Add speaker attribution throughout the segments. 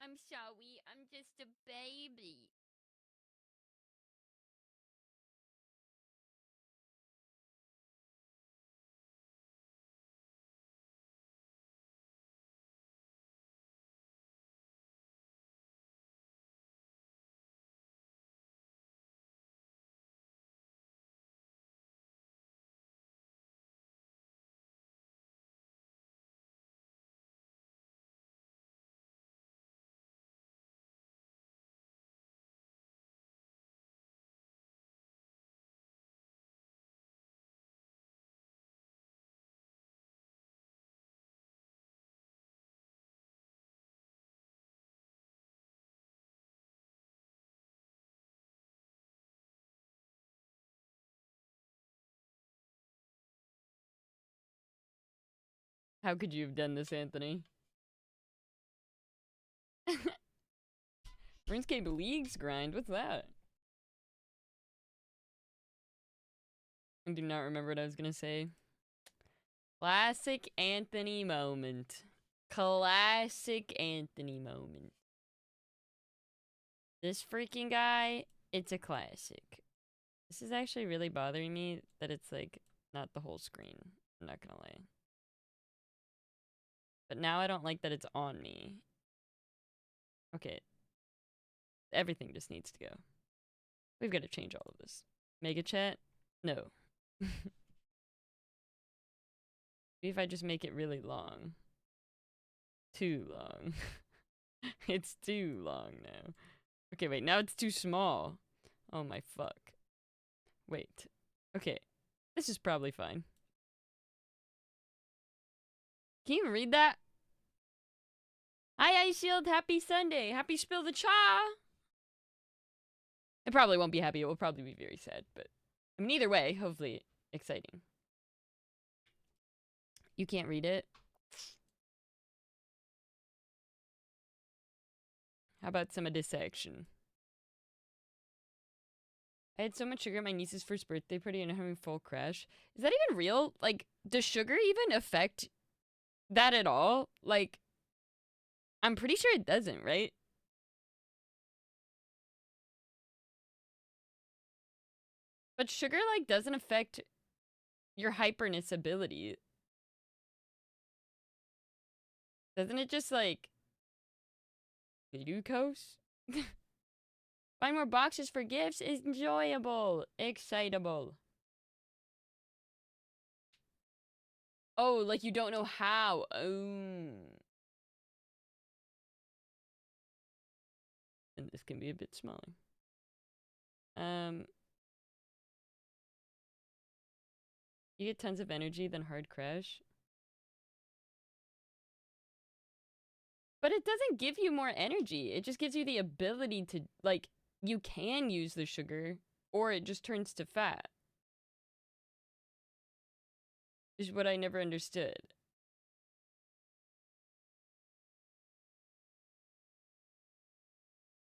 Speaker 1: I'm sorry. I'm just a baby. How could you have done this, Anthony? RuneScape Leagues grind? What's that? I do not remember what I was gonna say. Classic Anthony moment. Classic Anthony moment. This freaking guy, it's a classic. This is actually really bothering me that it's like not the whole screen. I'm not gonna lie. But now I don't like that it's on me. Okay. Everything just needs to go. We've got to change all of this. Mega chat? No. Maybe if I just make it really long. Too long. It's too long now. Okay, wait, now it's too small. Oh my fuck. Wait. Okay. This is probably fine. Can you read that? Hi, Ice Shield. Happy Sunday. Happy Spill the Cha. It probably won't be happy. It will probably be very sad. But, I mean, either way, hopefully exciting. You can't read it? How about some of this action? I had so much sugar at my niece's first birthday party and I'm having full crash. Is that even real? Like, does sugar even affect that at all? Like, I'm pretty sure it doesn't, right? But sugar, like, doesn't affect your hyperness ability. Doesn't it just, like, glucose? Find more boxes for gifts is enjoyable. Excitable. Oh, like you don't know how. Oh. And this can be a bit smaller. You get tons of energy, then hard crash. But it doesn't give you more energy. It just gives you the ability to, like, you can use the sugar, or it just turns to fat. Is what I never understood.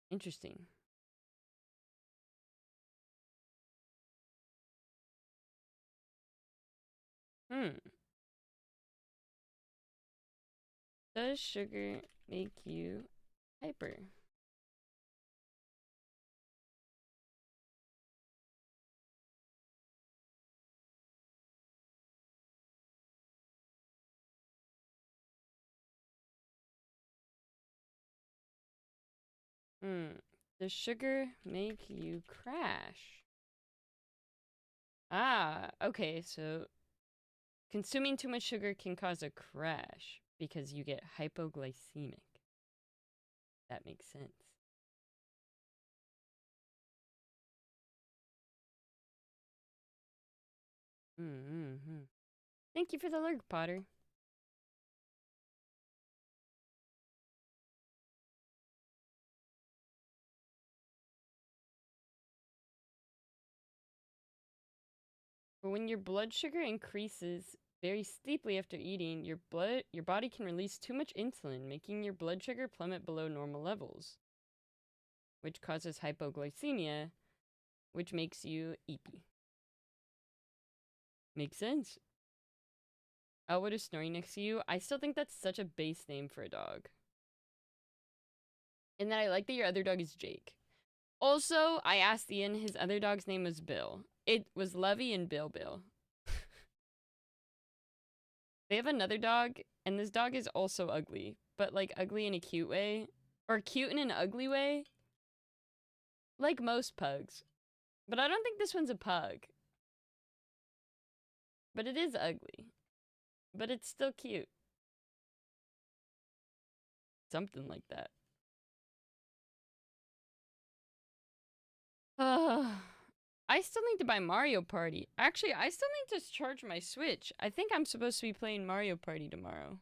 Speaker 1: Interesting. Does sugar make you hyper? Does sugar make you crash? Ah, okay, so consuming too much sugar can cause a crash because you get hypoglycemic. That makes sense. Thank you for the lurk, Potter. But when your blood sugar increases very steeply after eating, your body can release too much insulin, making your blood sugar plummet below normal levels, which causes hypoglycemia, which makes you eepy. Makes sense. Elwood is snoring next to you. I still think that's such a base name for a dog. And then I like that your other dog is Jake. Also, I asked Ian, his other dog's name was Bill. It was Lovey and Bill. They have another dog, and this dog is also ugly, but like ugly in a cute way. Or cute in an ugly way. Like most pugs. But I don't think this one's a pug. But it is ugly. But it's still cute. Something like that. I still need to buy Mario Party. Actually, I still need to charge my Switch. I think I'm supposed to be playing Mario Party tomorrow.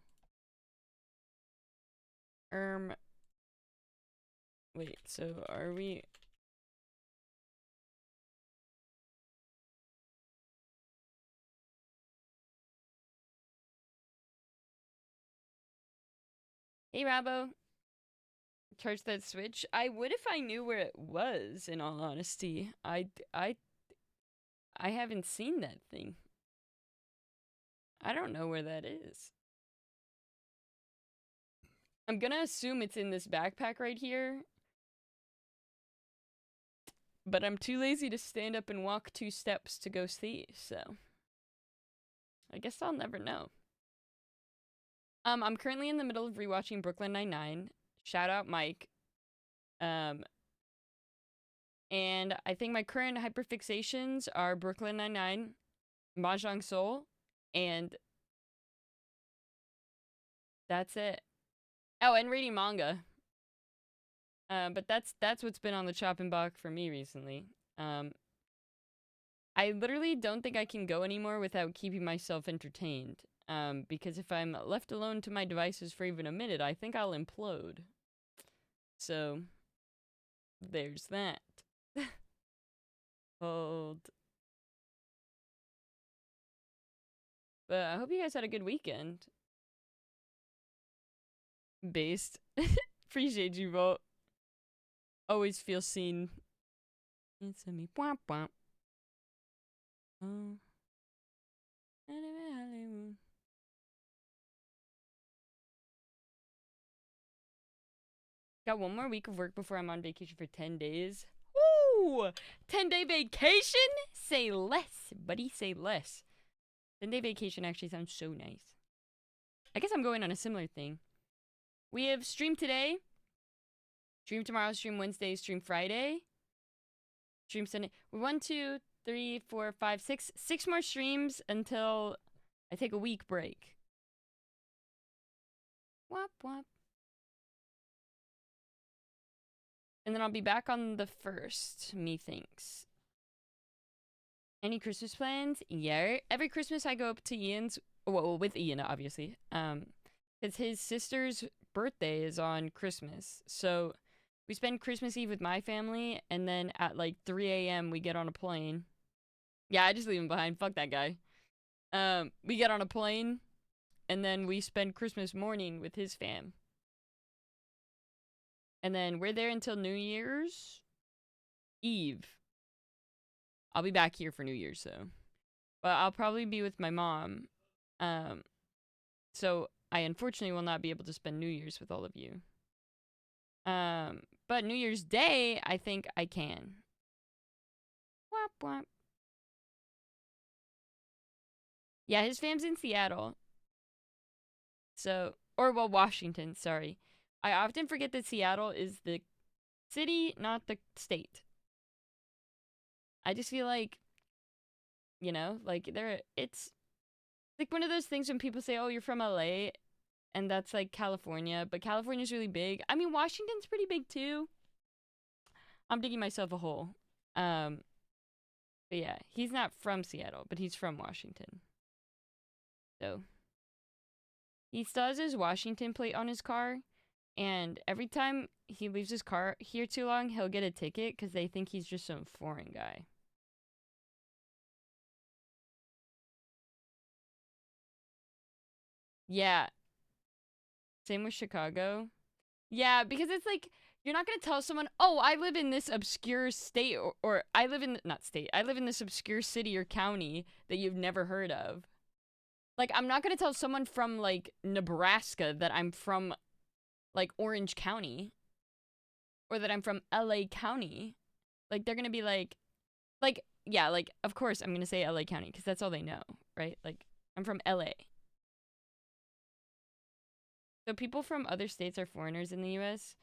Speaker 1: Wait, so are we... Hey, Rabo. Charge that Switch? I would if I knew where it was, in all honesty. I haven't seen that thing. I don't know where that is. I'm gonna assume it's in this backpack right here. But I'm too lazy to stand up and walk 2 steps to go see, so... I guess I'll never know. I'm currently in the middle of rewatching Brooklyn Nine-Nine. Shout out Mike. And I think my current hyperfixations are Brooklyn Nine-Nine, Mahjong Soul, and that's it. Oh, and reading manga. But that's what's been on the chopping block for me recently. I literally don't think I can go anymore without keeping myself entertained. Because if I'm left alone to my devices for even a minute, I think I'll implode. So, there's that. Hold. But I hope you guys had a good weekend. Based. Appreciate you, Volt. Always feel seen. It's a me. Womp womp. Oh. Got 1 more week of work before I'm on vacation for 10 days. Woo! 10-day vacation? Say less, buddy, say less. 10-day vacation actually sounds so nice. I guess I'm going on a similar thing. We have stream today, stream tomorrow, stream Wednesday, stream Friday, stream Sunday. We 1, 2, 3, 4, 5, 6. 6 more streams until I take a week break. Wop wop. And then I'll be back on the 1st, methinks. Any Christmas plans? Yeah. Every Christmas I go up to Ian's, well, with Ian, obviously. Because his sister's birthday is on Christmas. So we spend Christmas Eve with my family, and then at like 3 a.m. we get on a plane. Yeah, I just leave him behind. Fuck that guy. We get on a plane, and then we spend Christmas morning with his fam. And then we're there until New Year's Eve. I'll be back here for New Year's, though. But I'll probably be with my mom. So I unfortunately will not be able to spend New Year's with all of you. But New Year's Day, I think I can. Wop wop. Yeah, his fam's in Seattle. So, or well, Washington, sorry. I often forget that Seattle is the city, not the state. I just feel like, you know, like it's like one of those things when people say, oh, you're from LA, and that's like California, but California's really big. I mean, Washington's pretty big too. I'm digging myself a hole. But yeah, he's not from Seattle, but he's from Washington. So he still has his Washington plate on his car, and every time he leaves his car here too long, he'll get a ticket because they think he's just some foreign guy. Yeah. Same with Chicago. Yeah, because it's like, you're not going to tell someone, oh, I live in this obscure state, or I live in, not state, I live in this obscure city or county that you've never heard of. Like, I'm not going to tell someone from, like, Nebraska that I'm from, like, Orange County. or that I'm from LA County, like they're gonna be like, yeah, like of course I'm gonna say LA County because that's all they know, right? Like I'm from LA. So people from other states are foreigners in the US.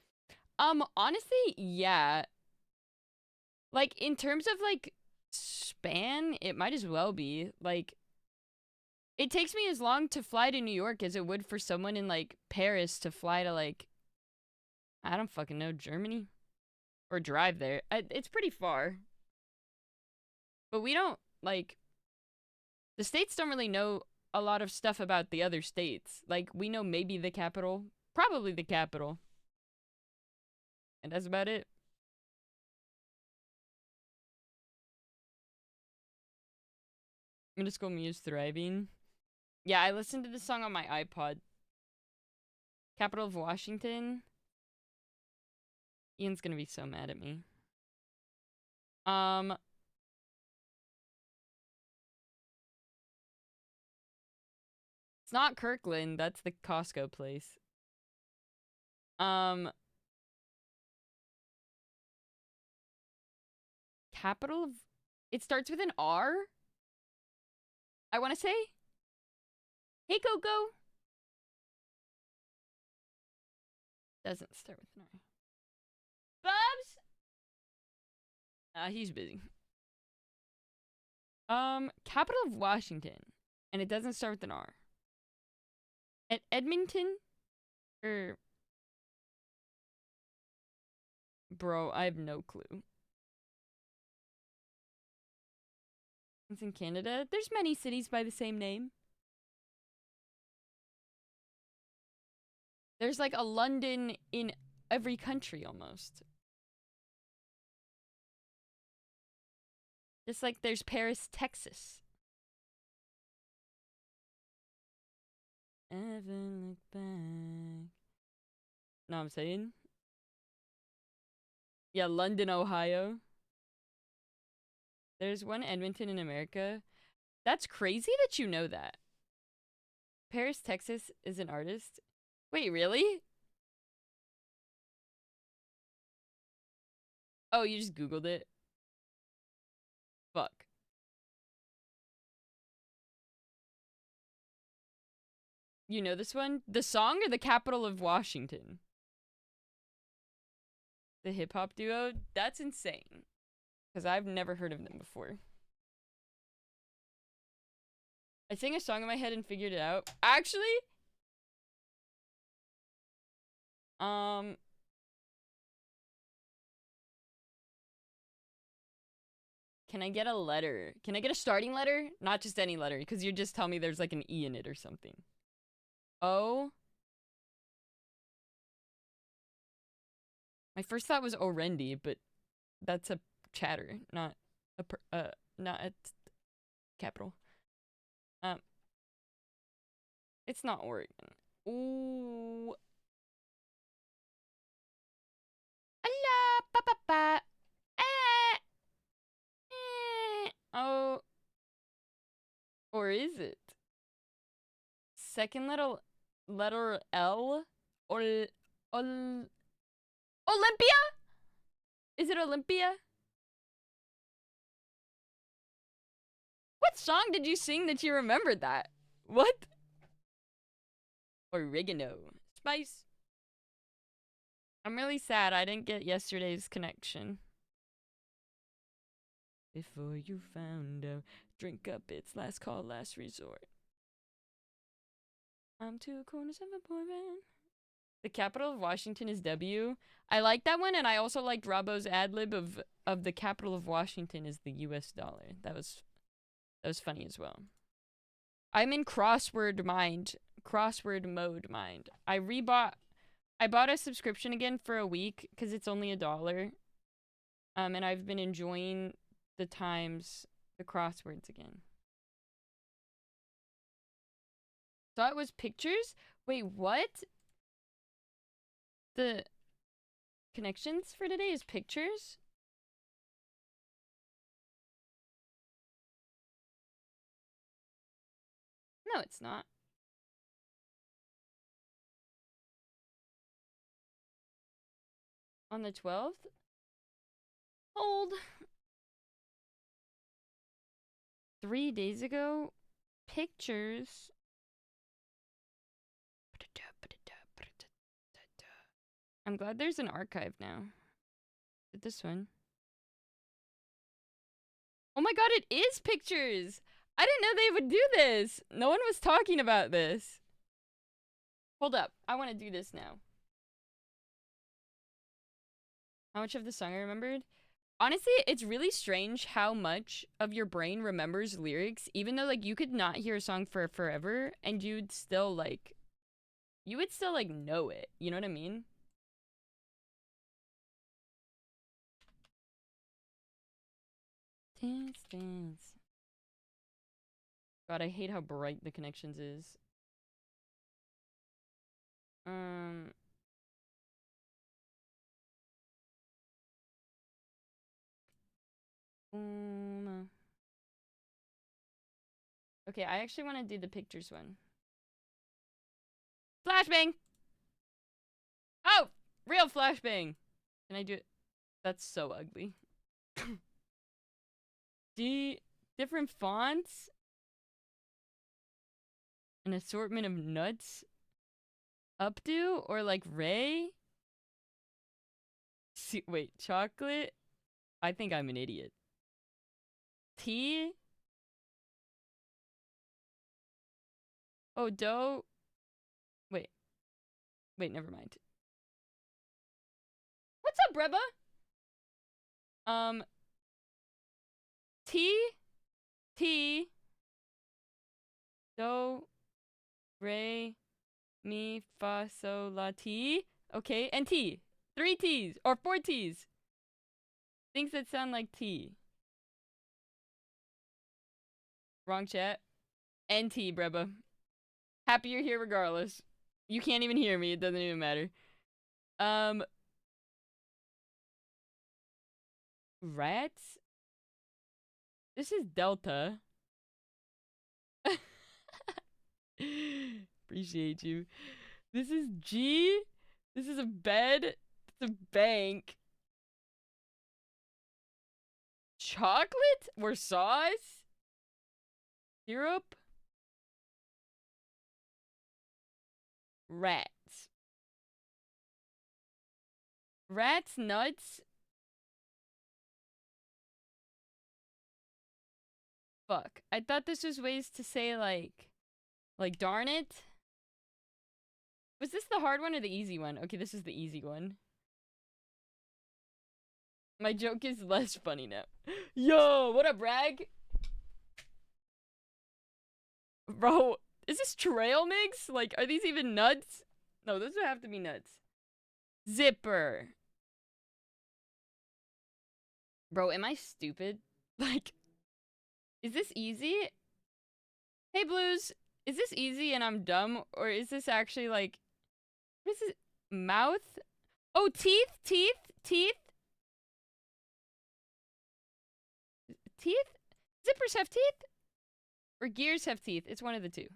Speaker 1: Honestly, yeah. Like in terms of like span, it might as well be. Like it takes me as long to fly to New York as it would for someone in like Paris to fly to like I don't fucking know, Germany or drive there. It's pretty far. But we don't like the states don't really know a lot of stuff about the other states. Like we know maybe the capital, probably the capital. And that's about it. Middle school muse thriving. Yeah, I listened to this song on my iPod. Capital of Washington. Ian's gonna be so mad at me. It's not Kirkland, that's the Costco place. Capital of... It starts with an R? I want to say? Hey, Coco! Doesn't start with an R. Bubs! He's busy. Capital of Washington. And it doesn't start with an R. At Edmonton? Bro, I have no clue. It's in Canada. There's many cities by the same name. There's like a London in every country almost. Just like there's Paris, Texas. Ever look back. Know what I'm saying? Yeah, London, Ohio. There's one Edmonton in America. That's crazy that you know that. Paris, Texas is an artist. Wait, really? Oh, you just Googled it? Fuck. You know this one? The song or the capital of Washington? The hip hop duo? That's insane. Because I've never heard of them before. I sang a song in my head and figured it out. Actually, can I get a letter? Can I get a starting letter? Not just any letter, because you just tell me there's like an E in it or something. O. My first thought was Orendi, but that's a chatter, not a capital. It's not Oregon. Ooh. Allah, pa pa pa. Oh. Or is it? Second letter L? Olympia? Is it Olympia? What song did you sing that you remembered that? What? Oregano. Spice. I'm really sad I didn't get yesterday's connection. Before you found out, drink up, it's last call, last resort. I'm two corners of a poor man. The capital of Washington is W. I like that one, and I also liked Robbo's ad-lib of the capital of Washington is the US dollar. That was funny as well. I'm in crossword mode mind. I bought a subscription again for a week because it's only $1. And I've been enjoying the crosswords again. Thought it was pictures? Wait, what? The connections for today is pictures? No, it's not. On the 12th? Hold. 3 days ago? Pictures. I'm glad there's an archive now. This one. Oh my god, it is pictures! I didn't know they would do this! No one was talking about this. Hold up. I want to do this now. How much of the song I remembered? Honestly, it's really strange how much of your brain remembers lyrics, even though, like, you could not hear a song for forever, and you'd still, like... You would still, like, know it. You know what I mean? Dance, dance. God, I hate how bright the connections is. Okay, I actually want to do the pictures one. Flashbang! Oh! Real flashbang! Can I do it? That's so ugly. Different fonts? An assortment of nuts? Updo? Or like Ray? Wait, chocolate? I think I'm an idiot. Tea? Oh, dough? Wait. Wait, never mind. What's up, Reba? Tea? Tea? Do, re, mi, fa, sol, la, ti. Okay, and T. 3 T's. Or 4 T's. Things that sound like T. Wrong chat. NT, Breba. Happy you're here regardless. You can't even hear me. It doesn't even matter. Rats? This is Delta. Appreciate you. This is G. This is a bed. It's a bank. Chocolate? Or sauce? Syrup? Rats. Rats, nuts. Fuck. I thought this was ways to say like darn it. Was this the hard one or the easy one? Okay, this is the easy one. My joke is less funny now. Yo, what up, Rag? Bro, is this trail mix? Like, are these even nuts? No, those would have to be nuts. Zipper. Bro, am I stupid? Like, is this easy? Hey, Blues, is this easy and I'm dumb? Or is this actually like... What is it? Mouth? Oh, teeth? Teeth? Teeth? Teeth? Zippers have teeth? Or gears have teeth? It's one of the two.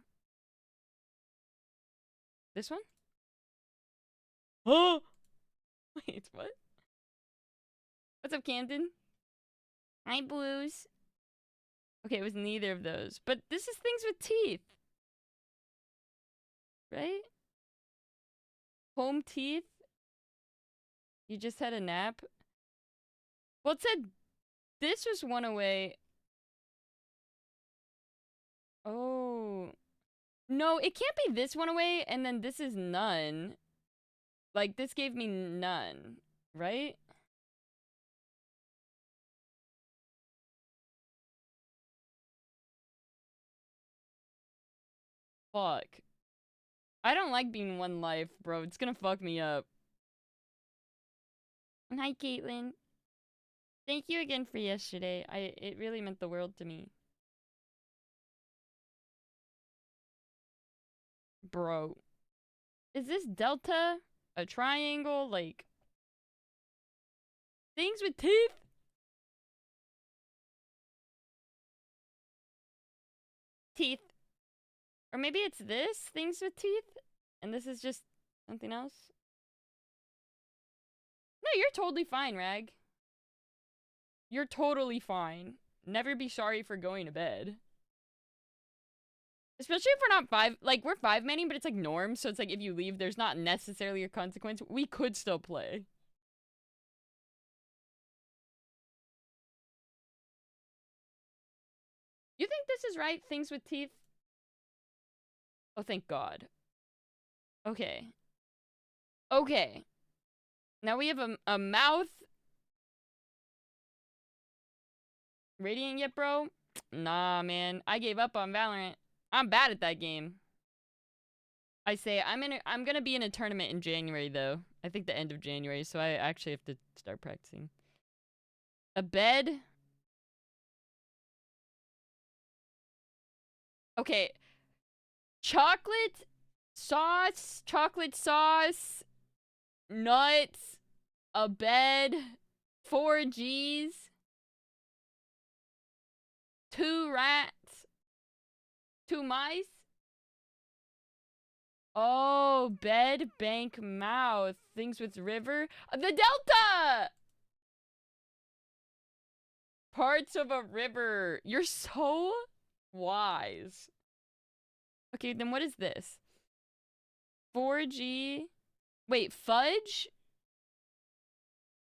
Speaker 1: This one? Oh! Wait, what? What's up, Camden? Hi, Blues. Okay, it was neither of those. But this is things with teeth. Right? Home teeth? You just had a nap? Well, it said this was one away. Oh. No, it can't be this one away, and then this is none. Like, this gave me none. Right? Fuck. I don't like being one life, bro. It's gonna fuck me up. Hi, Caitlin. Thank you again for yesterday. It really meant the world to me. Bro. Is this delta? A triangle? Like... Things with teeth? Teeth. Or maybe it's this? Things with teeth? And this is just something else? No, you're totally fine, Rag. You're totally fine. Never be sorry for going to bed. Especially if we're not five, like, we're five-manning, but it's like norm, so it's like if you leave, there's not necessarily a consequence. We could still play. You think this is right? Things with teeth? Oh, thank God. Okay. Okay. Now we have a mouth. Radiant yet, bro? Nah, man. I gave up on Valorant. I'm bad at that game. I say I'm gonna be in a tournament in January though. I think the end of January, so I actually have to start practicing. A bed. Okay. Chocolate sauce, nuts, a bed, 4Gs, 2 rats, 2 mice. Oh, bed, bank, mouth. Things with river. The delta! Parts of a river. You're so wise. Okay, then what is this? 4G. Wait, fudge?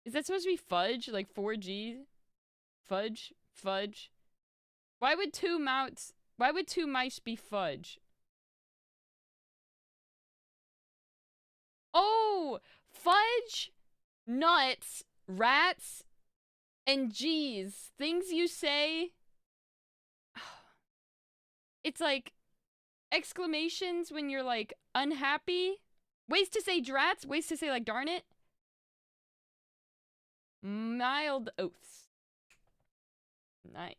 Speaker 1: Is that supposed to be fudge? Like 4G? Fudge? Fudge? Why would 2 mice be fudge? Oh! Fudge, nuts, rats, and G's. Things you say. It's like exclamations when you're like unhappy. Ways to say drats. Ways to say like darn it. Mild oaths. Nice.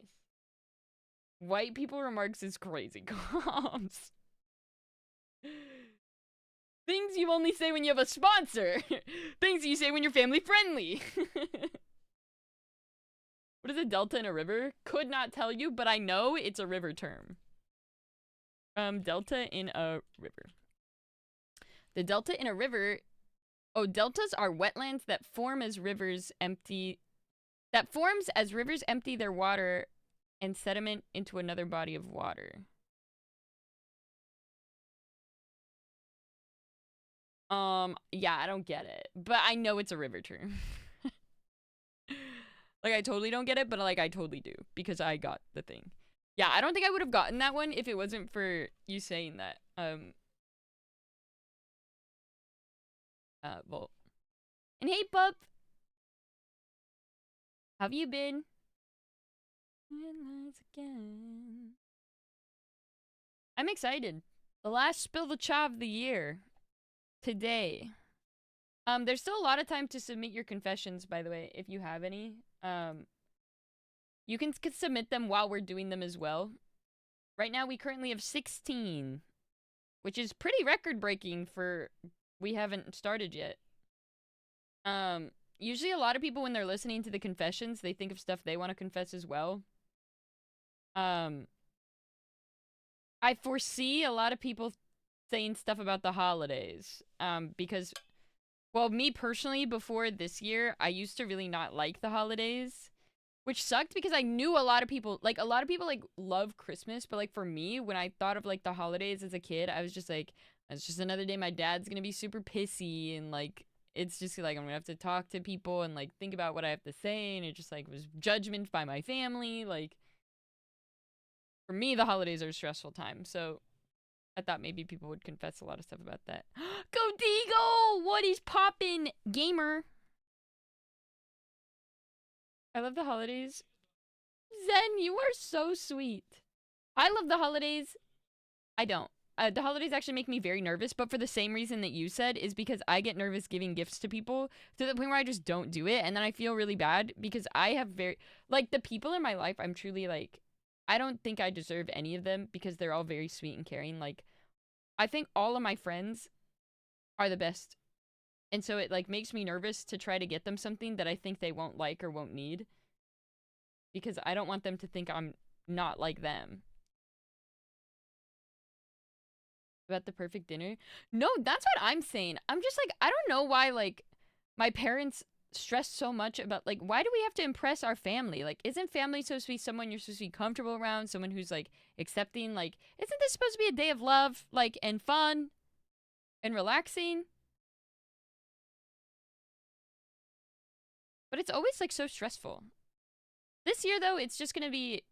Speaker 1: White people remarks is crazy comms. Things you only say when you have a sponsor. Things you say when you're family friendly. What is a delta in a river? Could not tell you, but I know it's a river term. Delta in a river. The delta in a river. Oh, deltas are wetlands that form as rivers empty. That forms as rivers empty their water and sediment into another body of water. Yeah, I don't get it, but I know it's a river term. Like, I totally don't get it, but like, I totally do because I got the thing. Yeah, I don't think I would have gotten that one if it wasn't for you saying that. Volt. And hey, pup. Have you been? Again. I'm excited. The last Spill the Cha of the year. Today. There's still a lot of time to submit your confessions, by the way, if you have any. You can submit them while we're doing them as well. Right now, we currently have 16, which is pretty record-breaking for we haven't started yet. Usually a lot of people, when they're listening to the confessions, they think of stuff they want to confess as well. I foresee a lot of people saying stuff about the holidays, because, well, me personally, before this year, I used to really not like the holidays, which sucked because I knew a lot of people, like, love Christmas, but, like, for me, when I thought of, like, the holidays as a kid, I was just like, it's just another day my dad's gonna be super pissy, and, like, it's just, like, I'm gonna have to talk to people and, like, think about what I have to say, and it just, like, was judgment by my family, like, for me, the holidays are a stressful time, so I thought maybe people would confess a lot of stuff about that. Go Deagle! What is poppin', gamer? I love the holidays. Zen, you are so sweet. I love the holidays. I don't. The holidays actually make me very nervous, but for the same reason that you said, is because I get nervous giving gifts to people to the point where I just don't do it, and then I feel really bad because I have like, the people in my life, I'm truly, like, I don't think I deserve any of them because they're all very sweet and caring. Like, I think all of my friends are the best. And so it, like, makes me nervous to try to get them something that I think they won't like or won't need. Because I don't want them to think I'm not like them. About the perfect dinner? No, that's what I'm saying. I'm just like, I don't know why, like, my parents stress so much about, like, why do we have to impress our family? Like, isn't family supposed to be someone you're supposed to be comfortable around, someone who's like accepting? Like, isn't this supposed to be a day of love, like, and fun and relaxing? But it's always like so stressful. This year though, it's just gonna be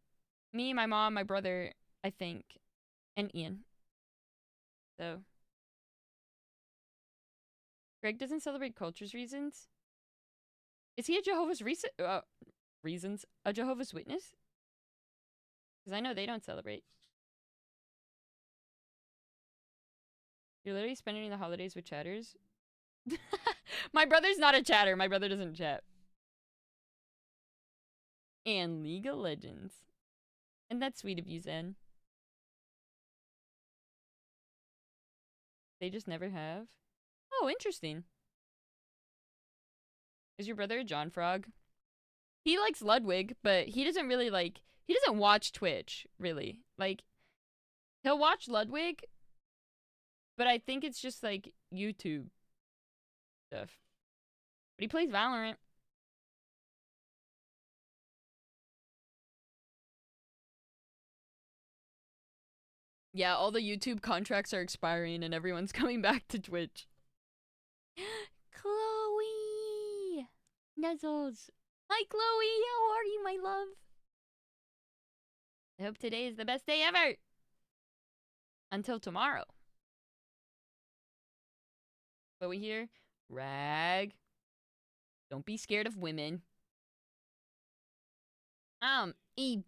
Speaker 1: me, my mom, my brother, I think, and Ian. So Greg doesn't celebrate culture's reasons. Is he a Jehovah's reasons? A Jehovah's Witness? Because I know they don't celebrate. You're literally spending the holidays with chatters? My brother's not a chatter. My brother doesn't chat. And League of Legends. And that's sweet of you, Zen. They just never have? Oh, interesting. Is your brother a John Frog? He likes Ludwig, but he doesn't really like... He doesn't watch Twitch, really. Like, he'll watch Ludwig, but I think it's just, like, YouTube stuff. But he plays Valorant. Yeah, all the YouTube contracts are expiring and everyone's coming back to Twitch. Chloe! Nuzzles. Hi, Chloe! How are you, my love? I hope today is the best day ever! Until tomorrow. But we hear, Rag. Don't be scared of women. EP.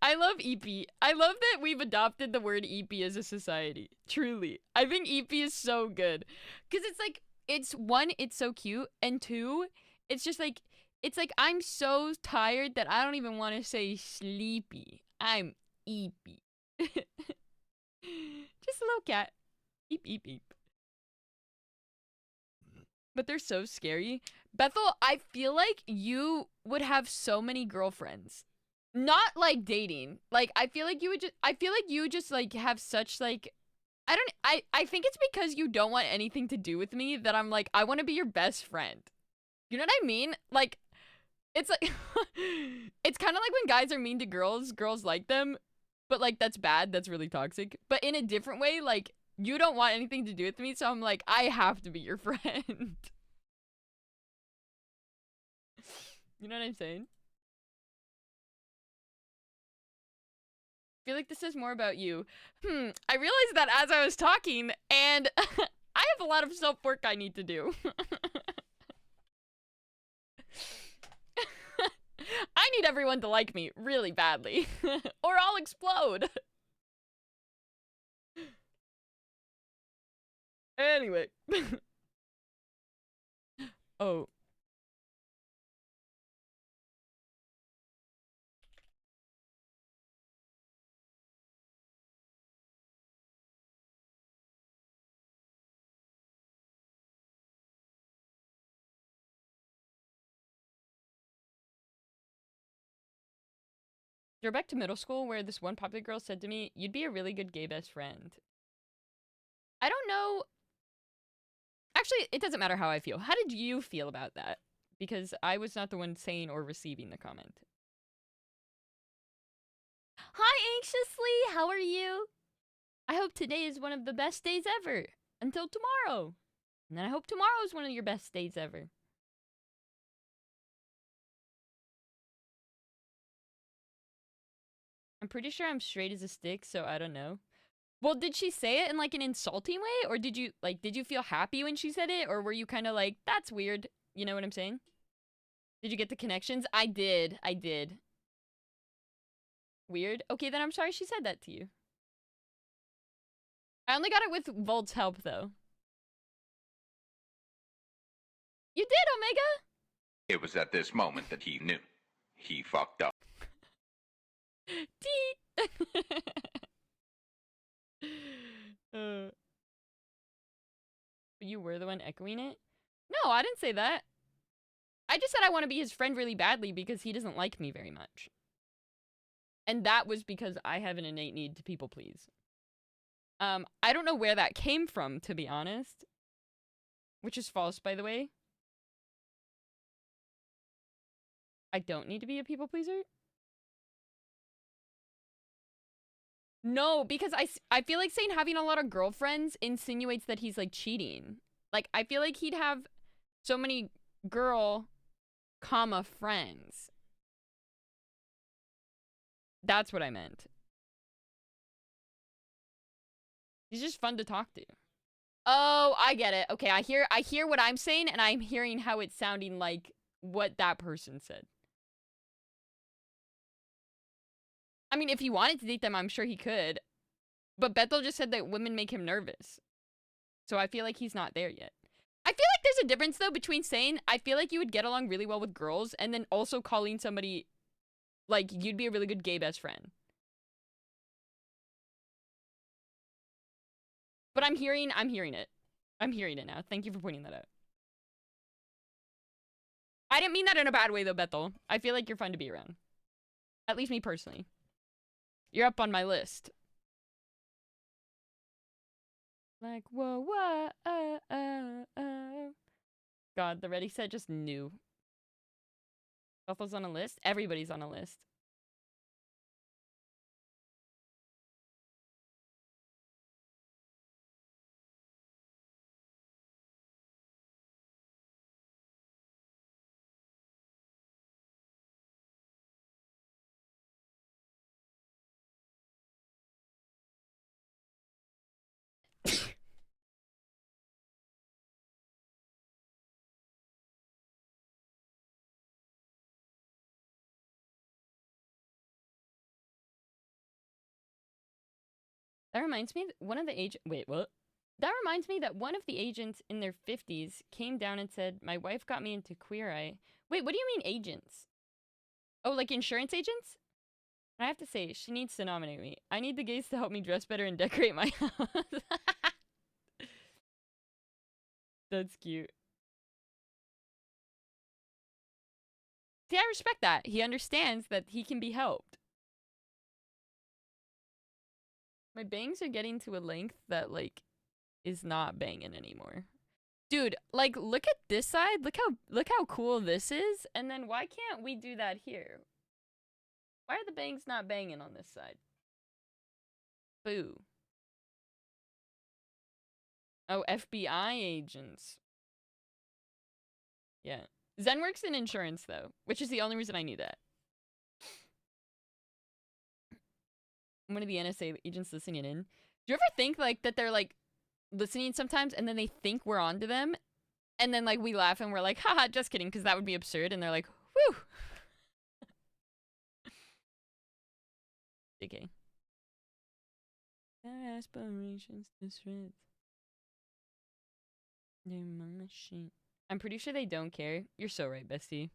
Speaker 1: I love EP. I love that we've adopted the word EP as a society. Truly. I think EP is so good. Because it's like, it's one, it's so cute. And two, it's just like, it's like I'm so tired that I don't even want to say sleepy. I'm EP. Just a little cat. Eep, eep, eep. But they're so scary. Bethel, I feel like you would have so many girlfriends. Not like dating. Like, I feel like you would just like have such like, I think it's because you don't want anything to do with me that I'm like, I want to be your best friend. You know what I mean? Like, it's like, it's kind of like when guys are mean to girls, girls like them, but like, that's bad. That's really toxic. But in a different way, like, you don't want anything to do with me, so I'm like, I have to be your friend. You know what I'm saying? I feel like this is more about you. I realized that as I was talking, and I have a lot of self-work I need to do. I need everyone to like me really badly, or I'll explode. Anyway. Oh. You're back to middle school where this one popular girl said to me, you'd be a really good gay best friend. I don't know. Actually, it doesn't matter how I feel. How did you feel about that? Because I was not the one saying or receiving the comment. Hi, Anxiously! How are you? I hope today is one of the best days ever. Until tomorrow. And then I hope tomorrow is one of your best days ever. I'm pretty sure I'm straight as a stick, so I don't know. Well, did she say it in like an insulting way? Or did you feel happy when she said it? Or were you kind of like, that's weird? You know what I'm saying? Did you get the connections? I did. Weird? Okay, then I'm sorry she said that to you. I only got it with Volt's help, though. You did, Omega!
Speaker 2: It was at this moment that he knew. He fucked up.
Speaker 1: You were the one echoing it? No, I didn't say that. I just said I want to be his friend really badly because he doesn't like me very much. And that was because I have an innate need to people please. I don't know where that came from, to be honest. which is false, by the way. I don't need to be a people pleaser. No, because I feel like saying having a lot of girlfriends insinuates that he's like cheating. Like, I feel like he'd have so many girl, comma, friends. That's what I meant. He's just fun to talk to. Oh, I get it. Okay, I hear what I'm saying, and I'm hearing how it's sounding like what that person said. I mean, if he wanted to date them, I'm sure he could. But Bethel just said that women make him nervous. So I feel like he's not there yet. I feel like there's a difference, though, between saying, I feel like you would get along really well with girls, and then also calling somebody, like, you'd be a really good gay best friend. But I'm hearing it. I'm hearing it now. Thank you for pointing that out. I didn't mean that in a bad way, though, Bethel. I feel like you're fun to be around. At least me personally. You're up on my list. Like, whoa, whoa, God, the ready set just knew. Bethel's on a list? Everybody's on a list. That reminds me, one of the agents... Wait, what? That reminds me that one of the agents in their 50s came down and said, my wife got me into Queer Eye. Wait, what do you mean agents? Oh, like insurance agents? I have to say, she needs to nominate me. I need the gays to help me dress better and decorate my house. That's cute. See, I respect that. He understands that he can be helped. My bangs are getting to a length that, like, is not banging anymore. Dude, like, look at this side. Look how cool this is. And then why can't we do that here? Why are the bangs not banging on this side? Boo. Oh, FBI agents. Yeah. Zen works in insurance, though, which is the only reason I knew that. One of the NSA agents listening in. Do you ever think, like, that they're, like, listening sometimes, and then they think we're onto them, and then, like, we laugh, and we're like, haha, just kidding, because that would be absurd, and they're like, whew. JK. Their aspirations to shreds. Their machine. I'm pretty sure they don't care. You're so right, bestie.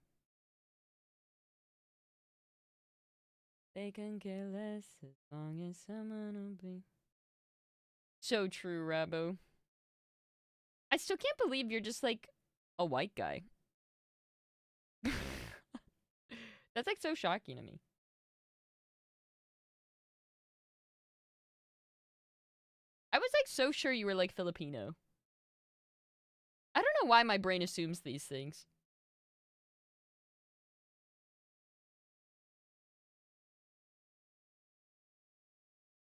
Speaker 1: They can care less as long as someone will be. So true, Rabo. I still can't believe you're just like a white guy. That's like so shocking to me. I was like so sure you were like Filipino. I don't know why my brain assumes these things.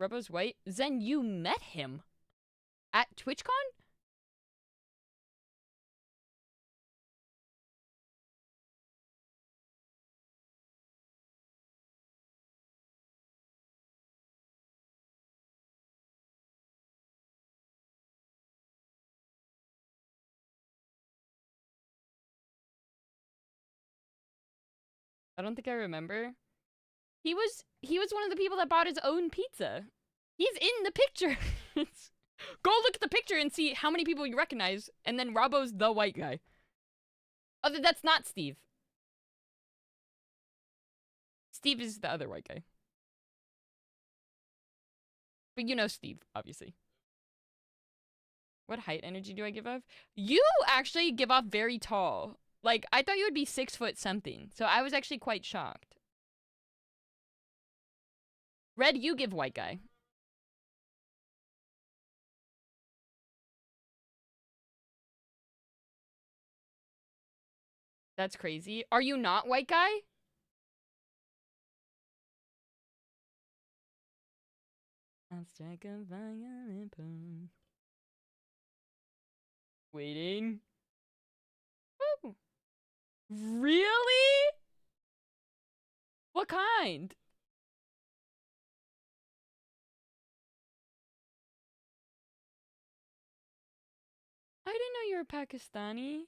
Speaker 1: Rubbo's white? Zen, you met him at TwitchCon? I don't think I remember. He was one of the people that bought his own pizza. He's in the picture. Go look at the picture and see how many people you recognize, and then Robbo's the white guy. Oh, that's not Steve. Steve is the other white guy. But you know Steve, obviously. What height energy do I give off? You actually give off very tall. Like, I thought you would be 6 foot something. So I was actually quite shocked. Red, you give white guy. That's crazy. Are you not white guy? I'll strike a violin bone. Waiting. Woo! Really? What kind? I didn't know you were Pakistani.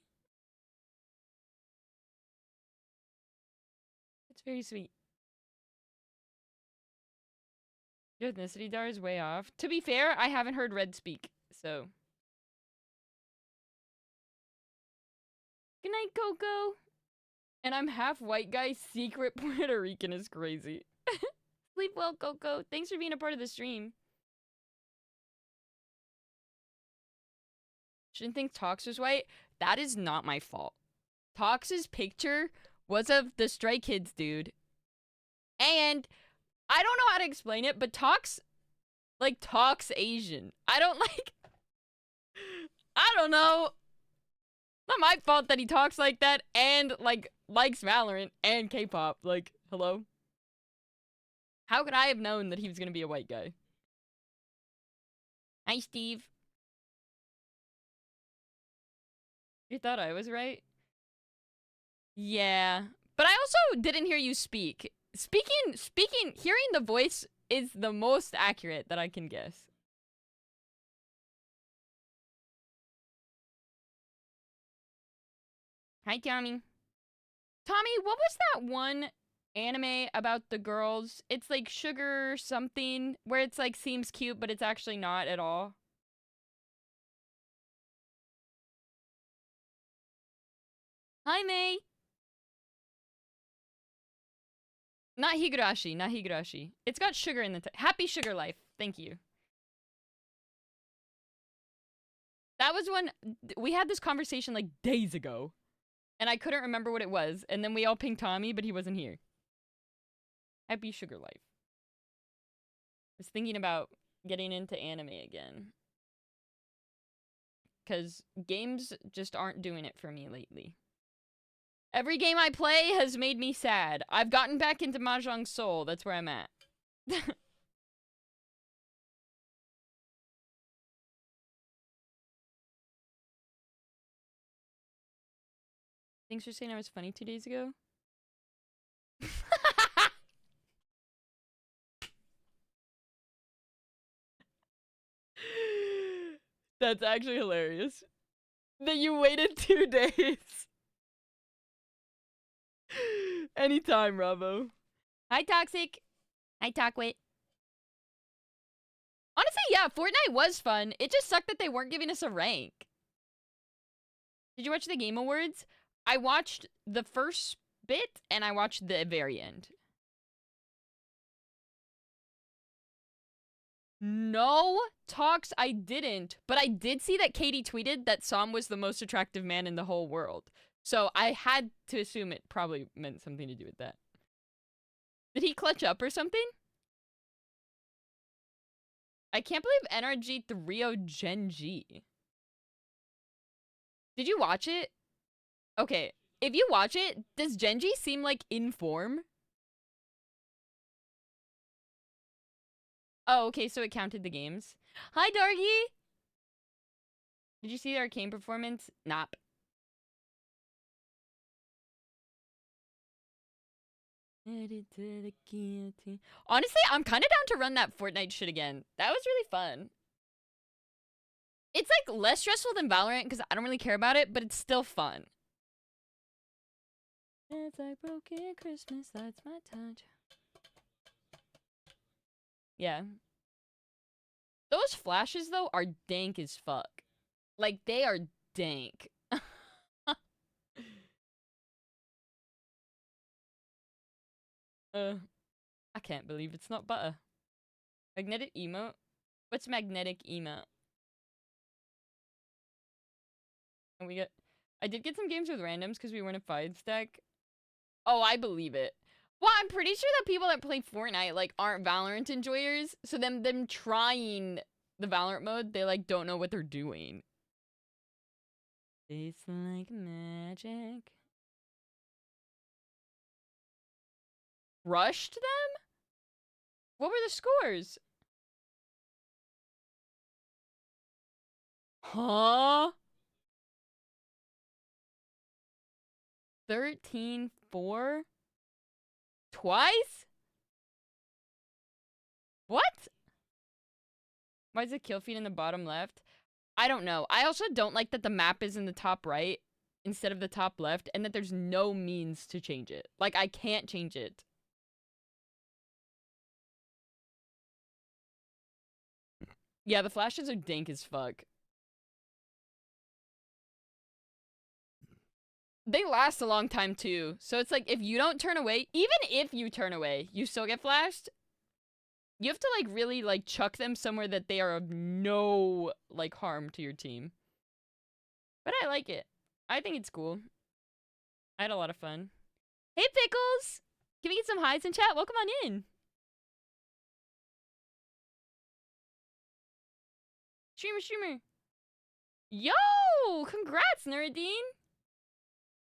Speaker 1: It's very sweet. Your ethnicity dar is way off. To be fair, I haven't heard Red speak, so. Good night, Coco. And I'm half white guy, secret Puerto Rican is crazy. Sleep well, Coco. Thanks for being a part of the stream. Shouldn't think Tox was white. That is not my fault. Tox's picture was of the Stray Kids dude. And I don't know how to explain it, but Tox talks Asian. I don't know. Not my fault that he talks like that and likes Valorant and K-pop. Like, hello? How could I have known that he was gonna be a white guy? Hi, Steve. You thought I was right? Yeah. But I also didn't hear you speak. Hearing the voice is the most accurate that I can guess. Hi, Tommy. Tommy, what was that one anime about the girls? It's like Sugar something, where it's like seems cute, but it's actually not at all. Hi, May. Not Higurashi, not Higurashi. It's got sugar in the Happy Sugar Life. Thank you. That was one, we had this conversation like days ago. And I couldn't remember what it was. And then we all pinged Tommy, but he wasn't here. Happy Sugar Life. I was thinking about getting into anime again. Because games just aren't doing it for me lately. Every game I play has made me sad. I've gotten back into Mahjong Soul. That's where I'm at. Thanks for saying I was funny 2 days ago. That's actually hilarious. That you waited 2 days. Anytime, Bravo. Hi, Toxic. Hi, Talkwit. Honestly, yeah, Fortnite was fun. It just sucked that they weren't giving us a rank. Did you watch the Game Awards? I watched the first bit, and I watched the very end. No, Tox, I didn't. But I did see that Katie tweeted that Som was the most attractive man in the whole world. So I had to assume it probably meant something to do with that. Did he clutch up or something? I can't believe NRG 3 Gen G. Did you watch it? Okay, if you watch it, does Genji seem like in form? Oh, okay, so it counted the games. Hi, Dargy! Did you see the Arcane performance? Nop. Honestly, I'm kind of down to run that Fortnite shit again. That was really fun. It's like less stressful than Valorant because I don't really care about it, but it's still fun. It's like broken Christmas, that's my touch. Yeah. Those flashes, though, are dank as fuck. Like, they are dank. I can't believe it's not butter. Magnetic emote? What's magnetic emote? And we get... I did get some games with randoms because we weren't a 5-stack. Oh, I believe it. Well, I'm pretty sure that people that play Fortnite, like, aren't Valorant enjoyers. So them trying the Valorant mode, they, like, don't know what they're doing. It's like magic. Rushed them? What were the scores? Huh? 13-4? Twice? What? Why is the kill feed in the bottom left? I don't know. I also don't like that the map is in the top right instead of the top left, and that there's no means to change it. Like, I can't change it. Yeah, the flashes are dank as fuck. They last a long time too. So it's like, if you don't turn away, even if you turn away, you still get flashed. You have to, like, really, like, chuck them somewhere that they are of no, like, harm to your team. But I like it. I think it's cool. I had a lot of fun. Hey, Pickles! Can we get some highs in chat? Welcome on in. Streamer. Yo! Congrats, Nuruddin!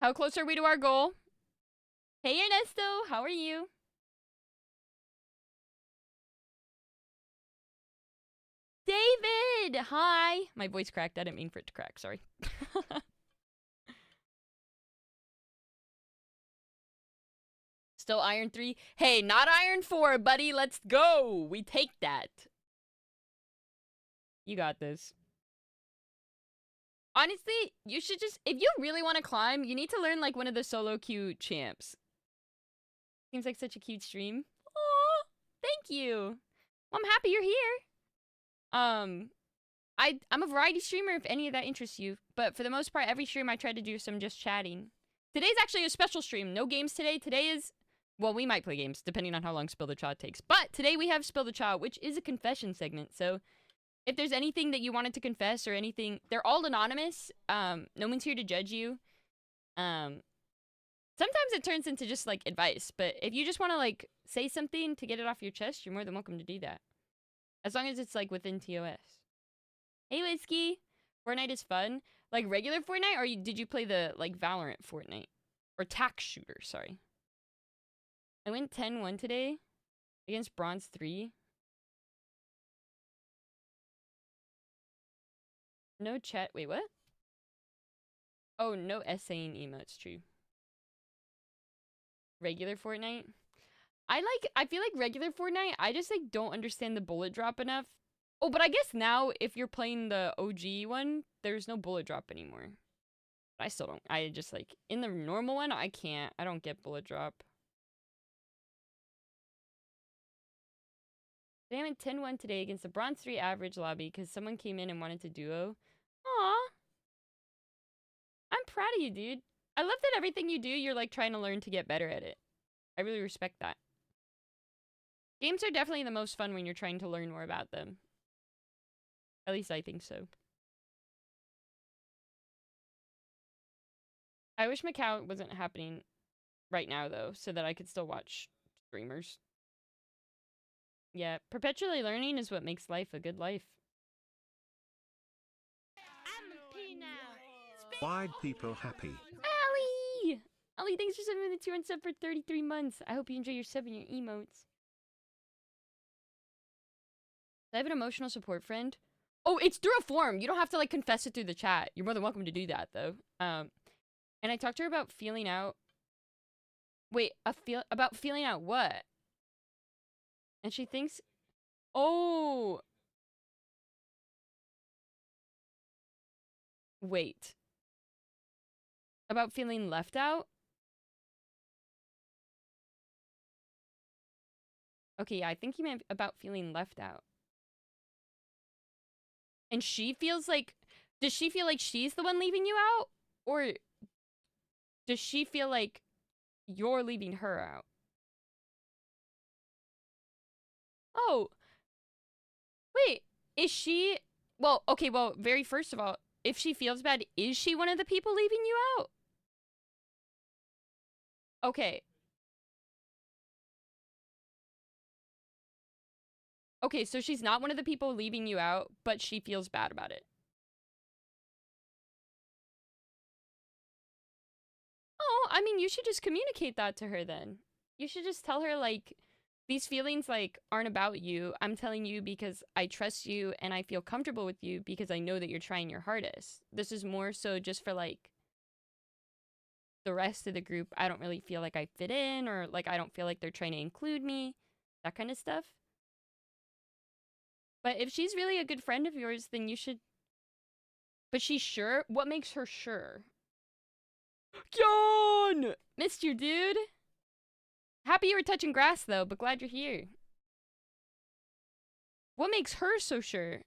Speaker 1: How close are we to our goal? Hey, Ernesto! How are you? David! Hi! My voice cracked. I didn't mean for it to crack. Sorry. Still Iron 3? Hey, not Iron 4, buddy. Let's go. We take that. You got this. Honestly, you should just... If you really want to climb, you need to learn, like, one of the solo queue champs. Seems like such a cute stream. Aw, thank you. Well, I'm happy you're here. I'm a variety streamer if any of that interests you. But for the most part, every stream I try to do some just chatting. Today's actually a special stream. No games today. Today is... Well, we might play games, depending on how long Spill the Cha takes. But today we have Spill the Cha, which is a confession segment. So if there's anything that you wanted to confess or anything... They're all anonymous. No one's here to judge you. Sometimes it turns into just, like, advice. But if you just want to, like, say something to get it off your chest, you're more than welcome to do that. As long as it's, like, within TOS. Hey, Whiskey! Fortnite is fun. Like, regular Fortnite? Or did you play the, like, Valorant Fortnite? Or Tax Shooter, sorry. I went 10-1 today against Bronze 3. No chat. Wait, what? Oh, no essaying emotes, true. Regular Fortnite? I feel like regular Fortnite, I just, like, don't understand the bullet drop enough. Oh, but I guess now, if you're playing the OG one, there's no bullet drop anymore. But I still don't. I just, like, in the normal one, I can't. I don't get bullet drop. They went 10-1 today against the Bronze 3 average lobby because someone came in and wanted to duo. Aw. I'm proud of you, dude. I love that everything you do, you're, like, trying to learn to get better at it. I really respect that. Games are definitely the most fun when you're trying to learn more about them. At least I think so. I wish Macau wasn't happening right now, though, so that I could still watch streamers. Yeah, perpetually learning is what makes life a good life.
Speaker 3: Why people happy?
Speaker 1: Allie! Allie, thanks for subbing the 2 and sub for 33 months. I hope you enjoy your sub and your emotes. I have an emotional support friend. Oh, it's through a forum. You don't have to, like, confess it through the chat. You're more than welcome to do that, though. And I talked to her about feeling out. Wait, about feeling out what? And she thinks, oh. Wait. About feeling left out? Okay, yeah, I think you meant about feeling left out. And she feels like, does she feel like she's the one leaving you out? Or does she feel like you're leaving her out? Oh. Wait, is she... Well, okay, well, very first of all, if she feels bad, is she one of the people leaving you out? Okay. Okay, so she's not one of the people leaving you out, but she feels bad about it. Oh, I mean, you should just communicate that to her then. You should just tell her, like, these feelings, like, aren't about you. I'm telling you because I trust you and I feel comfortable with you because I know that you're trying your hardest. This is more so just for, like, the rest of the group. I don't really feel like I fit in, or, like, I don't feel like they're trying to include me. That kind of stuff. But if she's really a good friend of yours, then you should... But she's sure? What makes her sure? John! Missed you, dude. Happy you were touching grass, though, but glad you're here. What makes her so sure?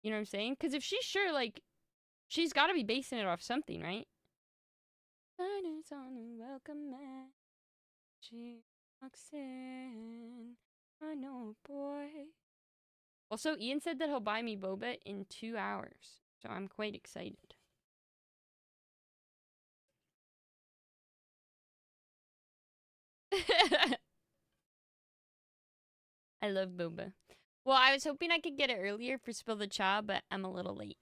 Speaker 1: You know what I'm saying? Because if she's sure, like, she's got to be basing it off something, right? Diners on a welcome mat. She walks in. I know, boy. Also, Ian said that he'll buy me boba in 2 hours, so I'm quite excited. I love boba. Well, I was hoping I could get it earlier for Spill the Cha, but I'm a little late.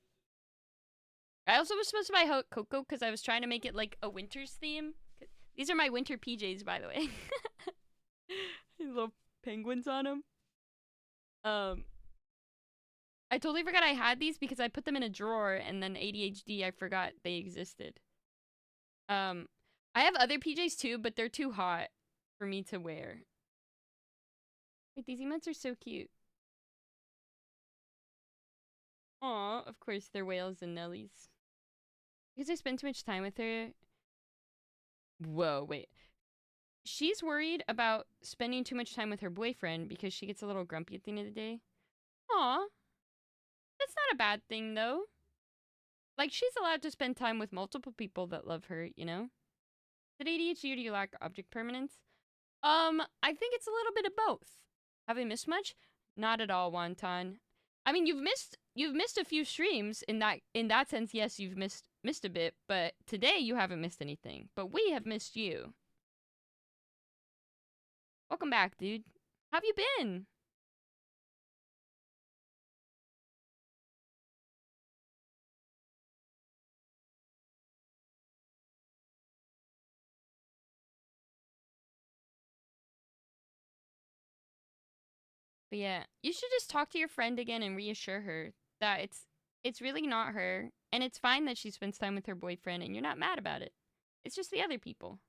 Speaker 1: I also was supposed to buy hot cocoa because I was trying to make it like a winter's theme. These are my winter PJs, by the way. Little penguins on them. I totally forgot I had these because I put them in a drawer, and then ADHD, I forgot they existed. I have other PJs too, but they're too hot for me to wear. Wait, these emotes are so cute. Aw, of course they're whales and Nellies. Because I spend too much time with her. Whoa, wait. She's worried about spending too much time with her boyfriend because she gets a little grumpy at the end of the day. Aw. That's not a bad thing, though. Like, she's allowed to spend time with multiple people that love her, you know? Is it ADHD or do you lack object permanence? I think it's a little bit of both. Have I missed much? Not at all, Wonton. I mean, you've missed a few streams. In that sense, yes, you've missed a bit, but today you haven't missed anything. But we have missed you. Welcome back, dude. How have you been? But yeah, you should just talk to your friend again and reassure her that it's really not her, and it's fine that she spends time with her boyfriend and you're not mad about it. It's just the other people.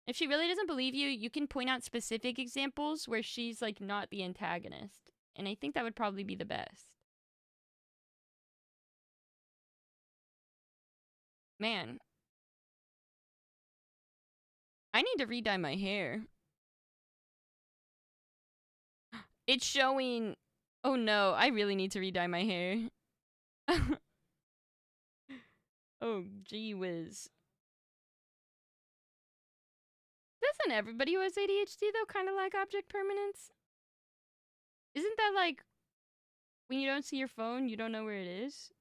Speaker 1: If she really doesn't believe you, you can point out specific examples where she's like not the antagonist. And I think that would probably be the best. Man. I need to re-dye my hair. It's showing... Oh no, I really need to re-dye my hair. Oh, gee whiz. Doesn't everybody who has ADHD, though, kind of like object permanence? Isn't that like... When you don't see your phone, you don't know where it is?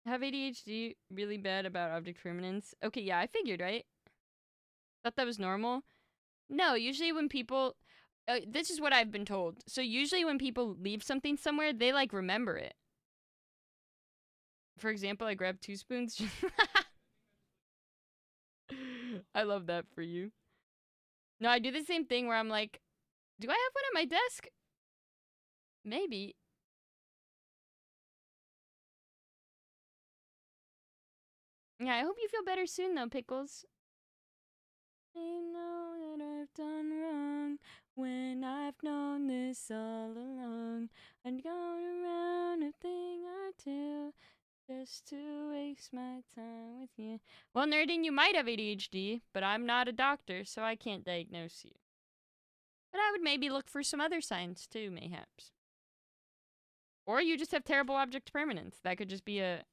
Speaker 1: Have ADHD really bad about object permanence? Okay, yeah, I figured, right? Thought that was normal? No, usually when people... this is what I've been told. So usually when people leave something somewhere, they, like, remember it. For example, I grabbed 2 spoons. I love that for you. No, I do the same thing where I'm like, do I have one at my desk? Maybe. Yeah, I hope you feel better soon, though, Pickles. I know that I've done wrong when I've known this all along. I'd gone around a thing or two just to waste my time with you. Well, Nerdin, you might have ADHD, but I'm not a doctor, so I can't diagnose you. But I would maybe look for some other signs, too, mayhaps. Or you just have terrible object permanence. That could just be a...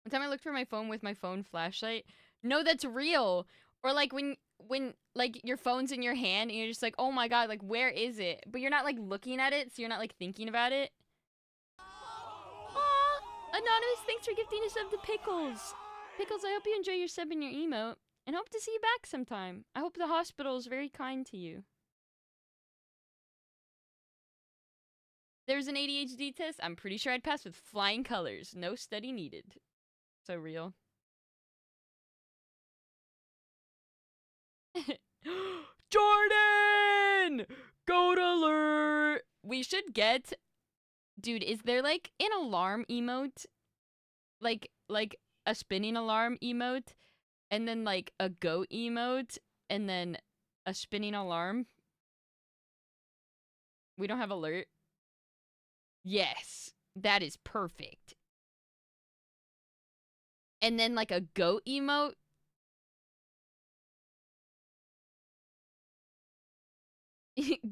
Speaker 1: One time I looked for my phone with my phone flashlight. No, that's real. Or like when like your phone's in your hand and you're just like, oh my god, like where is it? But you're not like looking at it, so you're not like thinking about it. Aw, Anonymous, thanks for gifting us of the pickles. Pickles, I hope you enjoy your sub and your emote, and hope to see you back sometime. I hope the hospital is very kind to you. there's an ADHD test, I'm pretty sure I'd pass with flying colors. No study needed. So real. Jordan! Goat alert! We should get... Dude, is there like an alarm emote? Like a spinning alarm emote? And then like a goat emote? And then a spinning alarm? We don't have alert? Yes. That is perfect. And then like a goat emote?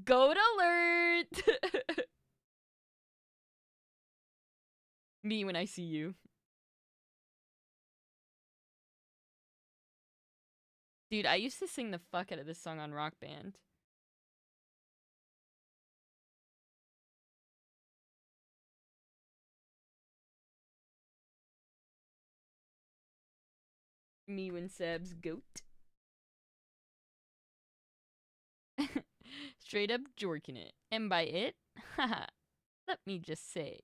Speaker 1: Goat alert! Me when I see you. Dude, I used to sing the fuck out of this song on Rock Band. Me when Seb's goat. Straight up jorking it. And by it, haha, let me just say.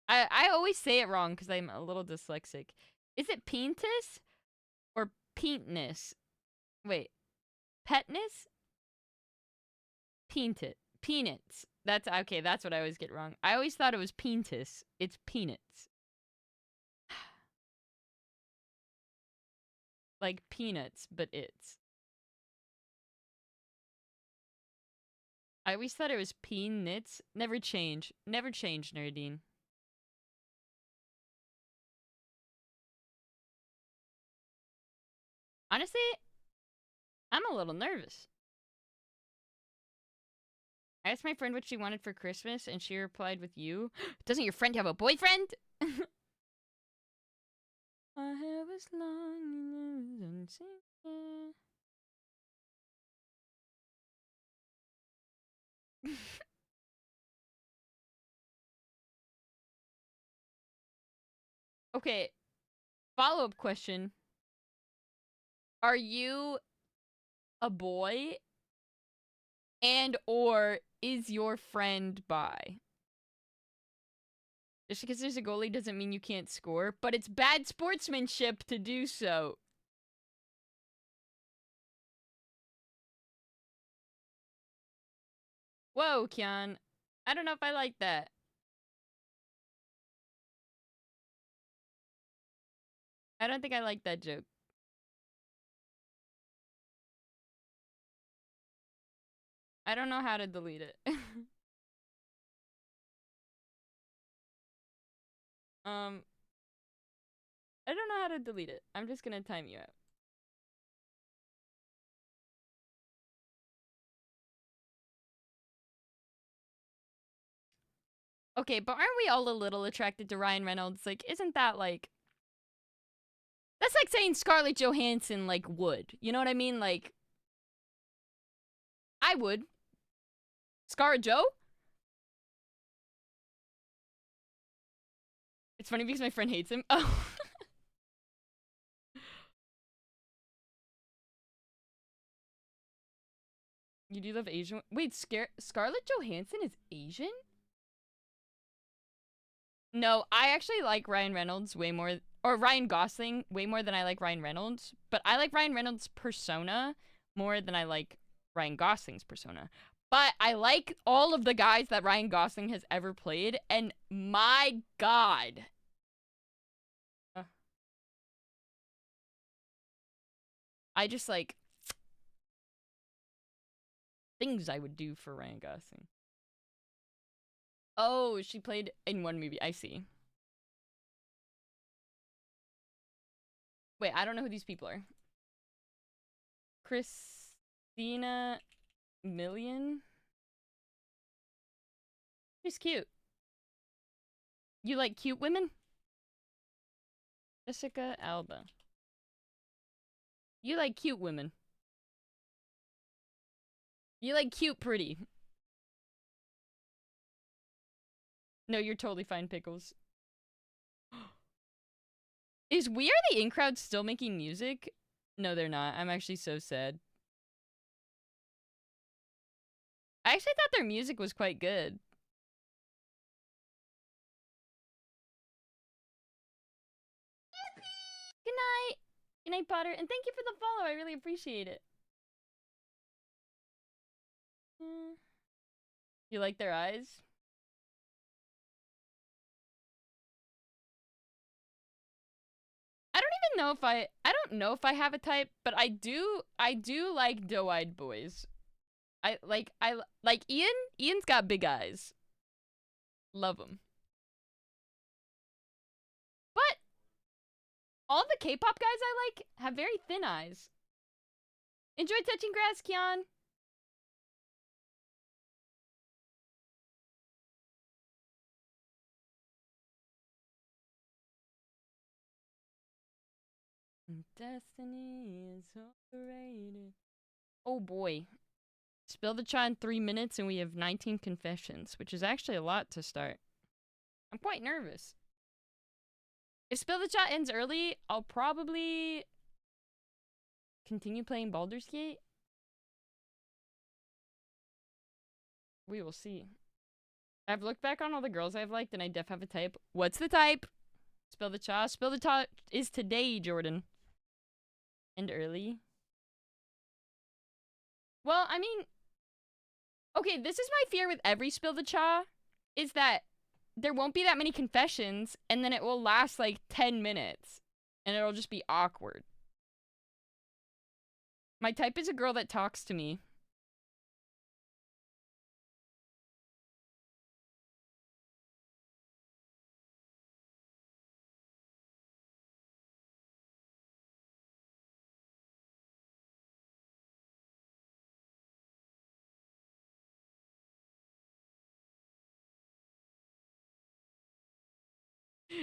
Speaker 1: I always say it wrong because I'm a little dyslexic. Is it peentus or peentness? Wait, petness? Peentit. Peanuts. That's okay, that's what I always get wrong. I always thought it was peentus. It's peanuts. Like peanuts, but it's. I always thought it was peanuts. Never change. Never change, Nerdine. Honestly, I'm a little nervous. I asked my friend what she wanted for Christmas, and she replied with you. Doesn't your friend have a boyfriend? My hair was long and Okay, follow-up question. Are you a boy? And or is your friend bi? Just because there's a goalie doesn't mean you can't score, but it's bad sportsmanship to do so. Whoa, Kian. I don't know if I like that. I don't think I like that joke. I don't know how to delete it. I don't know how to delete it. I'm just gonna time you out. Okay, but aren't we all a little attracted to Ryan Reynolds? Like, isn't that like... That's like saying Scarlett Johansson, like, would. You know what I mean? Like, I would. Scar Joe? It's funny because my friend hates him. Oh. You do love Asian? Wait, Scarlett Johansson is Asian? No, I actually like Ryan Reynolds way more, or Ryan Gosling way more than I like Ryan Reynolds. But I like Ryan Reynolds' persona more than I like Ryan Gosling's persona. But I like all of the guys that Ryan Gosling has ever played, and my god. I just like things I would do for Ryan Gosling. Oh, she played in one movie. I see. Wait, I don't know who these people are. Christina Milian? She's cute. You like cute women? Jessica Alba. You like cute women. You like cute pretty. No, you're totally fine, Pickles. Is We Are the In Crowd still making music? No, they're not. I'm actually so sad. I actually thought their music was quite good. Good night. Good night, Potter. And thank you for the follow. I really appreciate it. You like their eyes? I don't even know if I don't know if I have a type, but I do like doe-eyed boys. I like Ian. Ian's got big eyes. Love him. But all the K-pop guys I like have very thin eyes. Enjoy touching grass, Kian. Destiny is overrated. Oh boy. Spill the chai in 3 minutes and we have 19 confessions, which is actually a lot to start. I'm quite nervous. If Spill the Chai ends early, I'll probably continue playing Baldur's Gate. We will see. I've looked back on all the girls I've liked and I def have a type. What's the type? Spill the Chai. Spill the Chai is today, Jordan. End early. Well, I mean, okay, this is my fear with every Spill the Cha, is that there won't be that many confessions, and then it will last like 10 minutes, and it'll just be awkward. My type is a girl that talks to me.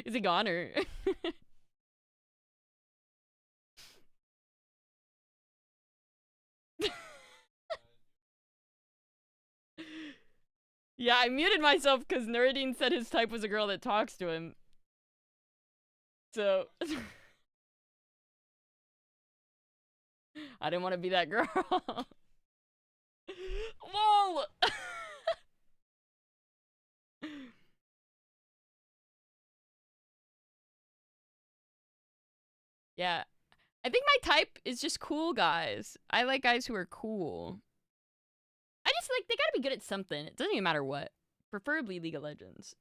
Speaker 1: Is it gone or? Yeah, I muted myself because Nuruddin said his type was a girl that talks to him. So I didn't want to be that girl. Lol. Yeah. I think my type is just cool guys. I like guys who are cool. I just like, they gotta be good at something. It doesn't even matter what. Preferably League of Legends.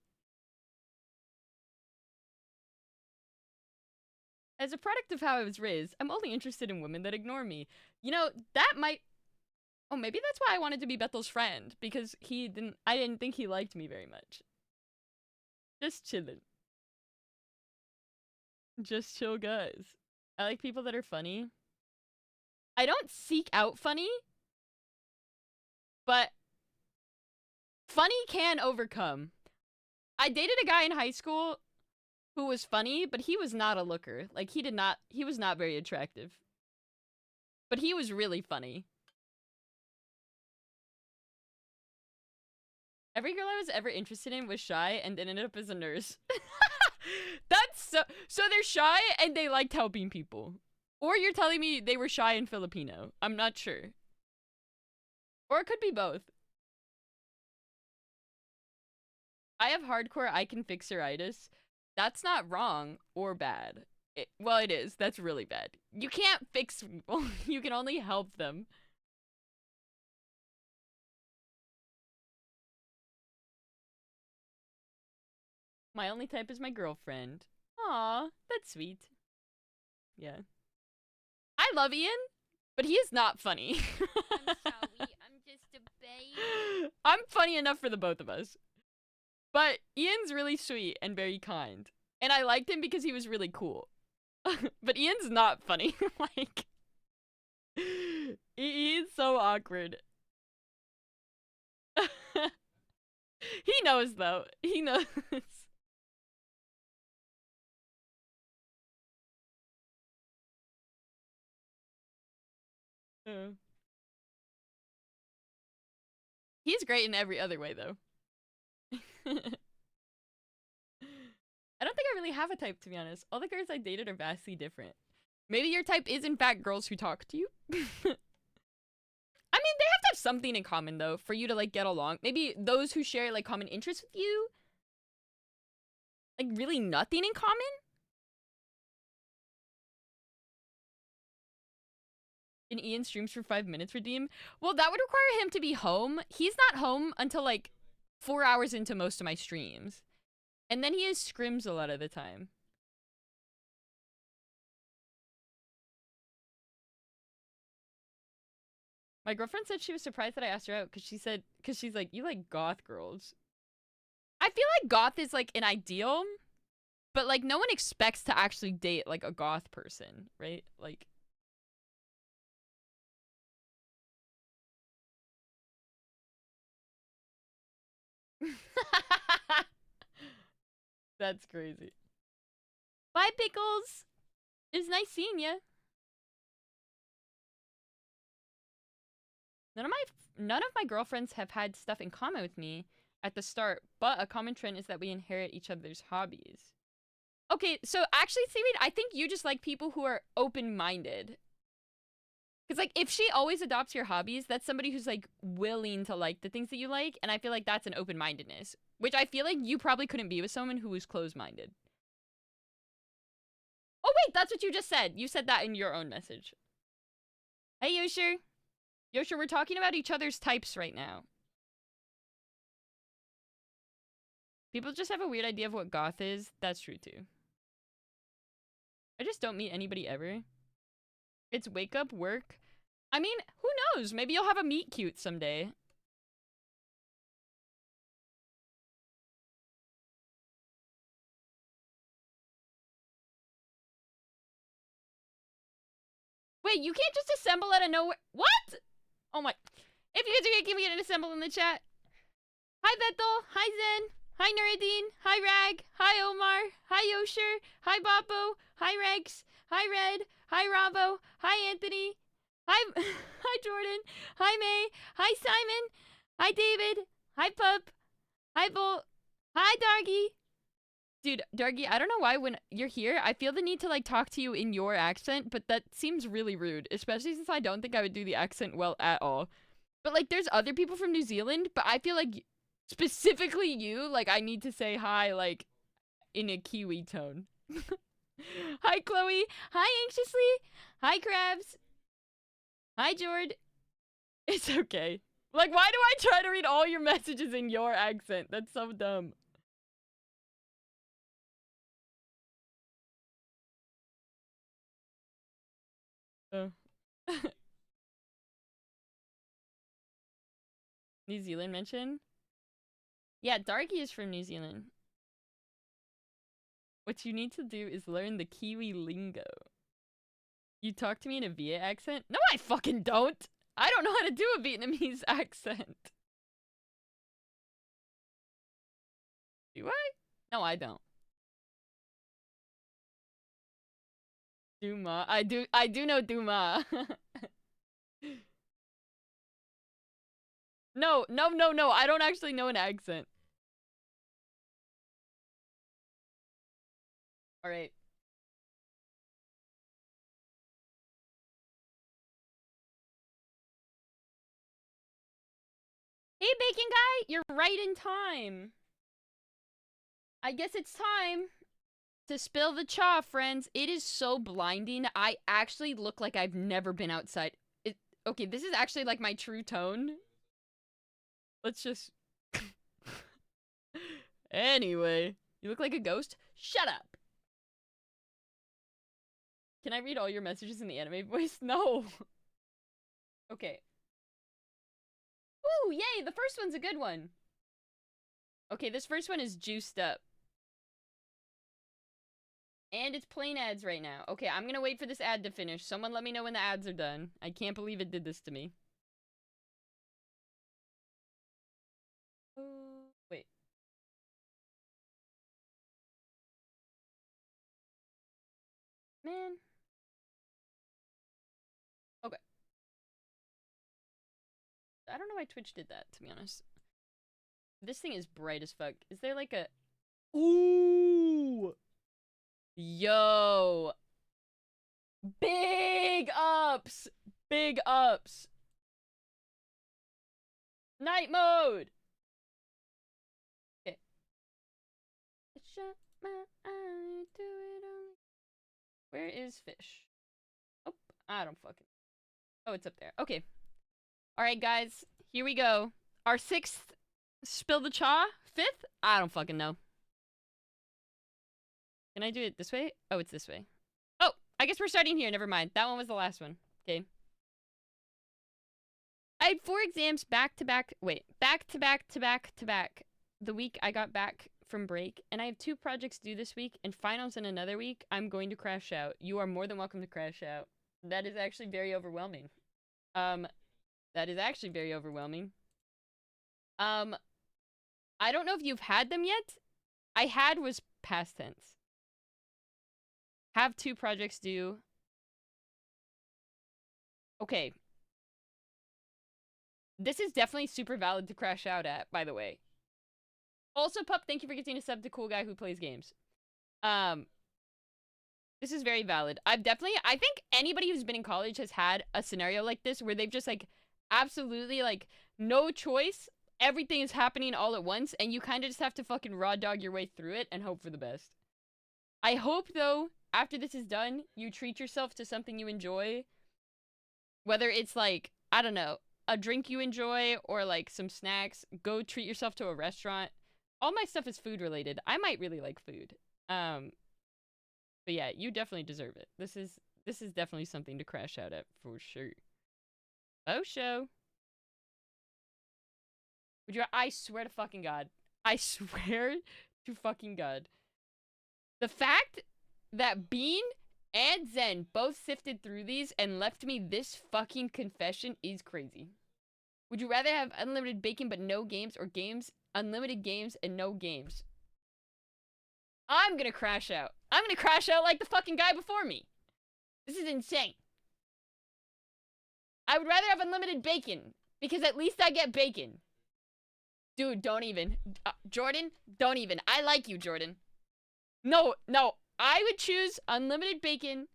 Speaker 1: As a product of how I was raised, I'm only interested in women that ignore me. You know, that might... Oh, maybe that's why I wanted to be Bethel's friend. Because I didn't think he liked me very much. Just chillin'. Just chill guys. I like people that are funny. I don't seek out funny, but funny can overcome. I dated a guy in high school who was funny, but he was not a looker. Like, he was not very attractive. But he was really funny. Every girl I was ever interested in was shy and ended up as a nurse. That's so they're shy and they liked helping people. Or you're telling me they were shy and Filipino. I'm not sure. Or it could be both. I have hardcore I can fixeritis. That's not wrong or bad. Well, it is. That's really bad. You can't fix people. You can only help them. My only type is my girlfriend. Aw, that's sweet. Yeah. I love Ian, but he is not funny.
Speaker 3: I'm sorry, I'm just a babe.
Speaker 1: I'm funny enough for the both of us. But Ian's really sweet and very kind. And I liked him because he was really cool. But Ian's not funny. Like, he's so awkward. He knows, though. He knows. He's great in every other way, though. I don't think I really have a type, to be honest. All the girls I dated are vastly different. Maybe your type is, in fact, girls who talk to you. I mean, they have to have something in common, though, for you to, like, get along. Maybe those who share, like, common interests with you. Like, really nothing in common? In Ian streams for 5 minutes redeem. Well, that would require him to be home. He's not home until like 4 hours into most of my streams. And then he has scrims a lot of the time. My girlfriend said she was surprised that I asked her out because she's like, you like goth girls. I feel like goth is like an ideal, but like no one expects to actually date like a goth person, right? Like. That's crazy. Bye, Pickles. It's nice seeing you. None of my girlfriends have had stuff in common with me at the start, but a common trend is that we inherit each other's hobbies. Okay, so actually, Seaweed, I think you just like people who are open-minded. Because, like, if she always adopts your hobbies, that's somebody who's, like, willing to like the things that you like, and I feel like that's an open-mindedness. Which I feel like you probably couldn't be with someone who was closed-minded. Oh, wait, that's what you just said. You said that in your own message. Hey, Yosher. Yosher, we're talking about each other's types right now. People just have a weird idea of what goth is. That's true, too. I just don't meet anybody ever. It's wake up, work. I mean, who knows? Maybe you'll have a meet cute someday. Wait, you can't just assemble out of nowhere. What? Oh my. If you guys are here, can we get an assemble in the chat? Hi, Bethel. Hi, Zen. Hi, Nuruddin. Hi, Rag. Hi, Omar. Hi, Yosher. Hi, Boppo. Hi, Rex. Hi, Red. Hi, Rabo. Hi, Anthony. Hi, hi, Jordan. Hi, May. Hi, Simon. Hi, David. Hi, Pup. Hi, Bolt. Hi, Dargy. Dude, Dargy, I don't know why when you're here, I feel the need to, like, talk to you in your accent, but that seems really rude, especially since I don't think I would do the accent well at all. But, like, there's other people from New Zealand, but I feel like, specifically you, like, I need to say hi, like, in a Kiwi tone. Hi, Chloe. Hi, Anxiously. Hi, Krabs. Hi, Jord. It's okay. Like, why do I try to read all your messages in your accent? That's so dumb. Oh. New Zealand mention? Yeah, Darky is from New Zealand. What you need to do is learn the Kiwi lingo. You talk to me in a Viet accent? No, I fucking don't! I don't know how to do a Vietnamese accent. Do I? No, I don't. Duma. I do know Duma. No, I don't actually know an accent. Alright. Hey, Bacon Guy! You're right in time. I guess it's time to spill the chaw, friends. It is so blinding. I actually look like I've never been outside. Okay, this is actually like my true tone. Let's just... Anyway, you look like a ghost? Shut up! Can I read all your messages in the anime voice? No! Okay. Ooh, yay! The first one's a good one. Okay, this first one is juiced up. And it's plain ads right now. Okay, I'm gonna wait for this ad to finish. Someone let me know when the ads are done. I can't believe it did this to me. Wait. Man. Okay. I don't know why Twitch did that, to be honest. This thing is bright as fuck. Is there like a... Ooh! Yo! Big ups! Big ups! Night mode! Okay. Shut my eye, do it only. Where is Fish? Oh, I don't fucking... Oh, it's up there. Okay. All right, guys. Here we go. Our 6th spill the cha? 5th? I don't fucking know. Can I do it this way? Oh, it's this way. Oh, I guess we're starting here. Never mind. That one was the last one. Okay. I had 4 exams back to back. Wait, back to back to back to back. The week I got back from break, and I have 2 projects due this week and finals in another week. I'm going to crash out. You are more than welcome to crash out. That is actually very overwhelming. That is actually very overwhelming. I don't know if you've had them yet. I had was past tense. Have 2 projects due. Okay. This is definitely super valid to crash out at, by the way. Also, Pup, thank you for getting a sub to Cool Guy Who Plays Games. This is very valid. I think anybody who's been in college has had a scenario like this where they've just, like, absolutely, like, no choice. Everything is happening all at once, and you kind of just have to fucking raw dog your way through it and hope for the best. I hope, though, after this is done, you treat yourself to something you enjoy. Whether it's, like, I don't know, a drink you enjoy or, like, some snacks. Go treat yourself to a restaurant. All my stuff is food related. I might really like food. But yeah, you definitely deserve it. This is definitely something to crash out at for sure. Oh, show. Would you? I swear to fucking God. I swear to fucking God. The fact that Bean and Zen both sifted through these and left me this fucking confession is crazy. Would you rather have unlimited bacon but no games, or unlimited games and no games? I'm gonna crash out. I'm gonna crash out like the fucking guy before me. This is insane. I would rather have unlimited bacon, because at least I get bacon. Dude, don't even. Jordan, don't even. I like you, Jordan. No. I would choose unlimited bacon,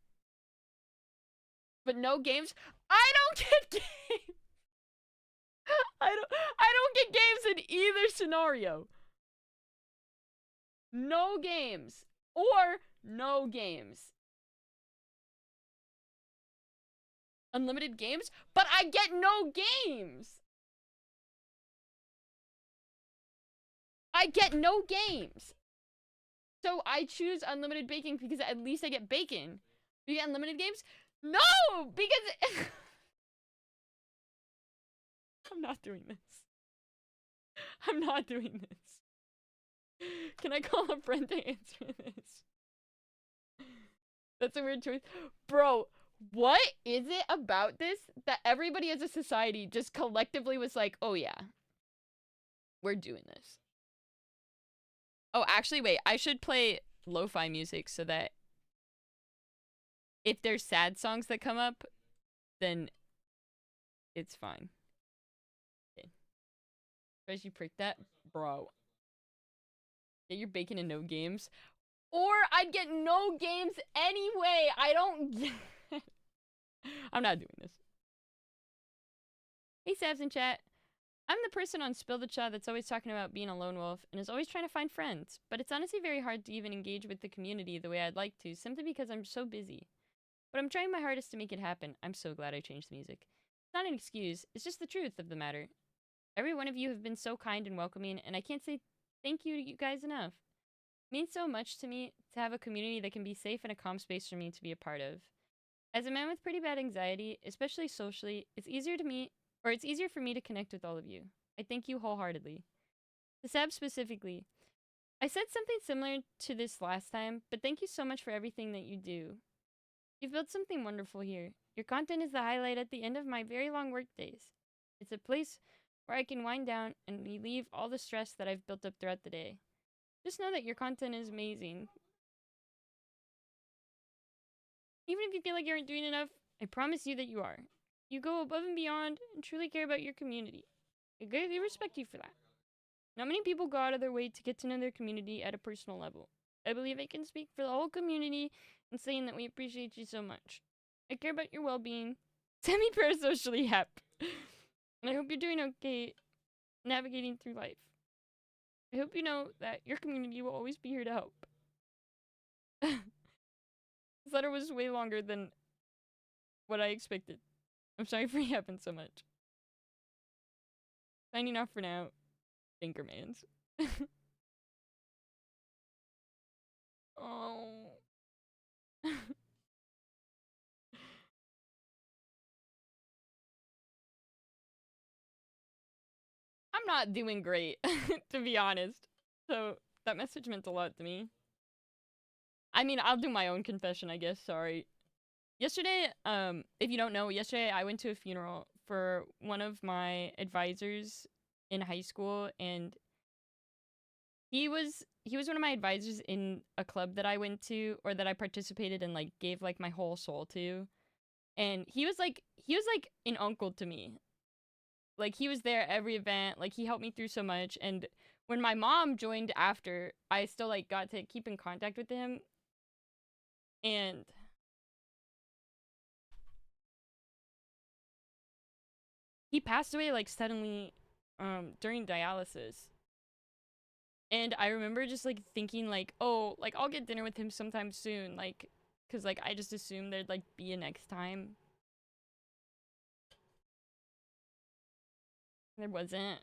Speaker 1: but no games. I don't get games. I don't get games in either scenario. No games. Or no games. Unlimited games, but I get no games. I get no games. So I choose unlimited bacon because at least I get bacon. You get unlimited games? No! Because... I'm not doing this. I'm not doing this. Can I call a friend to answer this? That's a weird choice. Bro, what is it about this that everybody as a society just collectively was like, oh yeah, we're doing this? Oh, actually, wait, I should play lo-fi music so that if there's sad songs that come up, then it's fine. Okay. As you prick that, bro. Get your bacon and no games. Or I'd get no games anyway. I don't get... I'm not doing this. Hey, Savs in chat. I'm the person on Spill the Cha that's always talking about being a lone wolf and is always trying to find friends, but it's honestly very hard to even engage with the community the way I'd like to, simply because I'm so busy. But I'm trying my hardest to make it happen. I'm so glad I changed the music. It's not an excuse, it's just the truth of the matter. Every one of you have been so kind and welcoming, and I can't say thank you to you guys enough. It means so much to me to have a community that can be safe and a calm space for me to be a part of. As a man with pretty bad anxiety, especially socially, it's easier for me to connect with all of you. I thank you wholeheartedly. To Sab specifically, I said something similar to this last time, but thank you so much for everything that you do. You've built something wonderful here. Your content is the highlight at the end of my very long work days. It's a place where I can wind down and relieve all the stress that I've built up throughout the day. Just know that your content is amazing. Even if you feel like you aren't doing enough, I promise you that you are. You go above and beyond and truly care about your community. I greatly respect you for that. Not many people go out of their way to get to know their community at a personal level. I believe I can speak for the whole community in saying that we appreciate you so much. I care about your well-being. Semi-parasocially hep. And I hope you're doing okay navigating through life. I hope you know that your community will always be here to help. This letter was way longer than what I expected. I'm sorry for yapping so much. Signing off for now. Thinkermans. Oh. I'm not doing great, to be honest. So, that message meant a lot to me. I mean, I'll do my own confession, I guess. Sorry. Yesterday, if you don't know, yesterday I went to a funeral for one of my advisors in high school, and he was one of my advisors in a club that I went to, or that I participated in, like gave like my whole soul to. And he was like an uncle to me. Like, he was there at every event, like he helped me through so much. And when my mom joined after, I still like got to keep in contact with him. And he passed away like suddenly during dialysis. And I remember just like thinking like, oh, like I'll get dinner with him sometime soon, like, cuz like I just assumed there'd like be a next time. There wasn't.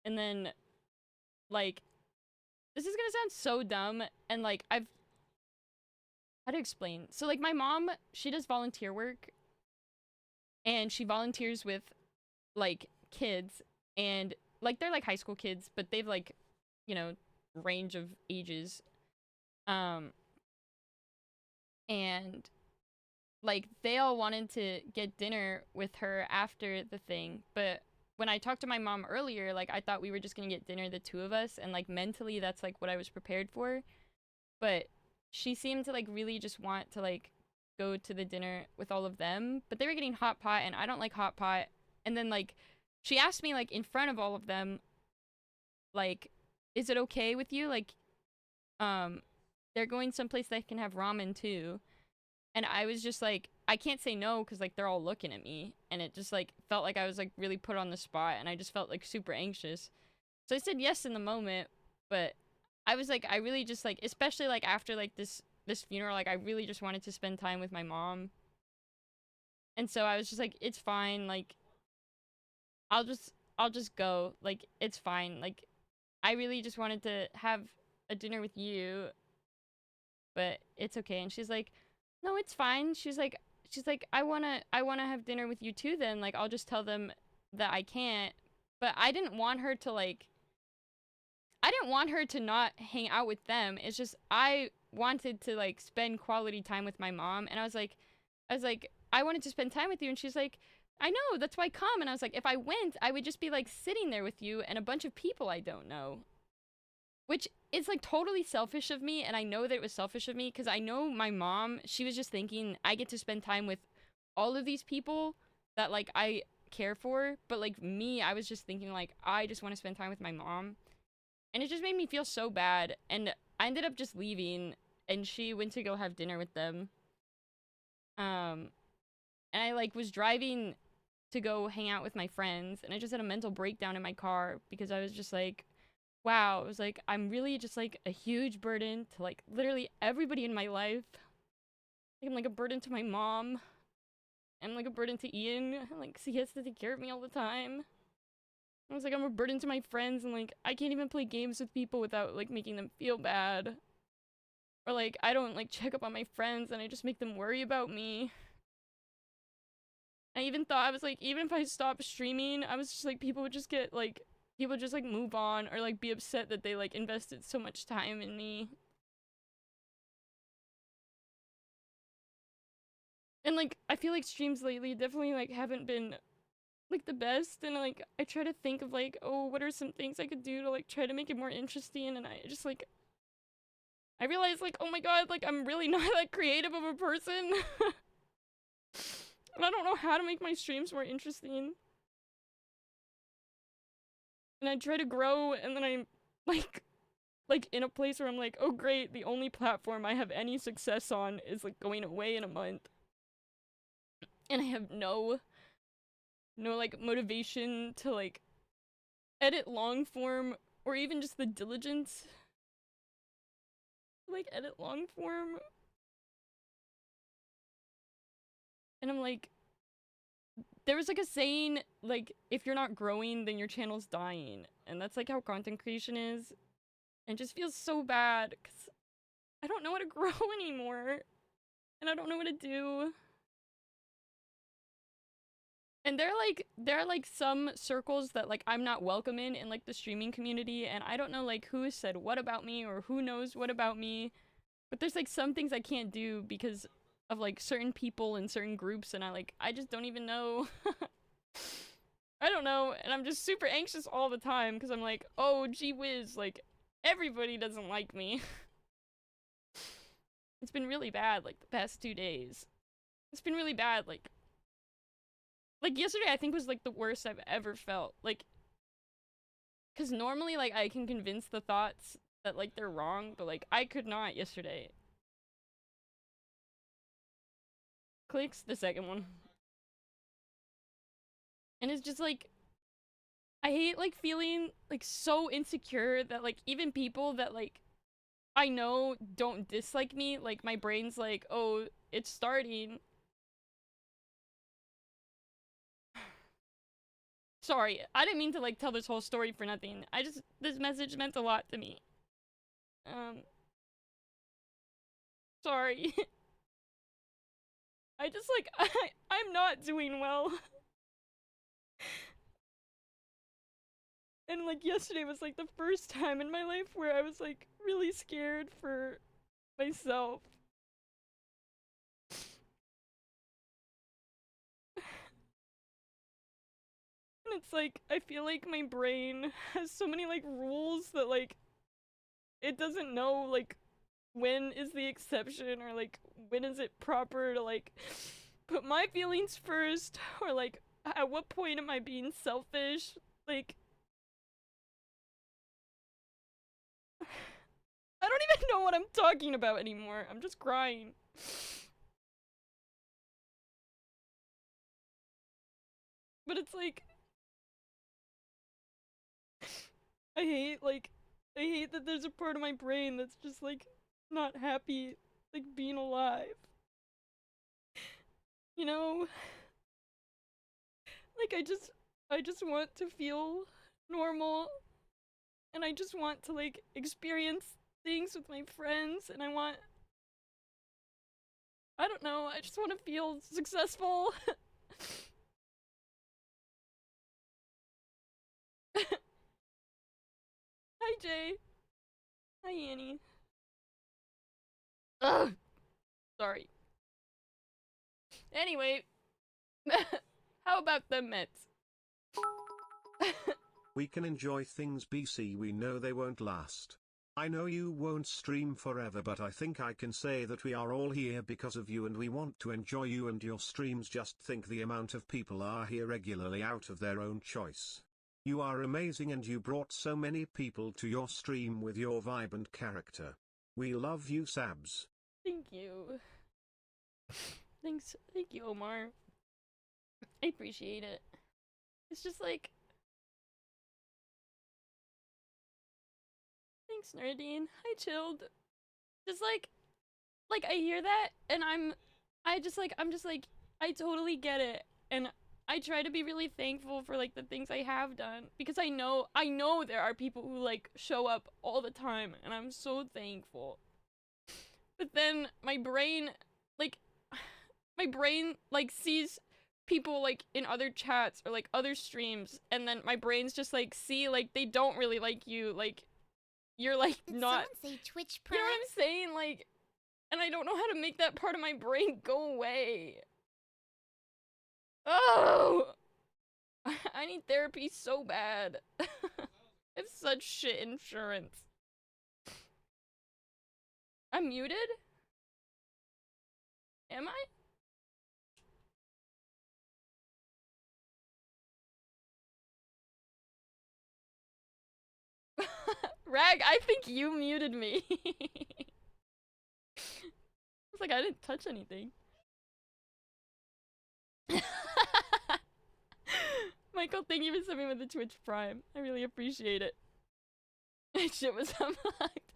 Speaker 1: And then like, this is gonna sound so dumb, and like how to explain. So like my mom, she does volunteer work, and she volunteers with like kids, and like they're like high school kids, but they've like, you know, range of ages. Um and like they all wanted to get dinner with her after the thing, but when I talked to my mom earlier, like I thought we were just gonna get dinner, the two of us, and like mentally that's like what I was prepared for. But she seemed to like really just want to like go to the dinner with all of them, but they were getting hot pot, and I don't like hot pot. And then like she asked me like in front of all of them, like, is it okay with you, like, um they're going someplace that can have ramen too. And I was just like, I can't say no, because like they're all looking at me, and it just like felt like I was like really put on the spot, and I just felt like super anxious. So I said yes in the moment, but I was like, I really just like, especially like after like this funeral, like I really just wanted to spend time with my mom. And so I was just like, it's fine, like I'll just go. Like, it's fine. Like, I really just wanted to have a dinner with you, but it's okay. And she's like, no, it's fine. She's like, I wanna have dinner with you too then. Like, I'll just tell them that I can't. But I didn't want her to like, I didn't want her to not hang out with them. It's just I wanted to like spend quality time with my mom, and I was like, I wanted to spend time with you, and she's like, I know, that's why I come. And I was like, if I went, I would just be like sitting there with you and a bunch of people I don't know. Which is like totally selfish of me, and I know that it was selfish of me because I know my mom, she was just thinking I get to spend time with all of these people that like I care for, but like me, I was just thinking like I just want to spend time with my mom. And it just made me feel so bad, and I ended up just leaving, and she went to go have dinner with them. Um and I like was driving to go hang out with my friends, and I just had a mental breakdown in my car because I was just like, wow, it was like I'm really just like a huge burden to like literally everybody in my life. I'm like a burden to my mom. I'm like a burden to Ian. Like, 'cause he has to take care of me all the time. I was like, I'm a burden to my friends, and like I can't even play games with people without like making them feel bad. Or like I don't like check up on my friends, and I just make them worry about me. I even thought, I was like, even if I stopped streaming, I was just like, people would just get like, people just like move on, or like be upset that they like invested so much time in me. And like I feel like streams lately definitely like haven't been like the best, and like I try to think of like, oh, what are some things I could do to like try to make it more interesting, and I just like, I realized like, oh my god, like I'm really not that creative of a person. And I don't know how to make my streams more interesting. And I try to grow, and then I'm like in a place where I'm like, oh great, the only platform I have any success on is like going away in a month. And I have no like motivation to like edit long form, or even just the diligence to, like edit long form. And I'm like, there was like a saying, like, if you're not growing, then your channel's dying. And that's like how content creation is. And it just feels so bad because I don't know how to grow anymore. And I don't know what to do. And there are like some circles that like I'm not welcome in like the streaming community, and I don't know like who has said what about me or who knows what about me. But there's like some things I can't do because of like certain people in certain groups, and I just don't even know. I don't know, and I'm just super anxious all the time because I'm like, oh gee whiz, like everybody doesn't like me. It's been really bad like the past 2 days. It's been really bad like yesterday I think was like the worst I've ever felt. Like, cause normally like I can convince the thoughts that like they're wrong, but like I could not yesterday. Clicks the second one. And it's just like I hate like feeling like so insecure that like even people that like I know don't dislike me, like my brain's like, oh, it's starting. Sorry, I didn't mean to like tell this whole story for nothing. This message meant a lot to me. Sorry. I just like, I'm not doing well. And like yesterday was like the first time in my life where I was like really scared for myself. And it's like, I feel like my brain has so many like rules that like, it doesn't know like when is the exception or like when is it proper to like put my feelings first, or like at what point am I being selfish? Like, I don't even know what I'm talking about anymore. I'm just crying. But it's like, I hate that there's a part of my brain that's just like not happy like being alive. You know? Like I just want to feel normal, and I just want to like experience things with my friends, and I don't know, I just want to feel successful. Hi Jay. Hi Annie. Ugh. Sorry. Anyway, how about the Mets?
Speaker 4: We can enjoy things, BC. We know they won't last. I know you won't stream forever, but I think I can say that we are all here because of you and we want to enjoy you and your streams. Just think the amount of people are here regularly out of their own choice. You are amazing and you brought so many people to your stream with your vibe and character. We love you, Sabs.
Speaker 1: Thank you. Thank you, Omar. I appreciate it. It's just like, thanks, Nerdine. Hi, Chilled. Just like I hear that, and I'm just like, I totally get it, and I try to be really thankful for like the things I have done, because I know there are people who like show up all the time, and I'm so thankful. But then my brain like sees people like in other chats or like other streams, and then my brain's just like, see, like they don't really like you, like you're like
Speaker 3: Did
Speaker 1: not,
Speaker 3: someone say Twitch
Speaker 1: you know
Speaker 3: Prime?
Speaker 1: what I'm saying, like, and I don't know how to make that part of my brain go away. Oh, I need therapy so bad. I have such shit insurance. I'm muted? Am I? Rag, I think you muted me. It's like I didn't touch anything. Michael, thank you for sending me with the Twitch Prime. I really appreciate it. Shit was unlocked.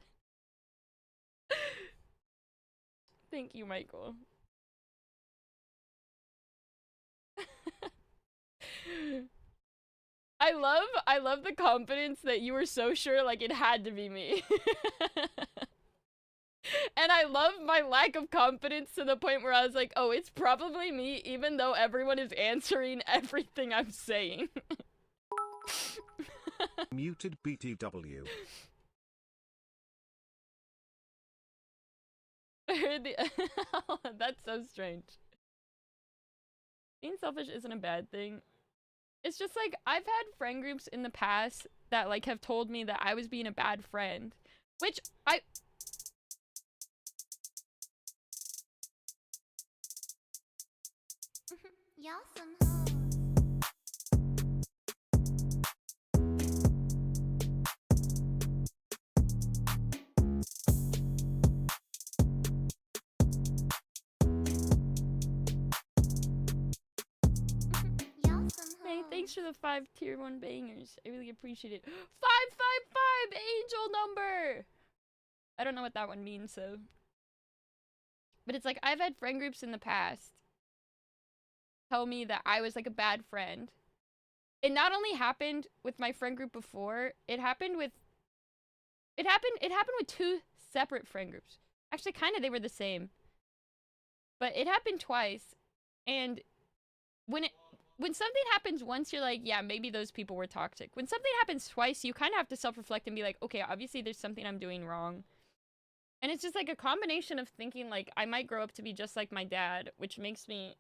Speaker 1: Thank you, Michael. I love the confidence that you were so sure like it had to be me. And I love my lack of confidence to the point where I was like, oh, it's probably me, even though everyone is answering everything I'm saying.
Speaker 4: Muted BTW.
Speaker 1: I heard the that's so strange. Being selfish isn't a bad thing. It's just like I've had friend groups in the past that like have told me that I was being a bad friend, which I
Speaker 3: Y'all some hoes. Y'all some
Speaker 1: hey,
Speaker 3: hoes.
Speaker 1: thanks for the 5 tier 1 bangers. I really appreciate it. 555 angel number. I don't know what that one means, so. But it's like I've had friend groups in the past tell me that I was like a bad friend. It not only happened with my friend group before, it happened with 2 separate friend groups. Actually, kind of they were the same. But it happened twice, and when something happens once, you're like, yeah, maybe those people were toxic. When something happens twice, you kind of have to self-reflect and be like, okay, obviously there's something I'm doing wrong. And it's just like a combination of thinking like I might grow up to be just like my dad, which makes me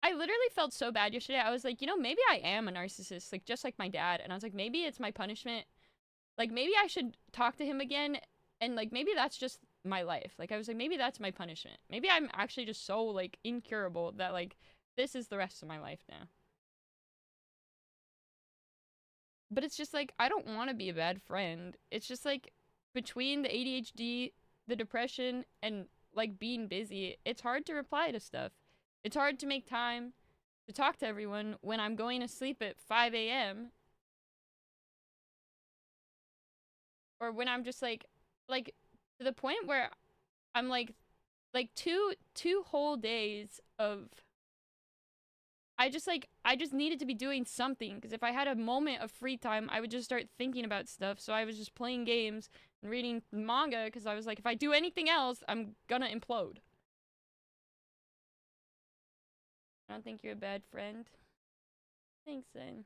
Speaker 1: I literally felt so bad yesterday. I was like, you know, maybe I am a narcissist, like just like my dad. And I was like, maybe it's my punishment. Like maybe I should talk to him again, and like maybe that's just my life. Like I was like, maybe that's my punishment. Maybe I'm actually just so like incurable that like this is the rest of my life now. But it's just like I don't want to be a bad friend. It's just like between the ADHD, the depression, and like being busy, it's hard to reply to stuff. It's hard to make time to talk to everyone when I'm going to sleep at 5 a.m. Or when I'm just like to the point where I'm like two whole days of I just needed to be doing something, because if I had a moment of free time, I would just start thinking about stuff. So I was just playing games and reading manga, because I was like, if I do anything else, I'm gonna implode. I don't think you're a bad friend. Thanks, then.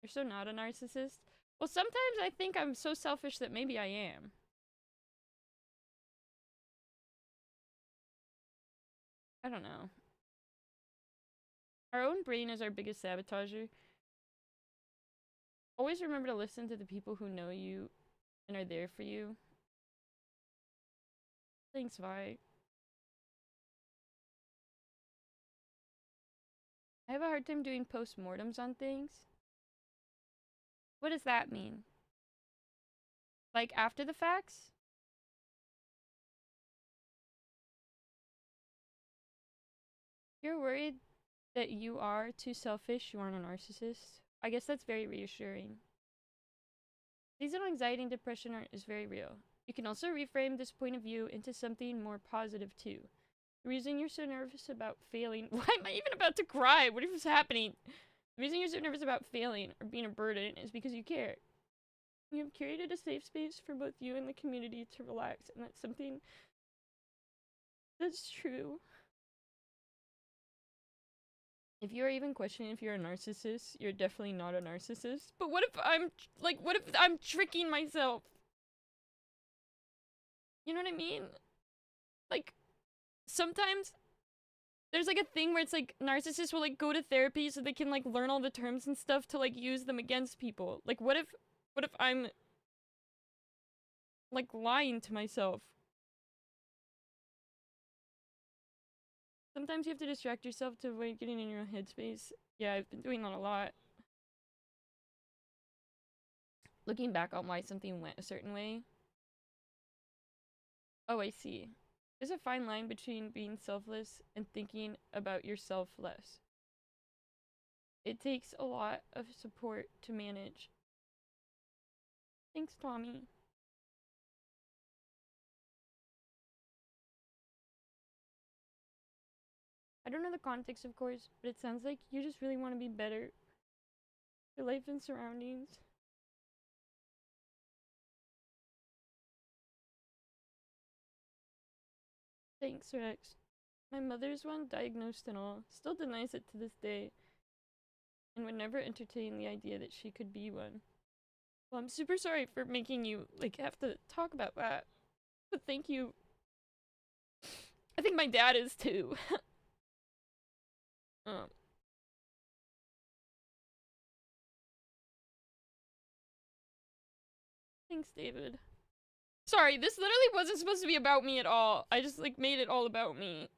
Speaker 1: You're so not a narcissist. Well, sometimes I think I'm so selfish that maybe I am. I don't know. Our own brain is our biggest sabotager. Always remember to listen to the people who know you and are there for you. Thanks, Vi. I have a hard time doing postmortems on things. What does that mean? Like after the facts? You're worried that you are too selfish, you aren't a narcissist. I guess that's very reassuring. Seasonal anxiety and depression is very real. You can also reframe this point of view into something more positive too. The reason you're so nervous about failing— why am I even about to cry? What is happening? The reason you're so nervous about failing or being a burden is because you care. You have created a safe space for both you and the community to relax, and that's something that's true. If you're even questioning if you're a narcissist, you're definitely not a narcissist. But what if I'm tricking myself? You know what I mean? Like, sometimes there's like a thing where it's like narcissists will like go to therapy so they can like learn all the terms and stuff to like use them against people. Like, what if I'm like lying to myself? Sometimes you have to distract yourself to avoid getting in your own headspace. Yeah, I've been doing that a lot. Looking back on why something went a certain way. Oh, I see. There's a fine line between being selfless and thinking about yourself less. It takes a lot of support to manage. Thanks, Tommy. don't know the context, of course, but it sounds like you just really want to be better. Your life and surroundings. Thanks, Rex. My mother's one, diagnosed and all, still denies it to this day, and would never entertain the idea that she could be one. Well, I'm super sorry for making you, like, have to talk about that. But thank you. I think my dad is too. Thanks, David. Sorry, this literally wasn't supposed to be about me at all. I just, like, made it all about me.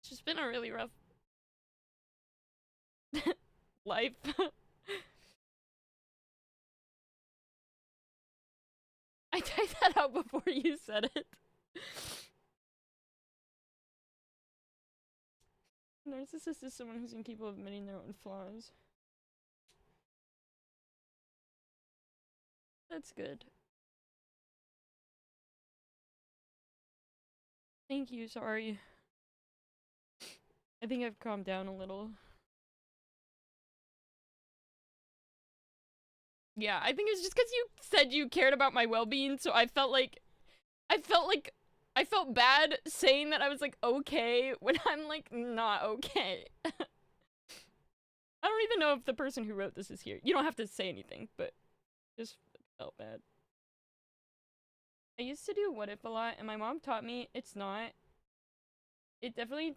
Speaker 1: It's just been a really rough life. I typed that out before you said it. Narcissist is someone who's incapable of admitting their own flaws. That's good. Thank you, sorry. I think I've calmed down a little. Yeah, I think it's just because you said you cared about my well-being, so I felt bad saying that I was like okay when I'm like not okay. I don't even know if the person who wrote this is here. You don't have to say anything, but just felt bad. I used to do what if a lot, and my mom taught me it's not. It definitely.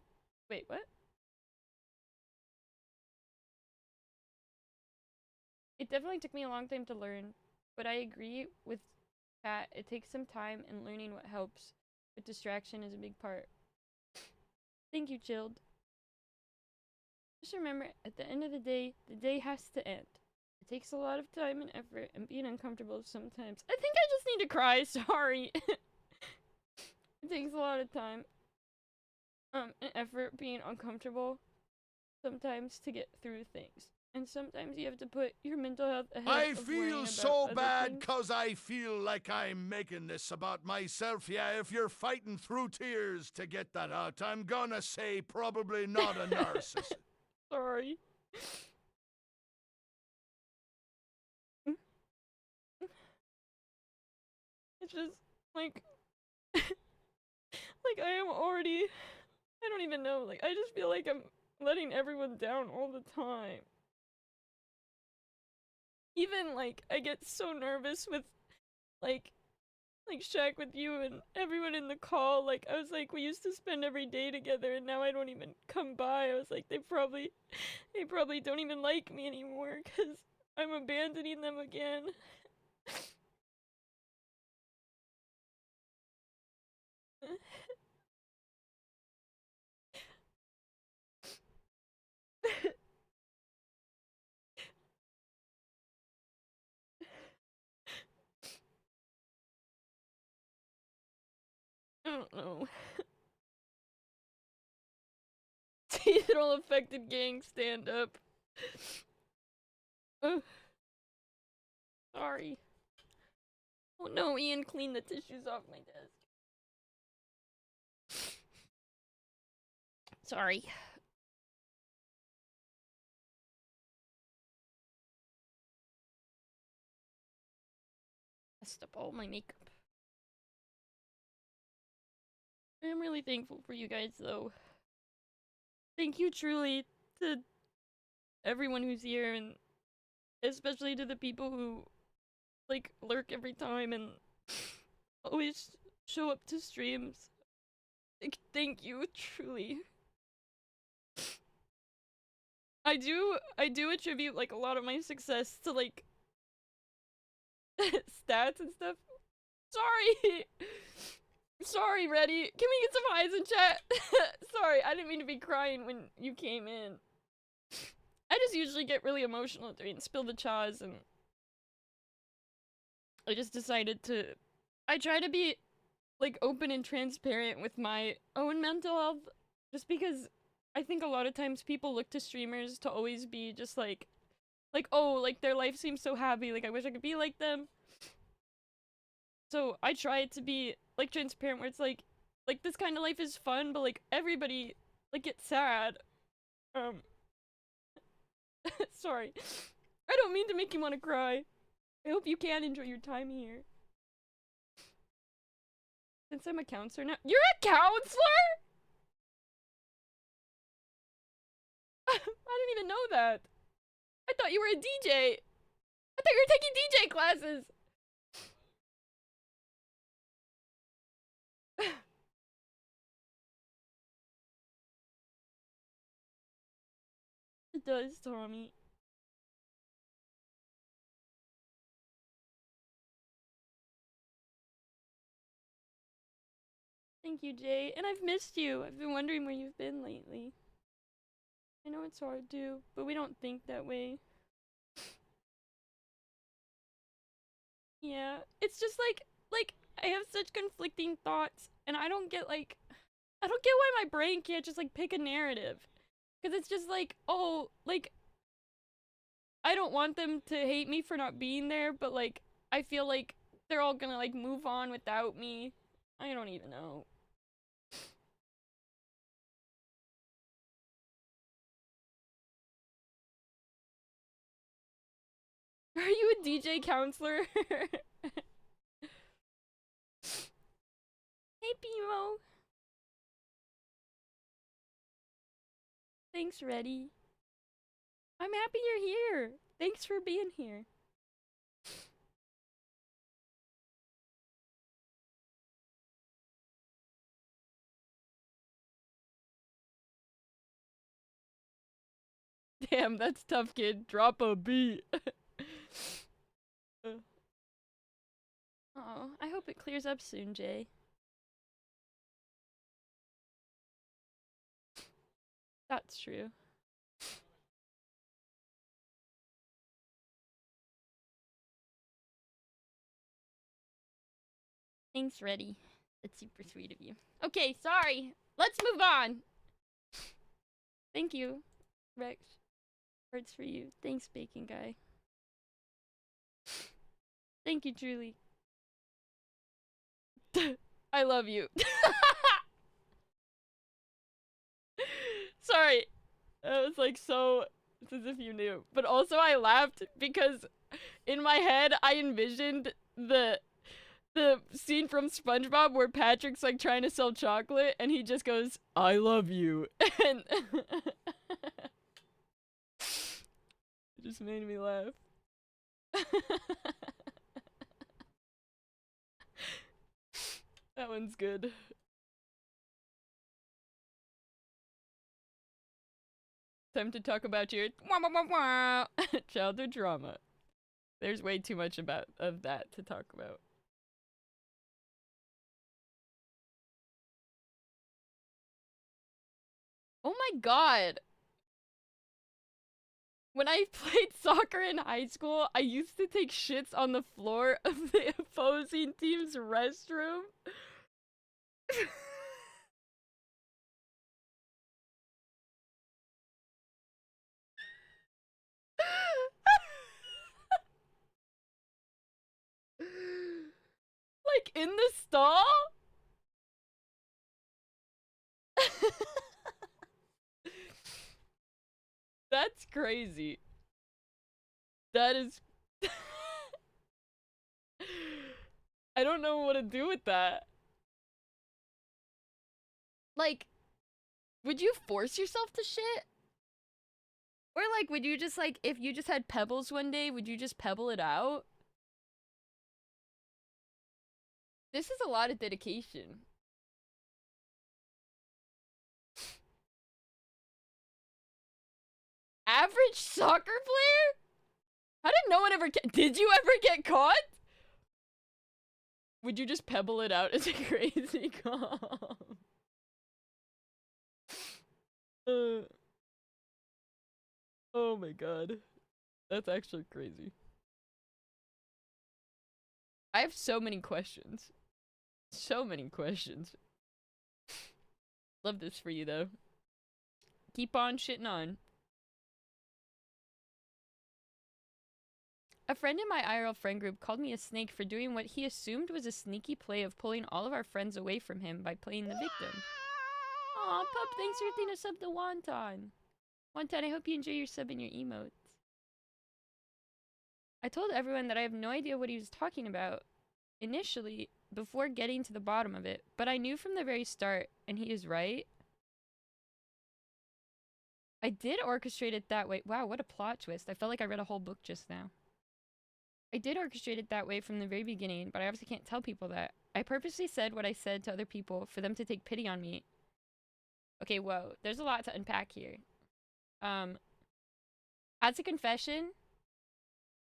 Speaker 1: Wait, what? It definitely took me a long time to learn, but I agree with Pat. It takes some time, and learning what helps. But distraction is a big part. Thank you, Chilled. Just remember, at the end of the day has to end. It takes a lot of time and effort, and being uncomfortable sometimes. I think I just need to cry, sorry. It takes a lot of time. And effort being uncomfortable sometimes to get through things. And sometimes you have to put your mental health ahead
Speaker 5: I
Speaker 1: of worrying
Speaker 5: feel
Speaker 1: about
Speaker 5: so
Speaker 1: other
Speaker 5: bad
Speaker 1: things.
Speaker 5: 'cause I feel like I'm making this about myself. Yeah, if you're fighting through tears to get that out, I'm gonna say probably not a narcissist.
Speaker 1: Sorry. It's just like like I am already I don't even know, like I just feel like I'm letting everyone down all the time. Even like I get so nervous with like Shaq with you and everyone in the call. Like I was like, we used to spend every day together and now I don't even come by. I was like, they probably don't even like me anymore because I'm abandoning them again. I don't know. Seasonal affected gang stand up. Sorry. Oh no, Ian cleaned the tissues off my desk. Sorry. Messed up all my makeup. I'm really thankful for you guys though. Thank you truly to everyone who's here and especially to the people who like lurk every time and always show up to streams. Like, thank you, truly. I do attribute like a lot of my success to like stats and stuff. Sorry. Sorry, Reddy. Can we get some highs in chat? Sorry, I didn't mean to be crying when you came in. I just usually get really emotional during Spill the Chaws, and I just decided to... I try to be, like, open and transparent with my own mental health, just because I think a lot of times people look to streamers to always be just like, oh, like, their life seems so happy, like, I wish I could be like them. So I try to be, like, transparent where it's like, like this kind of life is fun, but like everybody like gets sad. Sorry. I don't mean to make you want to cry. I hope you can enjoy your time here. Since I'm a counselor now. You're a counselor? I didn't even know that. I thought you were a DJ. I thought you were taking DJ classes. It does, Tommy. Thank you, Jay. And I've missed you. I've been wondering where you've been lately. I know it's hard too, but we don't think that way. Yeah, it's just like I have such conflicting thoughts, and I don't get like, I don't get why my brain can't just like pick a narrative. Because it's just like, oh, like, I don't want them to hate me for not being there, but like, I feel like they're all gonna like move on without me. I don't even know. Are you a DJ counselor? Hey, Pimo. Thanks, Reddy. I'm happy you're here. Thanks for being here. Damn, that's tough, kid. Drop a beat. Oh, I hope it clears up soon, Jay. That's true. Thanks, Reddy. That's super sweet of you. Okay, sorry. Let's move on. Thank you, Rex. Hearts for you. Thanks, Bacon Guy. Thank you, Julie. I love you. Sorry. That was like so, it's as if you knew. But also I laughed because in my head I envisioned the scene from SpongeBob where Patrick's like trying to sell chocolate and he just goes, I love you. And it just made me laugh. That one's good. Time to talk about your childhood drama. There's way too much of that to talk about. Oh my god. When I played soccer in high school, I used to take shits on the floor of the opposing team's restroom. Like in the stall? That's crazy. That is... I don't know what to do with that. Like, would you force yourself to shit? Or like, would you just like, if you just had pebbles one day, would you just pebble it out? This is a lot of dedication. Average soccer player? How did no one ever get... Did you ever get caught? Would you just pebble it out as a crazy calm? Oh my god. That's actually crazy. I have so many questions. So many questions. Love this for you though. Keep on shitting on. A friend in my IRL friend group called me a snake for doing what he assumed was a sneaky play of pulling all of our friends away from him by playing the victim. Aw, Pup, thanks for everything to sub the Wonton. Wonton, I hope you enjoy your sub and your emotes. I told everyone that I have no idea what he was talking about initially before getting to the bottom of it, but I knew from the very start, and he is right. I did orchestrate it that way. Wow, what a plot twist. I felt like I read a whole book just now. I did orchestrate it that way from the very beginning, but I obviously can't tell people that. I purposely said what I said to other people for them to take pity on me. Okay, whoa. There's a lot to unpack here. As a confession,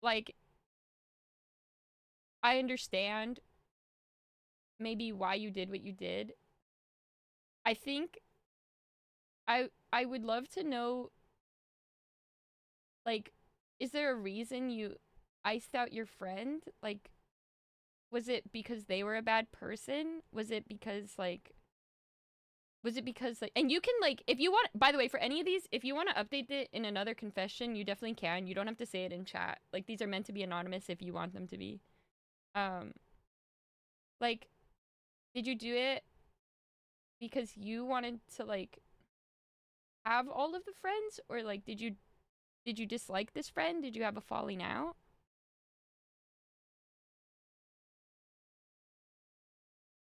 Speaker 1: like, I understand maybe why you did what you did. I think I would love to know, like, is there a reason you iced out your friend? Like, was it because they were a bad person? Was it because, like, and you can, like, if you want, by the way, for any of these, if you want to update it in another confession, you definitely can. You don't have to say it in chat. Like, these are meant to be anonymous if you want them to be. Like, did you do it because you wanted to, like, have all of the friends? Or, like, did you dislike this friend? Did you have a falling out?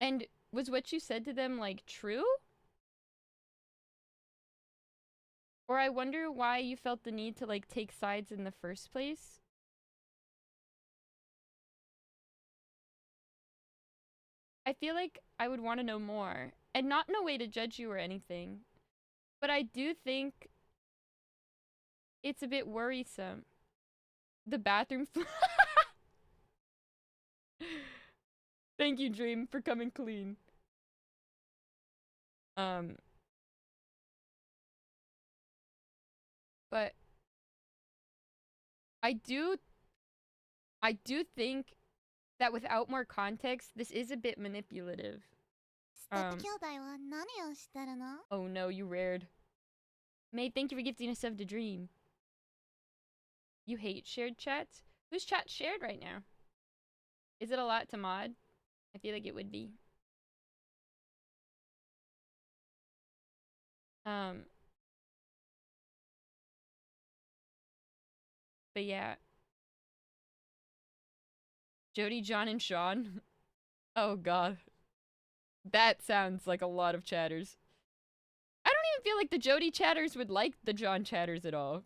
Speaker 1: And was what you said to them, like, true? Or I wonder why you felt the need to, like, take sides in the first place. I feel like I would want to know more. And not in a way to judge you or anything. But I do think it's a bit worrisome. The bathroom Thank you, Dream, for coming clean. But I do think that without more context, this is a bit manipulative. Oh no, you rared. May, thank you for gifting a sub to Dream. You hate shared chats? Whose chat shared right now? Is it a lot to mod? I feel like it would be. But yeah. Jody, John, and Sean. Oh god. That sounds like a lot of chatters. I don't even feel like the Jody chatters would like the John chatters at all.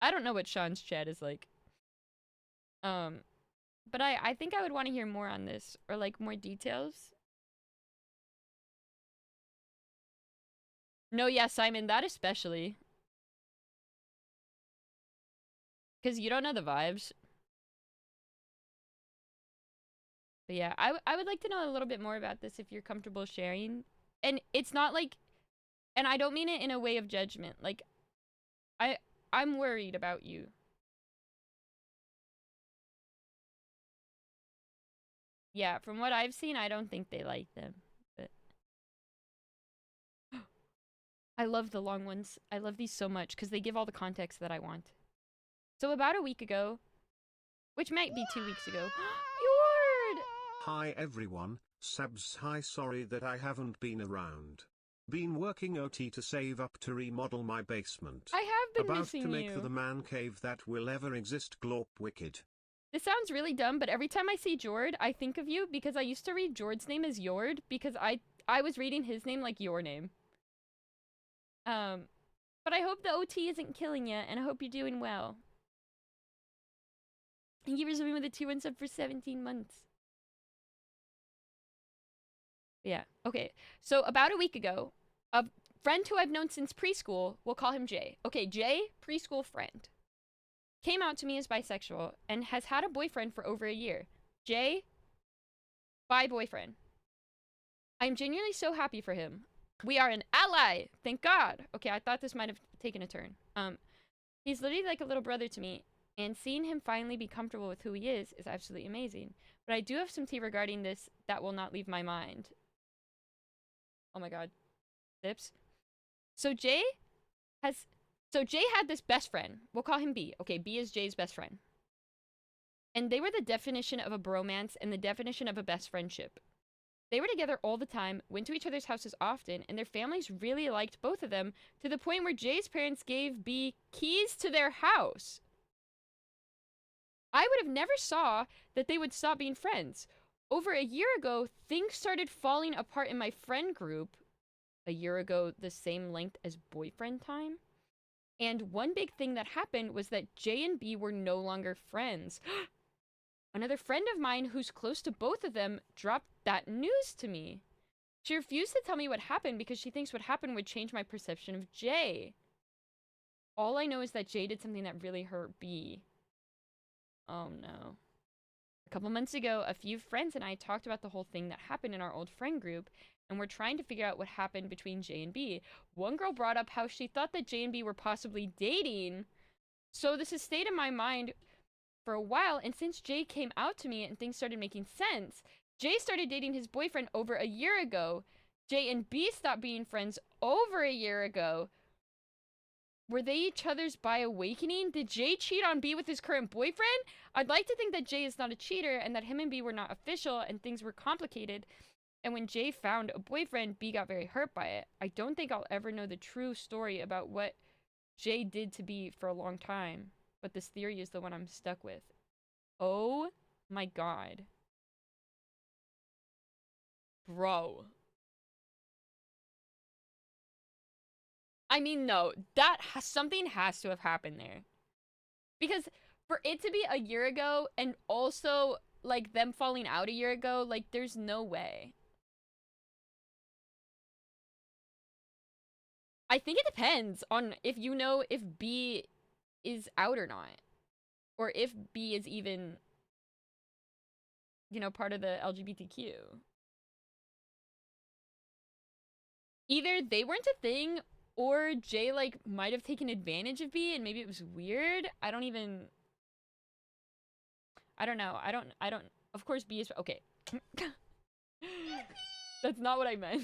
Speaker 1: I don't know what Sean's chat is like. But I think I would want to hear more on this, or like more details. No, yeah, Simon, that especially. Because you don't know the vibes. But yeah, I would like to know a little bit more about this if you're comfortable sharing. And it's not like, and I don't mean it in a way of judgment. Like, I'm worried about you. Yeah, from what I've seen, I don't think they like them. But I love the long ones. I love these so much because they give all the context that I want. So about a week ago, which might be 2 weeks ago, Yord!
Speaker 4: Hi everyone, Sabs hi, sorry that I haven't been around. Been working OT to save up to remodel my basement.
Speaker 1: I have been
Speaker 4: About
Speaker 1: missing
Speaker 4: to make
Speaker 1: you.
Speaker 4: for the man cave that will ever exist, glorp wicked.
Speaker 1: This sounds really dumb, but every time I see Jord, I think of you because I used to read Jord's name as Yord because I was reading his name like your name. But I hope the OT isn't killing you, and I hope you're doing well. Thank you for swimming with a 2-1 sub for 17 months. Yeah, okay. So about a week ago, a friend who I've known since preschool, we'll call him Jay. Okay, Jay, preschool friend, came out to me as bisexual and has had a boyfriend for over a year. Jay, bi boyfriend. I'm genuinely so happy for him. We are an ally, thank God. Okay, I thought this might have taken a turn. He's literally like a little brother to me, and seeing him finally be comfortable with who he is absolutely amazing. But I do have some tea regarding this that will not leave my mind. Oh my God. Zips. So Jay had this best friend. We'll call him B. Okay, B is Jay's best friend. And they were the definition of a bromance and the definition of a best friendship. They were together all the time, went to each other's houses often, and their families really liked both of them to the point where Jay's parents gave B keys to their house. I would have never saw that they would stop being friends. Over a year ago, things started falling apart in my friend group. A year ago, the same length as boyfriend time. And one big thing that happened was that J and B were no longer friends. Another friend of mine who's close to both of them dropped that news to me. She refused to tell me what happened because she thinks what happened would change my perception of Jay. All I know is that Jay did something that really hurt B. Oh no. A couple months ago, a few friends and I talked about the whole thing that happened in our old friend group, and we're trying to figure out what happened between J and B. One girl brought up how she thought that J and B were possibly dating. So this has stayed in my mind for a while, and since Jay came out to me and things started making sense, Jay started dating his boyfriend over a year ago. Jay and B stopped being friends over a year ago. Were they each other's by awakening? Did Jay cheat on B with his current boyfriend? I'd like to think that Jay is not a cheater and that him and B were not official and things were complicated. And when Jay found a boyfriend, B got very hurt by it. I don't think I'll ever know the true story about what Jay did to B for a long time. But this theory is the one I'm stuck with. Oh my god. Bro. I mean, no. Something has to have happened there. Because for it to be a year ago and also, like, them falling out a year ago, like, there's no way. I think it depends on if you know if B is out or not. Or if B is even, you know, part of the LGBTQ. Either they weren't a thing, or Jay, like, might have taken advantage of B and maybe it was weird. I don't know. I don't, of course B is, okay. That's not what I meant.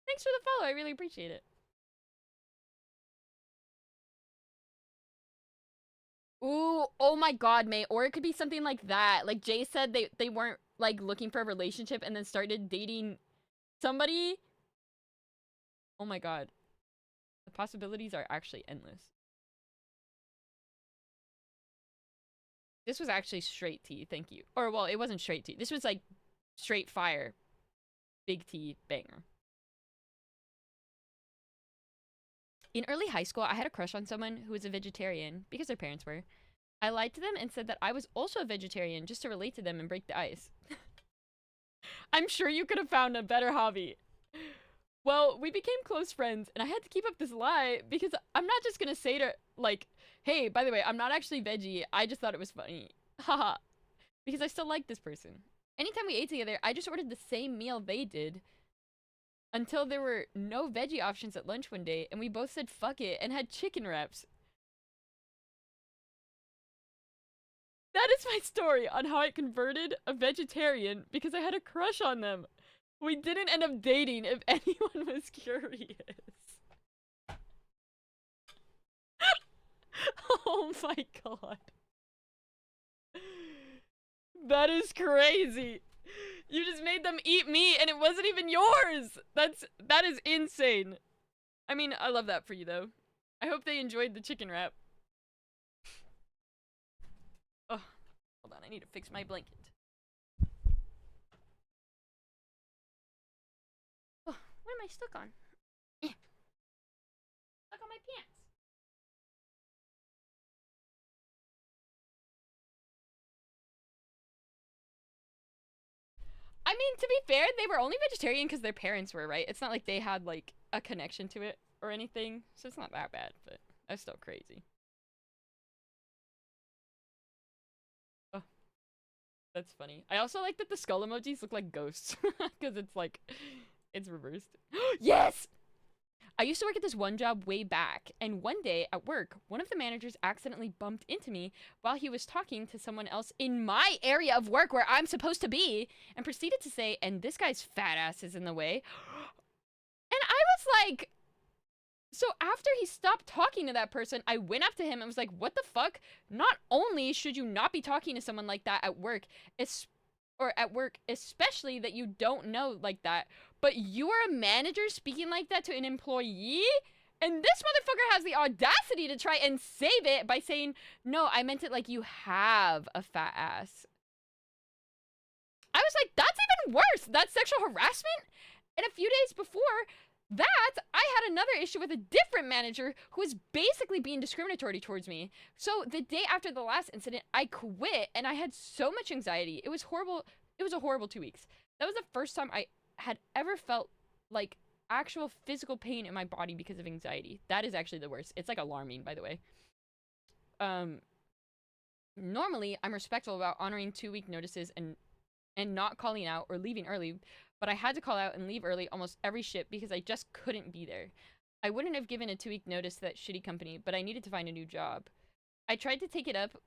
Speaker 1: Thanks for the follow, I really appreciate it. Ooh, oh my god, mate. Or it could be something like that. Like Jay said they weren't, like, looking for a relationship and then started dating somebody. Oh my god. The possibilities are actually endless. This was actually straight T, thank you. Or, well, it wasn't straight T. This was, like, straight fire. Big T banger. In early high school, I had a crush on someone who was a vegetarian, because their parents were. I lied to them and said that I was also a vegetarian just to relate to them and break the ice. I'm sure you could have found a better hobby. Well, we became close friends, and I had to keep up this lie because I'm not just gonna say to, like, hey, by the way, I'm not actually veggie, I just thought it was funny. Haha. Because I still like this person. Anytime we ate together, I just ordered the same meal they did. Until there were no veggie options at lunch one day, and we both said fuck it and had chicken wraps. That is my story on how I converted a vegetarian because I had a crush on them. We didn't end up dating, if anyone was curious. Oh my god. That is crazy. You just made them eat meat and it wasn't even yours. That is insane. I mean, I love that for you though. I hope they enjoyed the chicken wrap. Oh, hold on, I need to fix my blanket. Oh, what am I stuck on? Stuck on my pants. I mean, to be fair, they were only vegetarian because their parents were, right? It's not like they had, like, a connection to it or anything. So it's not that bad, but that's still crazy. Oh, that's funny. I also like that the skull emojis look like ghosts. Because it's, like, it's reversed. Yes! I used to work at this one job way back, and one day at work, one of the managers accidentally bumped into me while he was talking to someone else in my area of work where I'm supposed to be, and proceeded to say, and this guy's fat ass is in the way. And I was like, So after he stopped talking to that person, I went up to him and was like, what the fuck? Not only should you not be talking to someone like that at work, especially that you don't know like that, but you are a manager speaking like that to an employee? And this motherfucker has the audacity to try and save it by saying, no, I meant it like you have a fat ass. I was like, that's even worse. That's sexual harassment. And a few days before that, I had another issue with a different manager who was basically being discriminatory towards me. So the day after the last incident, I quit and I had so much anxiety. It was horrible. It was a horrible 2 weeks. That was the first time I had ever felt like actual physical pain in my body because of anxiety. That is actually the worst. It's like alarming, by the way. Normally I'm respectful about honoring 2-week notices and not calling out or leaving early, but I had to call out and leave early almost every shift because I just couldn't be there. I wouldn't have given a 2-week notice to that shitty company, but I needed to find a new job. I tried to take it up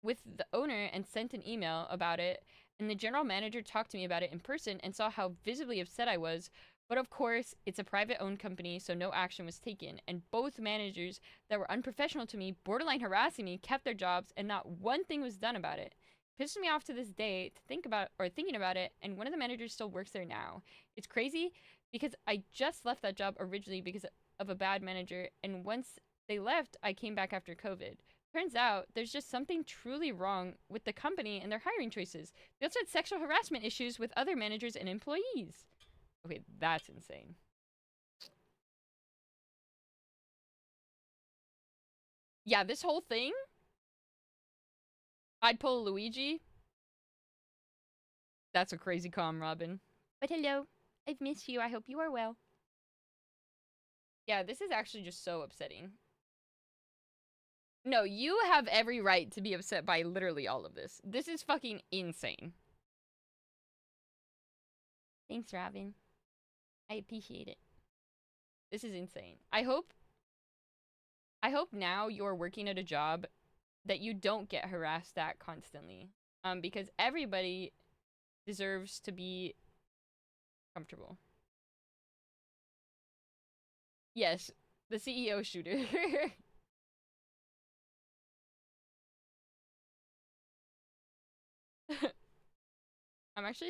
Speaker 1: with the owner and sent an email about it, and the general manager talked to me about it in person and saw how visibly upset I was. But of course, it's a private-owned company, so no action was taken, and both managers that were unprofessional to me, borderline harassing me, kept their jobs, and not one thing was done about it. Pisses me off to this day to thinking about it, and one of the managers still works there now. It's crazy because I just left that job originally because of a bad manager, and once they left, I came back after COVID. Turns out there's just something truly wrong with the company and their hiring choices. They also had sexual harassment issues with other managers and employees. Okay, that's insane. Yeah, this whole thing, I'd pull a Luigi. That's a crazy calm, Robin. But hello, I've missed you. I hope you are well. Yeah, this is actually just so upsetting. No, you have every right to be upset by literally all of this. This is fucking insane. Thanks, Robin. I appreciate it. This is insane. I hope now you're working at a job that you don't get harassed at constantly. Because everybody deserves to be comfortable. Yes, the CEO shooter.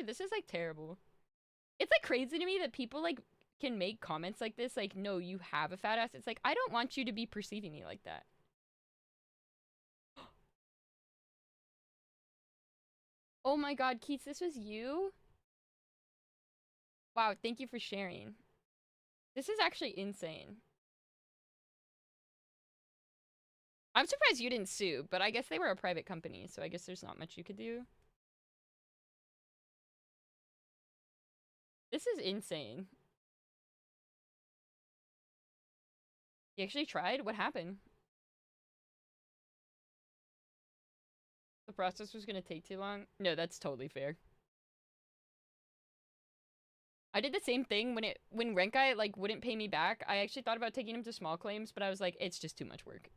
Speaker 1: This is like terrible. It's like crazy to me that people like can make comments like this, like, no, you have a fat ass. It's like, I don't want you to be perceiving me like that. Oh my god, Keats, this was you? Wow, thank you for sharing. This is actually insane. I'm surprised you didn't sue, but I guess they were a private company, so I guess there's not much you could do. This is insane. You actually tried? What happened? The process was gonna take too long? No, that's totally fair. I did the same thing when Renkai like wouldn't pay me back. I actually thought about taking him to small claims, but I was like, it's just too much work.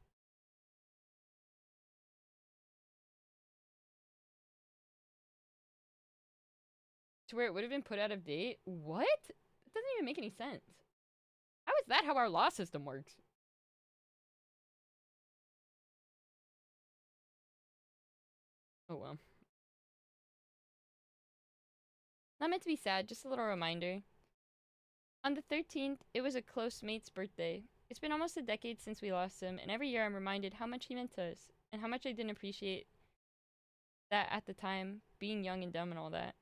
Speaker 1: To where it would have been put out of date? What? That doesn't even make any sense. How is that how our law system works? Oh well. Not meant to be sad, just a little reminder. On the 13th, it was a close mate's birthday. It's been almost a decade since we lost him, and every year I'm reminded how much he meant to us, and how much I didn't appreciate that at the time, being young and dumb and all that.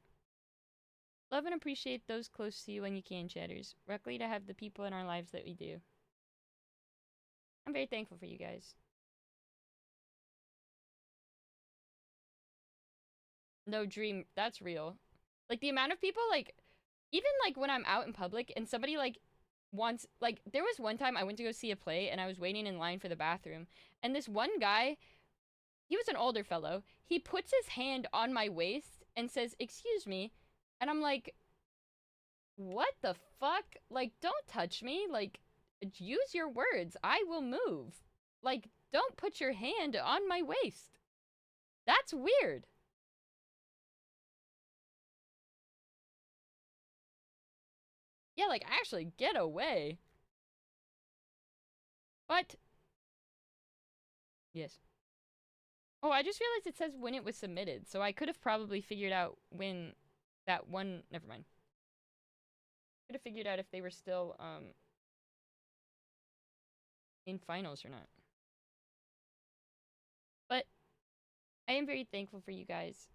Speaker 1: Love and appreciate those close to you when you can, chatters. Luckily to have the people in our lives that we do. I'm very thankful for you guys. No, Dream, that's real. Like, the amount of people, like, even, like, when I'm out in public and somebody, like, wants, like, there was one time I went to go see a play and I was waiting in line for the bathroom. And this one guy, he was an older fellow. He puts his hand on my waist and says, "Excuse me." And I'm like, what the fuck? Like, don't touch me. Like, use your words. I will move. Like, don't put your hand on my waist. That's weird. Yeah, like, actually, get away. But yes. Oh, I just realized it says when it was submitted, so I could have probably figured out when that one. Never mind. Could have figured out if they were still in finals or not. But I am very thankful for you guys.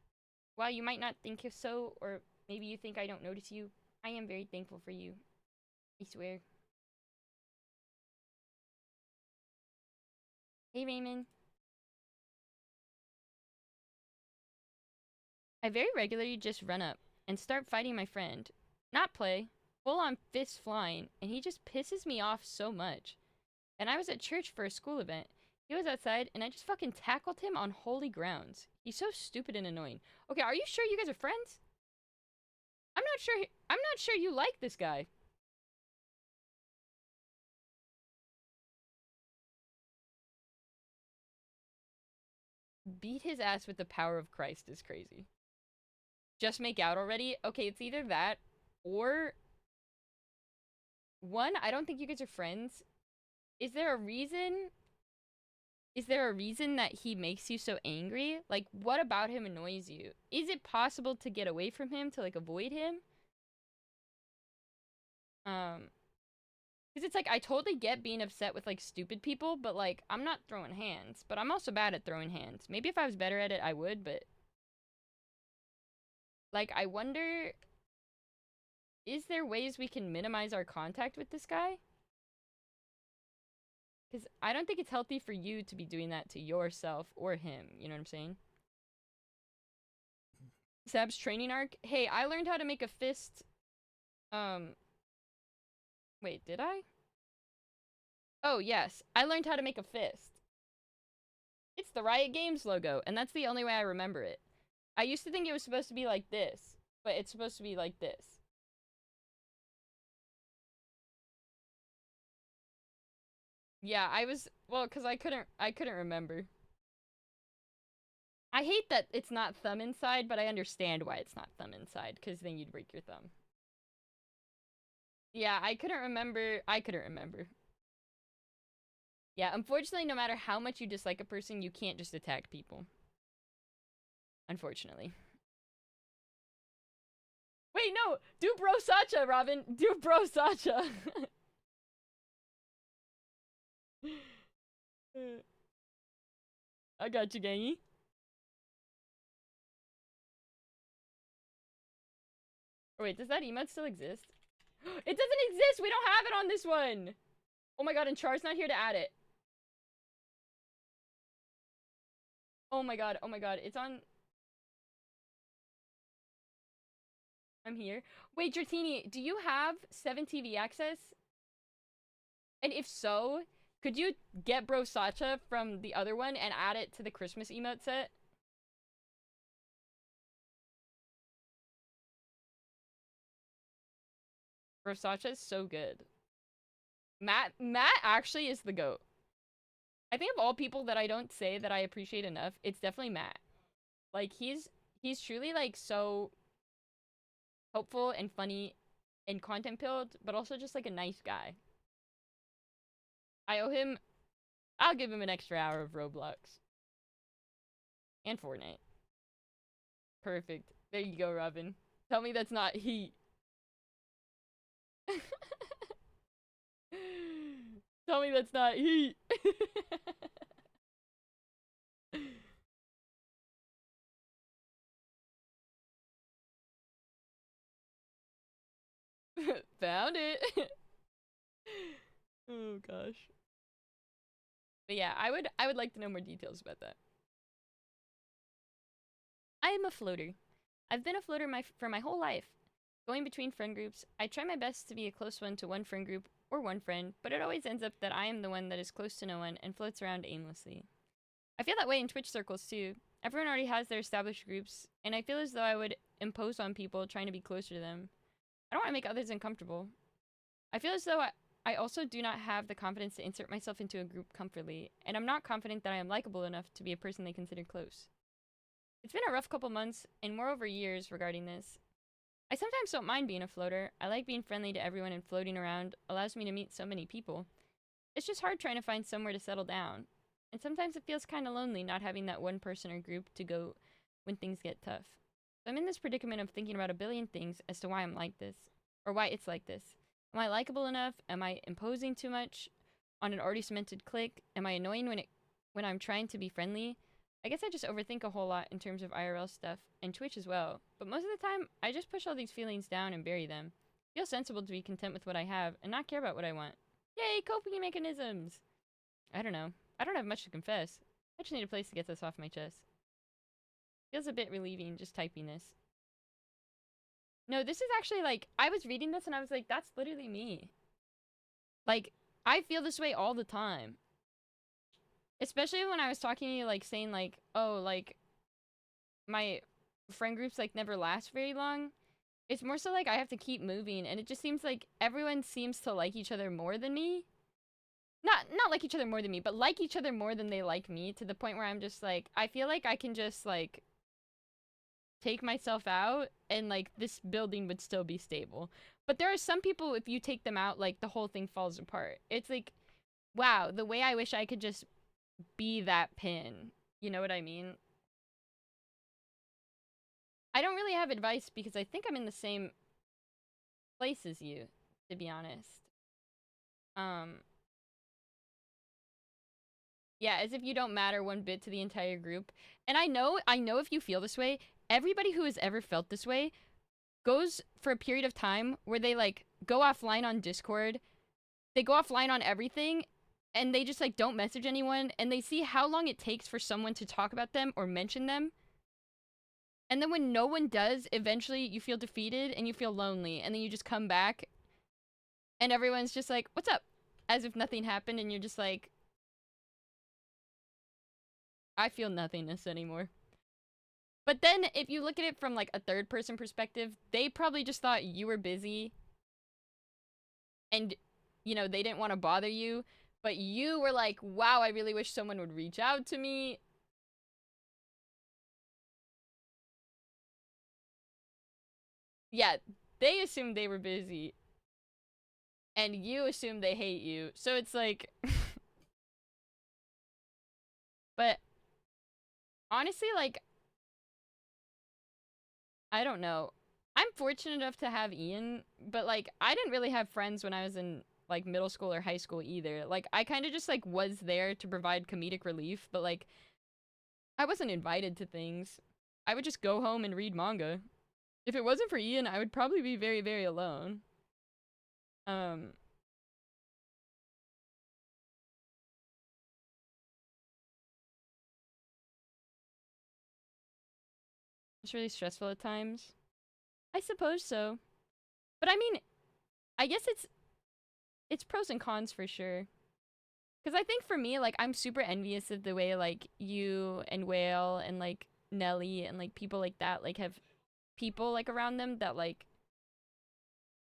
Speaker 1: While you might not think so, or maybe you think I don't notice you, I am very thankful for you. I swear. Hey, Raymond. I very regularly just run up and start fighting my friend. Not play, full on fists flying, and he just pisses me off so much. And I was at church for a school event. He was outside, and I just fucking tackled him on holy grounds. He's so stupid and annoying. Okay, are you sure you guys are friends? I'm not sure you like this guy. Beat his ass with the power of Christ is crazy. Just make out already? Okay, it's either that or one, I don't think you guys are friends. Is there a reason? Is there a reason that he makes you so angry? Like, what about him annoys you? Is it possible to get away from him, to, like, avoid him? Because it's like, I totally get being upset with, like, stupid people, but, like, I'm not throwing hands. But I'm also bad at throwing hands. Maybe if I was better at it, I would, but... Like, I wonder... Is there ways we can minimize our contact with this guy? Because I don't think it's healthy for you to be doing that to yourself or him. You know what I'm saying? Sab's training arc. Hey, I learned how to make a fist. Wait, did I? Oh, yes. I learned how to make a fist. It's the Riot Games logo, and that's the only way I remember it. I used to think it was supposed to be like this, but it's supposed to be like this. Yeah, I was, well, because I couldn't remember. I hate that it's not thumb inside, but I understand why it's not thumb inside, because then you'd break your thumb. Yeah, I couldn't remember. Yeah, unfortunately, no matter how much you dislike a person, you can't just attack people. Unfortunately. Wait, no! Do Bro Sacha, Robin! Do Bro Sacha! I got you, gangy. Oh, wait, does that emote still exist? It doesn't exist! We don't have it on this one! Oh my god, and Char's not here to add it. Oh my god, it's on... I'm here. Wait, Dratini, do you have 7TV access? And if so, could you get Bro Sacha from the other one and add it to the Christmas emote set? Bro Sacha is so good. Matt actually is the GOAT. I think of all people that I don't say that I appreciate enough, it's definitely Matt. Like, he's truly, like, so helpful and funny and content-pilled, but also just, like, a nice guy. I'll give him an extra hour of Roblox. And Fortnite. Perfect. There you go, Robin. Tell me that's not heat. Tell me that's not heat. Found it. Oh gosh. But yeah, I would like to know more details about that. I am a floater. I've been a floater for my whole life. Going between friend groups, I try my best to be a close one to one friend group or one friend, but it always ends up that I am the one that is close to no one and floats around aimlessly. I feel that way in Twitch circles too. Everyone already has their established groups, and I feel as though I would impose on people trying to be closer to them. I don't want to make others uncomfortable. I feel as though I also do not have the confidence to insert myself into a group comfortably, and I'm not confident that I am likable enough to be a person they consider close. It's been a rough couple months, and moreover years regarding this. I sometimes don't mind being a floater. I like being friendly to everyone, and floating around allows me to meet so many people. it's just hard trying to find somewhere to settle down. And sometimes it feels kind of lonely not having that one person or group to go when things get tough. So I'm in this predicament of thinking about a billion things as to why I'm like this, or why it's like this. Am I likable enough? Am I imposing too much on an already cemented clique? Am I annoying when I'm trying to be friendly? I guess I just overthink a whole lot in terms of IRL stuff, and Twitch as well. But most of the time, I just push all these feelings down and bury them. Feel sensible to be content with what I have, and not care about what I want. Yay, coping mechanisms! I don't know. I don't have much to confess. I just need a place to get this off my chest. Feels a bit relieving just typing this. No, this is actually like, I was reading this and I was like, that's literally me. Like, I feel this way all the time. Especially when I was talking to you, like, saying, like, oh, like, my friend groups, like, never last very long. It's more so, like, I have to keep moving, and it just seems like everyone seems to like each other more than me. Not like each other more than me, but like each other more than they like me, to the point where I'm just, like, I feel like I can just, like, take myself out, and, like, this building would still be stable. But there are some people, if you take them out, like, the whole thing falls apart. It's like, wow, the way I wish I could just be that pin. You know what I mean? I don't really have advice because I think I'm in the same place as you, to be honest. Yeah, as if you don't matter one bit to the entire group. And I know if you feel this way, everybody who has ever felt this way goes for a period of time where they, like, go offline on Discord, they go offline on everything, and they just, like, don't message anyone, and they see how long it takes for someone to talk about them or mention them. And then when no one does, eventually you feel defeated and you feel lonely, and then you just come back, and everyone's just like, what's up? As if nothing happened, and you're just like, I feel nothingness anymore. But then, if you look at it from, like, a third-person perspective, they probably just thought you were busy, and, you know, they didn't want to bother you, but you were like, wow, I really wish someone would reach out to me. Yeah, they assumed they were busy, and you assume they hate you, so it's like... But, honestly, like, I don't know. I'm fortunate enough to have Ian, but, like, I didn't really have friends when I was in, like, middle school or high school either. Like, I kind of just, like, was there to provide comedic relief, but, like, I wasn't invited to things. I would just go home and read manga. If it wasn't for Ian, I would probably be very, very alone. It's really stressful at times. I suppose so. But I mean, I guess it's pros and cons for sure. Because I think for me, like, I'm super envious of the way, like, you and Whale and, like, Nelly and, like, people like that, like, have people, like, around them that, like,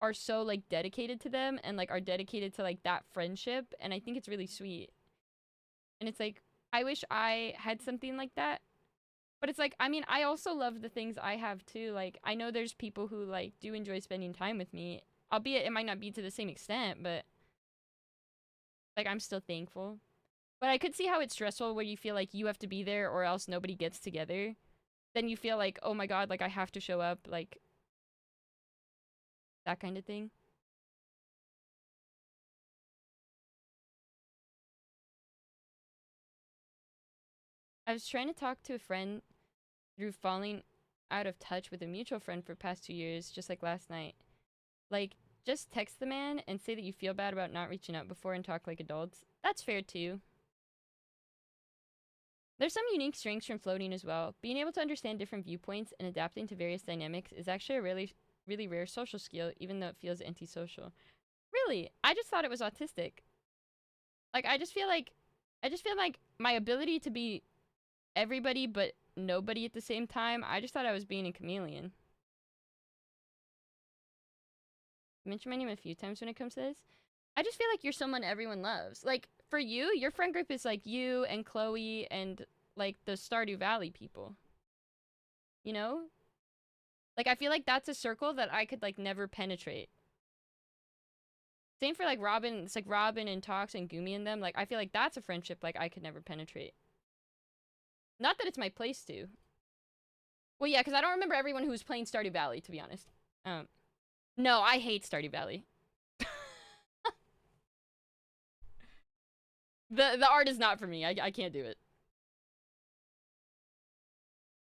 Speaker 1: are so, like, dedicated to them and, like, are dedicated to, like, that friendship. And I think it's really sweet. And it's like, I wish I had something like that. But it's like, I mean, I also love the things I have too. Like, I know there's people who, like, do enjoy spending time with me. Albeit it might not be to the same extent, but, like, I'm still thankful. But I could see how it's stressful where you feel like you have to be there or else nobody gets together. Then you feel like, oh my god, like, I have to show up, like, that kind of thing. I was trying to talk to a friend through falling out of touch with a mutual friend for past 2 years, just like last night. Like, just text the man and say that you feel bad about not reaching out before and talk like adults. That's fair too. There's some unique strengths from floating as well. Being able to understand different viewpoints and adapting to various dynamics is actually a really rare social skill, even though it feels antisocial. Really? I just thought it was autistic. Like, I just feel like my ability to be everybody but nobody at the same time, I just thought I was being a chameleon. I mentioned my name a few times when it comes to this. I just feel like you're someone everyone loves. Like, for you, your friend group is like you and Chloe and, like, the Stardew Valley people. You know? Like, I feel like that's a circle that I could, like, never penetrate. Same for like Robin. It's like Robin and Tox and Gumi and them. Like I feel like that's a friendship like I could never penetrate. Not that it's my place to. Well, yeah, because I don't remember everyone who was playing Stardew Valley, to be honest. No, I hate Stardew Valley. The art is not for me. I can't do it.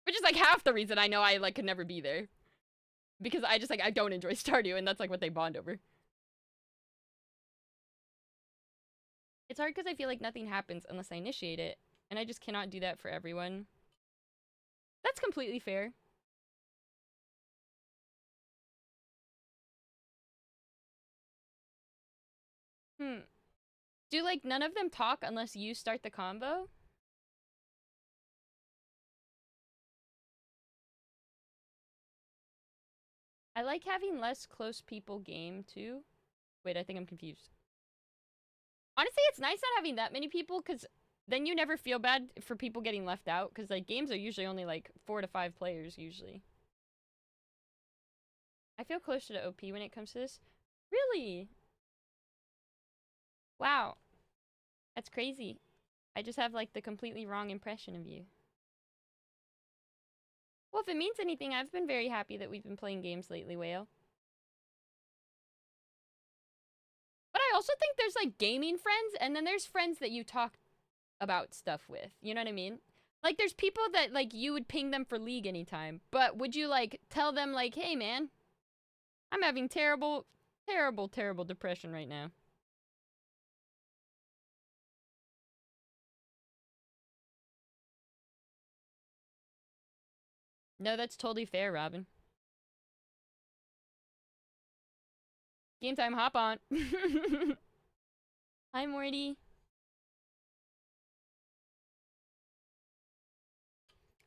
Speaker 1: Which is like half the reason I know I like could never be there. Because I just like I don't enjoy Stardew, and that's like what they bond over. It's hard because I feel like nothing happens unless I initiate it, and I just cannot do that for everyone. That's completely fair. Do like none of them talk unless you start the combo? I like having less close people game too. Wait, I think I'm confused. Honestly, it's nice not having that many people because then you never feel bad for people getting left out because like games are usually only like 4 to 5 players usually. I feel closer to OP when it comes to this. Really? Wow. That's crazy. I just have like the completely wrong impression of you. Well, if it means anything, I've been very happy that we've been playing games lately, Whale. But I also think there's like gaming friends, and then there's friends that you talk about stuff with. You know what I mean? Like there's people that like you would ping them for League anytime, but would you like tell them like, hey man, I'm having terrible depression right now. No, that's totally fair, Robin. Game time, hop on. Hi, Morty.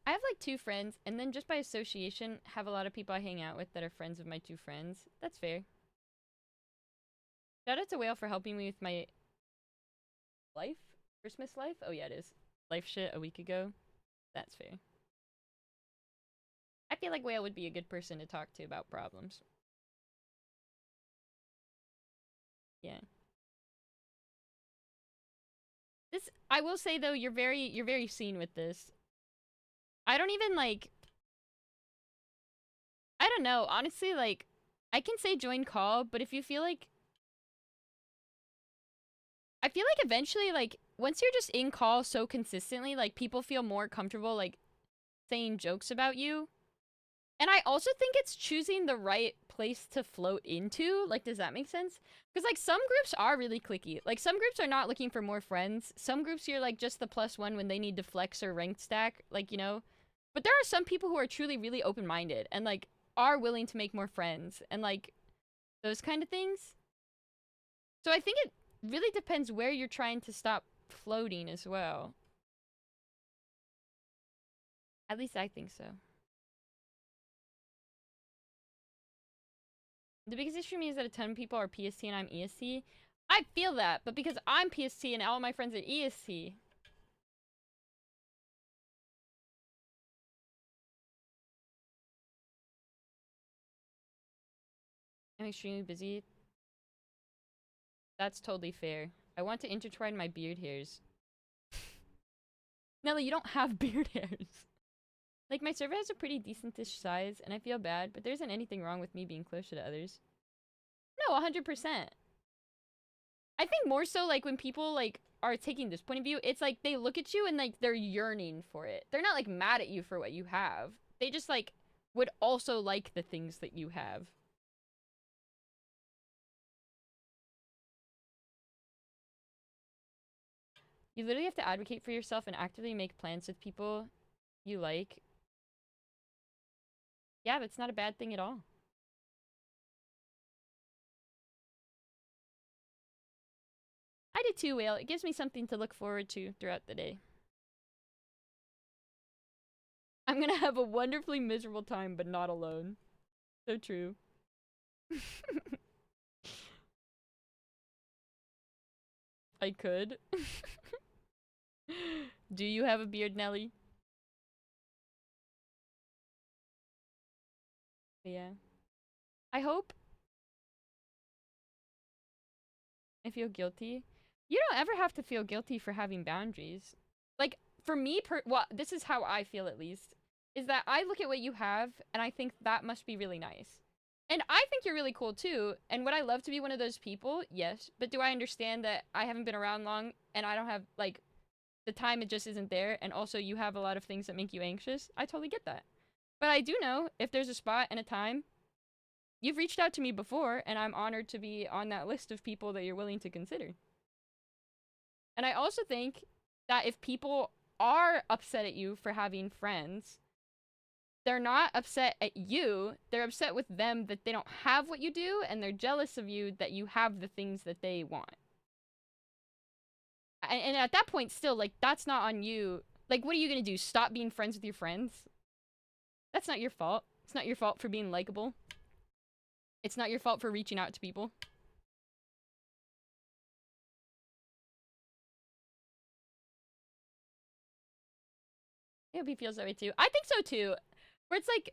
Speaker 1: I have like 2 friends, and then just by association, have a lot of people I hang out with that are friends of my 2 friends. That's fair. Shout out to Whale for helping me with my life? Christmas life? Oh yeah, it is. Life shit a week ago. That's fair. I feel like Whale would be a good person to talk to about problems. Yeah. This, I will say though, you're very seen with this. I don't even like, I don't know, honestly, like, I can say join call, but if you feel like, I feel like eventually, like, once you're just in call so consistently, like, people feel more comfortable, like, saying jokes about you. And I also think it's choosing the right place to float into. Like, does that make sense? Because, like, some groups are really cliquey. Like, some groups are not looking for more friends. Some groups you're, like, just the +1 when they need to flex or ranked stack. Like, you know? But there are some people who are truly really open-minded and, like, are willing to make more friends. And, like, those kind of things. So I think it really depends where you're trying to stop floating as well. At least I think so. The biggest issue for me is that a ton of people are PST and I'm EST. I feel that, but because I'm PST and all my friends are EST. I'm extremely busy. That's totally fair. I want to intertwine my beard hairs. Nelly, you don't have beard hairs. Like, my server has a pretty decentish size, and I feel bad, but there isn't anything wrong with me being closer to others. No, 100%. I think more so, like, when people, like, are taking this point of view, it's like they look at you and, like, they're yearning for it. They're not, like, mad at you for what you have. They just, like, would also like the things that you have. You literally have to advocate for yourself and actively make plans with people you like. Yeah, but it's not a bad thing at all. I did too, Whale. It gives me something to look forward to throughout the day. I'm gonna have a wonderfully miserable time, but not alone. So true. I could. Do you have a beard, Nelly? Yeah. I hope I feel guilty. You don't ever have to feel guilty for having boundaries. Like, for me, well, this is how I feel at least, is that I look at what you have and I think that must be really nice. And I think you're really cool too. And would I love to be one of those people? Yes. But do I understand that I haven't been around long and I don't have, like, the time it just isn't there, and also you have a lot of things that make you anxious? I totally get that. But I do know if there's a spot and a time, you've reached out to me before, and I'm honored to be on that list of people that you're willing to consider. And I also think that if people are upset at you for having friends, they're not upset at you, they're upset with them that they don't have what you do, and they're jealous of you that you have the things that they want. And at that point, still, like, that's not on you. Like, what are you gonna do? Stop being friends with your friends? That's not your fault. It's not your fault for being likable. It's not your fault for reaching out to people. I hope he feels that way too. I think so too. Where it's like,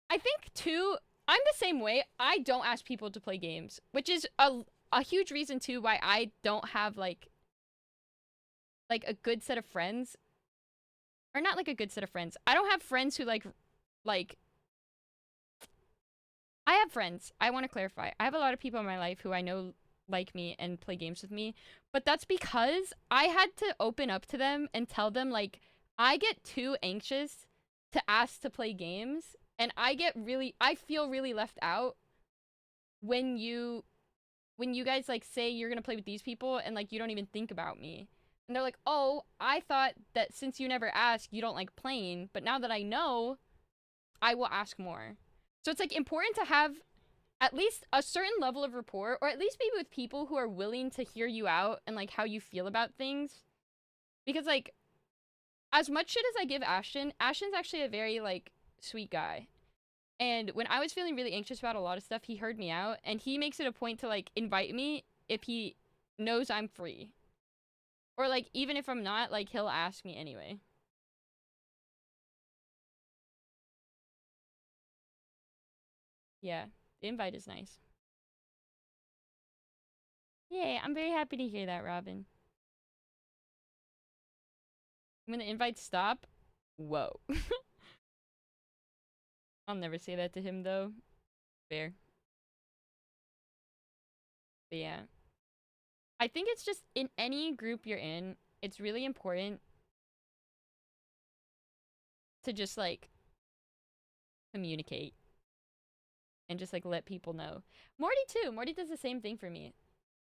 Speaker 1: I think too, I'm the same way. I don't ask people to play games, which is a huge reason too why I don't have like a good set of friends. Or not like a good set of friends. I don't have friends who like I have friends. I want to clarify. I have a lot of people in my life who I know like me and play games with me, but that's because I had to open up to them and tell them, like, I get too anxious to ask to play games, and I feel really left out when you guys like say you're gonna play with these people and like you don't even think about me. And they're like, oh, I thought that since you never ask, you don't like playing, but now that I know, I will ask more. So it's like important to have at least a certain level of rapport, or at least be with people who are willing to hear you out and like how you feel about things. Because like, as much shit as I give Ashton, Ashton's actually a very like sweet guy. And when I was feeling really anxious about a lot of stuff, he heard me out, and he makes it a point to like invite me if he knows I'm free. Or like, even if I'm not, like, he'll ask me anyway. Yeah, the invite is nice. Yay, I'm very happy to hear that, Robin. When the invites stop, whoa. I'll never say that to him, though. Fair. But yeah. I think it's just, in any group you're in, it's really important to just, like, communicate. And just, like, let people know. Morty, too. Morty does the same thing for me.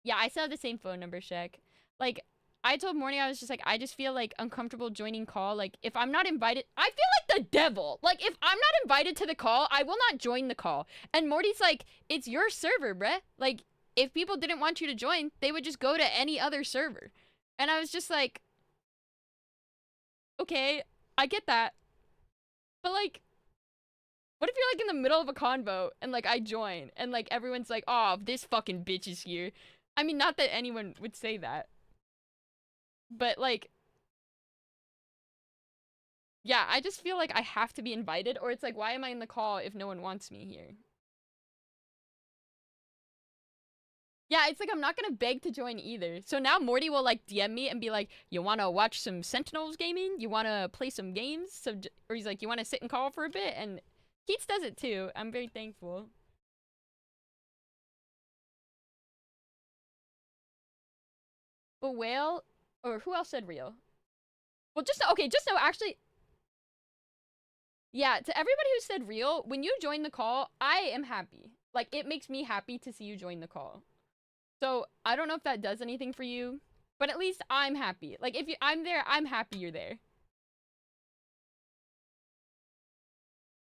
Speaker 1: Yeah, I still have the same phone number, Shek. Like, I told Morty, I was just like, I just feel, like, uncomfortable joining call. Like, if I'm not invited... I feel like the devil! Like, if I'm not invited to the call, I will not join the call. And Morty's like, it's your server, bruh. Like, if people didn't want you to join, they would just go to any other server. And I was just like... Okay, I get that. But, like... What if you're, like, in the middle of a convo, and, like, I join, and, like, everyone's like, oh, this fucking bitch is here. I mean, not that anyone would say that. But, like... Yeah, I just feel like I have to be invited, or it's like, why am I in the call if no one wants me here? Yeah, it's like I'm not gonna beg to join either. So now Morty will, like, DM me and be like, you wanna watch some Sentinels gaming? You wanna play some games? Or he's like, you wanna sit and call for a bit? And Keats does it too. I'm very thankful. But Whale, or who else said real? Well, just know, actually... Yeah, to everybody who said real, when you join the call, I am happy. Like, it makes me happy to see you join the call. So, I don't know if that does anything for you, but at least I'm happy. Like, if I'm there, I'm happy you're there.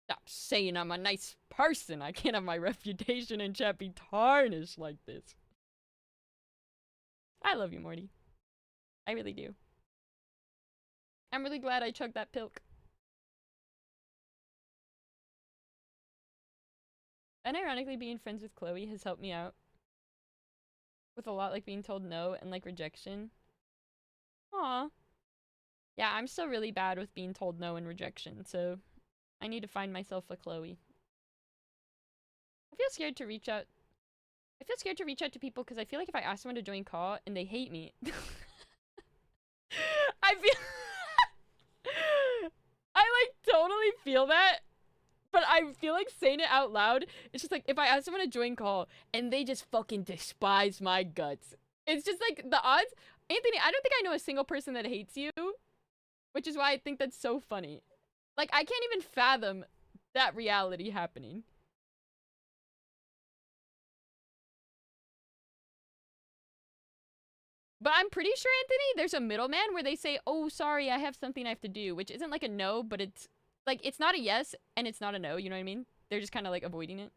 Speaker 1: Stop saying I'm a nice person. I can't have my reputation in chat be tarnished like this. I love you, Morty. I really do. I'm really glad I chugged that pilk. And ironically, being friends with Chloe has helped me out. With a lot, like, being told no and, like, rejection. Aw. Yeah, I'm still really bad with being told no and rejection, so... I need to find myself a Chloe. I feel scared to reach out. I feel scared to reach out to people because I feel like if I ask someone to join call and they hate me, I feel I like totally feel that, but I feel like saying it out loud. It's just like if I ask someone to join call and they just fucking despise my guts. It's just like the odds. Anthony, I don't think I know a single person that hates you, which is why I think that's so funny. Like I can't even fathom that reality happening. But I'm pretty sure, Anthony, there's a middleman where they say, oh, sorry, I have something I have to do, which isn't like a no, but it's like, it's not a yes and it's not a no, you know what I mean? They're just kind of like avoiding it.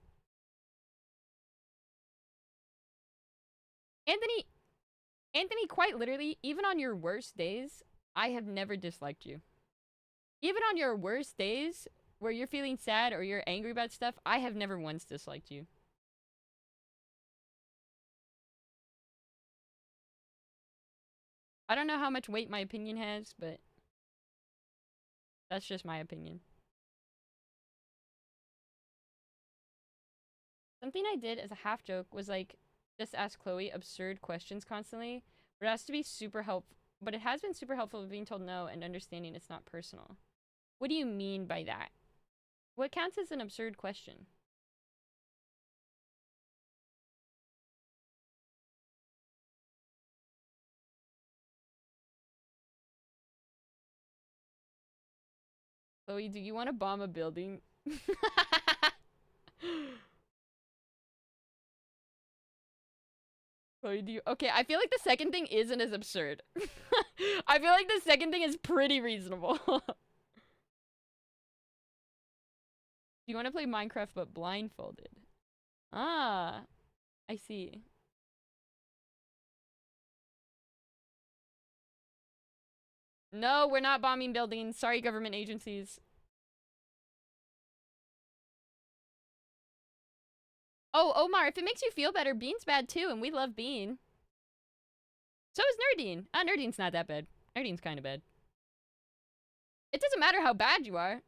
Speaker 1: Anthony, quite literally, even on your worst days, I have never disliked you. Even on your worst days, where you're feeling sad or you're angry about stuff, I have never once disliked you. I don't know how much weight my opinion has, but that's just my opinion. Something I did as a half joke was like, just ask Chloe absurd questions constantly, but it has to be super helpful. But it has been super helpful with being told no and understanding it's not personal. What do you mean by that? What counts as an absurd question? Chloe, do you want to bomb a building? Chloe, do you... Okay, I feel like the second thing isn't as absurd. I feel like the second thing is pretty reasonable. Do you want to play Minecraft but blindfolded? Ah, I see. No, we're not bombing buildings. Sorry, government agencies. Oh, Omar, if it makes you feel better, Bean's bad too, and we love Bean. So is Nerdine. Ah, Nerdine's not that bad. Nerdine's kind of bad. It doesn't matter how bad you are.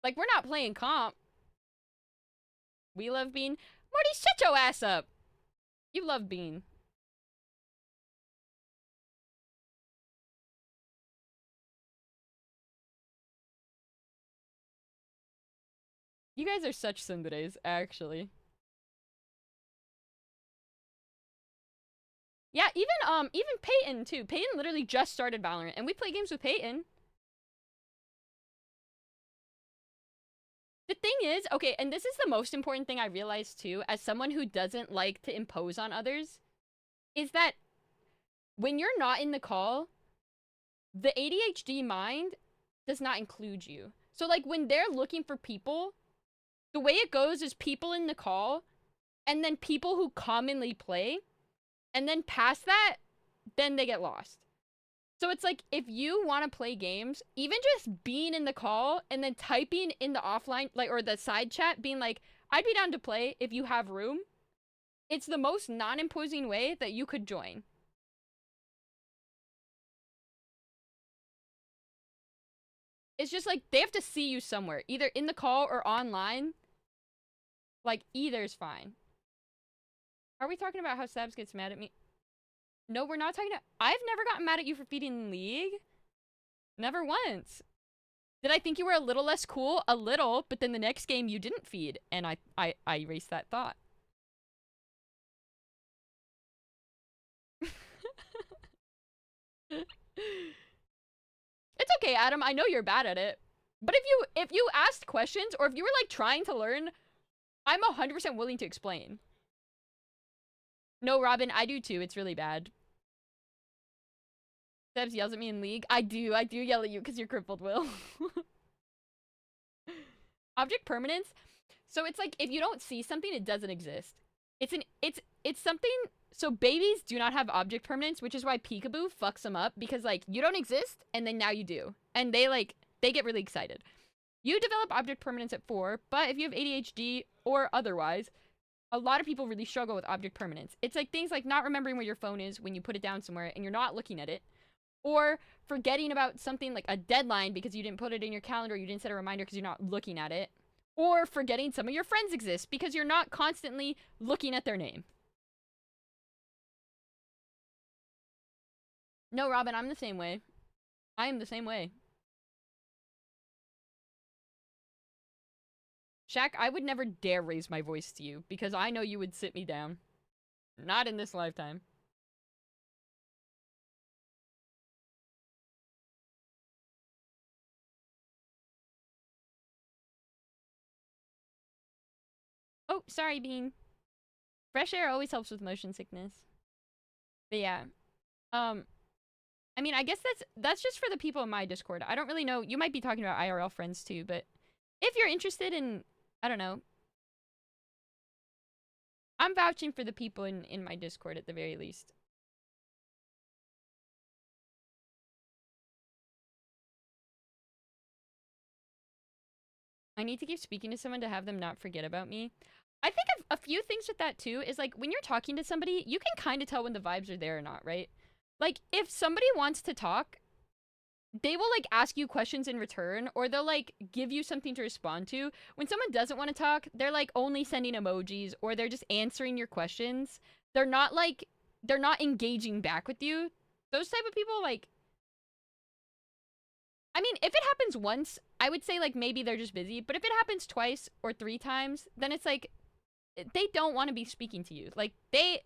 Speaker 1: Like, we're not playing comp. We love Bean. Morty, shut your ass up! You love Bean. You guys are such tsunderes, actually. Yeah, even Peyton, too. Peyton literally just started Valorant, and we play games with Peyton. The thing is, okay, and this is the most important thing I realized, too, as someone who doesn't like to impose on others, is that when you're not in the call, the ADHD mind does not include you. So, like, when they're looking for people, the way it goes is people in the call, and then people who commonly play, and then past that, then they get lost. So it's like, if you want to play games, even just being in the call, and then typing in the offline, like, or the side chat, being like, I'd be down to play if you have room, it's the most non-imposing way that you could join. It's just like, they have to see you somewhere, either in the call or online. Like, either's fine. Are we talking about how Sabs gets mad at me? No, we're not talking about... I've never gotten mad at you for feeding League. Never once. Did I think you were a little less cool? A little, but then the next game you didn't feed, and I erased that thought. It's okay, Adam. I know you're bad at it. But if you asked questions, or if you were, like, trying to learn, I'm 100% willing to explain. No, Robin, I do too. It's really bad. Sebs yells at me in League. I do yell at you because you're crippled, Will. Object permanence. So it's like, if you don't see something, it doesn't exist. It's something... So babies do not have object permanence, which is why Peekaboo fucks them up, because, like, you don't exist, and then now you do. And they get really excited. You develop object permanence at 4, but if you have ADHD or otherwise, a lot of people really struggle with object permanence. It's like things like not remembering where your phone is when you put it down somewhere and you're not looking at it, or forgetting about something like a deadline because you didn't put it in your calendar, you didn't set a reminder because you're not looking at it, or forgetting some of your friends exist because you're not constantly looking at their name. No, Robin, I'm the same way. I am the same way. Shaq, I would never dare raise my voice to you because I know you would sit me down. Not in this lifetime. Oh, sorry, Bean. Fresh air always helps with motion sickness. But yeah. I mean, I guess that's just for the people in my Discord. I don't really know. You might be talking about IRL friends too, but if you're interested in, I don't know. I'm vouching for the people in my Discord at the very least. I need to keep speaking to someone to have them not forget about me. I think a few things with that too is like when you're talking to somebody, you can kind of tell when the vibes are there or not, right? Like if somebody wants to talk, they will like ask you questions in return or they'll like give you something to respond to. When someone doesn't want to talk, they're like only sending emojis or they're just answering your questions. They're not engaging back with you. Those type of people, like, I mean, if it happens once, I would say like maybe they're just busy, but if it happens twice or 3 times, then it's like they don't want to be speaking to you. Like they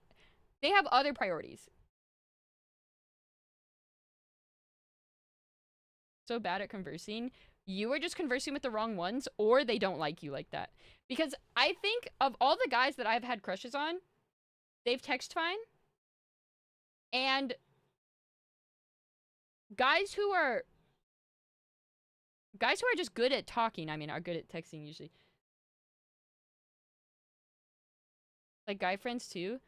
Speaker 1: have other priorities. So bad at conversing, you are just conversing with the wrong ones or they don't like you like that. Because I think of all the guys that I've had crushes on, they've text fine. And guys who are just good at talking, I mean, are good at texting usually. Like guy friends too.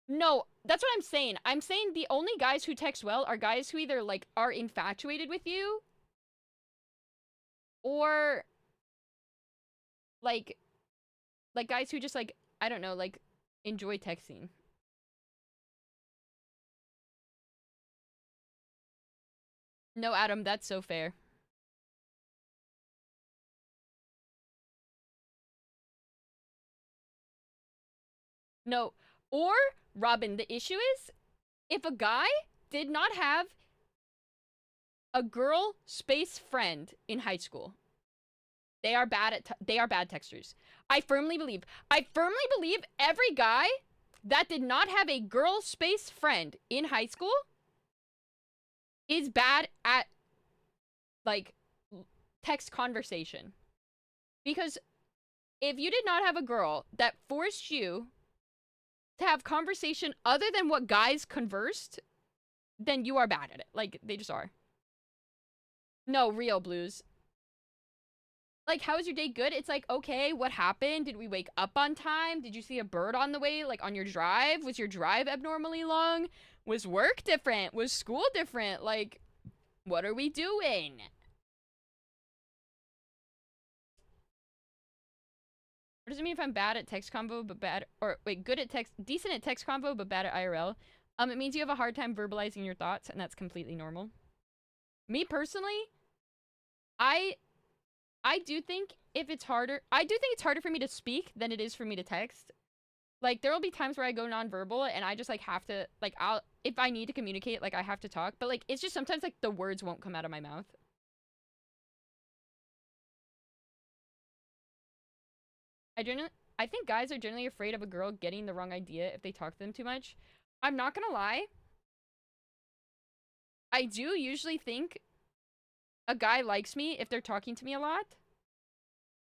Speaker 1: No, that's what I'm saying. I'm saying the only guys who text well are guys who either, like, are infatuated with you or, like guys who just, like, I don't know, like, enjoy texting. No, Adam, that's so fair. No, or, Robin, the issue is, if a guy did not have a girl space friend in high school, they are bad texters. I firmly believe every guy that did not have a girl space friend in high school is bad at, like, text conversation. Because if you did not have a girl that forced you to have conversation other than what guys conversed, then you are bad at it. Like, they just are. No, real Blues. Like, how was your day? Good? It's like, okay, what happened? Did we wake up on time? Did you see a bird on the way, like, on your drive? Was your drive abnormally long? Was work different? Was school different? Like, what are we doing? What does it mean if I'm bad at text combo, but bad, or, wait, good at text, decent at text combo, but bad at IRL? It means you have a hard time verbalizing your thoughts, and that's completely normal. Me, personally, I do think if it's harder, I do think it's harder for me to speak than it is for me to text. Like, there will be times where I go nonverbal, and I just, like, have to, like, if I need to communicate, like, I have to talk, but, like, it's just sometimes, like, the words won't come out of my mouth. I think guys are generally afraid of a girl getting the wrong idea if they talk to them too much. I'm not gonna lie. I do usually think a guy likes me if they're talking to me a lot.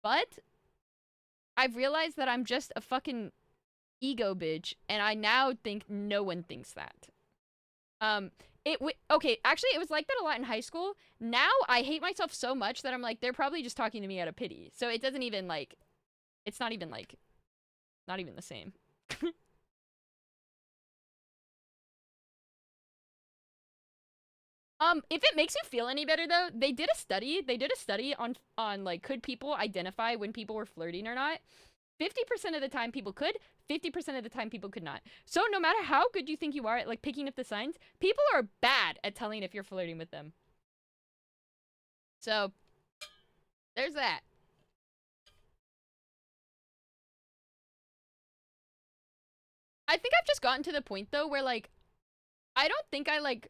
Speaker 1: But I've realized that I'm just a fucking ego bitch, and I now think no one thinks that. Okay, actually, it was like that a lot in high school. Now, I hate myself so much that I'm like, they're probably just talking to me out of pity. So it doesn't even, like, it's not even, like, not even the same. If it makes you feel any better, though, they did a study on like, could people identify when people were flirting or not? 50% of the time people could, 50% of the time people could not. So no matter how good you think you are at, like, picking up the signs, people are bad at telling if you're flirting with them. So, there's that. I think I've just gotten to the point, though, where, like, I don't think I like,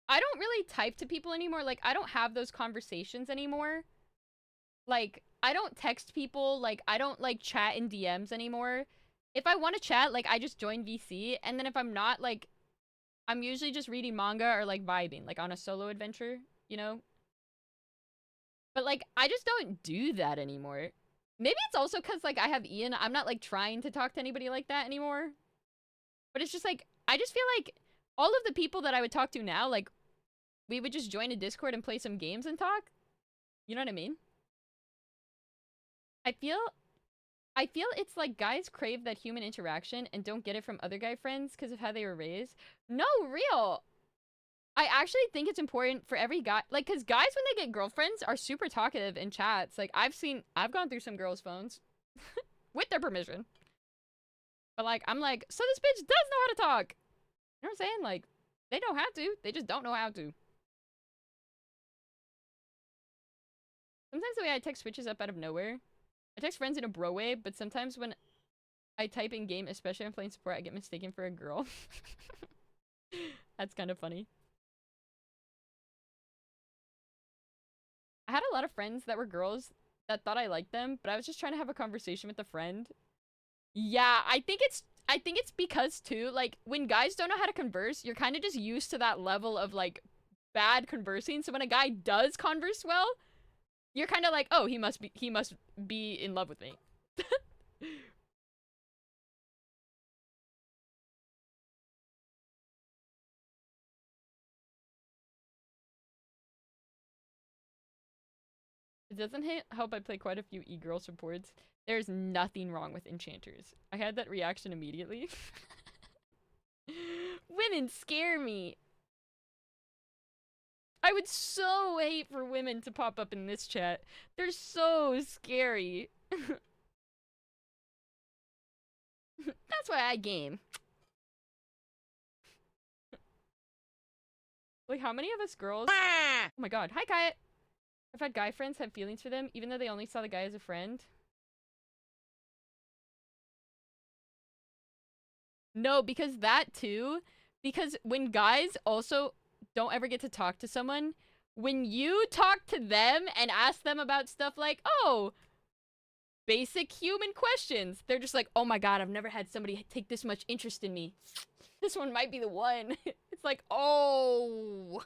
Speaker 1: I don't really type to people anymore. Like, I don't have those conversations anymore. Like, I don't text people. Like, I don't, like, chat in DMs anymore. If I want to chat, like, I just join VC. And then if I'm not, like, I'm usually just reading manga or, like, vibing. Like, on a solo adventure, you know? But, like, I just don't do that anymore. Maybe it's also because, like, I have Ian. I'm not, like, trying to talk to anybody like that anymore. But it's just, like, I just feel like all of the people that I would talk to now, like, we would just join a Discord and play some games and talk. You know what I mean? I feel it's like guys crave that human interaction and don't get it from other guy friends because of how they were raised. No, real. I actually think it's important for every guy, like, because guys, when they get girlfriends, are super talkative in chats. Like, I've gone through some girls' phones with their permission. But, like, I'm like, so this bitch does know how to talk. You know what I'm saying? Like, they don't have to. They just don't know how to. Sometimes the way I text switches up out of nowhere. I text friends in a bro way, but sometimes when I type in game, especially when I'm playing support, I get mistaken for a girl. That's kind of funny. I had a lot of friends that were girls that thought I liked them, but I was just trying to have a conversation with a friend. Yeah, I think it's because too, like, when guys don't know how to converse, you're kind of just used to that level of, like, bad conversing. So when a guy does converse well, you're kind of like, oh, he must be in love with me. It doesn't help I play quite a few e-girl supports. There's nothing wrong with enchanters. I had that reaction immediately. Women scare me. I would so hate for women to pop up in this chat. They're so scary. That's why I game. Like, how many of us girls... Oh my god. Hi, Kaya! I've had guy friends have feelings for them, even though they only saw the guy as a friend. No, because that too. Because when guys also don't ever get to talk to someone, when you talk to them and ask them about stuff like, oh, basic human questions, they're just like, oh my god, I've never had somebody take this much interest in me. This one might be the one. It's like, oh,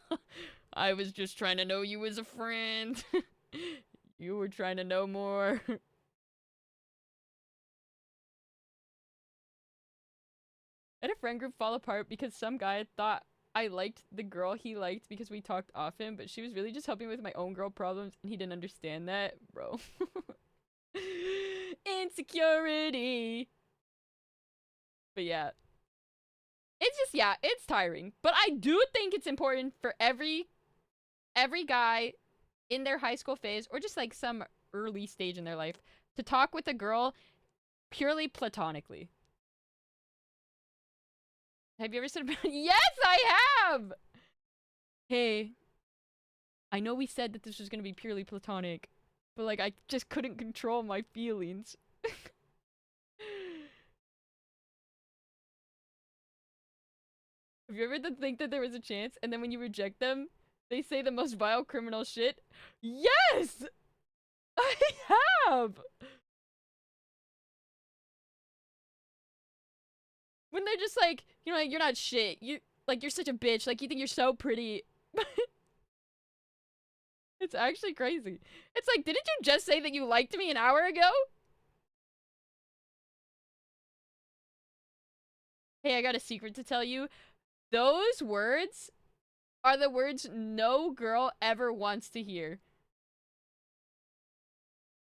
Speaker 1: I was just trying to know you as a friend. You were trying to know more. I had a friend group fall apart because some guy thought I liked the girl he liked because we talked often, but she was really just helping with my own girl problems and he didn't understand that. Bro. Insecurity. But yeah. It's just, yeah, it's tiring. But I do think it's important for every guy in their high school phase, or just like some early stage in their life, to talk with a girl purely platonically. Have you ever said about— Yes, I have! Hey, I know we said that this was gonna be purely platonic, but like I just couldn't control my feelings. Have you ever think that there was a chance, and then when you reject them, they say the most vile criminal shit? Yes! I have! When they're just like, you know, like, you're not shit. You're such a bitch. Like, you think you're so pretty. It's actually crazy. It's like, didn't you just say that you liked me an hour ago? Hey, I got a secret to tell you. Those words are the words no girl ever wants to hear.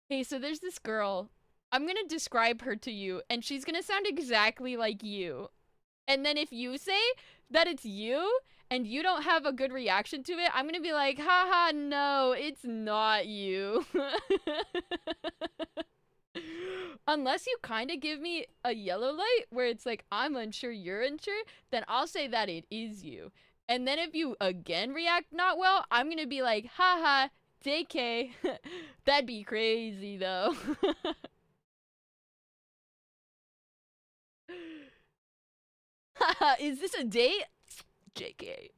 Speaker 1: Hey, so there's this girl. I'm gonna describe her to you, and she's gonna sound exactly like you. And then if you say that it's you, and you don't have a good reaction to it, I'm gonna be like, haha, no, it's not you. Unless you kind of give me a yellow light where it's like, I'm unsure, you're unsure, then I'll say that it is you. And then if you again react not well, I'm gonna be like, haha, JK. That'd be crazy though. Haha, is this a date? JK.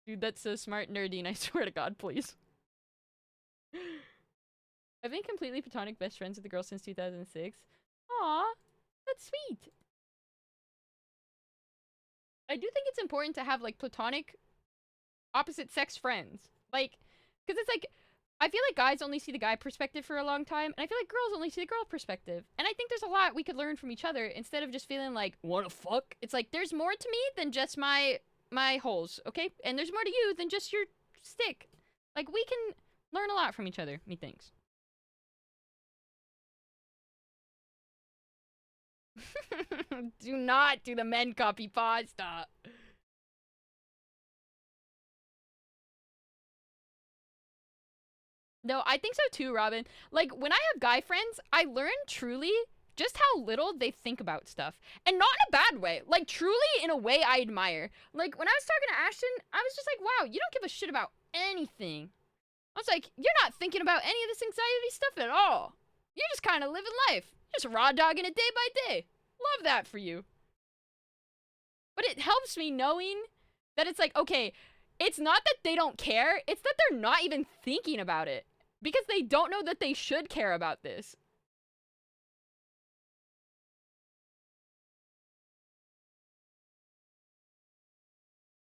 Speaker 1: Dude, that's so smart, nerdy, and I swear to God, please. I've been completely platonic best friends with the girl since 2006. Aw, that's sweet. I do think it's important to have, like, platonic opposite sex friends. Like, because it's like, I feel like guys only see the guy perspective for a long time, and I feel like girls only see the girl perspective. And I think there's a lot we could learn from each other instead of just feeling like, wanna fuck? It's like, there's more to me than just my holes, okay? And there's more to you than just your stick. Like, we can learn a lot from each other, methinks. Do not do the men copy pasta. No, I think so too, Robin. Like, when I have guy friends, I learn truly just how little they think about stuff. And not in a bad way. Like, truly in a way I admire. Like, when I was talking to Ashton, I was just like, wow, you don't give a shit about anything. I was like, you're not thinking about any of this anxiety stuff at all. You're just kind of living life. Just raw dogging it day by day. Love that for you. But it helps me knowing that it's like, okay, it's not that they don't care, it's that they're not even thinking about it. Because they don't know that they should care about this.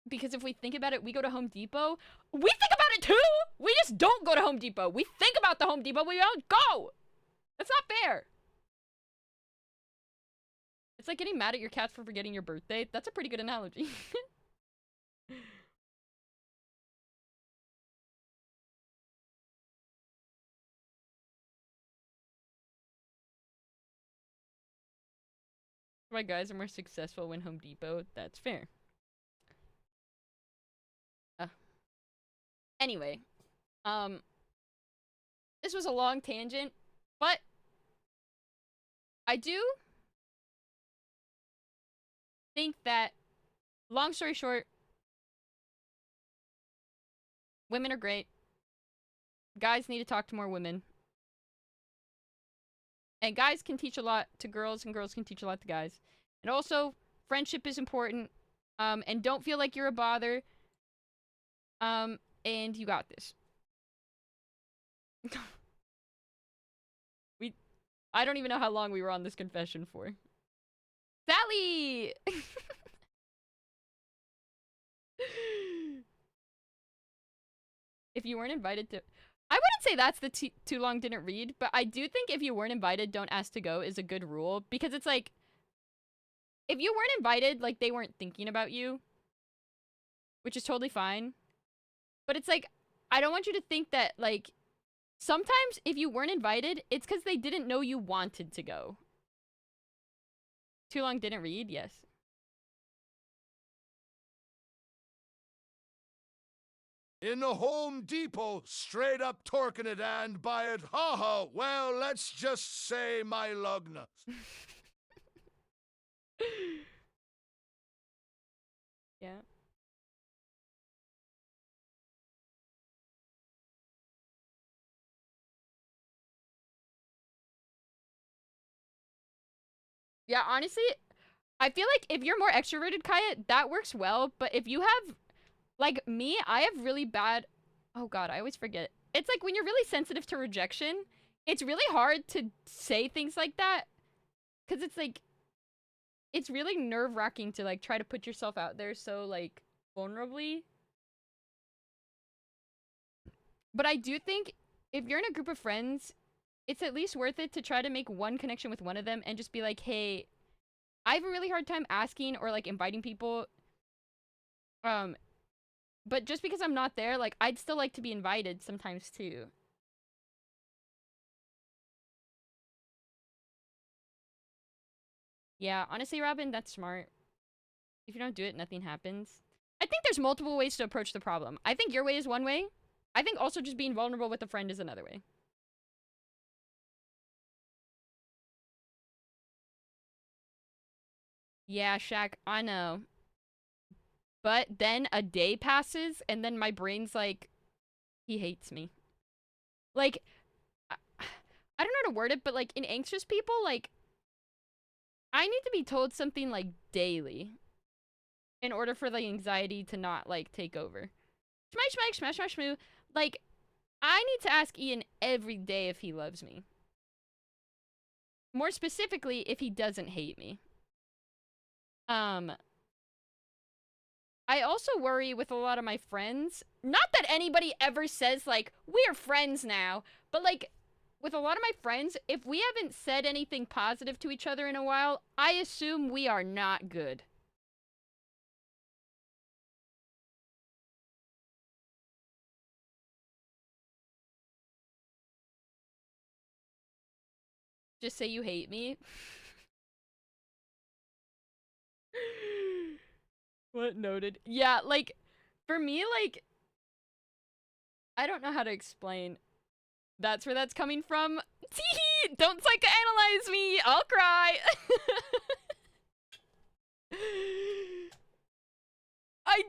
Speaker 1: Because if we think about it, we go to Home Depot. We think about it too! We just don't go to Home Depot. We think about the Home Depot, we don't go! That's not fair. It's like getting mad at your cat for forgetting your birthday. That's a pretty good analogy. Why guys are more successful when Home Depot? That's fair. Anyway, this was a long tangent, but I do think that, long story short, women are great. Guys need to talk to more women. And guys can teach a lot to girls, and girls can teach a lot to guys. And also, friendship is important. And don't feel like you're a bother. And you got this. I don't even know how long we were on this confession for. Sally! If you weren't invited to... I wouldn't say that's the too long didn't read, but I do think if you weren't invited, don't ask to go is a good rule. Because it's like, if you weren't invited, like, they weren't thinking about you. Which is totally fine. But it's like, I don't want you to think that, like, sometimes if you weren't invited, it's because they didn't know you wanted to go. Too long didn't read? Yes.
Speaker 5: In the Home Depot, straight up torquing it and buy it. Ha ha. Well, let's just say my lugnuts.
Speaker 1: Yeah. Yeah, honestly, I feel like if you're more extroverted, Kaya, that works well. But if you have, like me, I have really bad... Oh god, I always forget. It's like when you're really sensitive to rejection, it's really hard to say things like that. Because it's like... It's really nerve-wracking to, like, try to put yourself out there so, like, vulnerably. But I do think if you're in a group of friends, it's at least worth it to try to make one connection with one of them and just be like, hey, I have a really hard time asking or, like, inviting people. But just because I'm not there, like, I'd still like to be invited sometimes, too. Yeah, honestly, Robin, that's smart. If you don't do it, nothing happens. I think there's multiple ways to approach the problem. I think your way is one way. I think also just being vulnerable with a friend is another way. Yeah, Shaq, I know. But then a day passes, and then my brain's like, he hates me. Like, I don't know how to word it, but, like, in anxious people, like, I need to be told something, like, daily. in order for the anxiety to not, like, take over. Schmike, schmash, smash, shmoo. Like, I need to ask Ian every day if he loves me. More specifically, if he doesn't hate me. I also worry with a lot of my friends. Not that anybody ever says, like, we're friends now. But, like, with a lot of my friends, if we haven't said anything positive to each other in a while, I assume we are not good. Just say you hate me. What? Noted. Yeah, like, for me, like, I don't know how to explain. That's where that's coming from. Tee! Don't psychoanalyze me! I'll cry! I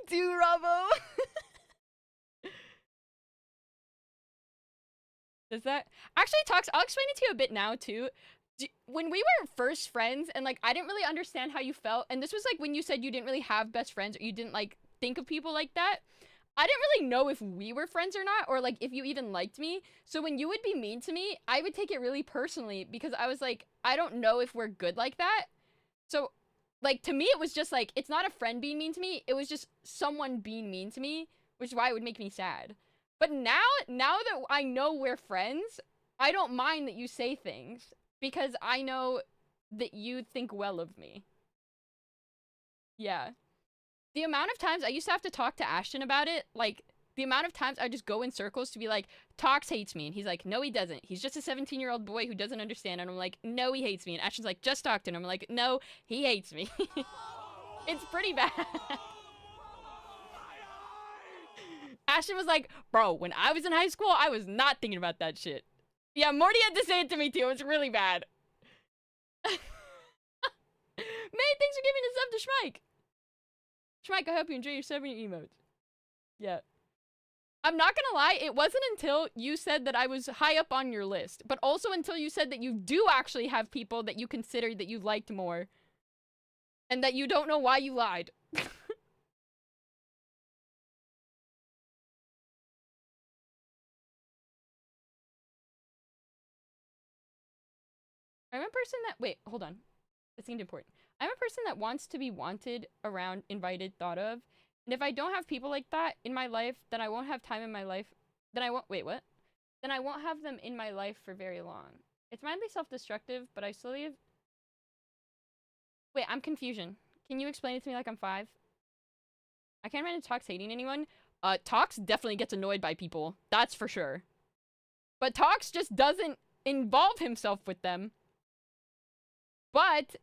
Speaker 1: do, Ravo! Does that... Actually, Tox, I'll explain it to you a bit now, too. When we were first friends, and, like, I didn't really understand how you felt, and this was, like, when you said you didn't really have best friends, or you didn't, like, think of people like that, I didn't really know if we were friends or not, or, like, if you even liked me. So when you would be mean to me, I would take it really personally, because I was like, I don't know if we're good like that. So, like, to me, it was just, like, it's not a friend being mean to me, it was just someone being mean to me, which is why it would make me sad. But now that I know we're friends, I don't mind that you say things, because I know that you think well of me. Yeah. The amount of times I used to have to talk to Ashton about it, like, the amount of times I just go in circles to be like, Tox hates me. And he's like, no, he doesn't. He's just a 17-year-old boy who doesn't understand. And I'm like, no, he hates me. And Ashton's like, just talk to him. I'm like, no, he hates me. It's pretty bad. Ashton was like, bro, when I was in high school, I was not thinking about that shit. Yeah, Morty had to say it to me too. It's really bad. May, thanks for giving a sub to Schmike. Schmike, I hope you enjoy your 70 emotes. Yeah. I'm not gonna lie, it wasn't until you said that I was high up on your list, but also until you said that you do actually have people that you consider that you liked more, and that you don't know why you lied. I'm a person that- wait, hold on. That seemed important. I'm a person that wants to be wanted, around, invited, thought of. And if I don't have people like that in my life, then I won't have time in my life. Then I won't- wait, what? Then I won't have them in my life for very long. It's mildly self-destructive, but I slowly have- wait, I'm confusion. Can you explain it to me like I'm 5? I can't imagine Tox hating anyone. Tox definitely gets annoyed by people. That's for sure. But Tox just doesn't involve himself with them. But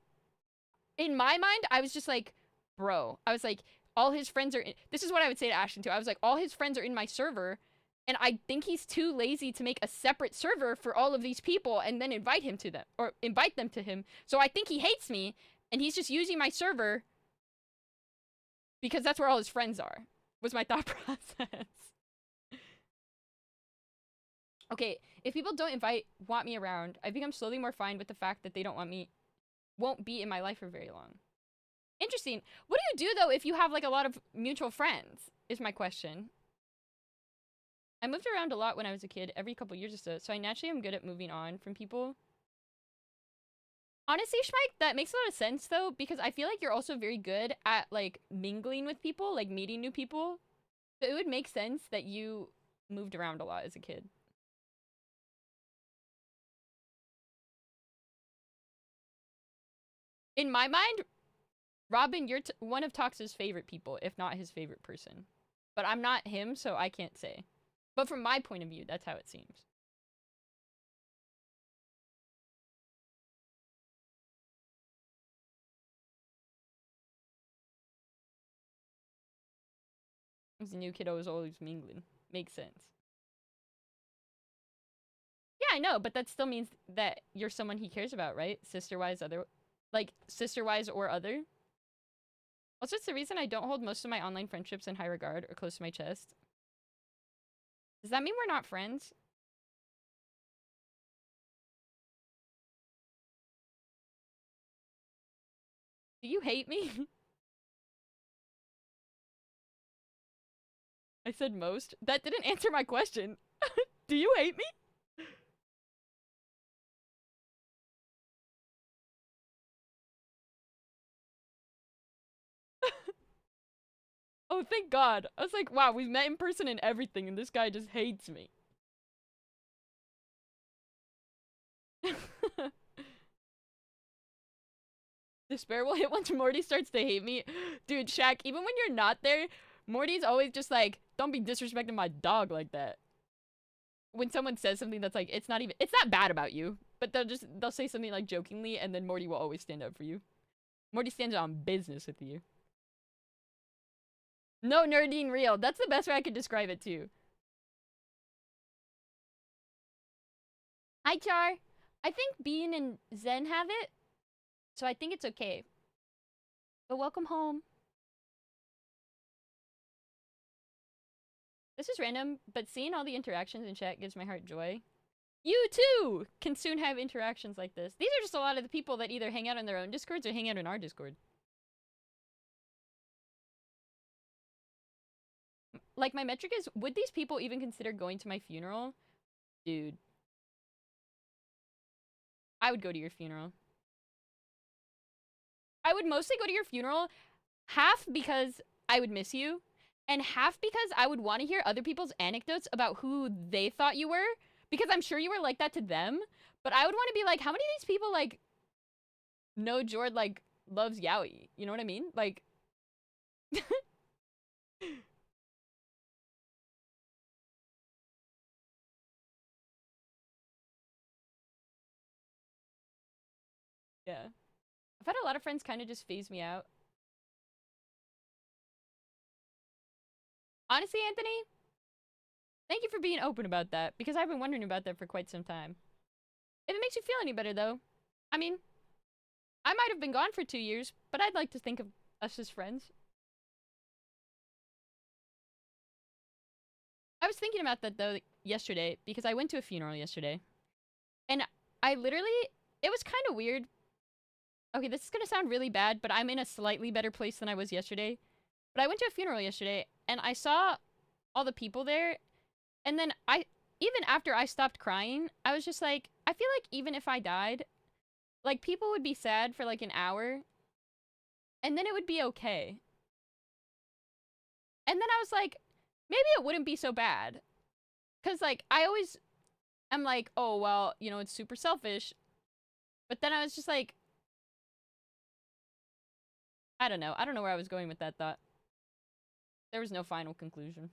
Speaker 1: in my mind, I was just like, bro. I was like, all his friends are in- this is what I would say to Ashton too. I was like, all his friends are in my server, and I think he's too lazy to make a separate server for all of these people and then invite him to them, or invite them to him. So I think he hates me, and he's just using my server because that's where all his friends are, was my thought process. Okay, if people don't want me around, I become slowly more fine with the fact that they don't want me, won't be in my life for very long. Interesting. What do you do, though, if you have, like, a lot of mutual friends, is my question. I moved around a lot when I was a kid, every couple years or so I naturally am good at moving on from people. Honestly, Schmike, that makes a lot of sense, though, because I feel like you're also very good at, like, mingling with people, like, meeting new people. So it would make sense that you moved around a lot as a kid. In my mind, Robin, you're one of Tox's favorite people, if not his favorite person. But I'm not him, so I can't say. But from my point of view, that's how it seems. As a new kid, I was always mingling. Makes sense. Yeah, I know, but that still means that you're someone he cares about, right? Sister-wise, other... like, sister-wise or other? Also, it's the reason I don't hold most of my online friendships in high regard or close to my chest. Does that mean we're not friends? Do you hate me? I said most. That didn't answer my question. Do you hate me? Oh, thank God. I was like, wow, we've met in person and everything, and this guy just hates me. Despair will hit once Morty starts to hate me. Dude, Shaq, even when you're not there, Morty's always just like, don't be disrespecting my dog like that. When someone says something that's like, it's not bad about you, but they'll say something like jokingly, and then Morty will always stand up for you. Morty stands on business with you. No, Nerdine real. That's the best way I could describe it too. Hi, Char. I think Bean and Zen have it, so I think it's okay. But welcome home. This is random, but seeing all the interactions in chat gives my heart joy. You too can soon have interactions like this. These are just a lot of the people that either hang out on their own Discords or hang out in our Discord. Like, my metric is, would these people even consider going to my funeral? Dude. I would go to your funeral. I would mostly go to your funeral, half because I would miss you, and half because I would want to hear other people's anecdotes about who they thought you were, because I'm sure you were like that to them, but I would want to be like, how many of these people, like, know Jord, like, loves Yaoi? You know what I mean? Like... Yeah. I've had a lot of friends kind of just phase me out. Honestly, Anthony, thank you for being open about that, because I've been wondering about that for quite some time. If it makes you feel any better, though, I mean, I might have been gone for 2 years, but I'd like to think of us as friends. I was thinking about that, though, yesterday, because I went to a funeral yesterday. And I literally, it was kind of weird. Okay, this is gonna sound really bad, but I'm in a slightly better place than I was yesterday. But I went to a funeral yesterday, and I saw all the people there, and then even after I stopped crying, I was just like, I feel like even if I died, like, people would be sad for, like, an hour, and then it would be okay. And then I was like, maybe it wouldn't be so bad. Because, like, I always am like, oh, well, you know, it's super selfish. But then I was just like, I don't know. I don't know where I was going with that thought. There was no final conclusion.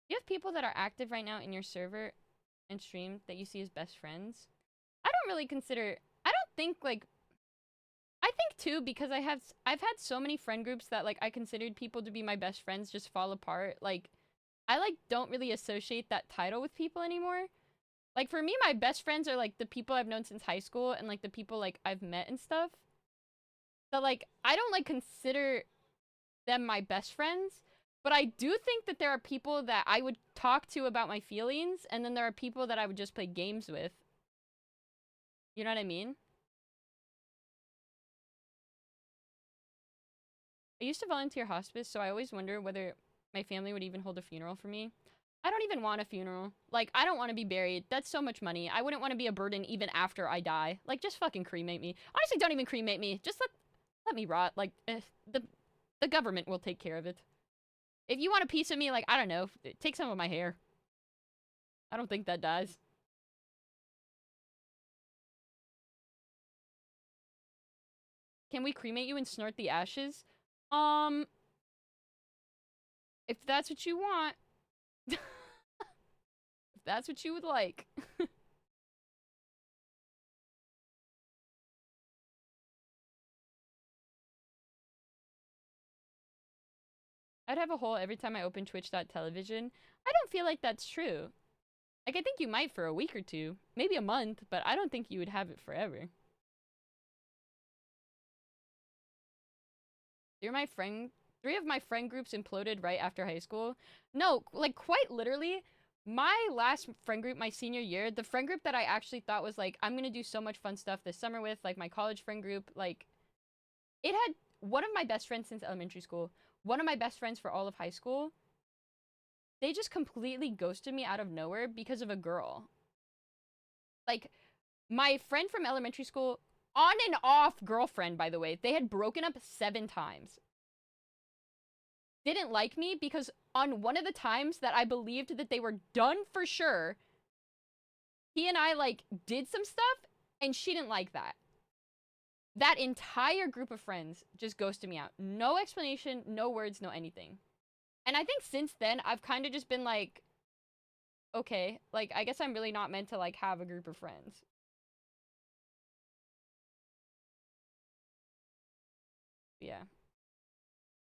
Speaker 1: You have people that are active right now in your server and stream that you see as best friends? I don't really consider... I don't think, like... I think, too, because I've had so many friend groups that, like, I considered people to be my best friends just fall apart. Like, I, like, don't really associate that title with people anymore. Like, for me, my best friends are, like, the people I've known since high school and, like, the people, like, I've met and stuff. So, like, I don't, like, consider them my best friends. But I do think that there are people that I would talk to about my feelings, and then there are people that I would just play games with. You know what I mean? I used to volunteer hospice, so I always wonder whether my family would even hold a funeral for me. I don't even want a funeral. Like, I don't want to be buried. That's so much money. I wouldn't want to be a burden even after I die. Like, just fucking cremate me. Honestly, don't even cremate me. Just let me rot. Like, the government will take care of it. If you want a piece of me, like, I don't know, take some of my hair. I don't think that dies. Can we cremate you and snort the ashes? If that's what you want. If that's what you would like. I'd have a hole every time I open Twitch.television. I don't feel like that's true. Like, I think you might for a week or two. Maybe a month, but I don't think you would have it forever. Three of my friend groups imploded right after high school. No, like, quite literally, my last friend group, my senior year, the friend group that I actually thought was, like, I'm gonna do so much fun stuff this summer with, like, my college friend group, like, it had one of my best friends since elementary school, one of my best friends for all of high school. They just completely ghosted me out of nowhere because of a girl. Like, my friend from elementary school, on and off girlfriend, by the way, they had broken up 7 times. Didn't like me because on one of the times that I believed that they were done for sure, he and I, like, did some stuff, and she didn't like that. That entire group of friends just ghosted me out. No explanation, no words, no anything. And I think since then, I've kind of just been like, okay, like, I guess I'm really not meant to, like, have a group of friends. Yeah.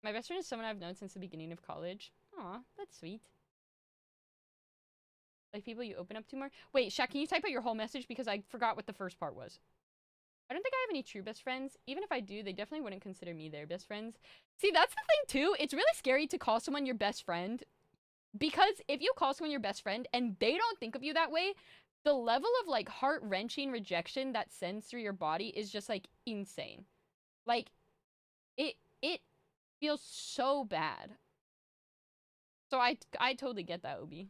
Speaker 1: My best friend is someone I've known since the beginning of college. Aw, that's sweet. Like people you open up to more? Wait, Shaq, can you type out your whole message? Because I forgot what the first part was. I don't think I have any true best friends. Even if I do, they definitely wouldn't consider me their best friends. See, that's the thing too. It's really scary to call someone your best friend. Because if you call someone your best friend and they don't think of you that way, the level of like heart-wrenching rejection that sends through your body is just like insane. Like, it feels so bad. So I totally get that, Obi.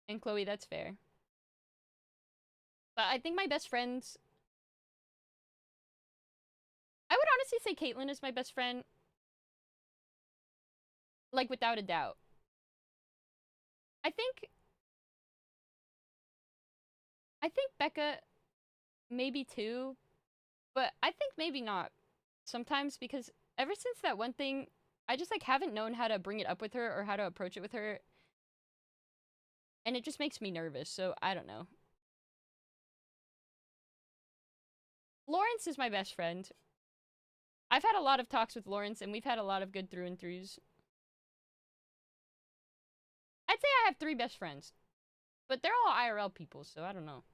Speaker 1: And Chloe, that's fair. But I think my best friends... I would honestly say Caitlyn is my best friend. Like, without a doubt. I think Becca maybe too. But I think maybe not. Sometimes, because ever since that one thing, I just, like, haven't known how to bring it up with her or how to approach it with her. And it just makes me nervous, so I don't know. Lawrence is my best friend. I've had a lot of talks with Lawrence, and we've had a lot of good through and throughs. I'd say I have 3 best friends. But they're all IRL people, so I don't know.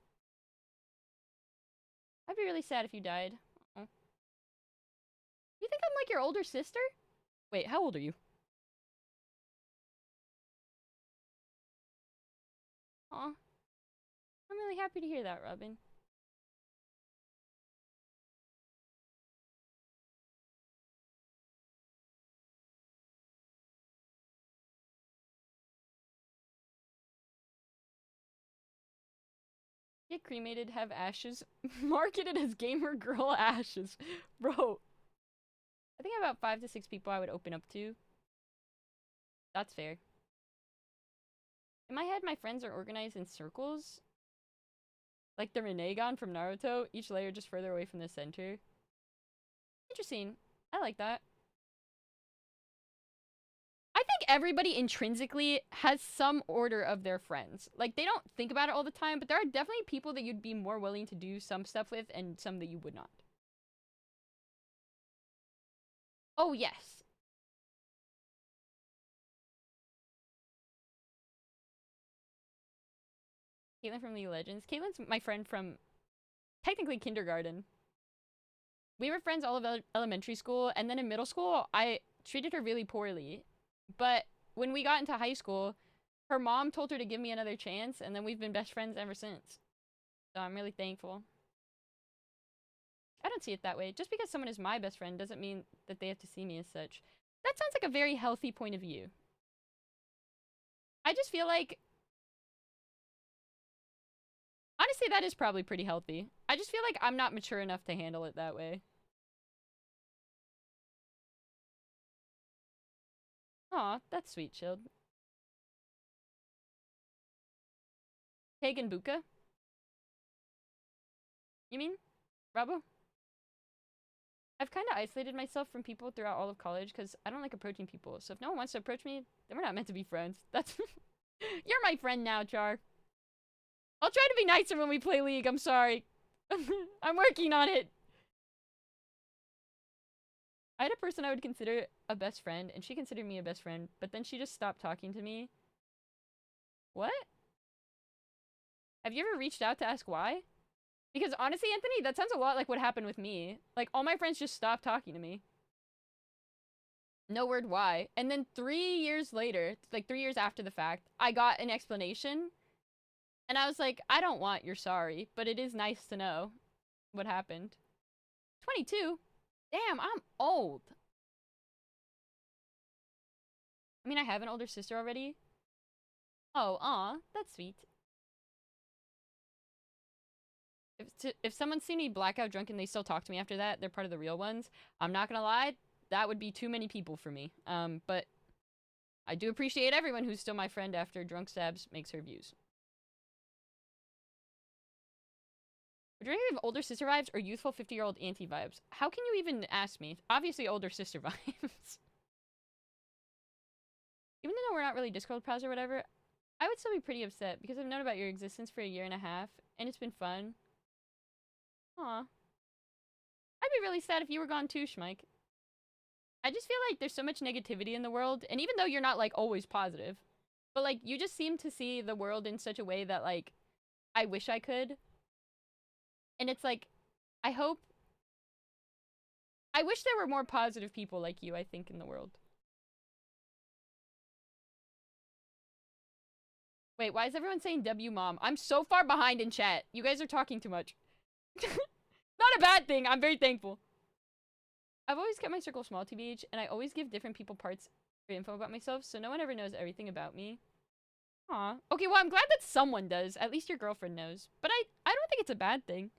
Speaker 1: I'd be really sad if you died. Uh-oh. You think I'm like your older sister? Wait, how old are you? Aw. I'm really happy to hear that, Robin. Get cremated, have ashes, marketed as gamer girl ashes. Bro. I think about 5 to 6 people I would open up to. That's fair. In my head, my friends are organized in circles. Like the Rinnegan from Naruto, each layer just further away from the center. Interesting. I like that. I think everybody intrinsically has some order of their friends. Like, they don't think about it all the time, but there are definitely people that you'd be more willing to do some stuff with and some that you would not. Oh, yes. Caitlyn from League of Legends. Caitlyn's my friend from, technically, kindergarten. We were friends all of elementary school, and then in middle school, I treated her really poorly. But when we got into high school, her mom told her to give me another chance, and then we've been best friends ever since. So I'm really thankful. I don't see it that way. Just because someone is my best friend doesn't mean that they have to see me as such. That sounds like a very healthy point of view. I just feel like... Honestly, that is probably pretty healthy. I just feel like I'm not mature enough to handle it that way. Aw, that's sweet, Shield. Pagan Buka? You mean? Rabo? I've kind of isolated myself from people throughout all of college because I don't like approaching people. So if no one wants to approach me, then we're not meant to be friends. That's... You're my friend now, Char. I'll try to be nicer when we play League, I'm sorry. I'm working on it. I had a person I would consider a best friend, and she considered me a best friend, but then she just stopped talking to me. What? Have you ever reached out to ask why? Because honestly, Anthony, that sounds a lot like what happened with me. Like, all my friends just stopped talking to me. No word why. And then 3 years later, like 3 years after the fact, I got an explanation. And I was like, I don't want your sorry, but it is nice to know what happened. 22? Damn, I'm old. I mean, I have an older sister already. Oh, aw, that's sweet. If someone's seen me blackout drunk and they still talk to me after that, they're part of the real ones. I'm not gonna lie, that would be too many people for me. But I do appreciate everyone who's still my friend after Drunk Stabs makes her views. Would you rather have older sister vibes or youthful 50-year-old auntie vibes? How can you even ask me? Obviously older sister vibes. Even though we're not really Discord pals or whatever, I would still be pretty upset because I've known about your existence for a year and a half, and it's been fun. Aw. I'd be really sad if you were gone too, Schmike. I just feel like there's so much negativity in the world, and even though you're not, like, always positive, but, like, you just seem to see the world in such a way that, like, I wish I could. And it's like, I wish there were more positive people like you, I think, in the world. Wait, why is everyone saying W mom? I'm so far behind in chat. You guys are talking too much. Not a bad thing. I'm very thankful. I've always kept my circle small, TBH, and I always give different people parts of info about myself, so no one ever knows everything about me. Aw. Okay, well, I'm glad that someone does. At least your girlfriend knows. But I don't think it's a bad thing.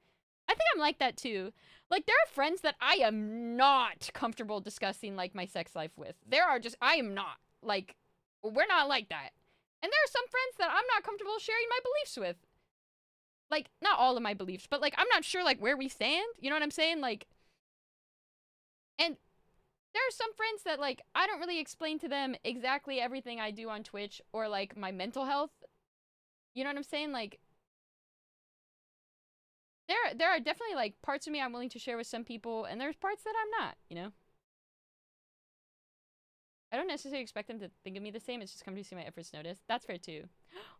Speaker 1: I think I'm like that, too. Like, there are friends that I am not comfortable discussing, like, my sex life with. I am not. Like, we're not like that. And there are some friends that I'm not comfortable sharing my beliefs with. Like, not all of my beliefs, but, like, I'm not sure, like, where we stand. You know what I'm saying? Like, and there are some friends that, like, I don't really explain to them exactly everything I do on Twitch or, like, my mental health. You know what I'm saying? Like, there are definitely, like, parts of me I'm willing to share with some people, and there's parts that I'm not, you know? I don't necessarily expect them to think of me the same, it's just come to see my efforts noticed. That's fair, too.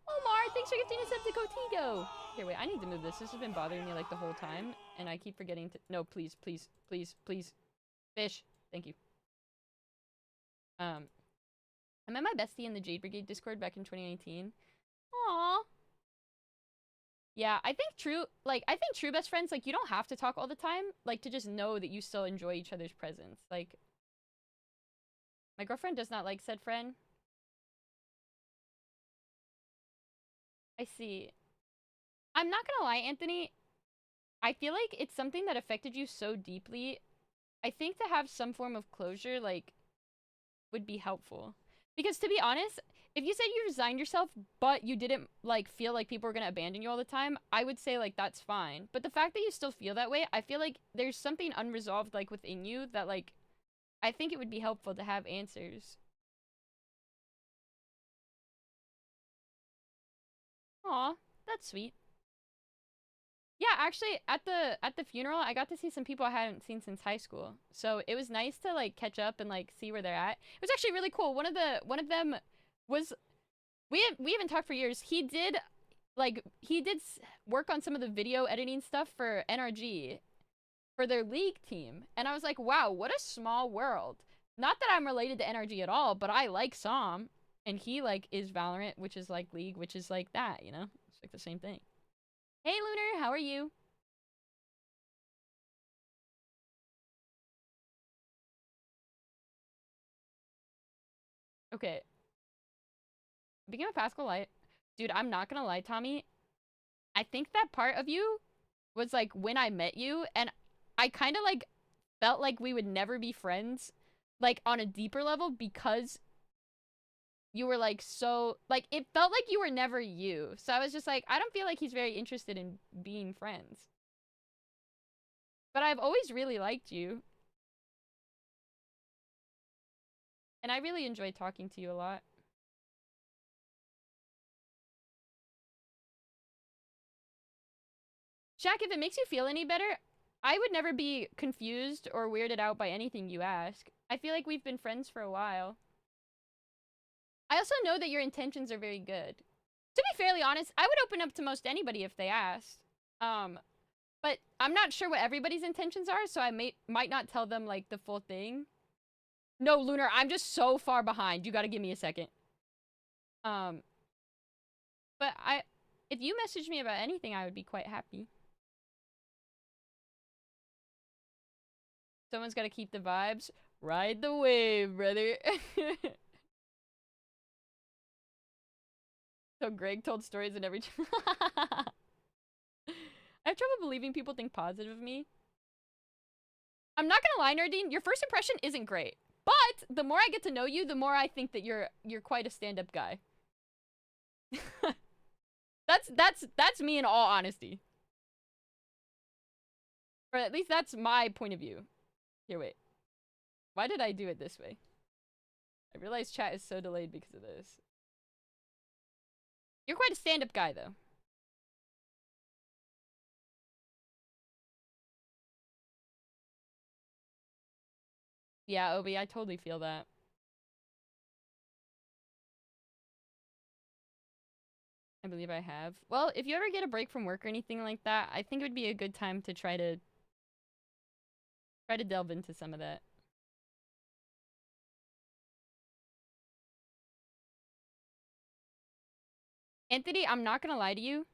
Speaker 1: Omar, thanks for gifting a sub to Contigo! Here, wait, I need to move this. This has been bothering me, like, the whole time, and I keep forgetting to- No, please, please, please, please. Fish. Thank you. I met my bestie in the Jade Brigade Discord back in 2019. Aww. Yeah, I think true best friends, like, you don't have to talk all the time, like, to just know that you still enjoy each other's presence. Like, my girlfriend does not like said friend. I see. I'm not gonna lie, Anthony. I feel like it's something that affected you so deeply. I think to have some form of closure, like, would be helpful. Because to be honest, if you said you resigned yourself, but you didn't, like, feel like people were gonna abandon you all the time, I would say, like, that's fine. But the fact that you still feel that way, I feel like there's something unresolved, like, within you that, like, I think it would be helpful to have answers. Aw, that's sweet. Yeah, actually, at the funeral, I got to see some people I hadn't seen since high school. So it was nice to, like, catch up and, like, see where they're at. It was actually really cool. One of them was we haven't talked for years. He did work on some of the video editing stuff for NRG for their league team. And I was like, wow, what a small world. Not that I'm related to NRG at all, but I like Som, and he, like, is Valorant, which is like League, which is like that, you know? It's like the same thing. Hey, Lunar, how are you? Okay. Speaking of Pascal Light, dude, I'm not gonna lie, Tommy. I think that part of you was, like, when I met you, and I kind of, like, felt like we would never be friends, like, on a deeper level, because you were, like, so, like, it felt like you were never you. So I was just like, I don't feel like he's very interested in being friends. But I've always really liked you. And I really enjoy talking to you a lot. Jack, if it makes you feel any better, I would never be confused or weirded out by anything you ask. I feel like we've been friends for a while. I also know that your intentions are very good. To be fairly honest, I would open up to most anybody if they asked. But I'm not sure what everybody's intentions are, so I might not tell them, like, the full thing. No, Lunar, I'm just so far behind. You gotta give me a second. But if you message me about anything, I would be quite happy. Someone's gotta keep the vibes. Ride the wave, brother. So Greg told stories in every I have trouble believing people think positive of me. I'm not gonna lie, Nardine, your first impression isn't great. But the more I get to know you, the more I think that you're quite a stand-up guy. That's me in all honesty. Or at least that's my point of view. Here, wait. Why did I do it this way? I realize chat is so delayed because of this. You're quite a stand-up guy, though. Yeah, Obi, I totally feel that. I believe I have. Well, if you ever get a break from work or anything like that, I think it would be a good time to try to delve into some of that. Anthony, I'm not gonna lie to you.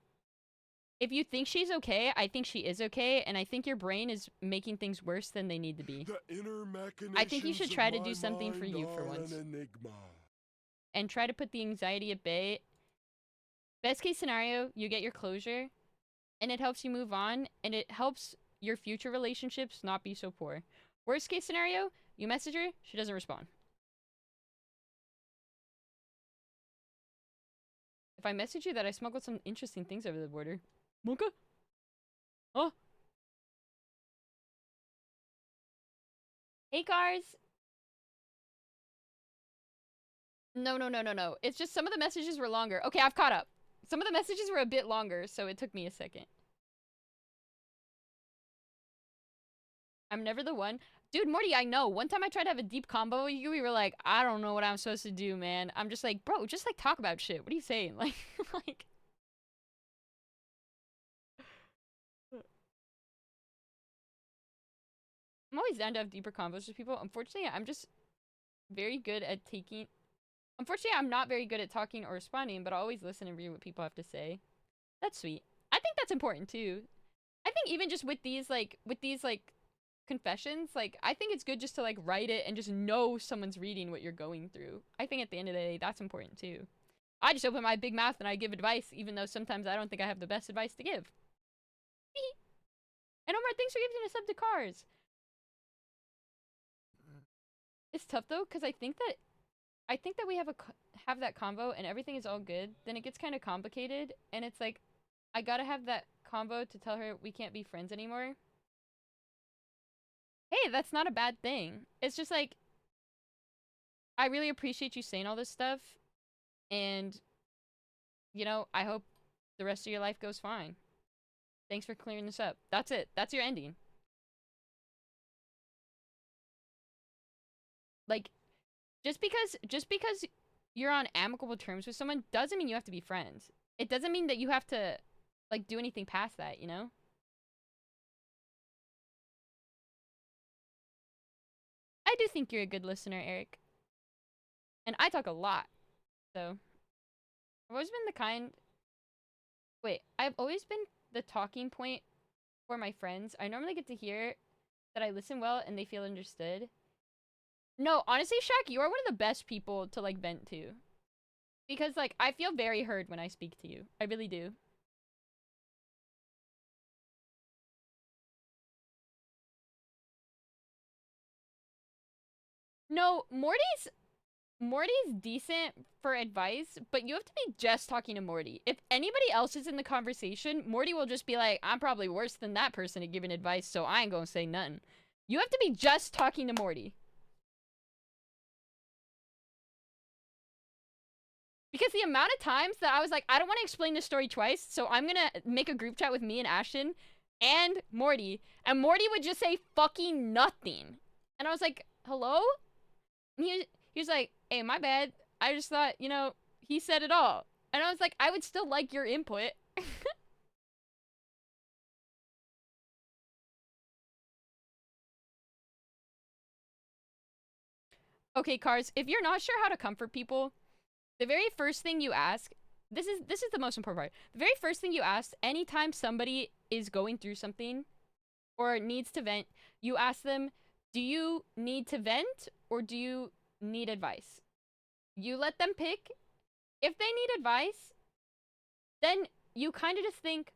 Speaker 1: If you think she's okay, I think she is okay, and I think your brain is making things worse than they need to be.
Speaker 6: The inner
Speaker 1: I think you should
Speaker 6: machinations
Speaker 1: try
Speaker 6: of
Speaker 1: to
Speaker 6: my
Speaker 1: do something for
Speaker 6: mind
Speaker 1: you for
Speaker 6: are
Speaker 1: once.
Speaker 6: an enigma.
Speaker 1: And try to put the anxiety at bay. Best case scenario, you get your closure, and it helps you move on, and it helps your future relationships not be so poor. Worst case scenario, you message her, she doesn't respond. If I message you that I smuggled some interesting things over the border. Mocha? Oh. Hey, cars. No. It's just some of the messages were longer. Okay, I've caught up. Some of the messages were a bit longer, so it took me a second. I'm never the one. Dude, Morty, I know. One time I tried to have a deep combo with you. We were like, I don't know what I'm supposed to do, man. I'm just like, bro, just like talk about shit. What are you saying? Like, like. I'm always down to have deeper convos with people. Unfortunately, I'm just very good at taking... Unfortunately, I'm not very good at talking or responding, but I always listen and read what people have to say. That's sweet. I think that's important, too. I think even just with these, like, confessions, like, I think it's good just to, like, write it and just know someone's reading what you're going through. I think at the end of the day, that's important, too. I just open my big mouth and I give advice, even though sometimes I don't think I have the best advice to give. And Omar, thanks for giving us up to cars. It's tough though, because I think that we have that convo and everything is all good. Then it gets kind of complicated, and it's like, I gotta have that convo to tell her we can't be friends anymore. Hey, that's not a bad thing. It's just like, I really appreciate you saying all this stuff, and, you know, I hope the rest of your life goes fine. Thanks for clearing this up. That's it. That's your ending. Like, just because you're on amicable terms with someone doesn't mean you have to be friends. It doesn't mean that you have to, like, do anything past that, you know? I do think you're a good listener, Eric. And I talk a lot. So, I've always been the kind... Wait, I've always been the talking point for my friends. I normally get to hear that I listen well and they feel understood. No, honestly, Shaq, you are one of the best people to, like, vent to. Because, like, I feel very heard when I speak to you. I really do. No, Morty's decent for advice, but you have to be just talking to Morty. If anybody else is in the conversation, Morty will just be like, I'm probably worse than that person at giving advice, so I ain't gonna say nothing. You have to be just talking to Morty. Because the amount of times that I was like, I don't want to explain this story twice, so I'm gonna make a group chat with me and Ashton and Morty, and Morty would just say fucking nothing. And I was like, hello? And he was like, hey, my bad. I just thought, you know, he said it all. And I was like, I would still like your input. Okay, Cars, if you're not sure how to comfort people, the very first thing you ask, this is the most important part. The very first thing you ask anytime somebody is going through something or needs to vent, you ask them, Do you need to vent or do you need advice? You let them pick. If they need advice, then you kind of just think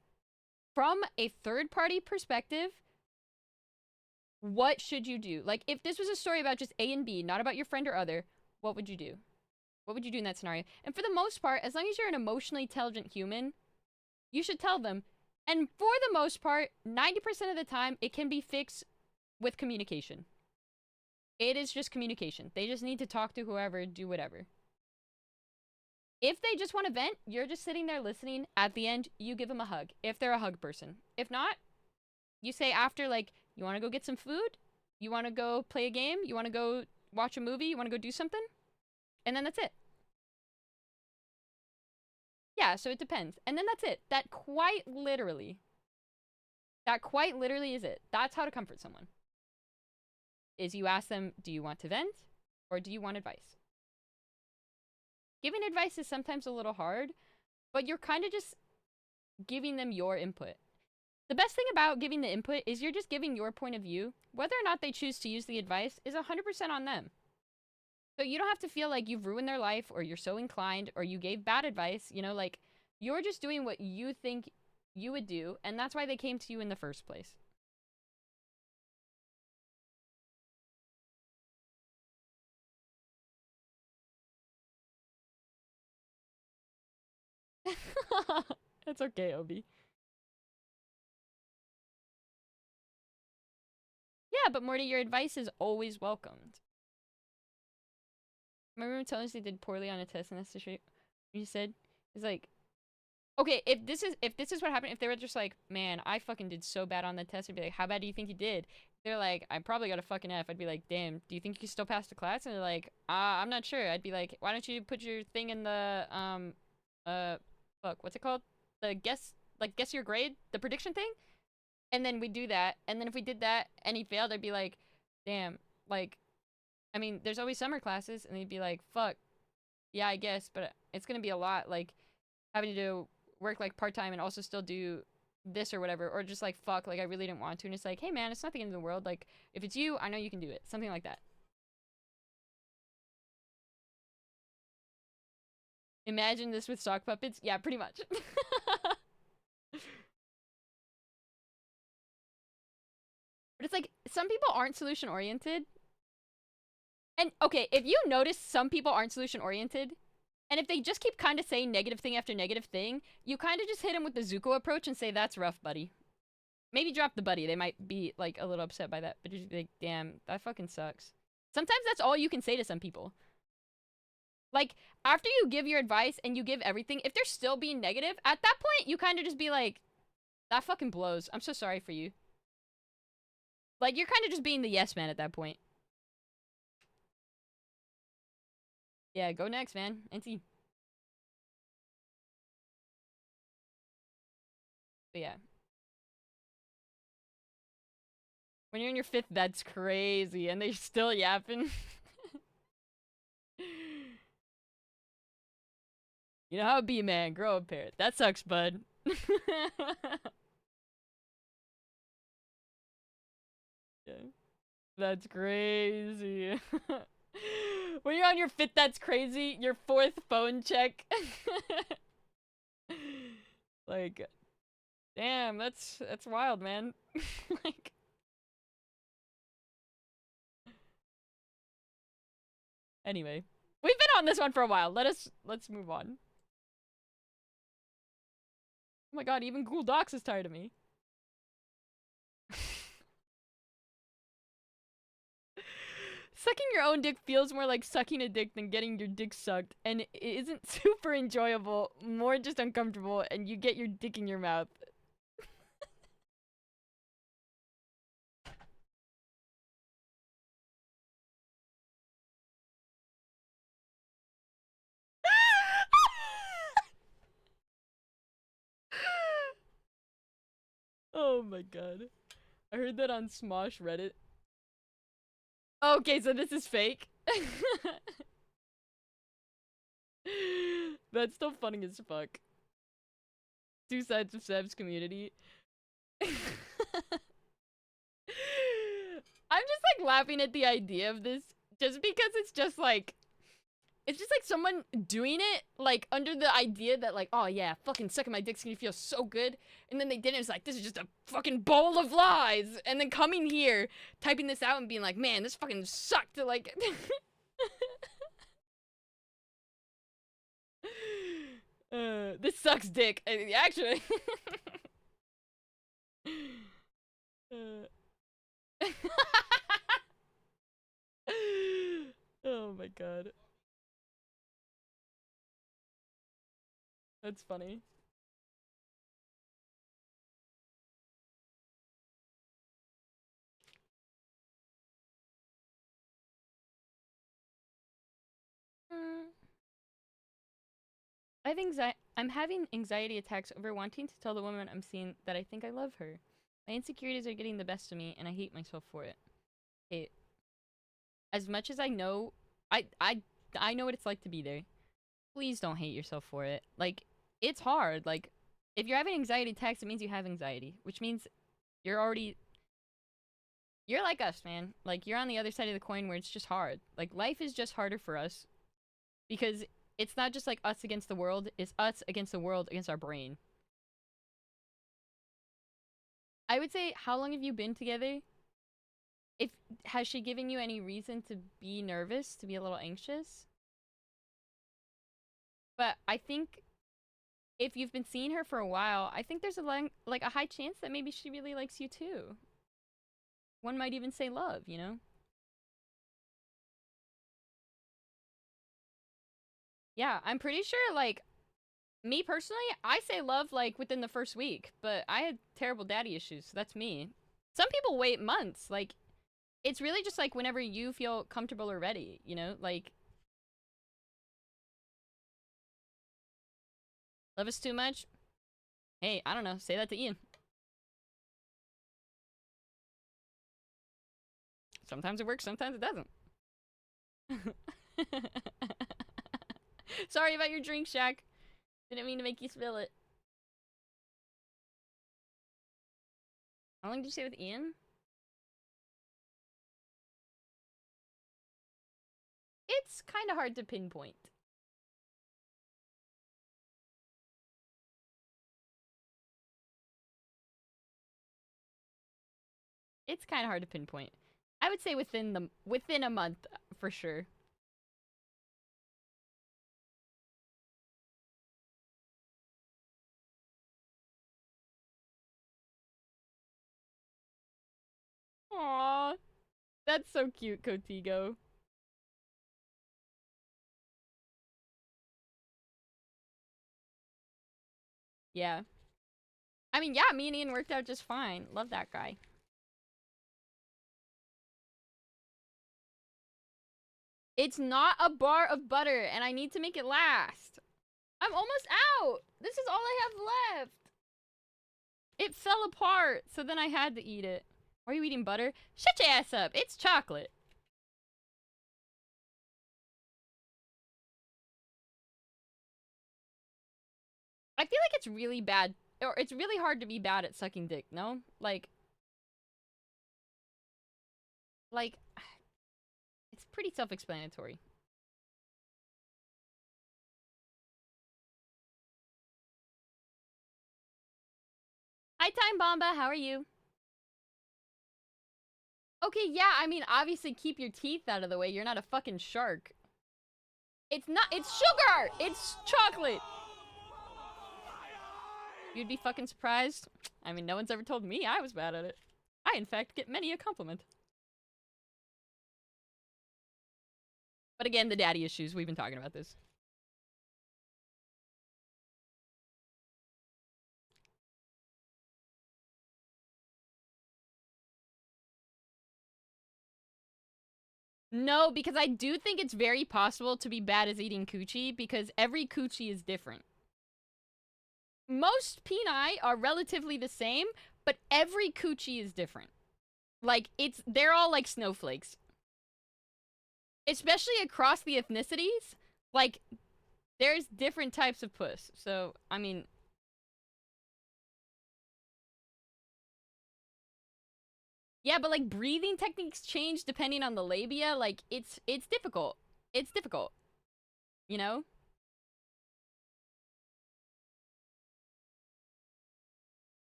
Speaker 1: from a third-party perspective, what should you do? Like, if this was a story about just A and B, not about your friend or other, what would you do? What would you do in that scenario? And for the most part, as long as you're an emotionally intelligent human, you should tell them. And for the most part, 90% of the time, it can be fixed with communication. It is just communication. They just need to talk to whoever, do whatever. If they just want to vent, you're just sitting there listening. At the end, you give them a hug, if they're a hug person. If not, you say after, like, you want to go get some food? You want to go play a game? You want to go watch a movie? You want to go do something? And then that's it. Yeah, so it depends. And then that's it. That quite literally is it. That's how to comfort someone. Is you ask them, do you want to vent? Or do you want advice? Giving advice is sometimes a little hard, but you're kind of just giving them your input. The best thing about giving the input is you're just giving your point of view. Whether or not they choose to use the advice is 100% on them. So you don't have to feel like you've ruined their life or you're so inclined or you gave bad advice. You know, like, you're just doing what you think you would do, and that's why they came to you in the first place. It's okay, Obi. Yeah, but Morty, your advice is always welcomed. My roommate told us they did poorly on a test, and that's the shit you said. It's like, okay, if this is what happened, if they were just like, man, I fucking did so bad on the test, I'd be like, how bad do you think you did? They're like, I probably got a fucking F. I'd be like, damn, do you think you still passed the class? And they're like, I'm not sure. I'd be like, why don't you put your thing in the fuck, what's it called? The guess your grade, the prediction thing? And then we do that, and then if we did that and he failed, I'd be like, damn, like, I mean, there's always summer classes, and they'd be like, fuck, yeah, I guess, but it's gonna be a lot, like, having to work, like, part-time and also still do this or whatever, or just, like, fuck, like, I really didn't want to, and it's like, hey, man, it's not the end of the world, like, if it's you, I know you can do it, something like that. Imagine this with sock puppets? Yeah, pretty much. But it's like, some people aren't solution-oriented. And, okay, if you notice some people aren't solution-oriented, and if they just keep kind of saying negative thing after negative thing, you kind of just hit them with the Zuko approach and say, that's rough, buddy. Maybe drop the buddy. They might be, like, a little upset by that. But just be like, damn, that fucking sucks. Sometimes that's all you can say to some people. Like, after you give your advice and you give everything, if they're still being negative, at that point, you kind of just be like, that fucking blows. I'm so sorry for you. Like, you're kind of just being the yes man at that point. Yeah, go next, man. NT. But yeah. When you're in your 5th, that's crazy. And they're still yapping. You know how it be, man. Grow up, parrot. That sucks, bud. Yeah. That's crazy. When you're on your 5th, that's crazy. Your 4th phone check. Like, damn, that's wild, man. Like, anyway, we've been on this one for a while. Let's move on. Oh my god, even Google Docs is tired of me. Sucking your own dick feels more like sucking a dick than getting your dick sucked, and it isn't super enjoyable, more just uncomfortable, and you get your dick in your mouth. Oh my god. I heard that on Smosh Reddit. Okay, so this is fake. That's still funny as fuck. Two sides of Seb's community. I'm just like laughing at the idea of this just because it's just like someone doing it like under the idea that like, oh yeah, fucking sucking my dick's gonna feel so good, and then they didn't. It's like, this is just a fucking bowl of lies, and then coming here, typing this out and being like, man, this fucking sucked. Like, this sucks dick. Actually. Oh my god. That's funny. I'm having anxiety attacks over wanting to tell the woman I'm seeing that I think I love her. My insecurities are getting the best of me, and I hate myself for it. Hey, as much as I know, I know what it's like to be there. Please don't hate yourself for it. Like, it's hard. Like, if you're having anxiety attacks, it means you have anxiety, which means you're like us, man. Like, you're on the other side of the coin where it's just hard. Like, life is just harder for us because it's not just like us against the world, it's us against the world against our brain. I would say, how long have you been together? Has she given you any reason to be nervous, to be a little anxious? But I think if you've been seeing her for a while, I think there's like a high chance that maybe she really likes you too. One might even say love, you know? Yeah, I'm pretty sure, like, me personally, I say love, like, within the first week, but I had terrible daddy issues, so that's me. Some people wait months, like, it's really just, like, whenever you feel comfortable or ready, you know? Like, love is too much? Hey, I don't know, say that to Ian. Sometimes it works, sometimes it doesn't. Sorry about your drink, Shaq. Didn't mean to make you spill it. How long did you stay with Ian? It's kind of hard to pinpoint. It's kind of hard to pinpoint. I would say within a month for sure. Aww. That's so cute, Kotigo. Yeah. I mean, yeah, me and Ian worked out just fine. Love that guy. It's not a bar of butter, and I need to make it last. I'm almost out. This is all I have left. It fell apart, so then I had to eat it. Why are you eating butter? Shut your ass up. It's chocolate. I feel like it's really bad, or it's really hard to be bad at sucking dick, no? Like, it's pretty self-explanatory. Hi, Time Bomba. How are you? Okay, yeah, I mean, obviously keep your teeth out of the way. You're not a fucking shark. It's not- it's sugar! It's chocolate! You'd be fucking surprised. I mean, no one's ever told me I was bad at it. I, in fact, get many a compliment. But again, the daddy issues. We've been talking about this. No, because I do think it's very possible to be bad at eating coochie because every coochie is different. Most peni are relatively the same, but every coochie is different. Like, they're all like snowflakes. Especially across the ethnicities, like, there's different types of puss. So, I mean... Yeah, but like breathing techniques change depending on the labia. Like it's difficult. It's difficult. You know?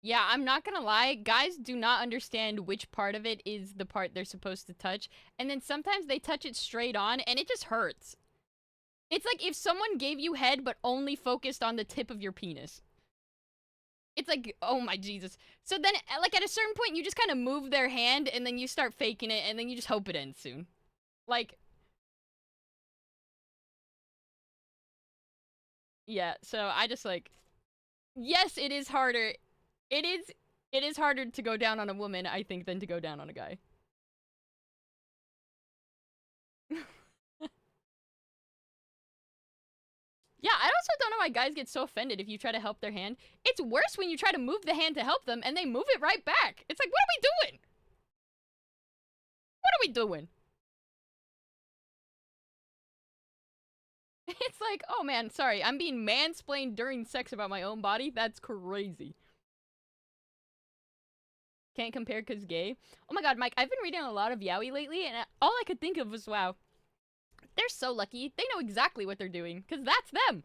Speaker 1: Yeah, I'm not gonna lie. Guys do not understand which part of it is the part they're supposed to touch. And then sometimes they touch it straight on and it just hurts. It's like if someone gave you head but only focused on the tip of your penis. It's like, oh my Jesus. So then, like, at a certain point, you just kind of move their hand and then you start faking it and then you just hope it ends soon. Like, yeah, so I just like, yes, it is harder. It is harder to go down on a woman, I think, than to go down on a guy. Yeah, I also don't know why guys get so offended if you try to help their hand. It's worse when you try to move the hand to help them and they move it right back. It's like, what are we doing? What are we doing? It's like, oh man, sorry, I'm being mansplained during sex about my own body? That's crazy. Can't compare cause gay. Oh my god, Mike, I've been reading a lot of yaoi lately, and all I could think of was, wow, they're so lucky. They know exactly what they're doing, cause that's them.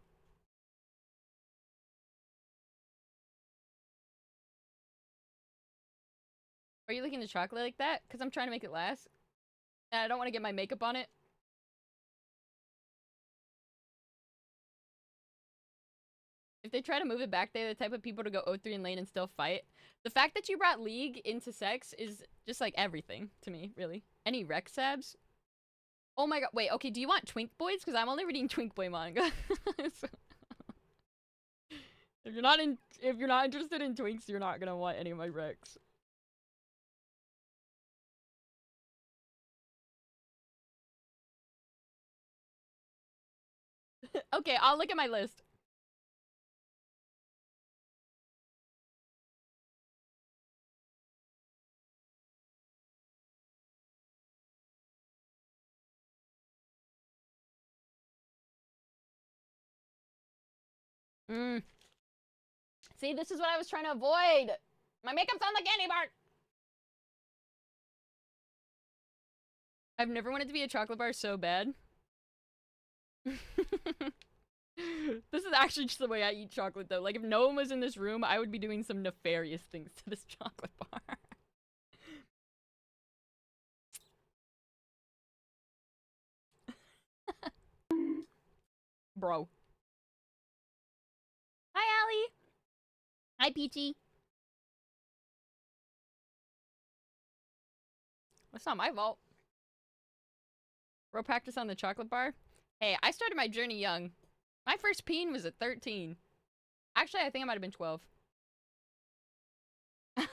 Speaker 1: Are you licking the chocolate like that? Cause I'm trying to make it last. And I don't want to get my makeup on it. If they try to move it back, they're the type of people to go O3 and lane and still fight. The fact that you brought League into sex is just like everything to me, really. Any rec sabs? Oh my god, wait, okay, do you want Twink Boys? Because I'm only reading Twink Boy manga. So, if you're not interested in Twinks, you're not gonna want any of my recs. Okay, I'll look at my list. See, this is what I was trying to avoid. My makeup's on the candy bar. I've never wanted to be a chocolate bar so bad. This is actually just the way I eat chocolate, though. Like, if no one was in this room, I would be doing some nefarious things to this chocolate bar. Bro. Hi, Allie. Hi, Peachy. That's not my fault. Bro, practice on the chocolate bar. Hey, I started my journey young. My first peen was at 13. Actually, I think I might have been 12. I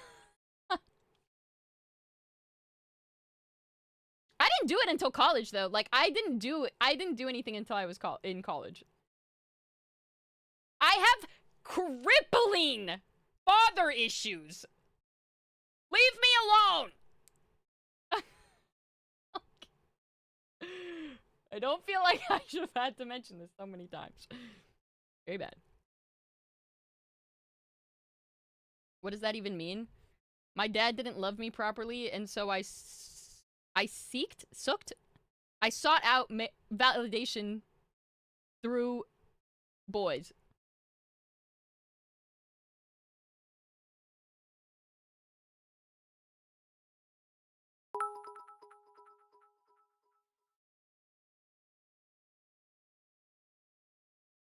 Speaker 1: didn't do it until college, though. Like, I didn't do anything until I was in college. I have crippling father issues. Leave me alone. I don't feel like I should have had to mention this so many times. Very bad. What does that even mean? My dad didn't love me properly, and so I sought out validation through boys.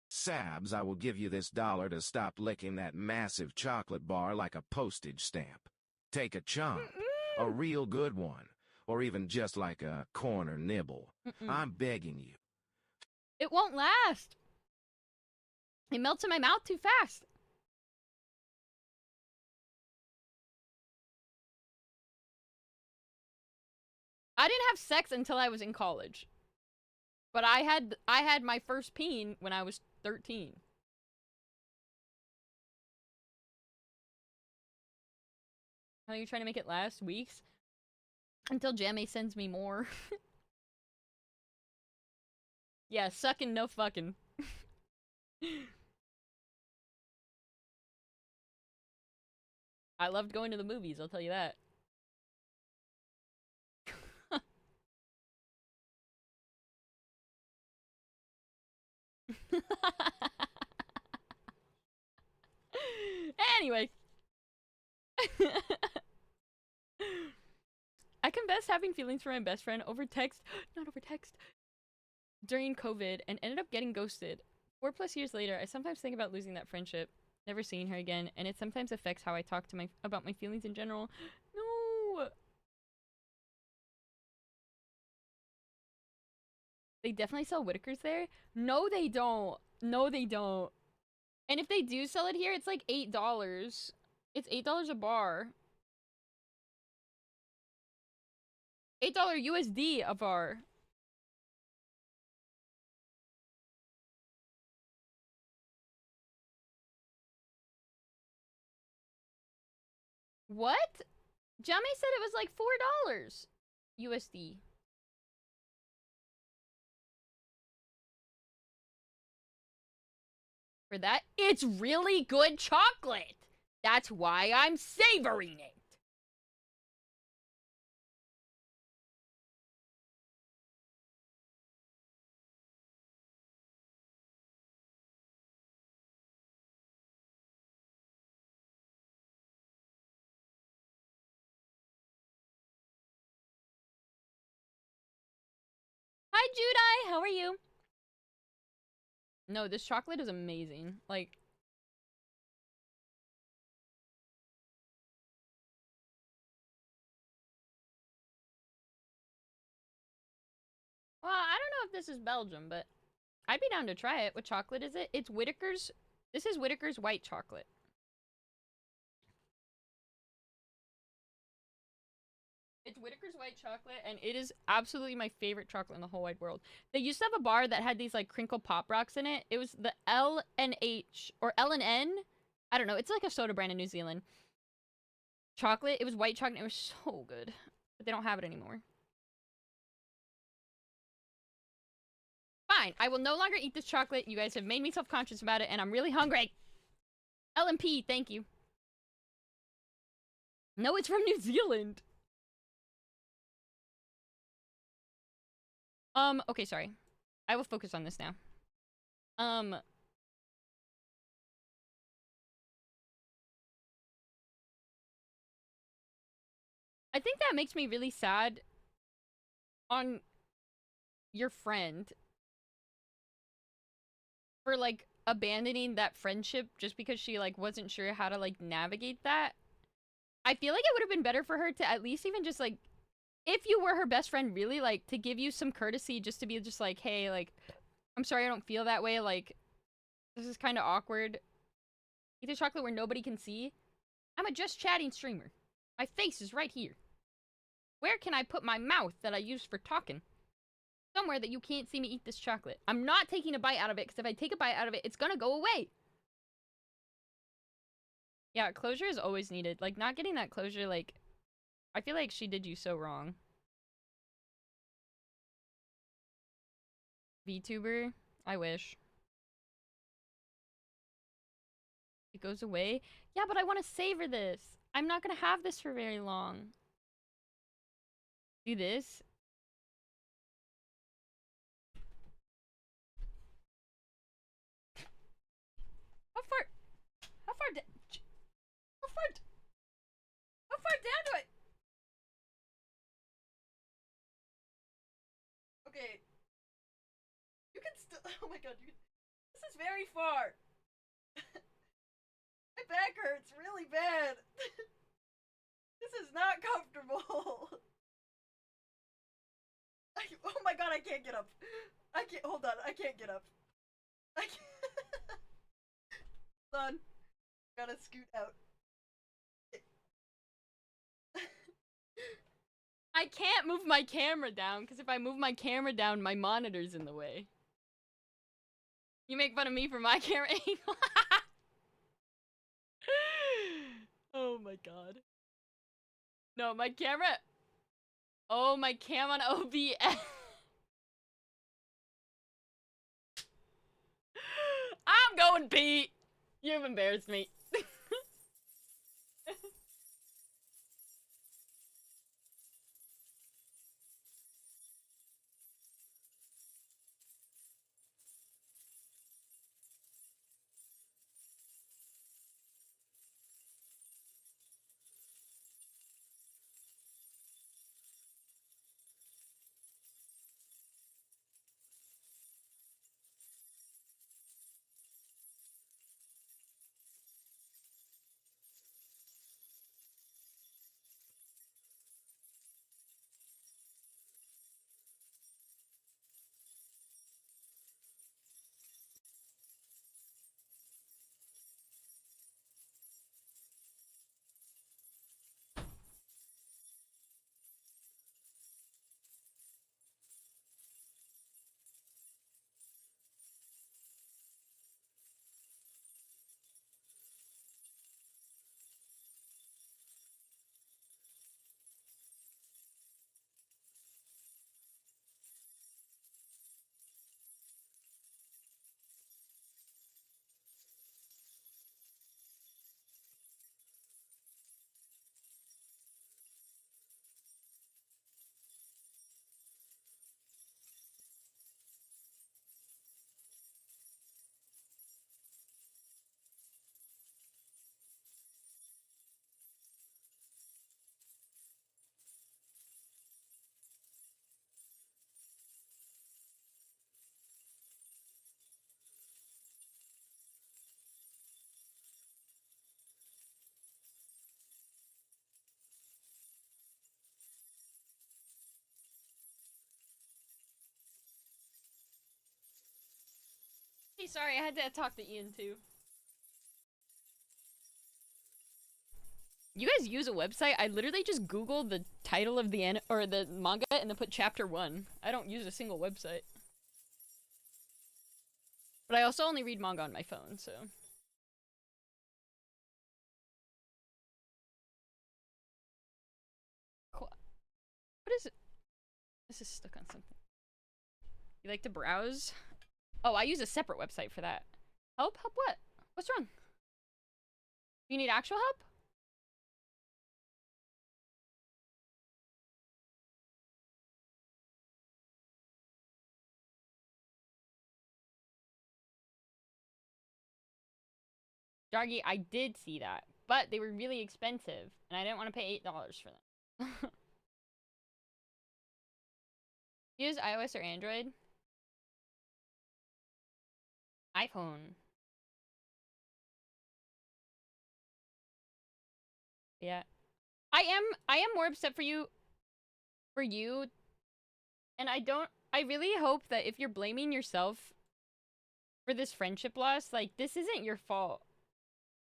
Speaker 6: Sabs, I will give you this $1 to stop licking that massive chocolate bar like a postage stamp. Take a chomp, a real good one, or even just like a corner nibble. I'm begging you.
Speaker 1: It won't last. It melts in my mouth too fast. I didn't have sex until I was in college. But I had my first peen when I was 13. How are you trying to make it last? Weeks? Until Jamie sends me more. Yeah, sucking, no fucking. I loved going to the movies, I'll tell you that. Anyway. I confessed having feelings for my best friend over text, not over text, during COVID and ended up getting ghosted. 4+ years later, I sometimes think about losing that friendship, never seeing her again, and it sometimes affects how I talk to about my feelings in general. No! They definitely sell Whitakers there? No, they don't. No, they don't. And if they do sell it here, it's like $8. It's $8 a bar. $8 USD a bar. What? Jame said it was like $4 USD. For that, it's really good chocolate. That's why I'm savoring it. Hi, Judai. How are you? No, this chocolate is amazing. Like, well, I don't know if this is Belgium, but I'd be down to try it. What chocolate is it? It's Whitaker's. This is Whitaker's white chocolate. It's Whitaker's white chocolate, and it is absolutely my favorite chocolate in the whole wide world. They used to have a bar that had these, like, crinkle pop rocks in it. It was the L&H, or L&N? I don't know. It's like a soda brand in New Zealand. Chocolate. It was white chocolate. It was so good. But they don't have it anymore. Fine. I will no longer eat this chocolate. You guys have made me self-conscious about it, and I'm really hungry. LMP, thank you. No, it's from New Zealand. Okay, sorry. I will focus on this now. I think that makes me really sad on your friend for, like, abandoning that friendship just because she, like, wasn't sure how to, like, navigate that. I feel like it would have been better for her to at least even just, like, if you were her best friend, really, like, to give you some courtesy just to be just like, hey, like, I'm sorry I don't feel that way, like, this is kind of awkward. Eat the chocolate where nobody can see. I'm a just chatting streamer. My face is right here. Where can I put my mouth that I use for talking? Somewhere that you can't see me eat this chocolate. I'm not taking a bite out of it, because if I take a bite out of it, it's gonna go away. Yeah, closure is always needed. Like, not getting that closure, like, I feel like she did you so wrong. VTuber? I wish. It goes away? Yeah, but I want to savor this. I'm not gonna have this for very long. Do this. How far? How far down? How far? How far down do I? Okay. You can still. Oh my god, this is very far. My back hurts really bad. This is not comfortable. Oh my god, I can't get up. I can't. Hold on, I can't get up. I can't. Hold on. Gotta scoot out. I can't move my camera down, because if I move my camera down, my monitor's in the way. You make fun of me for my camera angle? Oh my god. No, my camera... Oh, my cam on OBS. I'm going Pete. You've embarrassed me. Sorry, I had to talk to Ian too. You guys use a website? I literally just Googled the title of the or the manga and then put chapter 1. I don't use a single website. But I also only read manga on my phone, so. What is it? This is stuck on something. You like to browse? Oh, I use a separate website for that. Help? Help what? What's wrong? You need actual help? Jargy, I did see that, but they were really expensive, and I didn't want to pay $8 for them. Use iOS or Android? iPhone. Yeah. I am more upset for you, and I really hope that if you're blaming yourself for this friendship loss, like, this isn't your fault.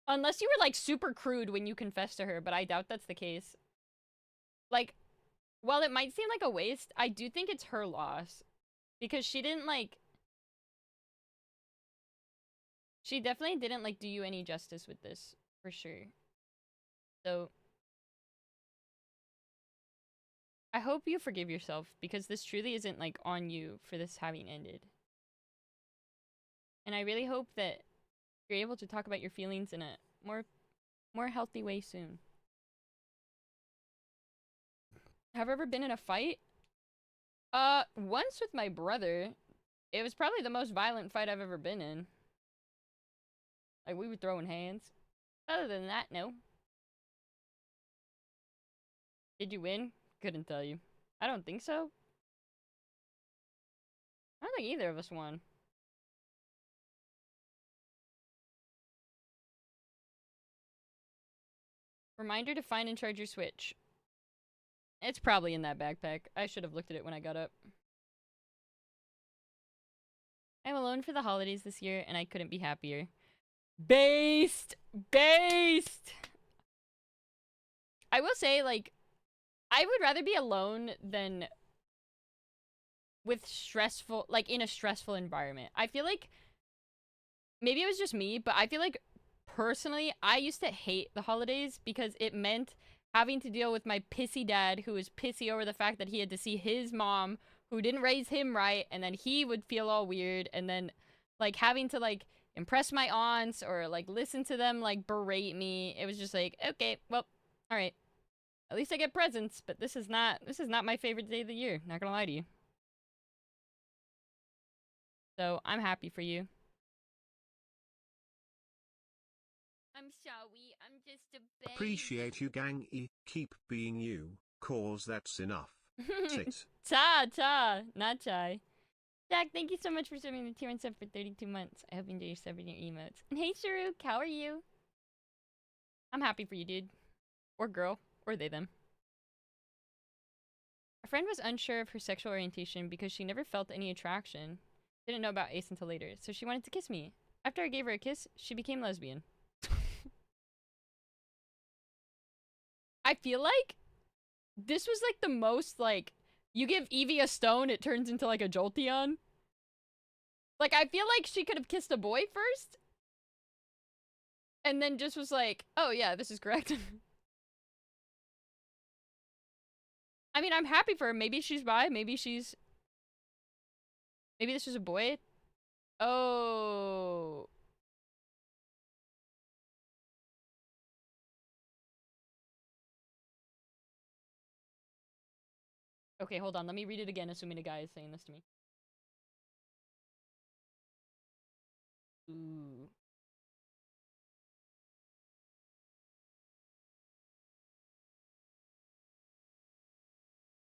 Speaker 1: Unless you were, like, super crude when you confessed to her, but I doubt that's the case. Like, while it might seem like a waste, I do think it's her loss. Because she didn't, like... She definitely didn't, like, do you any justice with this. For sure. So... I hope you forgive yourself, because this truly isn't, like, on you for this having ended. And I really hope that you're able to talk about your feelings in a more healthy way soon. Have I ever been in a fight? Once with my brother. It was probably the most violent fight I've ever been in. Like, we were throwing hands. Other than that, no. Did you win? Couldn't tell you. I don't think so. I don't think either of us won. Reminder to find and charge your Switch. It's probably in that backpack. I should have looked at it when I got up. I'm alone for the holidays this year, and I couldn't be happier. Based! Based! I will say, like, I would rather be alone than with stressful, like, in a stressful environment. I feel like, maybe it was just me, but I feel like, personally, I used to hate the holidays because it meant having to deal with my pissy dad who was pissy over the fact that he had to see his mom who didn't raise him right, and then he would feel all weird, and then, like, having to, like, impress my aunts or, like, listen to them, like, berate me. It was just like, okay, well, alright. At least I get presents, but this is not my favorite day of the year, not gonna lie to you. So, I'm happy for you.
Speaker 3: I'm sorry, I'm just a baby.
Speaker 4: Appreciate you, gang E. Keep being you, cause that's enough. Sit.
Speaker 1: Ta, not chai. Jack, thank you so much for serving the tier 1 sub for 32 months. I hope you enjoy your sub and your emotes. And hey, Sharuk, how are you? I'm happy for you, dude. Or girl. Or they, them. A friend was unsure of her sexual orientation because she never felt any attraction. Didn't know about Ace until later, so she wanted to kiss me. After I gave her a kiss, she became lesbian. I feel like this was like the most, like, you give Eevee a stone, it turns into like a Jolteon. Like, I feel like she could have kissed a boy first. And then just was like, oh yeah, this is correct. I mean, I'm happy for her. Maybe she's bi, maybe this was a boy. Oh. Okay, hold on. Let me read it again, assuming a guy is saying this to me. Ooh.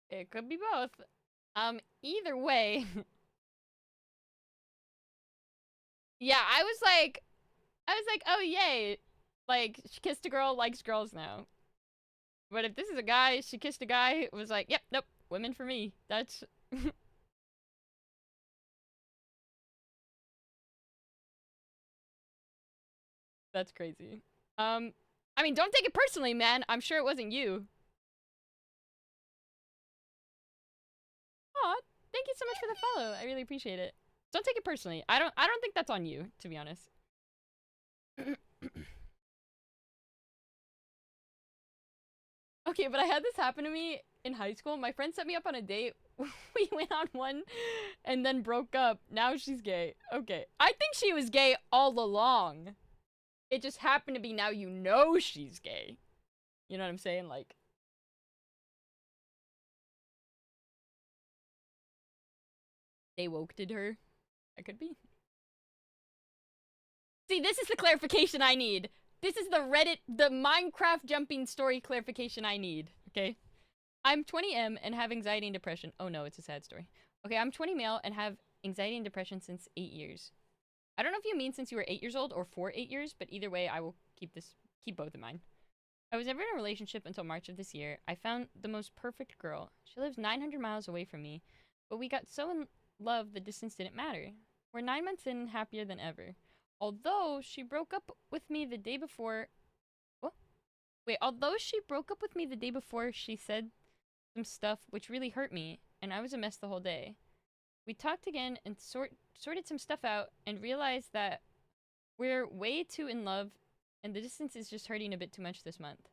Speaker 1: It could be both. Either way. Yeah, I was like, oh yay. Like, she kissed a girl, likes girls now. But if this is a guy, she kissed a guy, it was like, yep, nope, women for me. That's That's crazy. I mean, don't take it personally, man. I'm sure it wasn't you. Aw, thank you so much for the follow. I really appreciate it. Don't take it personally. I don't think that's on you, to be honest. Okay, but I had this happen to me in high school. My friend set me up on a date. We went on one and then broke up. Now she's gay. Okay. I think she was gay all along. It just happened to be now you know she's gay. You know what I'm saying? Like, they woke-did her. That could be. See, this is the clarification I need. This is the Minecraft jumping story clarification I need, okay? I'm 20M and have anxiety and depression. Oh no, it's a sad story. Okay, I'm 20 male and have anxiety and depression since 8 years. I don't know if you mean since you were 8 years old or for 8 years, but either way, I will keep both in mind. I was never in a relationship until March of this year. I found the most perfect girl. She lives 900 miles away from me, but we got so in love the distance didn't matter. We're 9 months in and happier than ever. Although she broke up with me the day before... What? Wait, although she broke up with me the day before, she said some stuff which really hurt me, and I was a mess the whole day. We talked again and sorted some stuff out and realized that we're way too in love and the distance is just hurting a bit too much this month.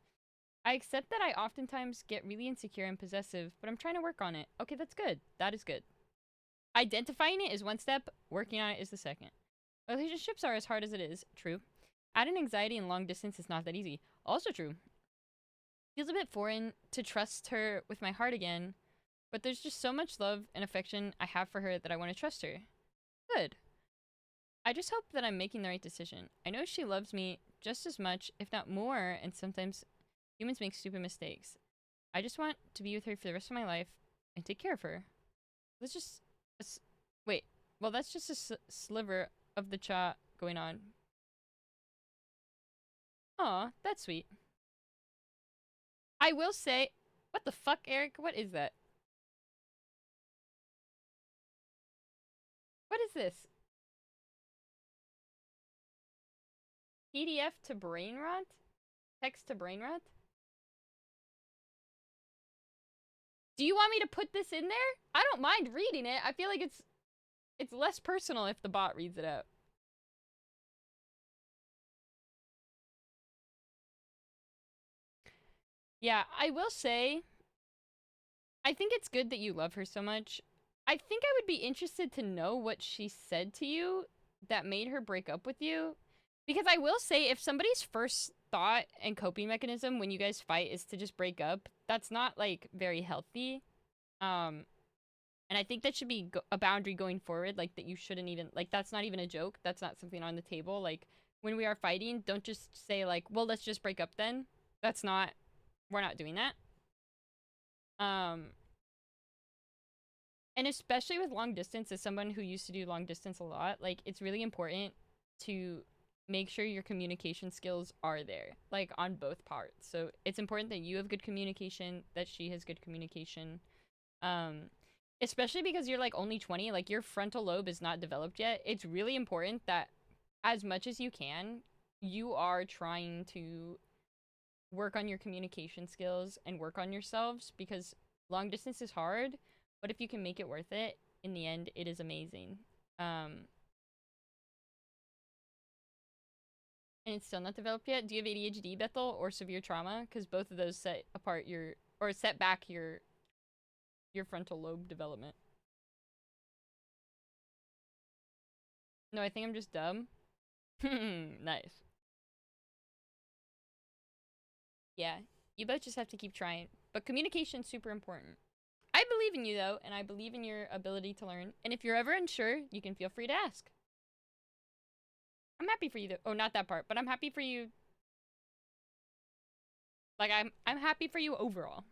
Speaker 1: I accept that I oftentimes get really insecure and possessive, but I'm trying to work on it. Okay, that's good. That is good. Identifying it is one step, working on it is the second. Relationships are as hard as it is. True. Adding anxiety and long distance is not that easy. Also true. Feels a bit foreign to trust her with my heart again, but there's just so much love and affection I have for her that I want to trust her. Good. I just hope that I'm making the right decision. I know she loves me just as much, if not more, and sometimes humans make stupid mistakes. I just want to be with her for the rest of my life and take care of her. Let's just... Wait. Well, that's just a sliver of the chat going on. Aw, that's sweet. I will say... What the fuck, Eric? What is that? What is this? PDF to brain rot? Text to brain rot? Do you want me to put this in there? I don't mind reading it. I feel like it's less personal if the bot reads it out. Yeah, I will say, I think it's good that you love her so much. I think I would be interested to know what she said to you that made her break up with you. Because I will say, if somebody's first thought and coping mechanism when you guys fight is to just break up, that's not, like, very healthy. And I think that should be a boundary going forward, like, that you shouldn't even, like, that's not even a joke. That's not something on the table. Like, when we are fighting, don't just say, like, well, let's just break up then. That's not, we're not doing that. And especially with long distance, as someone who used to do long distance a lot, like, it's really important to make sure your communication skills are there, like, on both parts. So it's important that you have good communication, that she has good communication. Especially because you're, like, only 20, like, your frontal lobe is not developed yet. It's really important that as much as you can, you are trying to work on your communication skills and work on yourselves, because long distance is hard, but if you can make it worth it, in the end, it is amazing. And it's still not developed yet. Do you have ADHD, Bethel, or severe trauma? Because both of those set apart your, or set back your frontal lobe development. No, I think I'm just dumb. Nice. Yeah, you both just have to keep trying. But communication's super important. I believe in you, though, and I believe in your ability to learn. And if you're ever unsure, you can feel free to ask. I'm happy for you, though. Oh, not that part, but I'm happy for you. Like, I'm happy for you overall.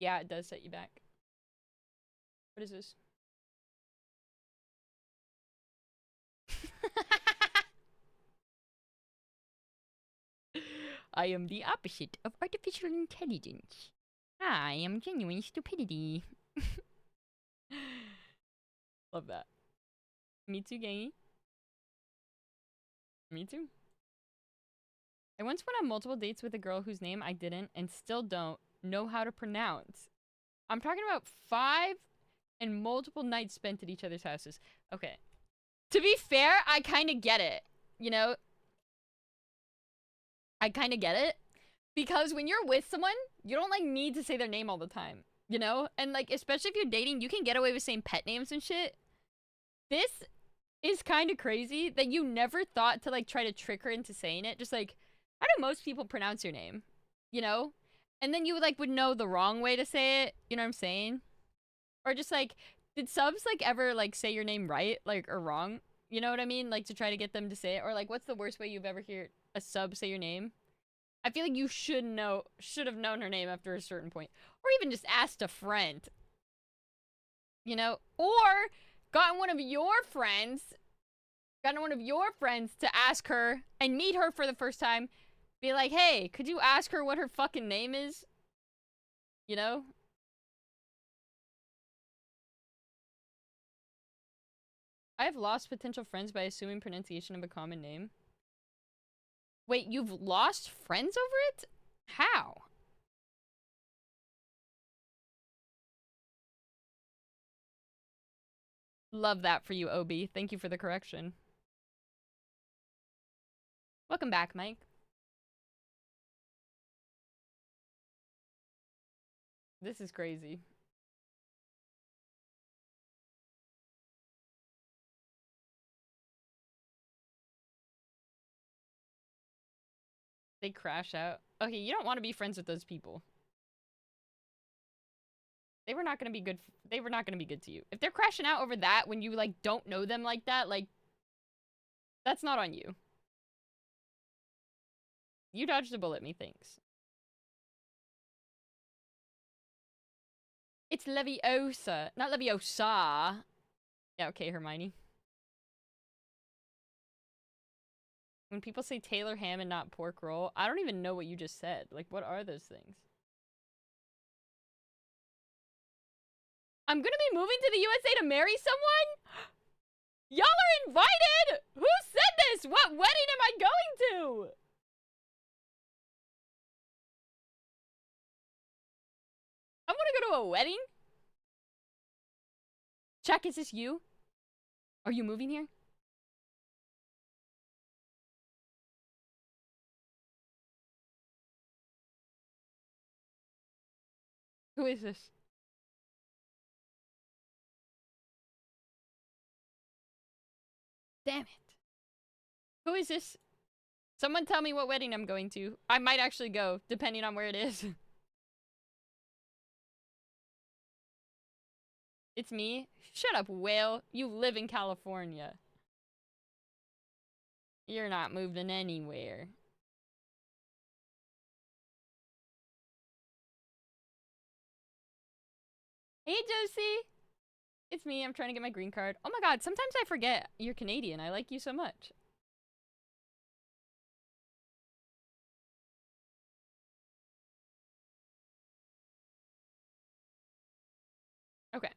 Speaker 1: Yeah, it does set you back. What is this? I am the opposite of artificial intelligence. I am genuine stupidity. Love that. Me too, gangy. Me too. I once went on multiple dates with a girl whose name I didn't and still don't know how to pronounce. I'm talking about 5 and multiple nights spent at each other's houses. Okay. To be fair, I kind of get it. You know? I kind of get it. Because when you're with someone, you don't, like, need to say their name all the time. You know? And, like, especially if you're dating, you can get away with saying pet names and shit. This is kind of crazy that you never thought to, like, try to trick her into saying it. Just, like, how do most people pronounce your name? You know? And then you, like, would know the wrong way to say it. You know what I'm saying? Or just, like, did subs, like, ever, like, say your name right? Like, or wrong? You know what I mean? Like, to try to get them to say it? Or, like, what's the worst way you've ever heard a sub say your name? I feel like you should have known her name after a certain point. Or even just asked a friend. You know? Or gotten one of your friends to ask her and meet her for the first time. Be like, hey, could you ask her what her fucking name is? You know? I have lost potential friends by assuming pronunciation of a common name. Wait, you've lost friends over it? How? Love that for you, Obi. Thank you for the correction. Welcome back, Mike. This is crazy. They crash out. Okay, you don't want to be friends with those people. They were not going to be good. They were not going to be good to you. If they're crashing out over that when you, like, don't know them like that, like, that's not on you. You dodged a bullet, methinks. It's Leviosa, not Leviosa. Yeah, okay, Hermione. When people say Taylor ham and not pork roll, I don't even know what you just said. Like, what are those things? I'm gonna be moving to the USA to marry someone? Y'all are invited! Who said this? What wedding am I going to? I want to go to a wedding? Chuck, is this you? Are you moving here? Who is this? Damn it. Who is this? Someone tell me what wedding I'm going to. I might actually go, depending on where it is. It's me? Shut up, whale. You live in California. You're not moving anywhere. Hey, Josie. It's me. I'm trying to get my green card. Oh my god, sometimes I forget you're Canadian. I like you so much. Okay.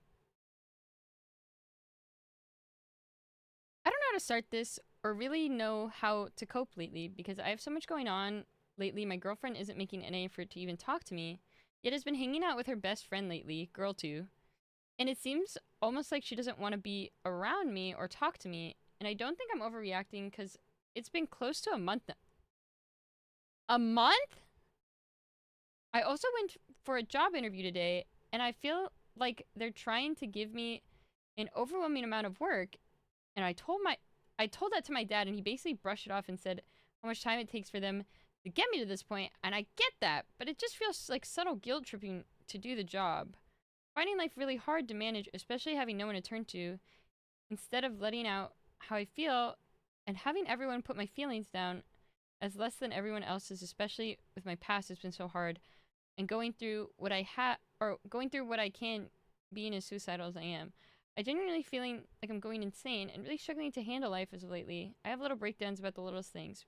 Speaker 1: I don't know how to start this or really know how to cope lately because I have so much going on lately. My girlfriend isn't making any effort to even talk to me, yet has been hanging out with her best friend lately, girl too. And it seems almost like she doesn't want to be around me or talk to me. And I don't think I'm overreacting because it's been close to a month now. A month? I also went for a job interview today, and I feel like they're trying to give me an overwhelming amount of work. And I told that to my dad, and he basically brushed it off and said how much time it takes for them to get me to this point. And I get that, but it just feels like subtle guilt tripping to do the job. Finding life really hard to manage, especially having no one to turn to, instead of letting out how I feel and having everyone put my feelings down as less than everyone else's, especially with my past, has been so hard. And going through what I can, being as suicidal as I am. I genuinely feeling like I'm going insane and really struggling to handle life as of lately. I have little breakdowns about the littlest things.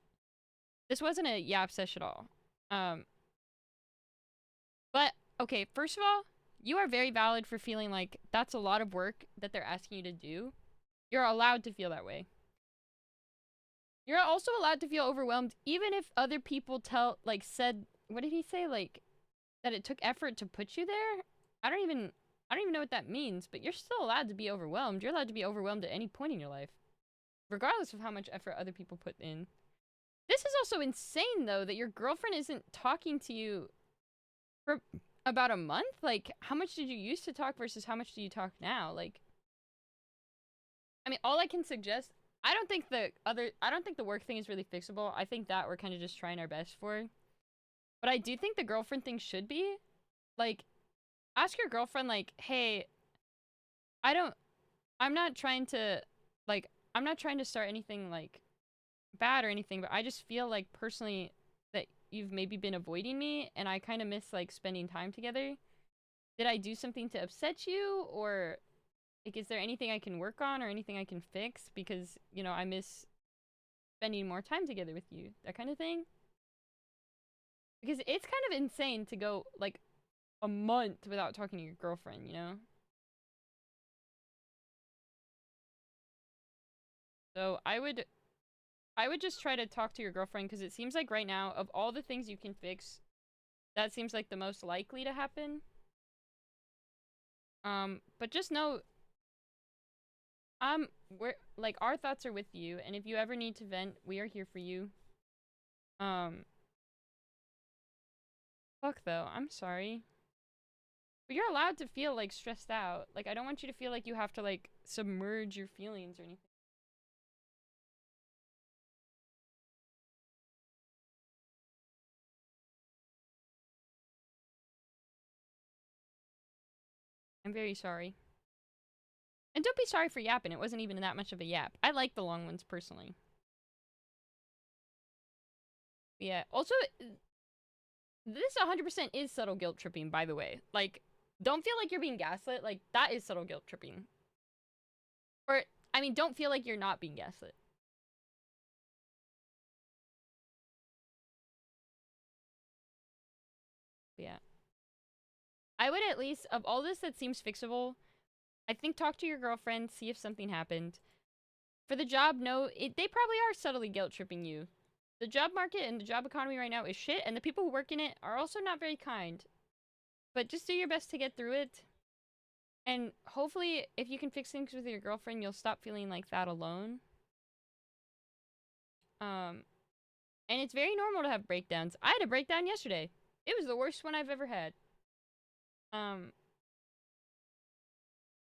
Speaker 1: This wasn't a yap sesh at all. But, okay, first of all, you are very valid for feeling like that's a lot of work that they're asking you to do. You're allowed to feel that way. You're also allowed to feel overwhelmed even if other people said, what did he say? Like, that it took effort to put you there? I don't even know what that means, but you're still allowed to be overwhelmed. You're allowed to be overwhelmed at any point in your life, regardless of how much effort other people put in. This is also insane, though, that your girlfriend isn't talking to you for about a month. Like, how much did you used to talk versus how much do you talk now? Like, I mean, all I can suggest, I don't think the work thing is really fixable. I think that we're kind of just trying our best for. But I do think the girlfriend thing should be. Like, ask your girlfriend, like, hey, I'm not trying to start anything, like, bad or anything, but I just feel like, personally, that you've maybe been avoiding me, and I kind of miss, like, spending time together. Did I do something to upset you, or, like, is there anything I can work on or anything I can fix? Because, you know, I miss spending more time together with you. That kind of thing. Because it's kind of insane to go, like, a month without talking to your girlfriend, you know? So I would just try to talk to your girlfriend, because it seems like right now, of all the things you can fix, that seems like the most likely to happen. But just know, our thoughts are with you, and if you ever need to vent, we are here for you. Fuck though, I'm sorry. But you're allowed to feel, like, stressed out. Like, I don't want you to feel like you have to, like, submerge your feelings or anything. I'm very sorry. And don't be sorry for yapping. It wasn't even that much of a yap. I like the long ones, personally. Yeah. Also, this 100% is subtle guilt tripping, by the way. Like, don't feel like you're being gaslit. Like, that is subtle guilt tripping. Or, I mean, don't feel like you're not being gaslit. Yeah. I would at least, of all this that seems fixable, I think talk to your girlfriend, see if something happened. For the job, no, they probably are subtly guilt tripping you. The job market and the job economy right now is shit, and the people who work in it are also not very kind. But just do your best to get through it. And hopefully, if you can fix things with your girlfriend, you'll stop feeling like that alone. And it's very normal to have breakdowns. I had a breakdown yesterday. It was the worst one I've ever had. And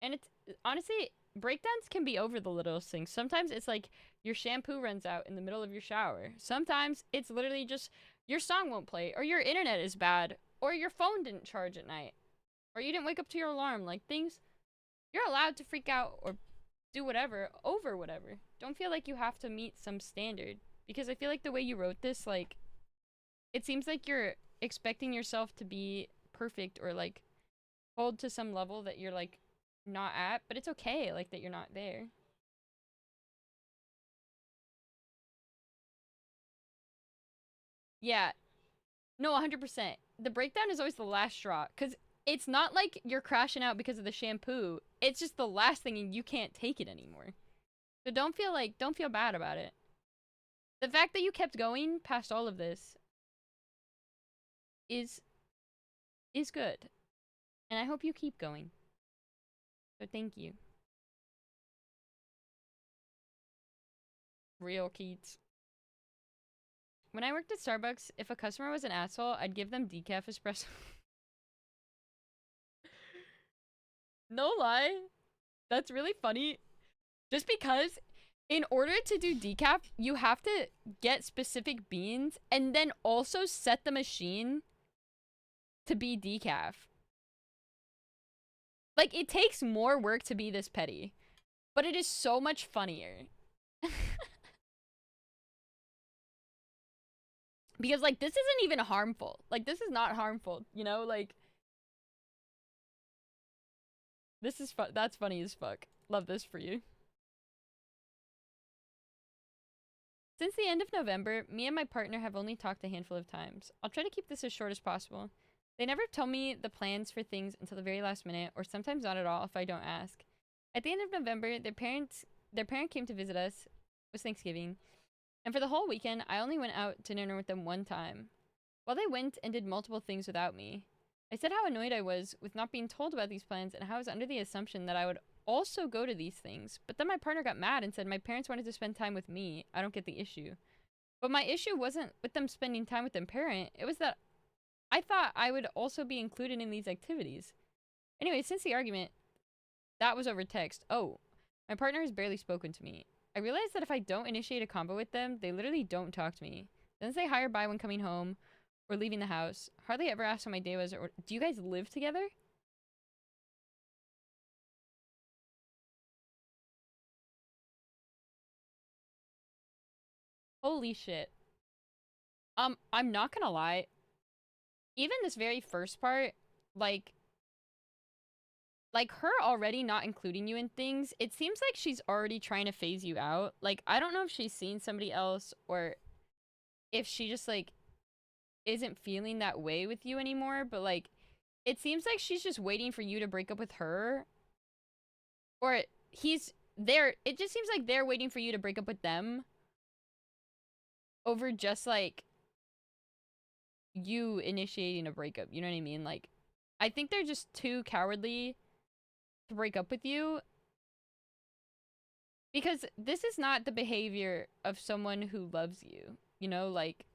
Speaker 1: it's, honestly, breakdowns can be over the littlest things. Sometimes it's like your shampoo runs out in the middle of your shower. Sometimes it's literally just your song won't play, or your internet is bad, or your phone didn't charge at night, or you didn't wake up to your alarm. Like, things, you're allowed to freak out or do whatever over whatever. Don't feel like you have to meet some standard, because I feel like the way you wrote this, like, it seems like you're expecting yourself to be perfect or, like, hold to some level that you're, like, not at, but it's okay, like, that you're not there. Yeah. No, 100%. The breakdown is always the last straw, because it's not like you're crashing out because of the shampoo. It's just the last thing and you can't take it anymore. So don't feel bad about it. The fact that you kept going past all of this is good. And I hope you keep going. So thank you. Real Keats. When I worked at Starbucks, if a customer was an asshole, I'd give them decaf espresso. No lie. That's really funny. Just because in order to do decaf, you have to get specific beans and then also set the machine to be decaf. Like, it takes more work to be this petty, but it is so much funnier. Because, like, this isn't even harmful. Like, this is not harmful, you know? Like, this is that's funny as fuck. Love this for you. Since the end of November, me and my partner have only talked a handful of times. I'll try to keep this as short as possible. They never tell me the plans for things until the very last minute, or sometimes not at all if I don't ask. At the end of November, their parent came to visit us. It was Thanksgiving. And for the whole weekend, I only went out to dinner with them one time. Well, they went and did multiple things without me. I said how annoyed I was with not being told about these plans and how I was under the assumption that I would also go to these things. But then my partner got mad and said my parents wanted to spend time with me. I don't get the issue. But my issue wasn't with them spending time with their parent. It was that I thought I would also be included in these activities. Anyway, since the argument, that was over text. Oh, my partner has barely spoken to me. I realized that if I don't initiate a combo with them, they literally don't talk to me. Then say hi or bye when coming home or leaving the house. Hardly ever ask how my day was or do you guys live together? Holy shit. I'm not gonna lie. Even this very first part, like her already not including you in things, it seems like she's already trying to phase you out. Like, I don't know if she's seen somebody else or if she just, like, isn't feeling that way with you anymore, but, like, it seems like she's just waiting for you to break up with her. Or he's there. It just seems like they're waiting for you to break up with them over just, like, you initiating a breakup. You know what I mean? Like, I think they're just too cowardly to break up with you because this is not the behavior of someone who loves you. You know, like,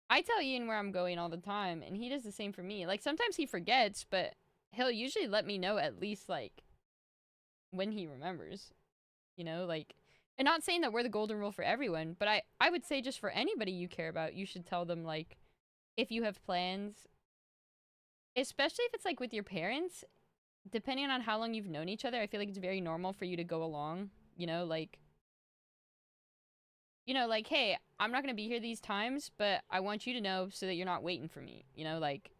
Speaker 1: I tell Ian where I'm going all the time and he does the same for me. Like, sometimes he forgets, but he'll usually let me know at least, like, when he remembers. You know, like, and not saying that we're the golden rule for everyone, but I would say just for anybody you care about, you should tell them, like, if you have plans, especially if it's, like, with your parents. Depending on how long you've known each other, I feel like it's very normal for you to go along, you know, like, hey, I'm not going to be here these times, but I want you to know so that you're not waiting for me, you know, like,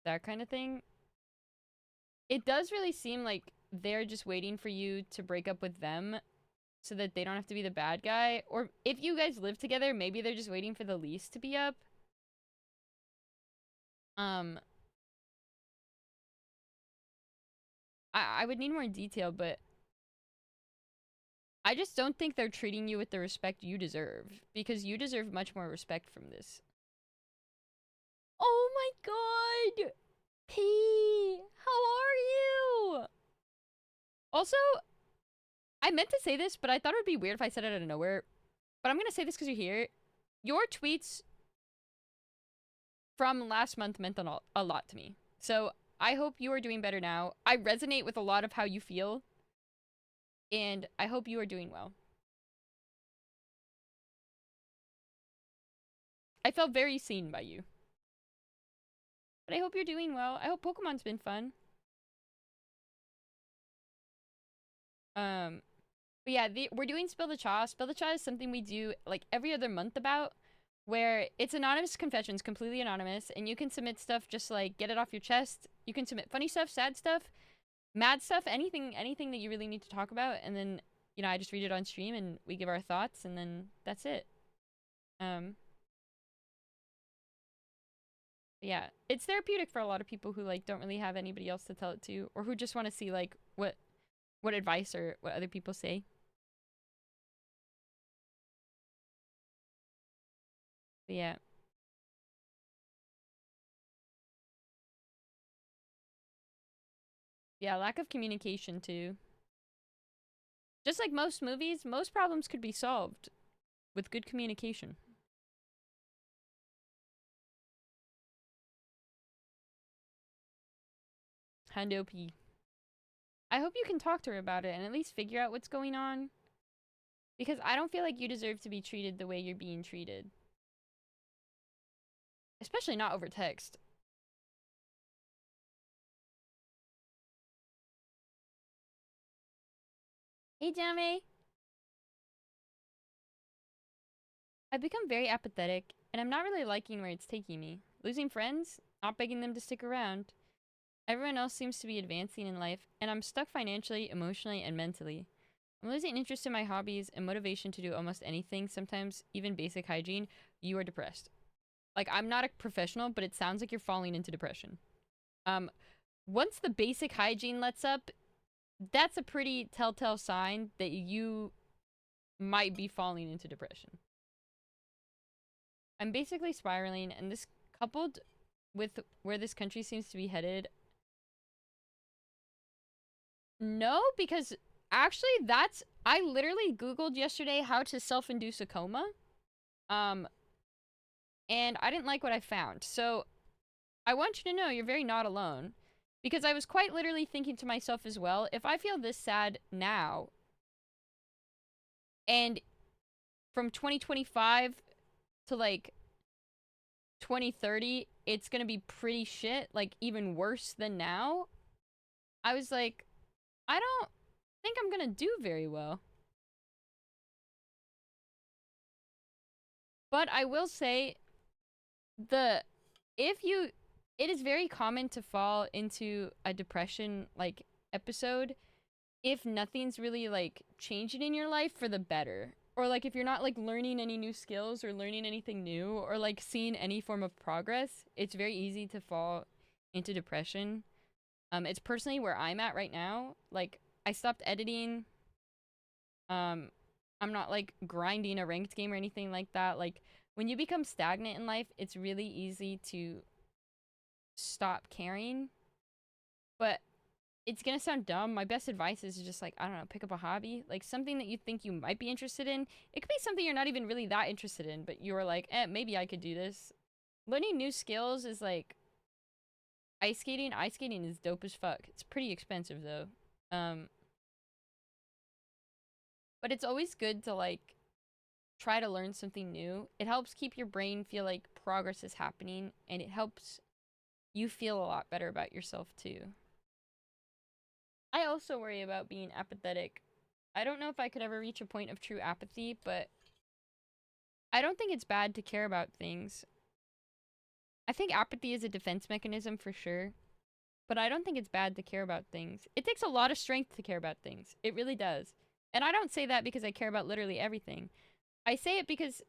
Speaker 1: that kind of thing. It does really seem like they're just waiting for you to break up with them so that they don't have to be the bad guy. Or if you guys live together, maybe they're just waiting for the lease to be up. I would need more detail, but I just don't think they're treating you with the respect you deserve, because you deserve much more respect from this. Oh my god! P, how are you? Also, I meant to say this, but I thought it would be weird if I said it out of nowhere. But I'm gonna say this because you're here. Your tweets from last month meant a lot to me. So I hope you are doing better now. I resonate with a lot of how you feel. And I hope you are doing well. I felt very seen by you. But I hope you're doing well. I hope Pokemon's been fun. But yeah, we're doing Spill the Cha. Spill the Cha is something we do like every other month about, where it's anonymous confessions, completely anonymous, and you can submit stuff just like get it off your chest. You can submit funny stuff, sad stuff, mad stuff, anything that you really need to talk about, and then, you know, I just read it on stream and we give our thoughts, and then that's it. Yeah, it's therapeutic for a lot of people who like don't really have anybody else to tell it to, or who just want to see like what advice or what other people say. But yeah. Yeah, lack of communication too. Just like most movies, most problems could be solved with good communication. Hundo P. I hope you can talk to her about it and at least figure out what's going on. Because I don't feel like you deserve to be treated the way you're being treated. Especially not over text. Hey, Jamie. I've become very apathetic, and I'm not really liking where it's taking me. Losing friends, not begging them to stick around. Everyone else seems to be advancing in life, and I'm stuck financially, emotionally, and mentally. I'm losing interest in my hobbies and motivation to do almost anything, sometimes even basic hygiene. You are depressed. Like, I'm not a professional, but it sounds like you're falling into depression. Once the basic hygiene lets up, that's a pretty telltale sign that you might be falling into depression. I'm basically spiraling, and this coupled with where this country seems to be headed. No, because actually I literally Googled yesterday how to self-induce a coma. And I didn't like what I found. So I want you to know you're very not alone. Because I was quite literally thinking to myself as well, if I feel this sad now, and from 2025 to like 2030, it's gonna be pretty shit, like even worse than now. I was like, I don't think I'm gonna do very well. But I will say, it is very common to fall into a depression like episode if nothing's really like changing in your life for the better, or like if you're not like learning any new skills or learning anything new or like seeing any form of progress. It's very easy to fall into depression. It's personally where I'm at right now. Like, I stopped editing. I'm not like grinding a ranked game or anything like that. Like, when you become stagnant in life, it's really easy to stop caring. But it's gonna sound dumb. My best advice is just like, I don't know, pick up a hobby. Like something that you think you might be interested in. It could be something you're not even really that interested in, but you're like, maybe I could do this. Learning new skills is like ice skating. Ice skating is dope as fuck. It's pretty expensive though. But it's always good to like try to learn something new. It helps keep your brain feel like progress is happening, and it helps you feel a lot better about yourself too. I also worry about being apathetic. I don't know if I could ever reach a point of true apathy, but I don't think it's bad to care about things. I think apathy is a defense mechanism for sure, but I don't think it's bad to care about things. It takes a lot of strength to care about things. It really does. And I don't say that because I care about literally everything. I say it because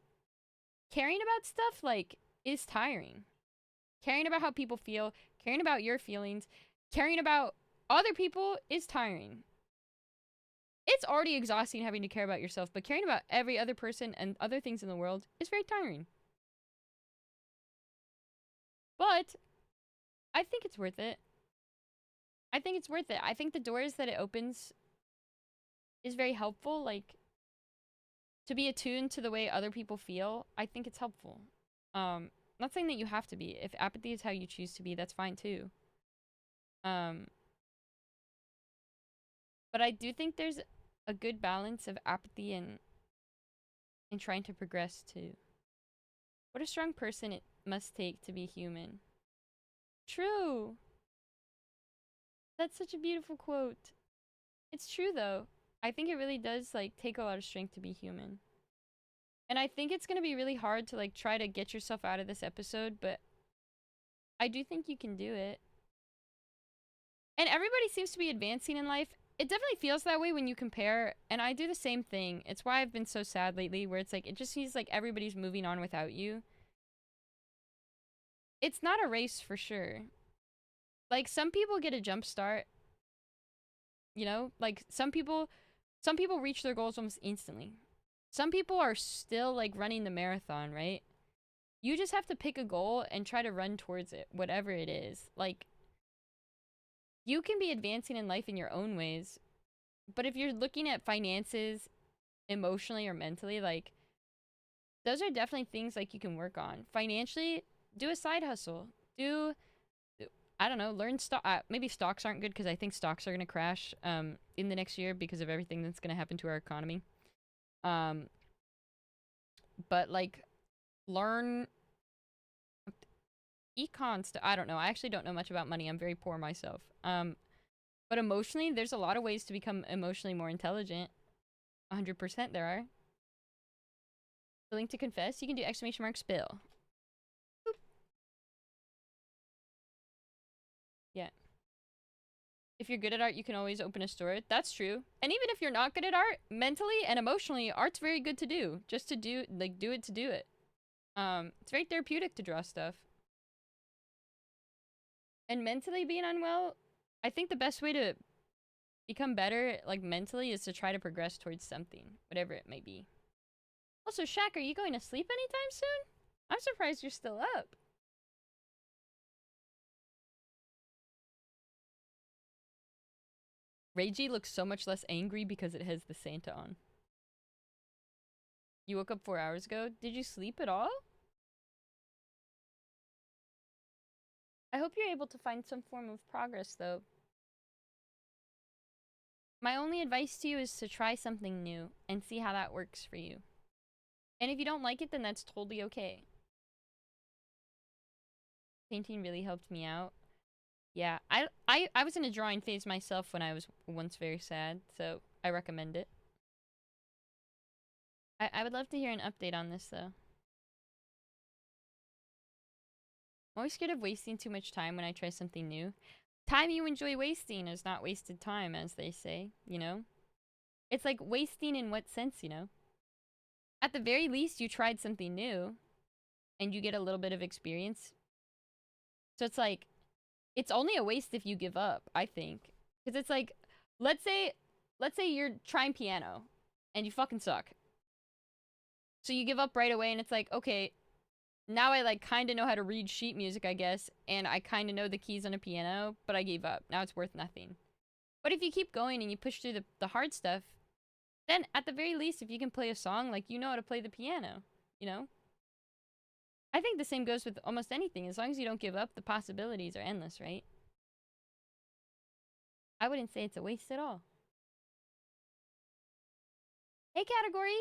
Speaker 1: caring about stuff, like, is tiring. Caring about how people feel, caring about your feelings, caring about other people is tiring. It's already exhausting having to care about yourself, but caring about every other person and other things in the world is very tiring. But I think it's worth it. I think it's worth it. I think the doors that it opens is very helpful. Like, to be attuned to the way other people feel, I think it's helpful. Not saying that you have to be. If apathy is how you choose to be, that's fine too. But I do think there's a good balance of apathy and trying to progress too. What a strong person it must take to be human. True. That's such a beautiful quote. It's true though. I think it really does like take a lot of strength to be human. And I think it's going to be really hard to like try to get yourself out of this episode, but I do think you can do it. And everybody seems to be advancing in life. It definitely feels that way when you compare, and I do the same thing. It's why I've been so sad lately, where it's like, it just seems like everybody's moving on without you. It's not a race for sure. Like, some people get a jump start. You know? Like, some people reach their goals almost instantly. Some people are still, like, running the marathon, right? You just have to pick a goal and try to run towards it, whatever it is. Like, you can be advancing in life in your own ways, but if you're looking at finances, emotionally or mentally, like, those are definitely things, like, you can work on. Financially, do a side hustle. I don't know, learn stock. Maybe stocks aren't good, because I think stocks are going to crash in the next year because of everything that's going to happen to our economy. But, like, learn econ stuff. I don't know. I actually don't know much about money. I'm very poor myself. But emotionally, there's a lot of ways to become emotionally more intelligent. 100% there are. Willing to confess? You can do ! Spill. Boop. Yeah. If you're good at art, you can always open a store. That's true. And even if you're not good at art, mentally and emotionally, art's very good to do. Just to do, like, do it to do it. It's very therapeutic to draw stuff. And mentally being unwell, I think the best way to become better, like, mentally, is to try to progress towards something, whatever it may be. Also, Shaq, are you going to sleep anytime soon? I'm surprised you're still up. Reiji looks so much less angry because it has the Santa on. You woke up 4 hours ago? Did you sleep at all? I hope you're able to find some form of progress, though. My only advice to you is to try something new and see how that works for you. And if you don't like it, then that's totally okay. Painting really helped me out. Yeah, I was in a drawing phase myself when I was once very sad, so I recommend it. I would love to hear an update on this, though. I'm always scared of wasting too much time when I try something new. Time you enjoy wasting is not wasted time, as they say, you know? It's like wasting in what sense, you know? At the very least, you tried something new, and you get a little bit of experience. So it's like, it's only a waste if you give up, I think. Because it's like, let's say you're trying piano, and you fucking suck. So you give up right away, and it's like, okay, now I, like, kind of know how to read sheet music, I guess, and I kind of know the keys on a piano, but I gave up. Now it's worth nothing. But if you keep going and you push through the hard stuff, then at the very least, if you can play a song, like, you know how to play the piano, you know? I think the same goes with almost anything. As long as you don't give up, the possibilities are endless, right? I wouldn't say it's a waste at all. Hey, category!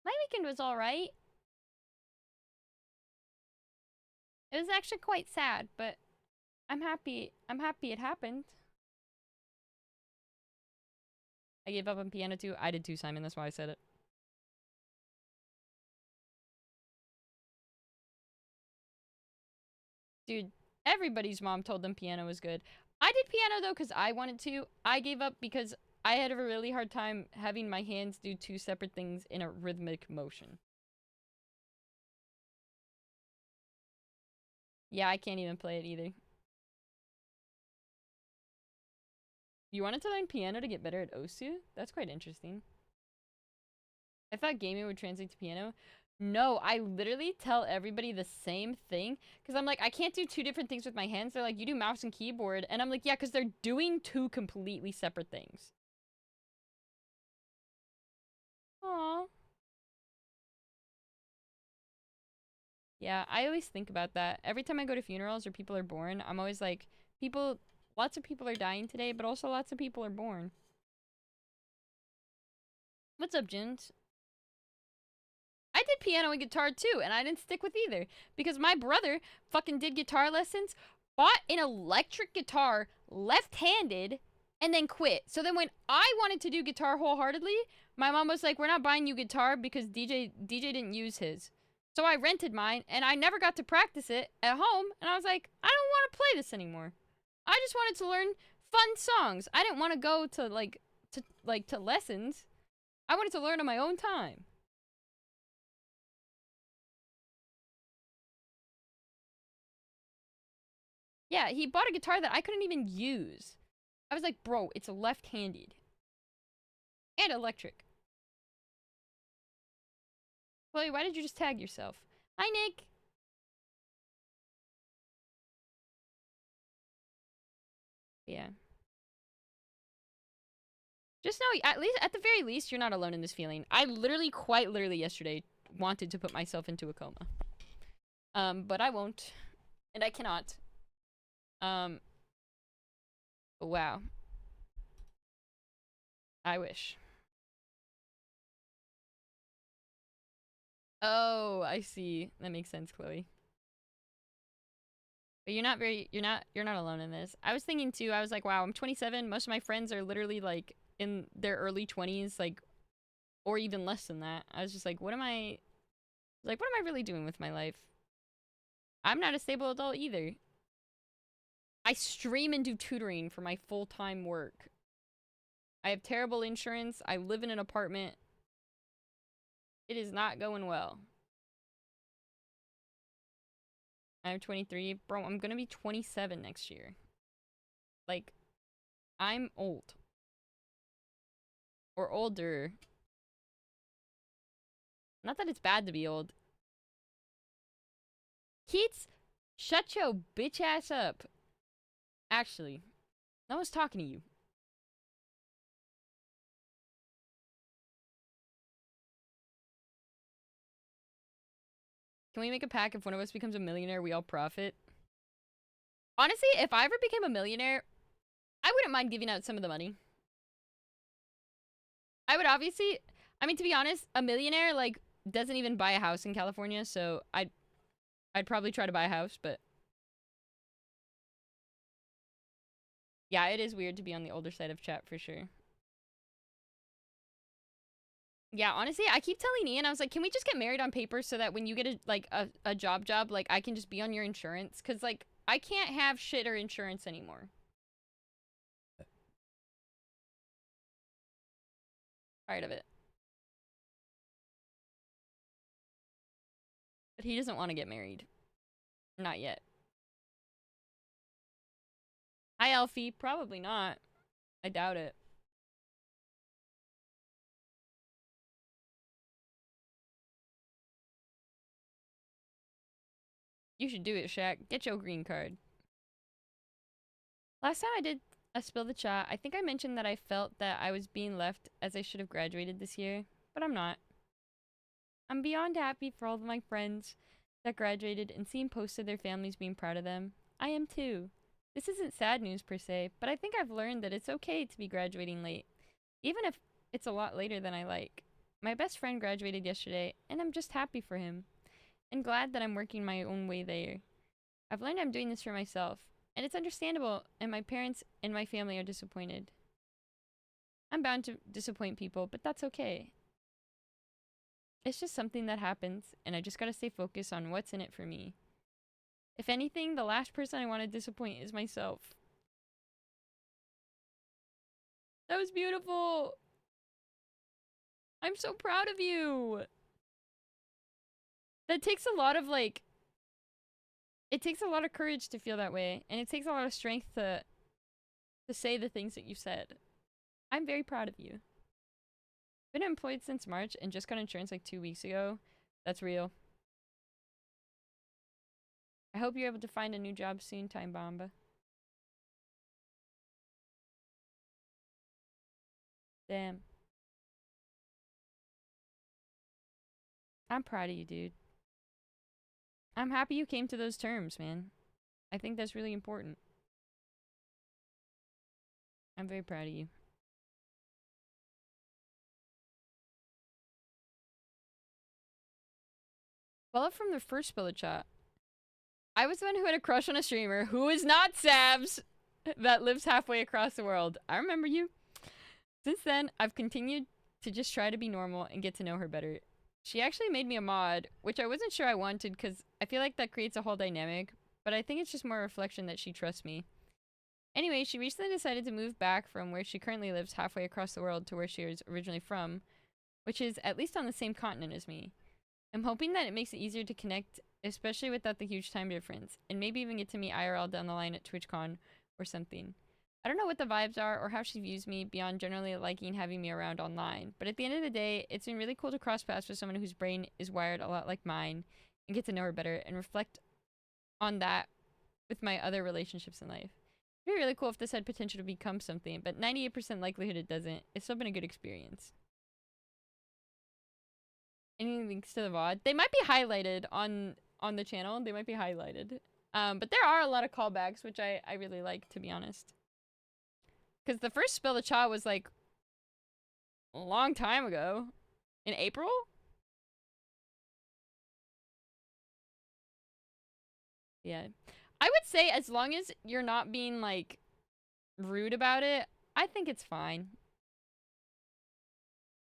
Speaker 1: My weekend was alright. It was actually quite sad, but I'm happy it happened. I gave up on piano too. I did too, Simon. That's why I said it. Dude, everybody's mom told them piano was good. I did piano though because I wanted to. I gave up because I had a really hard time having my hands do two separate things in a rhythmic motion. Yeah, I can't even play it either. You wanted to learn piano to get better at Osu? That's quite interesting. I thought gaming would translate to piano. No, I literally tell everybody the same thing. Because I'm like, I can't do two different things with my hands. They're like, you do mouse and keyboard. And I'm like, yeah, because they're doing two completely separate things. Aww. Yeah, I always think about that. Every time I go to funerals or people are born, I'm always like, lots of people are dying today, but also lots of people are born. What's up, Jins? I did piano and guitar too, and I didn't stick with either. Because my brother fucking did guitar lessons, bought an electric guitar left-handed, and then quit. So then when I wanted to do guitar wholeheartedly, my mom was like, we're not buying you guitar because DJ didn't use his. So I rented mine, and I never got to practice it at home, and I was like, I don't want to play this anymore. I just wanted to learn fun songs. I didn't want to go to lessons. I wanted to learn on my own time. Yeah, he bought a guitar that I couldn't even use. I was like, bro, it's left-handed. And electric. Chloe, why did you just tag yourself? Hi, Nick! Yeah. Just know, at the very least, you're not alone in this feeling. I quite literally yesterday wanted to put myself into a coma. But I won't. And I cannot. Wow. I wish. Oh, I see. That makes sense, Chloe. But you're not alone in this. I was thinking too, I was like, wow, I'm 27. Most of my friends are literally like in their early 20s, like, or even less than that. I was just like, what am I really doing with my life? I'm not a stable adult either. I stream and do tutoring for my full-time work. I have terrible insurance. I live in an apartment. It is not going well. I'm 23. Bro, I'm gonna be 27 next year. Like, I'm old. Or older. Not that it's bad to be old. Keats, shut your bitch ass up. Actually, no one's talking to you. Can we make a pact if one of us becomes a millionaire, we all profit? Honestly, if I ever became a millionaire, I wouldn't mind giving out some of the money. I would obviously, I mean, to be honest, a millionaire, like, doesn't even buy a house in California, so I'd probably try to buy a house, but yeah, it is weird to be on the older side of chat for sure. Yeah, honestly, I keep telling Ian, I was like, can we just get married on paper so that when you get a job, like, I can just be on your insurance? Because, like, I can't have shit or insurance anymore. Tired of it. But he doesn't want to get married. Not yet. Hi, Alfie. Probably not. I doubt it. You should do it, Shaq. Get your green card. Last time I did a Spill the Chat, I think I mentioned that I felt that I was being left as I should have graduated this year, but I'm not. I'm beyond happy for all of my friends that graduated and seeing posts of their families being proud of them. I am too. This isn't sad news per se, but I think I've learned that it's okay to be graduating late, even if it's a lot later than I like. My best friend graduated yesterday, and I'm just happy for him, and glad that I'm working my own way there. I've learned I'm doing this for myself, and it's understandable, and my parents and my family are disappointed. I'm bound to disappoint people, but that's okay. It's just something that happens, and I just gotta stay focused on what's in it for me. If anything, the last person I want to disappoint is myself. That was beautiful! I'm so proud of you! That takes a lot of, like... It takes a lot of courage to feel that way, and it takes a lot of strength to say the things that you said. I'm very proud of you. Been employed since March and just got insurance like 2 weeks ago. That's real. I hope you're able to find a new job soon, Time Bomba. Damn. I'm proud of you, dude. I'm happy you came to those terms, man. I think that's really important. I'm very proud of you. Well, from the first Spill the Chat, I was the one who had a crush on a streamer who is not Sabs that lives halfway across the world. I remember you. Since then, I've continued to just try to be normal and get to know her better. She actually made me a mod, which I wasn't sure I wanted because I feel like that creates a whole dynamic, but I think it's just more a reflection that she trusts me. Anyway, she recently decided to move back from where she currently lives halfway across the world to where she was originally from, which is at least on the same continent as me. I'm hoping that it makes it easier to connect, especially without the huge time difference, and maybe even get to meet IRL down the line at TwitchCon or something. I don't know what the vibes are or how she views me beyond generally liking having me around online, but at the end of the day, it's been really cool to cross paths with someone whose brain is wired a lot like mine and get to know her better and reflect on that with my other relationships in life. It'd be really cool if this had potential to become something, but 98% likelihood it doesn't. It's still been a good experience. Any links to the VOD? They might be highlighted on the channel. They might be highlighted. But there are a lot of callbacks, which I really like, to be honest. Because the first Spill the Cha was like a long time ago. In April? Yeah. I would say as long as you're not being like rude about it, I think it's fine.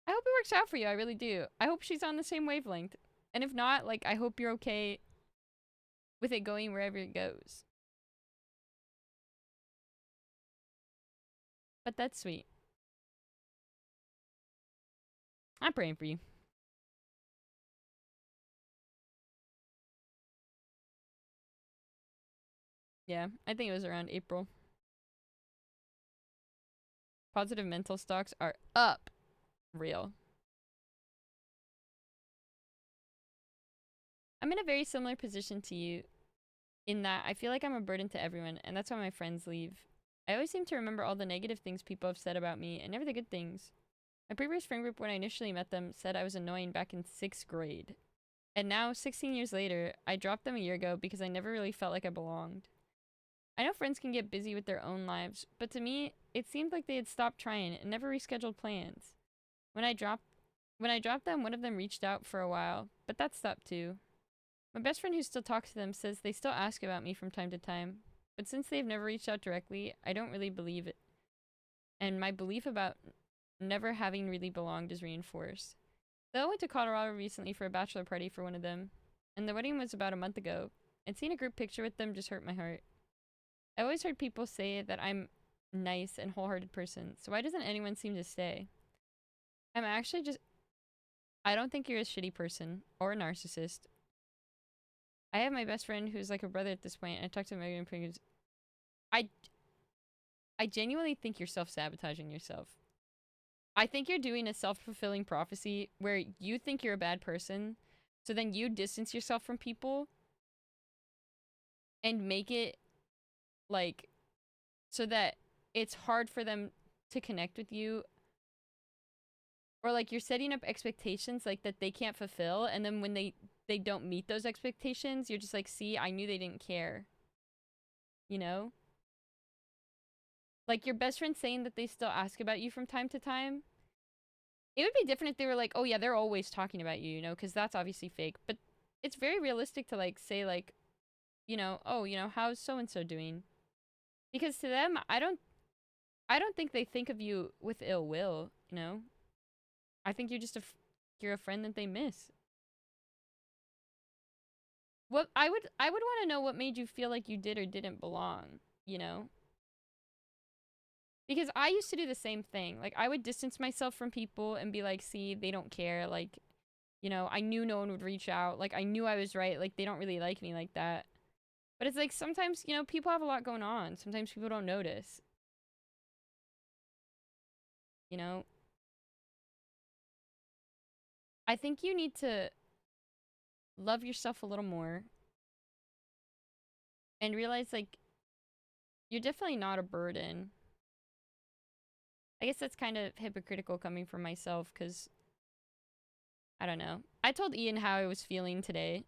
Speaker 1: I hope it works out for you. I really do. I hope she's on the same wavelength. And if not, like, I hope you're okay with it going wherever it goes. But that's sweet. I'm praying for you. Yeah, I think it was around April. Positive mental stocks are up. Real. I'm in a very similar position to you in that I feel like I'm a burden to everyone, and that's why my friends leave. I always seem to remember all the negative things people have said about me and never the good things. My previous friend group, when I initially met them, said I was annoying back in 6th grade. And now, 16 years later, I dropped them a year ago because I never really felt like I belonged. I know friends can get busy with their own lives, but to me, it seemed like they had stopped trying and never rescheduled plans. When I dropped them, one of them reached out for a while, but that stopped too. My best friend who still talks to them says they still ask about me from time to time, but since they've never reached out directly, I don't really believe it. And my belief about never having really belonged is reinforced. Though I went to Colorado recently for a bachelor party for one of them, and the wedding was about a month ago, and seeing a group picture with them just hurt my heart. I always heard people say that I'm a nice and wholehearted person, so why doesn't anyone seem to stay? I'm actually just... I don't think you're a shitty person, or a narcissist. I have my best friend who's like a brother at this point, and I talk to him regularly because I genuinely think you're self-sabotaging yourself. I think you're doing a self-fulfilling prophecy where you think you're a bad person, so then you distance yourself from people and make it, like, so that it's hard for them to connect with you. Or, like, you're setting up expectations, like, that they can't fulfill, and then when they don't meet those expectations, you're just like, see, I knew they didn't care. You know? Like, your best friend saying that they still ask about you from time to time. It would be different if they were like, oh yeah, they're always talking about you, you know, because that's obviously fake. But it's very realistic to, like, say, like, you know, oh, you know, how's so-and-so doing? Because to them, I don't think they think of you with ill will, you know? I think you're just you're a friend that they miss. What I would want to know what made you feel like you did or didn't belong, you know? Because I used to do the same thing. Like, I would distance myself from people and be like, see, they don't care. Like, you know, I knew no one would reach out. Like, I knew I was right. Like, they don't really like me like that. But it's like, sometimes, you know, people have a lot going on. Sometimes people don't notice. You know? I think you need to love yourself a little more. And realize, like, you're definitely not a burden. I guess that's kind of hypocritical coming from myself, because, I don't know. I told Ian how I was feeling today,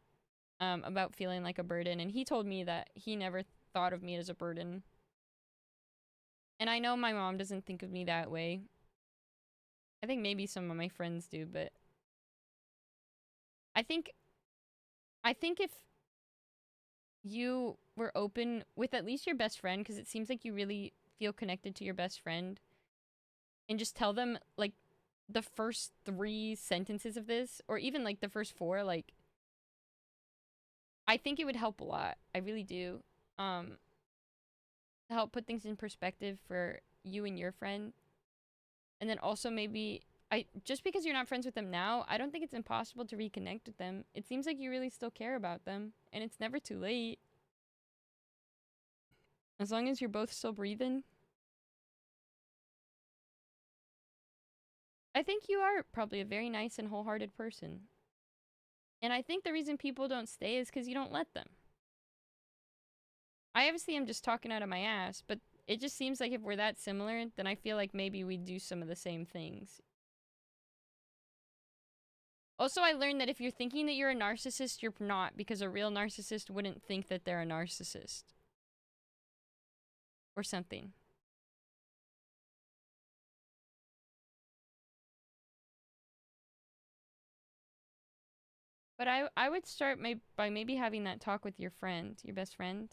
Speaker 1: about feeling like a burden, and he told me that he never thought of me as a burden. And I know my mom doesn't think of me that way. I think maybe some of my friends do, but I think if you were open with at least your best friend, because it seems like you really feel connected to your best friend, and just tell them, like, the first 3 sentences of this, or even, like, the first 4, like, I think it would help a lot. I really do. To help put things in perspective for you and your friend. And then also maybe, just because you're not friends with them now, I don't think it's impossible to reconnect with them. It seems like you really still care about them, and it's never too late. As long as you're both still breathing. I think you are probably a very nice and wholehearted person. And I think the reason people don't stay is because you don't let them. I obviously am just talking out of my ass, but it just seems like if we're that similar, then I feel like maybe we do some of the same things. Also, I learned that if you're thinking that you're a narcissist, you're not, because a real narcissist wouldn't think that they're a narcissist. Or something. But I would start by maybe having that talk with your friend, your best friend.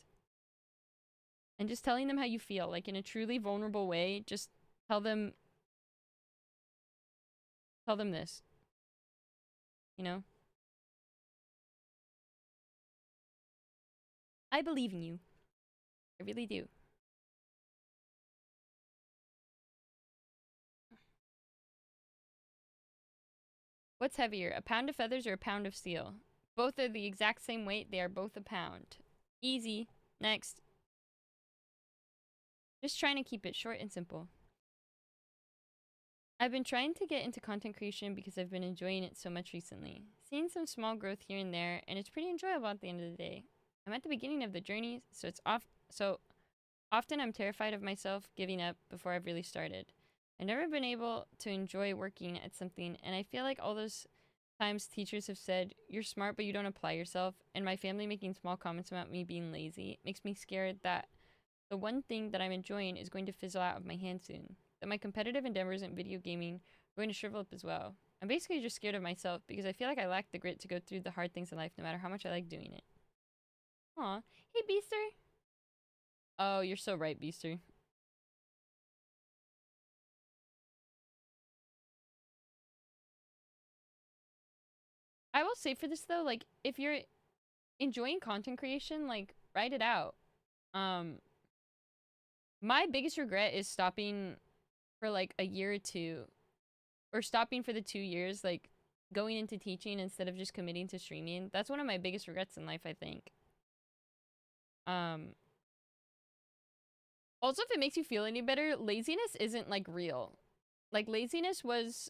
Speaker 1: And just telling them how you feel, like in a truly vulnerable way. Just tell them this. You know? I believe in you. I really do. What's heavier, a pound of feathers or a pound of steel? Both are the exact same weight. They are both a pound. Easy. Next. Just trying to keep it short and simple. I've been trying to get into content creation because I've been enjoying it so much recently. Seeing some small growth here and there, and it's pretty enjoyable at the end of the day. I'm at the beginning of the journey, so often I'm terrified of myself giving up before I've really started. I've never been able to enjoy working at something, and I feel like all those times teachers have said, "You're smart, but you don't apply yourself," and my family making small comments about me being lazy makes me scared that the one thing that I'm enjoying is going to fizzle out of my hands soon. That my competitive endeavors in video gaming are going to shrivel up as well. I'm basically just scared of myself because I feel like I lack the grit to go through the hard things in life no matter how much I like doing it. Aw. Hey, Beaster. Oh, you're so right, Beaster. I will say for this though, like, if you're enjoying content creation, like, write it out. My biggest regret is stopping for like a year or two, or stopping for the 2 years, like going into teaching instead of just committing to streaming. That's one of my biggest regrets in life, I think. Also, if it makes you feel any better, laziness isn't like real. Like, laziness was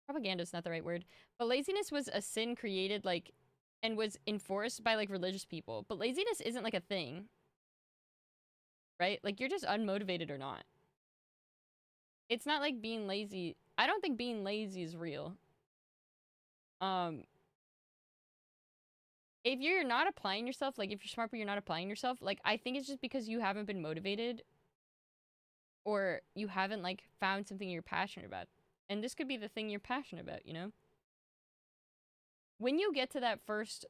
Speaker 1: propaganda's not the right word, but laziness was a sin created like and was enforced by like religious people. But laziness isn't like a thing. Right? Like, you're just unmotivated or not. It's not like being lazy. I don't think being lazy is real. If you're not applying yourself, like if you're smart but you're not applying yourself, like I think it's just because you haven't been motivated or you haven't like found something you're passionate about. And this could be the thing you're passionate about, you know? When you get to that first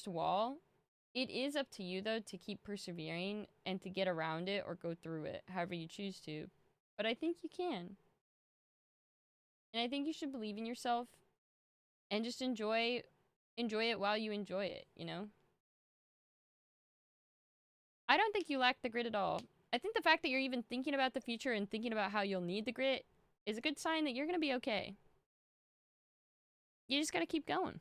Speaker 1: wall, it is up to you though to keep persevering and to get around it or go through it, however you choose to. But I think you can. And I think you should believe in yourself and just enjoy it while you enjoy it, you know? I don't think you lack the grit at all. I think the fact that you're even thinking about the future and thinking about how you'll need the grit is a good sign that you're gonna be okay. You just gotta keep going.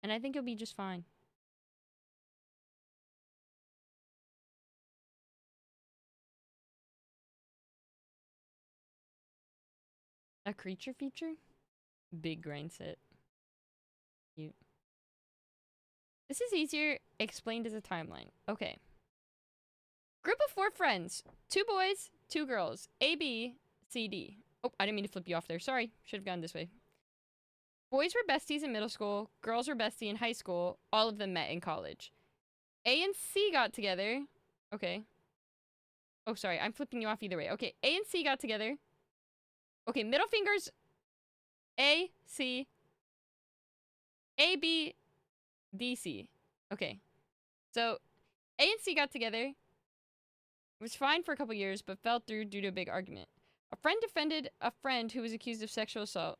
Speaker 1: And I think you'll be just fine. A creature feature? Big grind set. Cute. This is easier explained as a timeline. Okay. Group of 4 friends. 2 boys, 2 girls. A, B, C, D. Oh, I didn't mean to flip you off there. Sorry. Should have gone this way. Boys were besties in middle school. Girls were besties in high school. All of them met in college. A and C got together. Okay. Oh, sorry. I'm flipping you off either way. Okay. A and C got together. Okay. Middle fingers. A, C. A, B, D, C. Okay. So, A and C got together. It was fine for a couple years, but fell through due to a big argument. A friend defended a friend who was accused of sexual assault.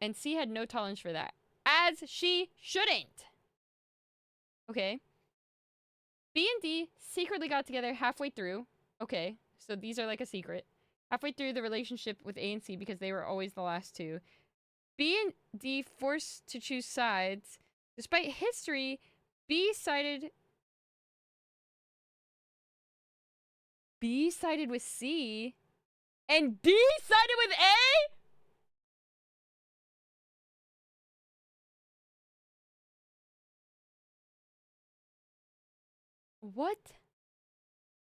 Speaker 1: And C had no tolerance for that. As she shouldn't. Okay. B and D secretly got together halfway through. Okay. So these are like a secret. Halfway through the relationship with A and C because they were always the last two. B and D forced to choose sides. Despite history, B sided with C, and D sided with A? What?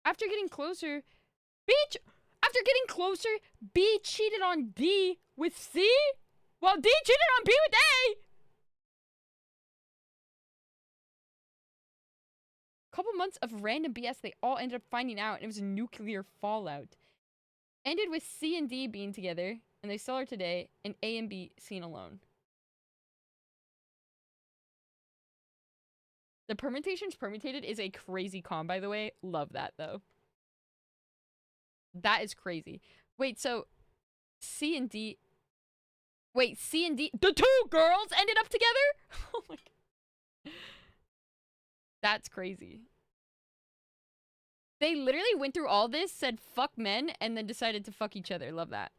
Speaker 1: After getting closer, B cheated on D with C, while D cheated on B with A? Couple months of random BS, they all ended up finding out, and it was a nuclear fallout. Ended with C and D being together, and they still are today, and A and B seen alone. The permutations permutated is a crazy con, by the way. Love that, though. That is crazy. Wait, so C and D... Wait, C and D... The 2 girls ended up together? Oh my god. That's crazy. They literally went through all this, said fuck men, and then decided to fuck each other. Love that.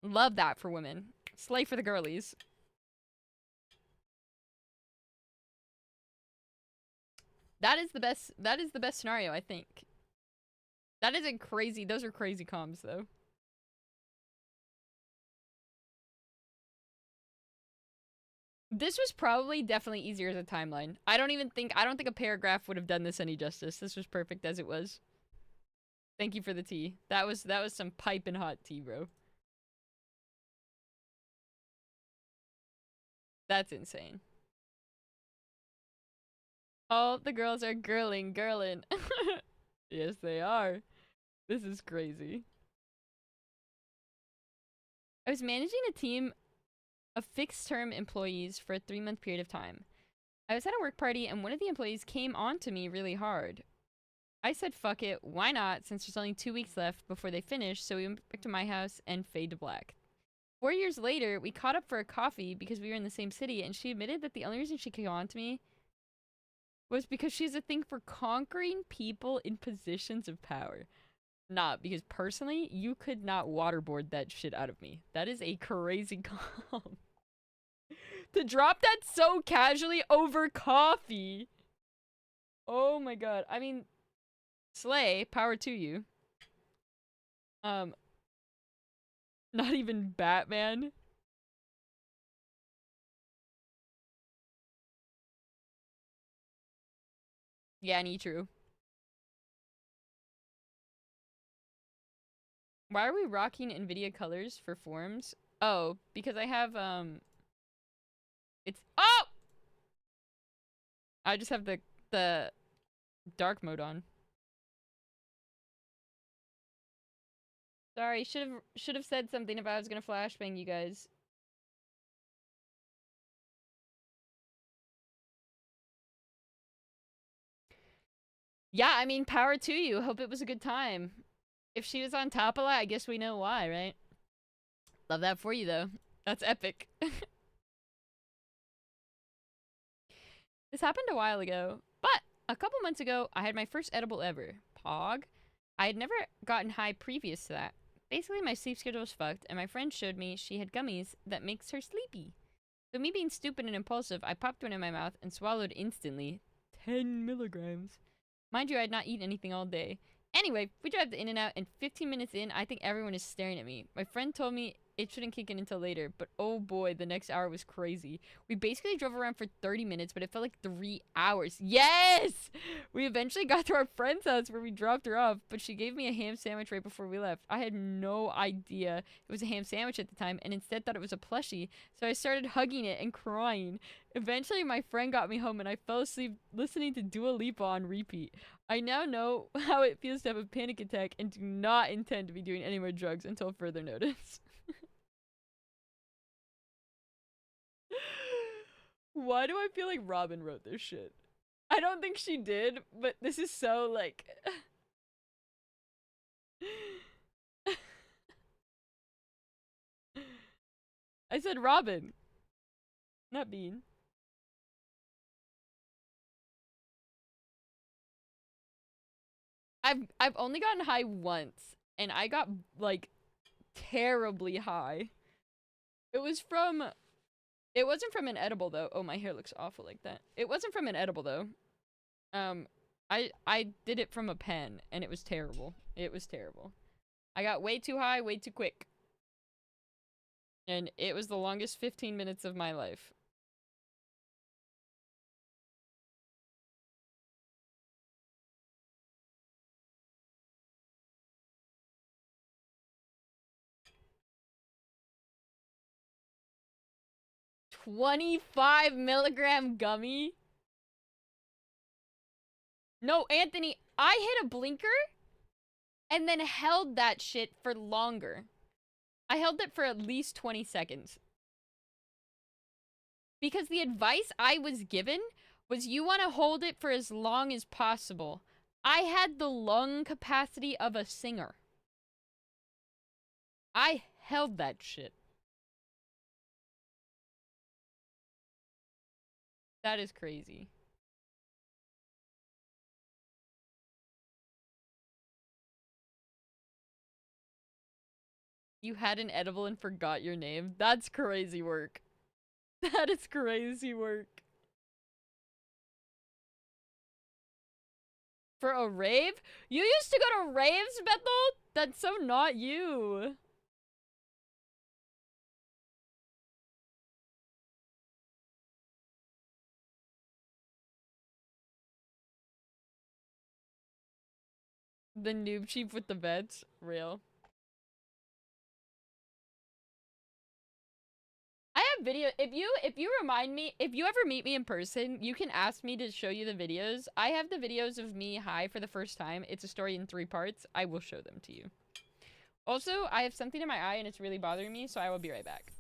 Speaker 1: Love that for women. Slay for the girlies. That is the best scenario, I think. That isn't crazy. Those are crazy comms, though. This was probably definitely easier as a timeline. I don't think a paragraph would have done this any justice. This was perfect as it was. Thank you for the tea. That was some piping hot tea, bro. That's insane. All the girls are girling. Yes, they are. This is crazy. I was managing a team of fixed-term employees for a 3-month period of time. I was at a work party and one of the employees came on to me really hard. I said fuck it, why not, since there's only 2 weeks left before they finish, so we went back to my house and fade to black. 4 years later, we caught up for a coffee because we were in the same city, and she admitted that the only reason she came on to me was because she has a thing for conquering people in positions of power. Not because personally, you could not waterboard that shit out of me. That is a crazy calm. To drop that so casually over coffee. Oh my god. I mean, slay, power to you. Not even Batman. Yeah, Nitru. Why are we rocking NVIDIA colors for forums? Oh, because I have, it's, oh! I just have the dark mode on. Sorry, should have said something if I was gonna flashbang you guys. Yeah, I mean, power to you. Hope it was a good time. If she was on top of that, I guess we know why, right? Love that for you, though. That's epic. This happened a while ago, but a couple months ago, I had my first edible ever. Pog. I had never gotten high previous to that. Basically, my sleep schedule was fucked, and my friend showed me she had gummies that makes her sleepy. So me being stupid and impulsive, I popped one in my mouth and swallowed instantly. 10 milligrams. Mind you, I had not eaten anything all day. Anyway, we drive to In-N-Out, and 15 minutes in, I think everyone is staring at me. My friend told me it shouldn't kick in until later, but oh boy, the next hour was crazy. We basically drove around for 30 minutes, but it felt like 3 hours. Yes! We eventually got to our friend's house where we dropped her off, but she gave me a ham sandwich right before we left. I had no idea it was a ham sandwich at the time, and instead thought it was a plushie, so I started hugging it and crying. Eventually, my friend got me home, and I fell asleep listening to Dua Lipa on repeat. I now know how it feels to have a panic attack and do not intend to be doing any more drugs until further notice. Why do I feel like Robin wrote this shit? I don't think she did, but this is so, like... I said Robin, not Bean. I've only gotten high once, and I got, like, terribly high. It wasn't from an edible, though. Oh, my hair looks awful like that. It wasn't from an edible, though. I did it from a pen, and it was terrible. It was terrible. I got way too high, way too quick. And it was the longest 15 minutes of my life. $25 milligram gummy? No, Anthony, I hit a blinker and then held that shit for longer. I held it for at least 20 seconds. Because the advice I was given was you want to hold it for as long as possible. I had the lung capacity of a singer. I held that shit. That is crazy. You had an edible and forgot your name? That's crazy work. That is crazy work. For a rave? You used to go to raves, Bethel? That's so not you. The noob chief with the vets? Real. I have video. If you remind me, if you ever meet me in person, you can ask me to show you the videos. I have the videos of me high for the first time. It's a story in 3 parts. I will show them to you. Also, I have something in my eye and it's really bothering me, so I will be right back.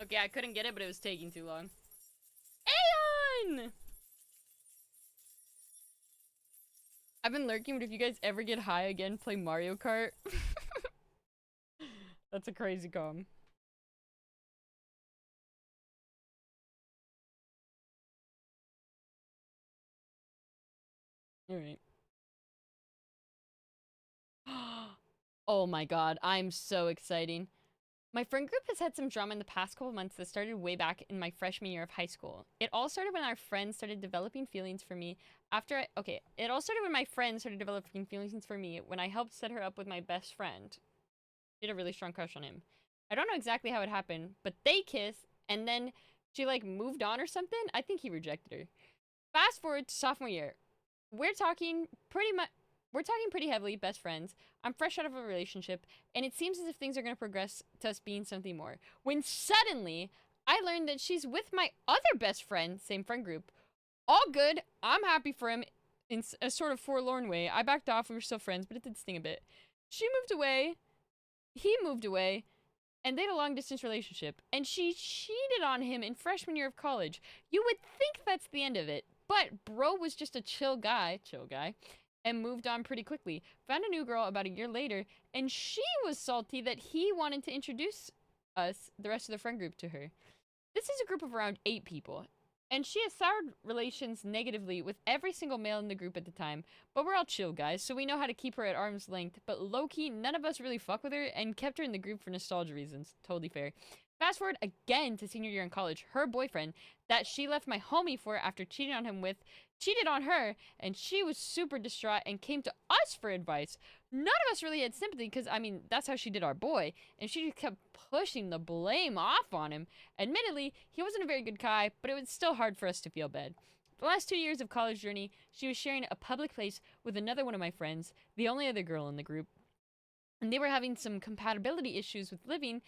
Speaker 1: Okay, I couldn't get it, but it was taking too long. Aeon! I've been lurking, but if you guys ever get high again, play Mario Kart. That's a crazy com. Alright. Oh my god, I'm so exciting. My friend group has had some drama in the past couple months that started way back in my freshman year of high school. It all started when our friends started developing feelings for me it all started when my friend started developing feelings for me when I helped set her up with my best friend. She had a really strong crush on him. I don't know exactly how it happened, but they kissed, and then she, like, moved on or something? I think he rejected her. Fast forward to sophomore year. We're talking pretty heavily best friends. I'm fresh out of a relationship, and it seems as if things are going to progress to us being something more. When suddenly, I learned that she's with my other best friend, same friend group. All good. I'm happy for him in a sort of forlorn way. I backed off. We were still friends, but it did sting a bit. She moved away. He moved away. And they had a long-distance relationship. And she cheated on him in freshman year of college. You would think that's the end of it. But bro was just a chill guy, and moved on pretty quickly. Found a new girl about a year later, and she was salty that he wanted to introduce us, the rest of the friend group, to her. This is a group of around 8 people, and she has soured relations negatively with every single male in the group at the time, but we're all chill guys, so we know how to keep her at arm's length, but low-key, none of us really fuck with her, and kept her in the group for nostalgia reasons. Totally fair. Fast forward again to senior year in college, her boyfriend, that she left my homie for after cheating on him with, cheated on her, and she was super distraught and came to us for advice. None of us really had sympathy because, I mean, that's how she did our boy, and she just kept pushing the blame off on him. Admittedly, he wasn't a very good guy, but it was still hard for us to feel bad. The last 2 years of college journey, she was sharing a public place with another one of my friends, the only other girl in the group, and they were having some compatibility issues with living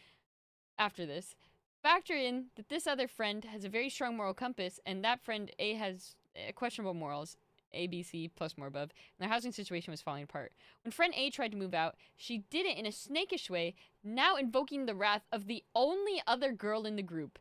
Speaker 1: after this. Factor in that this other friend has a very strong moral compass, and that friend A has questionable morals, A, B, C, plus more above, and their housing situation was falling apart. When friend A tried to move out, she did it in a snakish way, now invoking the wrath of the only other girl in the group.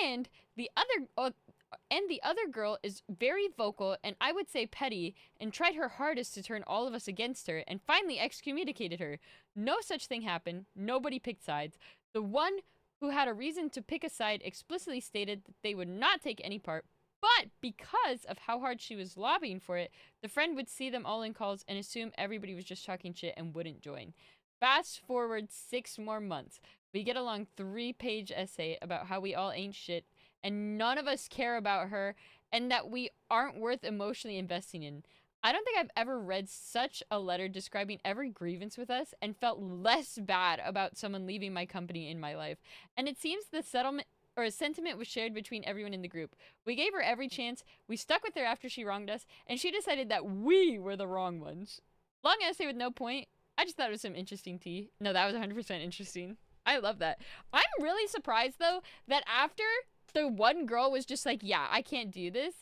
Speaker 1: And the other girl is very vocal and I would say petty, and tried her hardest to turn all of us against her, and finally excommunicated her. No such thing happened. Nobody picked sides. The one who had a reason to pick a side explicitly stated that they would not take any part, but because of how hard she was lobbying for it, the friend would see them all in calls and assume everybody was just talking shit and wouldn't join. Fast forward 6 more months. We get a long 3-page essay about how we all ain't shit, and none of us care about her, and that we aren't worth emotionally investing in. I don't think I've ever read such a letter describing every grievance with us and felt less bad about someone leaving my company in my life. And it seems the settlement or a sentiment was shared between everyone in the group. We gave her every chance, we stuck with her after she wronged us, and she decided that we were the wrong ones. Long essay with no point. I just thought it was some interesting tea. No, that was 100% interesting. I love that. I'm really surprised, though, that after the one girl was just like, yeah, I can't do this,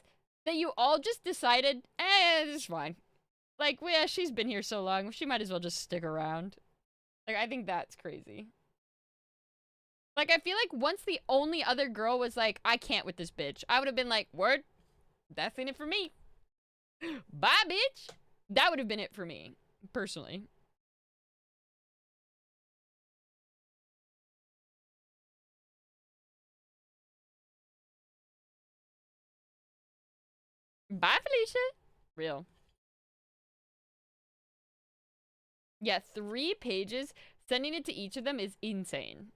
Speaker 1: that you all just decided, this is fine. Like, well, yeah, she's been here so long, she might as well just stick around. Like, I think that's crazy. Like, I feel like once the only other girl was like, I can't with this bitch, I would have been like, word, that's ain't it for me. Bye, bitch. That would have been it for me, personally. Bye, Felicia. Real. Yeah, 3 pages. Sending it to each of them is insane.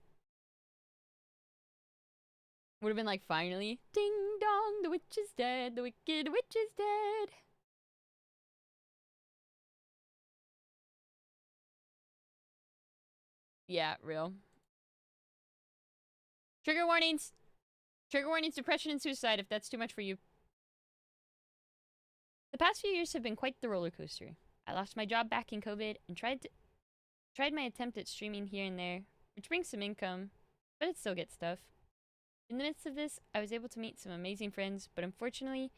Speaker 1: Would have been like, finally. Ding dong, the witch is dead. The wicked witch is dead. Yeah, real. Trigger warnings. Trigger warnings, depression and suicide if that's too much for you. The past few years have been quite the roller coaster. I lost my job back in COVID and tried my attempt at streaming here and there, which brings some income, but it still gets tough. In the midst of this, I was able to meet some amazing friends, but unfortunately,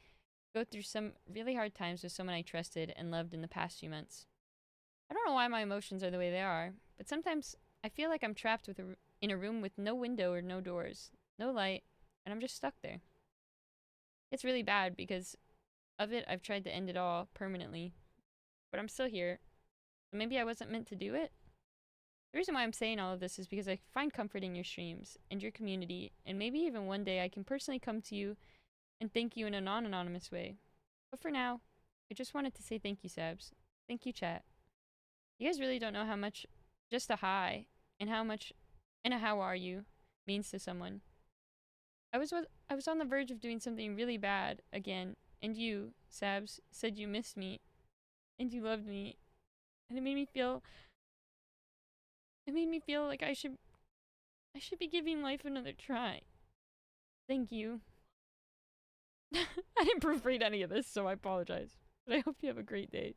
Speaker 1: go through some really hard times with someone I trusted and loved in the past few months. I don't know why my emotions are the way they are, but sometimes I feel like I'm trapped in a room with no window or no doors, no light, and I'm just stuck there. It's really bad because of it, I've tried to end it all permanently, but I'm still here. So maybe I wasn't meant to do it? The reason why I'm saying all of this is because I find comfort in your streams and your community, and maybe even one day I can personally come to you and thank you in a non-anonymous way. But for now, I just wanted to say thank you, Sabs. Thank you, chat. You guys really don't know how much just a hi and how much and a how are you means to someone. I was on the verge of doing something really bad again, and you, Sabs, said you missed me and you loved me, and it made me feel like I should be giving life another try. Thank you. I didn't proofread any of this, so I apologize. But I hope you have a great day.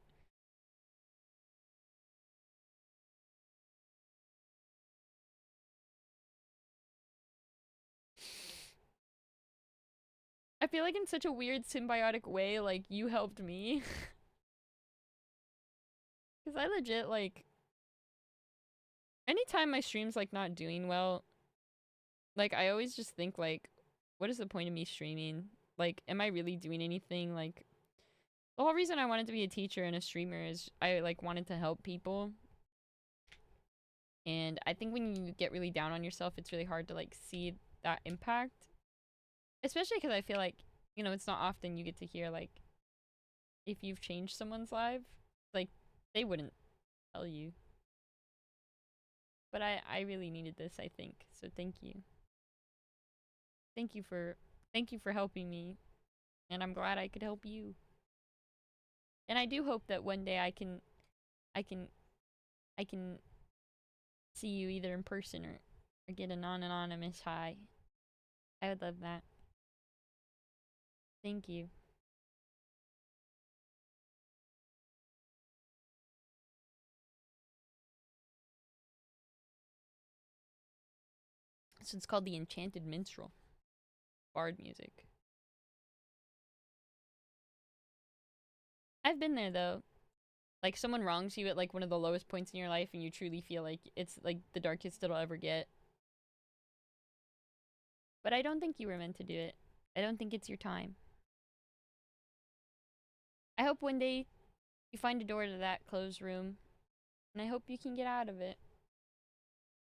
Speaker 1: I feel like in such a weird symbiotic way, like, you helped me. Because I legit, like, anytime my stream's, like, not doing well, like, I always just think, like, what is the point of me streaming? Like, am I really doing anything? Like, the whole reason I wanted to be a teacher and a streamer is I, like, wanted to help people. And I think when you get really down on yourself, it's really hard to, like, see that impact. Especially because I feel like, you know, it's not often you get to hear, like, if you've changed someone's life. Like, they wouldn't tell you. But I really needed this, I think. So thank you. Thank you for helping me. And I'm glad I could help you. And I do hope that one day I can see you either in person or get a non-anonymous hi. I would love that. Thank you. This one's called The Enchanted Minstrel. Bard music. I've been there though. Like someone wrongs you at like one of the lowest points in your life and you truly feel like it's like the darkest it'll ever get. But I don't think you were meant to do it. I don't think it's your time. I hope one day you find a door to that closed room. And I hope you can get out of it.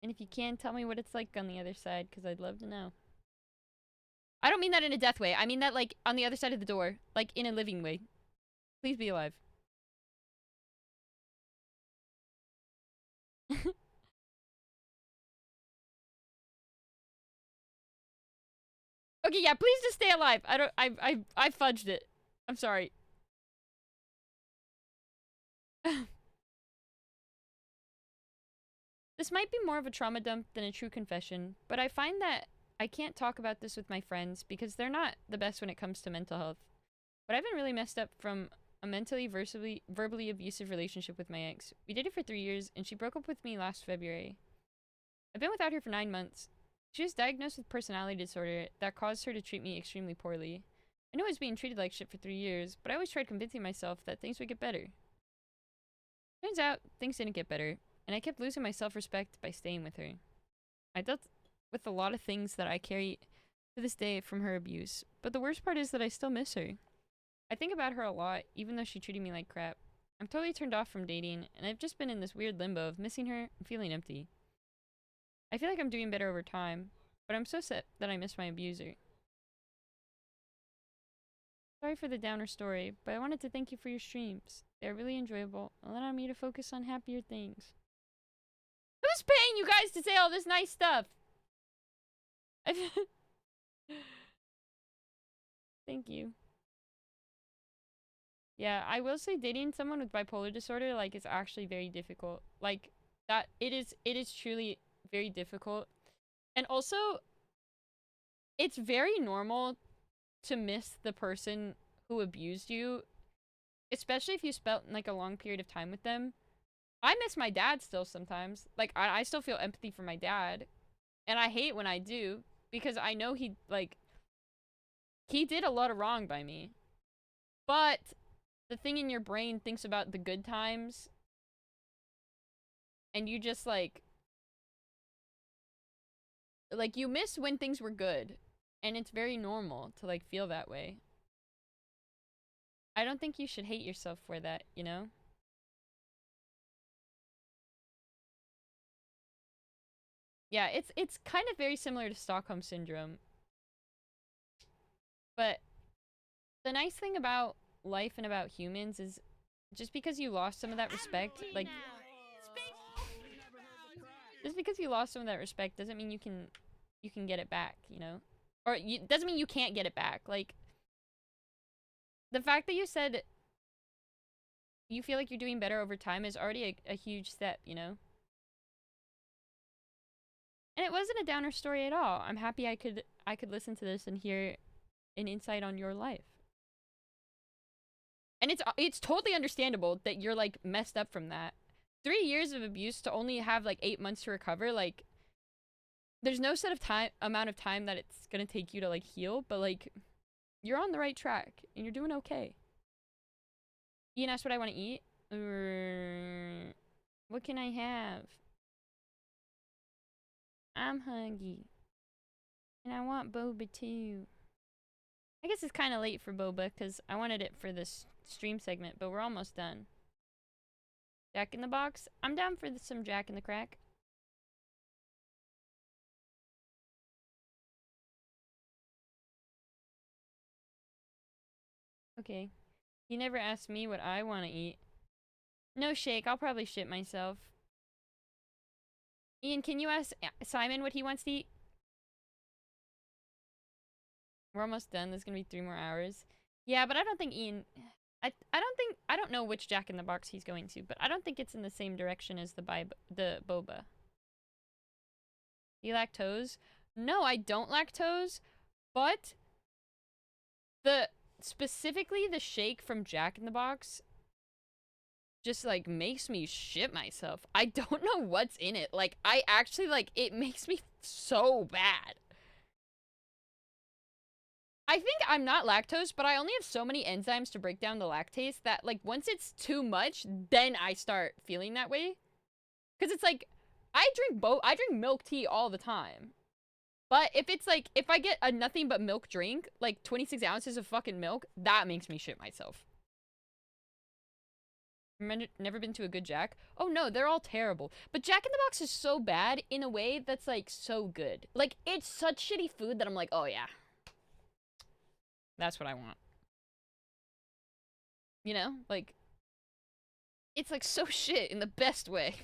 Speaker 1: And if you can, tell me what it's like on the other side, because I'd love to know. I don't mean that in a death way. I mean that like on the other side of the door. Like in a living way. Please be alive. Okay, yeah, please just stay alive. I fudged it. I'm sorry. This might be more of a trauma dump than a true confession, but I find that I can't talk about this with my friends because they're not the best when it comes to mental health. But I've been really messed up from a mentally, verbally abusive relationship with my ex. We dated for 3 years, and she broke up with me last February. I've been without her for 9 months. She was diagnosed with personality disorder that caused her to treat me extremely poorly. I knew I was being treated like shit for 3 years, but I always tried convincing myself that things would get better. Turns out, things didn't get better, and I kept losing my self-respect by staying with her. I dealt with a lot of things that I carry to this day from her abuse, but the worst part is that I still miss her. I think about her a lot, even though she treated me like crap. I'm totally turned off from dating, and I've just been in this weird limbo of missing her and feeling empty. I feel like I'm doing better over time, but I'm so sad that I miss my abuser. Sorry for the downer story, but I wanted to thank you for your streams. They're really enjoyable and allow me to focus on happier things. Who's paying you guys to say all this nice stuff? Thank you. Yeah, I will say dating someone with bipolar disorder, like, is actually very difficult. Like, that, it is truly very difficult. And also, it's very normal to miss the person who abused you, especially if you spent, like, a long period of time with them. I miss my dad still sometimes. Like, I still feel empathy for my dad. And I hate when I do, because I know he, like, he did a lot of wrong by me. But the thing in your brain thinks about the good times, and you just, like, you miss when things were good. And it's very normal to, like, feel that way. I don't think you should hate yourself for that, you know? Yeah, it's kind of very similar to Stockholm Syndrome. But the nice thing about life and about humans is just because you lost some of that respect, like, just because you lost some of that respect doesn't mean you can get it back, you know? Or doesn't mean you can't get it back. Like, the fact that you said you feel like you're doing better over time is already a huge step, you know? And it wasn't a downer story at all. I'm happy I could listen to this and hear an insight on your life. And it's totally understandable that you're, like, messed up from that. 3 years of abuse to only have, like, 8 months to recover, like, there's no set of amount of time that it's gonna take you to, like, heal, but, like, you're on the right track and you're doing okay. Ian asked what I want to eat. What can I have? I'm hungry. And I want boba too. I guess it's kind of late for boba because I wanted it for this stream segment, but we're almost done. Jack in the Box? I'm down for some Jack in the Crack. Okay. He never asked me what I want to eat. No shake, I'll probably shit myself. Ian, can you ask Simon what he wants to eat? We're almost done. There's gonna be 3 more hours. Yeah, but I don't think Ian... I don't know which Jack in the Box he's going to, but I don't think it's in the same direction as the boba. You lactose? No, I don't lactose, but specifically the shake from Jack in the Box just, like, makes me shit myself. I don't know what's in it. Like, I actually, like, it makes me so bad. I think I'm not lactose, but I only have so many enzymes to break down the lactase that, like, once it's too much, then I start feeling that way. Because it's like, I drink milk tea all the time. But if it's like, if I get a nothing but milk drink, like 26 ounces of fucking milk, that makes me shit myself. Never been to a good Jack? Oh no, they're all terrible. But Jack in the Box is so bad in a way that's like so good. Like, it's such shitty food that I'm like, oh yeah. That's what I want. You know? Like, it's like so shit in the best way.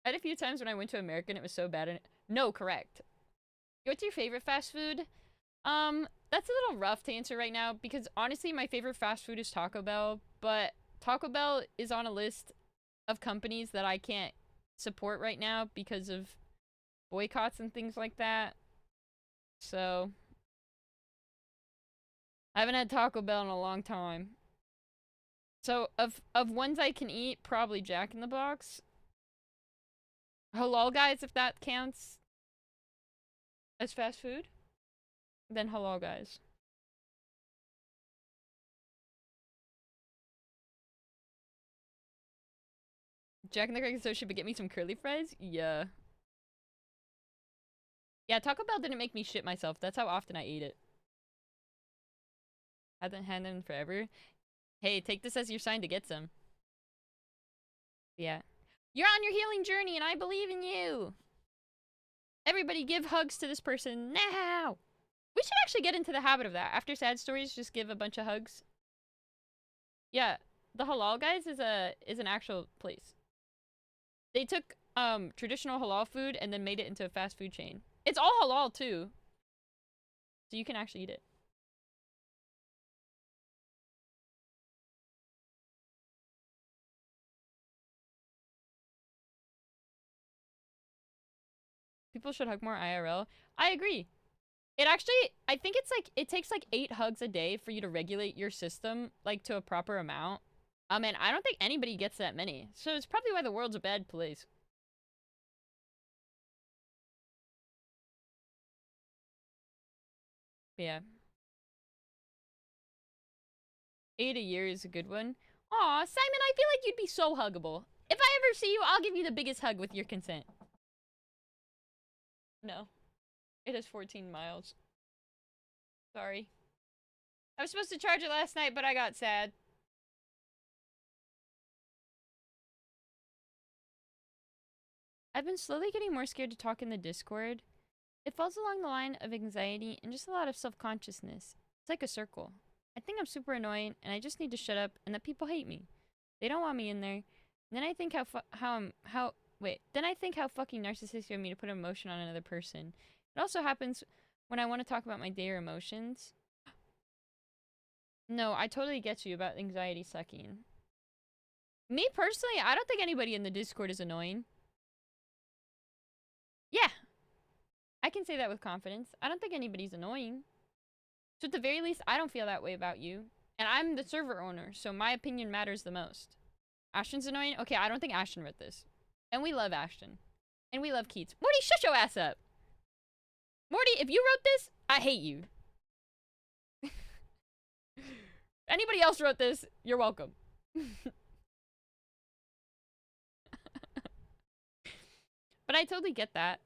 Speaker 1: I had a few times when I went to American, it was so bad. And no, correct. What's your favorite fast food? That's a little rough to answer right now because honestly, my favorite fast food is Taco Bell, but Taco Bell is on a list of companies that I can't support right now because of boycotts and things like that. So, I haven't had Taco Bell in a long time. So, of ones I can eat, probably Jack in the Box. Halal Guys, if that counts as fast food, then Halal Guys. Jack in the Crack Associate, but get me some curly fries? Yeah. Yeah, Taco Bell didn't make me shit myself. That's how often I ate it. Hasn't had them forever. Hey, take this as your sign to get some. Yeah. You're on your healing journey and I believe in you. Everybody give hugs to this person now. We should actually get into the habit of that. After sad stories, just give a bunch of hugs. Yeah, the Halal Guys is an actual place. They took traditional halal food and then made it into a fast food chain. It's all halal too. So you can actually eat it. People should hug more IRL. I agree. It actually, I think it's like, it takes like 8 hugs a day for you to regulate your system, like, to a proper amount. And I don't think anybody gets that many. So it's probably why the world's a bad place. Yeah. 8 a year is a good one. Aw, Simon, I feel like you'd be so huggable. If I ever see you, I'll give you the biggest hug with your consent. No. It is 14 miles. Sorry. I was supposed to charge it last night, but I got sad. I've been slowly getting more scared to talk in the Discord. It falls along the line of anxiety and just a lot of self-consciousness. It's like a circle. I think I'm super annoying and I just need to shut up and that people hate me. They don't want me in there. And then I think then I think how fucking narcissistic of me to put emotion on another person. It also happens when I want to talk about my day or emotions. No, I totally get you about anxiety sucking. Me personally, I don't think anybody in the Discord is annoying. Yeah. I can say that with confidence. I don't think anybody's annoying. So at the very least, I don't feel that way about you. And I'm the server owner, so my opinion matters the most. Ashton's annoying? Okay, I don't think Ashton wrote this. And we love Ashton. And we love Keats. Morty, shut your ass up! Morty, if you wrote this, I hate you. Anybody else wrote this, you're welcome. But I totally get that.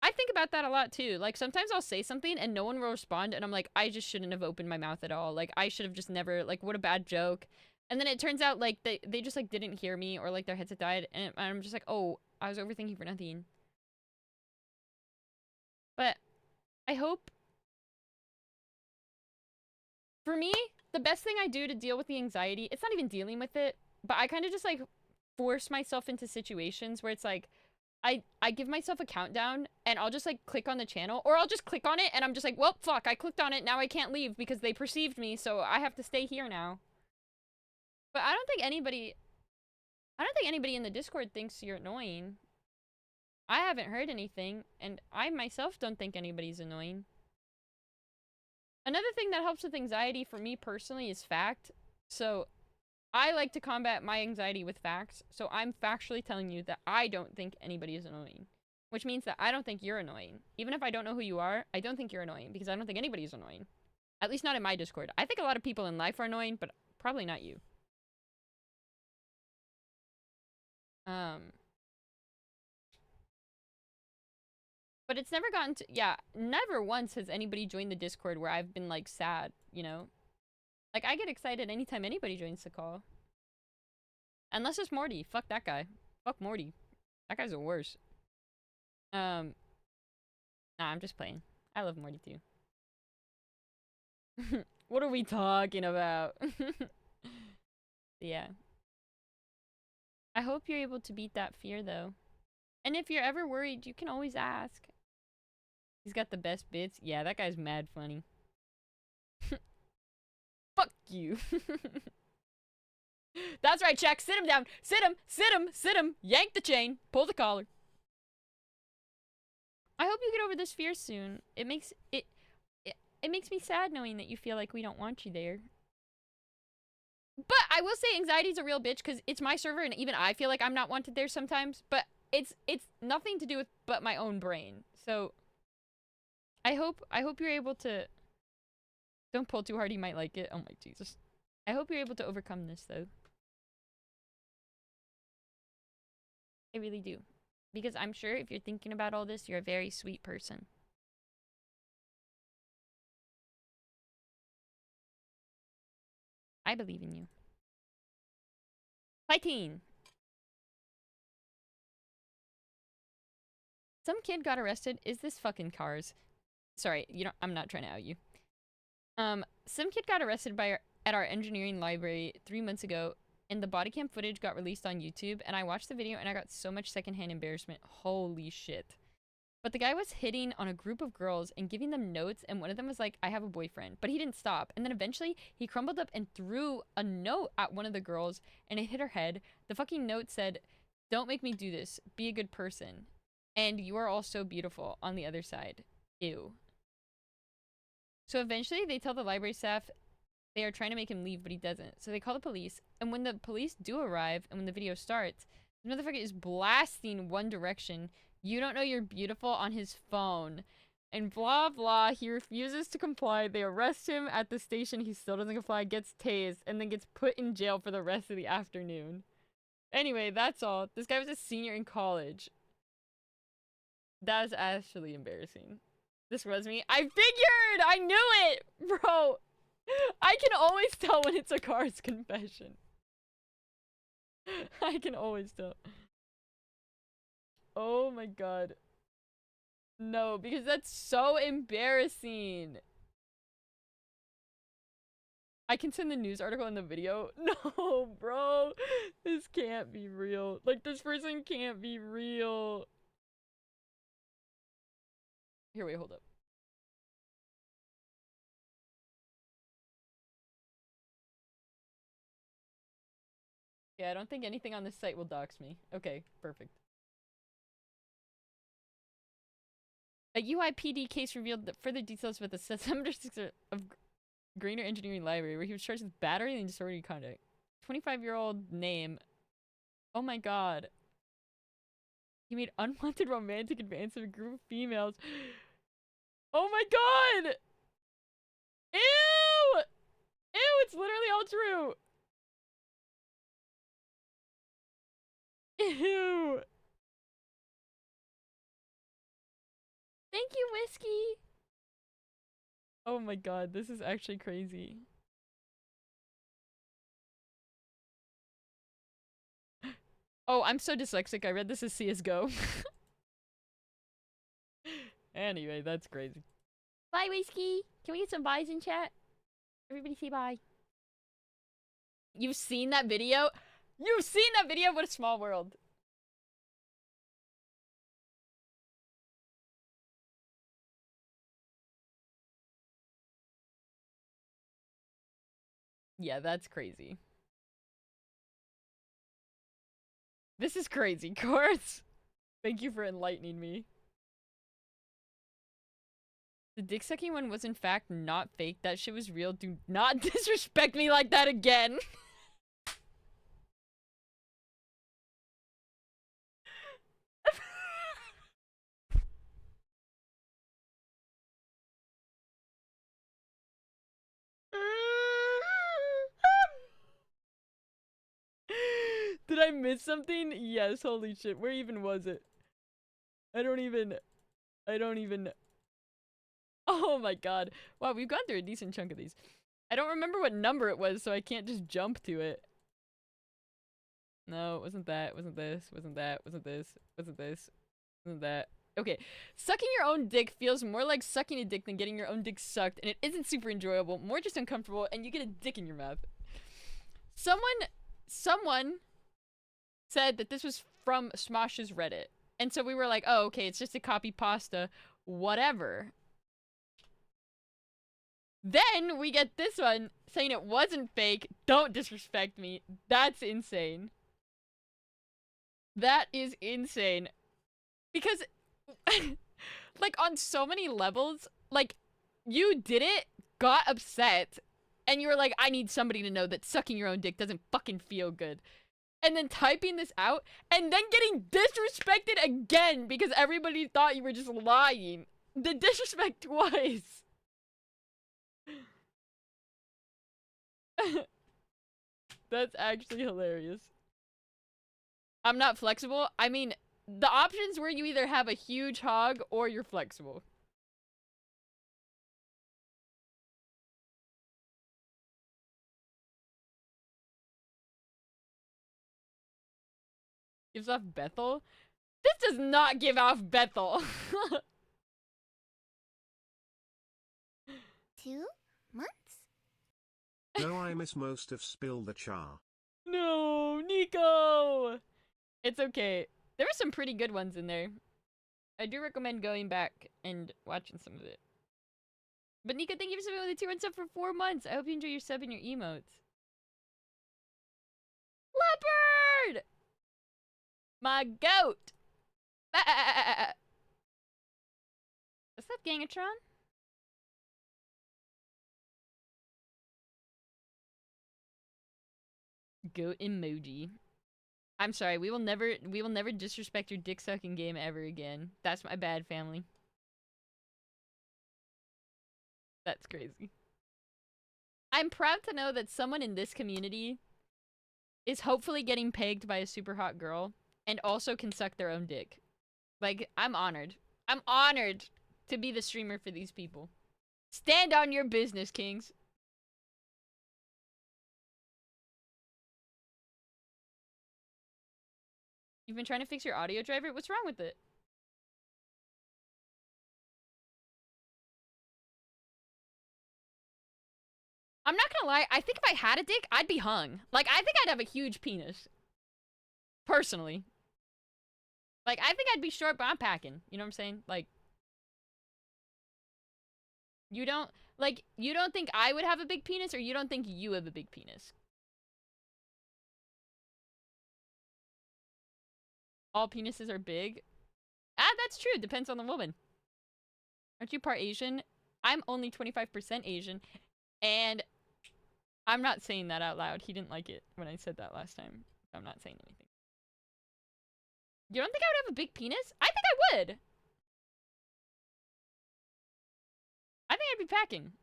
Speaker 1: I think about that a lot too. Like, sometimes I'll say something and no one will respond and I'm like, I just shouldn't have opened my mouth at all. Like, I should have just never, like, what a bad joke. And then it turns out, like, they just, like, didn't hear me or, like, their headset died. And I'm just like, oh, I was overthinking for nothing. But I hope... For me, the best thing I do to deal with the anxiety, it's not even dealing with it, but I kind of just, like, force myself into situations where it's like, I give myself a countdown and I'll just like click on the channel or I'll just click on it and I'm just like, well, fuck, I clicked on it. Now I can't leave because they perceived me. So I have to stay here now. But I don't think anybody in the Discord thinks you're annoying. I haven't heard anything and I myself don't think anybody's annoying. Another thing that helps with anxiety for me personally is fact. So I like to combat my anxiety with facts, so I'm factually telling you that I don't think anybody is annoying. Which means that I don't think you're annoying. Even if I don't know who you are, I don't think you're annoying, because I don't think anybody is annoying. At least not in my Discord. I think a lot of people in life are annoying, but probably not you. But it's never gotten to, yeah, never once has anybody joined the Discord where I've been, like, sad, you know? Like, I get excited anytime anybody joins the call. Unless it's Morty. Fuck that guy. Fuck Morty. That guy's the worst. Nah, I'm just playing. I love Morty too. What are we talking about? Yeah. I hope you're able to beat that fear, though. And if you're ever worried, you can always ask. He's got the best bits. Yeah, that guy's mad funny. Fuck you. That's right, Jack. Sit him down. Sit him. Sit him. Sit him. Yank the chain. Pull the collar. I hope you get over this fear soon. It makes me sad knowing that you feel like we don't want you there. But I will say anxiety's a real bitch because it's my server and even I feel like I'm not wanted there sometimes. But it's nothing to do with but my own brain. So I hope you're able to. Don't pull too hard, you might like it. Oh my Jesus. I hope you're able to overcome this though. I really do. Because I'm sure if you're thinking about all this, you're a very sweet person. I believe in you. Fighting! Some kid got arrested. Is this fucking Cars? Sorry, I'm not trying to out you. Some kid got arrested at our engineering library 3 months ago, and the body cam footage got released on YouTube, and I watched the video and I got so much secondhand embarrassment. Holy shit. But the guy was hitting on a group of girls and giving them notes, and one of them was like, I have a boyfriend. But he didn't stop. And then eventually, he crumbled up and threw a note at one of the girls, and it hit her head. The fucking note said, don't make me do this. Be a good person. And you are all so beautiful on the other side. Ew. So eventually, they tell the library staff they are trying to make him leave, but he doesn't. So they call the police, and when the police do arrive, and when the video starts, the motherfucker is blasting One Direction, you don't know you're beautiful, on his phone. And blah blah, he refuses to comply. They arrest him at the station, he still doesn't comply, gets tased, and then gets put in jail for the rest of the afternoon. Anyway, that's all. This guy was a senior in college. That is actually embarrassing. This was me. I figured! I knew it! Bro! I can always tell when it's a Cars confession. I can always tell. Oh my god. No, because that's so embarrassing. I can send the news article in the video. No, bro. This can't be real. Like, this person can't be real. Here, wait, hold up. Yeah, I don't think anything on this site will dox me. Okay, perfect. A UIPD case revealed further details about the September 6th of Grainer Engineering Library, where he was charged with battery and disorderly conduct. 25-year-old name. Oh my god. He made unwanted romantic advances of a group of females. Oh my god! Ew! Ew, it's literally all true! Ew! Thank you, Whiskey! Oh my god, this is actually crazy. Oh, I'm so dyslexic, I read this as CSGO. Anyway, that's crazy. Bye, Whiskey! Can we get some buys in chat? Everybody say bye. You've seen that video? You've seen that video? What a small world. Yeah, that's crazy. This is crazy, Course. Thank you for enlightening me. The dick sucking one was in fact not fake. That shit was real. Do not disrespect me like that again. I miss something? Yes, holy shit. Where even was it? I don't even... Oh my god. Wow, we've gone through a decent chunk of these. I don't remember what number it was, so I can't just jump to it. No, it wasn't that. Wasn't this. Wasn't that. Wasn't this. Wasn't this. Wasn't that. Okay. Sucking your own dick feels more like sucking a dick than getting your own dick sucked, and it isn't super enjoyable, more just uncomfortable, and you get a dick in your mouth. Someone said that this was from Smosh's Reddit. And so we were like, oh, okay, it's just a copy pasta. Whatever. Then we get this one saying it wasn't fake. Don't disrespect me. That's insane. That is insane. Because, like, on so many levels, like, you did it, got upset, and you were like, I need somebody to know that sucking your own dick doesn't fucking feel good. And then typing this out, and then getting disrespected again because everybody thought you were just lying. The disrespect twice. That's actually hilarious. I'm not flexible. I mean, the options were you either have a huge hog or you're flexible. Gives off Bethel? This does not give off Bethel.
Speaker 3: 2 months?
Speaker 4: No, I miss most of Spill the Char.
Speaker 1: No, Nico! It's okay. There were some pretty good ones in there. I do recommend going back and watching some of it. But Nico, thank you for subbing with the 2 months sub for 4 months. I hope you enjoy your sub and your emotes. Leopard! My goat! What's up, Gangatron? Goat emoji. I'm sorry, we will never disrespect your dick sucking game ever again. That's my bad, family. That's crazy. I'm proud to know that someone in this community is hopefully getting pegged by a super hot girl and also can suck their own dick. Like, I'm honored. I'm honored to be the streamer for these people. Stand on your business, kings. You've been trying to fix your audio driver? What's wrong with it? I'm not gonna lie, I think if I had a dick, I'd be hung. Like, I think I'd have a huge penis. Personally. Like, I think I'd be short, but I'm packing. You know what I'm saying? Like, you don't think I would have a big penis, or you don't think you have a big penis? All penises are big? Ah, that's true. Depends on the woman. Aren't you part Asian? I'm only 25% Asian, and I'm not saying that out loud. He didn't like it when I said that last time. I'm not saying anything. You don't think I would have a big penis? I think I would. I think I'd be packing.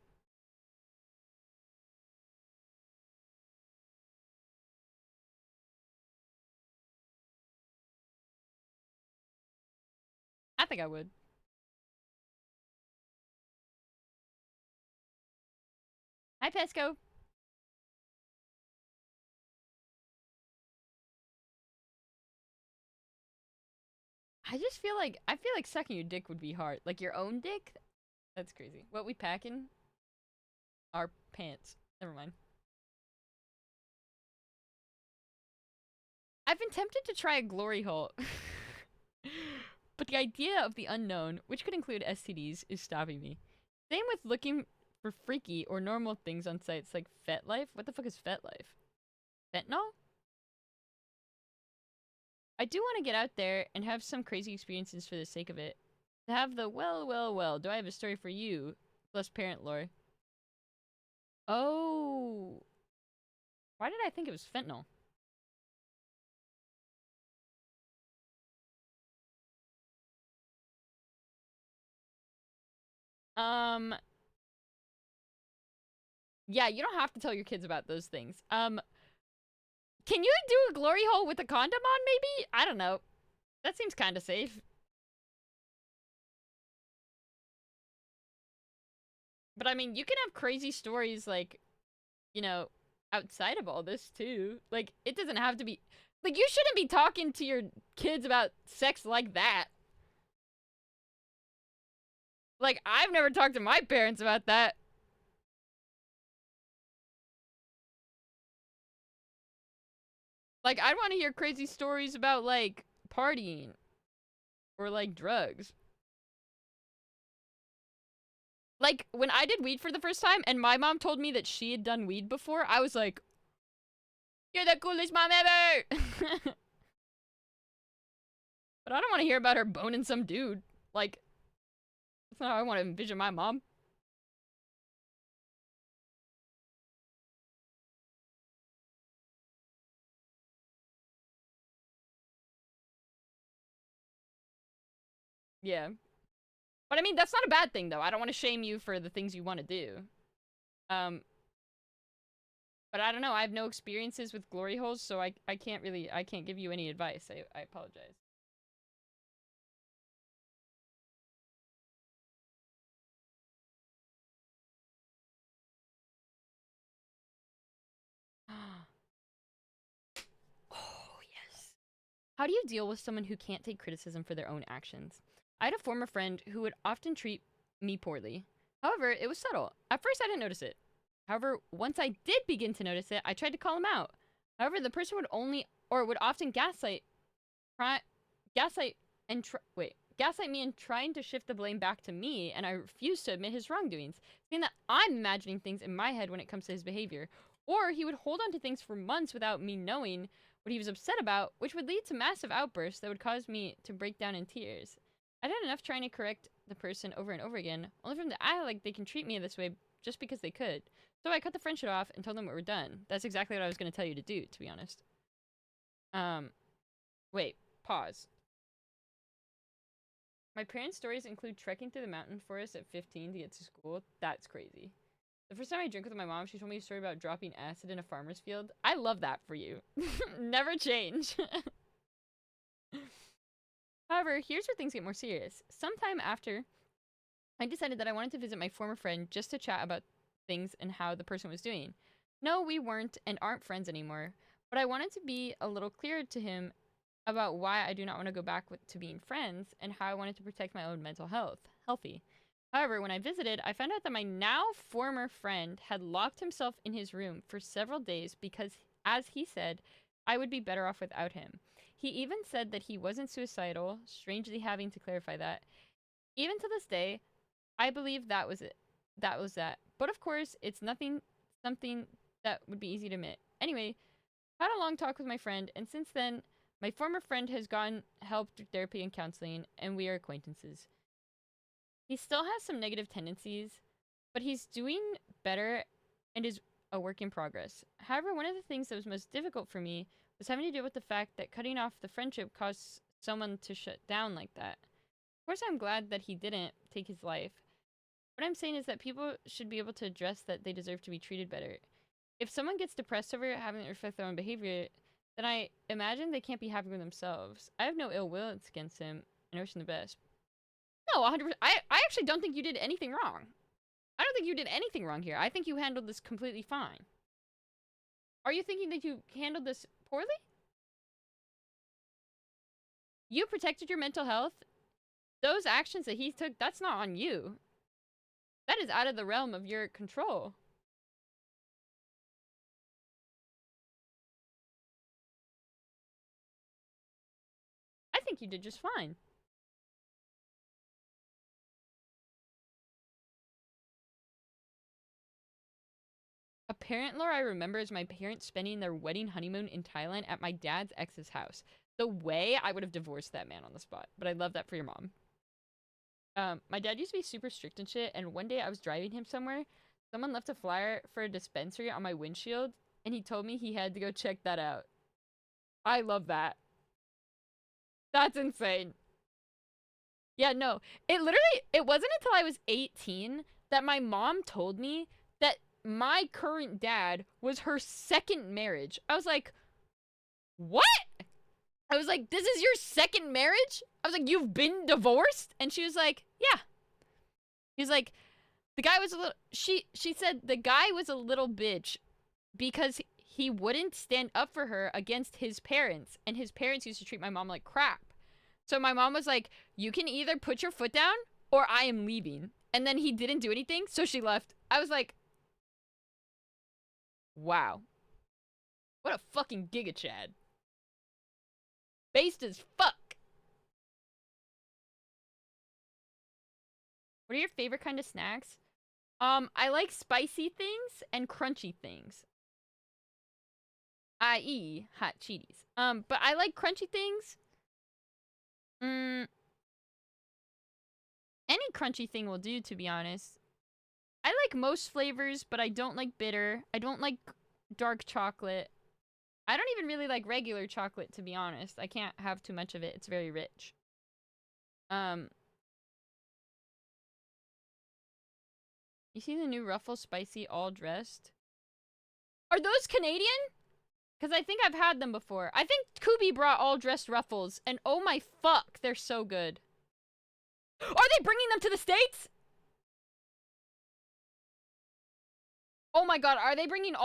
Speaker 1: I think I would. Hi, Pesco. I feel like sucking your dick would be hard. Like your own dick? That's crazy. What we packing? Our pants. Never mind. I've been tempted to try a glory hole. But the idea of the unknown, which could include STDs, is stopping me. Same with looking for freaky or normal things on sites like FetLife. What the fuck is FetLife? Fentanyl? I do want to get out there and have some crazy experiences for the sake of it. To have the, well, do I have a story for you? Plus parent lore. Oh. Why did I think it was fentanyl? Yeah, you don't have to tell your kids about those things. Can you do a glory hole with a condom on, maybe? I don't know. That seems kind of safe. But I mean, you can have crazy stories, like, you know, outside of all this, too. Like, it doesn't have to be... Like, you shouldn't be talking to your kids about sex like that. Like, I've never talked to my parents about that. Like, I'd want to hear crazy stories about, like, partying. Or, like, drugs. Like, when I did weed for the first time, and my mom told me that she had done weed before, I was like, you're the coolest mom ever! But I don't want to hear about her boning some dude. Like, that's not how I want to envision my mom. Yeah. But I mean, that's not a bad thing, though. I don't want to shame you for the things you want to do. But I don't know. I have no experiences with glory holes, so I can't really... I can't give you any advice. I apologize. Oh, yes. How do you deal with someone who can't take criticism for their own actions? I had a former friend who would often treat me poorly. However, it was subtle. At first, I didn't notice it. However, once I did begin to notice it, I tried to call him out. However, the person would often gaslight me and trying to shift the blame back to me, and I refused to admit his wrongdoings, saying that I'm imagining things in my head when it comes to his behavior. Or he would hold on to things for months without me knowing what he was upset about, which would lead to massive outbursts that would cause me to break down in tears. I did enough trying to correct the person over and over again, only for them to act like they can treat me this way just because they could. So I cut the friendship off and told them what we're done. That's exactly what I was going to tell you to do, to be honest. Wait, pause. My parents' stories include trekking through the mountain forest at 15 to get to school. That's crazy. The first time I drank with my mom, she told me a story about dropping acid in a farmer's field. I love that for you. Never change. However, here's where things get more serious. Sometime after, I decided that I wanted to visit my former friend just to chat about things and how the person was doing. No, we weren't and aren't friends anymore, but I wanted to be a little clearer to him about why I do not want to go back to being friends and how I wanted to protect my own mental healthy. However, when I visited, I found out that my now former friend had locked himself in his room for several days because, as he said, I would be better off without him. He even said that he wasn't suicidal, strangely having to clarify that. Even to this day, I believe that was it. That was that. But of course, it's something that would be easy to admit. Anyway, I had a long talk with my friend, and since then, my former friend has gotten help through therapy and counseling, and we are acquaintances. He still has some negative tendencies, but he's doing better and is a work in progress. However, one of the things that was most difficult for me was having to deal with the fact that cutting off the friendship caused someone to shut down like that. Of course, I'm glad that he didn't take his life. What I'm saying is that people should be able to address that they deserve to be treated better. If someone gets depressed over having to reflect their own behavior, then I imagine they can't be happy with themselves. I have no ill will against him, and I wish him the best. No, 100%. I actually don't think you did anything wrong. I don't think you did anything wrong here. I think you handled this completely fine. Are you thinking that you handled this poorly? You protected your mental health. Those actions that he took, that's not on you. That is out of the realm of your control. I think you did just fine. A parent lore I remember is my parents spending their wedding honeymoon in Thailand at my dad's ex's house. The way I would have divorced that man on the spot. But I love that for your mom. My dad used to be super strict and shit, and one day I was driving him somewhere. Someone left a flyer for a dispensary on my windshield, and he told me he had to go check that out. I love that. That's insane. Yeah, no. It wasn't until I was 18 that my mom told me that my current dad was her second marriage. I was like, what? I was like, this is your second marriage? I was like, you've been divorced? And she was like, yeah. He was like, the guy was a little, she said the guy was a little bitch because he wouldn't stand up for her against his parents. And his parents used to treat my mom like crap. So my mom was like, you can either put your foot down or I am leaving. And then he didn't do anything, so she left. I was like, wow. What a fucking Giga Chad. Based as fuck. What are your favorite kind of snacks? I like spicy things and crunchy things. I.e. hot Cheetos. But I like crunchy things. Any crunchy thing will do, to be honest. I like most flavors, but I don't like bitter. I don't like dark chocolate. I don't even really like regular chocolate, to be honest. I can't have too much of it. It's very rich. You see the new Ruffles Spicy All Dressed? Are those Canadian? Because I think I've had them before. I think Kubi brought All Dressed Ruffles, and oh my fuck, they're so good. Are they bringing them to the States? Oh my god, are they bringing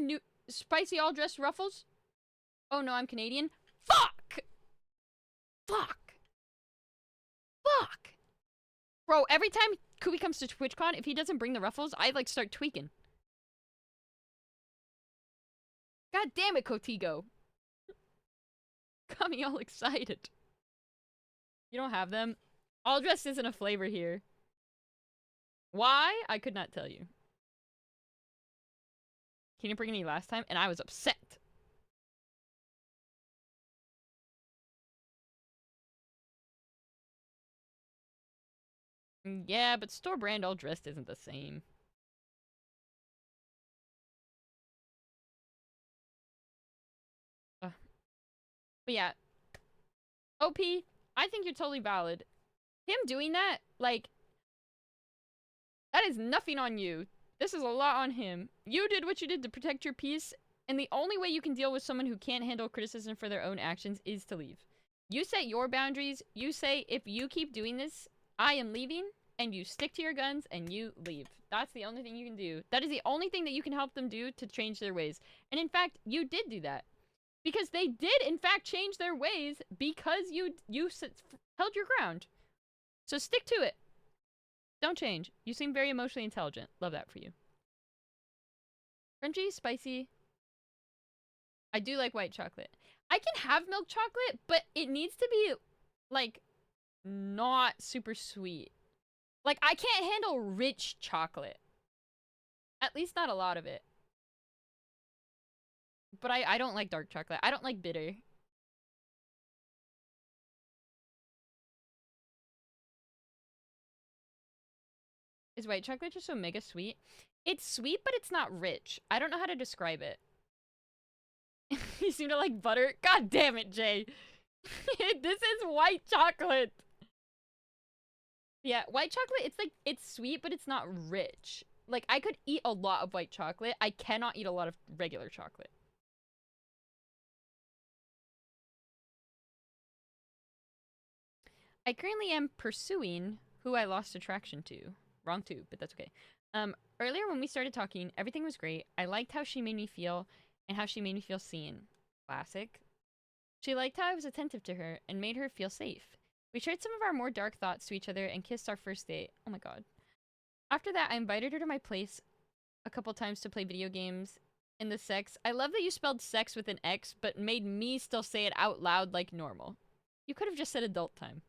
Speaker 1: new spicy all dressed Ruffles? Oh no, I'm Canadian. Fuck! Fuck! Fuck! Bro, every time Kubi comes to TwitchCon, if he doesn't bring the Ruffles, I like start tweaking. God damn it, Kotigo. Got me all excited. You don't have them? All dressed isn't a flavor here. Why? I could not tell you. He didn't bring any last time, and I was upset. Yeah, but store brand all dressed isn't the same. But yeah. OP, I think you're totally valid. Him doing that, like, that is nothing on you. This is a lot on him. You did what you did to protect your peace, and the only way you can deal with someone who can't handle criticism for their own actions is to leave. You set your boundaries. You say, if you keep doing this, I am leaving, and you stick to your guns, and you leave. That's the only thing you can do. That is the only thing that you can help them do to change their ways. And in fact, you did do that. Because they did, in fact, change their ways because you held your ground. So stick to it. Don't change. You seem very emotionally intelligent. Love that for you. Crunchy, spicy. I do like white chocolate. I can have milk chocolate, but it needs to be, like, not super sweet. Like, I can't handle rich chocolate. At least not a lot of it. But I don't like dark chocolate. I don't like bitter. Is white chocolate just so mega sweet? It's sweet, but it's not rich. I don't know how to describe it. You seem to like butter. God damn it, Jay. This is white chocolate. Yeah, white chocolate, it's like, it's sweet, but it's not rich. Like, I could eat a lot of white chocolate. I cannot eat a lot of regular chocolate. I currently am pursuing who I lost attraction to. Wrong too, but that's okay. Earlier when we started talking, everything was great. I liked how she made me feel and how she made me feel seen. Classic. She liked how I was attentive to her and made her feel safe. We shared some of our more dark thoughts to each other and kissed our first date. Oh my god. After that, I invited her to my place a couple times to play video games. In the sex, I love that you spelled sex with an X, but made me still say it out loud like normal. You could have just said adult time.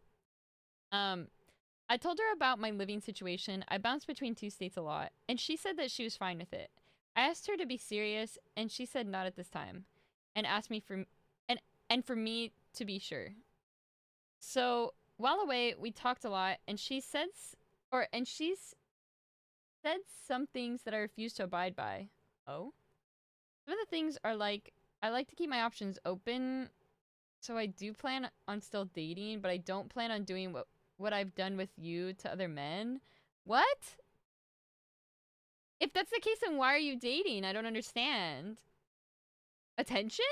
Speaker 1: I told her about my living situation. I bounced between 2 states a lot, and she said that she was fine with it. I asked her to be serious, and she said not at this time, and asked me for for me to be sure. So while away, we talked a lot, and she's said some things that I refuse to abide by. Oh, some of the things are like, I like to keep my options open, so I do plan on still dating, but I don't plan on doing what I've done with you to other men. What? If that's the case, then why are you dating? I don't understand. Attention?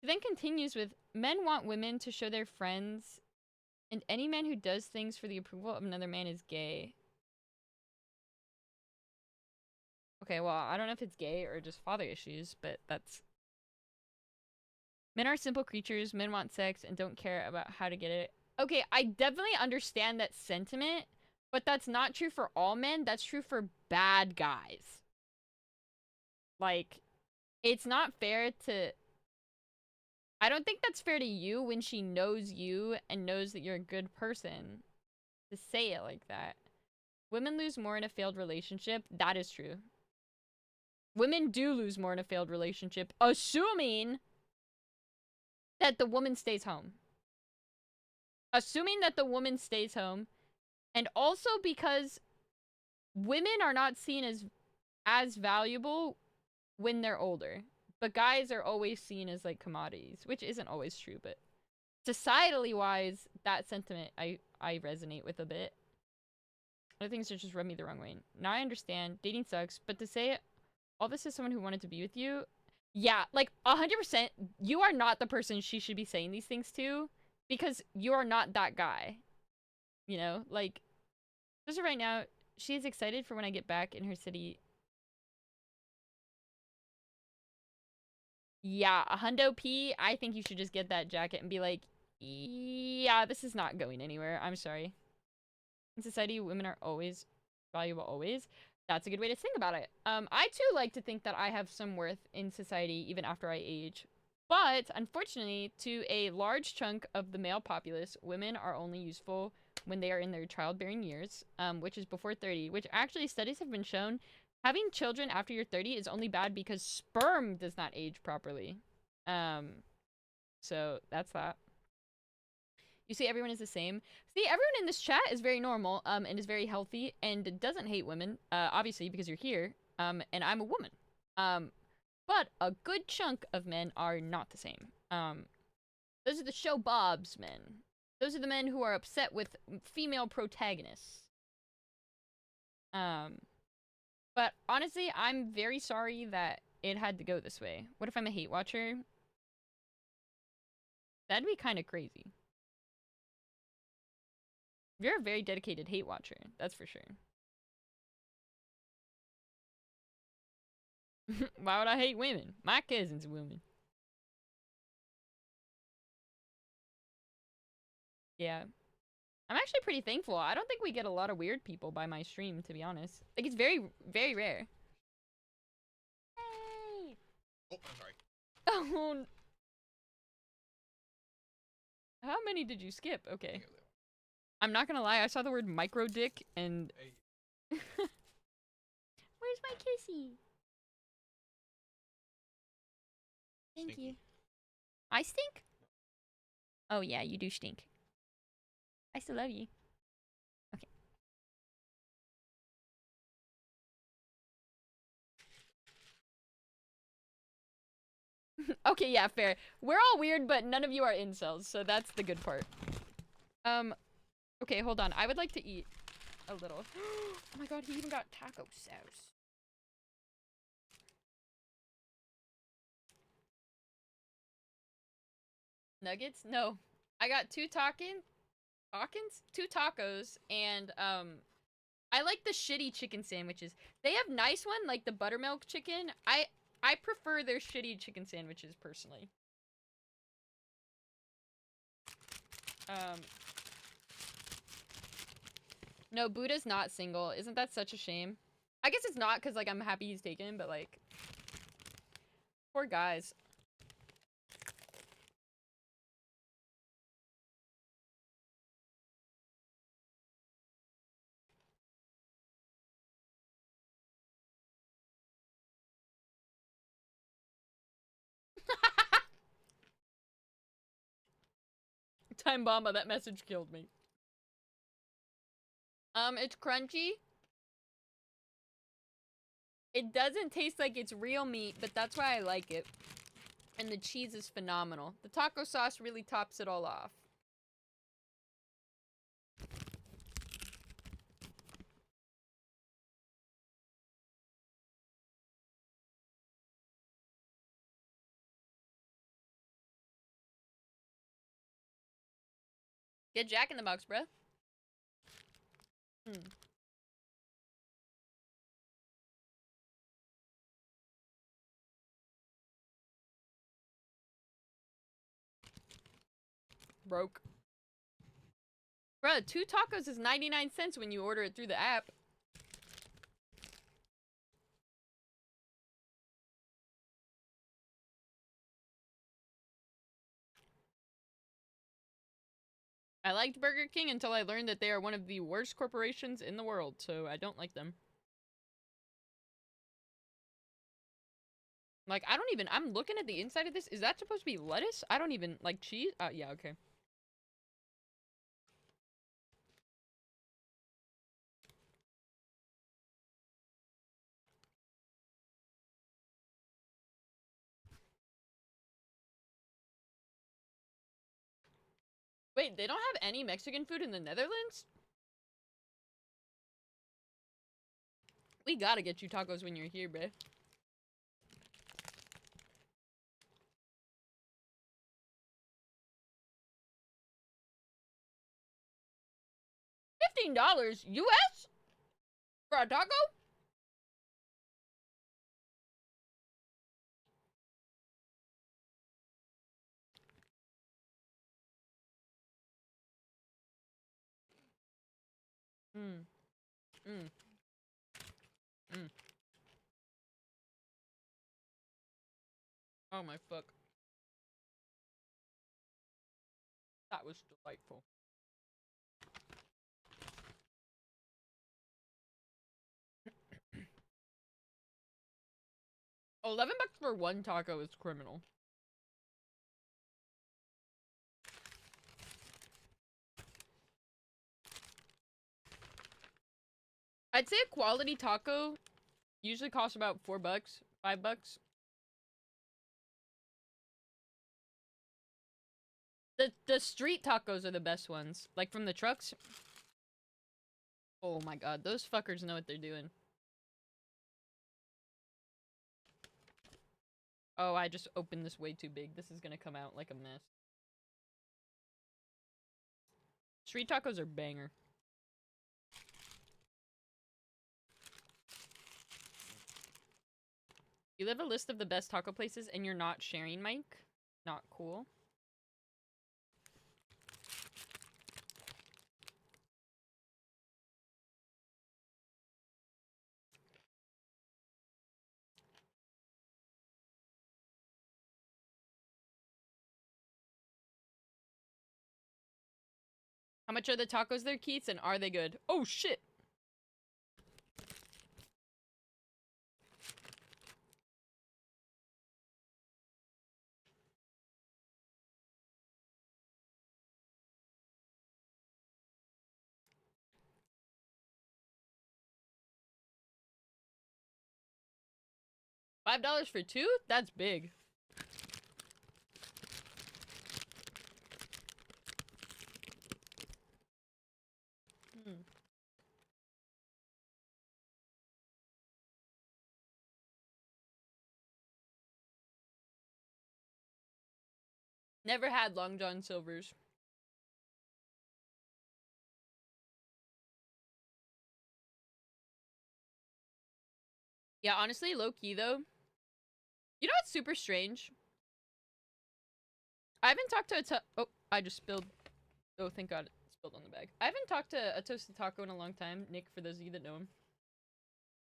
Speaker 1: He then continues with, men want women to show their friends, and any man who does things for the approval of another man is gay. Okay, well, I don't know if it's gay or just father issues, but that's... Men are simple creatures, men want sex, and don't care about how to get it. Okay, I definitely understand that sentiment, but that's not true for all men. That's true for bad guys. Like, it's not fair to... I don't think that's fair to you when she knows you and knows that you're a good person to say it like that. Women lose more in a failed relationship. That is true. Women do lose more in a failed relationship, assuming that the woman stays home. Assuming that the woman stays home. And also because women are not seen as valuable when they're older. But guys are always seen as, like, commodities. Which isn't always true, but... societally wise, that sentiment I resonate with a bit. Other things that just rub me the wrong way. Now I understand. Dating sucks. But to say all this is someone who wanted to be with you... yeah, like, 100%, you are not the person she should be saying these things to. Because you are not that guy. You know? Like, as of right now, she is excited for when I get back in her city. Yeah, a hundo P, I think you should just get that jacket and be like, yeah, this is not going anywhere. I'm sorry. In society, women are always valuable, always. That's a good way to think about it. I too like to think that I have some worth in society even after I age. But, unfortunately, to a large chunk of the male populace, women are only useful when they are in their childbearing years, which is before 30, which actually studies have been shown having children after you're 30 is only bad because sperm does not age properly. So that's that. You see, everyone is the same. See, everyone in this chat is very normal, and is very healthy, and doesn't hate women, obviously, because you're here, and I'm a woman. But a good chunk of men are not the same. Those are the show Bob's men. Those are the men who are upset with female protagonists. But honestly, I'm very sorry that it had to go this way. What if I'm a hate watcher? That'd be kind of crazy. You're a very dedicated hate watcher, that's for sure. Why would I hate women? My cousin's a woman. Yeah. I'm actually pretty thankful. I don't think we get a lot of weird people by my stream, to be honest. Like, it's very, very rare. Hey!
Speaker 7: Oh, I'm sorry.
Speaker 1: Oh. How many did you skip? Okay. I'm not gonna lie, I saw the word micro dick and...
Speaker 7: Hey.
Speaker 3: Where's my kissy? Thank
Speaker 7: Stinky.
Speaker 3: you. I stink? Oh yeah, you do stink. I still love you. Okay.
Speaker 1: Okay, yeah, fair. We're all weird, but none of you are incels, so that's the good part. Okay, hold on. I would like to eat a little. Oh my god, he even got taco sauce. Nuggets? No. I got two tacos, and, I like the shitty chicken sandwiches. They have nice one, like the buttermilk chicken. I prefer their shitty chicken sandwiches, personally. No, Buddha's not single. Isn't that such a shame? I guess it's not, because, like, I'm happy he's taken, but, like... poor guys. Time Bomba, that message killed me. It's crunchy. It doesn't taste like it's real meat, but that's why I like it. And the cheese is phenomenal. The taco sauce really tops it all off.
Speaker 3: Get Jack in the Box, bruh. Broke. Bruh, 2 tacos is 99 cents when you order it through the app. I liked Burger King until I learned that they are one of the worst corporations in the world, so I don't like them. Like, I don't even- I'm looking at the inside of this. Is that supposed to be lettuce? I don't even- like, cheese? Yeah, okay. Wait, they don't have any Mexican food in the Netherlands? We gotta get you tacos when you're here, bruh. $15 US for a taco? Mm. Mm. Mm. Oh my fuck. That was delightful. $11 for one taco is criminal. I'd say a quality taco usually costs about $4, $5. The street tacos are the best ones. Like from the trucks. Oh my god, those fuckers know what they're doing. Oh, I just opened this way too big. This is gonna come out like a mess. Street tacos are banger. You have a list of the best taco places and you're not sharing, Mike? Not cool. How much are the tacos there, Keats, and are they good? Oh shit! $5 for 2? That's big. Hmm. Never had Long John Silver's. Yeah, honestly, low-key though. You know what's super strange? I haven't talked to oh, I just spilled. Oh, thank god it spilled on the bag. I haven't talked to a Toasted Taco in a long time, Nick, for those of you that know him.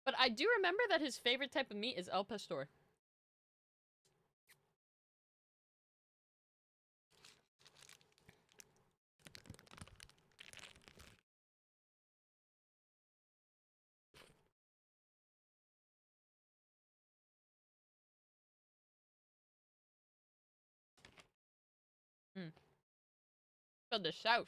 Speaker 3: But I do remember that his favorite type of meat is El Pastor. Hmm. Spilled the sauce.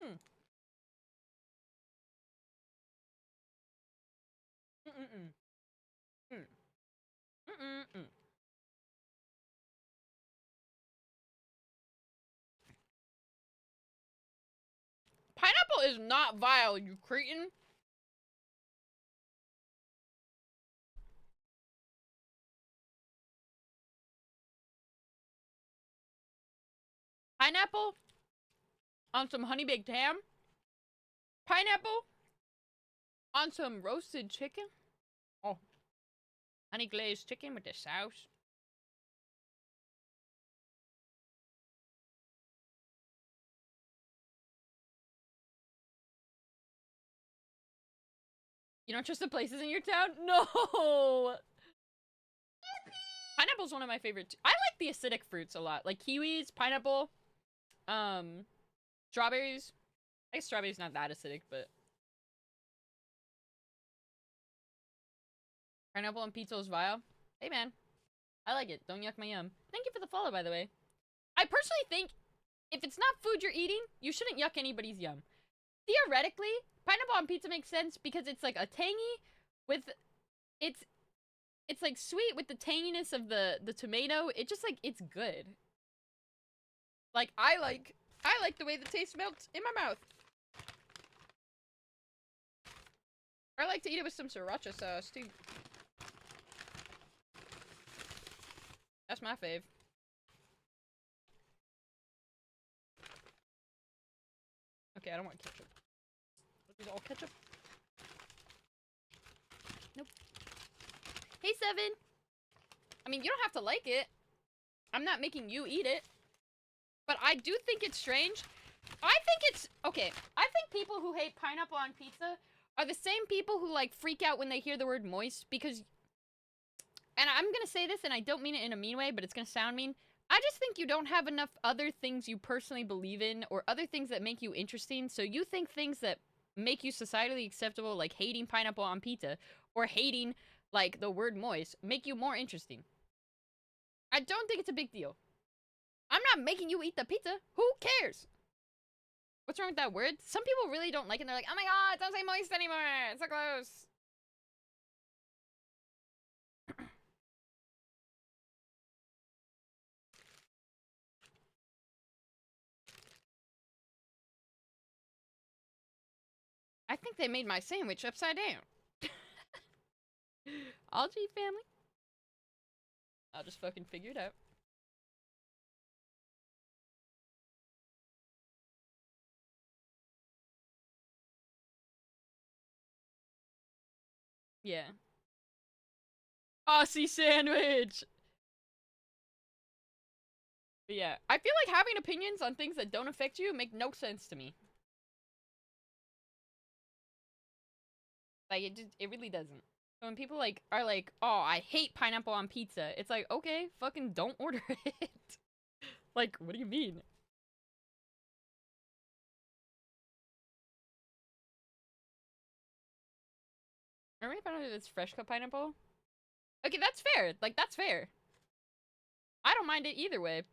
Speaker 3: Hmm. Mm-mm-mm. Mm. Mm-mm-mm. is not vile, you cretin. Pineapple on some honey baked ham. Pineapple on some roasted chicken. Oh, honey glazed chicken with the sauce. You don't trust the places in your town? No! Pineapple's one of my favorite. I like the acidic fruits a lot. Like kiwis, pineapple, strawberries. I guess strawberries not that acidic, but pineapple on pizza is vile. Hey man, I like it. Don't yuck my yum. Thank you for the follow, by the way. I personally think if it's not food you're eating, you shouldn't yuck anybody's yum. Theoretically, pineapple on pizza makes sense because it's like a tangy with it's like sweet with the tanginess of the tomato. It just like it's good. Like I like the way the taste melts in my mouth. I like to eat it with some sriracha sauce too. That's my fave. Okay, I don't want ketchup. Is all ketchup? Nope. Hey, Seven! I mean, you don't have to like it. I'm not making you eat it. But I do think it's strange. I think it's... Okay, I think people who hate pineapple on pizza are the same people who, like, freak out when they hear the word moist, because... And I'm gonna say this, and I don't mean it in a mean way, but it's gonna sound mean. I just think you don't have enough other things you personally believe in, or other things that make you interesting, so you think things that make you societally acceptable, like hating pineapple on pizza, or hating, like, the word moist, make you more interesting. I don't think it's a big deal. I'm not making you eat the pizza. Who cares? What's wrong with that word? Some people really don't like it, and they're like, oh my god, don't say moist anymore, it's so close. I think they made my sandwich upside down. Algae family? I'll just fucking figure it out. Yeah. Aussie sandwich! But yeah, I feel like having opinions on things that don't affect you make no sense to me. Like, it really doesn't. So when people, like, are like, oh, I hate pineapple on pizza, it's like, okay, fucking don't order it. Like, what do you mean? I already found out if it's fresh cut pineapple. Okay, that's fair. Like, that's fair. I don't mind it either way.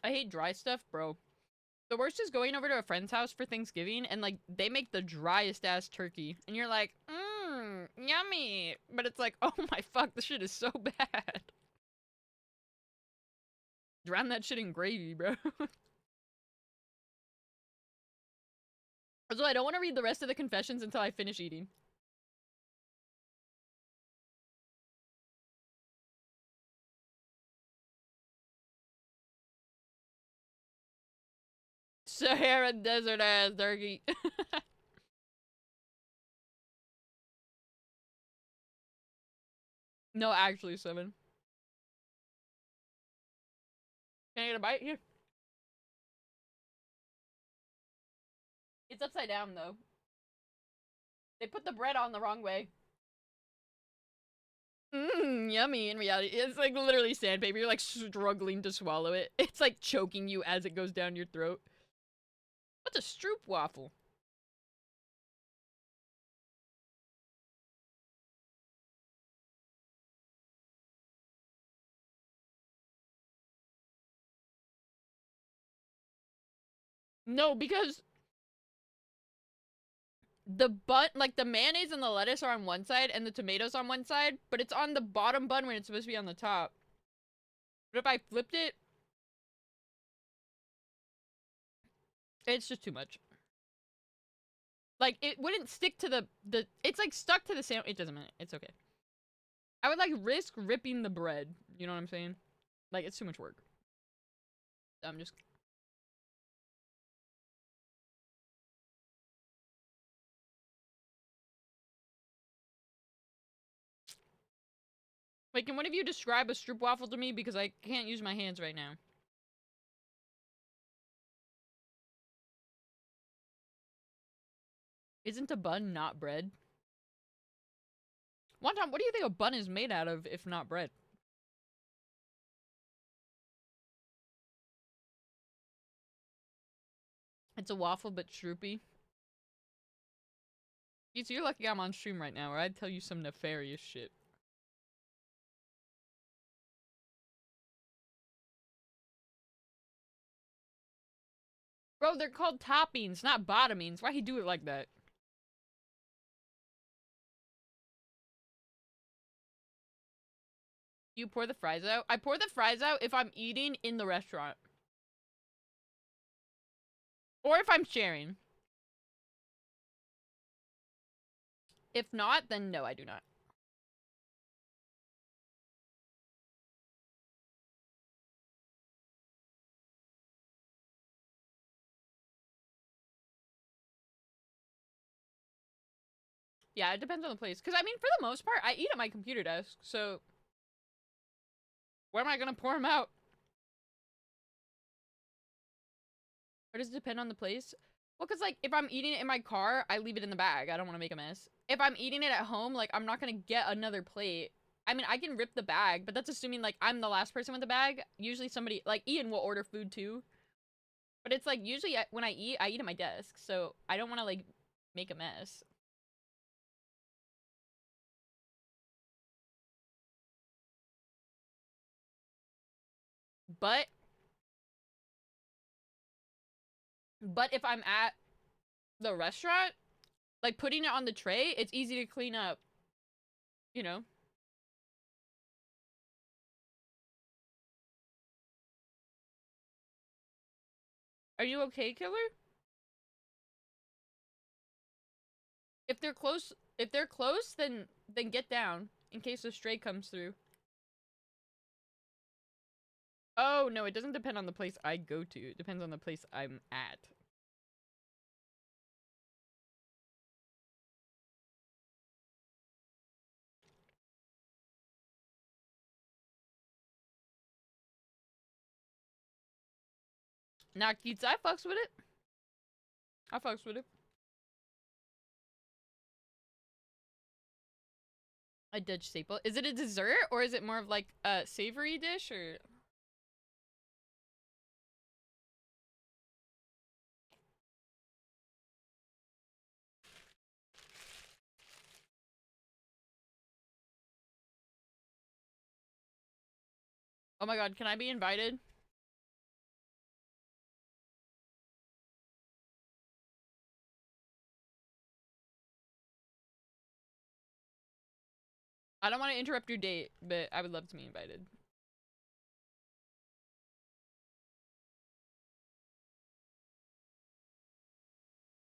Speaker 3: I hate dry stuff, bro. The worst is going over to a friend's house for Thanksgiving and, like, they make the driest ass turkey. And you're like, yummy. But it's like, oh my fuck, this shit is so bad. Drown that shit in gravy, bro. Also, I don't want to read the rest of the confessions until I finish eating. Sahara desert ass turkey. No, actually, Seven. Can I get a bite here? It's upside down, though. They put the bread on the wrong way. Yummy in reality. It's like literally sandpaper. You're like struggling to swallow it. It's like choking you as it goes down your throat. What's a stroop waffle? No, because the bun, like the mayonnaise and the lettuce are on one side and the tomatoes on one side, but it's on the bottom bun when it's supposed to be on the top. But if I flipped it, it's just too much. Like, it wouldn't stick to the it's like stuck to the sandwich. It doesn't matter. It's okay. I would like risk ripping the bread. You know what I'm saying? Like, it's too much work. I'm just... Wait, can one of you describe a stroopwafel to me? Because I can't use my hands right now. Isn't a bun not bread? Wonton, what do you think a bun is made out of if not bread? It's a waffle, but stroopy. You're lucky I'm on stream right now, or I'd tell you some nefarious shit. Bro, they're called toppings, not bottomings. Why he do it like that? You pour the fries out? I pour the fries out if I'm eating in the restaurant. Or if I'm sharing. If not, then no, I do not. Yeah, it depends on the place. Because, I mean, for the most part, I eat at my computer desk, so... Where am I gonna pour them out? Or does it depend on the place? Well, because, like, if I'm eating it in my car, I leave it in the bag. I don't want to make a mess. If I'm eating it at home, like, I'm not gonna get another plate. I mean, I can rip the bag, but that's assuming, like, I'm the last person with the bag. Usually somebody... Like, Ian will order food, too. But it's, like, usually when I eat at my desk. So, I don't want to, like, make a mess. But if I'm at the restaurant, like putting it on the tray, it's easy to clean up. You know? Are you okay, Killer? If they're close, then get down in case a stray comes through. Oh, no, it doesn't depend on the place I go to. It depends on the place I'm at. Nah, Keats, I fucks with it. I fucks with it. A Dutch staple. Is it a dessert or is it more of like a savory dish or... Oh my god, can I be invited? I don't want to interrupt your date, but I would love to be invited.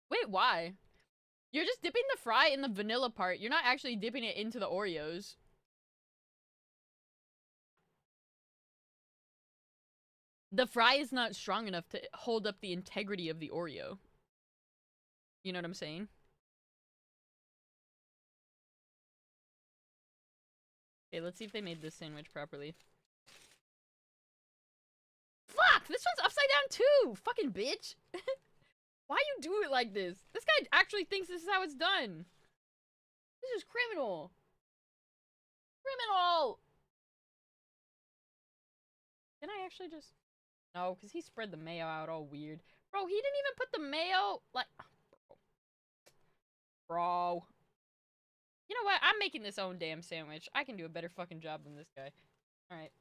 Speaker 3: Wait, why? You're just dipping the fry in the vanilla part. You're not actually dipping it into the Oreos. The fry is not strong enough to hold up the integrity of the Oreo. You know what I'm saying? Okay, let's see if they made this sandwich properly. Fuck! This one's upside down too! Fucking bitch! Why you do it like this? This guy actually thinks this is how it's done. This is criminal. Criminal! Can I actually just... No, because he spread the mayo out all weird. Bro, he didn't even put the mayo... Like... Bro. You know what? I'm making this own damn sandwich. I can do a better fucking job than this guy. Alright.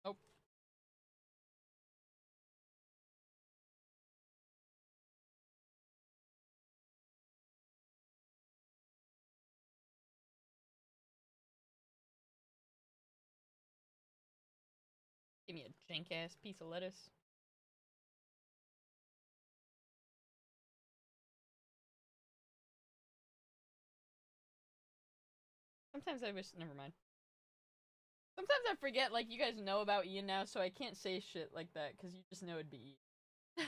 Speaker 3: Nope. Give me a jank ass piece of lettuce. Sometimes I wish. Never mind. Sometimes I forget, like, you guys know about Ian now, so I can't say shit like that, because you just know it'd be Ian.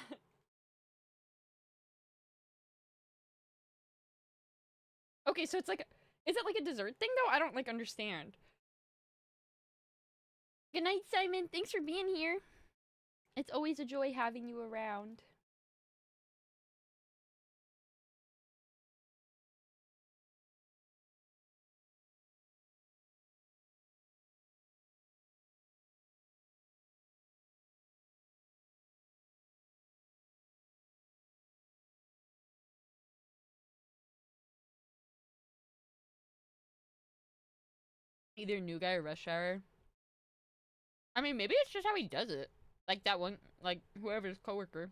Speaker 3: Okay, so it's like, is it like a dessert thing, though? I don't, like, understand. Good night, Simon. Thanks for being here. It's always a joy having you around. Either New Guy or Rush Hour. I mean, maybe it's just how he does it. Like that one, like, whoever's coworker.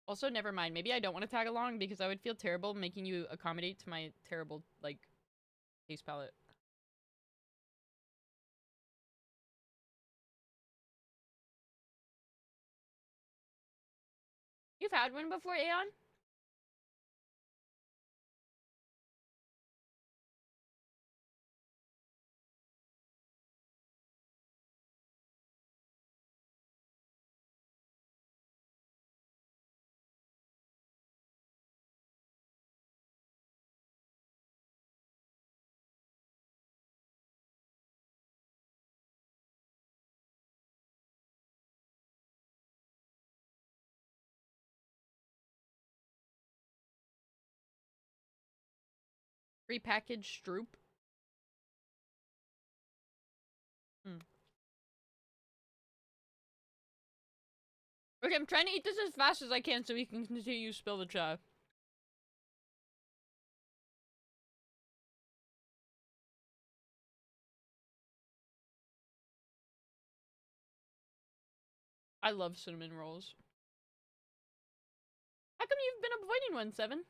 Speaker 3: Also, never mind. Maybe I don't want to tag along because I would feel terrible making you accommodate to my terrible, like, taste palette. You've had one before, Aeon? Prepackaged Stroop. Okay, I'm trying to eat this as fast as I can so we can continue to spill the chai. I love cinnamon rolls. How come you've been avoiding one, Seven?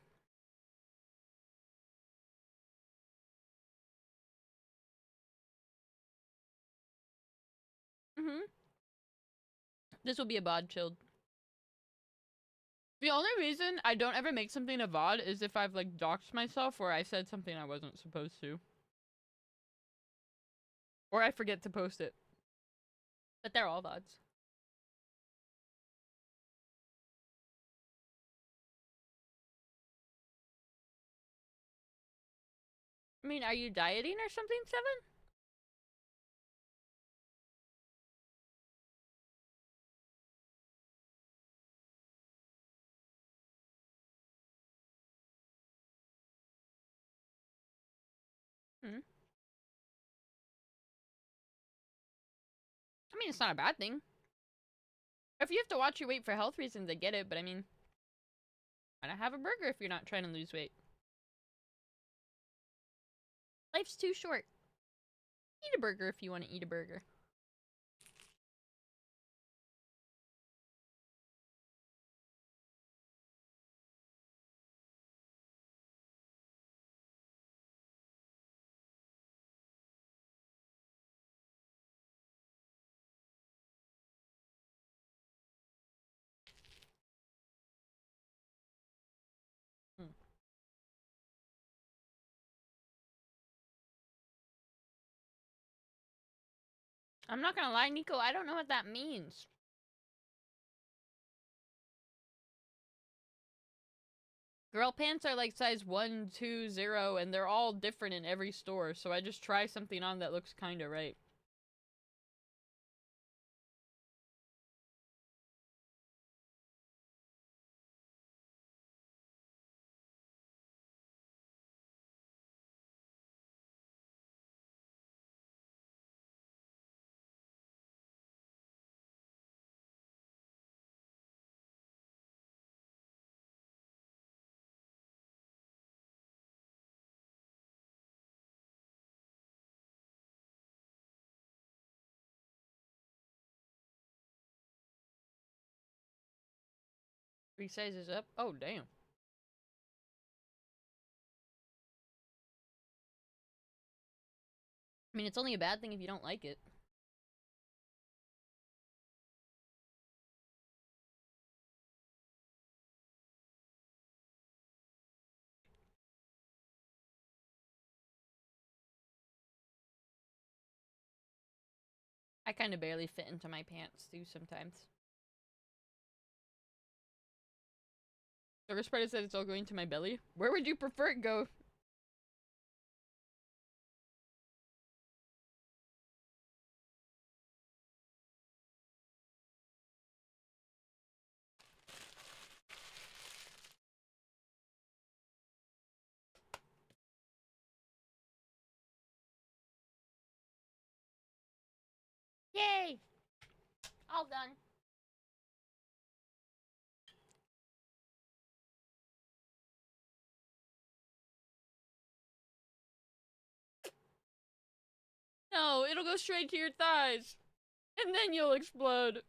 Speaker 3: Mm-hmm. This will be a bod chilled. The only reason I don't ever make something a VOD is if I've, like, doxed myself or I said something I wasn't supposed to. Or I forget to post it. But they're all VODs. I mean, are you dieting or something, Seven? Hmm. I mean, it's not a bad thing. If you have to watch your weight for health reasons, I get it, but I mean, why not have a burger if you're not trying to lose weight? Life's too short. Eat a burger if you want to eat a burger. Hmm. I'm not gonna lie, Nico, I don't know what that means. Girl pants are like size 1, 2, 0, and they're all different in every store, so I just try something on that looks kinda right. Three sizes up? Oh, damn. I mean, it's only a bad thing if you don't like it. I kind of barely fit into my pants, too, sometimes. Sugar Spider said it's all going to my belly. Where would you prefer it go? Yay! All done. No, it'll go straight to your thighs. And then you'll explode.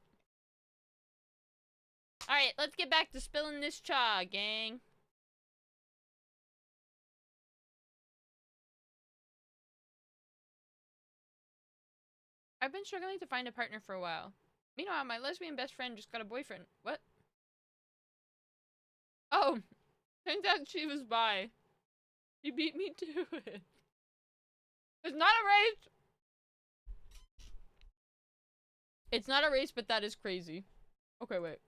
Speaker 3: Alright, let's get back to spilling this cha, gang. I've been struggling to find a partner for a while. Meanwhile, my lesbian best friend just got a boyfriend. What? Oh, turns out she was bi. He beat me to it. It's not a race! It's not a race, but that is crazy. Okay, wait.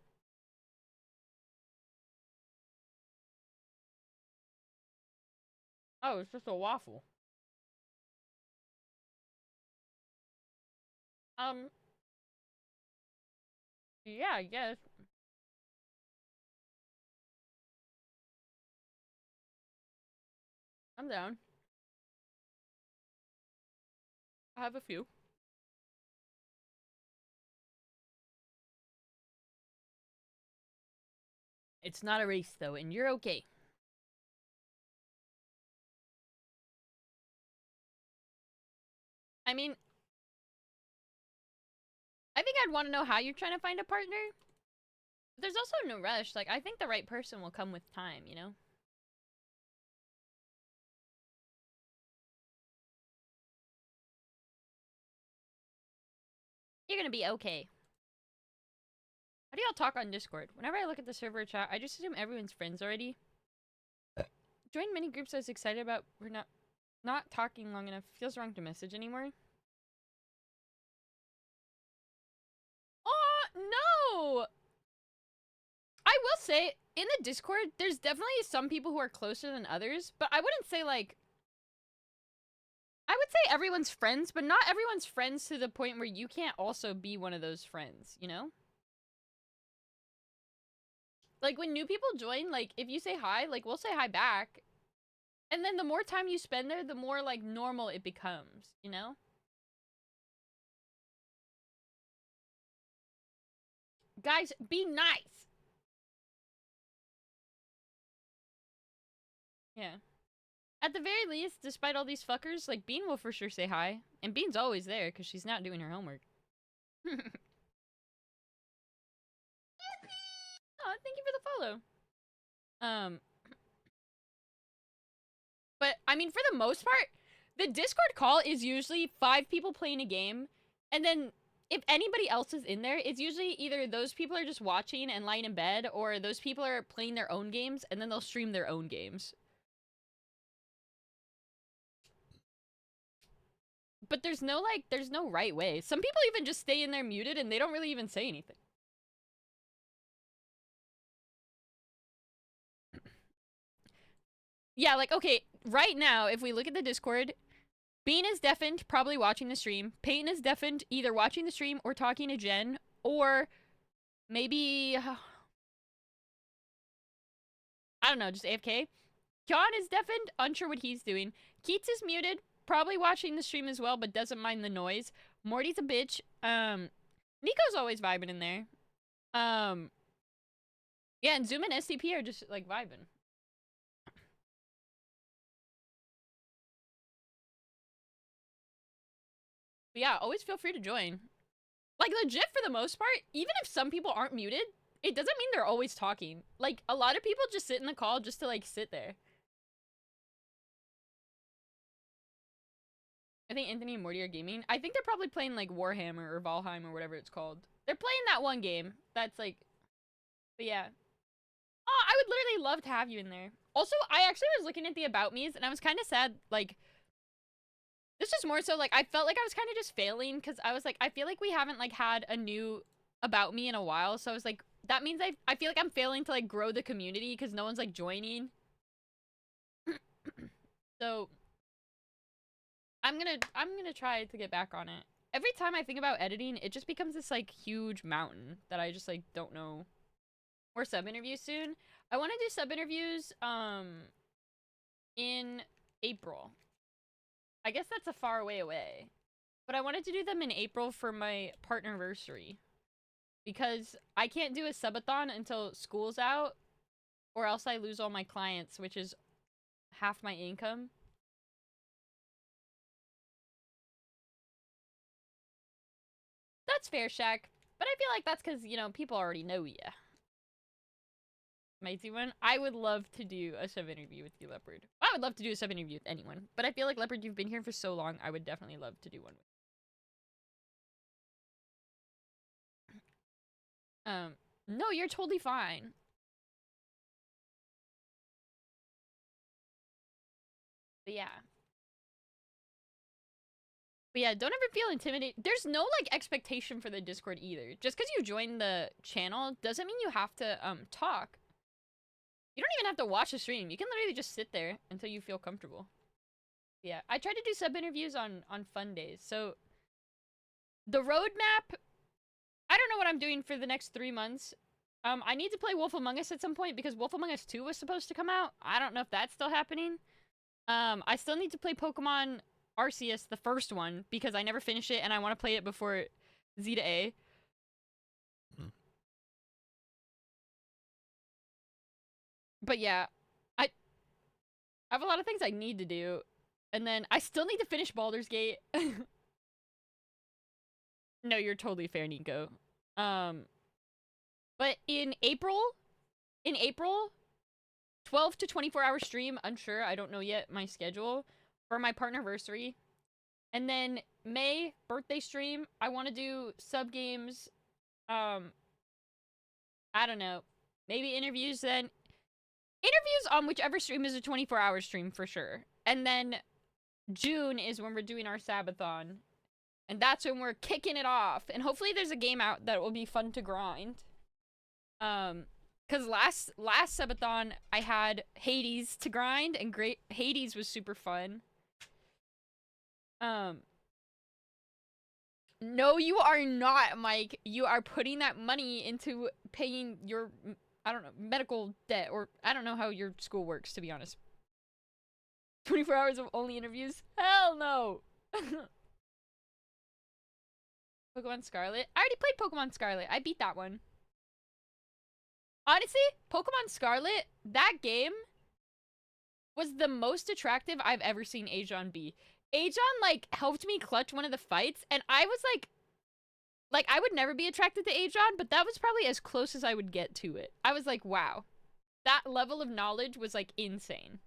Speaker 3: Oh, it's just a waffle. Yeah, I guess. I'm down. I have a few. It's not a race, though, and you're okay. I mean, I think I'd want to know how you're trying to find a partner. But there's also no rush. Like, I think the right person will come with time, you know? You're gonna be okay. How do y'all talk on Discord? Whenever I look at the server chat, I just assume everyone's friends already. Join many groups I was excited about. We're not talking long enough. Feels wrong to message anymore. Oh, no! I will say, in the Discord, there's definitely some people who are closer than others, but I wouldn't say, like... I would say everyone's friends, but not everyone's friends to the point where you can't also be one of those friends, you know? Like, when new people join, like, if you say hi, like, we'll say hi back. And then the more time you spend there, the more, like, normal it becomes, you know? Guys, be nice! Yeah. At the very least, despite all these fuckers, like, Bean will for sure say hi. And Bean's always there, because she's not doing her homework. Oh, thank you for the follow. But, I mean, for the most part, the Discord call is usually 5 people playing a game, and then if anybody else is in there, it's usually either those people are just watching and lying in bed, or those people are playing their own games, and then they'll stream their own games. But there's no, like, there's no right way. Some people even just stay in there muted, and they don't really even say anything. Yeah, like, okay, right now, if we look at the Discord, Bean is deafened, probably watching the stream. Peyton is deafened, either watching the stream or talking to Jen, or maybe... I don't know, just AFK. John is deafened, unsure what he's doing. Keats is muted, probably watching the stream as well, but doesn't mind the noise. Morty's a bitch. Nico's always vibing in there. Yeah, and Zoom and SCP are just, like, vibing. But yeah, always feel free to join. Like, legit, for the most part, even if some people aren't muted, it doesn't mean they're always talking. Like, a lot of people just sit in the call just to, like, sit there. I think Anthony and Morty are gaming. I think they're probably playing like Warhammer or Valheim or whatever it's called. They're playing that one game. That's like, but yeah. Oh, I would literally love to have you in there. Also, I actually was looking at the About Me's and I was kind of sad. Like, this is more so like I felt like I was kind of just failing because I was like, I feel like we haven't like had a new About Me in a while. So I was like, that means I feel like I'm failing to like grow the community because no one's like joining. So I'm gonna try to get back on it. Every time I think about editing, it just becomes this like huge mountain that I just like don't know. Or sub interviews soon. I want to do sub interviews in April. I guess that's a far way away. But I wanted to do them in April for my partnerversary. Because I can't do a subathon until school's out, or else I lose all my clients, which is half my income. That's fair, Shaq. But I feel like that's because, you know, people already know ya. Mighty one. I would love to do a sub interview with you, Leopard. I would love to do a sub interview with anyone. But I feel like, Leopard, you've been here for so long, I would definitely love to do one with you. No, you're totally fine. But yeah. But yeah, don't ever feel intimidated. There's no, like, expectation for the Discord either. Just because you join the channel doesn't mean you have to, talk. You don't even have to watch the stream. You can literally just sit there until you feel comfortable. Yeah, I tried to do sub interviews on fun days. So, the roadmap, I don't know what I'm doing for the next 3 months. I need to play Wolf Among Us at some point because Wolf Among Us 2 was supposed to come out. I don't know if that's still happening. I still need to play Pokemon Arceus, the first one, because I never finished it and I want to play it before Z to A. But yeah, I have a lot of things I need to do. And then I still need to finish Baldur's Gate. No, you're totally fair, Nico. But in April, 12 to 24 hour stream, unsure, I don't know yet my schedule, for my partnerversary. And then May, birthday stream, I want to do sub games, I don't know, maybe interviews then. Interviews on whichever stream is a 24-hour stream for sure. And then June is when we're doing our Sabathon. And that's when we're kicking it off. And hopefully there's a game out that will be fun to grind. Cause last Sabathon I had Hades to grind, and Hades was super fun. No, you are not, Mike. You are putting that money into paying your, I don't know, medical debt, or I don't know how your school works, to be honest. 24 hours of only interviews? Hell no! Pokemon Scarlet? I already played Pokemon Scarlet. I beat that one. Honestly, Pokemon Scarlet, that game was the most attractive I've ever seen Ajon be. Ajon, like, helped me clutch one of the fights, and I was like, I would never be attracted to Ajon, but that was probably as close as I would get to it. I was like, wow. That level of knowledge was, like, insane.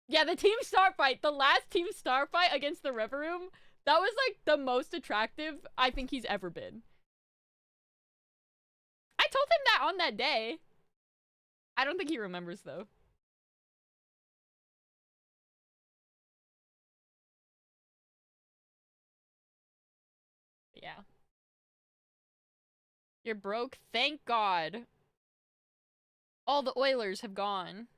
Speaker 3: Yeah, the Team Star fight, the last Team Star fight against the Reverum, that was, like, the most attractive I think he's ever been. I told him that on that day. I don't think he remembers, though. Yeah. You're broke? Thank God. All the Oilers have gone.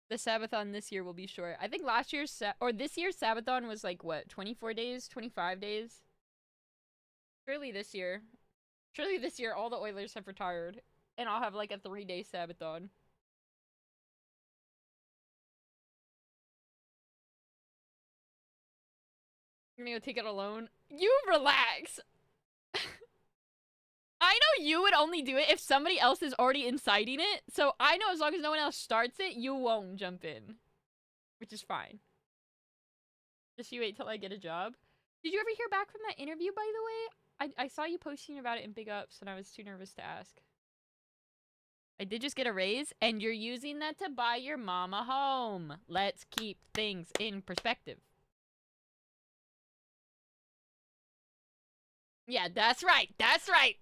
Speaker 3: The Sabathon this year will be short. I think last year's, or this year's Sabathon was like, what, 24 days? 25 days? Surely this year all the Oilers have retired. And I'll have like a 3-day Sabathon. You're gonna go take it alone? You relax! I know you would only do it if somebody else is already inciting it, so I know as long as no one else starts it, you won't jump in. Which is fine. Just you wait till I get a job. Did you ever hear back from that interview, by the way? I saw you posting about it in Big Ups, and I was too nervous to ask. I did just get a raise, and you're using that to buy your mom a home. Let's keep things in perspective. Yeah, that's right. That's right.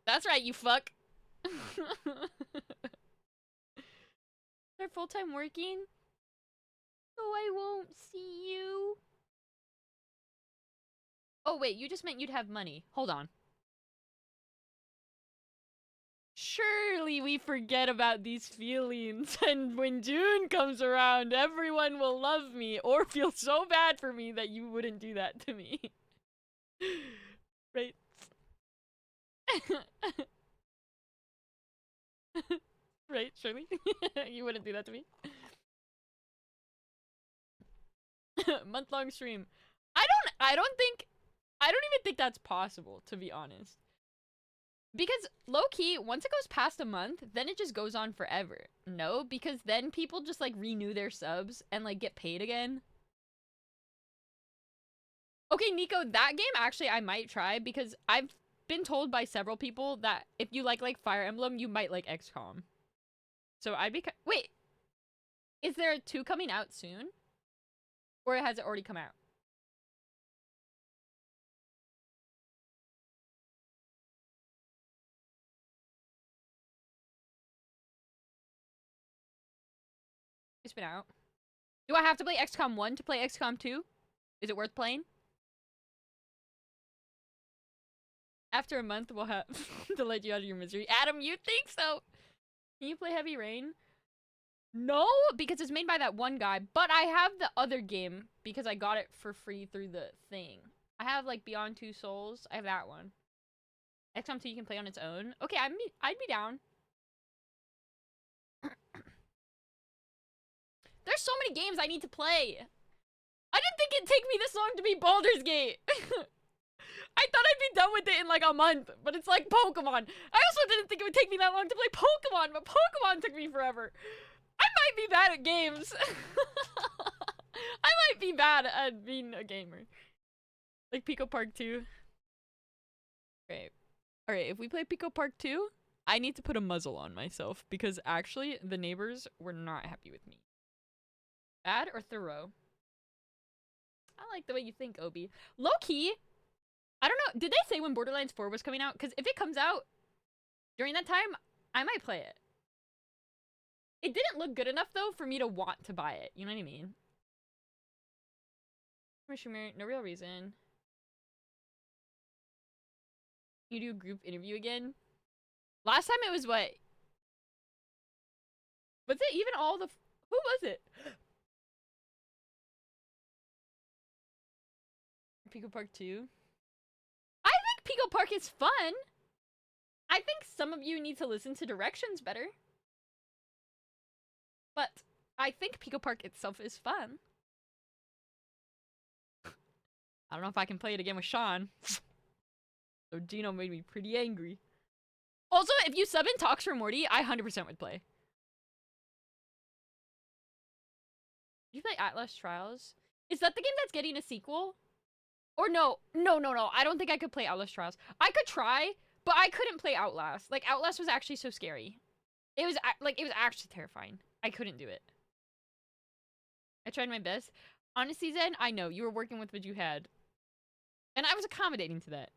Speaker 3: That's right, you fuck. They're full-time working? So I won't see you. Oh, wait, you just meant you'd have money. Hold on. Surely we forget about these feelings, and when June comes around, everyone will love me or feel so bad for me that you wouldn't do that to me. Right? Right, surely? You wouldn't do that to me? Month-long stream. I don't even think that's possible, to be honest. Because, low-key, once it goes past a month, then it just goes on forever. No, because then people just, like, renew their subs and, like, get paid again. Okay, Nico, that game, actually, I might try, because I've been told by several people that if you like Fire Emblem, you might like XCOM. So I'd be... Wait! Is there a 2 coming out soon? Or has it already come out? It's been out. Do I have to play XCOM 1 to play XCOM 2? Is it worth playing? After a month, we'll have to let you out of your misery. Adam, you think so? Can you play Heavy Rain? No, because it's made by that one guy. But I have the other game because I got it for free through the thing. I have, like, Beyond Two Souls. I have that one. XCOM 2 you can play on its own. Okay, I'd be down. There's so many games I need to play. I didn't think it'd take me this long to beat Baldur's Gate. I thought I'd be done with it in like a month, but it's like Pokemon. I also didn't think it would take me that long to play Pokemon, but Pokemon took me forever. I might be bad at games. I might be bad at being a gamer. Like Pico Park 2. Great. Alright, if we play Pico Park 2, I need to put a muzzle on myself because actually the neighbors were not happy with me. Bad or thorough? I like the way you think, Obi. Low-key, I don't know. Did they say when Borderlands 4 was coming out? Because if it comes out during that time, I might play it. It didn't look good enough, though, for me to want to buy it. You know what I mean? No real reason. You do a group interview again? Last time it was what? Was it even all the... Who was it? Pico Park 2? I think Pico Park is fun. I think some of you need to listen to directions better. But I think Pico Park itself is fun. I don't know if I can play it again with Sean. So Gino made me pretty angry. Also, if you sub in Talks for Morty, I 100% would play. You play Atlas Trials? Is that the game that's getting a sequel? Or no. I don't think I could play Atlas Trials. I could try, but I couldn't play Outlast. Like, Outlast was actually so scary. It was actually terrifying. I couldn't do it. I tried my best. Honestly, Zen, I know. You were working with what you had. And I was accommodating to that.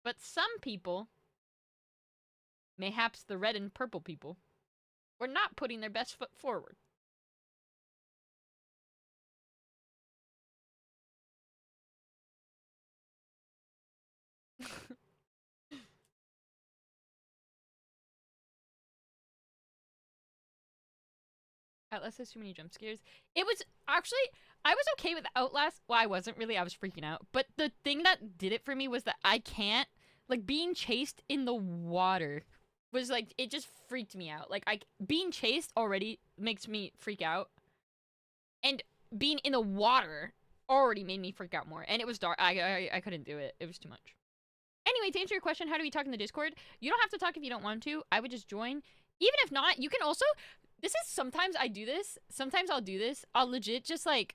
Speaker 3: But some people, mayhaps the red and purple people, were not putting their best foot forward. Outlast has too many jump scares. It was actually, I was okay with Outlast. Well, I wasn't really. I was freaking out. But the thing that did it for me was that I can't, like, being chased in the water was like, it just freaked me out. Like, being chased already makes me freak out. And being in the water already made me freak out more. And it was dark. I couldn't do it. It was too much. Anyway, to answer your question, how do we talk in the Discord? You don't have to talk if you don't want to. I would just join. Even if not, you can also... This is sometimes I do this. Sometimes I'll do this. I'll legit just like,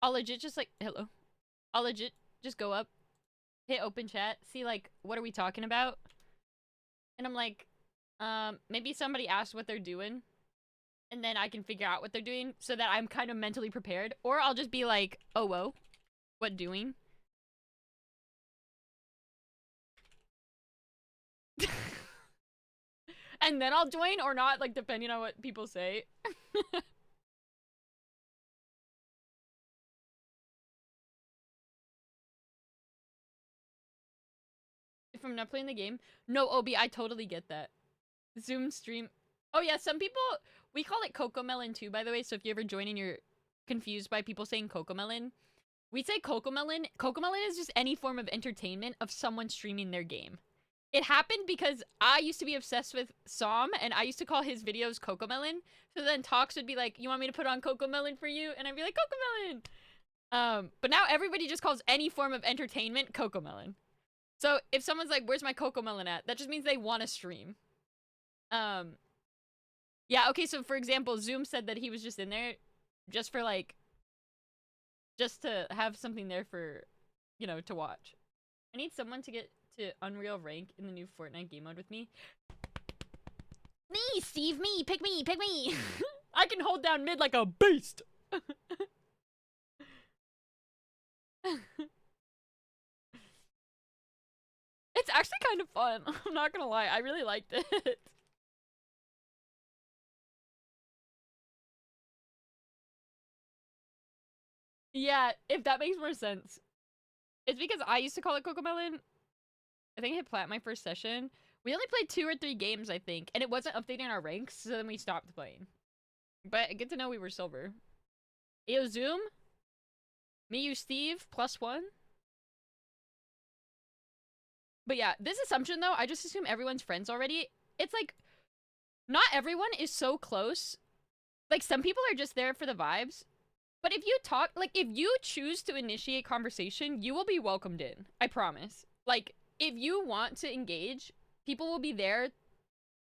Speaker 3: hello. I'll legit just go up, hit open chat, see like, what are we talking about? And I'm like,
Speaker 1: Maybe somebody asks what they're doing, and then I can figure out what they're doing so that I'm kind of mentally prepared. Or I'll just be like, oh, whoa, what doing? And then I'll join or not, like, depending on what people say. If I'm not playing the game. No, Obi, I totally get that. Zoom stream. Oh yeah, some people, we call it Cocomelon too, by the way, so if you ever join and you're confused by people saying Cocomelon, we say Cocomelon. Cocomelon is just any form of entertainment of someone streaming their game. It happened because I used to be obsessed with Som, and I used to call his videos Cocomelon, so then Talks would be like, you want me to put on Cocomelon for you? And I'd be like, Cocomelon! But now everybody just calls any form of entertainment Cocomelon. So if someone's like, where's my Cocomelon at? That just means they want to stream. Yeah, okay, so for example, Zoom said that he was just in there just for like, just to have something there for, you know, to watch. I need someone to get to Unreal rank in the new Fortnite game mode with me. Me, Steve, me, pick me, pick me. I can hold down mid like a beast. It's actually kind of fun. I'm not gonna lie. I really liked it. Yeah, if that makes more sense. It's because I used to call it Cocomelon. I think I hit plat my first session. We only played 2 or 3 games, I think, and it wasn't updating our ranks, so then we stopped playing. But good to know we were silver. Ayo, Zoom? Me, you, Steve, +1? But yeah, this assumption though, I just assume everyone's friends already. It's like, not everyone is so close. Like, some people are just there for the vibes. But if you talk, like, if you choose to initiate conversation, you will be welcomed in. I promise. Like, if you want to engage, people will be there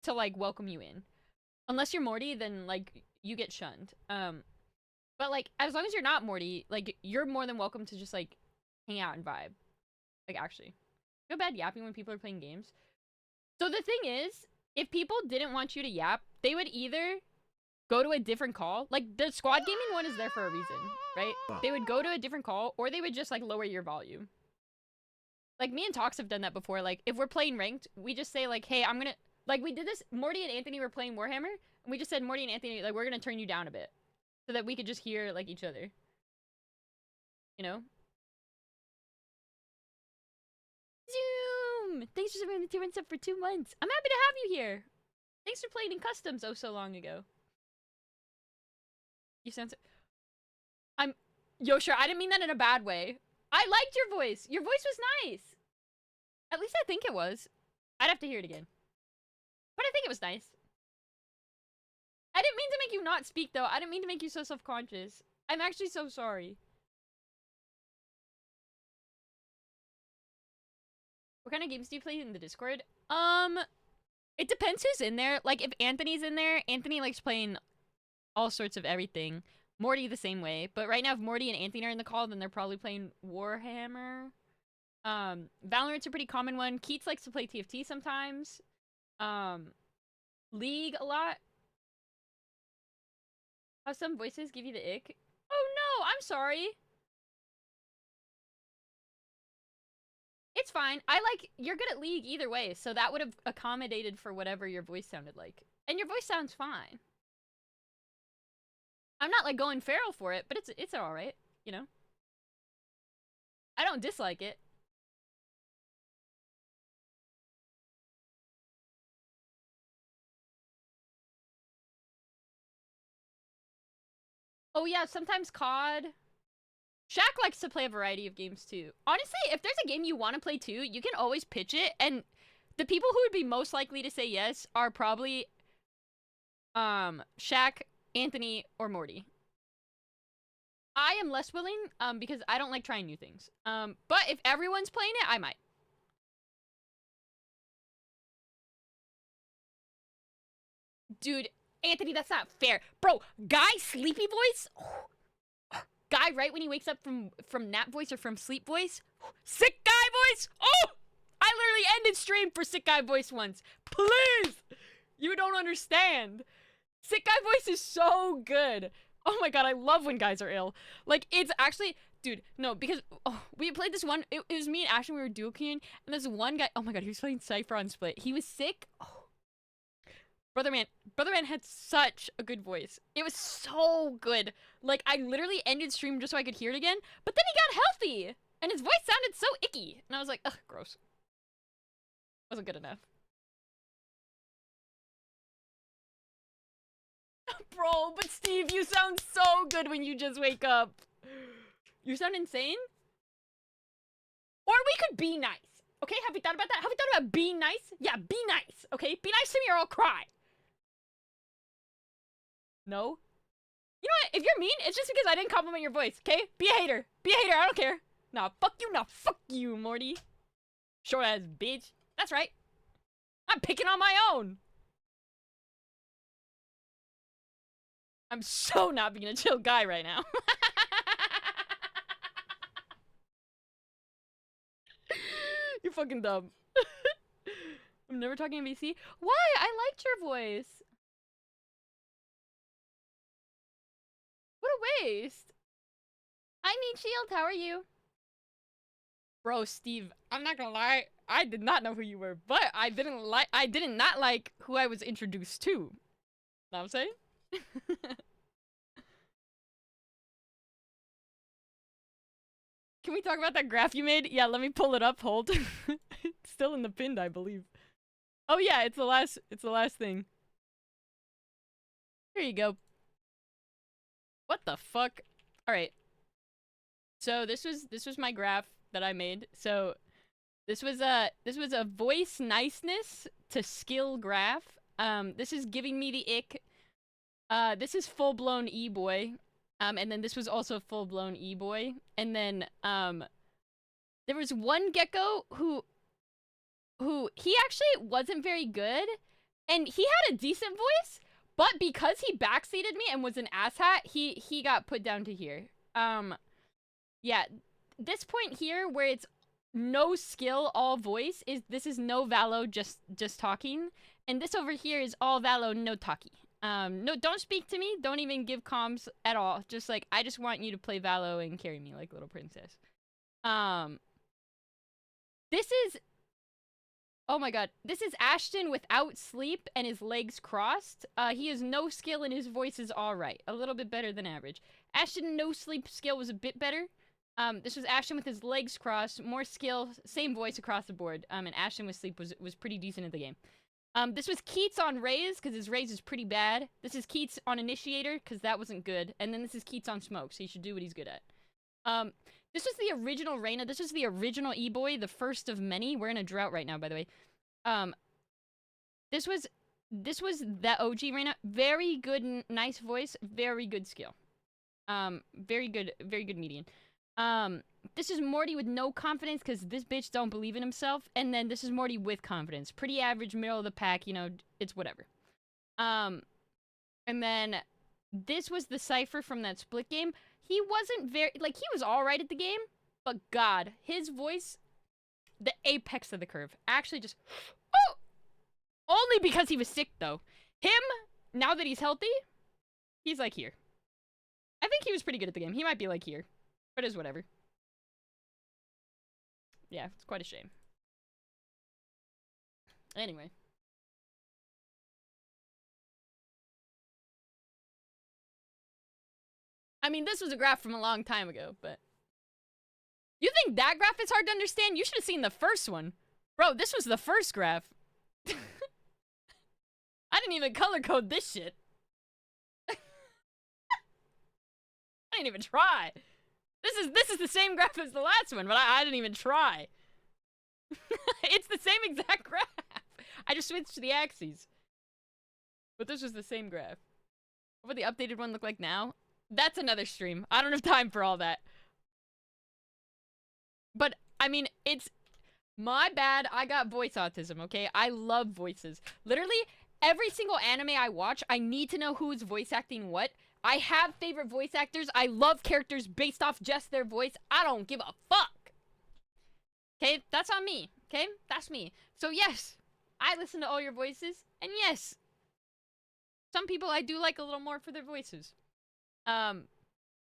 Speaker 1: to, like, welcome you in. Unless you're Morty, then, like, you get shunned. But, like, as long as you're not Morty, like, you're more than welcome to just, like, hang out and vibe. Like, actually. Feel bad yapping when people are playing games. So the thing is, if people didn't want you to yap, they would either go to a different call. Like, the squad gaming one is there for a reason, right? They would go to a different call, or they would just, like, lower your volume. Like, me and Talks have done that before. Like, if we're playing ranked, we just say, like, hey, I'm gonna... Like, we did this... Morty and Anthony were playing Warhammer, and we just said, Morty and Anthony, like, we're gonna turn you down a bit. So that we could just hear, like, each other. You know? Zoom! Thanks for submitting the tier 1 sub for 2 months. I'm happy to have you here. Thanks for playing in customs oh so long ago. You sound so... Yo, sure, I didn't mean that in a bad way. I liked your voice. Your voice was nice. At least I think it was. I'd have to hear it again. But I think it was nice. I didn't mean to make you not speak, though. I didn't mean to make you so self-conscious. I'm actually so sorry. What kind of games do you play in the Discord? It depends who's in there. Like, if Anthony's in there, Anthony likes playing all sorts of everything. Morty the same way. But right now, if Morty and Anthony are in the call, then they're probably playing Warhammer. Valorant's a pretty common one. Keats likes to play TFT sometimes. League a lot. How some voices give you the ick? Oh no, I'm sorry. It's fine. You're good at League either way, so that would have accommodated for whatever your voice sounded like. And your voice sounds fine. I'm not, like, going feral for it, but it's alright, you know? I don't dislike it. Oh yeah, sometimes COD. Shaq likes to play a variety of games too. Honestly, if there's a game you want to play too, you can always pitch it, and the people who would be most likely to say yes are probably Shaq, Anthony, or Morty. I am less willing because I don't like trying new things. But if everyone's playing it, I might. Dude, Anthony, that's not fair. Bro, Guy sleepy voice? Guy right when he wakes up from nap voice or from sleep voice? Sick guy voice? Oh! I literally ended stream for sick guy voice once. Please! You don't understand. Sick guy voice is so good. Oh my god, I love when guys are ill. Like, it's actually... Dude, no, because we played this one... It was me and Ashton, we were dual queuing, and this one guy... Oh my god, he was playing Cypher on Split. He was sick. Oh. Brother Man had such a good voice. It was so good. Like, I literally ended stream just so I could hear it again, but then he got healthy, and his voice sounded so icky. And I was like, ugh, gross. Wasn't good enough. Bro, but Steve, you sound so good when you just wake up. You sound insane? Or we could be nice. Okay, have we thought about that? Have we thought about being nice? Yeah, be nice, okay? Be nice to me or I'll cry. No? You know what? If you're mean, it's just because I didn't compliment your voice, okay? Be a hater. Be a hater, I don't care. Nah, fuck you, nah, fuck you, Morty. Short ass bitch. That's right. I'm picking on my own. I'm so not being a chill guy right now. You're fucking dumb. I'm never talking NBC. Why? I liked your voice. What a waste. I need shield. How are you? Bro, Steve, I'm not gonna lie. I did not know who you were, but I did not like who I was introduced to. Know what I'm saying? Can we talk about that graph you made? Yeah, let me pull it up. Hold. It's still in the pinned, I believe. Oh yeah, it's the last thing. Here you go. What the fuck? All right. So this was my graph that I made. So this was a voice niceness to skill graph. This is giving me the ick. This is full-blown E-boy. And then this was also full-blown E-boy. And then, there was one gecko who he actually wasn't very good. And he had a decent voice, but because he backseated me and was an asshat, he got put down to here. Yeah, this point here where it's no skill, all voice, this is no Valo, just talking. And this over here is all Valo, no talkie. No, don't speak to me. Don't even give comms at all. Just like, I just want you to play Valo and carry me like little princess. This is... Oh my god. This is Ashton without sleep and his legs crossed. He has no skill and his voice is alright. A little bit better than average. Ashton no sleep skill was a bit better. This was Ashton with his legs crossed. More skill, same voice across the board. And Ashton with sleep was pretty decent at the game. This was Keats on Raze, because his Raze is pretty bad. This is Keats on Initiator, because that wasn't good. And then this is Keats on Smoke, so he should do what he's good at. This was the original Reyna. This was the original E-Boy, the first of many. We're in a drought right now, by the way. This was the OG Reyna. Very good, nice voice. Very good skill. Very good median. This is Morty with no confidence because this bitch don't believe in himself. And then this is Morty with confidence. Pretty average, middle of the pack, you know, it's whatever. And then this was the Cypher from that Split game. He wasn't very, like, he was alright at the game, but God, his voice, the apex of the curve. Actually just, oh! Only because he was sick, though. Him, now that he's healthy, he's like here. I think he was pretty good at the game. He might be like here. But it's whatever. Yeah, it's quite a shame. Anyway. I mean, this was a graph from a long time ago, but... You think that graph is hard to understand? You should have seen the first one. Bro, this was the first graph. I didn't even color code this shit. I didn't even try. This is the same graph as the last one, but I didn't even try. It's the same exact graph. I just switched the axes. But this was the same graph. What would the updated one look like now? That's another stream. I don't have time for all that. But, I mean, it's my bad. I got voice autism, okay? I love voices. Literally, every single anime I watch, I need to know who's voice acting what. I have favorite voice actors. I love characters based off just their voice. I don't give a fuck. Okay, that's on me. Okay, that's me. So yes, I listen to all your voices. And yes,
Speaker 3: some people I do like a little more for their voices. But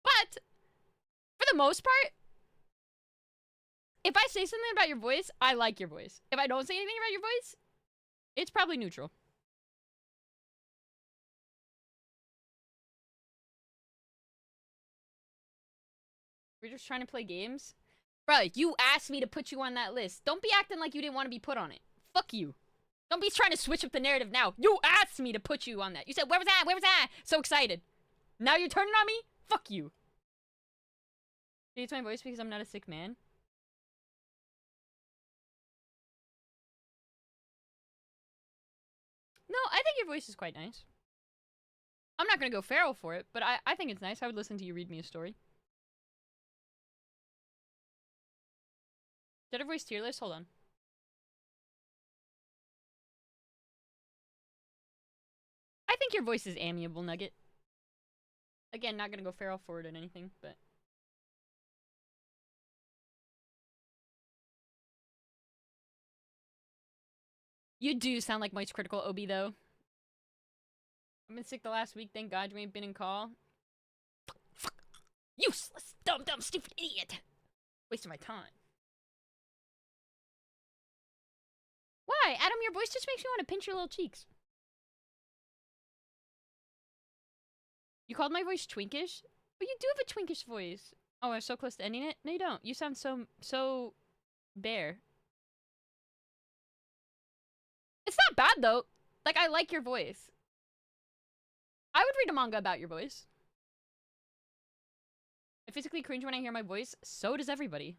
Speaker 3: for the most part, if I say something about your voice, I like your voice. If I don't say anything about your voice, it's probably neutral. We're just trying to play games. Bro, you asked me to put you on that list. Don't be acting like you didn't want to be put on it. Fuck you. Don't be trying to switch up the narrative now. You asked me to put you on that. You said, where was that? Where was that? So excited. Now you're turning on me? Fuck you. He hates my voice because I'm not a sick man. No, I think your voice is quite nice. I'm not gonna go feral for it, but I think it's nice. I would listen to you read me a story. Did I voice tier list? Hold on. I think your voice is amiable, Nugget. Again, not gonna go feral for it or anything, but... You do sound like Moist Critical OB, though. I've been sick the last week. Thank God you ain't been in call. Useless, dumb, stupid idiot. Wasting my time. Why? Adam, your voice just makes me want to pinch your little cheeks. You called my voice twinkish? But you do have a twinkish voice. Oh, I'm so close to ending it? No, you don't. You sound so bare. It's not bad, though. Like, I like your voice. I would read a manga about your voice. I physically cringe when I hear my voice. So does everybody.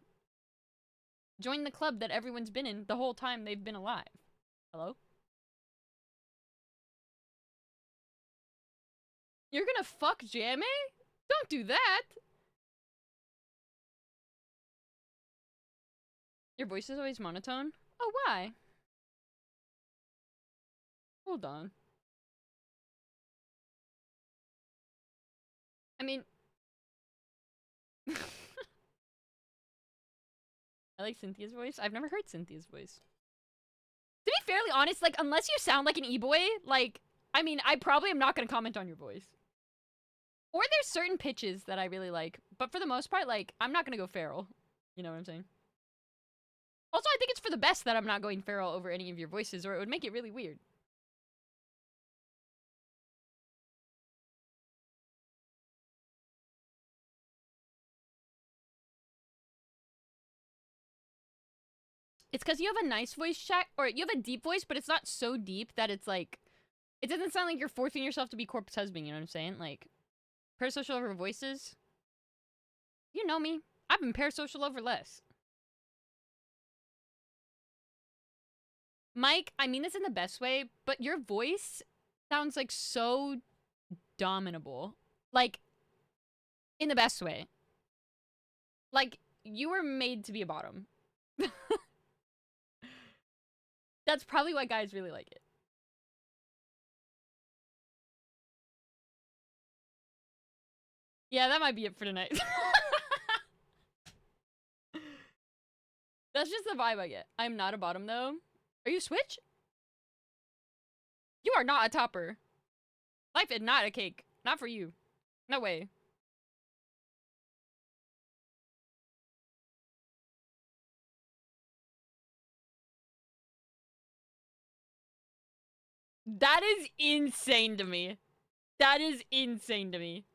Speaker 3: Join the club that everyone's been in the whole time they've been alive. Hello? You're gonna fuck Jamie? Don't do that! Your voice is always monotone? Oh, why? Hold on. I mean... I like Cynthia's voice. I've never heard Cynthia's voice. To be fairly honest, like, unless you sound like an e-boy, like, I mean, I probably am not gonna comment on your voice. Or there's certain pitches that I really like. But for the most part, like, I'm not gonna go feral. You know what I'm saying? Also, I think it's for the best that I'm not going feral over any of your voices, or it would make it really weird. It's because you have a nice voice chat, or you have a deep voice, but it's not so deep that it's like, it doesn't sound like you're forcing yourself to be corpse husband, you know what I'm saying? Like, parasocial over voices. You know me. I've been parasocial over less. Mike, I mean this in the best way, but your voice sounds like so dominable. Like, in the best way. Like, you were made to be a bottom. That's probably why guys really like it. Yeah, that might be it for tonight. That's just the vibe I get. I'm not a bottom, though. Are you Switch? You are not a topper. Life is not a cake. Not for you. No way. That is insane to me. That is insane to me.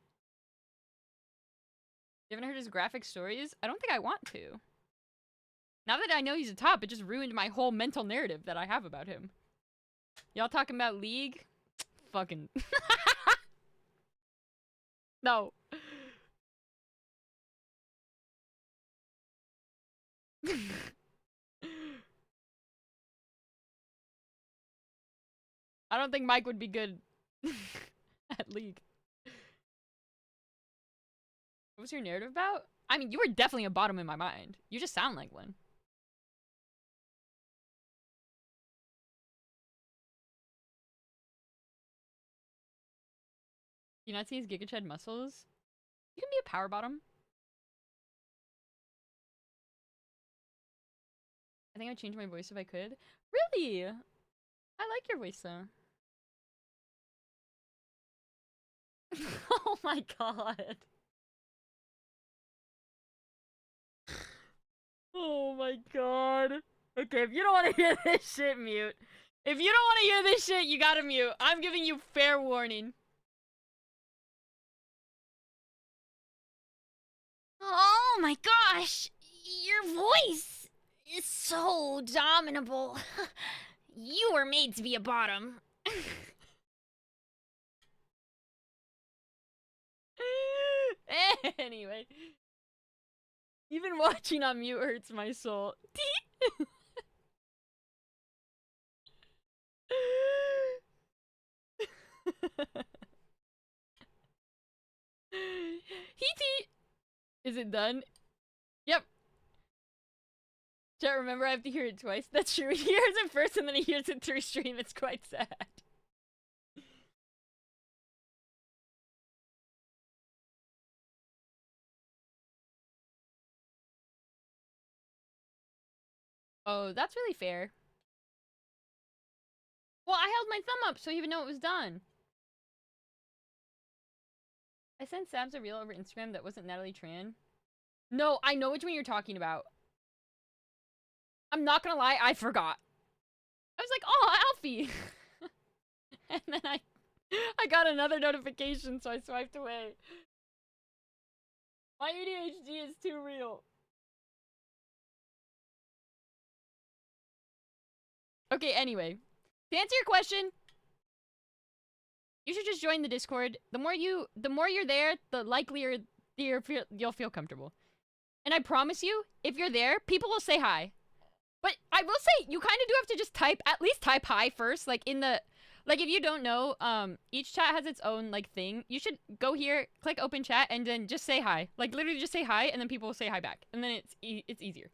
Speaker 3: You haven't heard his graphic stories? I don't think I want to. Now that I know he's a top, it just ruined my whole mental narrative that I have about him. Y'all talking about League? Fucking... No. I don't think Mike would be good at League. What was your narrative about? I mean, you were definitely a bottom in my mind. You just sound like one. You not see his Giga Chad muscles? You can be a power bottom. I think I'd change my voice if I could. Really? I like your voice though.
Speaker 1: Oh my god. Oh my god. Okay, if you don't want to hear this shit, mute. If you don't want to hear this shit, you gotta mute. I'm giving you fair warning.
Speaker 7: Oh my gosh! Your voice is so dominable. You were made to be a bottom.
Speaker 1: Anyway. Even watching on mute hurts my soul. Heaty! Is it done? Yep. Chat, remember I have to hear it twice. That's true. He hears it first and then he hears it through stream. It's quite sad. Oh, that's really fair. Well, I held my thumb up so he would know it was done. I sent Sabs a reel over Instagram that wasn't Natalie Tran. No, I know which one you're talking about. I'm not gonna lie, I forgot. I was like, oh, Alfie! And then I got another notification, so I swiped away. My ADHD is too real. Okay, anyway. To answer your question, you should just join the Discord. The more you're there, the likelier you'll feel comfortable. And I promise you, if you're there, people will say hi. But I will say, you kind of do have to just at least type hi first, like in the, like if you don't know, each chat has its own like thing. You should go here, click open chat, and then just say hi. Like literally just say hi, and then people will say hi back, and then it's easier.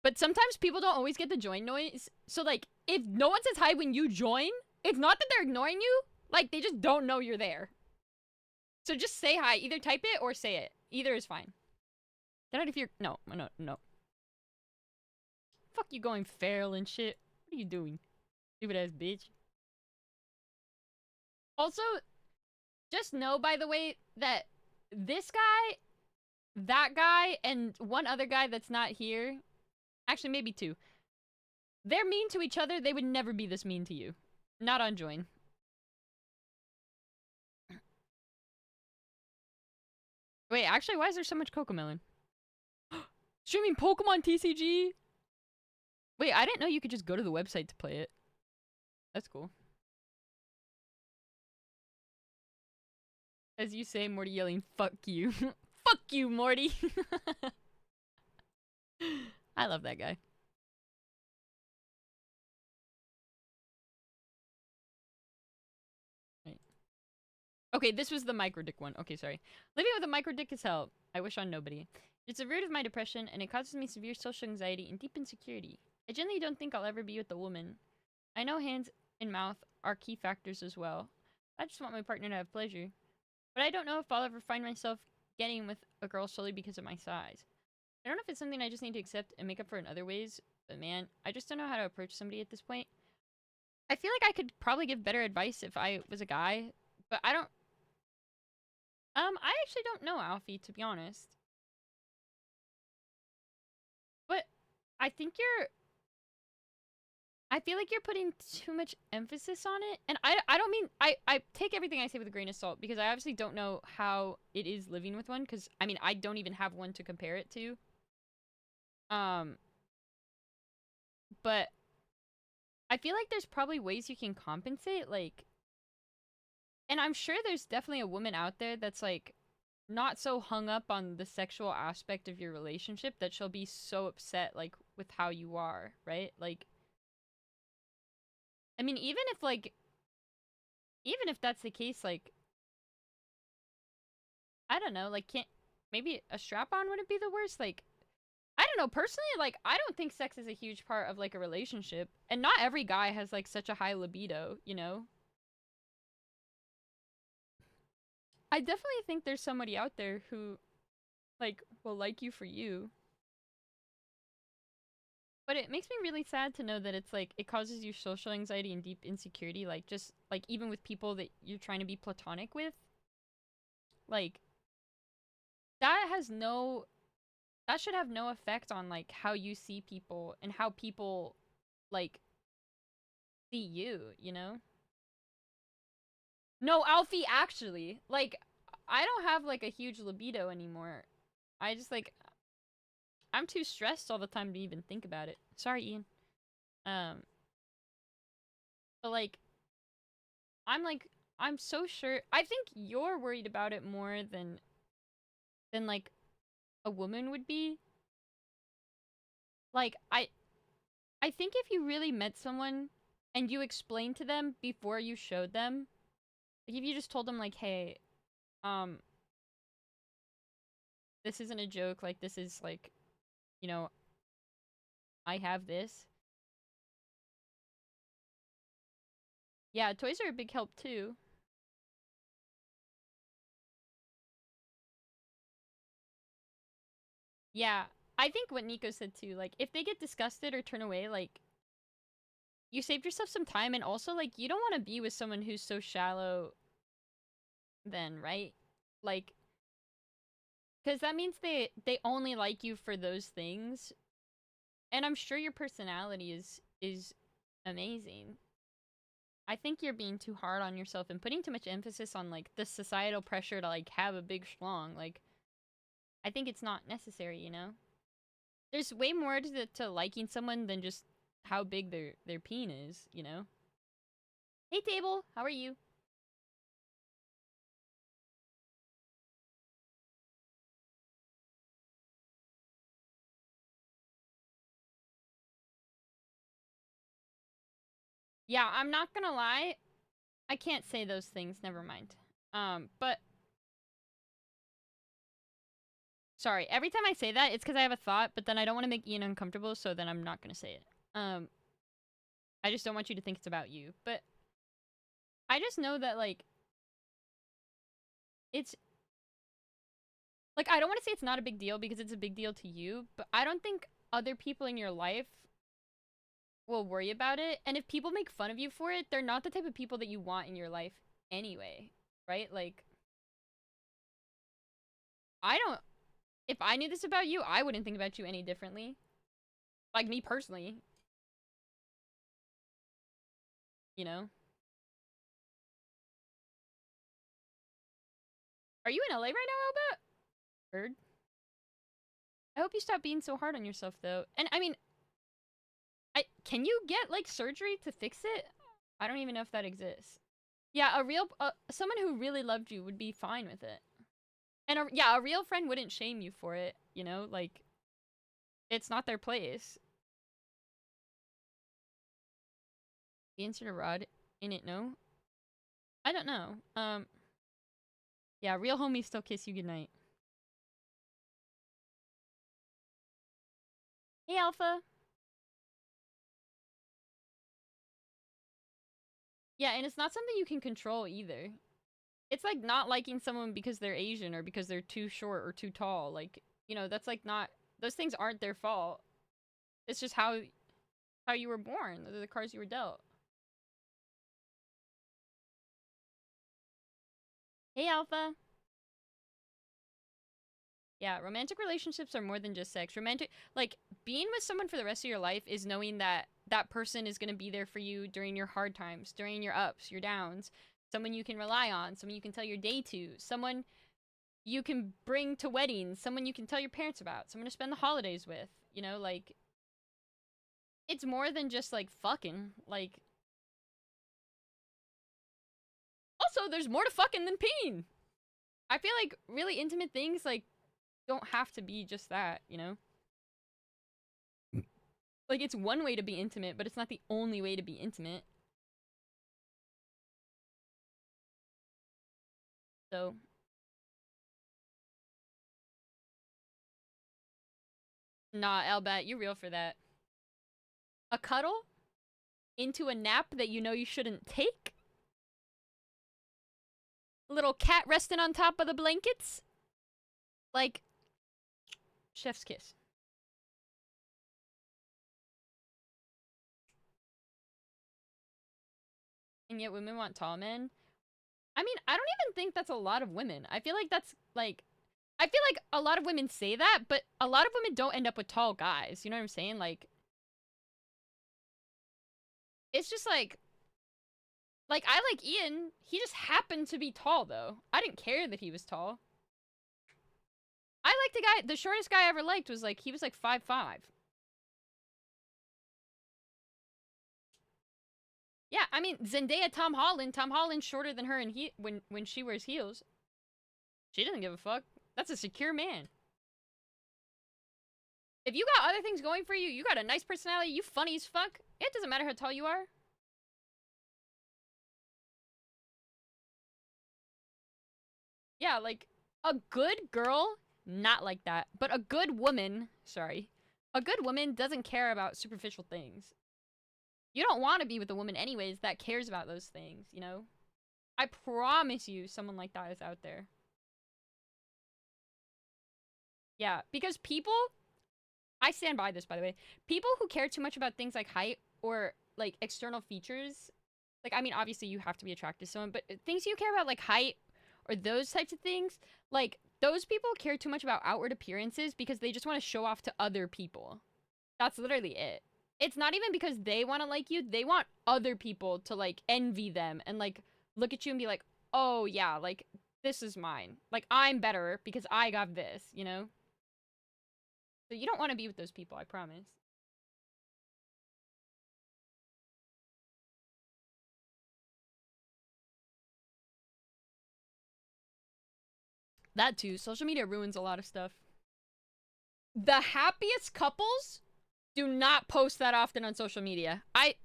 Speaker 1: But sometimes people don't always get the join noise. So like, if no one says hi when you join, it's not that they're ignoring you. Like they just don't know you're there. So just say hi. Either type it or say it. Either is fine. Get out if you're no. Fuck you going feral and shit. What are you doing? Stupid ass bitch. Also, just know by the way that this guy, that guy, and one other guy that's not here, actually maybe two, they're mean to each other. They would never be this mean to you. Not on join. Wait, actually, why is there so much Cocomelon? Streaming Pokemon TCG? Wait, I didn't know you could just go to the website to play it. That's cool. As you say, Morty yelling, fuck you. Fuck you, Morty! I love that guy. Right. Okay, this was the micro dick one. Okay, sorry. Living with a micro dick is hell. I wish on nobody. It's a root of my depression, and it causes me severe social anxiety and deep insecurity. I generally don't think I'll ever be with a woman. I know hands and mouth are key factors as well. I just want my partner to have pleasure. But I don't know if I'll ever find myself getting with a girl solely because of my size. I don't know if it's something I just need to accept and make up for in other ways, but man, I just don't know how to approach somebody at this point. I feel like I could probably give better advice if I was a guy, but I don't... I actually don't know, Alfie, to be honest. But I think I feel like you're putting too much emphasis on it. And I don't mean... I take everything I say with a grain of salt, because I obviously don't know how it is living with one, because, I mean, I don't even have one to compare it to. But I feel like there's probably ways you can compensate, like... And I'm sure there's definitely a woman out there that's, like, not so hung up on the sexual aspect of your relationship that she'll be so upset, like, with how you are, right? Like... I mean, even if that's the case, like, I don't know, like, maybe a strap-on wouldn't be the worst, like, I don't know, personally, like, I don't think sex is a huge part of, like, a relationship, and not every guy has, like, such a high libido, you know? I definitely think there's somebody out there who, like, will like you for you. But it makes me really sad to know that it's like it causes you social anxiety and deep insecurity, like just like even with people that you're trying to be platonic with. Like that has no that should have no effect on like how you see people and how people like see you, you know? No, Alfie, actually, like I don't have like a huge libido anymore. I just like I'm too stressed all the time to even think about it. Sorry, Ian. But like I'm so sure I think you're worried about it more than like a woman would be. Like I think if you really met someone and you explained to them before you showed them, like if you just told them like, "Hey, um this isn't a joke, like this is like, you know, I have this." Yeah, toys are a big help too. Yeah, I think what Nico said too, like if they get disgusted or turn away, like you saved yourself some time, and also like you don't want to be with someone who's so shallow then, right? Like cuz that means they only like you for those things. And I'm sure your personality is amazing. I think you're being too hard on yourself and putting too much emphasis on like the societal pressure to like have a big schlong. Like I think it's not necessary, you know? There's way more to liking someone than just how big their peen is, you know? Hey Table, how are you? Yeah, I'm not gonna lie. I can't say those things, never mind. But sorry, every time I say that, it's because I have a thought, but then I don't want to make Ian uncomfortable, so then I'm not gonna say it. I just don't want you to think it's about you. But I just know that, like, it's... Like, I don't want to say it's not a big deal because it's a big deal to you, but I don't think other people in your life will worry about it. And if people make fun of you for it, they're not the type of people that you want in your life anyway, right? Like, I don't... If I knew this about you, I wouldn't think about you any differently. Like, me personally. You know? Are you in LA right now, Albert? Bird? I hope you stop being so hard on yourself, though. And, I mean... Can you get, like, surgery to fix it? I don't even know if that exists. Yeah, someone who really loved you would be fine with it. And, a real friend wouldn't shame you for it, you know? Like, it's not their place. The insert a rod in it, no? I don't know. Yeah, real homies still kiss you goodnight. Hey, Alpha. Yeah, and it's not something you can control either. It's like not liking someone because they're Asian or because they're too short or too tall. Like, you know, that's like not... Those things aren't their fault. It's just how you were born. Those are the cards you were dealt. Hey, Alpha. Yeah, romantic relationships are more than just sex. Like, being with someone for the rest of your life is knowing that that person is going to be there for you during your hard times, during your ups, your downs. Someone you can rely on, someone you can tell your day to, someone you can bring to weddings, someone you can tell your parents about, someone to spend the holidays with. You know, like, it's more than just, like, fucking. Like, also, there's more to fucking than peeing. I feel like really intimate things, like, don't have to be just that, you know? Like, it's one way to be intimate, but it's not the only way to be intimate. So... Nah, Elbat, you're real for that. A cuddle? Into a nap that you know you shouldn't take? A little cat resting on top of the blankets? Like... Chef's kiss. and yet women want tall men. I mean, I don't even think that's a lot of women. I feel like that's like, I feel like a lot of women say that, but a lot of women don't end up with tall guys. You know what I'm saying? Like, it's just like I like Ian. He just happened to be tall, though. I didn't care that he was tall. I liked the shortest guy I ever liked was like, he was like 5'5". Yeah, I mean, Zendaya, Tom Holland's shorter than her and when she wears heels. She doesn't give a fuck. That's a secure man. If you got other things going for you, you got a nice personality, you funny as fuck, it doesn't matter how tall you are. Yeah, like, a good girl, not like that. But a good woman, sorry. A good woman doesn't care about superficial things. You don't want to be with a woman anyways that cares about those things, you know? I promise you someone like that is out there. Yeah, because people... I stand by this, by the way. People who care too much about things like height or, like, external features... Like, I mean, obviously you have to be attracted to someone, but things you care about, like height or those types of things, like, those people care too much about outward appearances because they just want to show off to other people. That's literally it. It's not even because they want to like you. They want other people to, like, envy them and, like, look at you and be like, oh, yeah, like, this is mine. Like, I'm better because I got this, you know? So you don't want to be with those people, I promise. That too. Social media ruins a lot of stuff. The happiest couples do not post that often on social media. I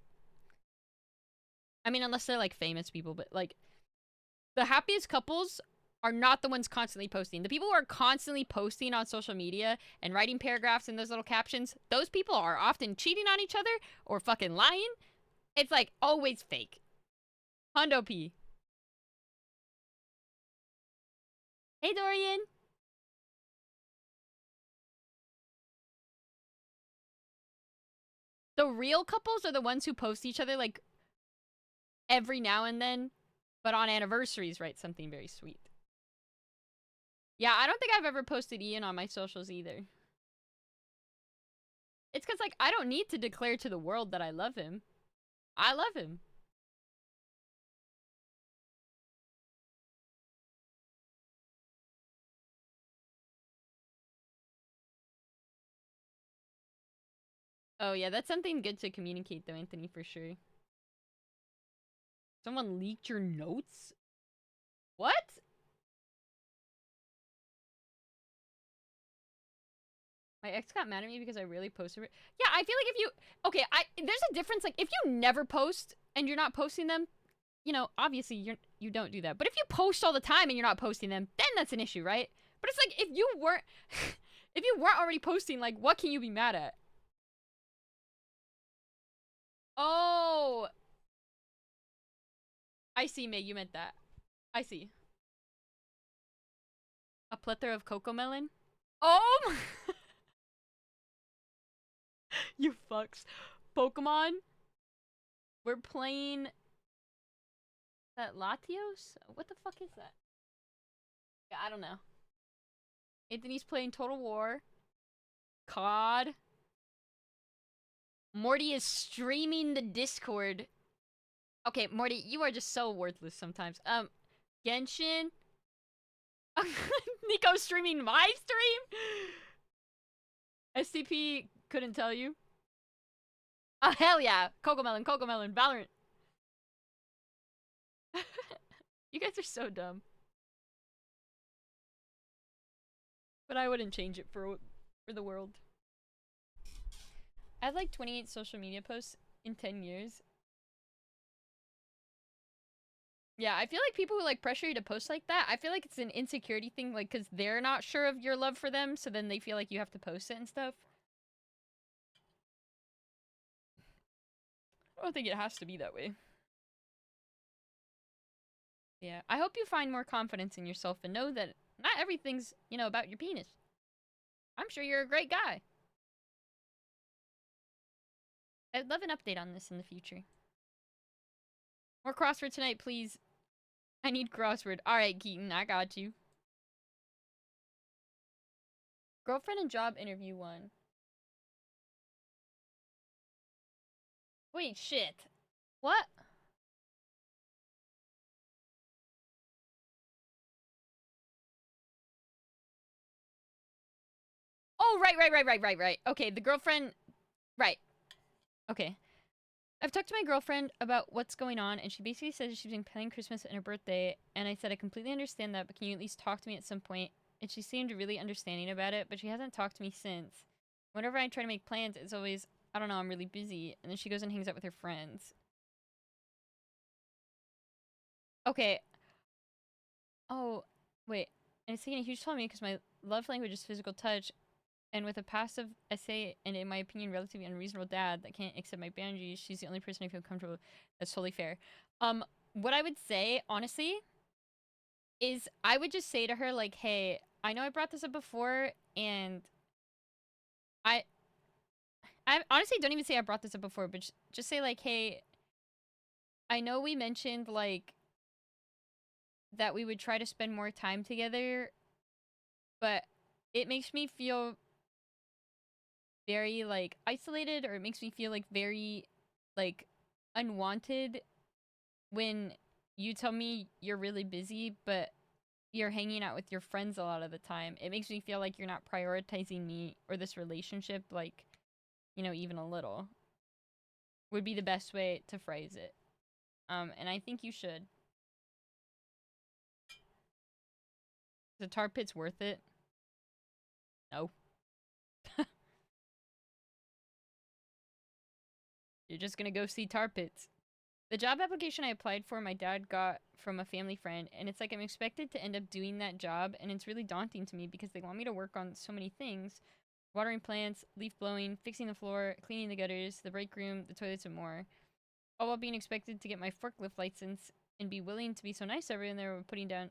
Speaker 1: mean, unless they're, like, famous people, but, like, the happiest couples are not the ones constantly posting. The people who are constantly posting on social media and writing paragraphs in those little captions, those people are often cheating on each other or fucking lying. It's, like, always fake. Hondo P. Hey, Dorian. The real couples are the ones who post each other, like, every now and then, but on anniversaries write something very sweet. Yeah, I don't think I've ever posted Ian on my socials either. It's because, like, I don't need to declare to the world that I love him. I love him. Oh, yeah, that's something good to communicate, though, Anthony, for sure. Someone leaked your notes? What? My ex got mad at me because I really posted it. Yeah, I feel like if you... Okay, there's a difference. Like, if you never post and you're not posting them, you know, obviously you don't do that. But if you post all the time and you're not posting them, then that's an issue, right? But it's like, if you weren't... if you weren't already posting, like, what can you be mad at? Oh... I see, Meg, you meant that. I see. A plethora of Cocomelon? Oh my... You fucks. Pokemon? We're playing... that Latios? What the fuck is that? Yeah, I don't know. Anthony's playing Total War. COD. Morty is streaming the Discord. Okay, Morty, you are just so worthless sometimes. Genshin. Nico's streaming my stream? SCP couldn't tell you. Oh, hell yeah. Cocomelon, Valorant. You guys are so dumb. But I wouldn't change it for the world. I had like 28 social media posts in 10 years. Yeah, I feel like people who, like, pressure you to post like that, I feel like it's an insecurity thing, like, because they're not sure of your love for them, so then they feel like you have to post it and stuff. I don't think it has to be that way. Yeah, I hope you find more confidence in yourself and know that not everything's, you know, about your penis. I'm sure you're a great guy. I'd love an update on this in the future.
Speaker 3: More crossword tonight, please. I need crossword. Alright, Keaton, I got you. Girlfriend and job interview 1. Wait, shit. What? Oh, right. Okay, the girlfriend... Right. Okay. I've talked to my girlfriend about what's going on, and she basically said she's been planning Christmas and her birthday, and I said I completely understand that, but can you at least talk to me at some point? And she seemed really understanding about it, but she hasn't talked to me since. Whenever I try to make plans, it's always, I don't know, I'm really busy, and then she goes and hangs out with her friends. Okay. Oh, wait. And it's taking a huge toll on me because my love language is physical touch, and with a passive essay and, in my opinion, relatively unreasonable dad that can't accept my boundaries, she's the only person I feel comfortable with. That's totally fair. What I would say, honestly, is I would just say to her, like, hey, I know I brought this up before, and I honestly don't even say I brought this up before, but just say, like, hey, I know we mentioned, like, that we would try to spend more time together, but it makes me feel very, like, isolated, or it makes me feel, like, very, like, unwanted when you tell me you're really busy, but you're hanging out with your friends a lot of the time. It makes me feel like you're not prioritizing me or this relationship, like, you know, even a little. Would be the best way to phrase it. And I think you should. The tar pit's worth it? No. You're just gonna go see tar pits. The job application I applied for, my dad got from a family friend, and it's like I'm expected to end up doing that job, and it's really daunting to me because they want me to work on so many things. Watering plants, leaf blowing, fixing the floor, cleaning the gutters, the break room, the toilets, and more. All while being expected to get my forklift license and be willing to be so nice to everyone they were putting down.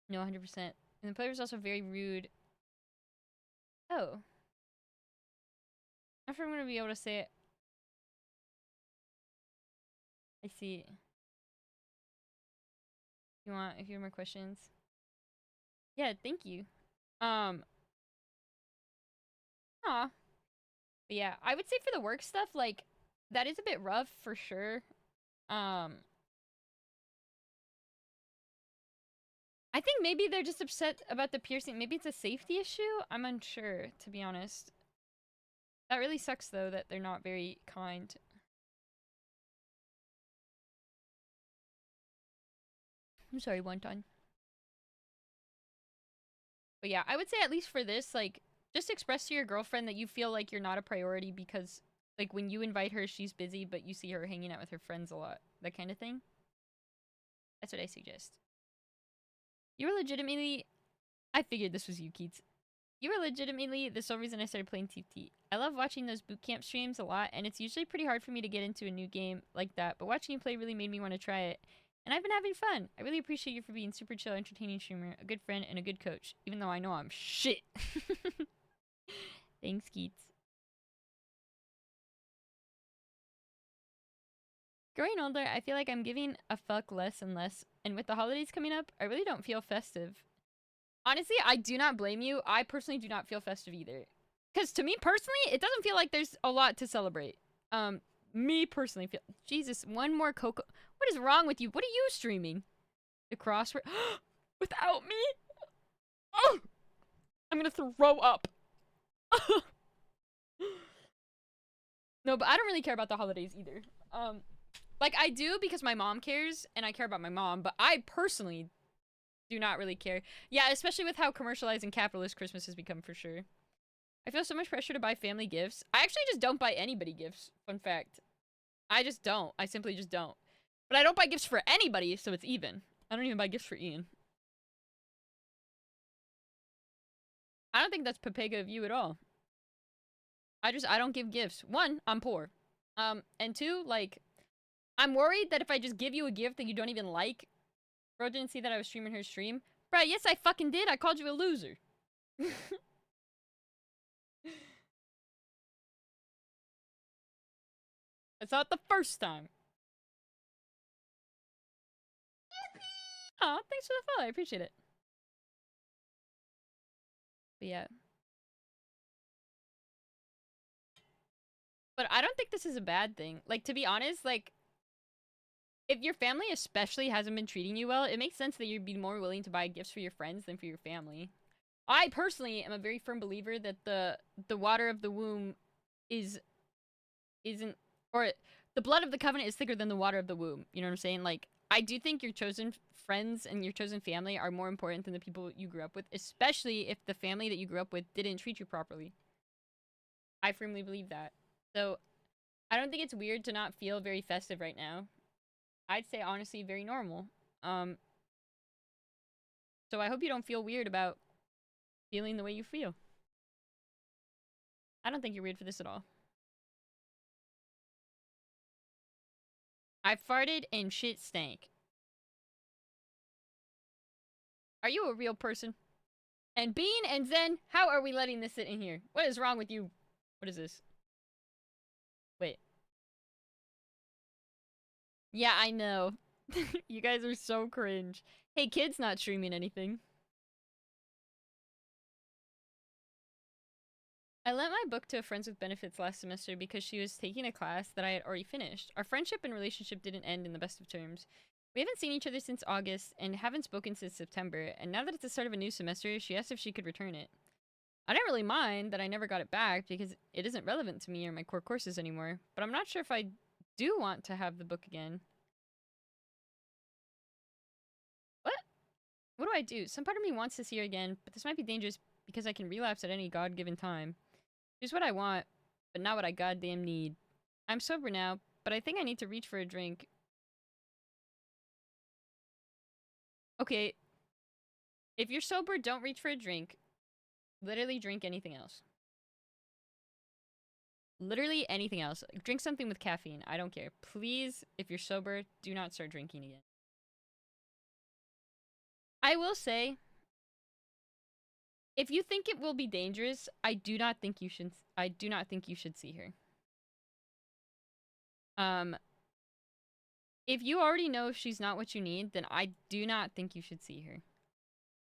Speaker 3: No, 100%. And the player was also very rude. Oh. I'm sure I'm gonna be able to say it. I see. You want a few more questions? Yeah, thank you. Aw. But yeah, I would say for the work stuff, like, that is a bit rough for sure. I think maybe they're just upset about the piercing. Maybe it's a safety issue? I'm unsure, to be honest. That really sucks, though, that they're not very kind. I'm sorry, wonton. But yeah, I would say at least for this, like, just express to your girlfriend that you feel like you're not a priority because, like, when you invite her, she's busy, but you see her hanging out with her friends a lot. That kind of thing. That's what I suggest. You were legitimately... I figured this was you, Keats. You were legitimately the sole reason I started playing TFT. I love watching those bootcamp streams a lot, and it's usually pretty hard for me to get into a new game like that, but watching you play really made me want to try it. And I've been having fun. I really appreciate you for being super chill, entertaining streamer, a good friend, and a good coach, even though I know I'm shit. Thanks, Keats. Growing older, I feel like I'm giving a fuck less and less, and with the holidays coming up, I really don't feel festive. Honestly, I do not blame you. I personally do not feel festive either. Because to me personally, it doesn't feel like there's a lot to celebrate. Me personally feel... Jesus, one more Coco... What is wrong with you? What are you streaming? The crossword... Without me? Oh! I'm gonna throw up. No, but I don't really care about the holidays either. Like, I do because my mom cares, and I care about my mom, but I personally do not really care. Yeah, especially with how commercialized and capitalist Christmas has become, for sure. I feel so much pressure to buy family gifts. I actually just don't buy anybody gifts. Fun fact. I just don't. I simply just don't. But I don't buy gifts for anybody, so it's even. I don't even buy gifts for Ian. I don't think that's Pepega of you at all. I don't give gifts. One, I'm poor. And two, like, I'm worried that if I just give you a gift that you don't even like, bro didn't see that I was streaming her stream. Bro, yes I fucking did. I called you a loser.
Speaker 1: I saw it the first time. Aw, thanks for the follow. I appreciate it. But yeah. But I don't think this is a bad thing. Like, to be honest, like, if your family especially hasn't been treating you well, it makes sense that you'd be more willing to buy gifts for your friends than for your family. I personally am a very firm believer that the water of the womb isn't, or the blood of the covenant is thicker than the water of the womb. You know what I'm saying? Like, I do think your chosen friends and your chosen family are more important than the people you grew up with, especially if the family that you grew up with didn't treat you properly. I firmly believe that. So, I don't think it's weird to not feel very festive right now. I'd say, honestly, very normal. So I hope you don't feel weird about feeling the way you feel. I don't think you're weird for this at all. I farted and shit stank. Are you a real person? And Bean and Zen, how are we letting this sit in here? What is wrong with you? What is this? Wait. Yeah, I know. You guys are so cringe. Hey, kid's not streaming anything. I lent my book to a Friends with Benefits last semester because she was taking a class that I had already finished. Our friendship and relationship didn't end in the best of terms. We haven't seen each other since August and haven't spoken since September, and now that it's the start of a new semester, she asked if she could return it. I didn't really mind that I never got it back because it isn't relevant to me or my core courses anymore, but I'm not sure if I do want to have the book again. What? What do I do? Some part of me wants to see her again, but this might be dangerous because I can relapse at any God-given time. Here's what I want, but not what I goddamn need. I'm sober now, but I think I need to reach for a drink. Okay. If you're sober, don't reach for a drink. Literally drink anything else. Literally anything else. Drink something with caffeine. I don't care. Please, if you're sober, do not start drinking again. I will say, if you think it will be dangerous, I do not think you should see her. If you already know she's not what you need, then I do not think you should see her.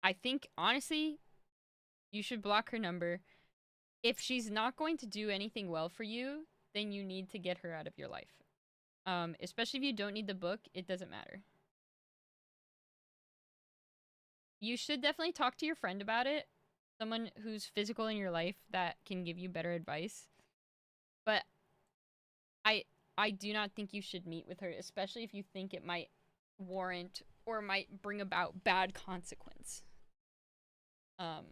Speaker 1: I think, honestly, you should block her number. If she's not going to do anything well for you, then you need to get her out of your life. Especially if you don't need the book, it doesn't matter. You should definitely talk to your friend about it. Someone who's physical in your life that can give you better advice. But I do not think you should meet with her, especially if you think it might warrant or might bring about bad consequence. At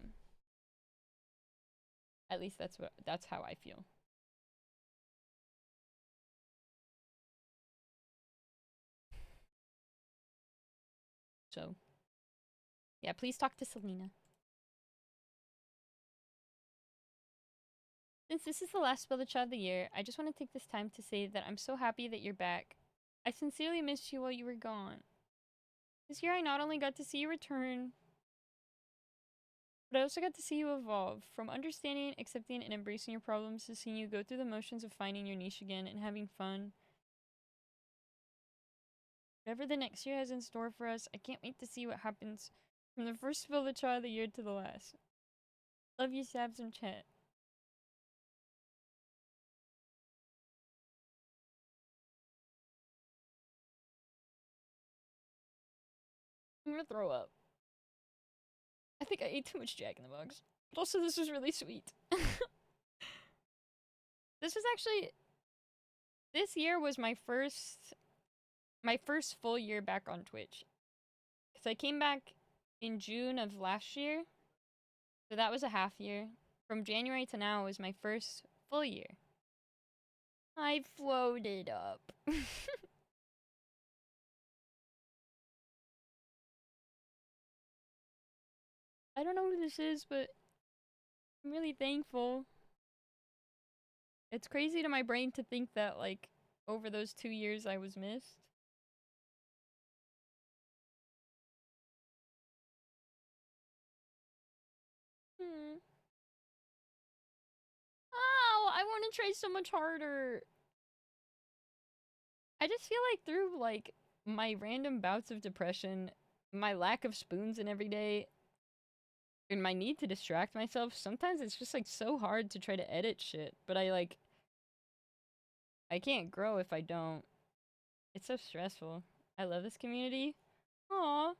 Speaker 1: least that's how I feel. So, yeah, please talk to Selena. Since this is the last Spill the Chai of the year, I just want to take this time to say that I'm so happy that you're back. I sincerely missed you while you were gone. This year I not only got to see you return, but I also got to see you evolve. From understanding, accepting, and embracing your problems to seeing you go through the motions of finding your niche again and having fun. Whatever the next year has in store for us, I can't wait to see what happens from the first Spill the Chai of the year to the last. Love you, Sabs and Chat. I'm gonna throw up. I think I ate too much Jack in the Box. But also, this was really sweet. This was actually... This year was my first full year back on Twitch. Because I came back in June of last year. So that was a half year. From January to now was my first full year. I floated up. I don't know who this is, but I'm really thankful. It's crazy to my brain to think that, like, over those 2 years I was missed. Oh, I want to try so much harder. I just feel like through like my random bouts of depression, my lack of spoons in every day, and my need to distract myself, sometimes it's just like so hard to try to edit shit. But I can't grow if I don't. It's so stressful. I love this community. Aw.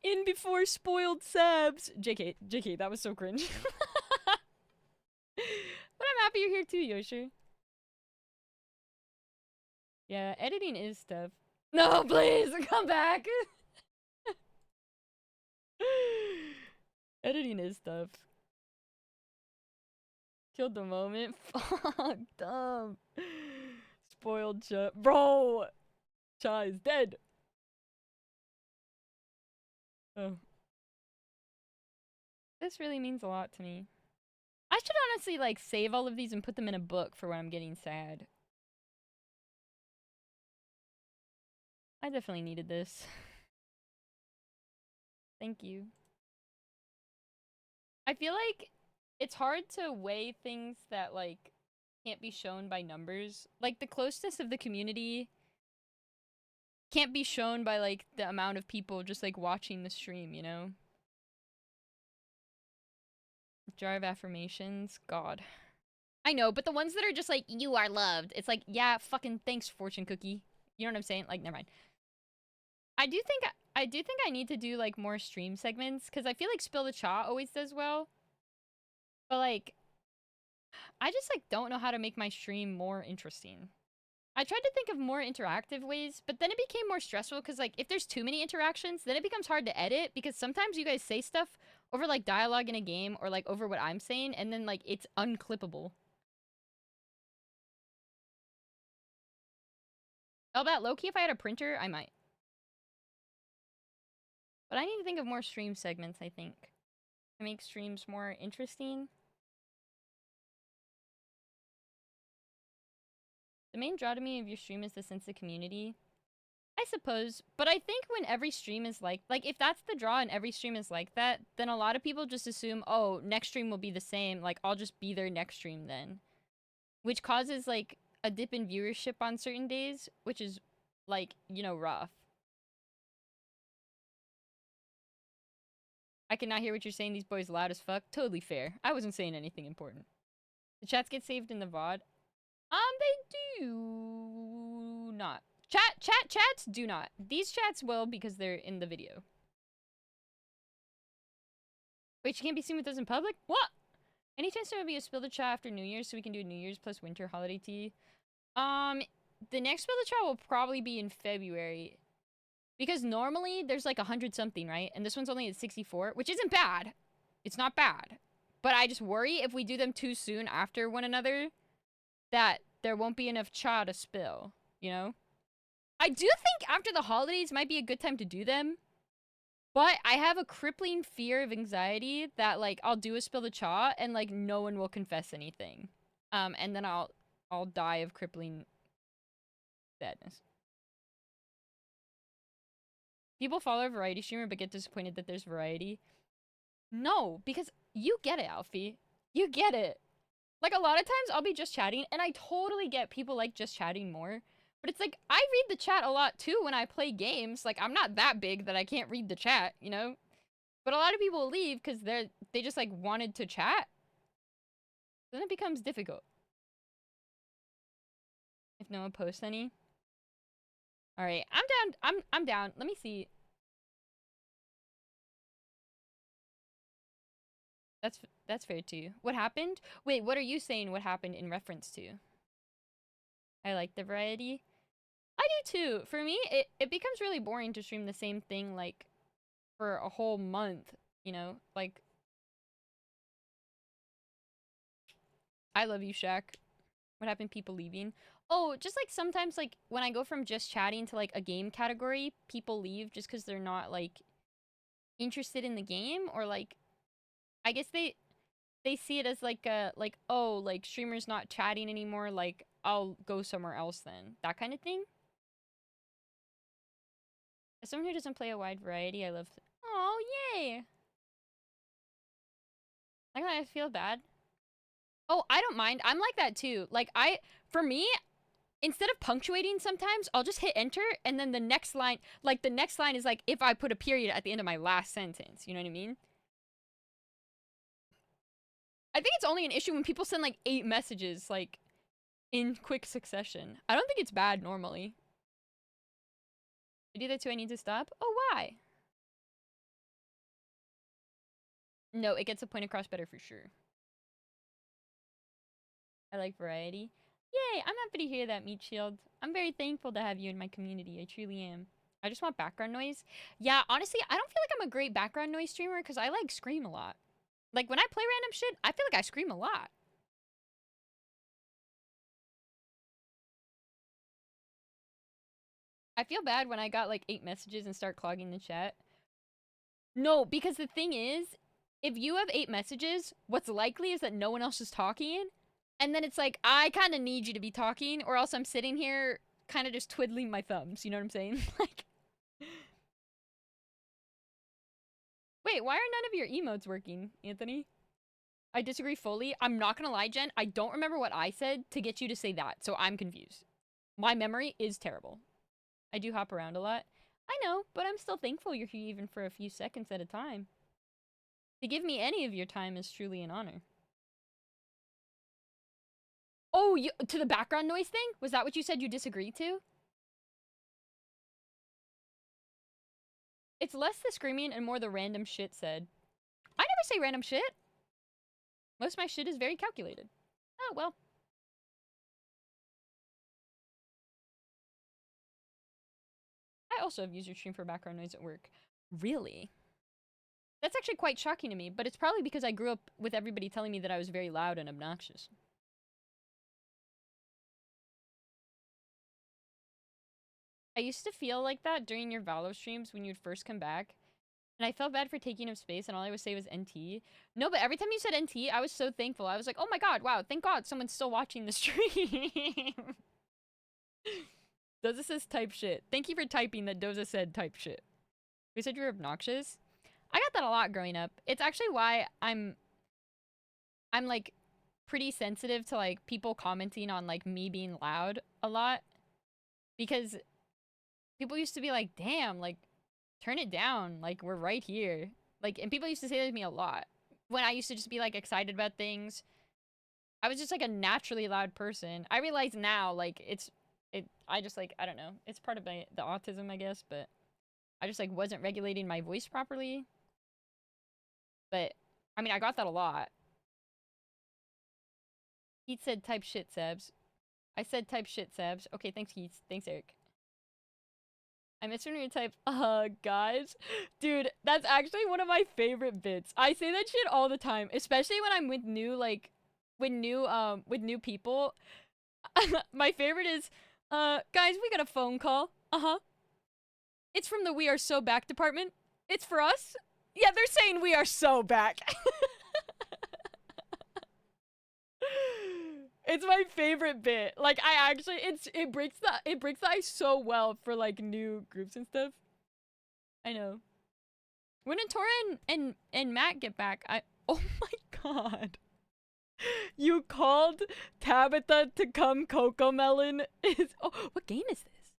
Speaker 1: In before spoiled sabs. JK, that was so cringe. But I'm happy you're here too, Yosher. Yeah, editing is tough. No, please, come back! Editing is tough. Killed the moment. Fuck, dumb. Spoiled Cha. Bro! Cha is dead. Oh. This really means a lot to me. I should honestly, like, save all of these and put them in a book for when I'm getting sad. I definitely needed this. Thank you. I feel like it's hard to weigh things that, like, can't be shown by numbers. Like, the closeness of the community can't be shown by, like, the amount of people just, like, watching the stream, you know? Jar of affirmations. God. I know, but the ones that are just like, you are loved. It's like, yeah, fucking thanks, fortune cookie. You know what I'm saying? Like, never mind. I do think I need to do, like, more stream segments, because I feel like Spill the Cha always does well. But, like, I just, like, don't know how to make my stream more interesting. I tried to think of more interactive ways, but then it became more stressful, because, like, if there's too many interactions, then it becomes hard to edit, because sometimes you guys say stuff over, like, dialogue in a game, or, like, over what I'm saying, and then, like, it's unclippable. About low-key, if I had a printer, I might. But I need to think of more stream segments, I think, to make streams more interesting. The main draw to me of your stream is the sense of community. I suppose, but I think when every stream is like, if that's the draw and every stream is like that, then a lot of people just assume, oh, next stream will be the same, like, I'll just be there next stream then. Which causes, like, a dip in viewership on certain days, which is, like, you know, rough. I cannot hear what you're saying, these boys loud as fuck. Totally fair. I wasn't saying anything important. The chats get saved in the VOD? They do not. Chats do not. These chats will because they're in the video. Wait, you can't be seen with those in public? What? Any chance there will be a Spill the Cha after New Year's so we can do New Year's plus winter holiday tea? The next Spill the Cha will probably be in February. Because normally there's like 100 something, right? And this one's only at 64, which isn't bad. It's not bad. But I just worry if we do them too soon after one another that there won't be enough cha to spill, you know? I do think after the holidays might be a good time to do them. But I have a crippling fear of anxiety that, like, I'll do a Spill the Cha and, like, no one will confess anything. And then I'll die of crippling sadness. People follow a variety streamer but get disappointed that there's variety. No, because you get it, Alfie. You get it. Like, a lot of times I'll be just chatting, and I totally get people like just chatting more. But it's like, I read the chat a lot too when I play games. Like, I'm not that big that I can't read the chat, you know? But a lot of people leave because they just, like, wanted to chat. Then it becomes difficult. If no one posts any. Alright, I'm down. I'm down. Let me see. That's fair too. What happened? Wait, what are you saying what happened in reference to? I like the variety. I do too. For me, it becomes really boring to stream the same thing, like, for a whole month, you know? Like, I love you, Shaq. What happened? People leaving? Oh, just, like, sometimes, like, when I go from just chatting to, like, a game category, people leave just because they're not, like, interested in the game, or, like, I guess they see it as, like, oh, like, streamer's not chatting anymore, like, I'll go somewhere else then. That kind of thing. As someone who doesn't play a wide variety, I love... Oh, yay! Like, I feel bad. Oh, I don't mind. I'm like that too. Like, for me, instead of punctuating sometimes, I'll just hit enter, and then the next line, like, the next line is, like, if I put a period at the end of my last sentence. You know what I mean? I think it's only an issue when people send, like, 8 messages, like, in quick succession. I don't think it's bad normally. I do that too, I need to stop? Oh, why? No, it gets the point across better for sure. I like variety. Yay, I'm happy to hear that, Meat Shield. I'm very thankful to have you in my community. I truly am. I just want background noise. Yeah, honestly, I don't feel like I'm a great background noise streamer because I, like, scream a lot. Like, when I play random shit, I feel like I scream a lot. I feel bad when I got, like, 8 messages and start clogging the chat. No, because the thing is, if you have 8 messages, what's likely is that no one else is talking. And then it's like, I kind of need you to be talking, or else I'm sitting here kind of just twiddling my thumbs. You know what I'm saying? Like, wait, why are none of your emotes working, Anthony? I disagree fully. I'm not gonna lie, Jen. I don't remember what I said to get you to say that, so I'm confused. My memory is terrible. I do hop around a lot. I know, but I'm still thankful you're here even for a few seconds at a time. To give me any of your time is truly an honor. Oh, to the background noise thing? Was that what you said you disagreed to? It's less the screaming and more the random shit said. I never say random shit. Most of my shit is very calculated. Oh, well. I also have used your stream for background noise at work. Really? That's actually quite shocking to me, but it's probably because I grew up with everybody telling me that I was very loud and obnoxious. I used to feel like that during your Valo streams when you'd first come back. And I felt bad for taking up space and all I would say was NT. No, but every time you said NT, I was so thankful. I was like, oh my god, wow, thank god someone's still watching the stream. Doza says type shit. Thank you for typing that Doza said type shit. We said you were obnoxious? I got that a lot growing up. It's actually why I'm like pretty sensitive to like people commenting on like me being loud a lot. Because people used to be like, damn, like, turn it down. Like, we're right here. Like, and people used to say that to me a lot. When I used to just be, like, excited about things. I was just, like, a naturally loud person. I realize now, like, I just, like, I don't know. It's part of the autism, I guess, but I just, like, wasn't regulating my voice properly. But, I mean, I got that a lot. Heath said type shit, Sebs. I said type shit, Sebs. Okay, thanks, Heath. Thanks, Eric. I miss when you type, guys. Dude, that's actually one of my favorite bits. I say that shit all the time, especially when I'm with new, like, with new people. My favorite is, guys, we got a phone call. It's from the We Are So Back department. It's for us? Yeah, they're saying we are so back. It's my favorite bit. Like, I actually, it breaks the ice so well for, like, new groups and stuff. I know. When Tora and Matt get back, oh my god. You called Tabitha to come Coco Melon? Oh, what game is this?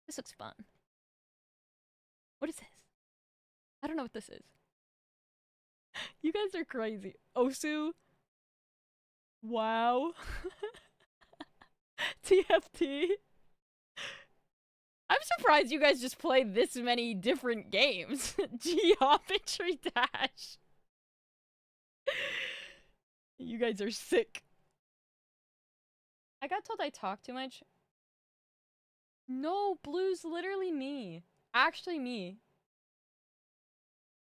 Speaker 1: This looks fun. What is this? I don't know what this is. You guys are crazy. Osu? Wow. TFT. I'm surprised you guys just play this many different games. Geometry Dash. You guys are sick. I got told I talk too much. No, Blue's literally me. Actually me.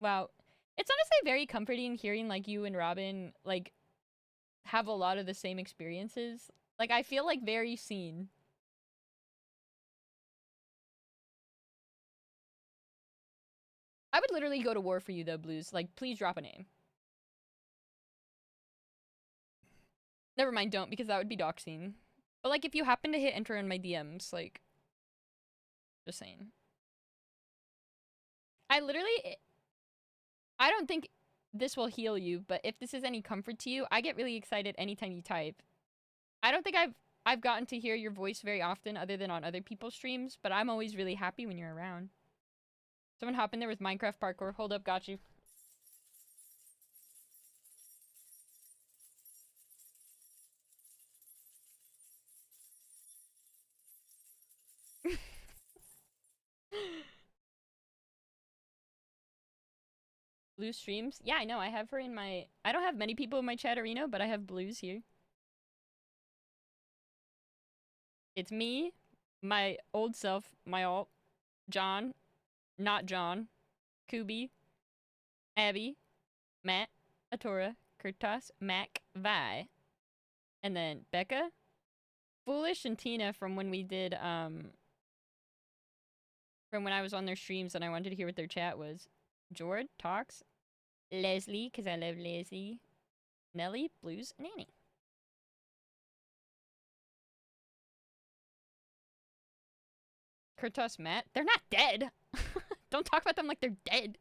Speaker 1: Wow. It's honestly very comforting hearing like you and Robin like have a lot of the same experiences. Like, I feel like very seen. I would literally go to war for you though, Blues. Like, please drop a name. Never mind, don't, because that would be doxing. But like, if you happen to hit enter in my DMs, like, just saying. I don't think this will heal you, but if this is any comfort to you, I get really excited anytime you type. I don't think I've I've gotten to hear your voice very often other than on other people's streams, but I'm always really happy when you're around. Someone hop in there with Minecraft parkour. Hold up, got you. Blue streams? Yeah, I know. I have her in my... I don't have many people in my chat arena, but I have Blues here. It's me, my old self, my alt, John, not John, Kubi, Abby, Matt, Atora, Kurtas, Mac, Vi, and then Becca, Foolish, and Tina from when we did, from when I was on their streams and I wanted to hear what their chat was. Jord, Talks, Leslie, because I love Leslie, Nelly, Blues, and Annie. Kurtos, Matt, they're not dead. Don't talk about them like they're dead.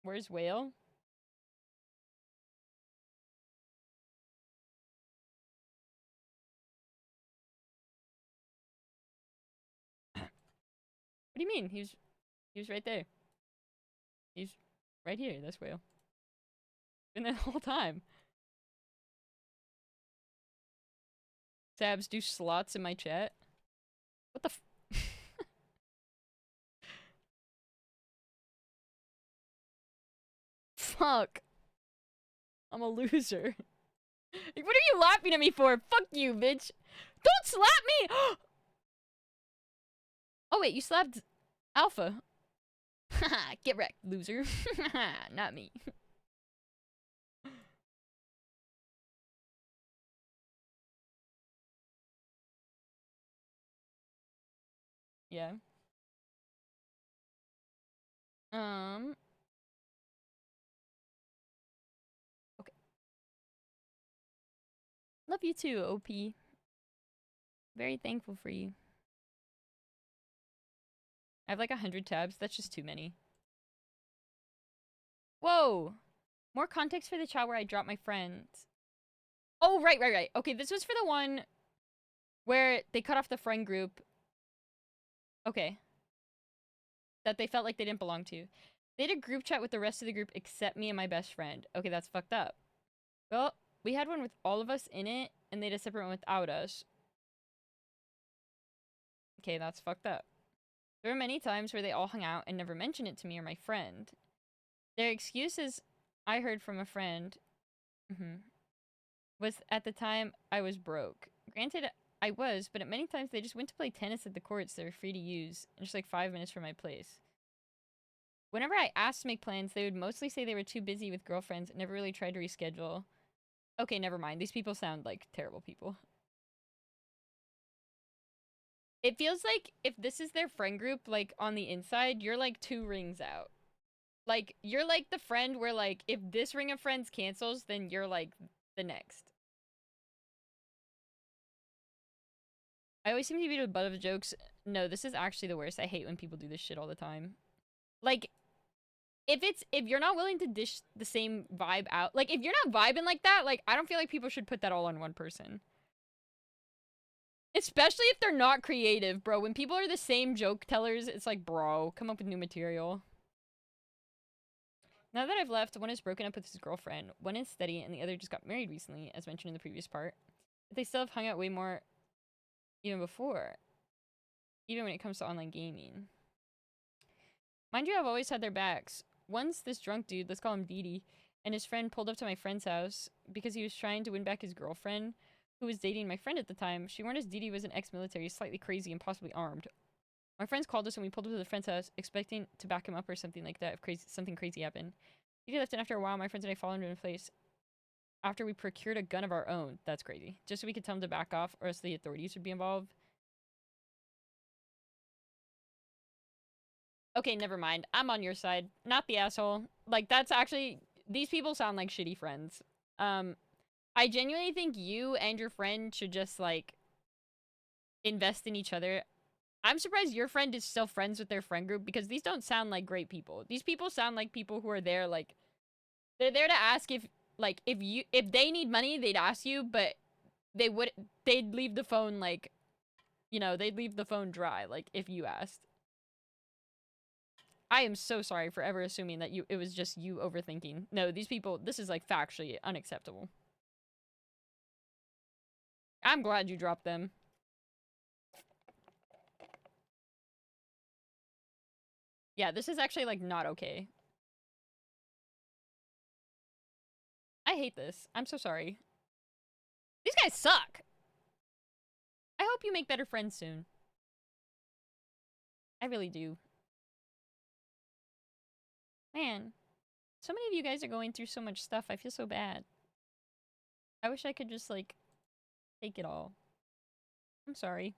Speaker 1: Where's Whale? What do you mean? He was right there. He's right here. That's Whale. Been there the whole time. Sabs, do slots in my chat? What the f- Fuck. I'm a loser. What are you laughing at me for? Fuck you, bitch. Don't slap me! Oh wait, you slapped Alpha. Haha, get wrecked, loser. Not me. Yeah. Okay. Love you too, OP. Very thankful for you. I have like 100 tabs. That's just too many. Whoa! More context for the chat where I dropped my friends. Oh, right. Okay, this was for the one where they cut off the friend group. Okay. That they felt like they didn't belong to. They had a group chat with the rest of the group except me and my best friend. Okay, that's fucked up. Well, we had one with all of us in it, and they had a separate one without us. Okay, that's fucked up. There were many times where they all hung out and never mentioned it to me or my friend. Their excuses I heard from a friend was at the time I was broke. Granted, I was, but at many times they just went to play tennis at the courts they were free to use, in just like 5 minutes from my place. Whenever I asked to make plans, they would mostly say they were too busy with girlfriends and never really tried to reschedule. Okay, never mind. These people sound like terrible people. It feels like if this is their friend group, like, on the inside, you're like 2 rings out. Like, you're like the friend where, like, if this ring of friends cancels, then you're like the next. I always seem to be the butt of jokes. No, this is actually the worst. I hate when people do this shit all the time. Like, if you're not willing to dish the same vibe out, like, if you're not vibing like that, like, I don't feel like people should put that all on one person. Especially if they're not creative, bro. When people are the same joke tellers, it's like, bro, come up with new material. Now that I've left, one is broken up with his girlfriend, one is steady, and the other just got married recently, as mentioned in the previous part. But they still have hung out way more even before. Even when it comes to online gaming. Mind you, I've always had their backs. Once this drunk dude, let's call him Didi, and his friend pulled up to my friend's house because he was trying to win back his girlfriend, who was dating my friend at the time. She warned us Didi was an ex-military, slightly crazy, and possibly armed. My friends called us and we pulled up to the friend's house, expecting to back him up or something like that if something crazy happened. Didi left, and after a while, my friends and I followed him to a place after we procured a gun of our own. That's crazy. Just so we could tell him to back off, or else the authorities would be involved. Okay, never mind. I'm on your side. Not the asshole. Like, that's actually... These people sound like shitty friends. I genuinely think you and your friend should just, like, invest in each other
Speaker 3: I'm surprised your friend is still friends with their friend group because these don't sound like great people. These people sound like people who are there like they're there to ask if if they need money, they'd ask you, but they'd leave the phone like, you know, they'd leave the phone dry like if you asked. I am so sorry for ever assuming that it was just you overthinking. No, these people, this is like factually unacceptable. I'm glad you dropped them. Yeah, this is actually like not okay. I hate this. I'm so sorry. These guys suck. I hope you make better friends soon. I really do. Man, so many of you guys are going through so much stuff. I feel so bad. I wish I could just, like, take it all. I'm sorry.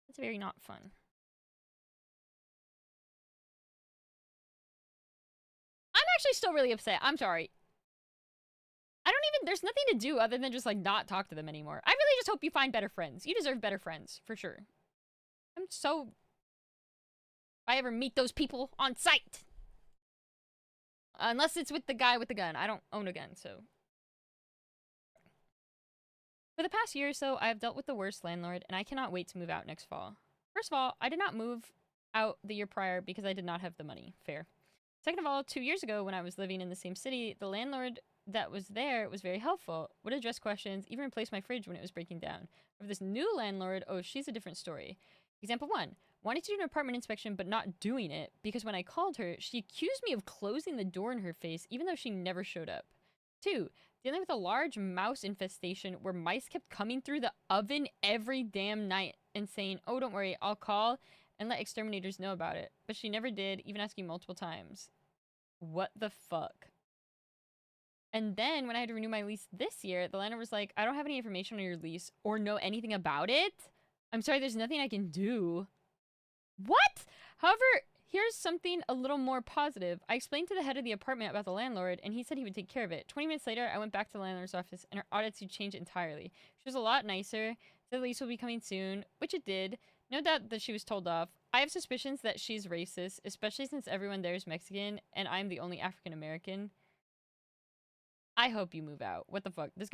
Speaker 3: It's very not fun. I'm actually still really upset. I'm sorry. I don't even, there's nothing to do other than just, like, not talk to them anymore. I really just hope you find better friends. You deserve better friends, for sure. I'm so... If I ever meet those people on sight! Unless it's with the guy with the gun. I don't own a gun, so... For the past year or so, I have dealt with the worst landlord, and I cannot wait to move out next fall. First of all, I did not move out the year prior because I did not have the money. Fair. Second of all, 2 years ago, when I was living in the same city, the landlord that was there was very helpful, would address questions, even replace my fridge when it was breaking down. For this new landlord, oh, she's a different story. Example 1. Wanting to do an apartment inspection but not doing it because when I called her, she accused me of closing the door in her face even though she never showed up. 2. Dealing with a large mouse infestation where mice kept coming through the oven every damn night and saying, oh, don't worry, I'll call and let exterminators know about it. But she never did, even asking multiple times. What the fuck? And then when I had to renew my lease this year, the landlord was like, I don't have any information on your lease or know anything about it. I'm sorry, there's nothing I can do. What? However, here's something a little more positive. I explained to the head of the apartment about the landlord, and he said he would take care of it. 20 minutes later, I went back to the landlord's office, and her attitude changed entirely. She was a lot nicer. The lease will be coming soon, which it did. No doubt that she was told off. I have suspicions that she's racist, especially since everyone there is Mexican, and I'm the only African American. I hope you move out. What the fuck? This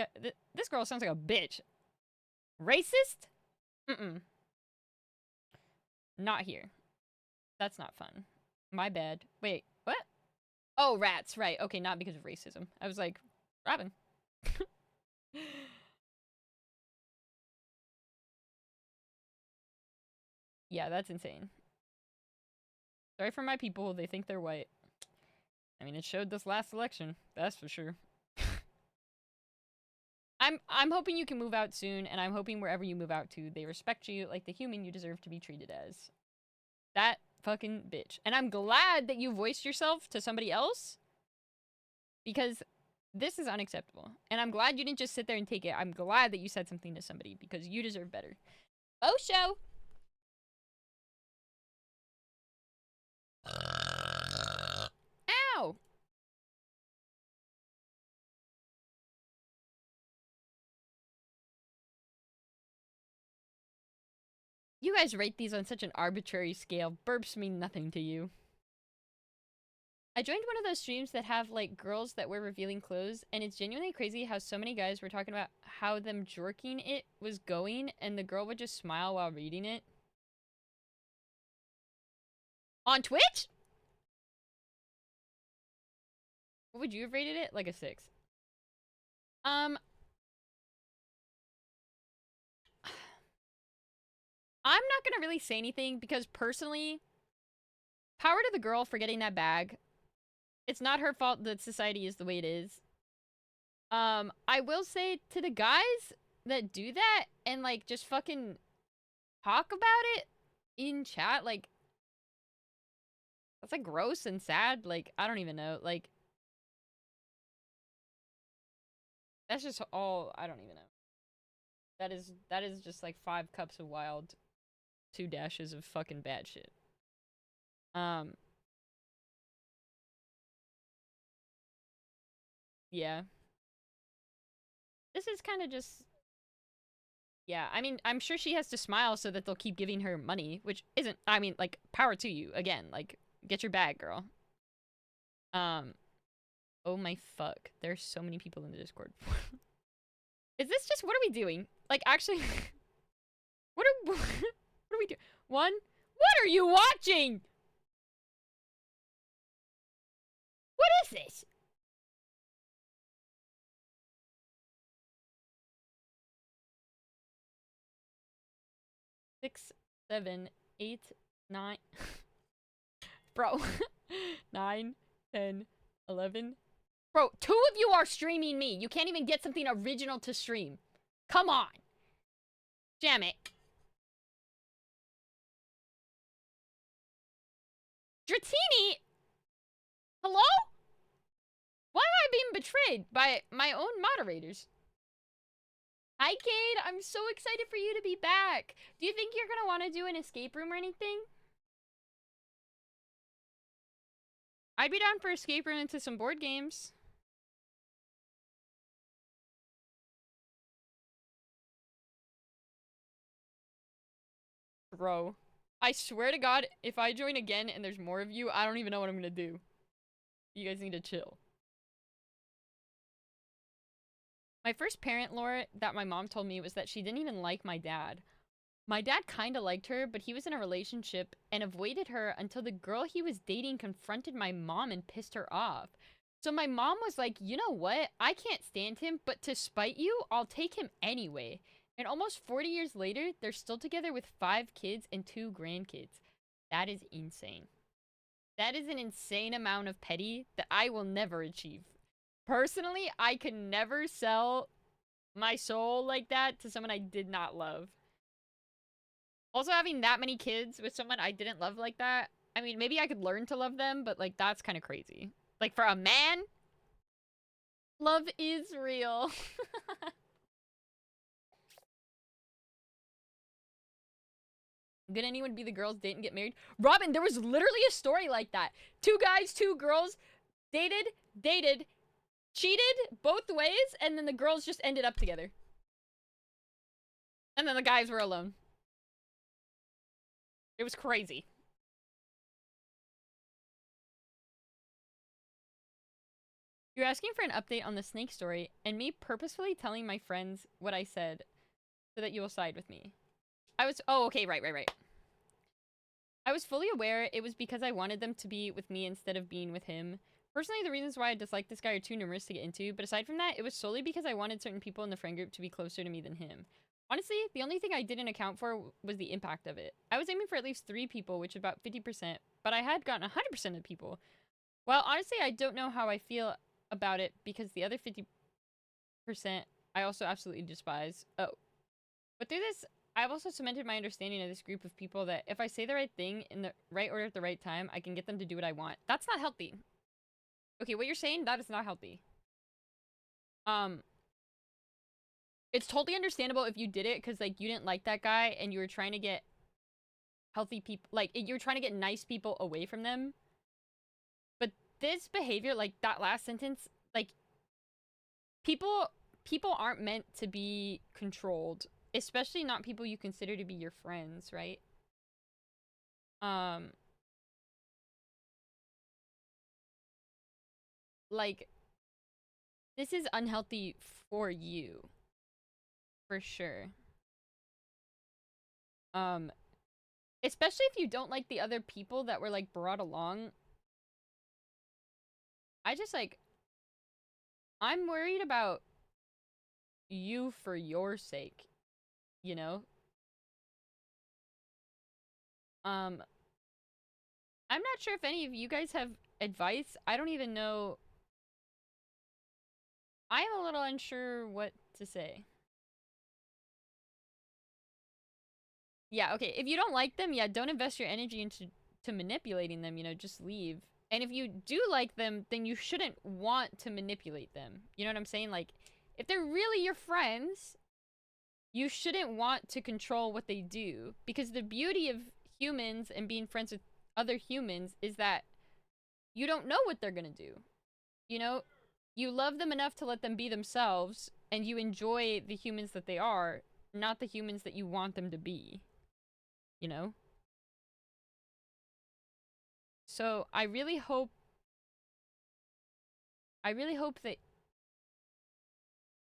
Speaker 3: girl sounds like a bitch. Racist? Mm-mm. Not here. That's not fun. My bad. Wait, what? Oh, rats, right. Okay, not because of racism. I was like, Robin. Yeah, that's insane. Sorry for my people, they think they're white. I mean, it showed this last election, that's for sure. I'm hoping you can move out soon, and I'm hoping wherever you move out to, they respect you like the human you deserve to be treated as. That fucking bitch. And I'm glad that you voiced yourself to somebody else, because this is unacceptable. And I'm glad you didn't just sit there and take it. I'm glad that you said something to somebody, because you deserve better. Oh, show! Ow! You guys rate these on such an arbitrary scale. Burps mean nothing to you. I joined one of those streams that have, like, girls that wear revealing clothes, and it's genuinely crazy how so many guys were talking about how them jorking it was going, and the girl would just smile while reading it. On Twitch? What would you have rated it? Like a 6. I'm not gonna really say anything because personally, power to the girl for getting that bag. It's not her fault that society is the way it is. I will say to the guys that do that and like just fucking talk about it in chat, like that's like gross and sad. Like, I don't even know. Like, that's just all, I don't even know. That is just like 5 cups of wild, 2 dashes of fucking bad shit. Yeah. This is kind of just Yeah, I mean, I'm sure she has to smile so that they'll keep giving her money, which isn't, I mean, like, power to you. Again, like, get your bag, girl. Oh my fuck. There's so many people in the Discord. Is this just, what are we doing? Like, actually, what are we doing? One, what are you watching? What is this? Six, 7, 8, 9. Bro. 9, 10, 11. Bro, 2 of you are streaming me. You can't even get something original to stream. Come on. Damn it. Dratini! Hello? Why am I being betrayed by my own moderators? Hi, Cade. I'm so excited for you to be back. Do you think you're gonna want to do an escape room or anything? I'd be down for escape room into some board games. Bro, I swear to God, if I join again and there's more of you, I don't even know what I'm gonna do. You guys need to chill. My first parent lore that my mom told me was that she didn't even like my dad. My dad kinda liked her, but he was in a relationship and avoided her until the girl he was dating confronted my mom and pissed her off. So my mom was like, you know what? I can't stand him, but to spite you, I'll take him anyway. And almost 40 years later, they're still together with 5 kids and 2 grandkids. That is insane. That is an insane amount of petty that I will never achieve. Personally, I could never sell my soul like that to someone I did not love. Also, having that many kids with someone I didn't love like that, I mean, maybe I could learn to love them, but, like, that's kind of crazy. Like, for a man, love is real. Did anyone be the girls date and get married? Robin, there was literally a story like that. 2 guys, 2 girls, dated, cheated both ways, and then the girls just ended up together. And then the guys were alone. It was crazy. You're asking for an update on the snake story, and me purposefully telling my friends what I said so that you will side with me. Oh, okay, right. I was fully aware it was because I wanted them to be with me instead of being with him. Personally, the reasons why I dislike this guy are too numerous to get into, but aside from that, it was solely because I wanted certain people in the friend group to be closer to me than him. Honestly, the only thing I didn't account for was the impact of it. I was aiming for at least 3 people, which is about 50%, but I had gotten 100% of people. Well, honestly, I don't know how I feel about it because the other 50% I also absolutely despise. Oh. But through this, I've also cemented my understanding of this group of people that if I say the right thing in the right order at the right time, I can get them to do what I want. That's not healthy. Okay, what you're saying, that is not healthy. It's totally understandable if you did it because, like, you didn't like that guy and you were trying to get healthy people, like, you're trying to get nice people away from them. But this behavior, like, that last sentence, like, people aren't meant to be controlled. Especially not people you consider to be your friends, right? Like, this is unhealthy for you. For sure. Especially if you don't like the other people that were, like, brought along. I just, like, I'm worried about you for your sake. You know? I'm not sure if any of you guys have advice. I don't even know. I am a little unsure what to say. Yeah, okay. If you don't like them, yeah, don't invest your energy into manipulating them, you know, just leave. And if you do like them, then you shouldn't want to manipulate them. You know what I'm saying? Like, if they're really your friends, you shouldn't want to control what they do. Because the beauty of humans and being friends with other humans is that you don't know what they're gonna do. You know? You love them enough to let them be themselves, and you enjoy the humans that they are,
Speaker 1: not the humans that you want them to be. You know? So I really hope that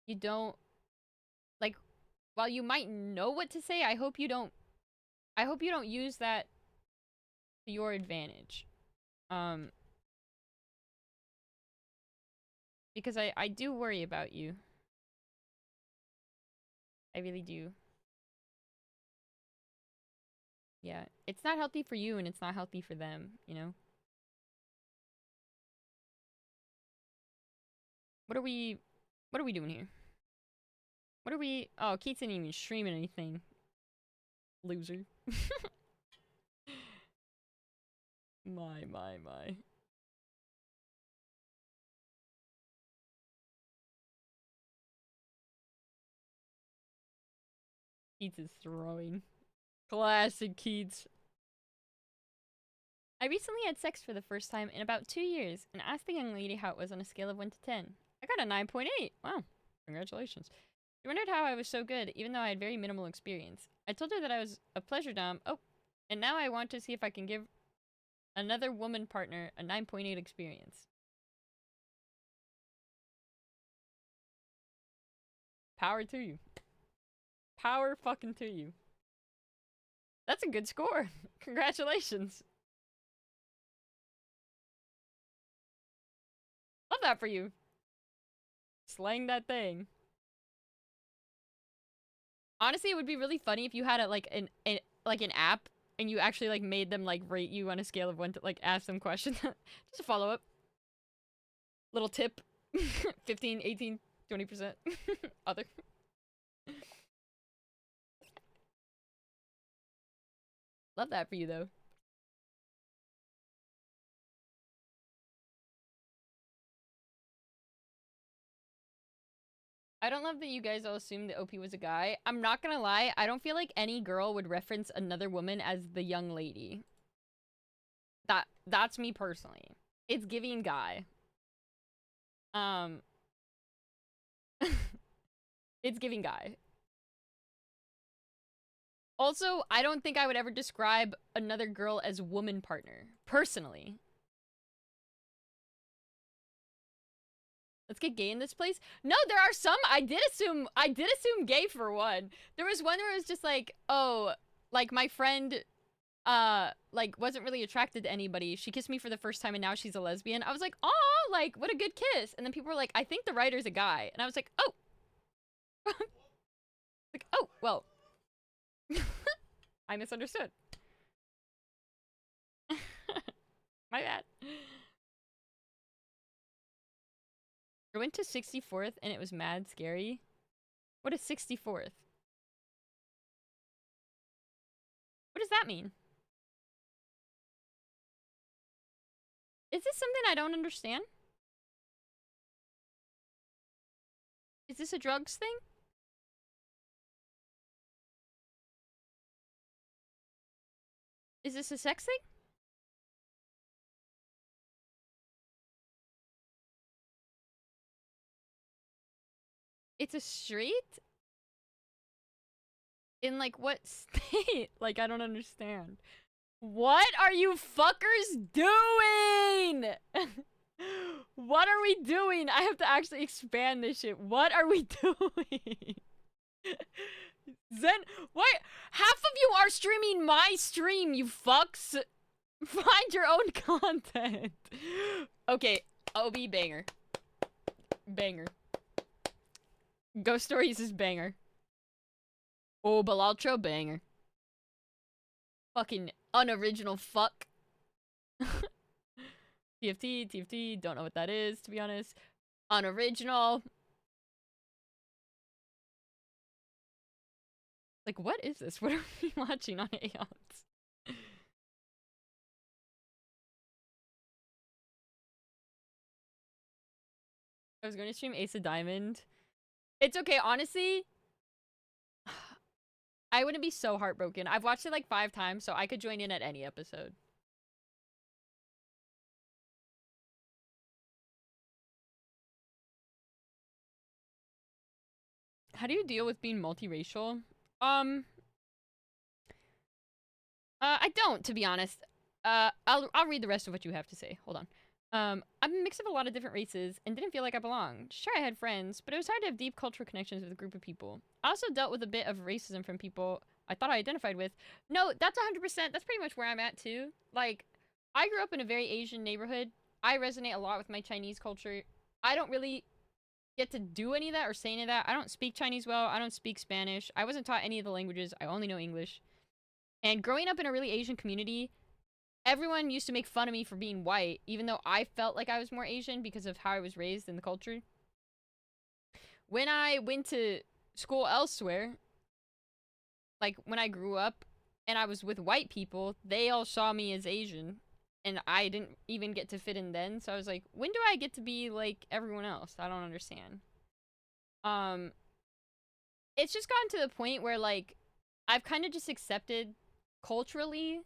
Speaker 1: you don't, like, while you might know what to say, I hope you don't use that to your advantage. Because I do worry about you. I really do. Yeah, it's not healthy for you and it's not healthy for them, you know? What are we doing here? What are we... Oh, Keats didn't even stream anything. Loser. My. Keats is throwing. Classic Keats. I recently had sex for the first time in about 2 years and asked the young lady how it was on a scale of 1 to 10. I got a 9.8. Wow. Congratulations. She wondered how I was so good, even though I had very minimal experience. I told her that I was a pleasure dom. Oh, and now I want to see if I can give another woman partner a 9.8 experience. Power to you. Power fucking to you. That's a good score. Congratulations. Love that for you. Slaying that thing. Honestly, it would be really funny if you had like an app and you actually like made them like rate you on a scale of 1 to like ask them questions. Just a follow up. Little tip. 15, 18, 20%. Other. Love that for you though. I don't love that you guys all assumed that OP was a guy. I'm not gonna lie, I don't feel like any girl would reference another woman as the young lady. That's me personally. It's giving guy. It's giving guy. Also, I don't think I would ever describe another girl as woman partner, personally. Let's get gay in this place. No, there are some. I did assume gay for one. There was one where it was just like, oh, like my friend, like wasn't really attracted to anybody. She kissed me for the first time and now she's a lesbian. I was like, oh, like what a good kiss. And then people were like, I think the writer's a guy. And I was like, oh. Like, oh, well. I misunderstood. My bad. I went to 64th and it was mad scary. What is 64th? What does that mean? Is this something I don't understand? Is this a drugs thing? Is this a sex thing? It's a street? In like what state? Like I don't understand. What are you fuckers doing? What are we doing? I have to actually expand this shit. What are we doing? Zen, why? Half of you are streaming my stream, you fucks. Find your own content. Okay, OB banger. Banger. Ghost Stories is banger. Oh, Balaltro banger. Fucking unoriginal fuck. TFT, don't know what that is, to be honest. Unoriginal. Like, what is this? What are we watching on Aeons? I was going to stream Ace of Diamond. It's okay, honestly. I wouldn't be so heartbroken. I've watched it like 5 times, so I could join in at any episode. How do you deal with being multiracial? I don't, to be honest. I'll read the rest of what you have to say. Hold on. I'm a mix of a lot of different races and didn't feel like I belonged. Sure, I had friends, but it was hard to have deep cultural connections with a group of people. I also dealt with a bit of racism from people I thought I identified with. No, that's 100%. That's pretty much where I'm at, too. Like, I grew up in a very Asian neighborhood. I resonate a lot with my Chinese culture. I don't really get to do any of that or say any of that. I don't speak Chinese well. I don't speak Spanish. I wasn't taught any of the languages. I only know English. And growing up in a really Asian community, everyone used to make fun of me for being white, even though I felt like I was more Asian because of how I was raised in the culture. When I went to school elsewhere, like when I grew up and I was with white people, they all saw me as Asian. And I didn't even get to fit in then. So I was like, when do I get to be like everyone else? I don't understand. It's just gotten to the point where like I've kind of just accepted culturally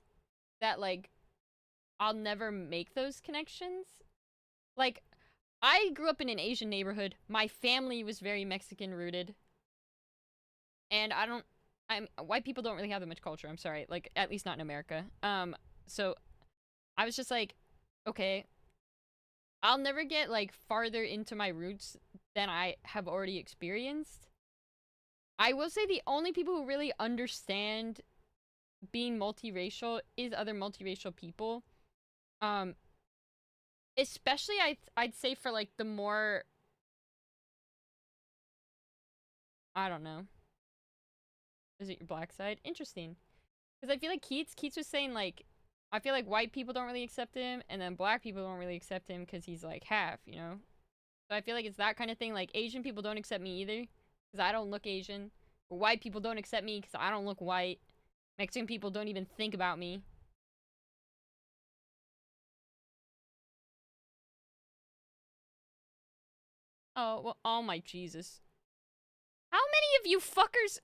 Speaker 1: that like I'll never make those connections. Like I grew up in an Asian neighborhood. My family was very Mexican rooted. And white people don't really have that much culture. I'm sorry. Like at least not in America. So I was just like, okay, I'll never get like farther into my roots than I have already experienced. I will say the only people who really understand being multiracial is other multiracial people. Especially I'd say for like the more, I don't know. Is it your black side? Interesting. Because I feel like Keats was saying like, I feel like white people don't really accept him, and then black people don't really accept him because he's like half, you know? So I feel like it's that kind of thing. Like Asian people don't accept me either because I don't look Asian. But white people don't accept me because I don't look white. Mexican people don't even think about me. Oh, well, oh my Jesus. How many of you fuckers...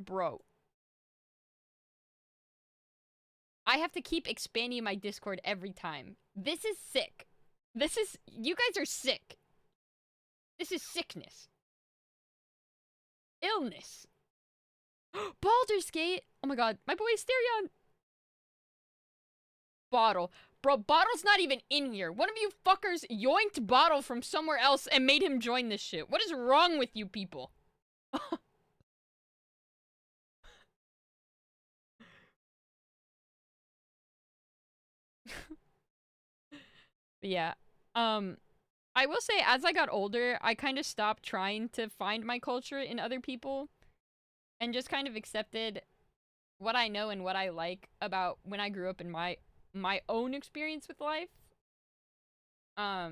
Speaker 1: Bro. I have to keep expanding my Discord every time. This is sick. You guys are sick. This is sickness. Illness. Baldur's Gate. Oh my god, my boy Asterion. Bottle. Bro, Bottle's not even in here. One of you fuckers yoinked Bottle from somewhere else and made him join this shit. What is wrong with you people? But yeah, I will say as I got older, I kind of stopped trying to find my culture in other people and just kind of accepted what I know and what I like about when I grew up in my own experience with life. For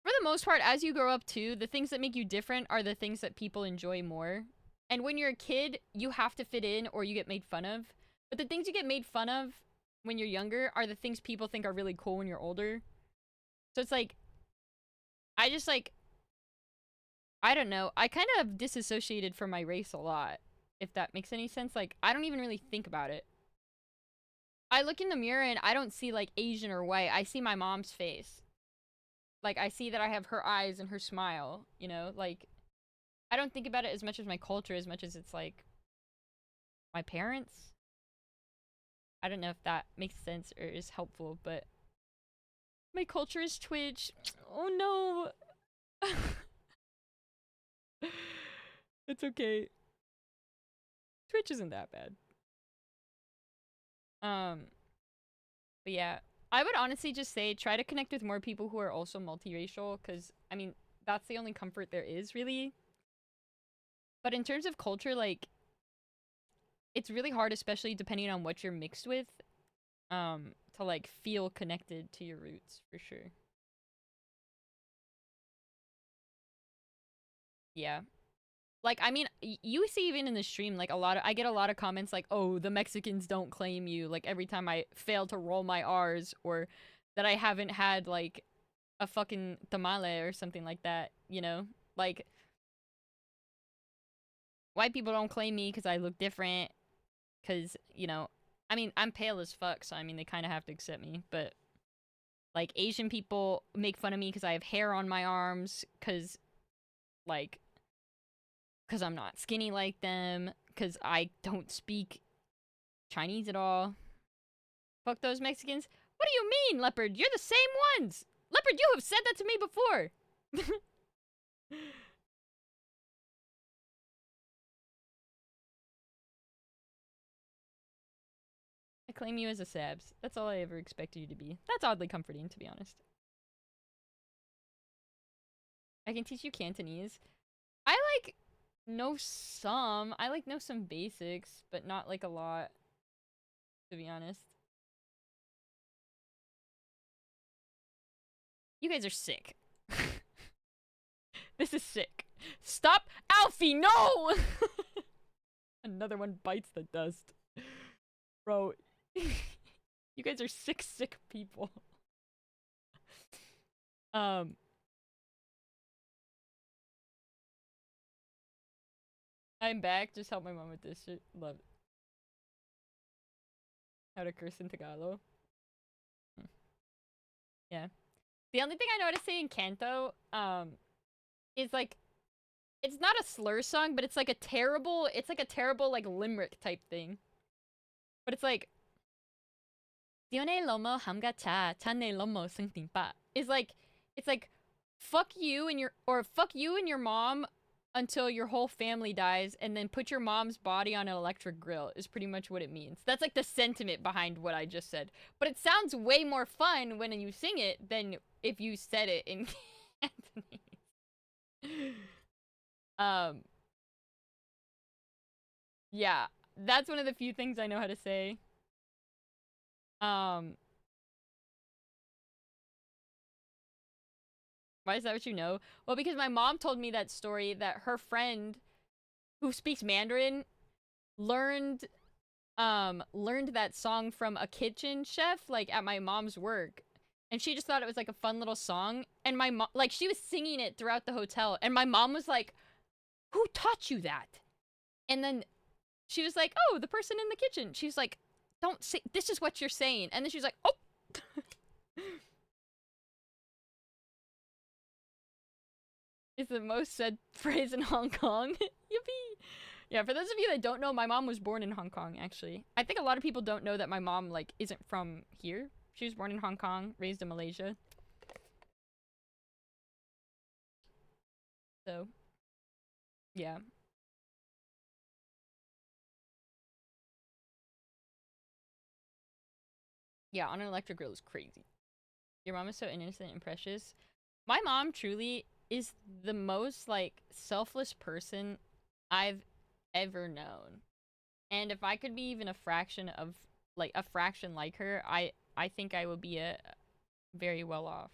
Speaker 1: the most part, as you grow up too, the things that make you different are the things that people enjoy more. And when you're a kid, you have to fit in or you get made fun of. But the things you get made fun of when you're younger are the things people think are really cool when you're older. So it's like, I just like, I don't know. I kind of disassociated from my race a lot, if that makes any sense. Like, I don't even really think about it. I look in the mirror and I don't see like Asian or white. I see my mom's face. Like, I see that I have her eyes and her smile, you know? Like, I don't think about it as much as my culture, as much as it's like my parents. I don't know if that makes sense or is helpful, but my culture is Twitch. Oh no. It's okay. Twitch isn't that bad. But yeah, I would honestly just say try to connect with more people who are also multiracial, because I mean that's the only comfort there is really. But in terms of culture, like, it's really hard, especially depending on what you're mixed with, to like feel connected to your roots for sure. Yeah. Like, I mean, you see even in the stream, like, I get a lot of comments like, oh, the Mexicans don't claim you, like, every time I fail to roll my R's, or that I haven't had, like, a fucking tamale or something like that, you know? Like, white people don't claim me because I look different, because, you know, I mean, I'm pale as fuck, so, I mean, they kind of have to accept me, but, like, Asian people make fun of me because I have hair on my arms, because...
Speaker 3: like, because I'm not skinny like them, because I don't speak Chinese at all. Fuck those Mexicans. What do you mean, Leopard? You're the same ones! Leopard, you have said that to me before! I claim you as a Sabs. That's all I ever expected you to be. That's oddly comforting, to be honest. I can teach you Cantonese. I, like, know some. I, like, know some basics, but not, like, a lot, to be honest. You guys are sick. This is sick. Stop! Alfie, no! Another one bites the dust. Bro, you guys are sick people. I'm back. Just help my mom with this shit. Love it. How to curse in Tagalog. Yeah. The only thing I know how to say in Kanto, is like, it's not a slur song, but it's like a terrible, like, limerick type thing. But it's like, Dione lomo hamga cha, chane lomo singting pa. It's like, fuck you and your mom until your whole family dies, and then put your mom's body on an electric grill is pretty much what it means. That's like the sentiment behind what I just said. But it sounds way more fun when you sing it than if you said it in Cantonese. Yeah, that's one of the few things I know how to say. Why is that what you know? Well, because my mom told me that story that her friend who speaks Mandarin learned that song from a kitchen chef, like, at my mom's work. And she just thought it was, like, a fun little song. And my mom, like, she was singing it throughout the hotel. And my mom was like, who taught you that? And then she was like, oh, the person in the kitchen. She was like, don't say, this is what you're saying. And then she was like, oh. It's the most said phrase in Hong Kong. Yippee! Yeah, for those of you that don't know, my mom was born in Hong Kong, actually. I think a lot of people don't know that my mom, like, isn't from here. She was born in Hong Kong, raised in Malaysia. So, yeah. Yeah, on an electric grill is crazy. Your mom is so innocent and precious. My mom truly is the most, like, selfless person I've ever known. And if I could be even a fraction like her, I think I would be very well off.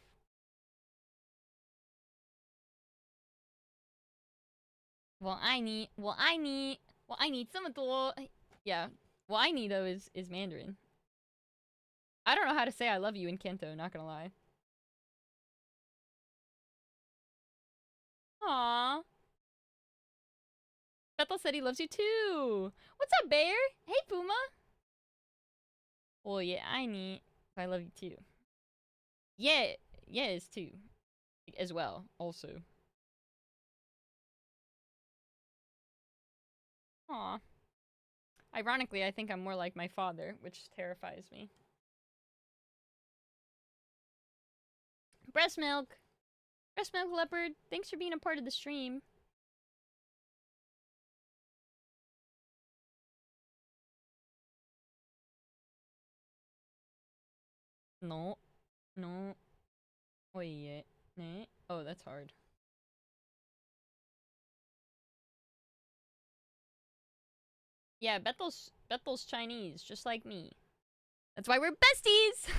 Speaker 3: Well, I need 这么多. Yeah. Well, I need though is Mandarin. I don't know how to say I love you in Kanto, not gonna lie. Aww. Bethel said he loves you too. What's up, Bear? Hey, Puma. Well, yeah, I love you too. Yeah, is too. As well, also. Aw. Ironically, I think I'm more like my father, which terrifies me. Breast milk! Breast milk leopard, thanks for being a part of the stream. No. No. Wait. Ne? Oh, that's hard. Yeah, Bethel's Chinese, just like me. That's why we're besties!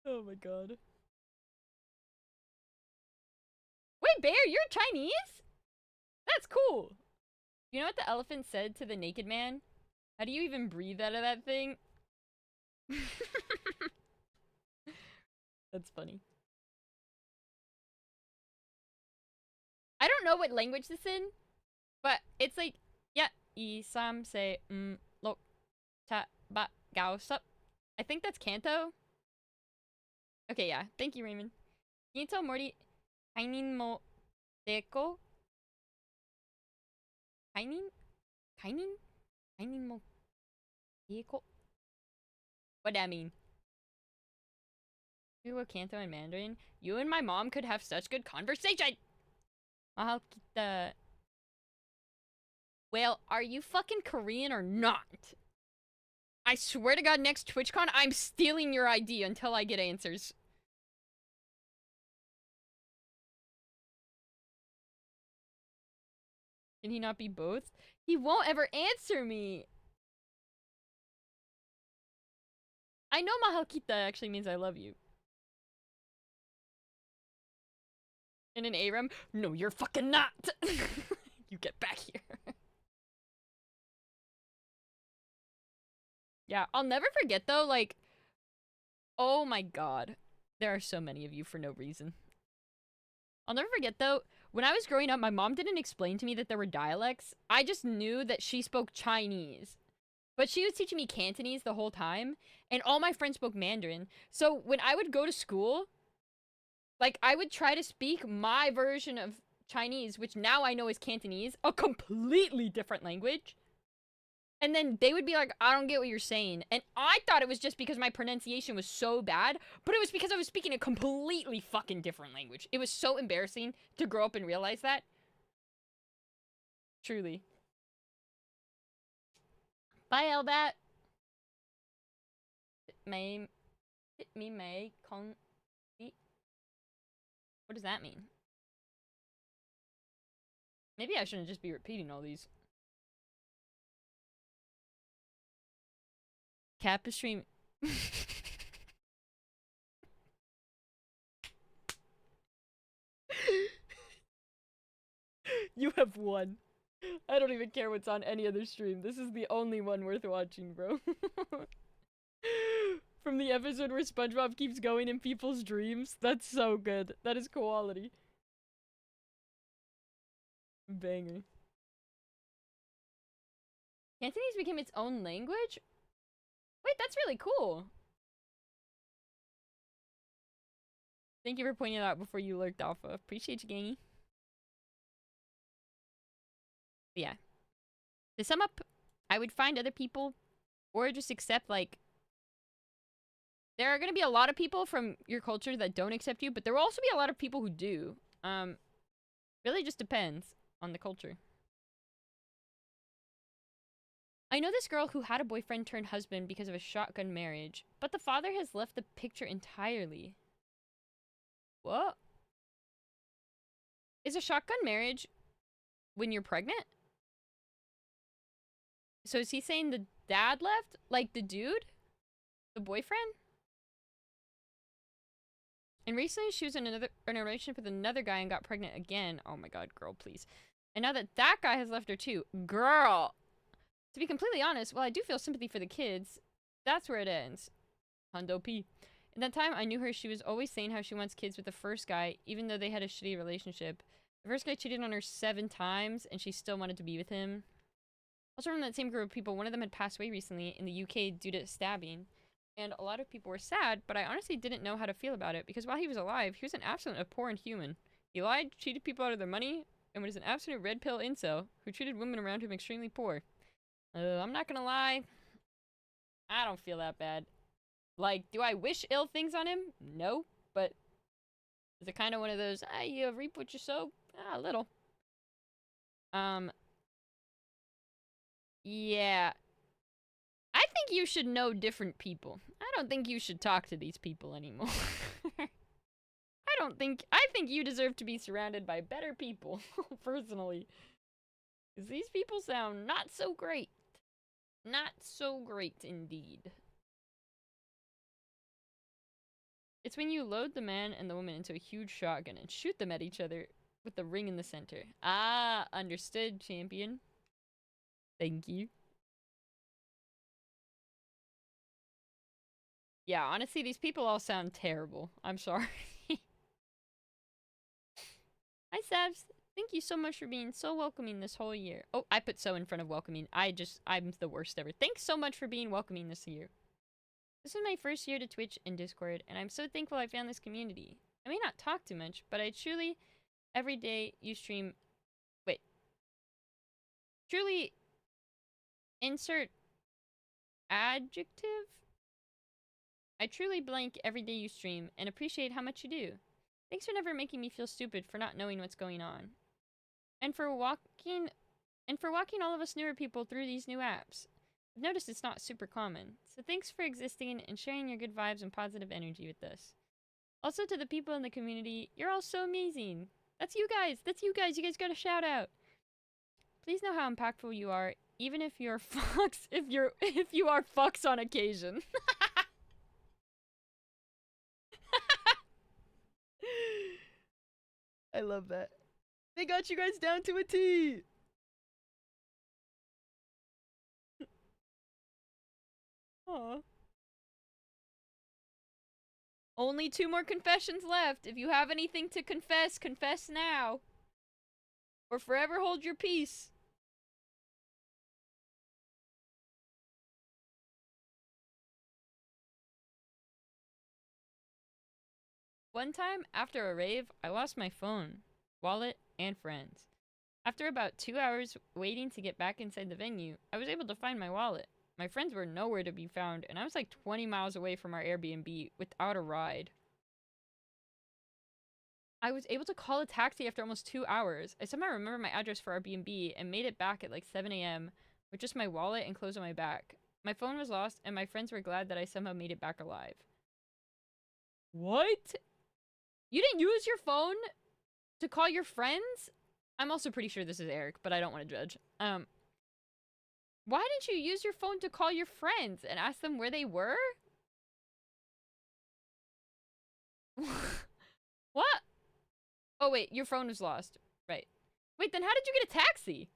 Speaker 3: Oh my god. Wait, Bear, you're Chinese? That's cool! You know what the elephant said to the naked man? How do you even breathe out of that thing? That's funny. I don't know what language this in, but it's like, yeah, I sam se lo ta ba gao sup. I think that's Kanto. Okay, yeah. Thank you, Raymond.
Speaker 1: Can you tell Morty? Kainin mo deko? Kainin? Kainin? Kainin mo deko? What that mean? You were Kanto in Mandarin? You and my mom could have such good conversation! Mahal kita. Well, are you fucking Korean or not? I swear to God, next TwitchCon, I'm stealing your ID until I get answers. Can he not be both? He won't ever answer me. I know Mahal kita actually means I love you. In an ARAM? No, you're fucking not! You get back here. Yeah, I'll never forget though, like, oh my god. There are so many of you for no reason. I'll never forget though, when I was growing up, my mom didn't explain to me that there were dialects. I just knew that she spoke Chinese. But she was teaching me Cantonese the whole time, and all my friends spoke Mandarin. So when I would go to school, like, I would try to speak my version of Chinese, which now I know is Cantonese, a completely different language. And then they would be like, I don't get what you're saying. And I thought it was just because my pronunciation was so bad, but it was because I was speaking a completely fucking different language. It was so embarrassing to grow up and realize that. Truly. Bye, Elbat. Me may con. What does that mean? Maybe I shouldn't just be repeating all these. Kappa stream. You have won. I don't even care what's on any other stream. This is the only one worth watching, bro. From the episode where SpongeBob keeps going in people's dreams. That's so good. That is quality. Banger. Cantonese became its own language? Wait, that's really cool. Thank you for pointing it out before you lurked off. Appreciate you, Gangy. But yeah. To sum up, I would find other people or just accept, like, there are going to be a lot of people from your culture that don't accept you, but there will also be a lot of people who do. Really just depends on the culture. I know this girl who had a boyfriend turned husband because of a shotgun marriage, but the father has left the picture entirely. What? Is a shotgun marriage when you're pregnant? So is he saying the dad left? Like the dude? The boyfriend? And recently she was in a relationship with another guy and got pregnant again. Oh my god, girl, please. And now that guy has left her too. Girl! To be completely honest, while I do feel sympathy for the kids, that's where it ends. Hundo P. In that time, I knew her. She was always saying how she wants kids with the first guy, even though they had a shitty relationship. The first guy cheated on her 7 times, and she still wanted to be with him. Also from that same group of people, one of them had passed away recently in the UK due to stabbing. And a lot of people were sad, but I honestly didn't know how to feel about it, because while he was alive, he was an absolute abhorrent human. He lied, cheated people out of their money, and was an absolute red pill incel who treated women around him extremely poor. I'm not gonna lie. I don't feel that bad. Like, do I wish ill things on him? No. But is it kind of one of those, you reap what you sow? A little. Yeah. I think you should know different people. I don't think you should talk to these people anymore. I think you deserve to be surrounded by better people, personally. Because these people sound not so great. Not so great indeed. It's when you load the man and the woman into a huge shotgun and shoot them at each other with the ring in the center. Ah, understood, champion. Thank you. Yeah, honestly, these people all sound terrible. I'm sorry. Hi, Savs. Thank you so much for being so welcoming this whole year. Oh, I put so in front of welcoming. I'm the worst ever. Thanks so much for being welcoming this year. This is my first year to Twitch and Discord, and I'm so thankful I found this community. I may not talk too much, but I truly, every day you stream, wait, truly insert adjective? I truly blank every day you stream and appreciate how much you do. Thanks for never making me feel stupid for not knowing what's going on. And for walking all of us newer people through these new apps. I've noticed it's not super common. So thanks for existing and sharing your good vibes and positive energy with us. Also to the people in the community, you're all so amazing. That's you guys. That's you guys. You guys got a shout out. Please know how impactful you are, even if you're fucks if you are fucks on occasion. I love that. They got you guys down to a T. Aw. Only 2 more confessions left. If you have anything to confess, confess now. Or forever hold your peace. One time, after a rave, I lost my phone, wallet, and friends. After about 2 hours waiting to get back inside the venue, I was able to find my wallet. My friends were nowhere to be found, and I was like 20 miles away from our Airbnb without a ride. I was able to call a taxi after almost 2 hours. I somehow remember my address for our B&B and made it back at like 7 a.m. with just my wallet and clothes on my back. My phone was lost, and my friends were glad that I somehow made it back alive. What? You didn't use your phone to call your friends? I'm also pretty sure this is Eric, but I don't want to judge. Why didn't you use your phone to call your friends and ask them where they were? What? Oh, wait, your phone was lost. Right. Wait, then how did you get a taxi?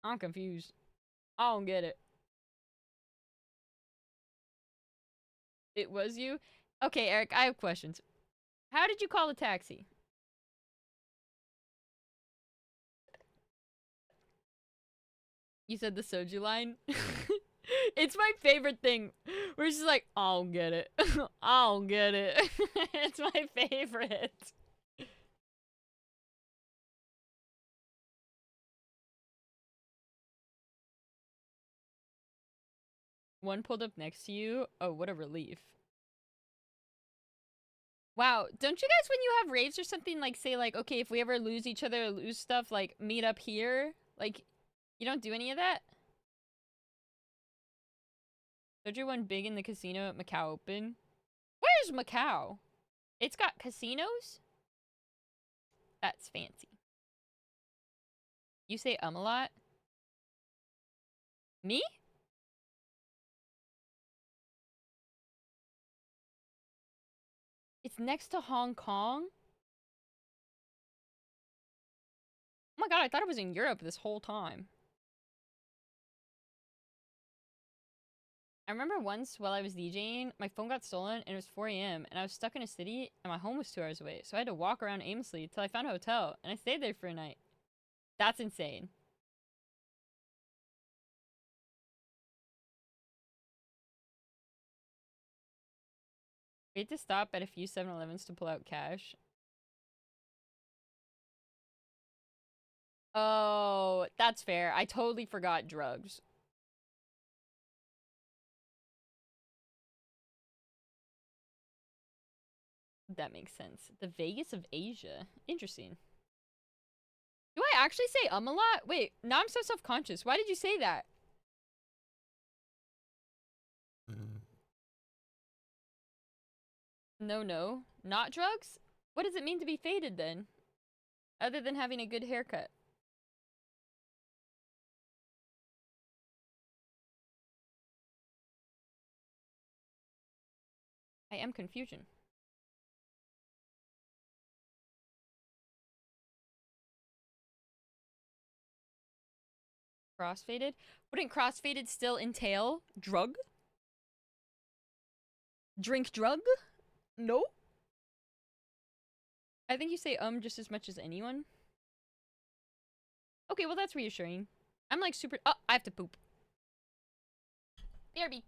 Speaker 1: I'm confused. I don't get it. It was you? Okay, Eric, I have questions. How did you call a taxi? You said the soju line? It's my favorite thing. We're just like, I don't get it. I don't get it. It's my favorite. One pulled up next to you. Oh, what a relief. Wow, don't you guys, when you have raves or something, like, say, like, okay, if we ever lose each other or lose stuff, like, meet up here? Like, you don't do any of that? Soju won big in the casino at Macau Open. Where's Macau? It's got casinos? That's fancy. You say a lot? Me? It's next to Hong Kong? Oh my god, I thought it was in Europe this whole time. I remember once while I was DJing, my phone got stolen and it was 4 a.m. and I was stuck in a city and my home was 2 hours away. So I had to walk around aimlessly until I found a hotel and I stayed there for a night. That's insane. We had to stop at a few 7-Elevens to pull out cash. Oh, that's fair. I totally forgot drugs. That makes sense. The Vegas of Asia. Interesting. Do I actually say a lot? Wait, now I'm so self-conscious. Why did you say that? No. Not drugs? What does it mean to be faded then? Other than having a good haircut. I am confusion. Crossfaded? Wouldn't crossfaded still entail drug? Drink drug? No? I think you say just as much as anyone. Okay, well that's reassuring. I'm like super- oh, I have to poop.
Speaker 3: BRB.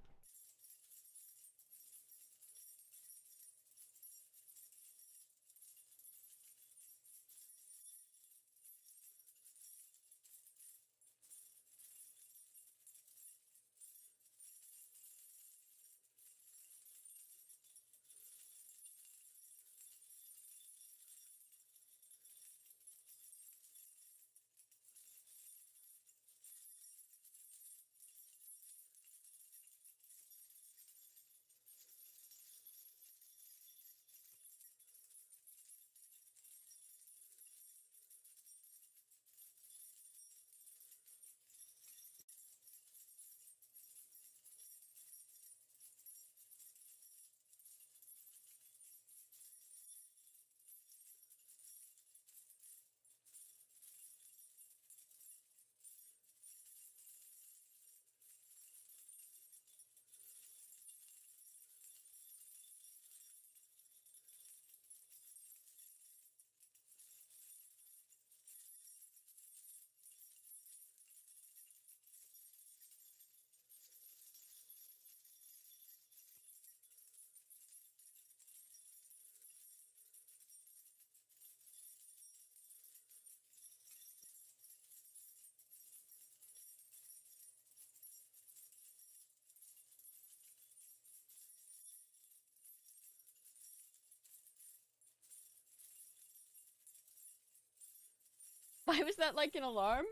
Speaker 3: Why was that like an alarm?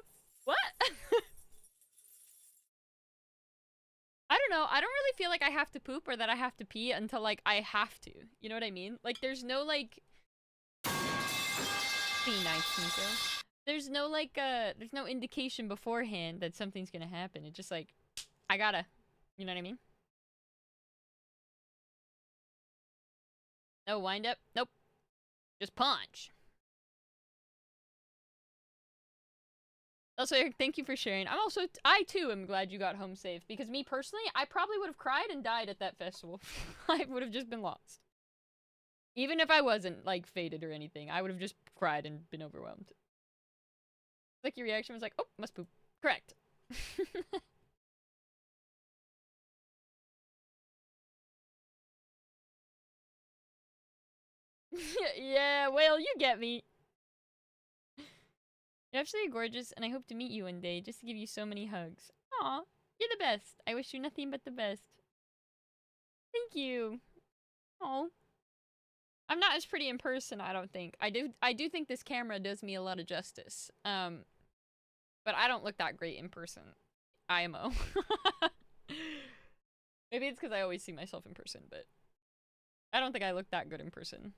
Speaker 3: What? I don't know. I don't really feel like I have to poop or that I have to pee until like I have to. You know what I mean? Like there's no like be nice, Nico. There's no like there's no indication beforehand that something's gonna happen. It's just like I gotta. You know what I mean? No wind up. Nope. Just punch. Also, Eric, thank you for sharing. I too am glad you got home safe, because me personally, I probably would have cried and died at that festival. I would have just been lost. Even if I wasn't, like, faded or anything, I would have just cried and been overwhelmed. Like, your reaction was like, oh, must poop. Correct. Yeah, well, you get me. You're absolutely gorgeous, and I hope to meet you one day, just to give you so many hugs. Aw, you're the best. I wish you nothing but the best. Thank you. Oh, I'm not as pretty in person, I don't think. I do think this camera does me a lot of justice. But I don't look that great in person. IMO. Maybe it's because I always see myself in person, but I don't think I look that good in person.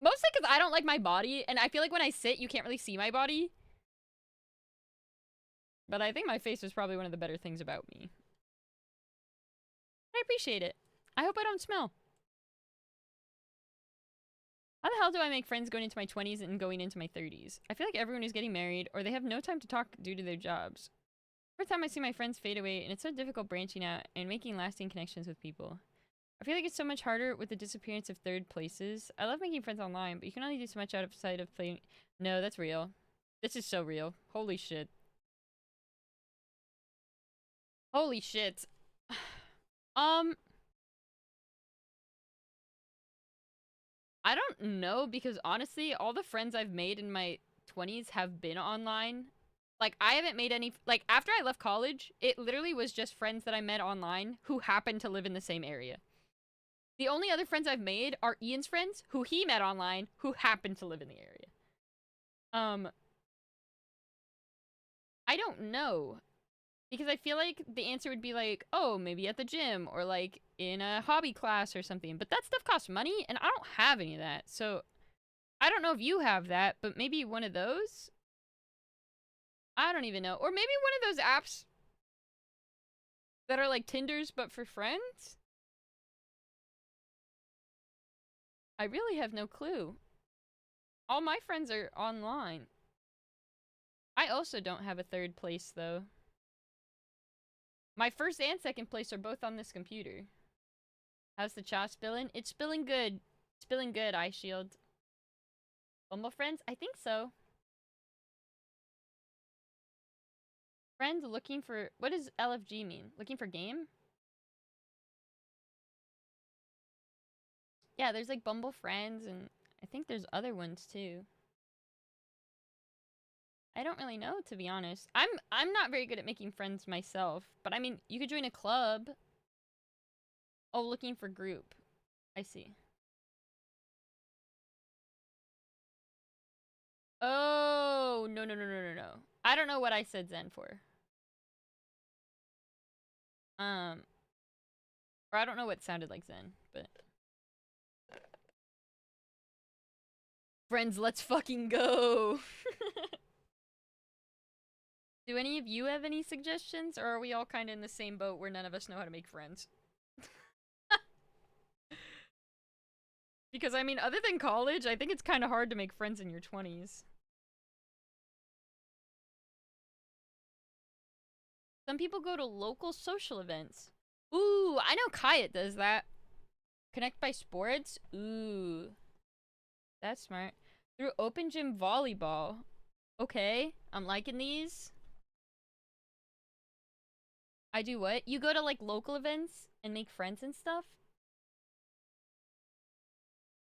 Speaker 3: Mostly because I don't like my body, and I feel like when I sit, you can't really see my body. But I think my face is probably one of the better things about me. I appreciate it. I hope I don't smell. How the hell do I make friends going into my 20s and going into my 30s? I feel like everyone is getting married, or they have no time to talk due to their jobs. Every time I see my friends fade away, and it's so difficult branching out and making lasting connections with people. I feel like it's so much harder with the disappearance of third places. I love making friends online, but you can only do so much outside of playing. No, that's real. This is so real. Holy shit. Holy shit. I don't know, because honestly, all the friends I've made in my 20s have been online. Like, I haven't made any, like, after I left college, it literally was just friends that I met online who happened to live in the same area. The only other friends I've made are Ian's friends, who he met online, who happen to live in the area. I don't know. Because I feel like the answer would be like, oh, maybe at the gym, or like in a hobby class or something. But that stuff costs money, and I don't have any of that. So, I don't know if you have that, but maybe one of those? I don't even know. Or maybe one of those apps that are like Tinders, but for friends? I really have no clue. All my friends are online. I also don't have a third place, though. My first and second place are both on this computer. How's the cha spilling? It's spilling good. Spilling good, Eye Shield. Bumble friends? I think so. Friend looking for... What does LFG mean? Looking for game?
Speaker 1: Yeah, there's like Bumble Friends, and I think there's other ones too. I don't really know, to be honest. I'm not very good at making friends myself, but I mean, you could join a club. Oh, looking for group. I see. Oh, no, no, no, no, no, no. I don't know what I said Zen for. Or I don't know what sounded like Zen, but... Friends, let's fucking go! Do any of you have any suggestions, or are we all kind of in the same boat where none of us know how to make friends? Because, I mean, other than college, I think it's kind of hard to make friends in your 20s. Some people go to local social events. Ooh, I know Kayat does that. Connect by sports? Ooh. That's smart. Through open gym volleyball. Okay, I'm liking these. I do what? You go to like local events and make friends and stuff?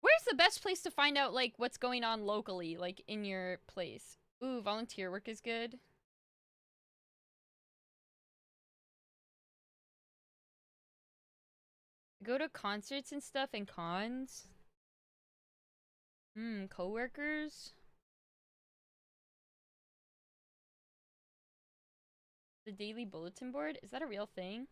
Speaker 1: Where's the best place to find out like what's going on locally, like in your place? Ooh, volunteer work is good. Go to concerts and stuff and cons. Coworkers. The Daily Bulletin Board? Is that a real thing?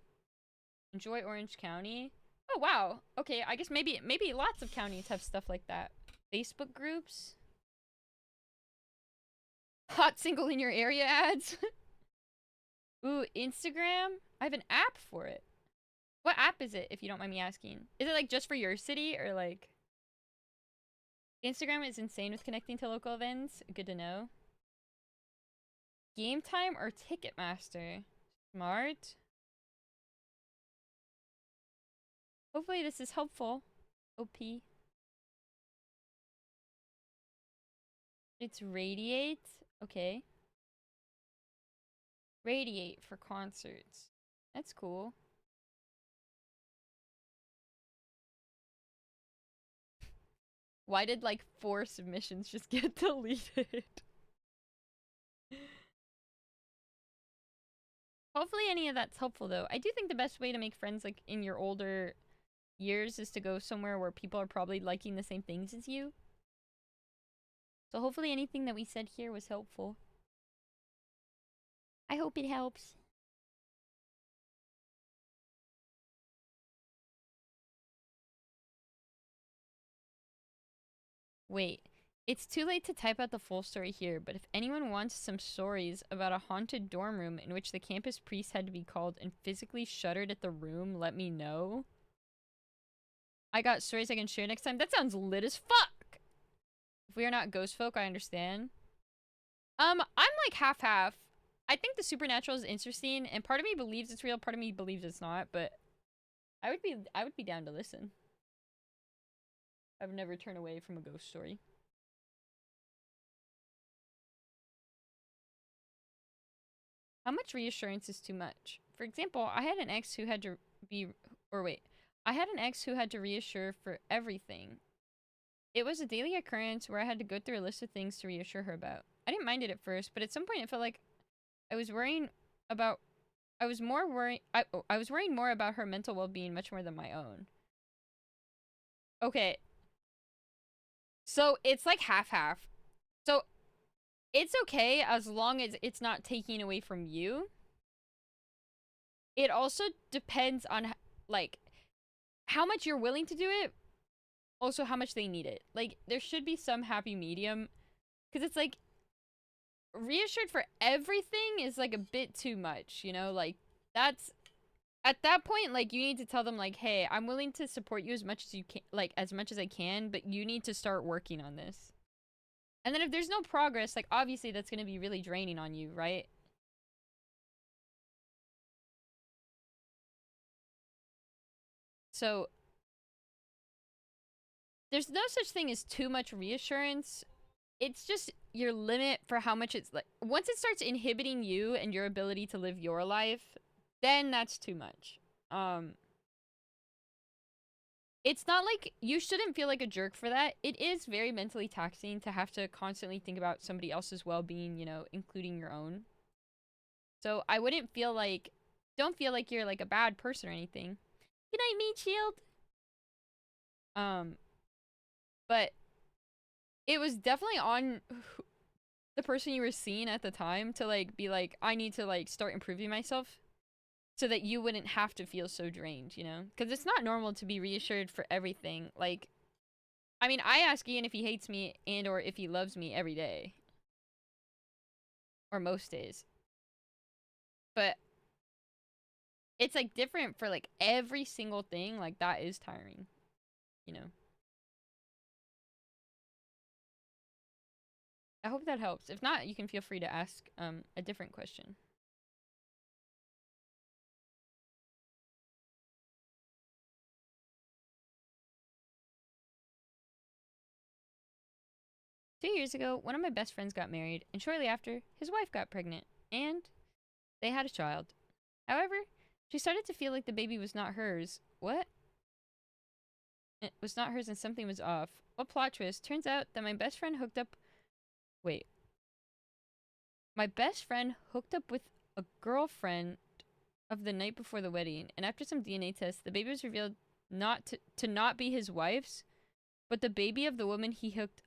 Speaker 1: Enjoy Orange County? Oh, wow. Okay, I guess maybe lots of counties have stuff like that. Facebook groups? Hot single in your area ads? Ooh, Instagram? I have an app for it. What app is it, if you don't mind me asking? Is it, like, just for your city, or, like... Instagram is insane with connecting to local events. Good to know. Game Time or Ticketmaster? Smart. Hopefully this is helpful. OP. It's Radiate. Okay. Radiate for concerts. That's cool. Why did like 4 submissions just get deleted? Hopefully any of that's helpful though. I do think the best way to make friends like in your older years is to go somewhere where people are probably liking the same things as you. So hopefully anything that we said here was helpful. I hope it helps. Wait, it's too late to type out the full story here, but if anyone wants some stories about a haunted dorm room in which the campus priest had to be called and physically shuddered at the room, let me know. I got stories I can share next time. That sounds lit as fuck! If we are not ghost folk, I understand. I'm like half-half. I think the supernatural is interesting, and part of me believes it's real, part of me believes it's not, but I would be down to listen. I've never turned away from a ghost story. How much reassurance is too much? For example, I had an ex who had to reassure for everything. It was a daily occurrence where I had to go through a list of things to reassure her about. I didn't mind it at first, but at some point it felt like I was worrying more about her mental well-being much more than my own. Okay. So it's like half-half. So it's okay as long as it's not taking away from you. It also depends on like how much you're willing to do it. Also how much they need it. Like there should be some happy medium. Because it's like reassured for everything is like a bit too much, you know? Like that's at that point, like you need to tell them like, hey, I'm willing to support you as much as you can, like as much as I can, but you need to start working on this. And then if there's no progress, like obviously that's going to be really draining on you, right? So there's no such thing as too much reassurance. It's just your limit for how much it's like. Once it starts inhibiting you and your ability to live your life, then that's too much. it's not like you shouldn't feel like a jerk for that. It is very mentally taxing to have to constantly think about somebody else's well-being, you know, including your own. So I wouldn't feel like, don't feel like you're like a bad person or anything. Good night, Meat Shield. But it was definitely on the person you were seeing at the time to like be like, I need to like start improving myself so that you wouldn't have to feel so drained, you know? Because it's not normal to be reassured for everything. Like, I mean, I ask Ian if he hates me and or if he loves me every day. Or most days. But it's like different for like every single thing. Like that is tiring, you know? I hope that helps. If not, you can feel free to ask a different question. Two years ago, one of my best friends got married, and shortly after, his wife got pregnant, and they had a child. However, she started to feel like the baby was not hers. What? It was not hers and something was off. What plot twist? Turns out that my best friend hooked up... Wait. My best friend hooked up with a girlfriend of the night before the wedding, and after some DNA tests, the baby was revealed not to not be his wife's, but the baby of the woman he hooked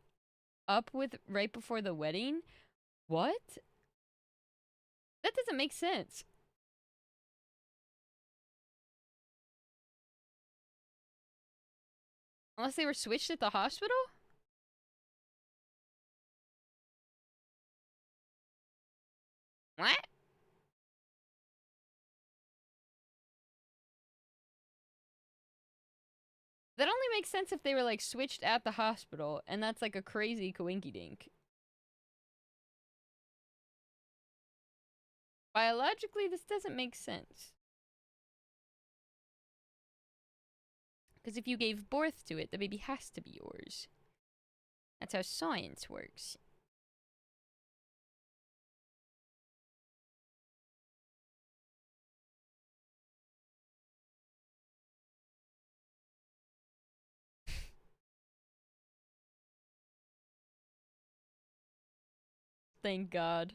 Speaker 1: up with right before the wedding? What? That doesn't make sense. Unless they were switched at the hospital? What? That only makes sense if they were like switched at the hospital, and that's like a crazy coinky dink. Biologically, this doesn't make sense. Because if you gave birth to it, the baby has to be yours. That's how science works. Thank God.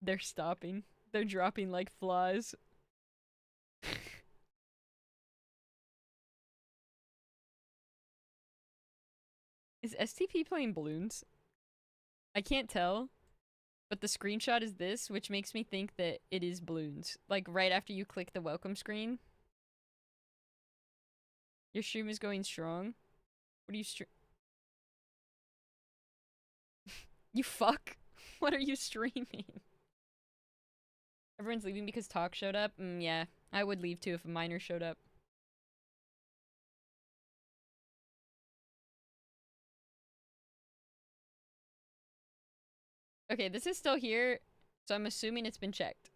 Speaker 1: They're stopping. They're dropping like flies. Is STP playing balloons? I can't tell, but the screenshot is this, which makes me think that it is balloons. Like right after you click the welcome screen. Your stream is going strong. What are you You fuck? What are you streaming? Everyone's leaving because Talk showed up? Yeah. I would leave too if a minor showed up. Okay, this is still here, so I'm assuming it's been checked.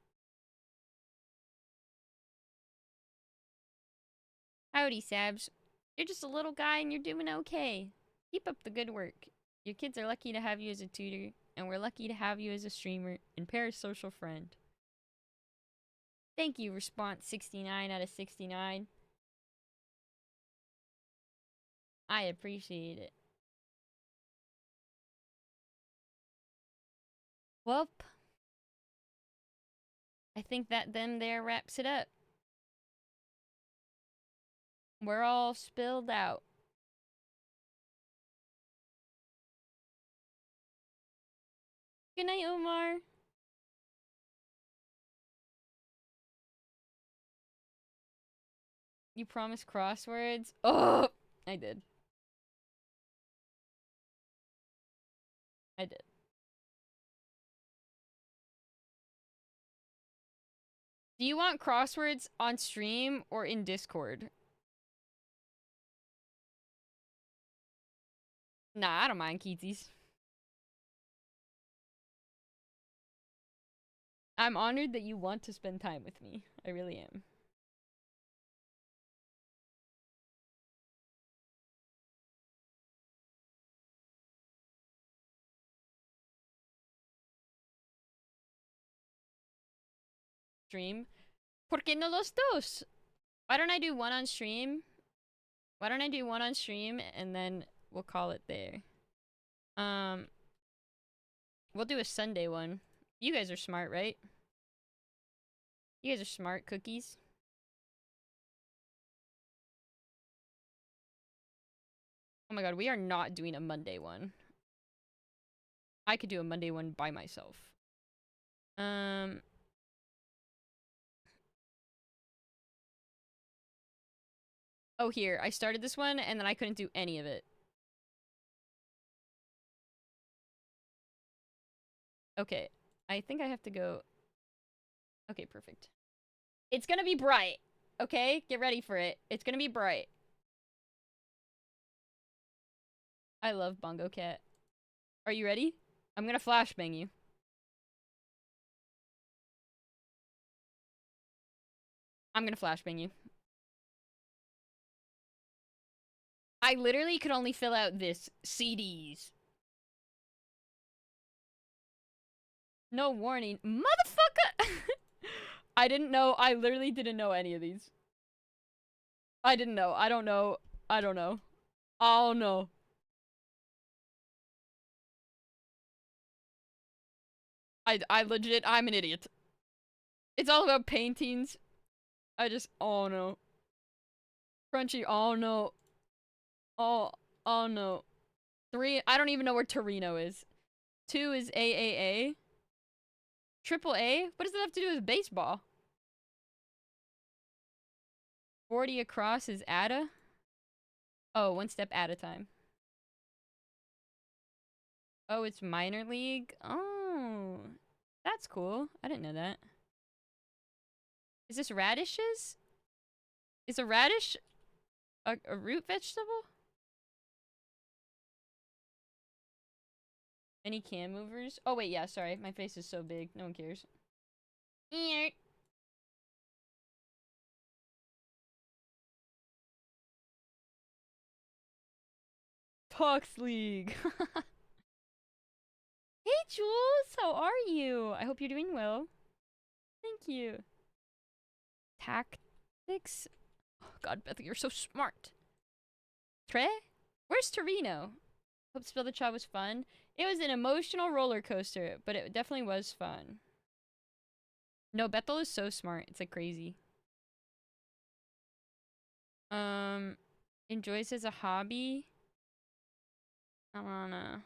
Speaker 1: Howdy, Sabs. You're just a little guy and you're doing okay. Keep up the good work. Your kids are lucky to have you as a tutor, and we're lucky to have you as a streamer and parasocial friend. Thank you, response 69 out of 69. I appreciate it. Welp. I think that them there wraps it up. We're all spilled out. Good night, Omar. You promised crosswords? Oh, I did. I did. Do you want crosswords on stream or in Discord? Nah, I don't mind Keatsies. I'm honored that you want to spend time with me. I really am. Stream. ¿Por qué no los dos? Why don't I do one on stream? Why don't I do one on stream and then we'll call it there. We'll do a Sunday one. You guys are smart, right? You guys are smart cookies. Oh my god, we are not doing a Monday one. I could do a Monday one by myself. Oh, here. I started this one, and then I couldn't do any of it. Okay. I think I have to go... Okay, perfect. It's gonna be bright. Okay? Get ready for it. It's gonna be bright. I love Bongo Cat. Are you ready? I'm gonna flashbang you. I'm gonna flashbang you. I literally could only fill out this. CDs. No warning. Motherfucker! I didn't know. I literally didn't know any of these. I didn't know. I don't know. I don't know. Oh no. I legit, I'm an idiot. It's all about paintings. Oh no. Crunchy, oh no. Oh no. 3, I don't even know where Torino is. 2 is AAA. Triple A? What does that have to do with baseball? 40 across is ATA? Oh, one step at a time. Oh, it's minor league? Oh, that's cool. I didn't know that. Is this radishes? Is a radish a root vegetable? Any can movers? Oh, wait, yeah, sorry. My face is so big. No one cares. Pox League. Hey, Jules, how are you? I hope you're doing well. Thank you. Tactics? Oh, God, Beth, you're so smart. Trey? Where's Torino? Hope Spill the Chai was fun. It was an emotional roller coaster, but it definitely was fun. No, Bethel is so smart. It's like crazy. Enjoys as a hobby. I don't know.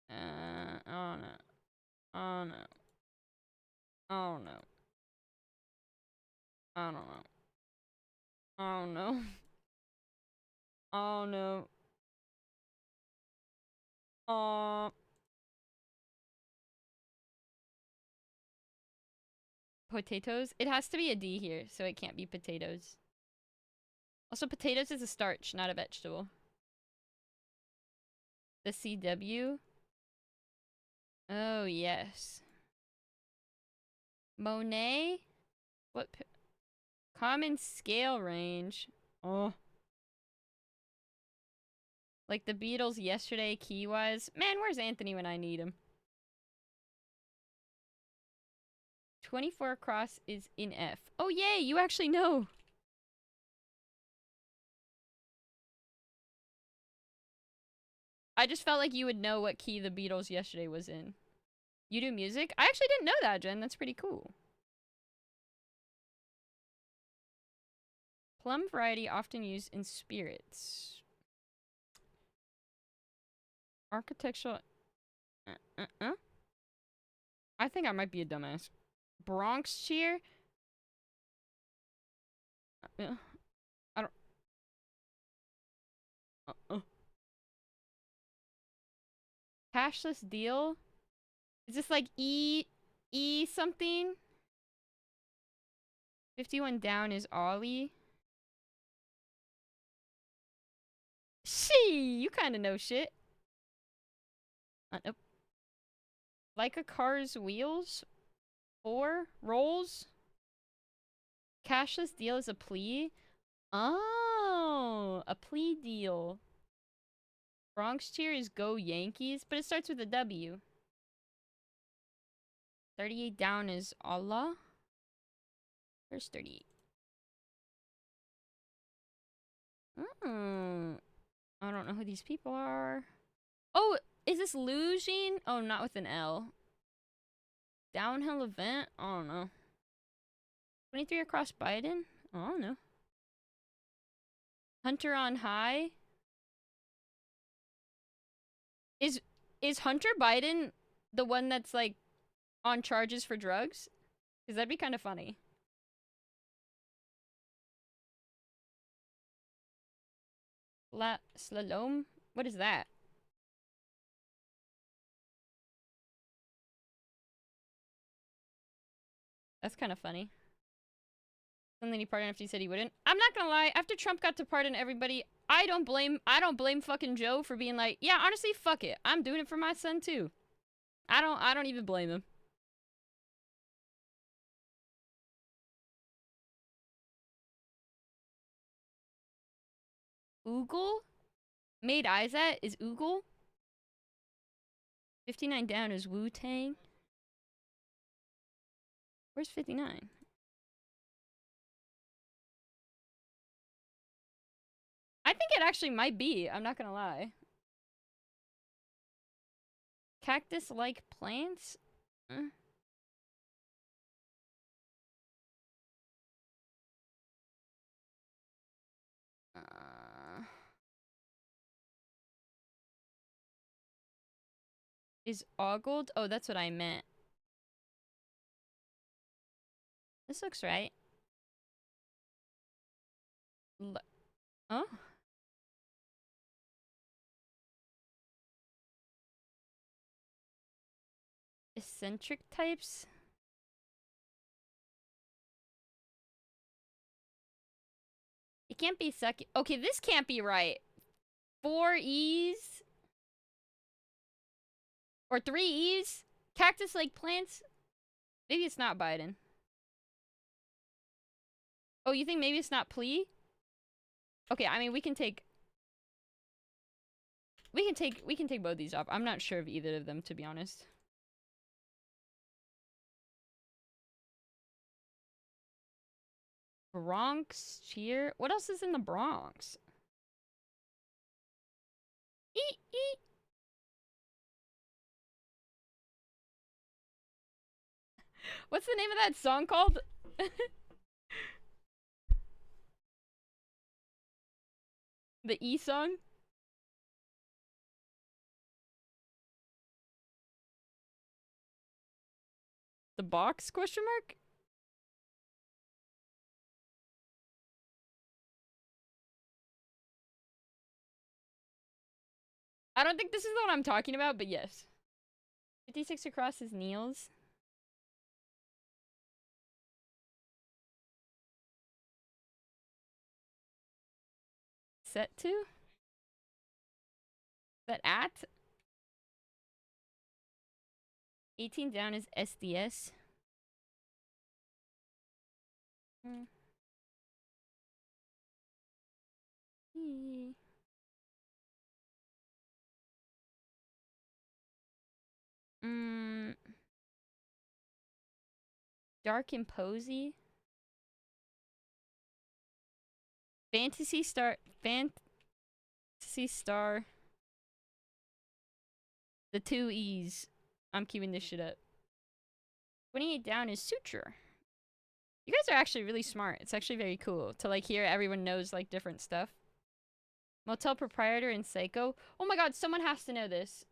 Speaker 1: I don't know. I don't know. I don't know. I don't know. I don't know. Oh no. Potatoes? It has to be a D here, so it can't be potatoes. Also, potatoes is a starch, not a vegetable. The CW? Oh, yes. Monet? What? Common scale range. Oh. Like the Beatles yesterday, key-wise. Man, where's Anthony when I need him? 24 across is in F. Oh, yay! You actually know! I just felt like you would know what key the Beatles yesterday was in. You do music? I actually didn't know that, Jen. That's pretty cool. Plum variety often used in spirits. Architectural... I think I might be a dumbass. Bronx cheer? I don't... Cashless deal? Is this like E something? 51 down is Ollie. She, you kind of know shit. Nope. Like a car's wheels? 4 rolls? Cashless deal is a plea? Oh, a plea deal. Bronx cheer is go Yankees, but it starts with a W. 38 down is Allah. Where's 38? I don't know who these people are. Oh, is this Lugine? Oh, not with an L. Downhill event? I don't know. 23 across Biden? I don't know. Hunter on high? Is Hunter Biden the one that's like on charges for drugs? Because that'd be kind of funny. Slalom? What is that? That's kind of funny. Something he pardoned after he said he wouldn't. I'm not gonna lie, after Trump got to pardon everybody, I don't blame fucking Joe for being like, yeah, honestly, fuck it. I'm doing it for my son too. I don't even blame him. Oogle? Made eyes at is Oogle? 59 down is Wu-Tang. Where's 59? I think it actually might be. I'm not gonna lie. Cactus-like plants? Is ogled? Oh, that's what I meant. This looks right. Oh? Eccentric types? It can't be sucky. Okay, this can't be right. 4 E's? Or 3 E's? Cactus-like plants? Maybe it's not Biden. Oh, you think maybe it's not plea? Okay, I mean, we can take both these off. I'm not sure of either of them, to be honest. Bronx cheer? What else is in the Bronx? Eat, eat. What's the name of that song called? The E song? The box question mark? I don't think this is the one I'm talking about, but yes. 56 across is Neil's. Set to? That at? 18 down is SDS. Dark and Posy. Fantasy Star. The 2 E's. I'm keeping this shit up. 28 down is Suture. You guys are actually really smart. It's actually very cool to like hear everyone knows like different stuff. Motel Proprietor and Psycho. Oh my god, someone has to know this.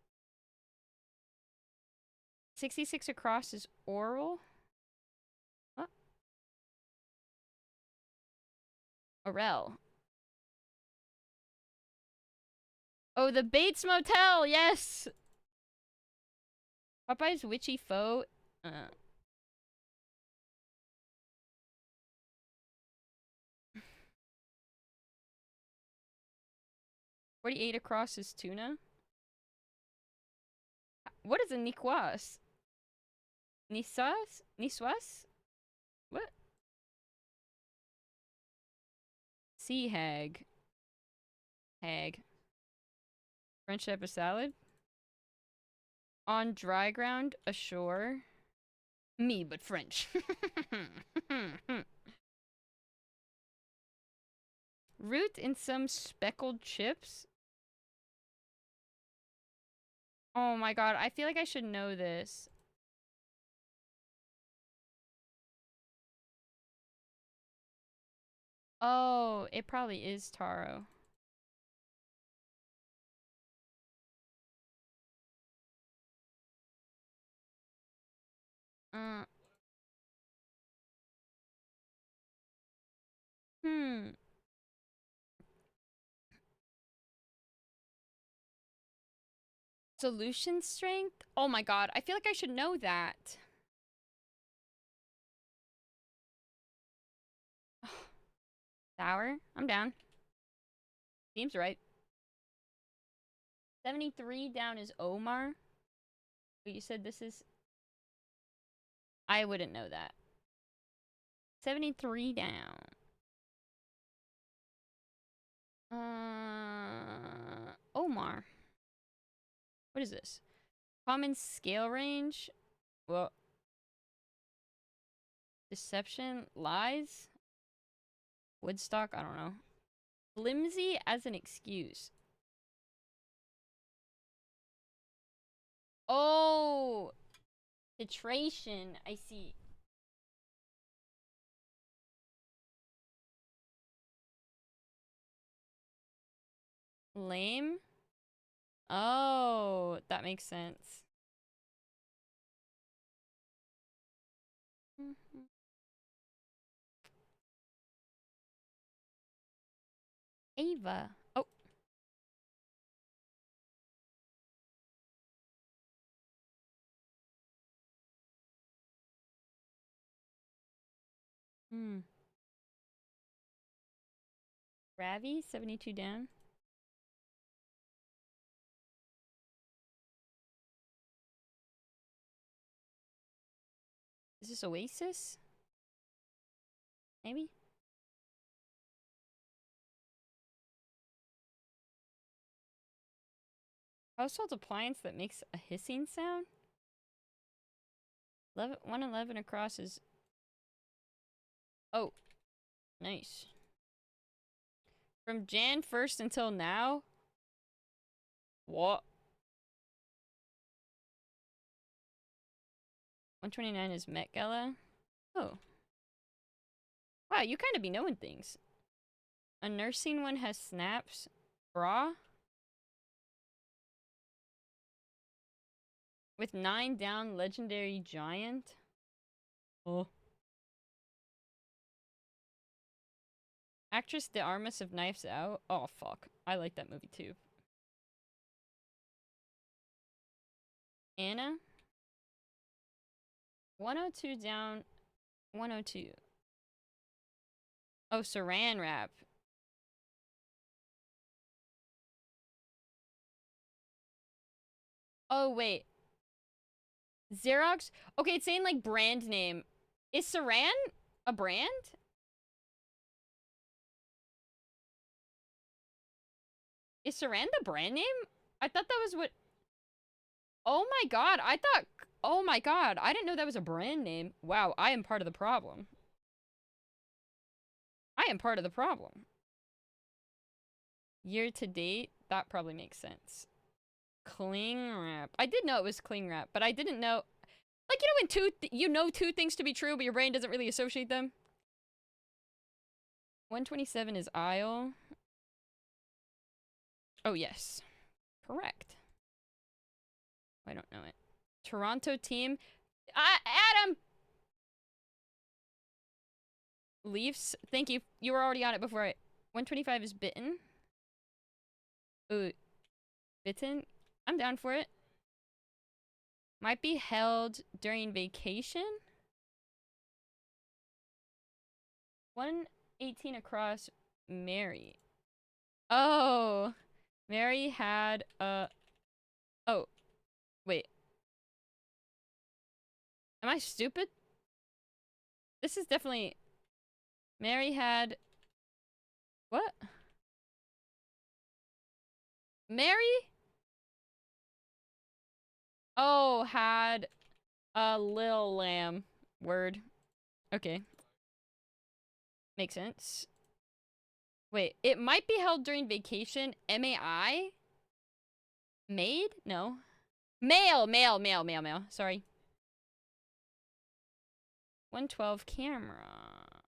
Speaker 1: 66 across is Oral. What? Orel. Oh, the Bates Motel, yes! Popeye's Witchy Foe. 48 across is Tuna. What is a Niquas? Niswas? What? Sea hag. Hag. French type of salad. On dry ground, ashore. Me, but French. Root in some speckled chips? Oh my god, I feel like I should know this. Oh, it probably is taro. Uh. Hmm. Solution strength? Oh my god, I feel like I should know that. Sour? I'm down. Seems right. 73 down is Omar. But you said this is... I wouldn't know that. 73 down. Omar. What is this? Common scale range? Well... Deception? Lies? Woodstock? I don't know. Flimsy as an excuse. Oh! Titration. I see. Lame? Oh, that makes sense. Ava. Oh. Ravi, 72 down. Is this Oasis? Maybe? Household appliance that makes a hissing sound? 111 across is... Oh. Nice. From Jan 1st until now? What? 129 is Met Gala. Oh. Wow, you kind of be knowing things. A nursing one has snaps. Bra? With 9 down, Legendary Giant. Oh. Actress De Armas of Knives Out. Oh, fuck. I like that movie too. Anna? 102 down, 102. Oh, Saran Wrap. Oh, wait. Xerox? Okay, it's saying like brand name. Is Saran a brand? Is Saran the brand name? I thought that was what... Oh my god, I thought... Oh my god, I didn't know that was a brand name. Wow, I am part of the problem. I am part of the problem. Year to date? That probably makes sense. Cling wrap. I did know it was cling wrap, but I didn't know... Like, you know when you know two things to be true, but your brain doesn't really associate them? 127 is aisle. Oh, yes. Correct. I don't know it. Toronto team. Adam! Leafs. Thank you. You were already on it before I... 125 is bitten. Ooh. Bitten? I'm down for it. Might be held during vacation. 118 across. Mary. Oh. Mary had a... Oh. Wait. Am I stupid? This is definitely... Mary had... What? Mary? Oh, had a little lamb. Word. Okay. Makes sense. Wait, it might be held during vacation. MAI? Maid? No. Mail. Sorry. 112 camera.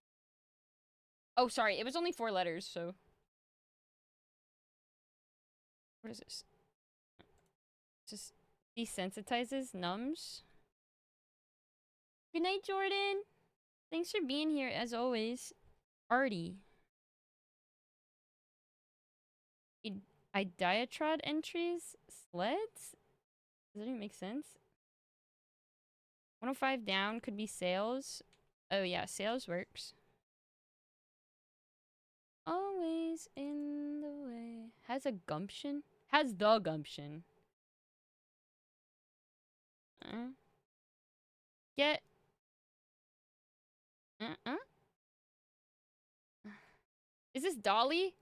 Speaker 1: Oh, sorry. It was only 4 letters, so. What is this? Just desensitizes, numbs. Good night, Jordan. Thanks for being here, as always. Artie. Idiatrod entries? Sleds? Does that even make sense? 105 down could be sales. Oh yeah, sales works. Always in the way. Has a gumption? Has the gumption. Get. Is this Dolly?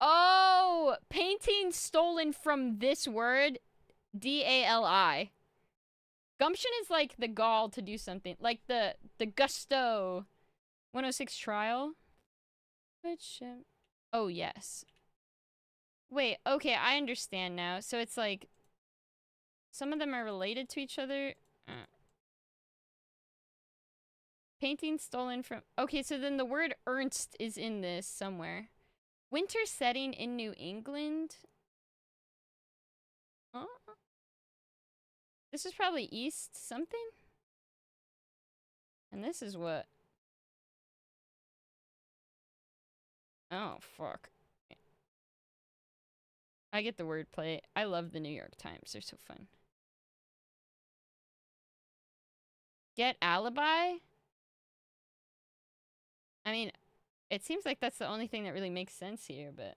Speaker 1: Oh, painting stolen from this word. DALI. Gumption is like the gall to do something. Like the gusto. 106 trial. Which, oh, yes. Wait, okay, I understand now. So it's like, some of them are related to each other. Painting stolen from... Okay, so then the word Ernst is in this somewhere. Winter setting in New England. Oh. This is probably east something? And this is what? Oh, fuck. I get the wordplay. I love the New York Times. They're so fun. Get alibi? I mean, it seems like that's the only thing that really makes sense here, but...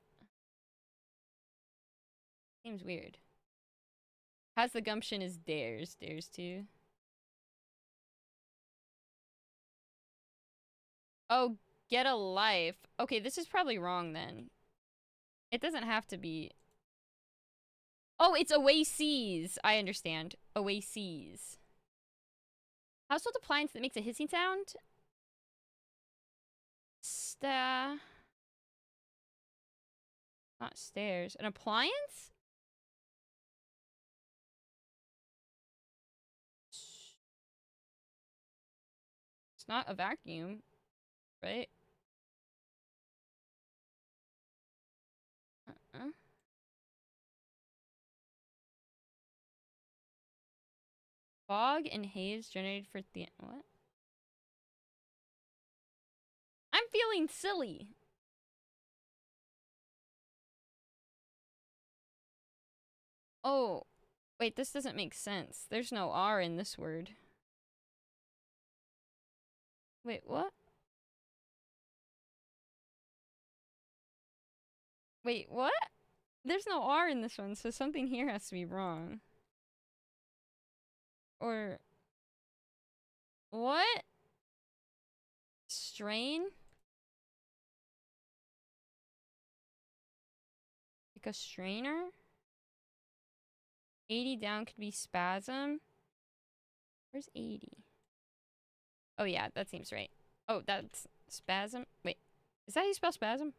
Speaker 1: Seems weird. Has the gumption is dares. Dares to. Oh, get a life. Okay, this is probably wrong then. It doesn't have to be... Oh, it's oases. I understand. Oases. Household appliance that makes a hissing sound? Not stairs. An appliance? It's not a vacuum, right? Fog and haze generated for the... What? I'm feeling silly. Oh, wait, this doesn't make sense. There's no R in this word. Wait, what? Wait, what? There's no R in this one, so something here has to be wrong. Or... What? Strain? Like a strainer? 80 down could be spasm. Where's 80? Oh yeah, that seems right. Oh, that's spasm. Wait, is that how you spell spasm?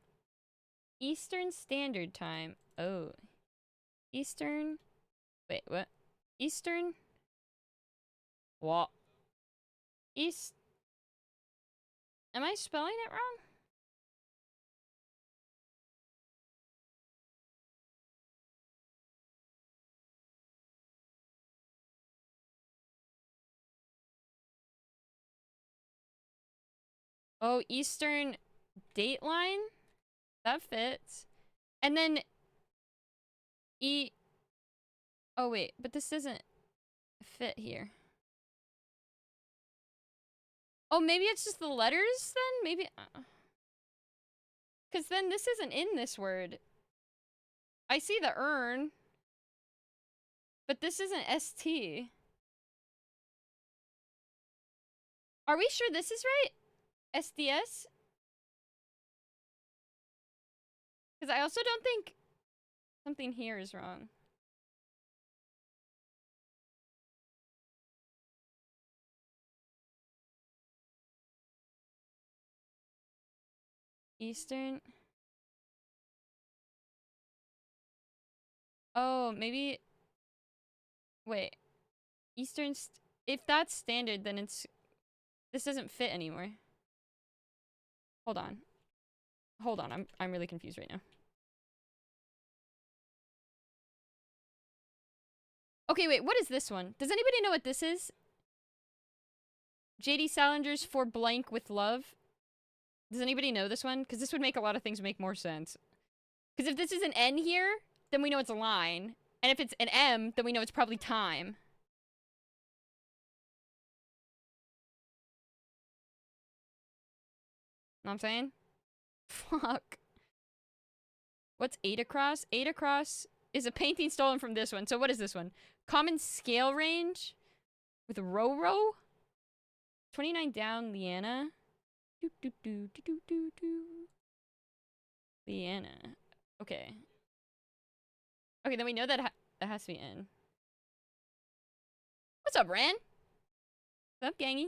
Speaker 1: Eastern Standard Time. Oh. Eastern. Wait, what? Eastern? What? East. Am I spelling it wrong? Oh, Eastern Dateline? That fits. And then Oh wait, but this doesn't fit here. Oh, maybe it's just the letters then? Maybe... Because then this isn't in this word. I see the urn. But this isn't ST. Are we sure this is right? SDS? Because I also don't think something here is wrong. Eastern. Oh, maybe. Wait. Eastern. If that's standard, then it's. This doesn't fit anymore. Hold on. Hold on. I'm really confused right now. Okay, wait. What is this one? Does anybody know what this is? JD Salinger's For Blank with Love. Does anybody know this one? Because this would make a lot of things make more sense. Because if this is an N here, then we know it's a line. And if it's an M, then we know it's probably time. Know what I'm saying? Fuck. What's 8 across? 8 across is a painting stolen from this one. So what is this one? Common scale range with Roro. 29 down, Leanna. Do do do do do do do. Leanna. Okay. Okay, then we know that that has to be in. What's up, Ran? What's up, gangy?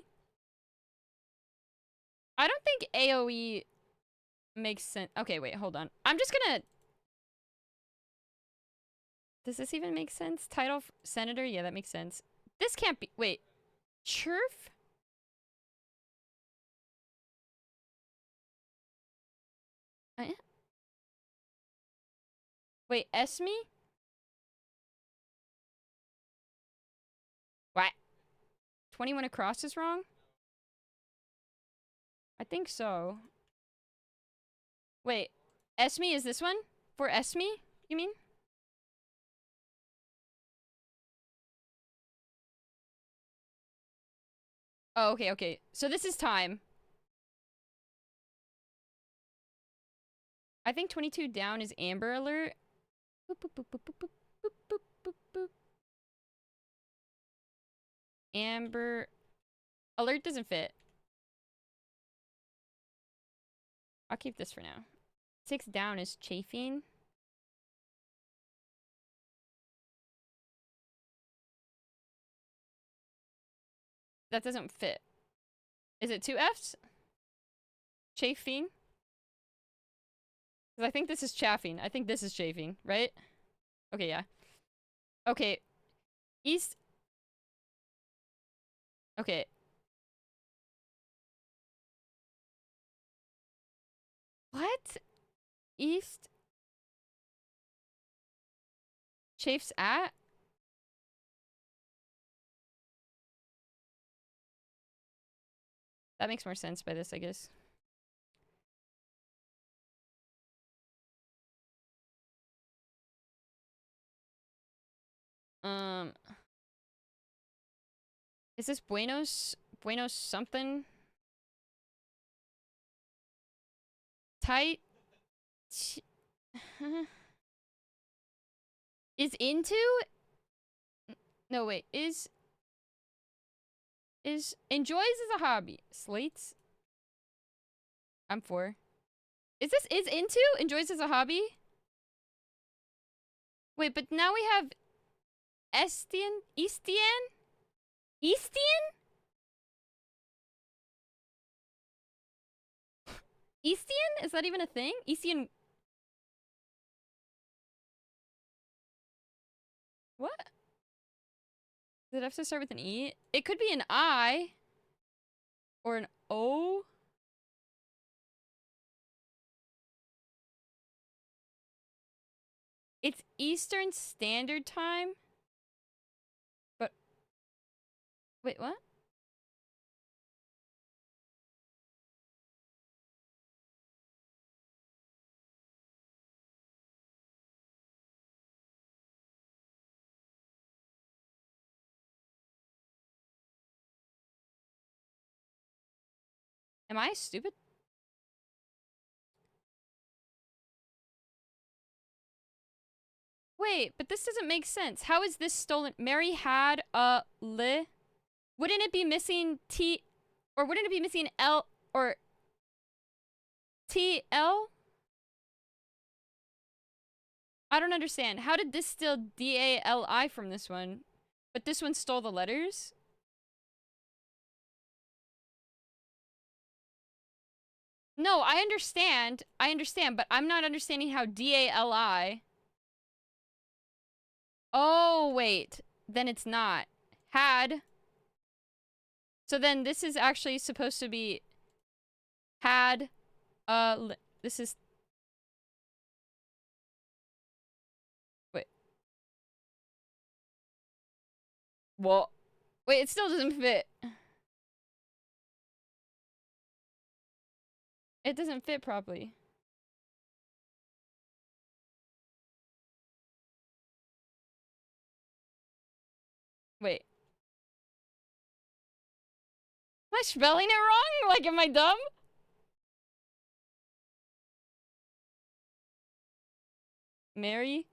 Speaker 1: I don't think AoE makes sense. Okay, wait, hold on. I'm just gonna... Does this even make sense? Title Senator? Yeah, that makes sense. This can't be... Wait. Churf? Wait, Esme? What? 21 across is wrong? I think so. Wait, Esme is this one? For Esme, you mean? Oh, okay, okay. So this is time. I think 22 down is Amber Alert. Boop, boop, boop, boop, boop, boop, boop, boop, boop, boop. Amber Alert doesn't fit. I'll keep this for now. 6 down is Chafing. That doesn't fit. Is it 2 Fs? Chafing? Because I think this is chaffing. I think this is chafing, right? Okay, yeah. Okay. East. Okay. What? East? Chafes at? That makes more sense by this, I guess. Is this Buenos something? Tight? Is into? No, wait. Is enjoys as a hobby. Slates? I'm for. Is this is into? Enjoys as a hobby? Wait, but now we have Estian? Eastian? Eastian? Eastian? Is that even a thing? Eastian. What? Does it have to start with an E? It could be an I. Or an O. It's Eastern Standard Time. But. Wait, what? Am I stupid? Wait, but this doesn't make sense. How is this stolen? Mary had a li. Wouldn't it be missing T, or wouldn't it be missing L or TL? I don't understand. How did this steal DALI from this one? But this one stole the letters? No, I understand. I understand, but I'm not understanding how DALI. Oh, wait. Then it's not. Had. So then this is actually supposed to be had. This is. Wait. Well. Wait, it still doesn't fit. It doesn't fit properly. Wait. Am I spelling it wrong? Like, am I dumb? Mary?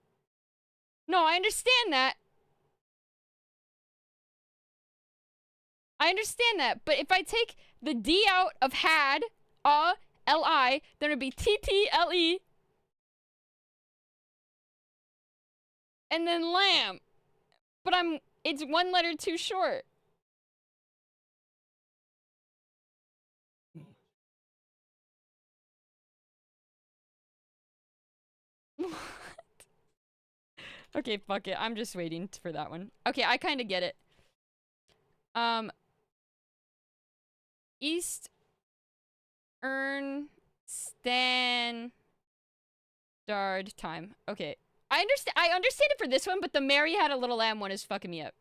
Speaker 1: No, I understand that. I understand that, but if I take the D out of had, L-I, then it'd be T-T-L-E. And then lamb. But it's one letter too short. What? Okay, fuck it. I'm just waiting for that one. Okay, I kind of get it. Eastern Standard Time. Okay. I understand it for this one, but the Mary Had a Little Lamb one is fucking me up.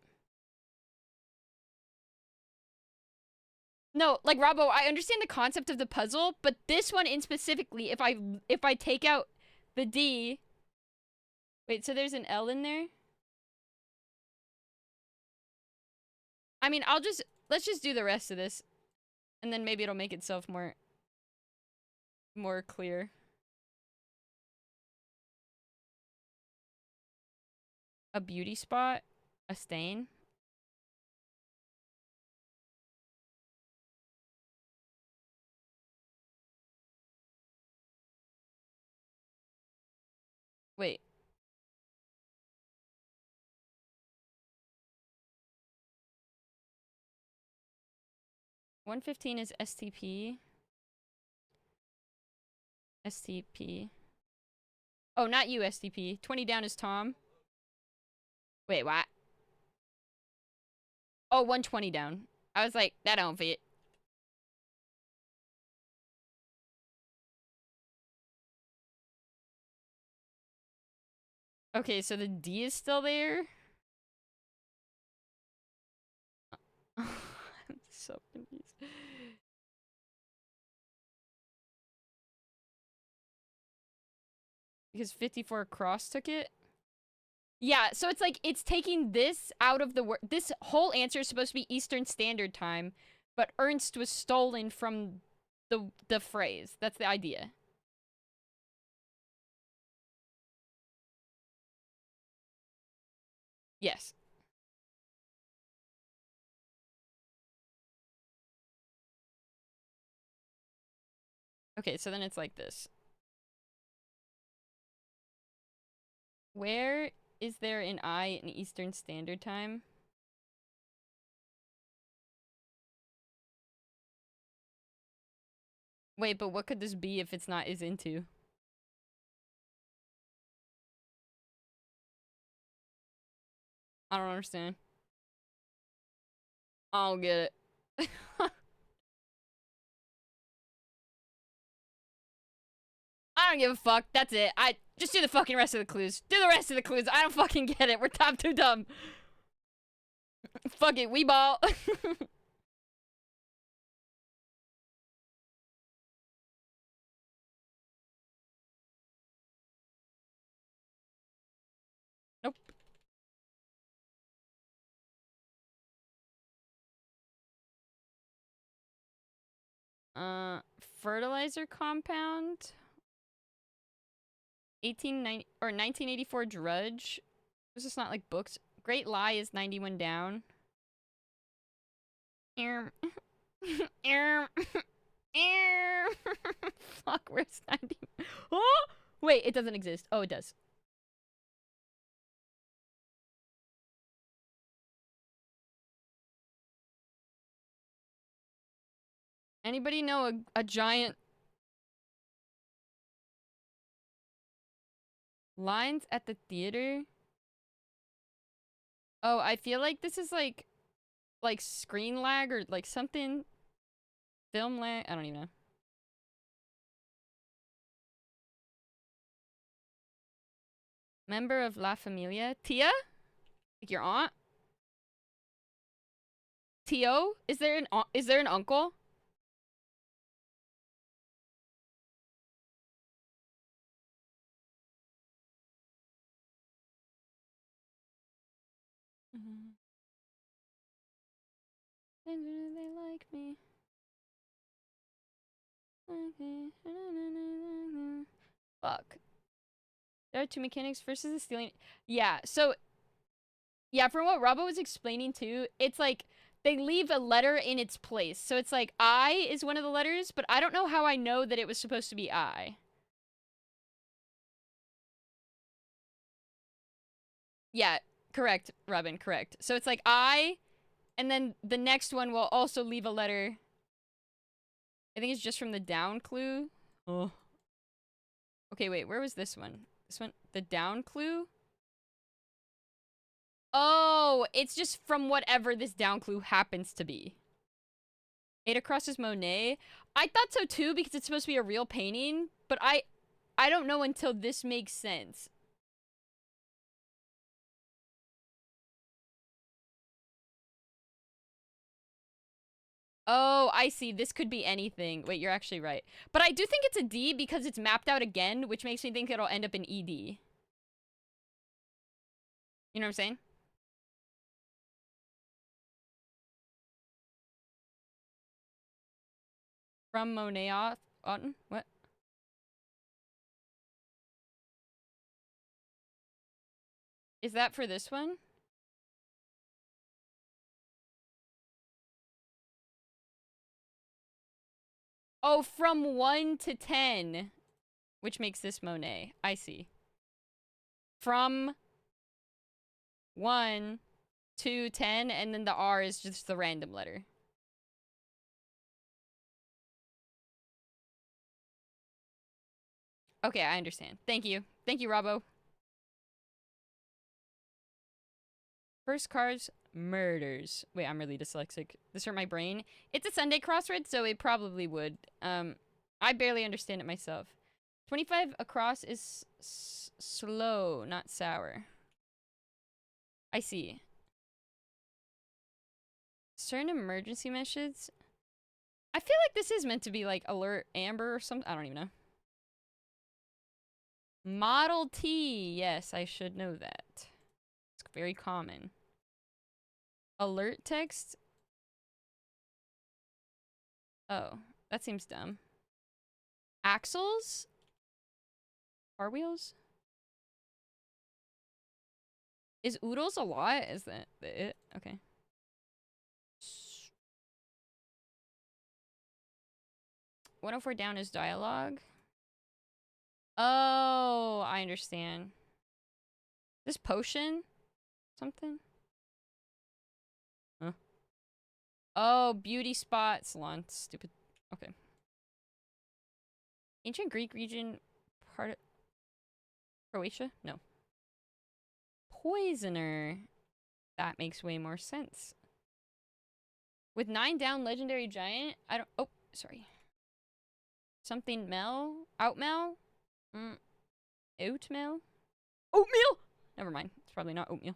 Speaker 1: No, like Robbo, I understand the concept of the puzzle, but this one in specifically, if I take out the D. Wait, so there's an L in there? I mean, let's just do the rest of this. And then maybe it'll make itself more clear. A beauty spot? A stain? Wait. $115 is STP. STP. Oh, not you, STP. 20 down is Tom. Wait, what? Oh, 120 down. I was like, that don't fit. Okay, so the D is still there? I'm so confused. Because 54 cross took it? Yeah, so it's like, it's taking this out of the word. This whole answer is supposed to be Eastern Standard Time, but Ernst was stolen from the phrase. That's the idea. Yes. Okay, so then it's like this. Where is there an I in Eastern Standard Time? Wait, but what could this be if it's not is into? I don't understand. I don't get it. I don't give a fuck. That's it. I just do the fucking rest of the clues. Do the rest of the clues. I don't fucking get it. We're top too dumb. Fuck it. We ball. Nope. Fertilizer compound. 1890 or 1984 Drudge. This is not like books. Great Lie is 91 down. Fuck, where's 90? Oh! Wait, it doesn't exist. Oh, it does. Anybody know a giant Lines at the theater? Oh, I feel like this is like screen lag or like something. Film lag? I don't even know. Member of La Familia? Tia? Like your aunt? Tio? Is there an uncle? They like me. Fuck. There are two mechanics versus the stealing. Yeah, so yeah, from what Robbo was explaining too, it's like they leave a letter in its place. So it's like I is one of the letters, but I don't know how I know that it was supposed to be I. Yeah, correct, Robin, correct. So it's like I, and then the next one will also leave a letter. I think it's just from the down clue. Oh. Okay, wait, where was this one? This one? The down clue? Oh, it's just from whatever this down clue happens to be. Ada crosses Monet. I thought so too because it's supposed to be a real painting, but I don't know until this makes sense. Oh, I see. This could be anything. Wait, you're actually right. But I do think it's a D because it's mapped out again, which makes me think it'll end up in ED. You know what I'm saying? From Monet Autumn? What? Is that for this one? Oh, from 1 to 10. Which makes this Monet. I see. From 1 to 10, and then the R is just the random letter. Okay, I understand. Thank you. Thank you, Robbo. First cards, murders. Wait, I'm really dyslexic. This hurt my brain. It's a Sunday crossword, so it probably would. I barely understand it myself. 25 across is slow, not sour. I see. Certain emergency messages. I feel like this is meant to be like alert amber or something. I don't even know. Model T. Yes, I should know that. It's very common. Alert text. Oh, that seems dumb. Axles? Car wheels? Is oodles a lot? Is that it? Okay. 104 down is dialogue. Oh, I understand. This potion? Something? Huh? Oh, beauty spot salon. Stupid. Okay. Ancient Greek region, part of Croatia? No. Poisoner. That makes way more sense. With 9 down, legendary giant. I don't. Oh, sorry. Something Mel? Outmel? Oatmeal? Oatmeal! Never mind. It's probably not oatmeal.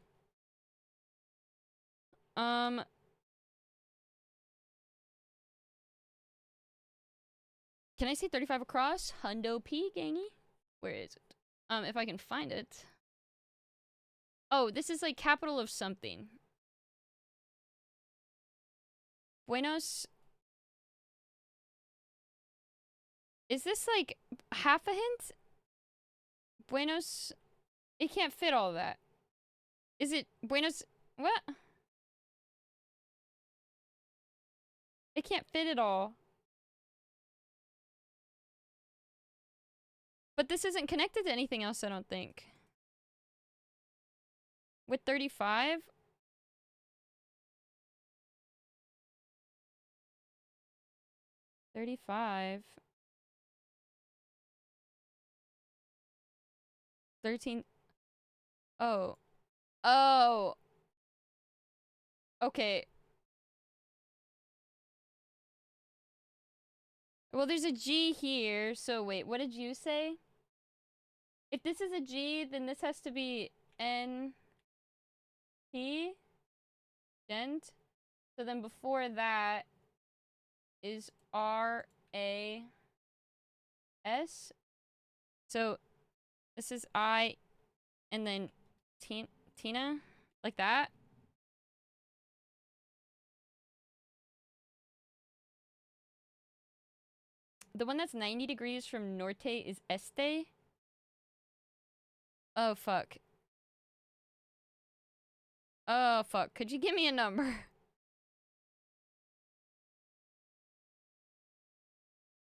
Speaker 1: Can I say 35 across? Hundo P, gangy? Where is it? If I can find it. Oh, this is like capital of something. Buenos. Is this like half a hint? Buenos. It can't fit all that. Is it Buenos? What? It can't fit it all. But this isn't connected to anything else, I don't think. With 35? 13. Oh. Oh. Okay. Well, there's a G here, so wait, what did you say? If this is a G, then this has to be N T gent. So then before that is R A S. So this is I and then Tina, like that. The one that's 90 degrees from Norte is Este. Oh, fuck. Oh, fuck. Could you give me a number?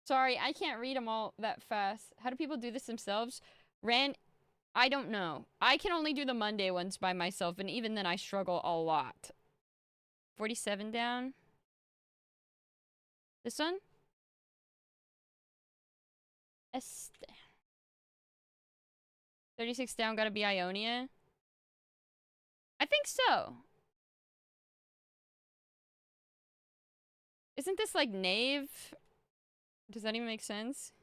Speaker 1: Sorry, I can't read them all that fast. How do people do this themselves? I don't know. I can only do the Monday ones by myself, and even then I struggle a lot. 47 down. This one? Este. 36 down, gotta be Ionia. I think so. Isn't this like Knave? Does that even make sense?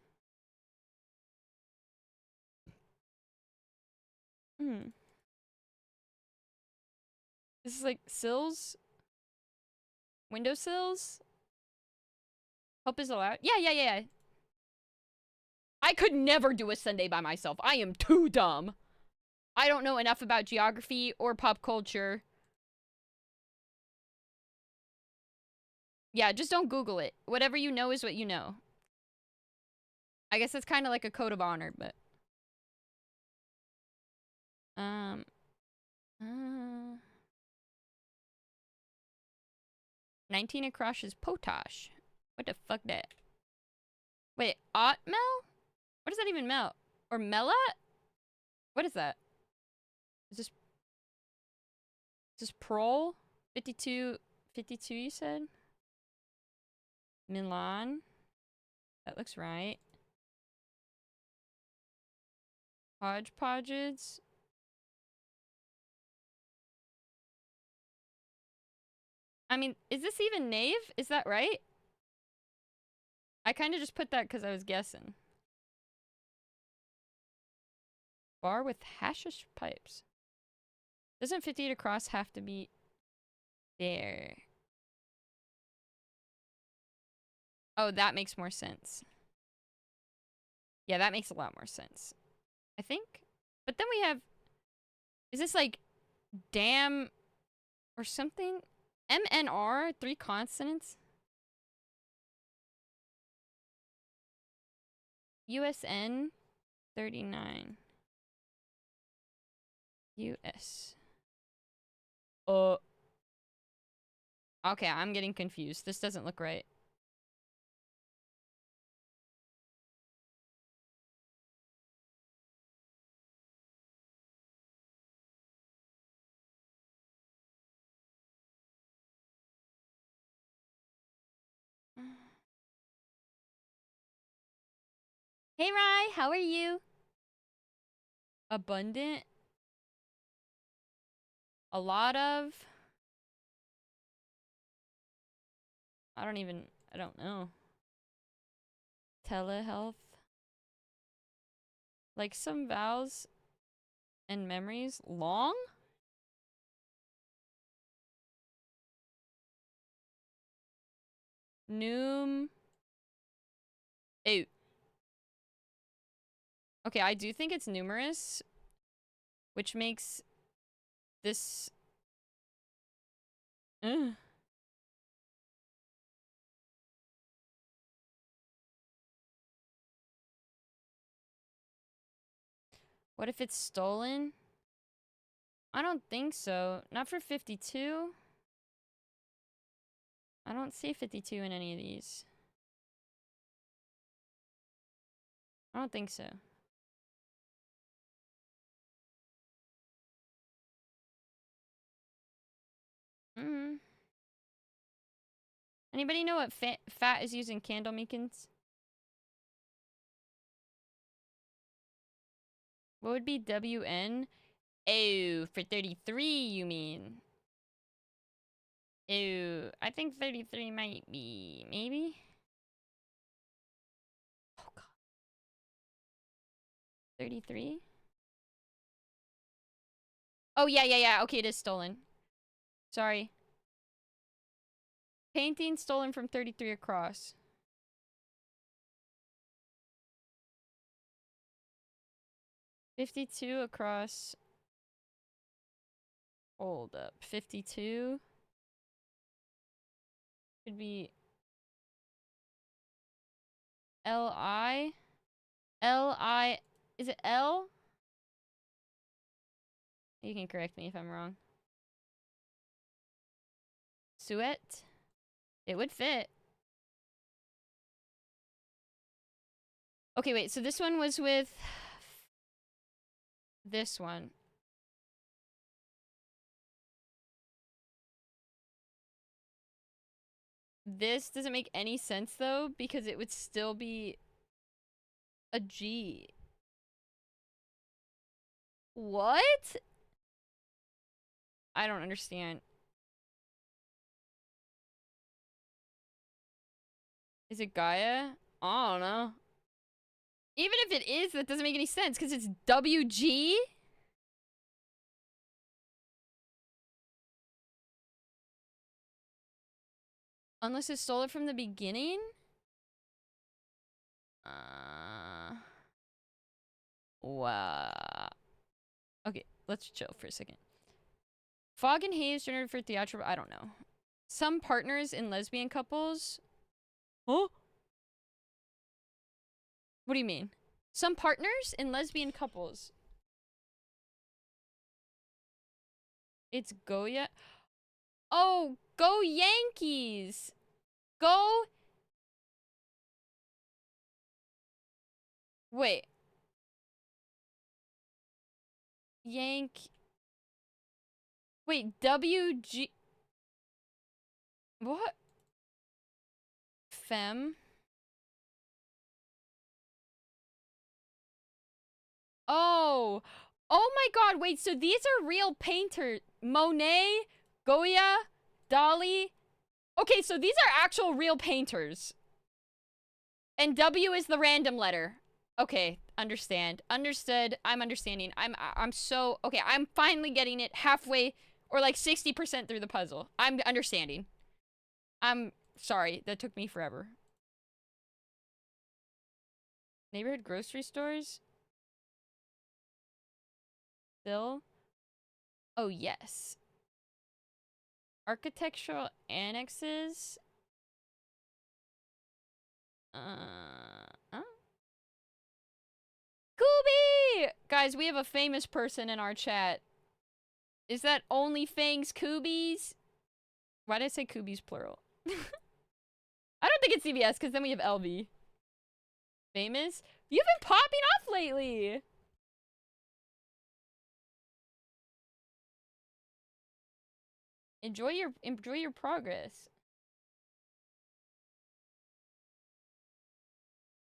Speaker 1: Hmm. This is like sills? Windowsills? Help is allowed? Yeah. I could never do a Sunday by myself. I am too dumb. I don't know enough about geography or pop culture. Yeah, just don't Google it. Whatever you know is what you know. I guess it's kind of like a code of honor, but... 19 across is potash. What the fuck that? Wait, Otmel? What does that even melt? Or Mellat? What is that? Is this Prol? 52 you said? Milan? That looks right. Hodgepodges? I mean, is this even Knave? Is that right? I kind of just put that because I was guessing. Bar with hashish pipes. Doesn't 58 across have to be there? Oh, that makes more sense. Yeah, that makes a lot more sense. I think. But then we have... Is this like... Damn... Or something? MNR? 3 consonants? USN? 39. US. Okay, I'm getting confused. This doesn't look right. Hey, Rye, how are you? Abundant? A lot of? I don't know. Telehealth? Like some vows and memories? Long? Noom. Ew. Okay, I do think it's numerous, which makes this... Ugh. What if it's stolen? I don't think so. Not for 52. I don't see 52 in any of these. I don't think so. Anybody know what fat is used in candle meekins? What would be WN? Oh, for 33 you mean? Oh, I think 33 might be, maybe? Oh god. 33? Oh yeah, okay, it is stolen. Sorry. Painting stolen from 33 across. $52 across. Hold up. 52 could be LI. LI. Is it L? You can correct me if I'm wrong. Suet? It would fit. Okay, wait. So this one was with this one. This doesn't make any sense though, because it would still be a G. What? I don't understand. Is it Gaia? I don't know. Even if it is, that doesn't make any sense because it's WG? Unless it stole it from the beginning? Wow. Okay, let's chill for a second. Fog and haze generated for theatrical. I don't know. Some partners in lesbian couples. Huh? What do you mean? Some partners in lesbian couples. It's Goya. Oh, go Yankees! Go. Wait. Wait, WG. What? Femme? Oh. Oh my god, wait, so these are real painters. Monet, Goya, Dali. Okay, so these are actual real painters. And W is the random letter. Okay, understand. Understood. I'm understanding. I'm so okay, I'm finally getting it halfway or like 60% through the puzzle. I'm understanding. I'm sorry, that took me forever. Neighborhood grocery stores? Bill? Oh, yes. Architectural annexes? Kubi! Guys, we have a famous person in our chat. Is that OnlyFangs Kubies? Why did I say Kubies plural? I don't think it's CVS, because then we have LV. Famous? You've been popping off lately! Enjoy your progress.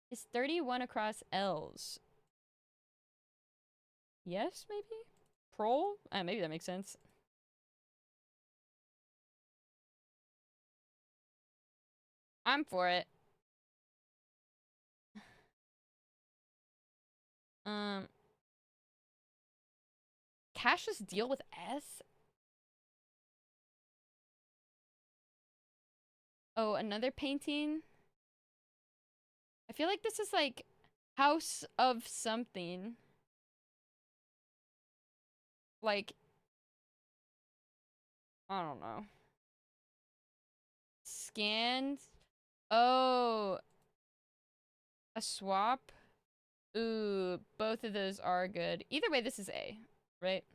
Speaker 1: Is 31 across L's? Yes, maybe? Prol? Maybe that makes sense. I'm for it. Cassius deal with S? Oh, another painting? I feel like this is like House of something. Like, I don't know. Scanned? Oh. A swap? Ooh, both of those are good. Either way, this is A, right?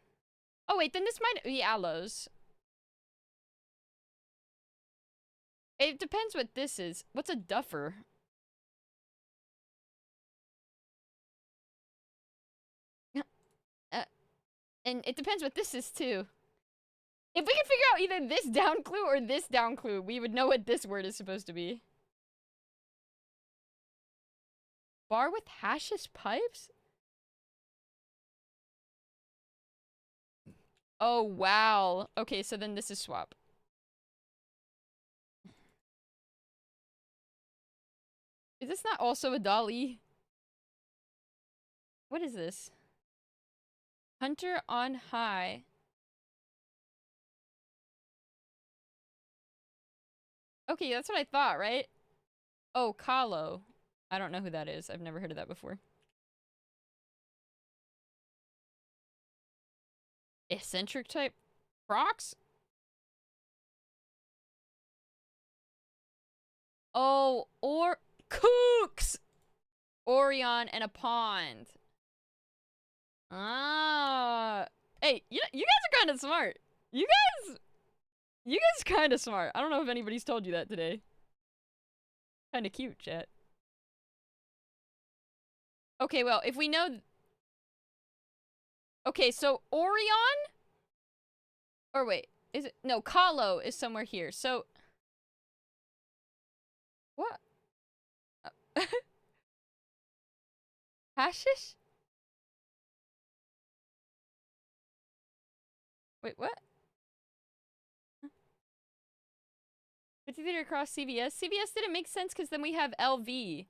Speaker 1: Oh, wait, then this might be aloes. It depends what this is. What's a duffer? And it depends what this is, too. If we could figure out either this down clue or this down clue, we would know what this word is supposed to be. Bar with hashish pipes?
Speaker 3: Oh, wow. Okay, so then this is swap. Is this not also a dolly? What is this? Hunter on high. Okay, that's what I thought, right? Oh, Kahlo. I don't know who that is. I've never heard of that before. Eccentric type rocks? Oh, or kooks! Orion and a pond. Ah. Hey, you guys are kind of smart. You guys kind of smart. I don't know if anybody's told you that today. Kind of cute, chat. Okay, well, if we know... Okay, so Orion? Or wait, is it... No, Kahlo is somewhere here, so... What? Hashish? Wait, what? 50 theater across CVS? CVS didn't make sense because then we have LV.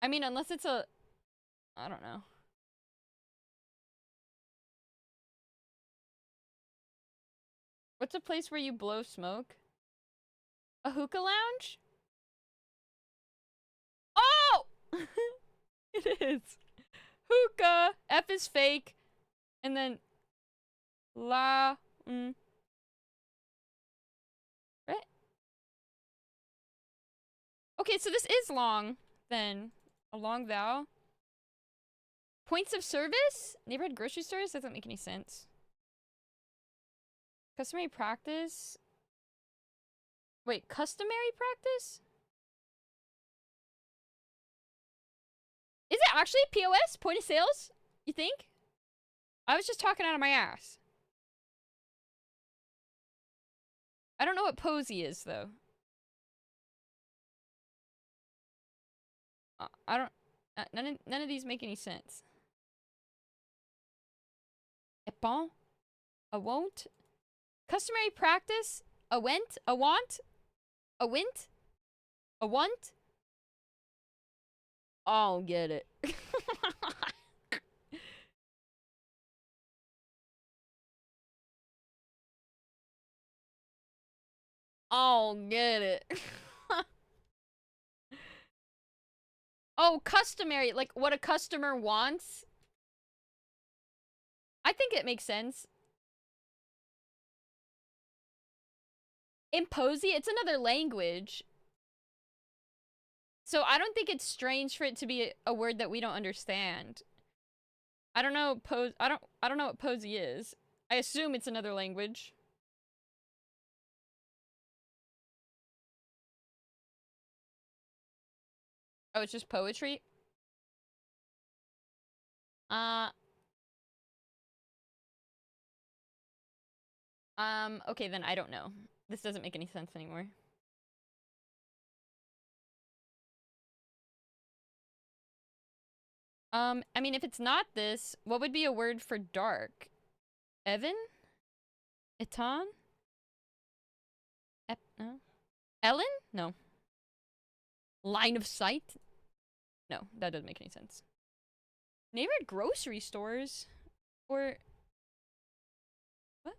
Speaker 3: I mean, unless it's a... I don't know. What's a place where you blow smoke? A hookah lounge? Oh! It is. Hookah. F is fake. And then... La... Right? Okay, so this is long, then. A long vowel. Points of service? Neighborhood grocery stores? Doesn't make any sense. Customary practice? Wait, customary practice? Is it actually POS? Point of sales? You think? I was just talking out of my ass. I don't know what posy is, though. I don't... none of these make any sense. Epon? A won't? Customary practice? A went? A want? A wint? A want? I'll get it. I'll get it. Oh, customary, like what a customer wants? I think it makes sense. Imposy, it's another language. So I don't think it's strange for it to be a word that we don't understand. I don't know I don't know what posy is. I assume it's another language. Oh, it's just poetry? Okay, then I don't know. This doesn't make any sense anymore. I mean, if it's not this, what would be a word for dark? Evan? Etan? No. Ellen? No. Line of sight? No, that doesn't make any sense. Neighborhood grocery stores? Or... What?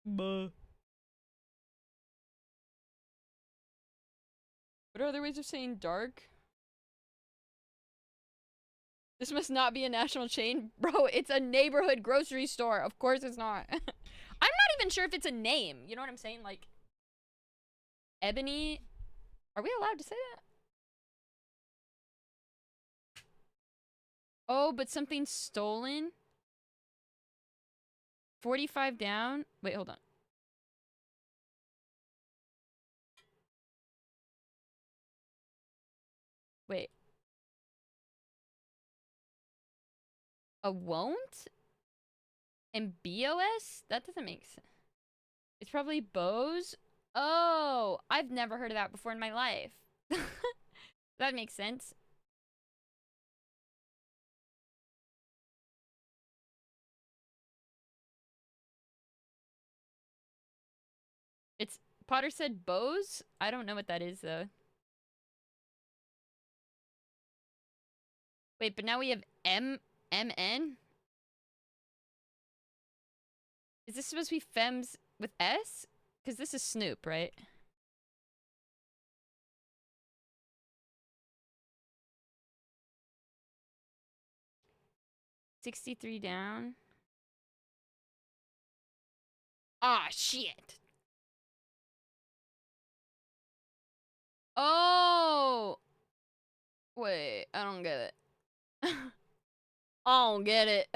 Speaker 3: Buh. What are other ways of saying dark? This must not be a national chain. Bro, it's a neighborhood grocery store. Of course it's not. I'm not even sure if it's a name. You know what I'm saying? Like, Ebony. Are we allowed to say that? Oh, but something's stolen? 45 down? Wait, hold on. Wait. A won't? And BOS? That doesn't make sense. It's probably Bose
Speaker 7: Oh, I've never heard of that before in my life. That makes sense.
Speaker 1: It's Potter said bows? I don't know what that is though. Wait, but now we have MN? Is this supposed to be Fems with S? Because this is Snoop, right? $63 down. Ah, shit. Oh! Wait, I don't get it. I don't get it.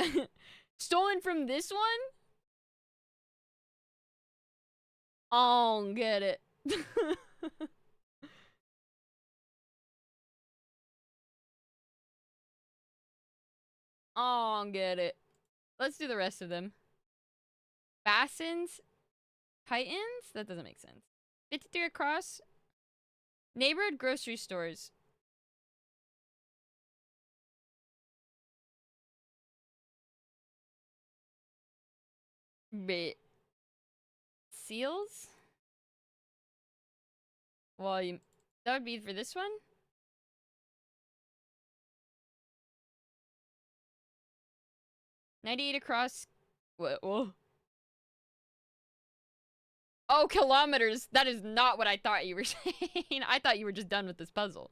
Speaker 1: Stolen from this one? I don't get it. I don't get it. Let's do the rest of them. Bassins? Titans? That doesn't make sense. 53 across. Neighborhood grocery stores. Bit. Seals? Volume. That would be for this one? $98 across. What? Whoa. Oh, kilometers. That is not what I thought you were saying. I thought you were just done with this puzzle.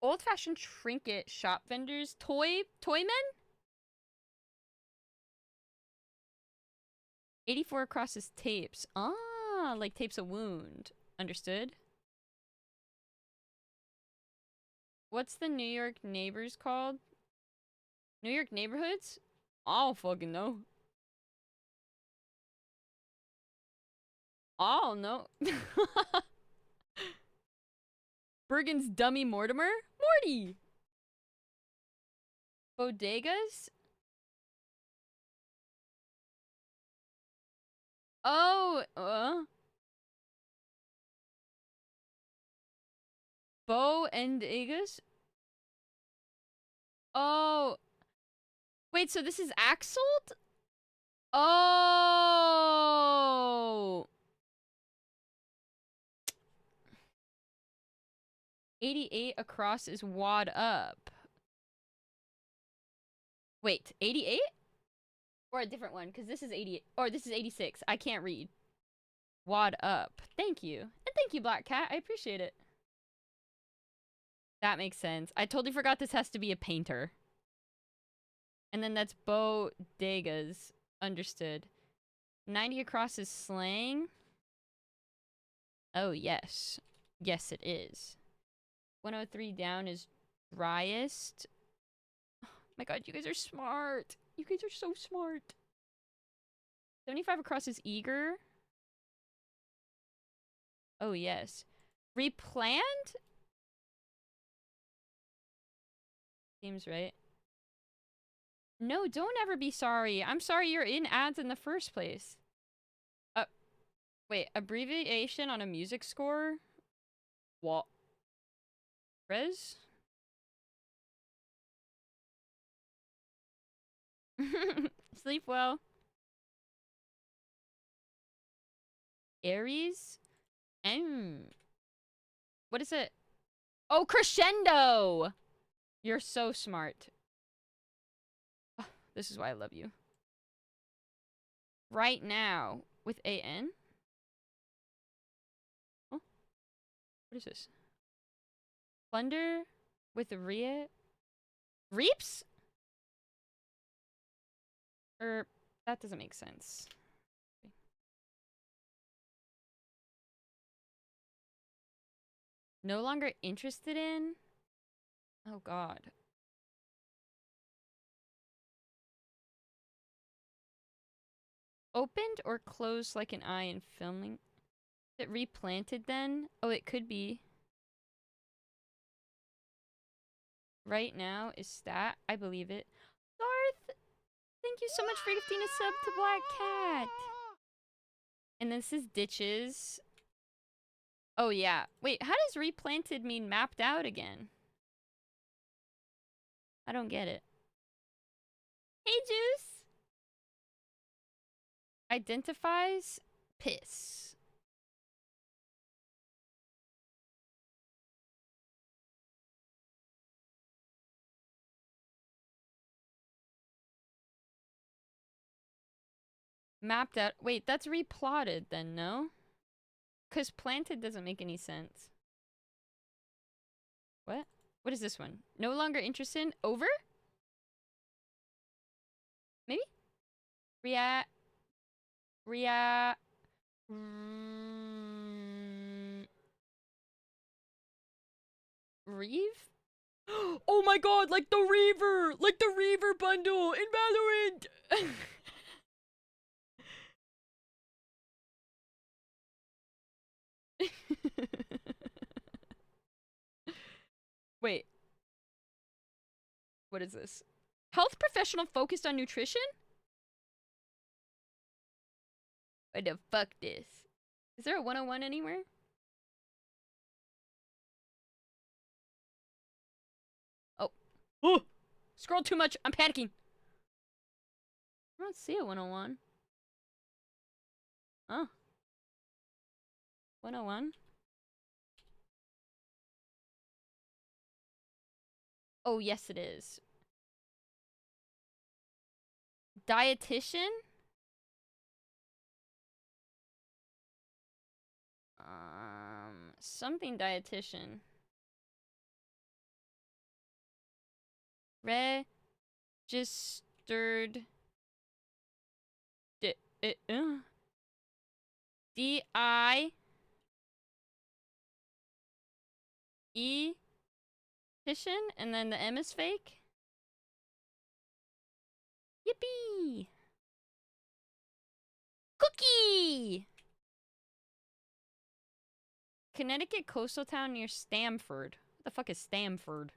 Speaker 1: Old-fashioned trinket shop vendors. Toymen? 84 across is tapes. Ah, like tapes a wound. Understood. What's the New York neighbors called? New York neighborhoods? I don't fucking know. I don't know. Bergen's dummy Mortimer? Morty! Bodegas? Oh, Bo and Egas? Oh. Wait, so this is Axled? Oh. 88 across is wad up. Wait, 88? Or a different one, because this is 88. Or this is 86. I can't read. Wad up. Thank you. And thank you, Black Cat. I appreciate it. That makes sense. I totally forgot this has to be a painter. And then that's bodegas. Understood. 90 across is slang. Oh, yes. Yes, it is. 103 down is driest. Oh my god, you guys are smart. You guys are so smart. 75 across is eager. Oh, yes. Replant? Seems right. No, don't ever be sorry. I'm sorry you're in ads in the first place. Wait, abbreviation on a music score? What? Rez? Sleep well. Aries? What is it? Oh, crescendo! You're so smart. Oh, this is why I love you. Right now, with A-N? Oh, what is this? Plunder with Rhea? Reaps? That doesn't make sense. No longer interested in? Oh god. Opened or closed like an eye in filming? Is it replanted then? Oh, it could be. Right now is stat. I believe it. Darth Thank you so much for gifting a sub to Black Cat. And this is ditches. Oh yeah. Wait, how does replanted mean mapped out again? I don't get it. Hey, Juice! Identifies piss. Mapped out. Wait, that's replotted then, no? Because planted doesn't make any sense. What? What is this one? No longer interested? Over? Maybe? Reeve? Oh my god, like the Reaver! Like the Reaver bundle in Valorant! Wait. What is this? Health professional focused on nutrition? What the fuck this? Is there a 101 anywhere? Oh. Oh! Scroll too much. I'm panicking. I don't see a 101. Oh. 101? Oh, yes it is. Dietitian? Something dietitian. Registered D-I E Titian, and then the M is fake. Yippee! Cookie! Connecticut coastal town near Stamford. What the fuck is Stamford?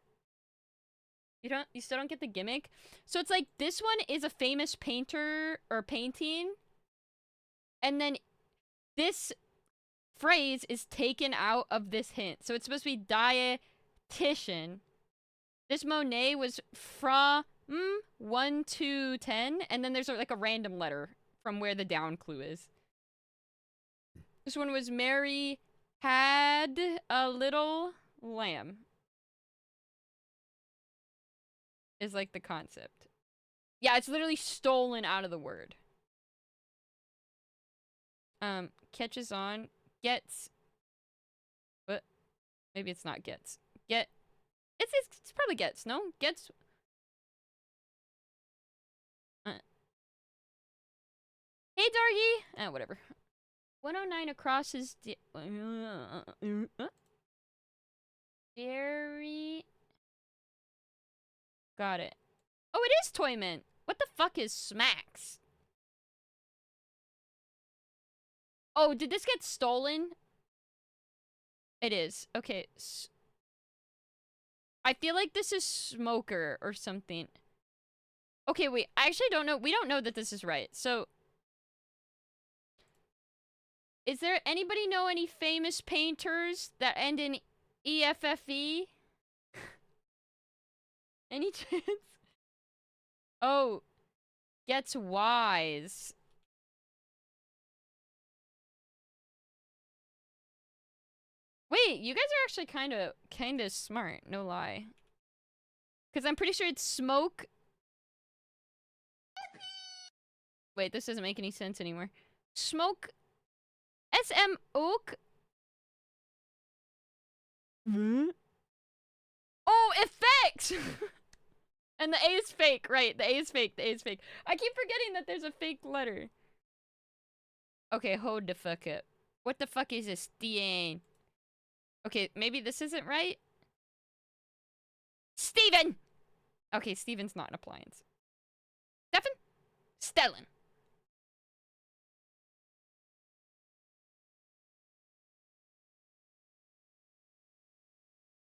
Speaker 1: You still don't get the gimmick? So it's like, this one is a famous painter or painting. And then this phrase is taken out of this hint. So it's supposed to be dietitian. This Monet was from 1 to 10. And then there's like a random letter from where the down clue is. This one was Mary had a little lamb. Is like the concept. Yeah, it's literally stolen out of the word. Catches on. Gets. What? Maybe it's not gets. Get. It's probably gets, no? Gets. Hey, Dargy! Whatever. 109 across is Jerry. Got it. Oh, it is Toyment. What the fuck is Smacks? Oh, did this get stolen? It is. Okay. I feel like this is Smoker or something. Okay, wait. I actually don't know. We don't know that this is right. So, is there anybody know any famous painters that end in EFFE? Any chance? Oh, gets wise. Wait, you guys are actually kind of smart, no lie. Cuz I'm pretty sure it's smoke. Wait, this doesn't make any sense anymore. Smoke SM oak. Oh, effects. And the A is fake, right? The A is fake. The A is fake. I keep forgetting that there's a fake letter. Okay, hold the fuck up. What the fuck is this? DN. Okay, maybe this isn't right. Steven! Okay, Steven's not an appliance. Stefan? Stellan.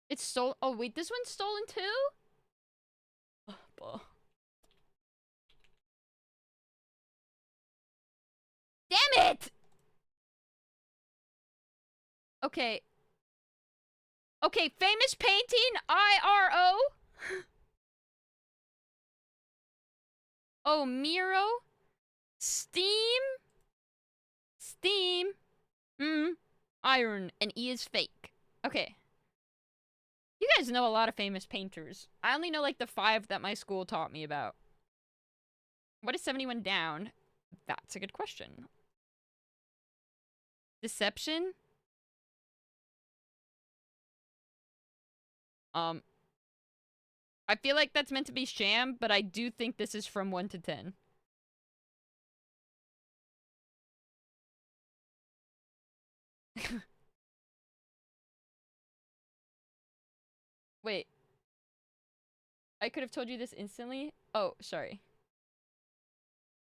Speaker 1: It's stolen. Oh, wait, this one's stolen too? Oh,
Speaker 3: Damn it! Okay. Okay, famous painting, IRO. Oh, Miro. Steam. Steam. Iron. And E is fake. Okay. You guys know a lot of famous painters. I only know like the 5 that my school taught me about. What is 71 down? That's a good question. Deception? I feel like that's meant to be sham, but I do think this is from 1 to 10. Wait. I could have told you this instantly. Oh, sorry.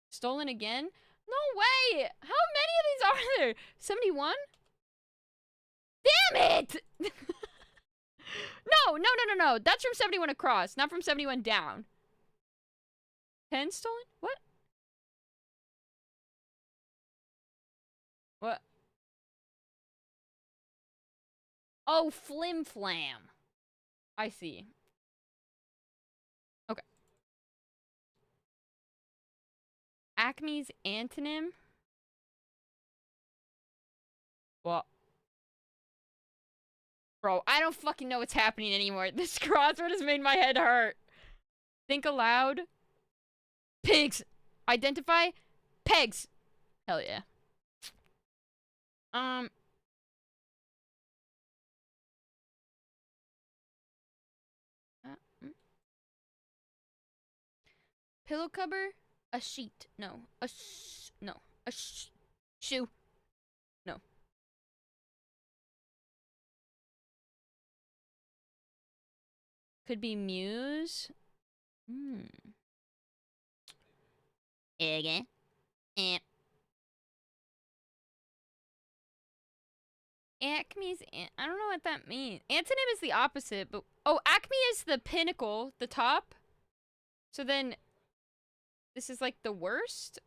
Speaker 3: Stolen again? No way! How many of these are there? 71? Damn it! No. That's from 71 across, not from 71 down. 10 stolen? What? What? Oh, flim flam. I see. Okay. Acme's antonym? Well. Bro, I don't fucking know what's happening anymore. This crossword has made my head hurt. Think aloud. Pigs. Identify. Pegs. Hell yeah. Pillow cover. A sheet. No. No. Shoe. No. Could be Muse. Again. Acme's. I don't know what that means. Antonym is the opposite, but oh, Acme is the pinnacle, the top. So then, this is like the worst.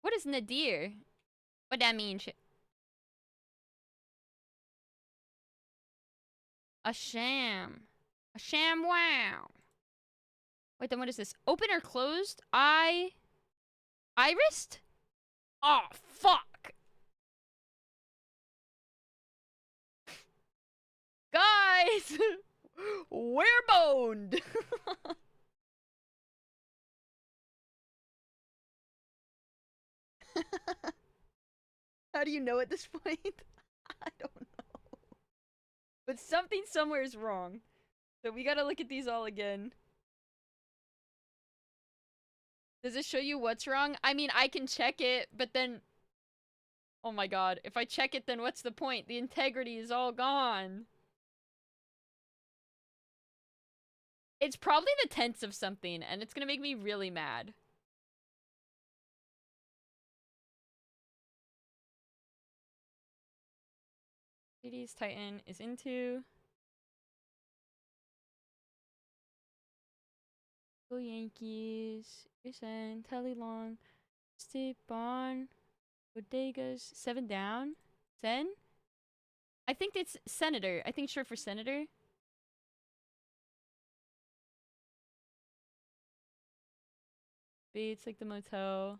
Speaker 3: What is nadir? What that mean? A sham. A sham wow. Wait, then what is this? Open or closed? Irised? Oh, fuck. Guys! We're boned! How do you know at this point? I don't know. But something somewhere is wrong. So we gotta look at these all again. Does it show you what's wrong? I mean, I can check it, but then... Oh my god. If I check it, then what's the point? The integrity is all gone. It's probably the tense of something, and it's gonna make me really mad. Ladies Titan is into... Go Yankees. Usain, Telly Long. Steve Bond. Bodegas. 7 down. Sen? I think it's Senator. I think short for Senator. Bates, like the motel.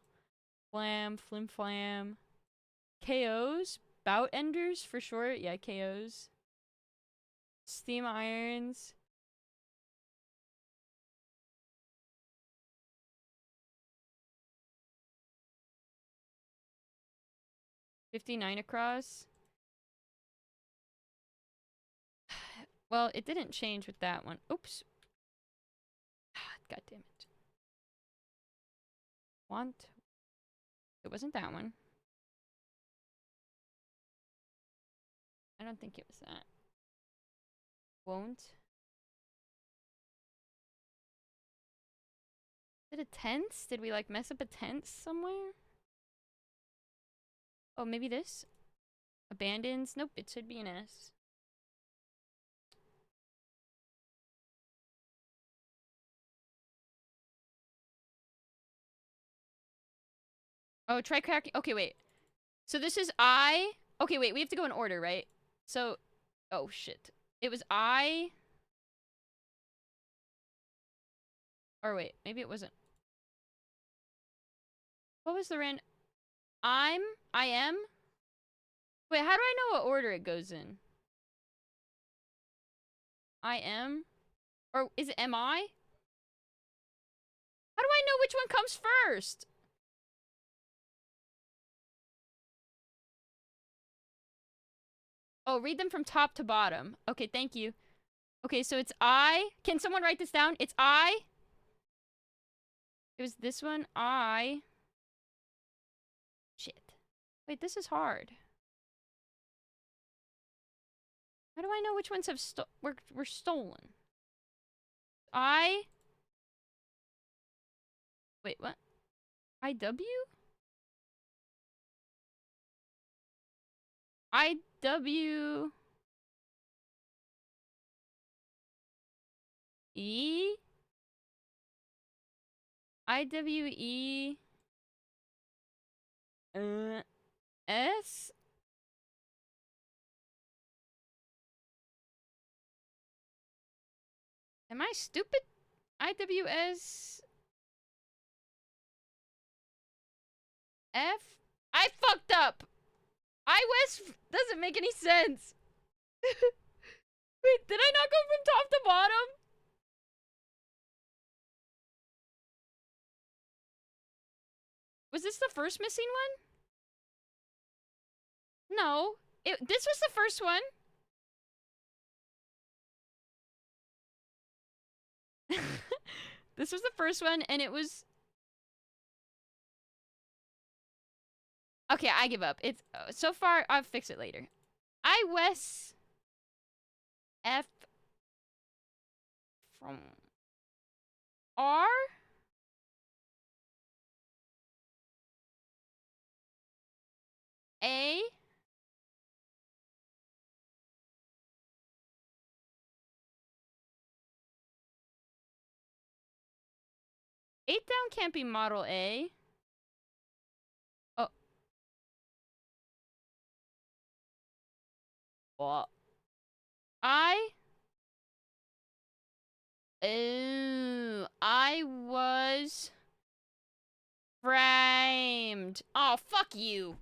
Speaker 3: Flam, flim flam. KOs? Bout enders for short? Yeah, KOs. Steam irons. $59 across. Well, it didn't change with that one. Oops. God damn it. Want. It wasn't that one. I don't think it was that. Won't. Is it a tense? Did we like mess up a tense somewhere? Oh, maybe this? Abandons? Nope, it should be an S. Oh, try cracking. Okay, wait. So this is I. Okay, wait. We have to go in order, right? So, oh shit. It was I. Or wait, maybe it wasn't. What was the I am? Wait, how do I know what order it goes in? I am? Or is it am I? How do I know which one comes first? Oh, read them from top to bottom. Okay, thank you. Okay, so it's I. Can someone write this down? It's I. It was this one. I. Shit. Wait, this is hard. How do I know which ones have were stolen? I. Wait, what? IW? IW. E. IWE. S. Am I stupid? IWS. F. I fucked up. iWest doesn't make any sense. Wait, did I not go from top to bottom? Was this the first missing one? No. This was the first one. This was the first one, and it was... Okay, I give up. It's so far, I'll fix it later. iWest F from R? A? Eight down can't be model A. Oh. What? Oh, I was framed. Oh, fuck you.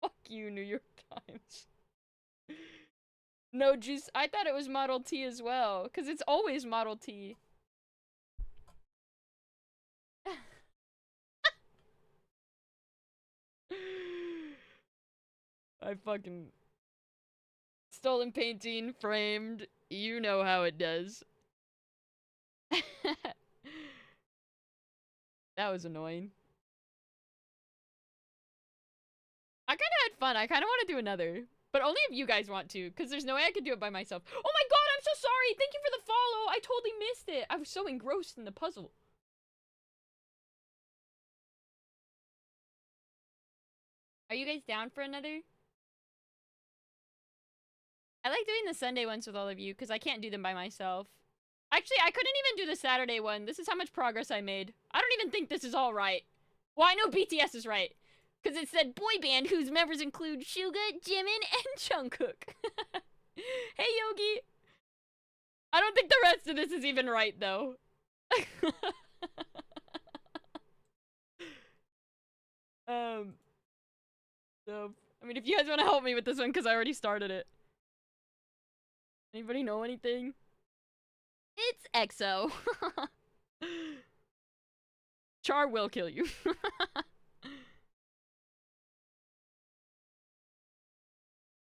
Speaker 3: Fuck you, New York Times. No, Juice, I thought it was Model T as well, because it's always Model T. I fucking... Stolen painting, framed, you know how it does. That was annoying. I kinda had fun, I kinda want to do another. But only if you guys want to, because there's no way I could do it by myself. Oh my god, I'm so sorry! Thank you for the follow! I totally missed it! I was so engrossed in the puzzle. Are you guys down for another? I like doing the Sunday ones with all of you, because I can't do them by myself. Actually, I couldn't even do the Saturday one. This is how much progress I made. I don't even think this is all right. Well, I know BTS is right. Because it said boy band whose members include Suga, Jimin, and Jungkook. Hey, Yogi! I don't think the rest of this is even right, though. So, I mean, if you guys want to help me with this one, because I already started it. Anybody know anything? It's EXO. Char will kill you.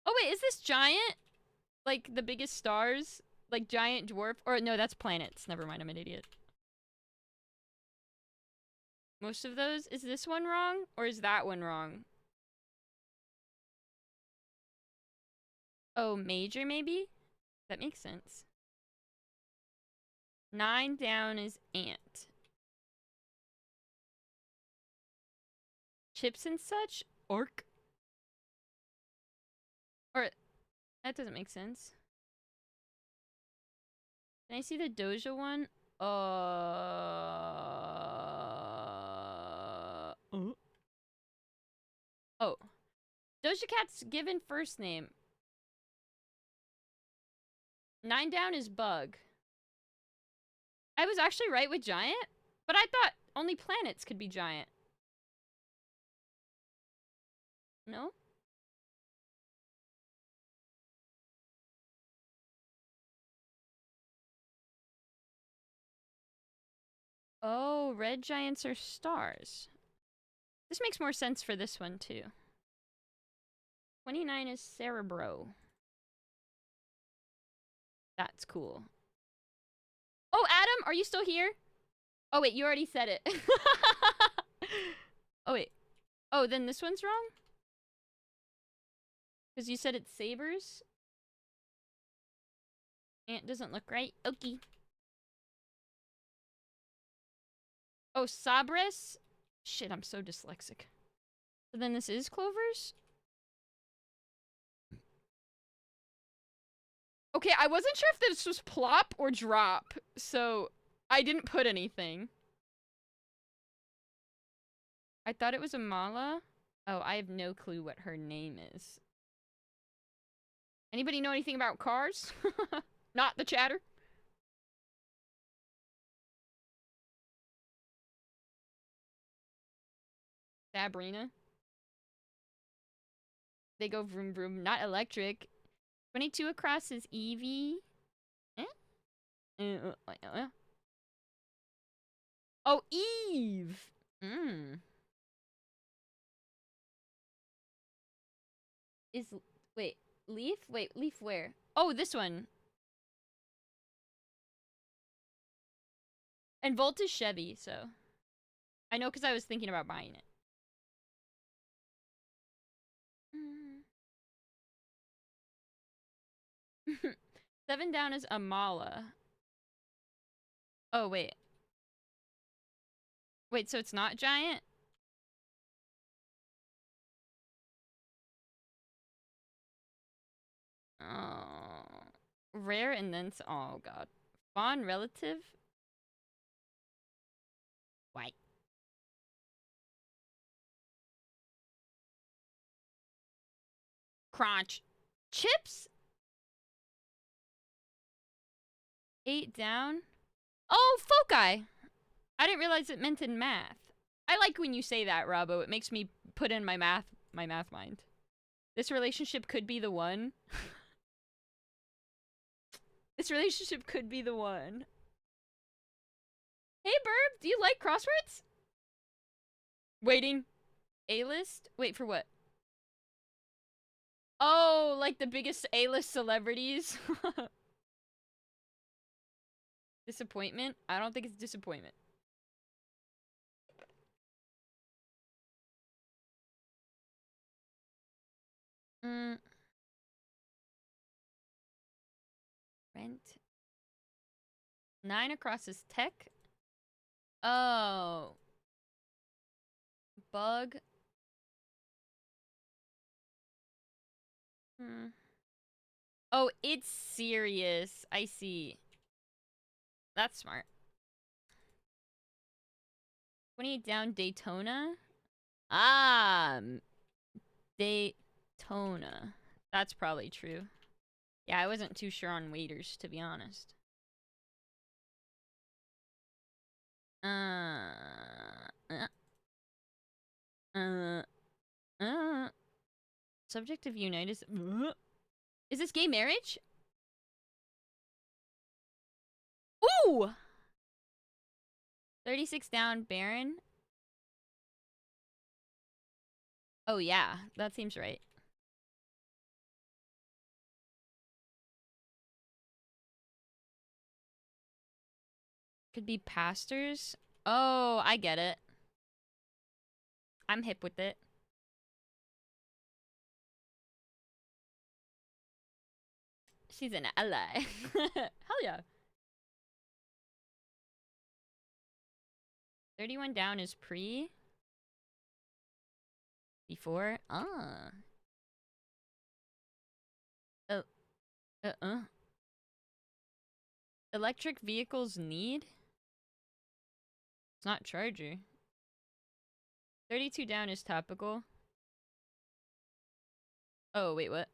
Speaker 3: Oh wait, is this giant? Like the biggest stars? Like giant dwarf? Or no, that's planets. Never mind, I'm an idiot. Most of those? Is this one wrong? Or is that one wrong? Oh, major maybe? That makes sense. 9 down is ant. Chips and such? Orc? Or, that doesn't make sense.
Speaker 1: Can I see the Doja one? Oh. Doja Cat's given first name. 9 down is Bug. I was actually right with giant, but I thought only planets could be giant. No? Oh, red giants are stars. This makes more sense for this one, too. 29 is Cerebro. That's cool. Oh, Adam, are you still here? Oh, wait, you already said it. Oh, wait. Oh, then this one's wrong? Because you said it's sabers? Ant doesn't look right. Okay. Oh, Sabres? Shit, I'm so dyslexic. So then this is Clovers? Okay, I wasn't sure if this was plop or drop, so I didn't put anything. I thought it was a Mala. Oh, I have no clue what her name is. Anybody know anything about cars? Not the chatter. Sabrina. They go vroom vroom, not electric. 22 across is Eevee. Oh, Eve! Wait, Leaf? Wait, Leaf where? Oh, this one. And Volt is Chevy, so. I know because I was thinking about buying it. 7 down is Amala. Oh, wait. Wait, so it's not giant? Oh. Rare and then... Oh, God. Fawn relative? White. Crunch. Chips? 8 down? Oh, foci! I didn't realize it meant in math. I like when you say that, Robbo. It makes me put in my math mind. This relationship could be the one. This relationship could be the one. Hey, Burb, do you like crosswords? Waiting. A-list? Wait, for what? Oh, like the biggest A-list celebrities? Disappointment? I don't think it's disappointment. Rent. 9 across is tech. Oh. Bug. Oh, it's serious. I see. That's smart. 28 down Daytona. Daytona. That's probably true. Yeah, I wasn't too sure on waiters, to be honest. Subject of Unite is this gay marriage? Ooh! 36 down, Baron. Oh yeah, that seems right. Could be pastors. Oh, I get it. I'm hip with it. She's an ally. Hell yeah. 31 down is pre. Before. Electric vehicles need? It's not charger. 32 down is topical. Oh, wait, what?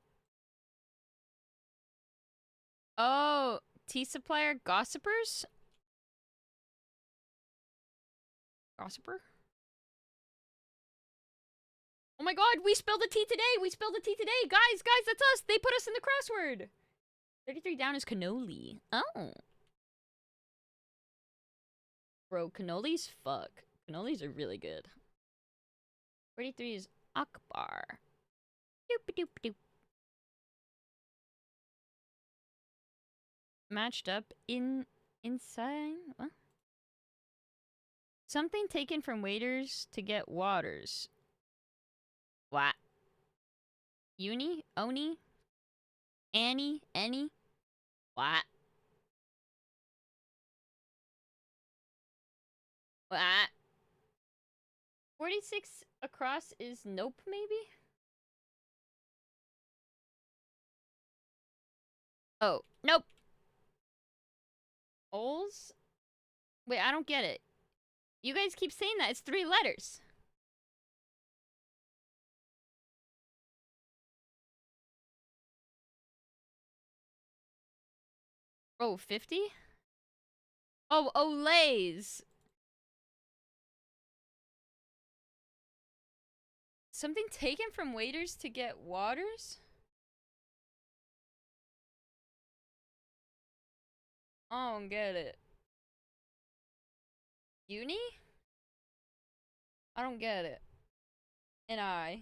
Speaker 1: Oh, tea supplier gossipers? Gossiper? Oh my god, we spilled the tea today! We spilled the tea today! Guys, that's us! They put us in the crossword! 33 down is cannoli. Oh. Bro, cannolis fuck. Cannolis are really good. 43 is Akbar. Doop doop doop. Matched up inside. What? Something taken from waiters to get waters. What? Uni? Oni? Annie? Any? What? What? 46 across is nope, maybe? Oh, nope. Ols? Wait, I don't get it. You guys keep saying that. It's 3 letters. Oh, 50? Oh, Olays. Something taken from waiters to get waters? I don't get it. Uni? I don't get it. And I.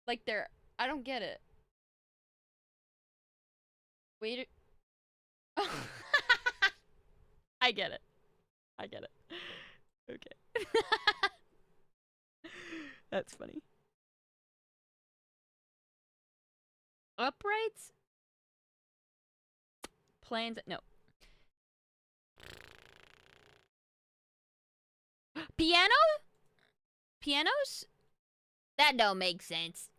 Speaker 1: Like they're... I don't get it. Waiter... I get it. I get it. Okay. That's funny. Uprights? Plans? No. Piano? Pianos? That don't make sense.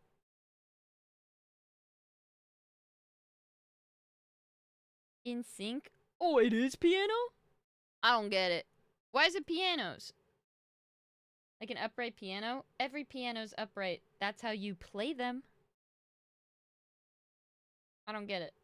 Speaker 1: In sync? Oh, it is piano? I don't get it. Why is it pianos? Like an upright piano? Every piano's upright. That's how you play them. I don't get it.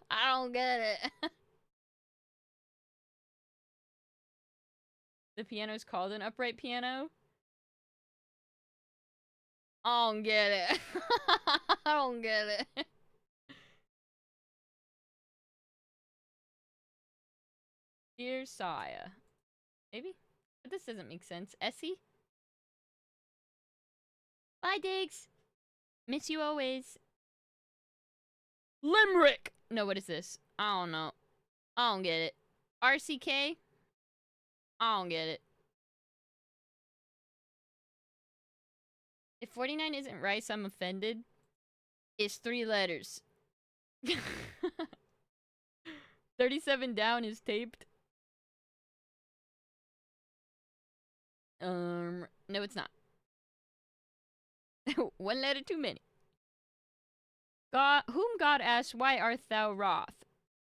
Speaker 1: I don't get it. The piano's called an upright piano? I don't get it. I don't get it. Dear Saya. Maybe? But this doesn't make sense. Essie? Bye, Diggs. Miss you always. Limerick! No, what is this? I don't know. I don't get it. RCK? I don't get it. If 49 isn't rice, I'm offended. It's 3 letters. 37 down is taped. No, it's not. 1 letter too many. God, whom God asks, why art thou wroth?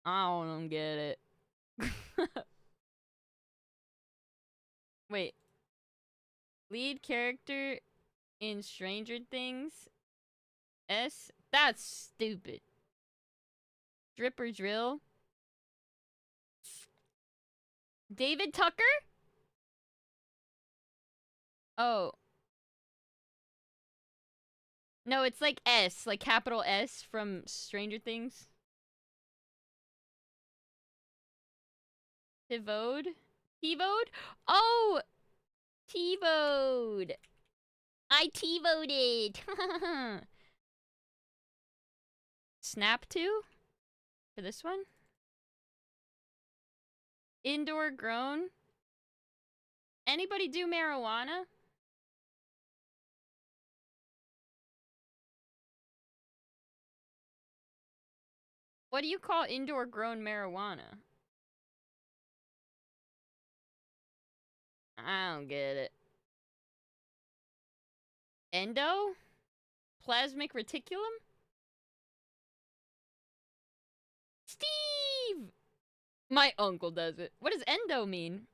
Speaker 1: I don't get it. Wait. Lead character in Stranger Things? S? That's stupid. Drip or drill? David Tucker? Oh. No, it's like S, like capital S from Stranger Things. Tivode? Tivode? Oh! Tivode! I T-voted! Snap to? For this one? Indoor grown? Anybody do marijuana? What do you call indoor grown marijuana? I don't get it. Endo? Plasmic reticulum? Steve! My uncle does it. What does endo mean?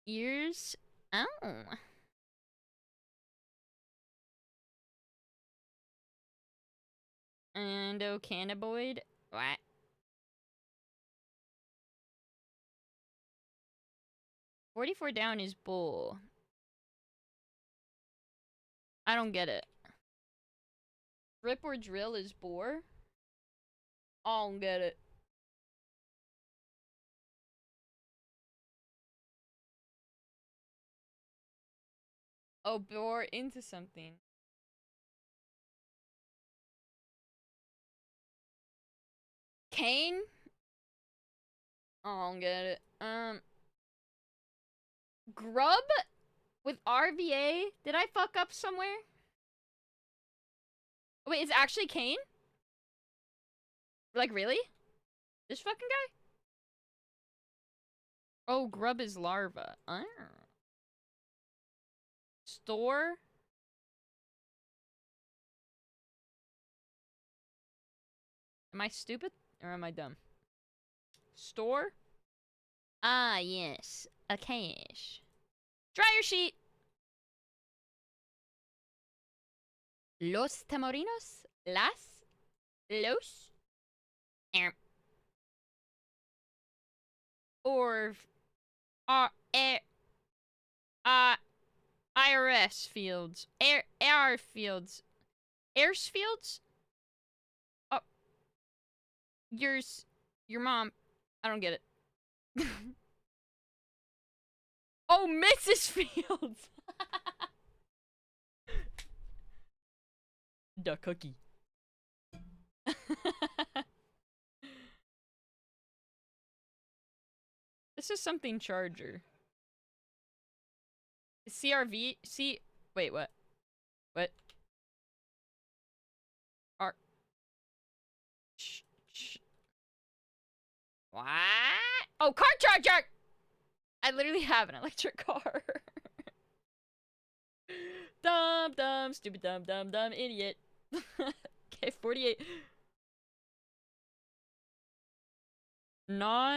Speaker 1: Ears? Oh. Endocannabinoid? What? "44 down is bull." I don't get it. Rip or drill is bore? I don't get it. Oh, bore into something. Cane? I don't get it. Grub? With RVA? Did I fuck up somewhere? Wait, it's actually Cane? Like, really? This fucking guy? Oh, grub is larva. Store? Am I stupid? Or am I dumb? Store? Ah, yes. A cache. Dryer sheet! Los Tamarinos? Las? Los? Or IRS fields. AR fields. Airs fields? Oh. Your mom. I don't get it. Oh, Mrs. Fields! The cookie. This is something charger. CRV? Wait, what? What? R... What? Oh, car charger! I literally have an electric car. Dumb, stupid, dumb, idiot. Okay, 48. Non-GMO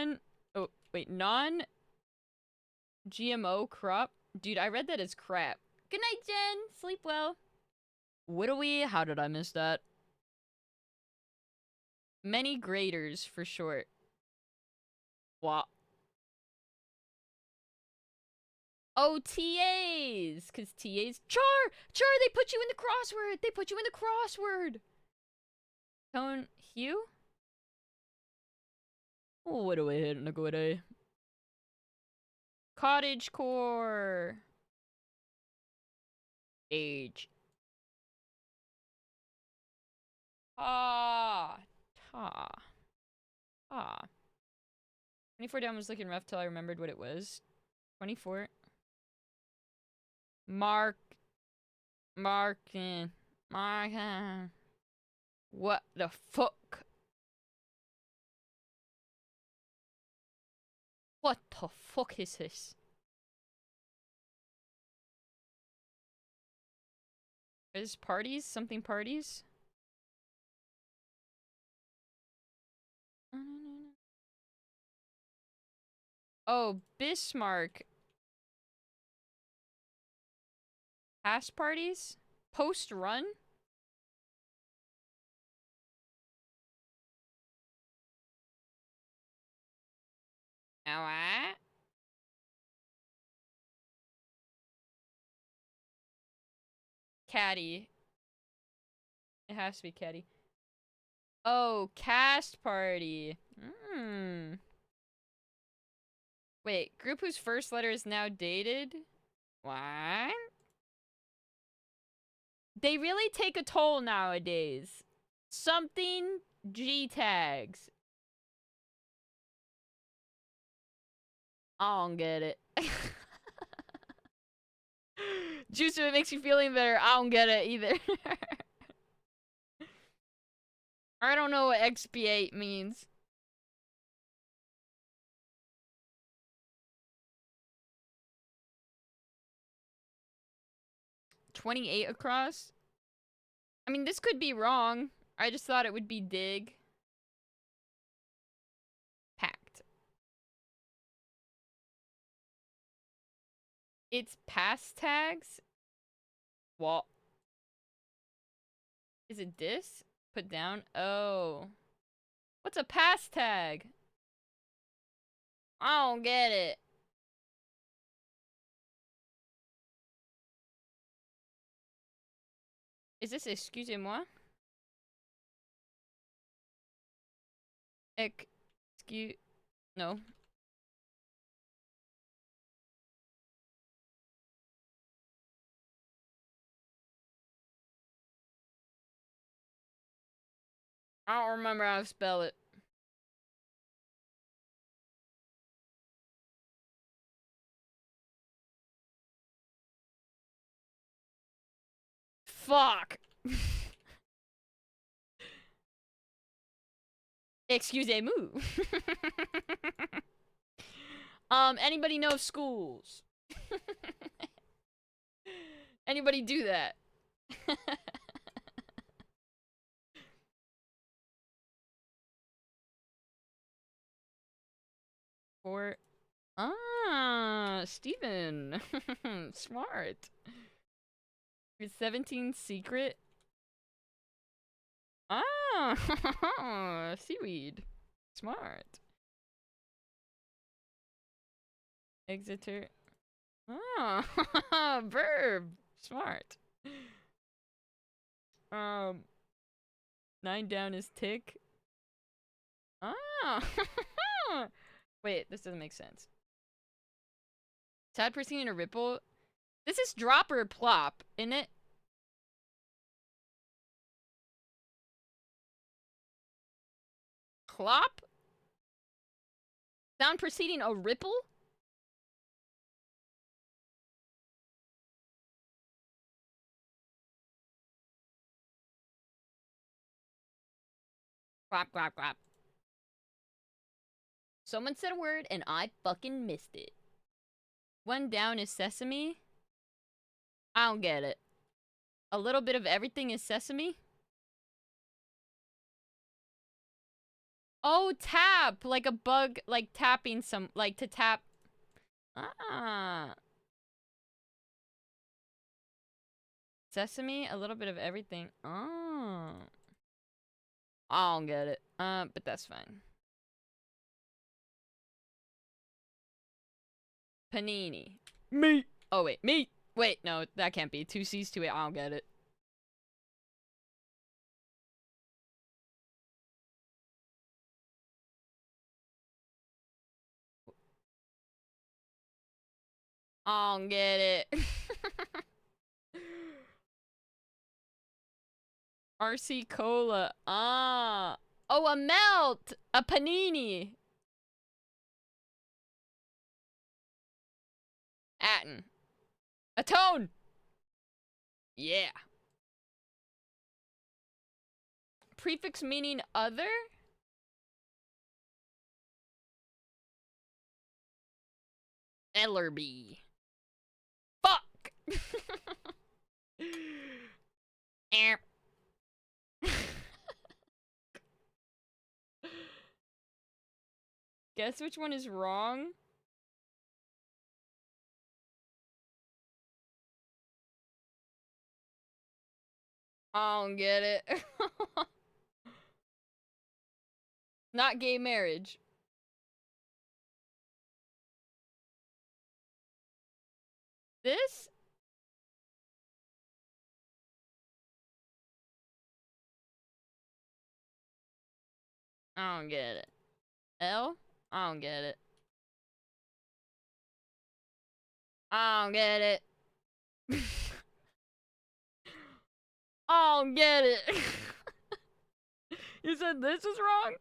Speaker 1: crop? Dude, I read that as crap. Good night, Jen. Sleep well. How did I miss that? Many graders, for short. What? Oh, TAs! Because TAs... Char! They put you in the crossword! Tone hue? Oh, what do I hit in a good day? Cottage core. Age. Ta. 24 down was looking rough till I remembered what it was. 24. Mark. What the fuck? What the fuck is this? Is parties? Something parties? Oh, Bismarck. Past parties? Post run? Alright. Caddy. It has to be caddy. Oh, cast party. Wait, group whose first letter is now dated? What? They really take a toll nowadays. Something G tags. I don't get it. Juice, if it makes you feeling better, I don't get it either.
Speaker 3: I don't know what expiate means. $28 across? I mean, this could be wrong. I just thought it would be dig. Packed. It's pass tags? What? Is it this? Put down? Oh. What's a pass tag? I don't get it. Is this excusez-moi? Excuse... No. I don't remember how to spell it. Fuck! Excusez-moi. Anybody know schools? Anybody do that? Or Steven. Smart. Is 17 secret? Seaweed. Smart. Exeter. Verb. Smart. 9 down is tick. Wait, this doesn't make sense. Sad person in a ripple. This is drop or plop, isn't it? Clop? Sound preceding a ripple? Clap, clap, clap. Someone said a word and I fucking missed it. 1 down is sesame? I don't get it. A little bit of everything is sesame? Oh, tap! Like a bug, like tapping some, like to tap. Sesame, a little bit of everything. Oh. I don't get it. But that's fine. Panini. Meat. Oh, wait. Meat. Wait, no, that can't be. 2 C's to it. I don't get it. I don't get it. RC Cola. Oh, a melt. A panini. Atten. A tone. Yeah. Prefix meaning other? Ellerby. Fuck. Erp. Guess which one is wrong? I don't get it. Not gay marriage. This? I don't get it. L? I don't get it. I don't get it. I don't get it. You said this is wrong?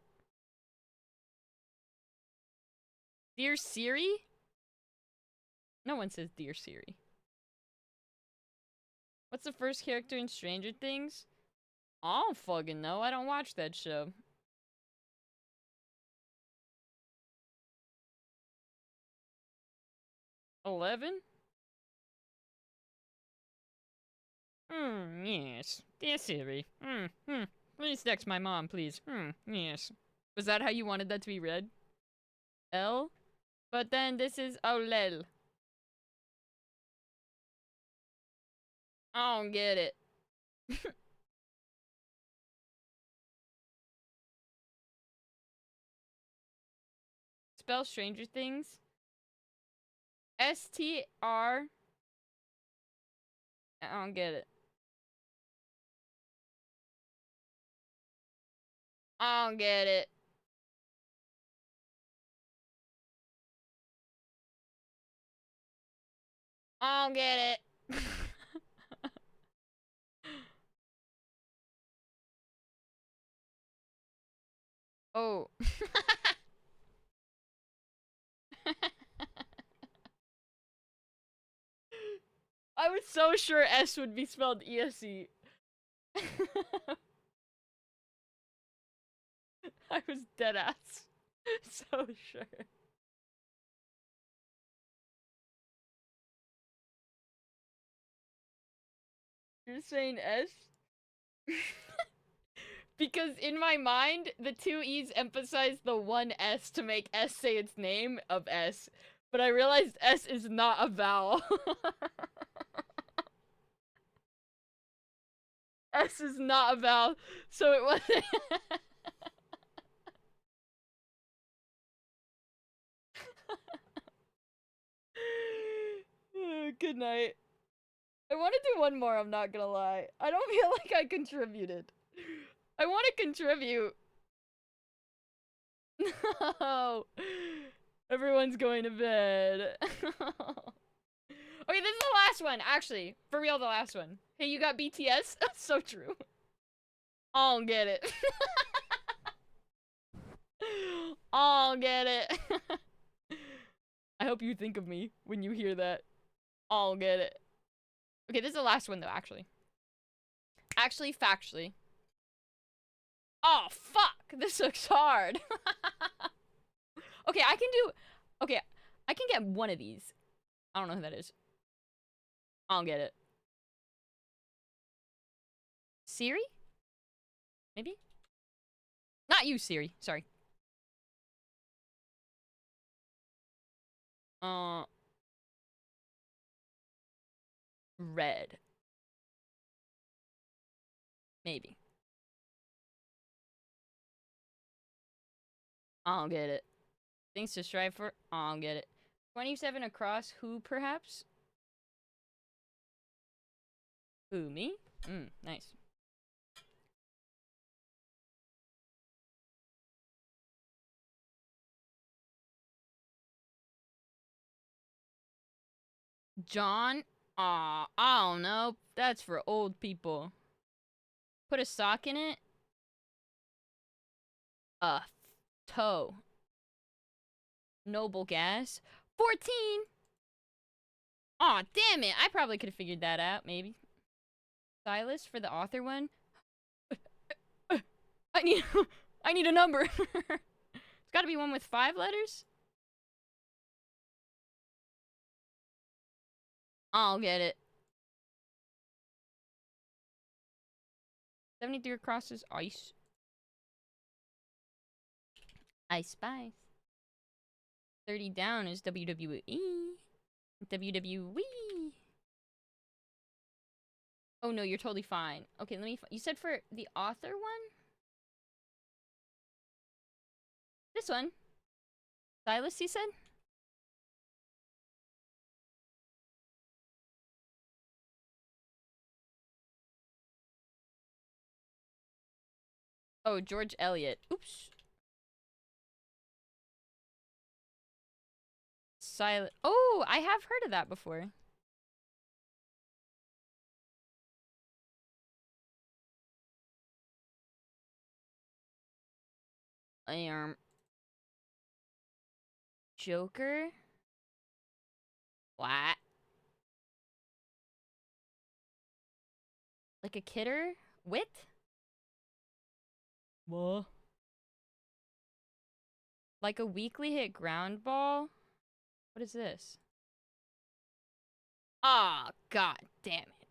Speaker 3: Dear Siri? No one says Dear Siri. What's the first character in Stranger Things?
Speaker 1: I don't fucking know. I don't watch that show. $11? Yes. Dear Siri. Please text my mom, please. Yes. Was that how you wanted that to be read? L? But then this is OLEL. I don't get it. Spell Stranger Things. STR. I don't get it. I don't get it. I don't get it. Oh. I was so sure S would be spelled ESE. I was dead ass. So sure. You're saying S? Because in my mind, the two E's emphasize the one S to make S say its name of S. But I realized S is not a vowel. S is not a vowel, so it wasn't. Good night. I want to do one more, I'm not gonna lie. I don't feel like I contributed. I want to contribute. No. Everyone's going to bed. Okay, this is the last one. Actually, for real, the last one. Hey, you got BTS? So true. I don't get it. I don't get it. I hope you think of me when you hear that. I don't get it. Okay, this is the last one, though, actually. Actually, factually. Oh, fuck! This looks hard. Okay, I can do... Okay, I can get one of these. I don't know who that is. I don't get it. Siri? Maybe? Not you, Siri. Sorry. Red. Maybe. I don't get it. Things to strive for? I don't get it. 27 across, who perhaps? Who, me? Nice. John? Aw, I don't know. That's for old people. Put a sock in it? Toe. Noble gas. 14! Aw, damn it. I probably could have figured that out, maybe. Stylist for the author one? I need a number. It's gotta be one with 5 letters? I'll get it. 73 across is ice. Ice Spice. 30 down is WWE. WWE. Oh no, you're totally fine. Okay, let me. You said for the author one? This one. Stylist, you said? Oh, George Eliot. Oops. Silent. Oh, I have heard of that before. Joker? What? Like a kidder? Wit? What? Like a weakly hit ground ball? What is this? Ah, god damn it.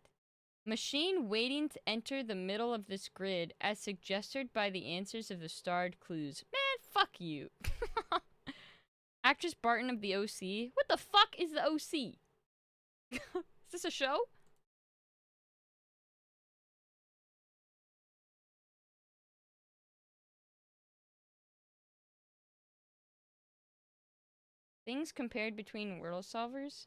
Speaker 1: Machine waiting to enter the middle of this grid as suggested by the answers of the starred clues. Man, fuck you. Actress Barton of the OC. What the fuck is the OC? Is this a show? Things compared between Wordle solvers.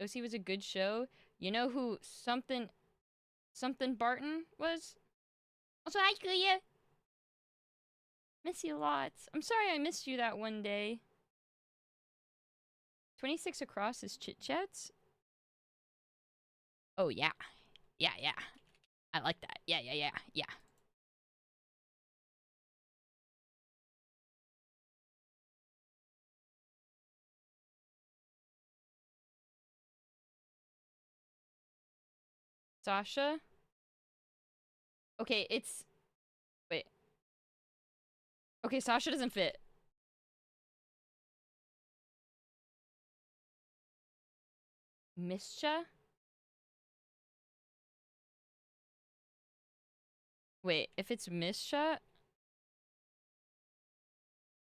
Speaker 1: OC was a good show. You know who something Barton was? Also, hi, Kuya. Miss you lots. I'm sorry I missed you that one day. 26 across is chit chats. Oh yeah, yeah. I like that. Yeah. Sasha. Okay, it's... Wait. Okay, Sasha doesn't fit. Mischa? Wait, if it's Mischa,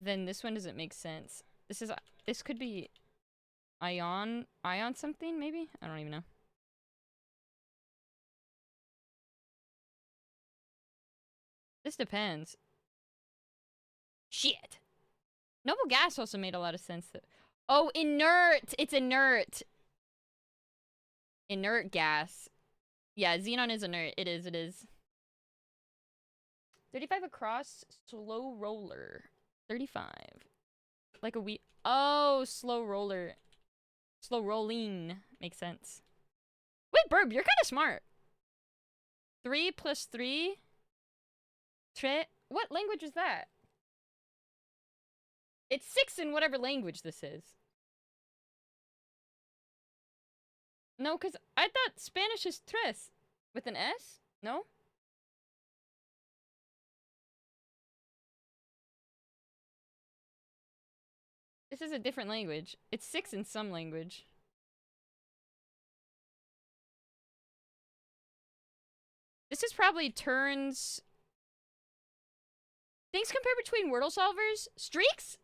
Speaker 1: then this one doesn't make sense. This could be Ion something, maybe? I don't even know. This depends. Shit. Noble gas also made a lot of sense. Oh, inert! It's inert! Inert gas. Yeah, xenon is inert. It is. 35 across, slow roller. 35. Like a wee... Oh, slow roller. Slow rolling. Makes sense. Wait, Burb, you're kind of smart. 3 plus 3... What language is that? It's 6 in whatever language this is. No, because I thought Spanish is tres. With an S? No? This is a different language. It's 6 in some language. This is probably turns... Things compare between Wordle solvers? Streaks?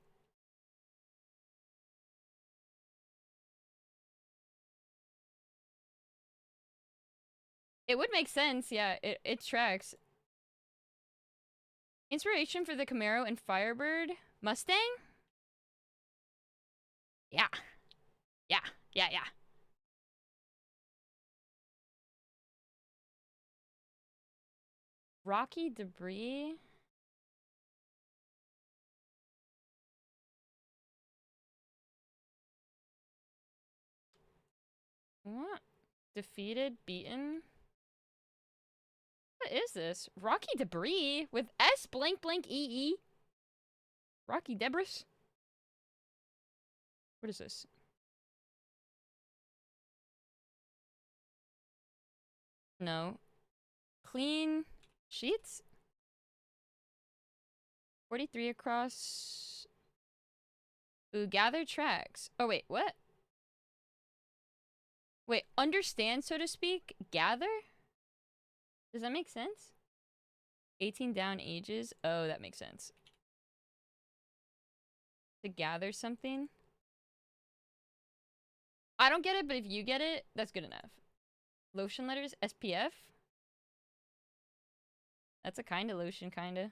Speaker 1: It would make sense, yeah. It tracks. Inspiration for the Camaro and Firebird? Mustang? Yeah. Yeah. Rocky debris? What? Defeated, beaten? What is this? Rocky debris with S blank blank EE? Rocky debris? What is this? No. Clean sheets? 43 across. Ooh, gather tracks. Oh, wait, what? Wait, understand, so to speak? Gather? Does that make sense? 18 down ages? Oh, that makes sense. To gather something? I don't get it, but if you get it, that's good enough. Lotion letters? SPF? That's a kind of lotion, kind of.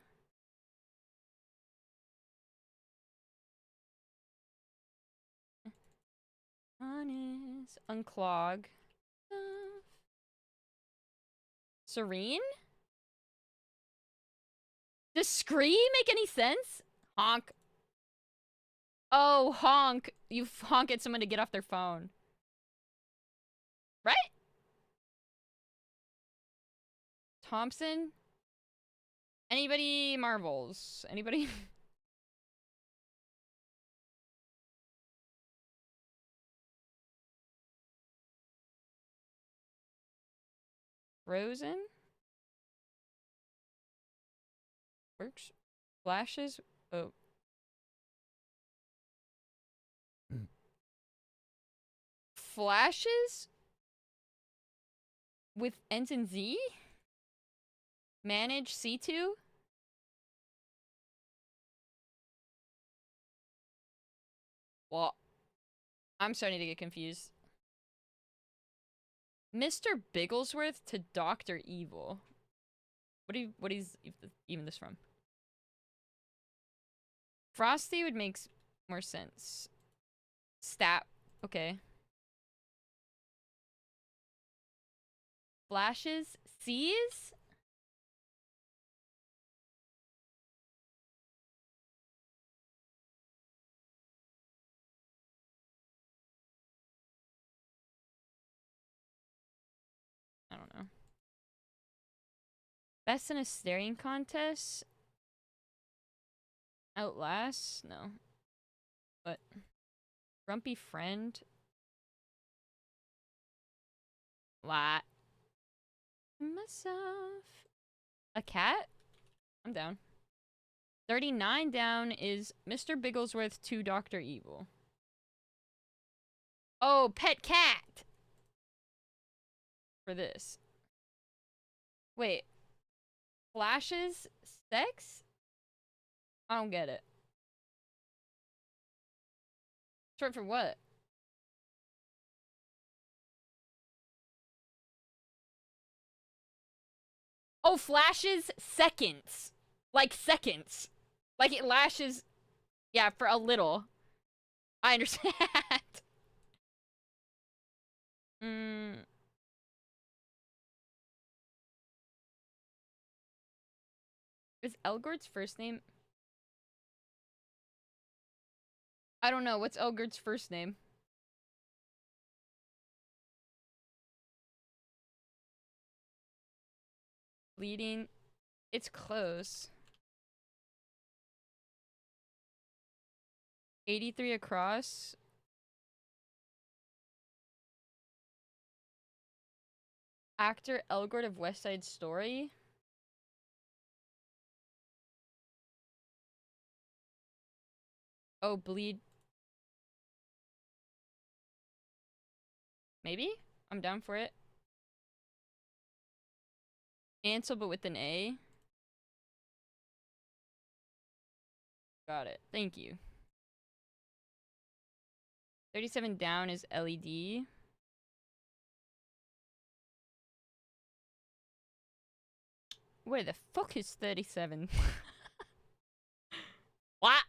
Speaker 1: Honest. Unclog. Serene? Does scree make any sense? Honk. Oh, honk. You honk at someone to get off their phone. Right? Thompson? Anybody marbles? Anybody? Frozen? works. Flashes. Oh. Flashes with ends in Z? Manage C2? Well, I'm starting to get confused. Mr. Bigglesworth to Dr. Evil. What is even this from? Frosty would make more sense. Stat. Okay. Flashes. Seas? I don't know. Best in a staring contest? Outlast? No. What? Grumpy friend? What? Myself. A cat? I'm down. 39 down is Mr. Bigglesworth to Dr. Evil. Oh, pet cat! For this. Wait. Flashes? Sex? I don't get it. Short for what? Oh, flashes seconds. Like seconds. Like it lashes. Yeah, for a little. I understand. Is Elgord's first name? I don't know. What's Elgord's first name? Bleeding. It's close. 83 across. Actor Elgord of West Side Story. Oh, bleed. Maybe? I'm down for it. Ansel, but with an A. Got it. Thank you. 37 down is LED. Where the fuck is 37? What?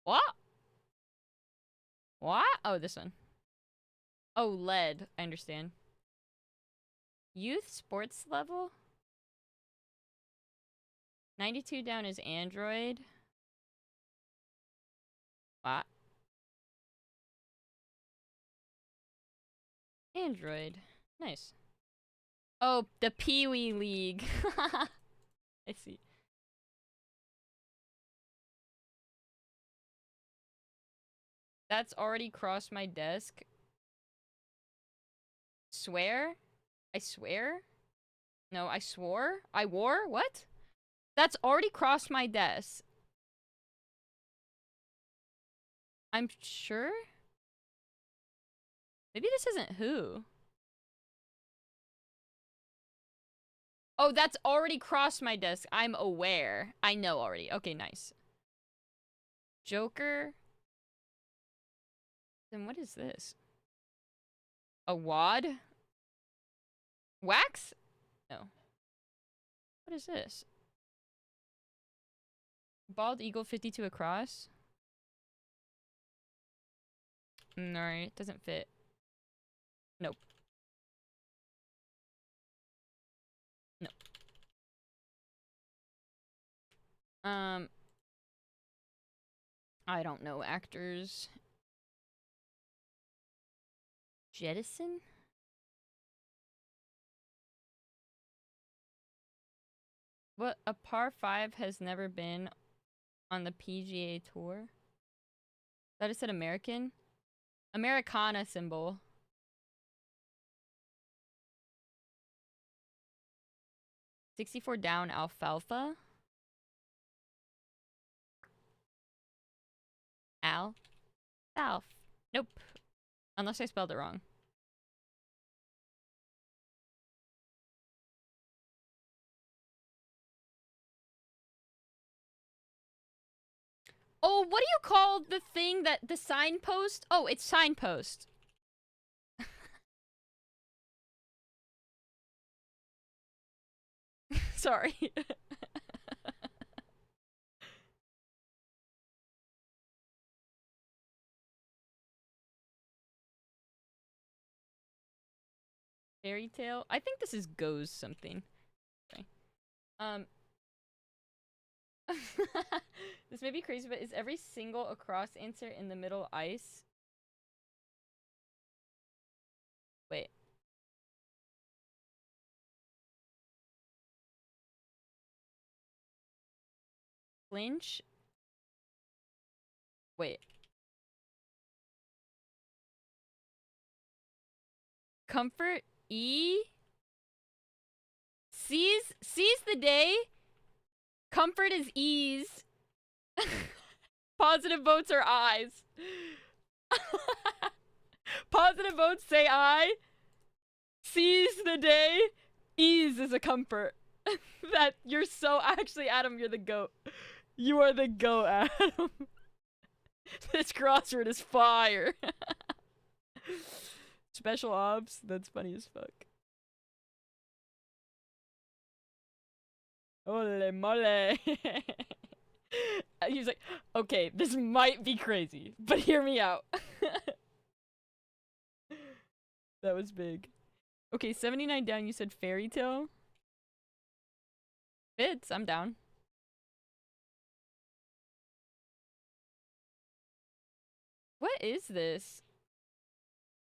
Speaker 1: What? What? Oh, this one. Oh, lead. I understand. Youth sports level? 92 down is Android. What? Android. Nice. Oh, the Pee-wee League. I see. That's already crossed my desk. Swear? I swear? No, I swore? I wore? What? That's already crossed my desk. I'm sure? Maybe this isn't who. Oh, that's already crossed my desk. I'm aware. I know already. Okay, nice. Joker? Then what is this? A wad? Wax? No. What is this? Bald eagle 52 across? No, it doesn't fit. Nope. No. I don't know actors. Jettison? What, a par 5 has never been on the PGA Tour? That is an American? Americana symbol. 64 down alfalfa. Alf. Nope. Unless I spelled it wrong. Oh, what do you call the thing that the signpost? Oh, it's signpost. Sorry. Fairy tale. I think this is goes something. Okay. This may be crazy, but is every single across answer in the middle ice? Wait. Flinch? Wait. Comfort? E? Seize the day? Comfort is ease. Positive votes are eyes. Positive votes say I. Seize the day. Ease is a comfort. That you're so actually, Adam, you're the goat. You are the goat, Adam. This crossword is fire. Special ops? That's funny as fuck. Ole mole. He was like, okay, this might be crazy, but hear me out. That was big. Okay, 79 down, you said fairy tale? Fits, I'm down. What is this?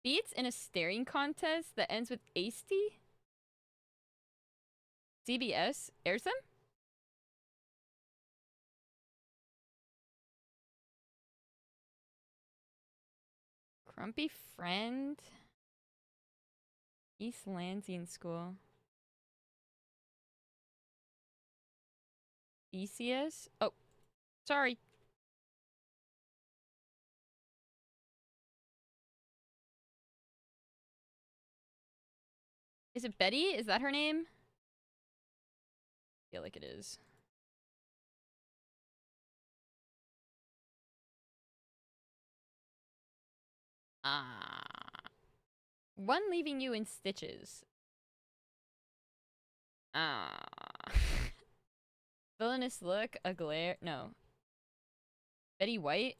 Speaker 1: Beats in a staring contest that ends with Asty? CBS airs them? Grumpy friend? East Lansing School. ECS? Oh, sorry. Is it Betty? Is that her name? I feel like it is. One leaving you in stitches. Villainous look, a glare. No. Betty White?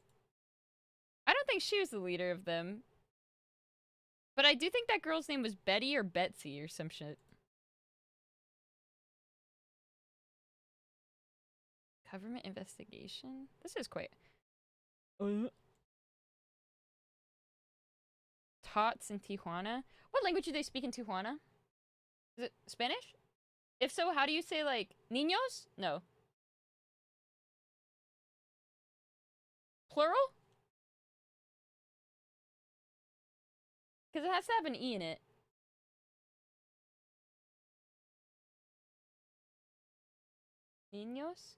Speaker 1: I don't think she was the leader of them. But I do think that girl's name was Betty or Betsy or some shit. Government investigation? This is quite... Tots in Tijuana? What language do they speak in Tijuana? Is it Spanish? If so, how do you say, like, niños? No. Plural? Because it has to have an E in it. Niños?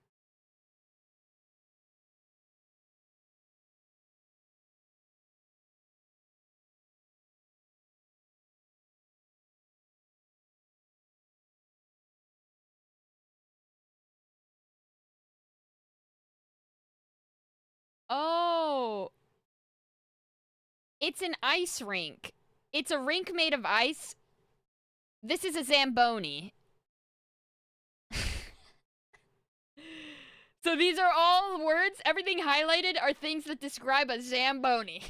Speaker 1: Oh! It's an ice rink. It's a rink made of ice. This is a Zamboni. So these are all words. Everything highlighted are things that describe a Zamboni.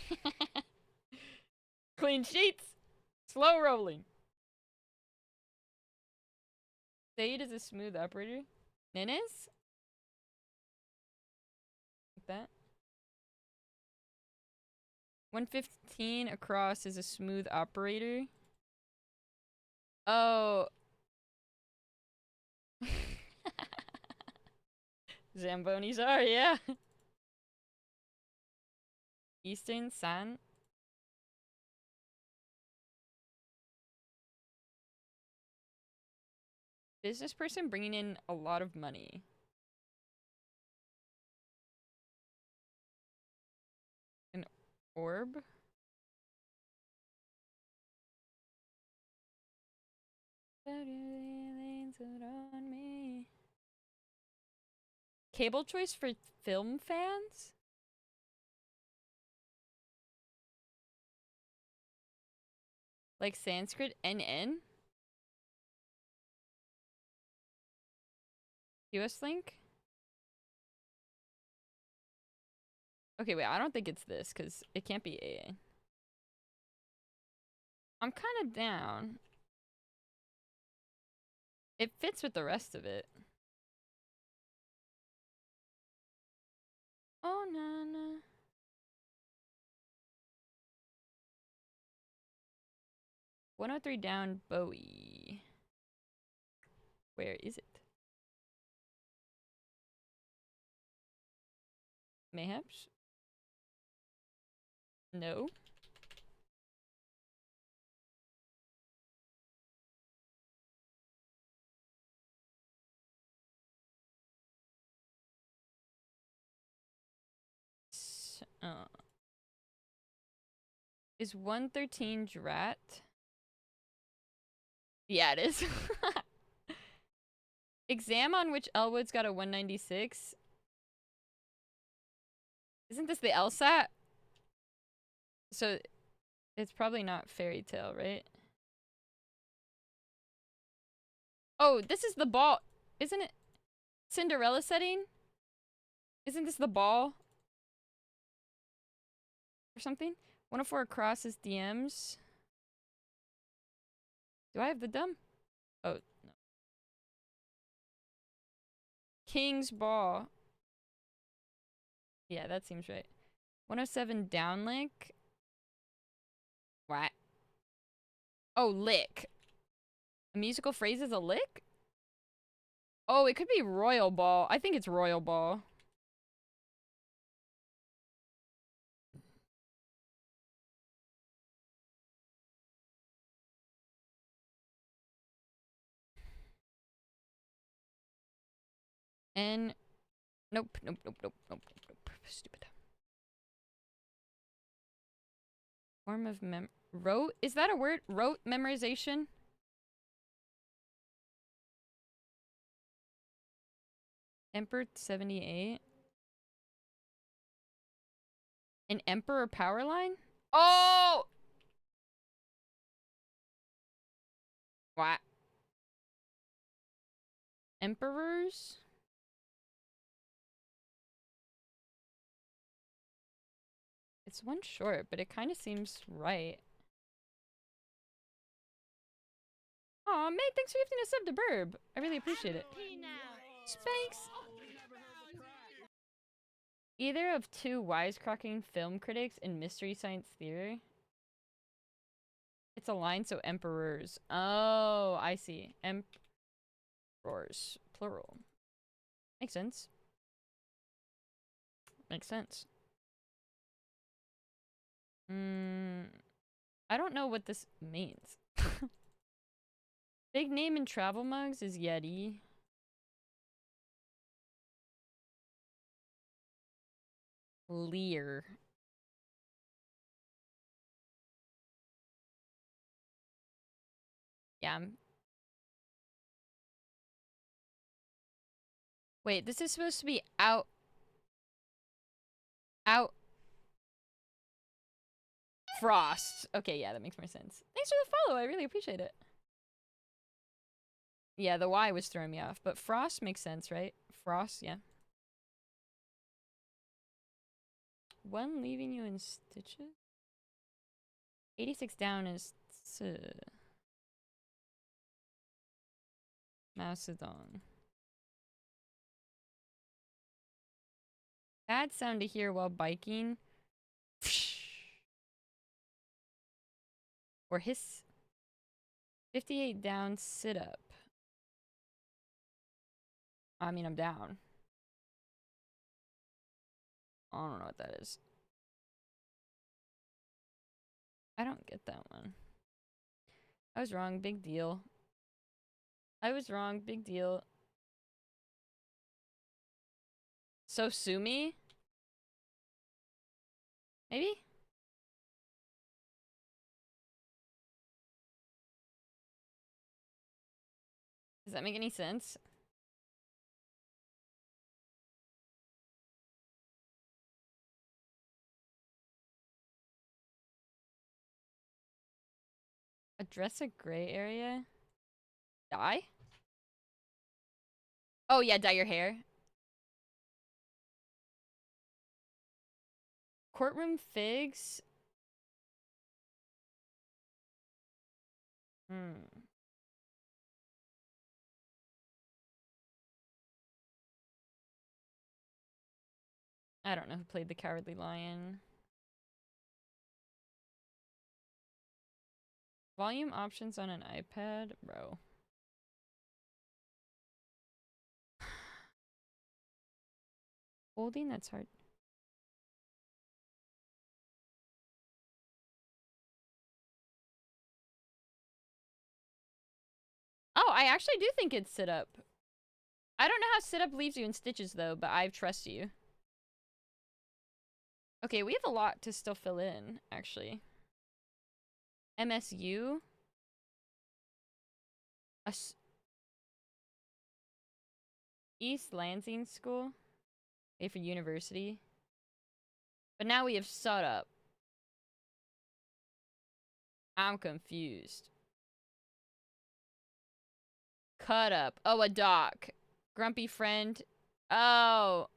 Speaker 1: Clean sheets. Slow rolling. Sade is a smooth operator. Ninnis? Like that. 115 across is a smooth operator. Oh. Zambonis are, yeah. Eastern Sun. Business person bringing in a lot of money. An orb? On me. Cable choice for film fans? Like Sanskrit NN? US Link? Okay, wait, I don't think it's this, because it can't be AA. I'm kind of down. It fits with the rest of it. Oh, Nana. "103 down, Bowie." Where is it? Mayhaps? No. Is 113 Drat? Yeah, it is. Exam on which Elwood's got a 196. Isn't this the LSAT? So it's probably not Fairy Tale, right? Oh, this is the ball. Isn't it Cinderella setting? Isn't this the ball? Or something? 104 across is DMs. Do I have the dumb? Oh, no. King's Ball. Yeah, that seems right. 107 downlink. What? Oh, lick. A musical phrase is a lick? Oh, it could be Royal Ball. I think it's Royal Ball. And nope. Stupid. Form of rote? Is that a word? Rote memorization? Emperor 78. An Emperor power line? Oh! What? Emperors? It's one short, but it kind of seems right. Aw, mate, thanks for gifting a sub to Burb. I really appreciate it. Spanks! Either of two wisecracking film critics in Mystery Science Theater. It's a line, so emperors. Oh, I see. Emperors. Plural. Makes sense. Makes sense. I don't know what this means. Big name in travel mugs is Yeti. Lear. Yeah. Wait, this is supposed to be out. Frost. Okay, yeah, that makes more sense. Thanks for the follow. I really appreciate it. Yeah, the Y was throwing me off, but Frost makes sense, right? Frost, yeah. One leaving you in stitches? 86 down is Macedon. Bad sound to hear while biking. Or hiss. 58 down, sit up. I mean, I'm down. I don't know what that is. I don't get that one. I was wrong. Big deal. I was wrong. Big deal. So sue me? Maybe? Does that make any sense? Address a gray area? Dye? Oh yeah, dye your hair. Courtroom figs? Hmm. I don't know who played the Cowardly Lion. Volume options on an iPad? Bro. Holding? That's hard. Oh, I actually do think it's sit up. I don't know how sit up leaves you in stitches though, but I trust you. Okay, we have a lot to still fill in, actually. MSU? East Lansing School? A for university. But now we have sut up. I'm confused. Cut up. Oh, a doc. Grumpy friend. Oh.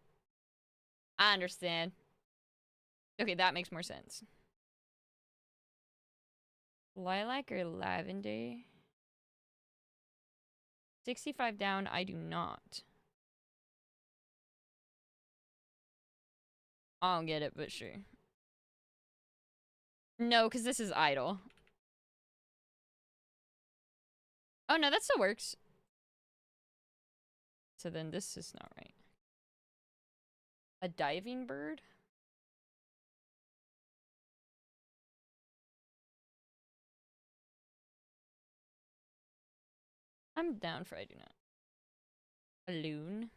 Speaker 1: I understand. Okay, that makes more sense. Lilac or lavender? 65 down, I do not. I don't get it, but sure. No, because this is idle. Oh, no, that still works. So then this is not right. A diving bird? I'm down for I do not. A loon?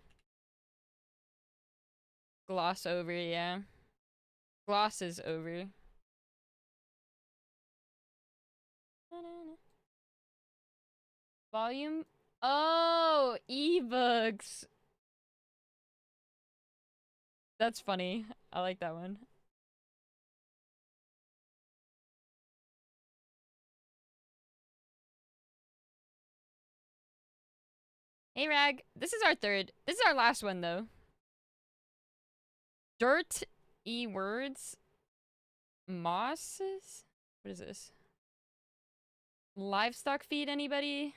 Speaker 1: Gloss over, yeah. Gloss is over. Volume? Oh, ebooks. That's funny. I like that one. Hey, Rag. This is our third. This is our last one, though. Dirt E-words. Mosses? What is this? Livestock feed, anybody?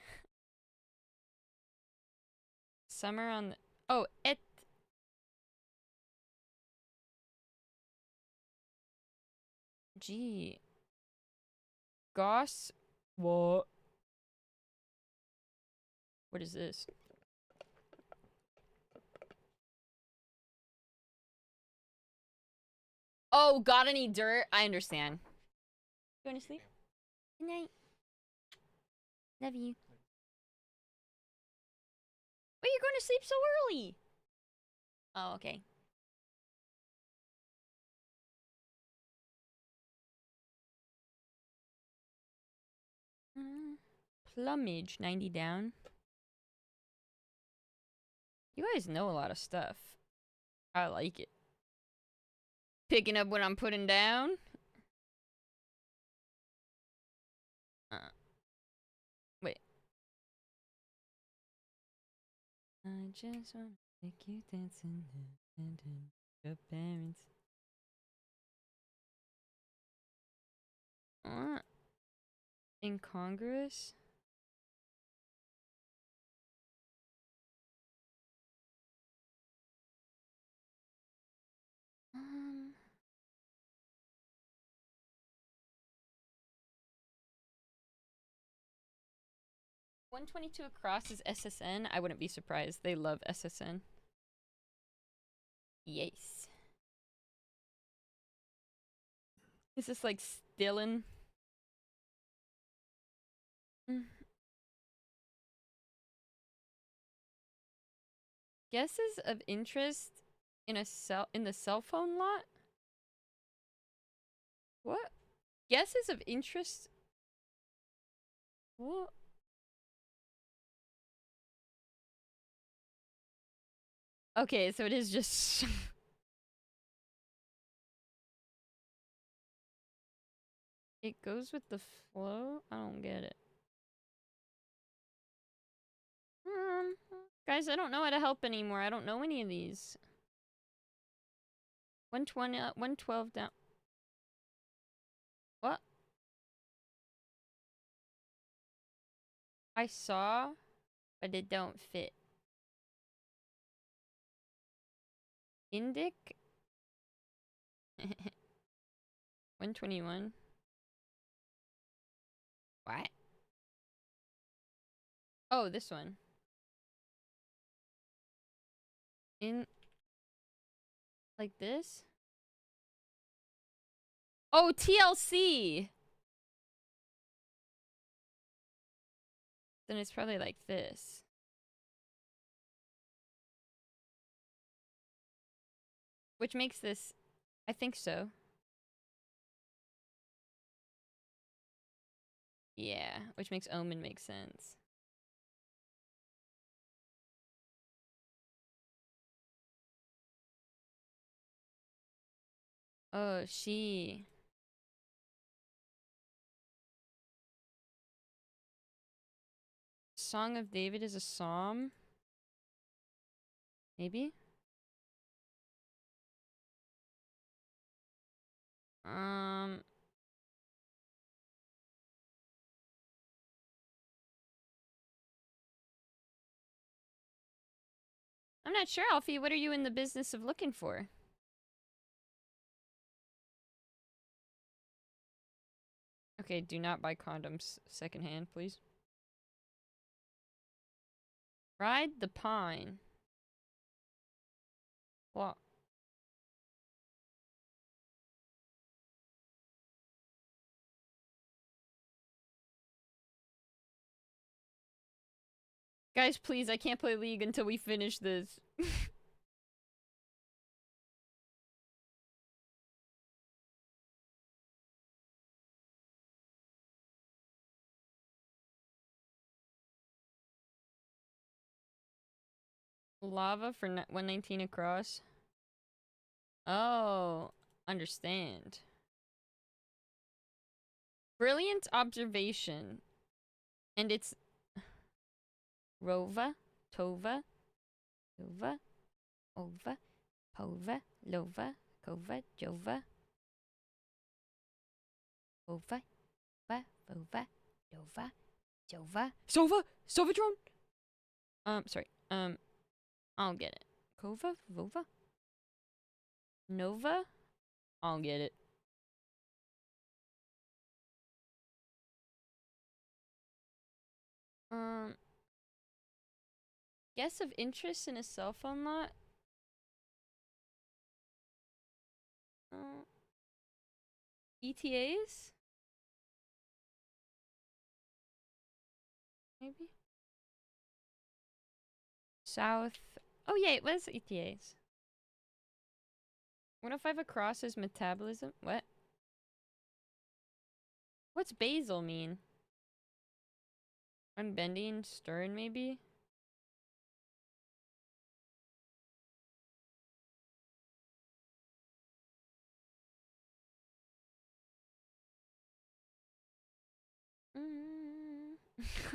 Speaker 1: Summer on the... Oh, it... Gee. Goss? What? What is this? Oh, got any dirt? I understand. Going to sleep? Good night. Love you. Wait, you're going to sleep so early? Oh, okay. Plumage, 90 down. You guys know a lot of stuff. I like it. Picking up what I'm putting down. Wait. I just want to take you dancing and your parents. Incongruous? Um... 122 across is SSN. I wouldn't be surprised. They love SSN. Yes. Is this like Stillin? Guesses of interest in the cell phone lot? What? Guesses of interest? What? Okay, so it is just it goes with the flow? I don't get it. Guys, I don't know how to help anymore. I don't know any of these. 120 up, 112 down. What? I saw, but it don't fit. Indic? 121. What? Oh, this one. In like this? Oh, TLC. Then it's probably like this. Which makes this, I think so. Yeah, which makes Omen make sense. Oh, she. Song of David is a psalm? Maybe? I'm not sure, Alfie. What are you in the business of looking for? Okay, do not buy condoms secondhand, please. Ride the pine. What? Guys, please, I can't play League until we finish this. Lava for 119 across. Oh, understand. Brilliant observation. And it's Rova, Tova, Lova, Ova, Pova, Lova, Kova, Jova. Ova, Va, Vova, Dova, Jova. Sova? Sovatron? Sorry. I'll get it. Kova? Vova? Nova? I'll get it. Guess of interest in a cell phone lot? ETAs? Maybe? South. Oh yeah, it was ETAs. 105 across is metabolism. What? What's basil mean? Unbending, stern, maybe?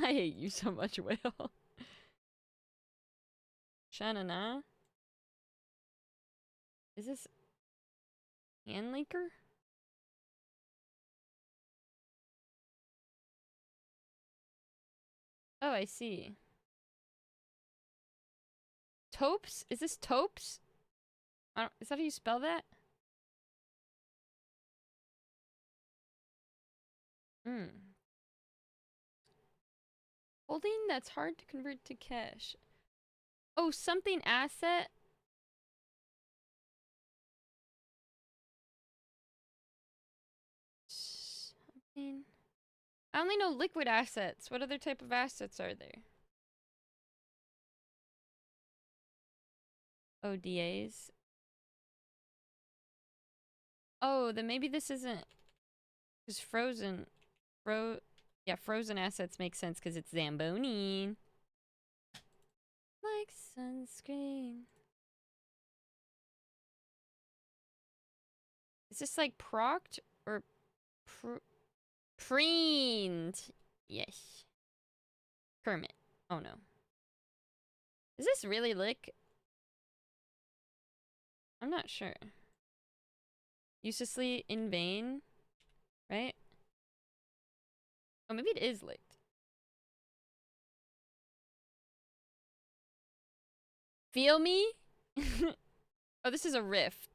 Speaker 1: I hate you so much, Whale. Shanana? Is this hand leaker? Oh, I see. Topes? Is this Topes? Is that how you spell that? Holding that's hard to convert to cash. Oh, something asset? Something. I only know liquid assets. What other type of assets are there? ODAs. Oh, then maybe this isn't... Because Frozen... Yeah, Frozen assets make sense because it's Zamboni. Like sunscreen. Is this like proct or preened? Yes. Kermit. Oh no. Is this really lick? I'm not sure. Uselessly in vain, right? Oh, maybe it is licked. Feel me? Oh, this is a riff.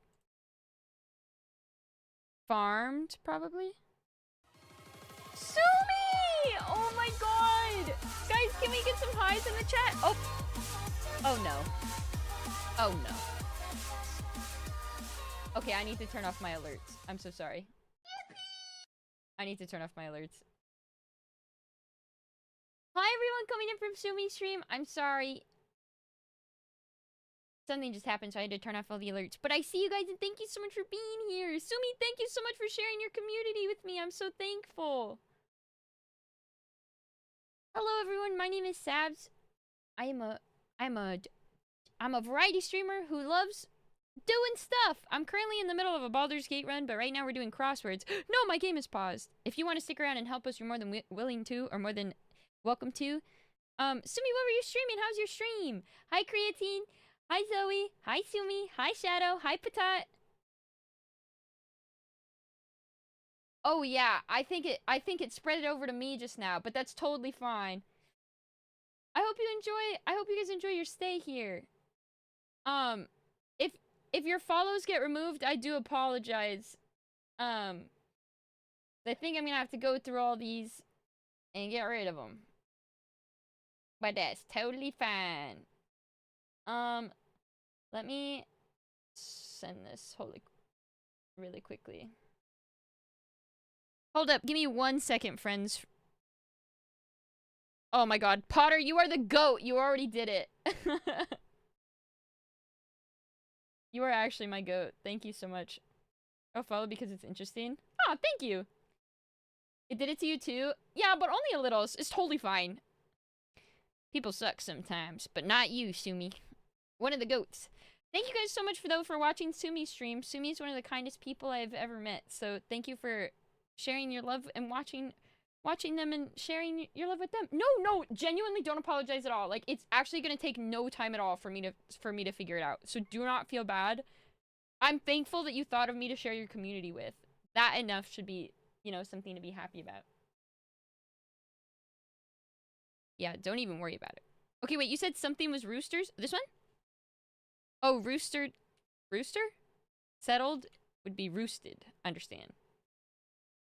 Speaker 1: Farmed, probably? Sumi! Oh my god! Guys, can we get some highs in the chat? Oh! Oh no. Oh no. Okay, I need to turn off my alerts. I'm so sorry. I need to turn off my alerts. Hi everyone coming in from Sumi's stream. I'm sorry. Something just happened, so I had to turn off all the alerts. But I see you guys, and thank you so much for being here. Sumi, thank you so much for sharing your community with me. I'm so thankful. Hello everyone, my name is Sabs. I'm a variety streamer who loves doing stuff. I'm currently in the middle of a Baldur's Gate run, but right now we're doing crosswords. No, my game is paused. If you want to stick around and help us, you're more than willing to, or more than welcome to. Sumi, what were you streaming? How's your stream? Hi, Creatine. Hi, Zoe. Hi, Sumi. Hi, Shadow. Hi, Patat. Oh yeah, I think it spread it over to me just now, but that's totally fine. I hope you guys enjoy your stay here. If your follows get removed, I do apologize. I think I'm gonna have to go through all these and get rid of them. But that's totally fine. Let me send this really quickly. Hold up, give me 1 second, friends. Oh my god, Potter, you are the GOAT. You already did it. You are actually my GOAT. Thank you so much. Oh, follow because it's interesting. Oh, thank you. It did it to you too? Yeah, but only a little. It's totally fine. People suck sometimes, but not you, Sumi. One of the GOATs. Thank you guys so much for watching Sumi's stream. Sumi is one of the kindest people I've ever met. So thank you for sharing your love and watching them and sharing your love with them. No, genuinely don't apologize at all. Like, it's actually gonna take no time at all for me to figure it out. So do not feel bad. I'm thankful that you thought of me to share your community with. That enough should be, you know, something to be happy about. Yeah, don't even worry about it. Okay, wait, you said something was roosters? This one? Oh, rooster? Settled would be roosted. Understand.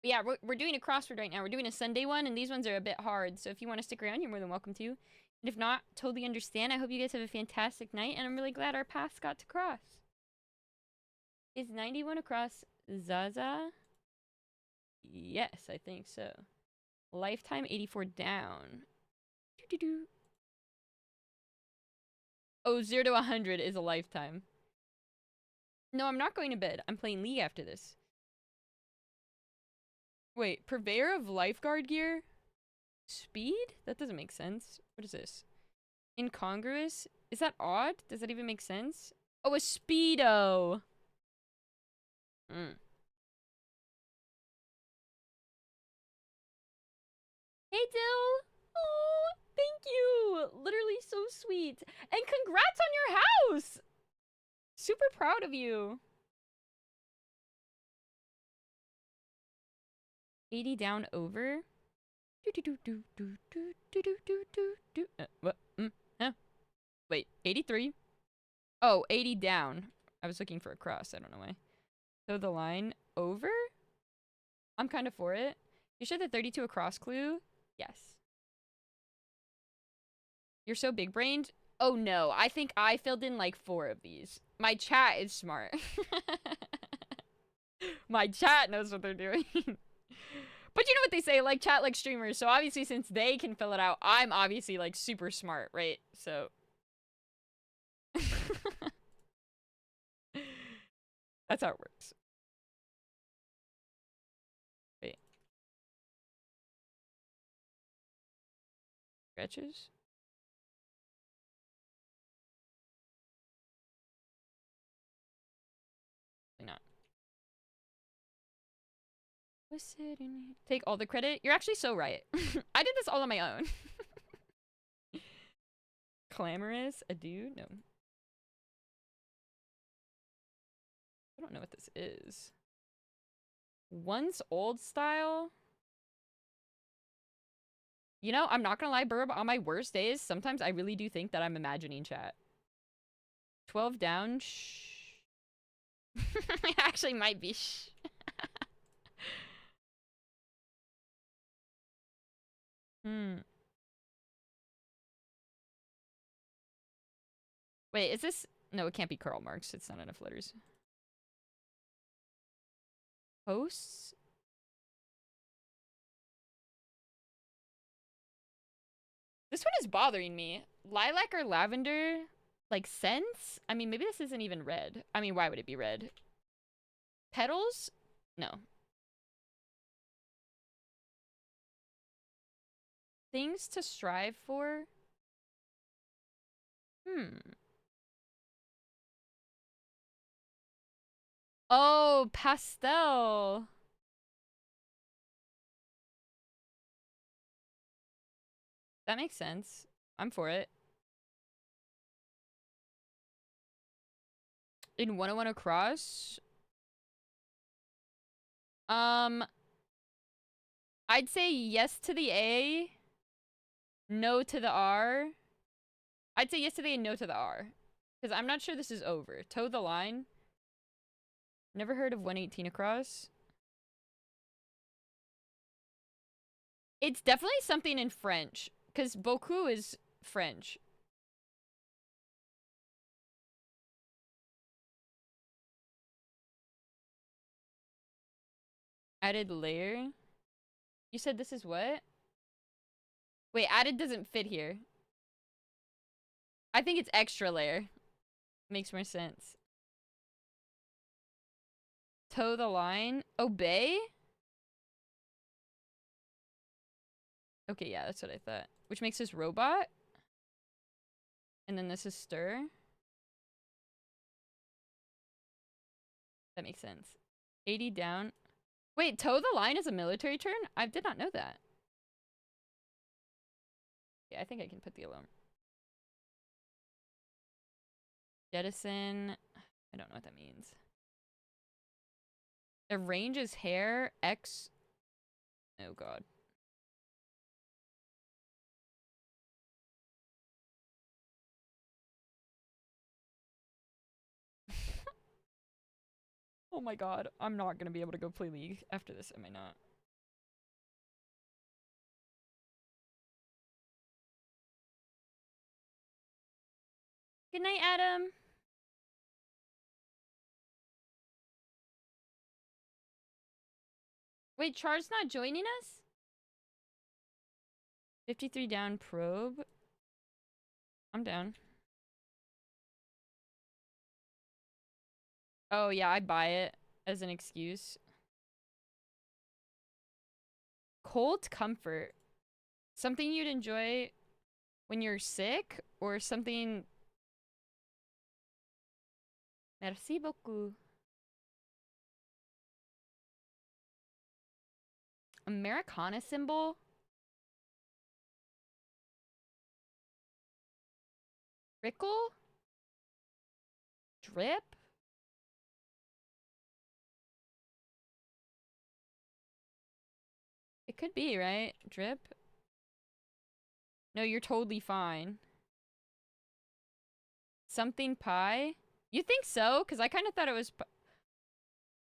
Speaker 1: But yeah, we're doing a crossword right now. We're doing a Sunday one, and these ones are a bit hard. So if you want to stick around, you're more than welcome to. And if not, totally understand. I hope you guys have a fantastic night, and I'm really glad our paths got to cross. Is 91 across Zaza? Yes, I think so. Lifetime 84 down. Doo-doo-doo. Oh, 0 to 100 is a lifetime. No, I'm not going to bed. I'm playing League after this. Wait, purveyor of lifeguard gear? Speed? That doesn't make sense. What is this? Incongruous? Is that odd? Does that even make sense? Oh, a Speedo! Hey, Dill! Oh, thank you! Literally so sweet. And congrats on your house! Super proud of you. 80 down over. What? Huh? Wait, 83? Oh, 80 down. I was looking for a cross. I don't know why. So the line over? I'm kind of for it. You shared the 32 across clue? Yes. You're so big-brained? Oh no, I think I filled in like 4 of these. My chat is smart. My chat knows what they're doing. But you know what they say, like chat like streamers, so obviously since they can fill it out, I'm obviously like super smart, right? So That's how it works. Wait. Stretches? Not. What's it in here? Take all the credit? You're actually so right. I did this all on my own. Clamorous? Adieu? No. I don't know what this is. Once old style? You know, I'm not gonna lie, Burb, on my worst days, sometimes I really do think that I'm imagining chat. 12 down, shh. It actually might be shh. Wait, is this... No, it can't be Karl Marx. It's not enough letters. Hosts? This one is bothering me. Lilac or lavender? Like scents? I mean, maybe this isn't even red. I mean, why would it be red? Petals? No. Things to strive for? Oh, pastel. That makes sense. I'm for it. In 101 across? I'd say yes to the A, no to the R. I'd say yes to the A and no to the R. Because I'm not sure this is over. Toe the line. Never heard of 118 across. It's definitely something in French. Because beaucoup is French. Added layer. You said this is what? Wait, added doesn't fit here. I think it's extra layer. Makes more sense. Toe the line. Obey? Okay, yeah, that's what I thought. Which makes this robot. And then this is stir. That makes sense. 80 down. Wait, toe the line is a military term? I did not know that. Yeah, I think I can put the alarm. Jettison. I don't know what that means. Arranges hair. X. Oh, God. Oh my God. I'm not gonna be able to go play League after this, am I not? Good night, Adam. Wait, Char's not joining us? 53 down probe. I'm down. Oh yeah, I buy it as an excuse. Cold comfort. Something you'd enjoy when you're sick or something... Merci beaucoup. Americana symbol? Trickle? Drip? It could be, right? Drip? No, you're totally fine. Something pie? You think so? Because I kind of thought it was...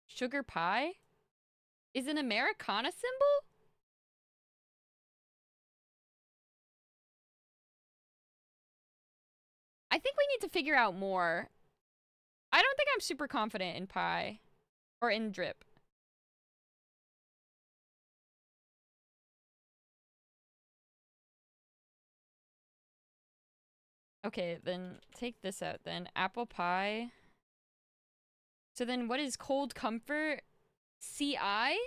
Speaker 1: Sugar pie? Is an Americana symbol? I think we need to figure out more. I don't think I'm super confident in pie. Or in drip. Okay, then take this out then. Apple pie. So then what is cold comfort? CI?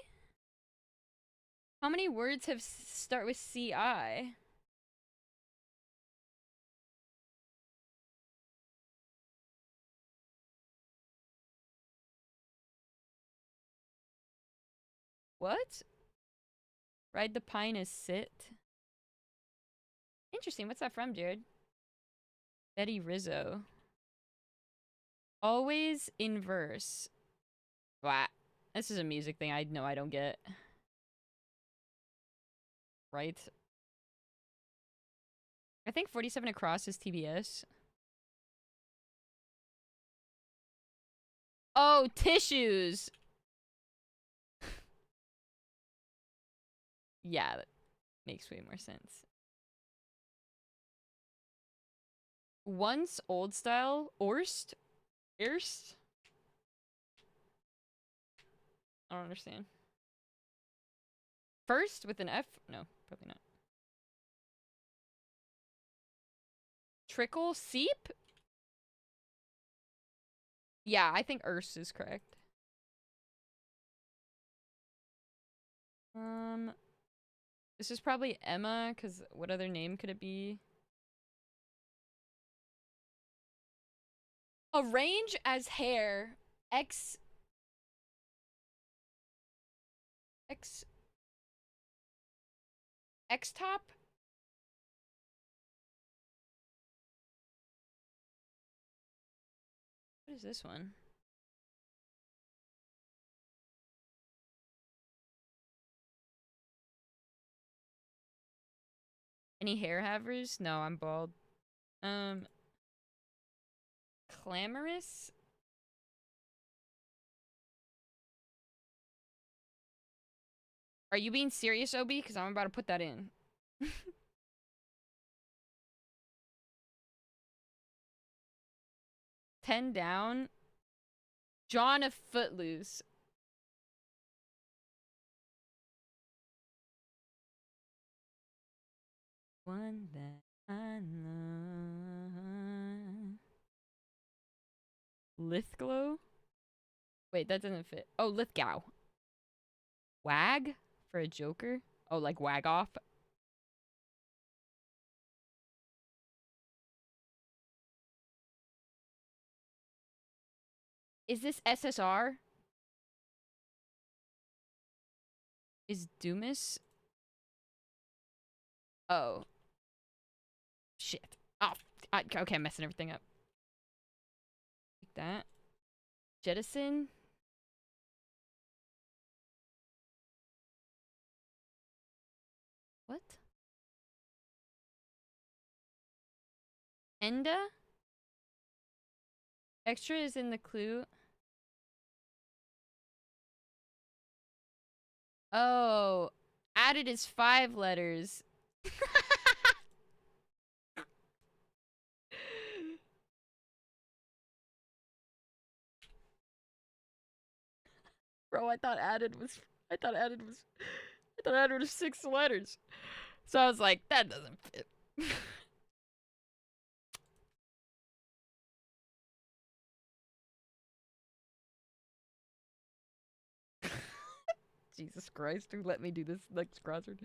Speaker 1: How many words have start with CI? What? Ride the pine is sit. Interesting. What's that from, Jared? Betty Rizzo. Always in verse. What? This is a music thing I know I don't get. Right? I think 47 across is TBS. Oh, tissues! Yeah, that makes way more sense. Once old style, Orst? Erst? I don't understand. First with an F? No, probably not. Trickle? Seep? Yeah, I think Erst is correct. This is probably Emma, because what other name could it be? Arrange as hair. X top? What is this one? Any hair havers? No, I'm bald. Clamorous? Are you being serious, Obi? Because I'm about to put that in. 10 down. John of Footloose. One that I love. Lithglow? Wait, that doesn't fit. Oh, Lithgow. Wag? For a Joker? Oh, like wag off? Is this SSR? Is Doomis? Oh. Shit. Oh, okay, I'm messing everything up. Like that. Jettison? What? Enda? Extra is in the clue. Oh. Added is 5 letters. Bro, I thought added was 6 letters. So I was like, that doesn't fit. Jesus Christ, who let me do this next crossword?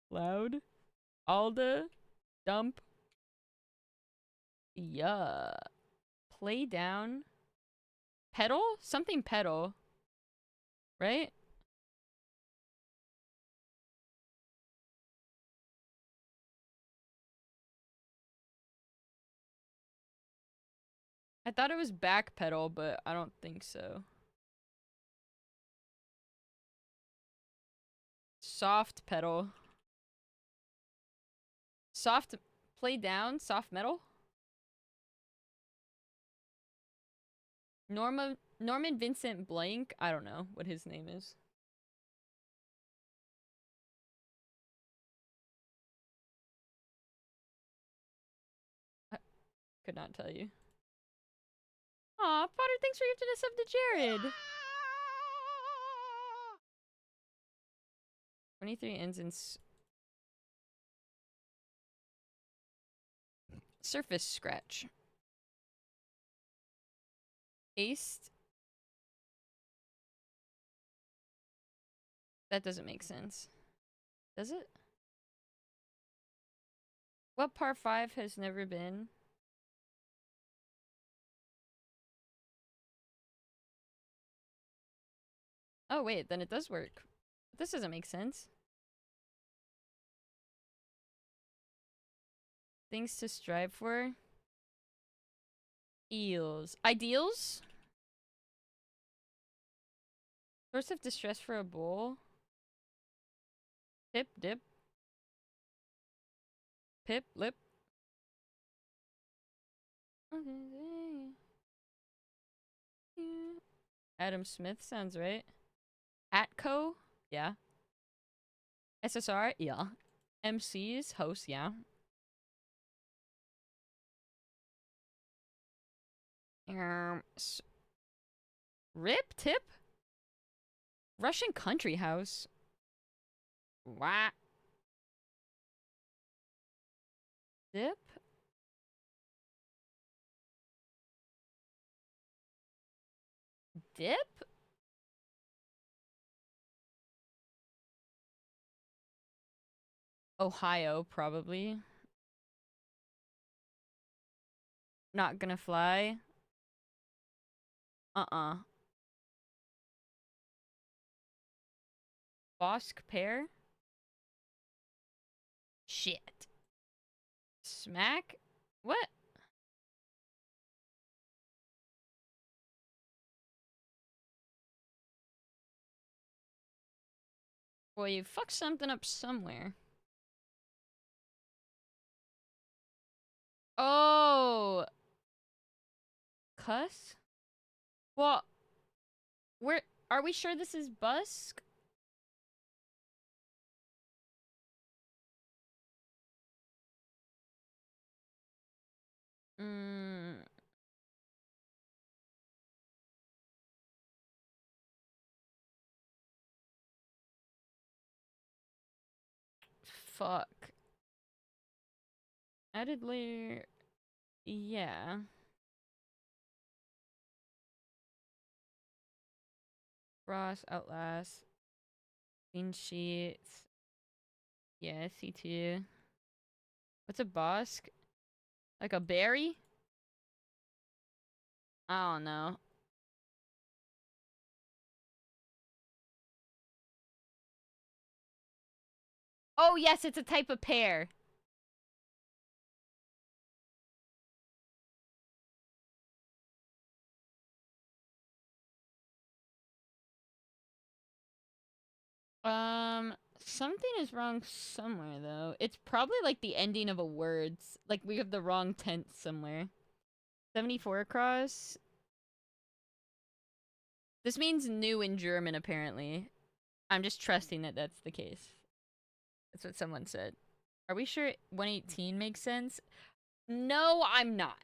Speaker 1: Loud. Alda. Dump. Yeah. Play down. Pedal? Something pedal. Right? I thought it was back pedal, but I don't think so. Soft pedal. Soft play down, soft metal. Norman Vincent Blank. I don't know what his name is. I could not tell you. Aw, Potter, thanks for gifting a sub to Jared. 23 ends in surface scratch. Aced. That doesn't make sense. Does it? What par 5 has never been? Oh wait, then it does work. This doesn't make sense. Things to strive for. Eels. Ideals? Source of distress for a bull. Tip, dip. Pip, lip. Adam Smith sounds right. Atco? Yeah. SSR? Yeah. MCs? Host? Yeah. Rip? Tip? Russian country house? What? Dip? Dip? Ohio, probably. Not gonna fly. Bosk pear? Shit. Smack? What? Boy, you fucked something up somewhere. Oh! Cuss? Well, are we sure this is busk? Fuck. Added layer. Yeah. Frost, Outlast. Clean sheets. Yeah, C2. What's a bosk? Like a berry? I don't know. Oh, yes, it's a type of pear. Something is wrong somewhere, though. It's probably like the ending of a word. Like we have the wrong tense somewhere. 74 across. This means new in German, apparently. I'm just trusting that that's the case. That's what someone said. Are we sure 118 makes sense? No, I'm not.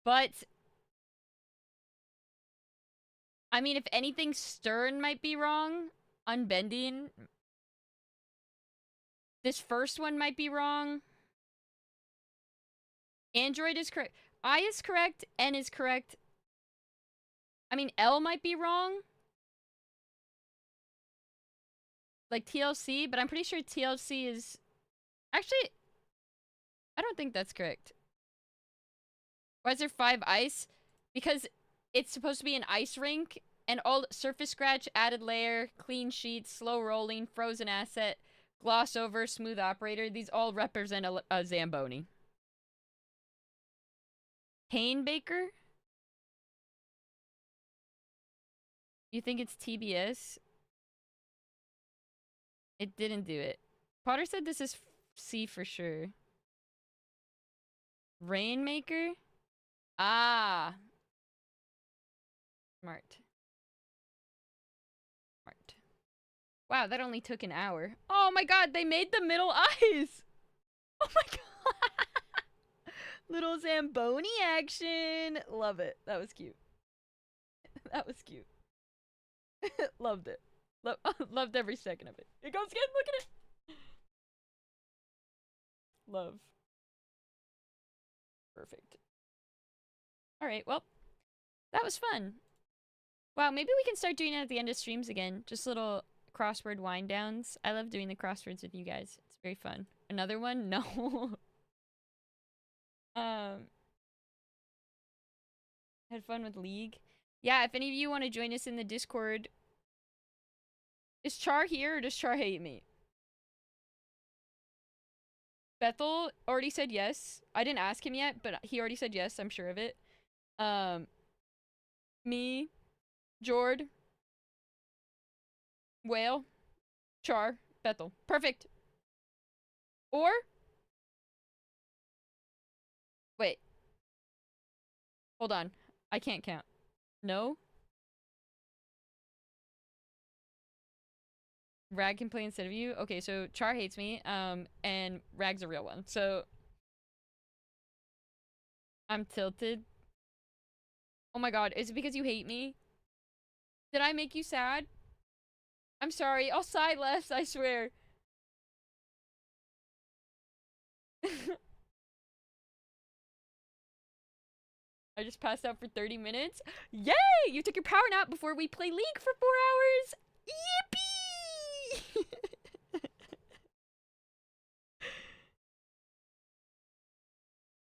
Speaker 1: But I mean, if anything, stern might be wrong. Unbending. This first one might be wrong. Android is correct. I is correct. N is correct. I mean, L might be wrong. Like TLC, but I'm pretty sure TLC is... Actually, I don't think that's correct. Why is there 5 ice? Because it's supposed to be an ice rink, and all surface scratch, added layer, clean sheets, slow rolling, frozen asset, gloss over, smooth operator. These all represent a Zamboni. Pain Baker? You think it's TBS? It didn't do it. Potter said this is C for sure. Rainmaker? Ah. Smart. Smart. Wow, that only took an hour. Oh my god, they made the middle eyes! Oh my god! Little Zamboni action! Love it. That was cute. That was cute. Loved it. Loved every second of it. It goes again, look at it! Love. Perfect. Alright, well, that was fun. Wow, maybe we can start doing it at the end of streams again. Just little crossword wind downs. I love doing the crosswords with you guys. It's very fun. Another one? No. Had fun with League. Yeah, if any of you want to join us in the Discord. Is Char here or does Char hate me? Bethel already said yes. I didn't ask him yet, but he already said yes, I'm sure of it. Me, Jord, Whale, Char, Bethel. Perfect. Or wait. Hold on. I can't count. No? Rag can play instead of you? Okay, so Char hates me, and Rag's a real one. So I'm tilted. Oh my god, is it because you hate me? Did I make you sad? I'm sorry, I'll side less, I swear. I just passed out for 30 minutes. Yay! You took your power nap before we play League for 4 hours! Yippee!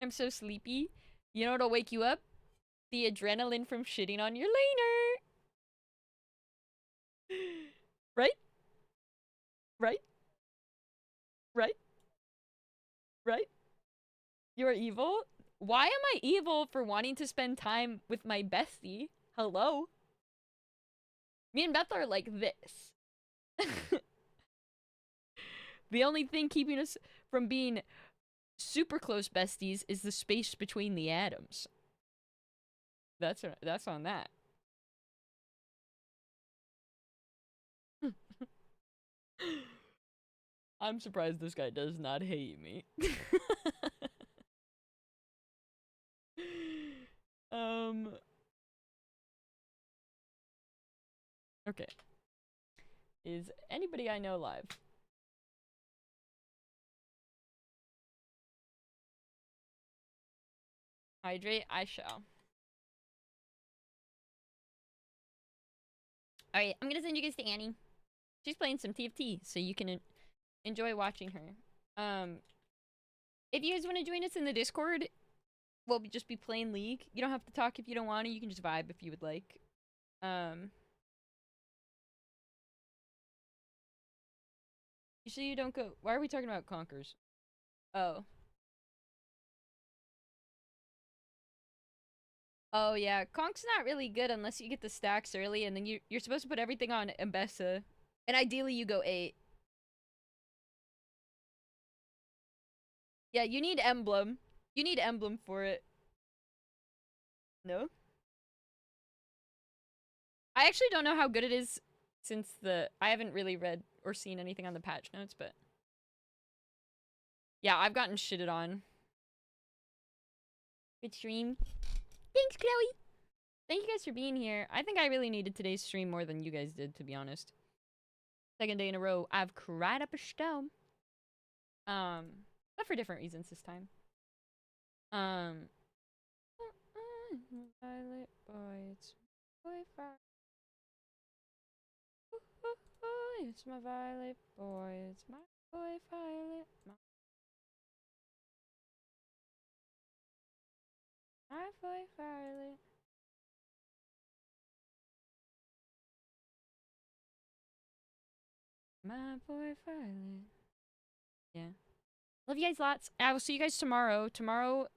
Speaker 1: I'm so sleepy. You know what'll wake you up? The adrenaline from shitting on your laner. Right? Right? Right? Right? You're evil? Why am I evil for wanting to spend time with my bestie? Hello? Me and Beth are like this. The only thing keeping us from being super close besties is the space between the atoms. That's on that. I'm surprised this guy does not hate me. Okay. Is anybody I know live? Hydrate, I shall. Alright, I'm gonna send you guys to Annie. She's playing some TFT, so you can enjoy watching her. If you guys want to join us in the Discord, we'll just be playing League. You don't have to talk if you don't want to. You can just vibe if you would like. You sure you don't go? Why are we talking about Conkers? Oh. Oh yeah, Conk's not really good unless you get the stacks early, and then you're supposed to put everything on Mbessa. And ideally you go 8. Yeah, you need Emblem. You need Emblem for it. No? I actually don't know how good it is since I haven't really read or seen anything on the patch notes, but yeah, I've gotten shitted on. Good stream. Thanks, Chloe. Thank you guys for being here. I think I really needed today's stream more than you guys did, to be honest. Second day in a row, I've cried up a storm. But for different reasons this time. Violet boy, it's my boy Violet. It's my Violet boy, it's my boy Violet. My boy Violet. My boy Violet. Yeah. Love you guys lots. I will see you guys tomorrow. Tomorrow,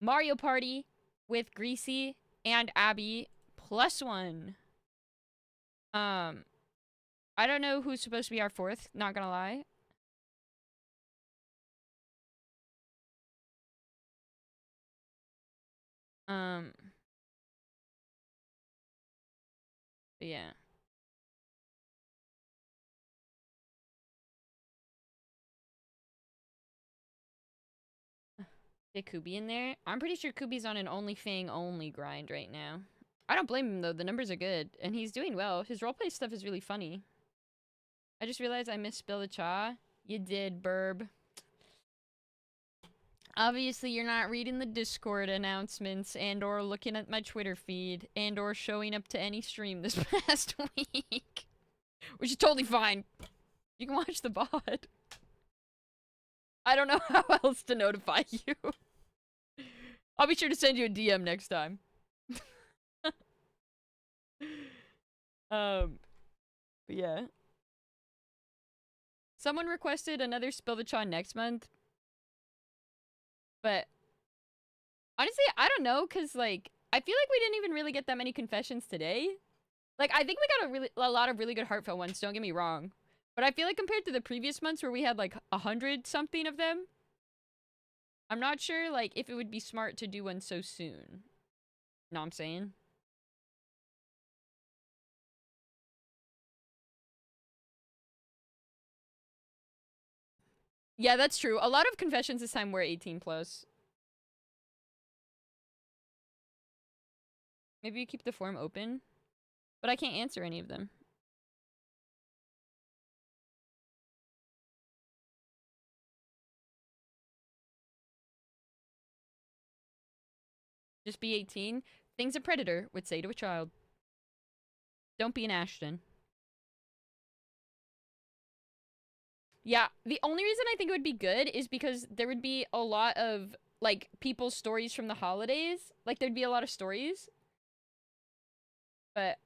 Speaker 1: Mario Party with Greasy and Abby +1. I don't know who's supposed to be our 4th, not gonna lie. But yeah. Get Kubi in there. I'm pretty sure Kubi's on an OnlyFang only grind right now. I don't blame him though, the numbers are good. And he's doing well. His roleplay stuff is really funny. I just realized I misspelled the cha. You did, burb. Obviously, you're not reading the Discord announcements and or looking at my Twitter feed and or showing up to any stream this past week. Which is totally fine. You can watch the VOD. I don't know how else to notify you. I'll be sure to send you a DM next time. But yeah. Someone requested another Spill the Chaw next month. But honestly, I don't know, cause like I feel like we didn't even really get that many confessions today. Like I think we got a lot of really good heartfelt ones, don't get me wrong. But I feel like compared to the previous months where we had like 100 something of them, I'm not sure like if it would be smart to do one so soon. Know what I'm saying? Yeah, that's true. A lot of confessions this time were 18 plus. Maybe you keep the form open, but I can't answer any of them. Just be 18. Things a predator would say to a child. Don't be an Ashton. Yeah, the only reason I think it would be good is because there would be a lot of, like, people's stories from the holidays. Like, there'd be a lot of stories. But...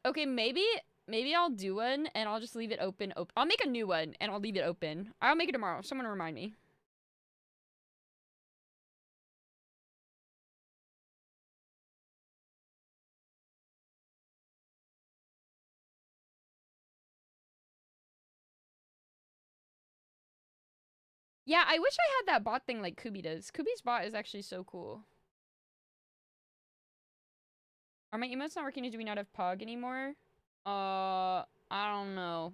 Speaker 1: Okay, maybe I'll do one and I'll just leave it open. I'll make a new one and I'll leave it open. I'll make it tomorrow. Someone remind me. Yeah, I wish I had that bot thing like Kubi does. Kubi's bot is actually so cool. Are my emotes not working? Do we not have Pog anymore? I don't know.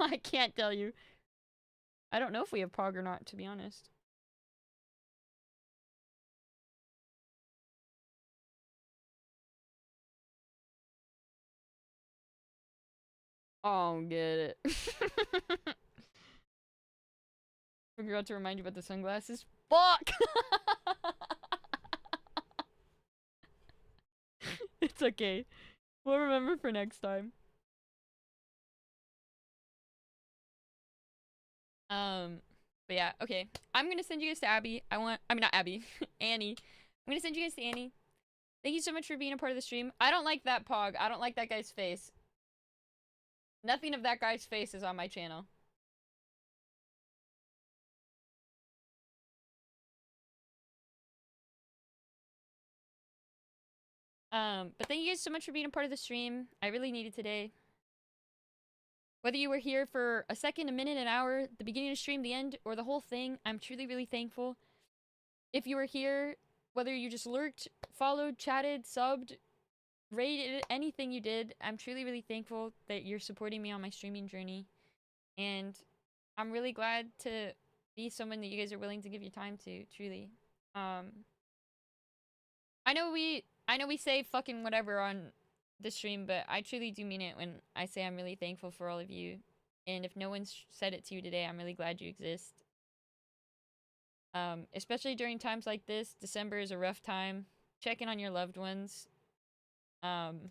Speaker 1: I can't tell you. I don't know if we have Pog or not, to be honest. Oh, get it. Forgot to remind you about the sunglasses. Fuck! It's okay. We'll remember for next time. But yeah, okay. I'm gonna send you guys to Abby. I mean, not Abby. Annie. I'm gonna send you guys to Annie. Thank you so much for being a part of the stream. I don't like that Pog. I don't like that guy's face. Nothing of that guy's face is on my channel. But thank you guys so much for being a part of the stream. I really needed today. Whether you were here for a second, a minute, an hour, the beginning of the stream, the end, or the whole thing, I'm truly, really thankful. If you were here, whether you just lurked, followed, chatted, subbed, rated, anything you did, I'm truly, really thankful that you're supporting me on my streaming journey. And I'm really glad to be someone that you guys are willing to give your time to, truly. I know we say fucking whatever on the stream, but I truly do mean it when I say I'm really thankful for all of you. And if no one's said it to you today, I'm really glad you exist. Especially during times like this, December is a rough time. Check in on your loved ones. You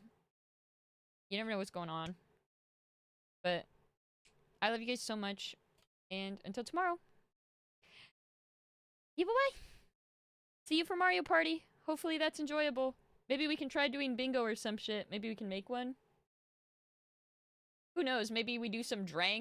Speaker 1: never know what's going on. But I love you guys so much. And until tomorrow. Yeah, bye-bye. See you for Mario Party. Hopefully that's enjoyable. Maybe we can try doing bingo or some shit. Maybe we can make one. Who knows? Maybe we do some dranks.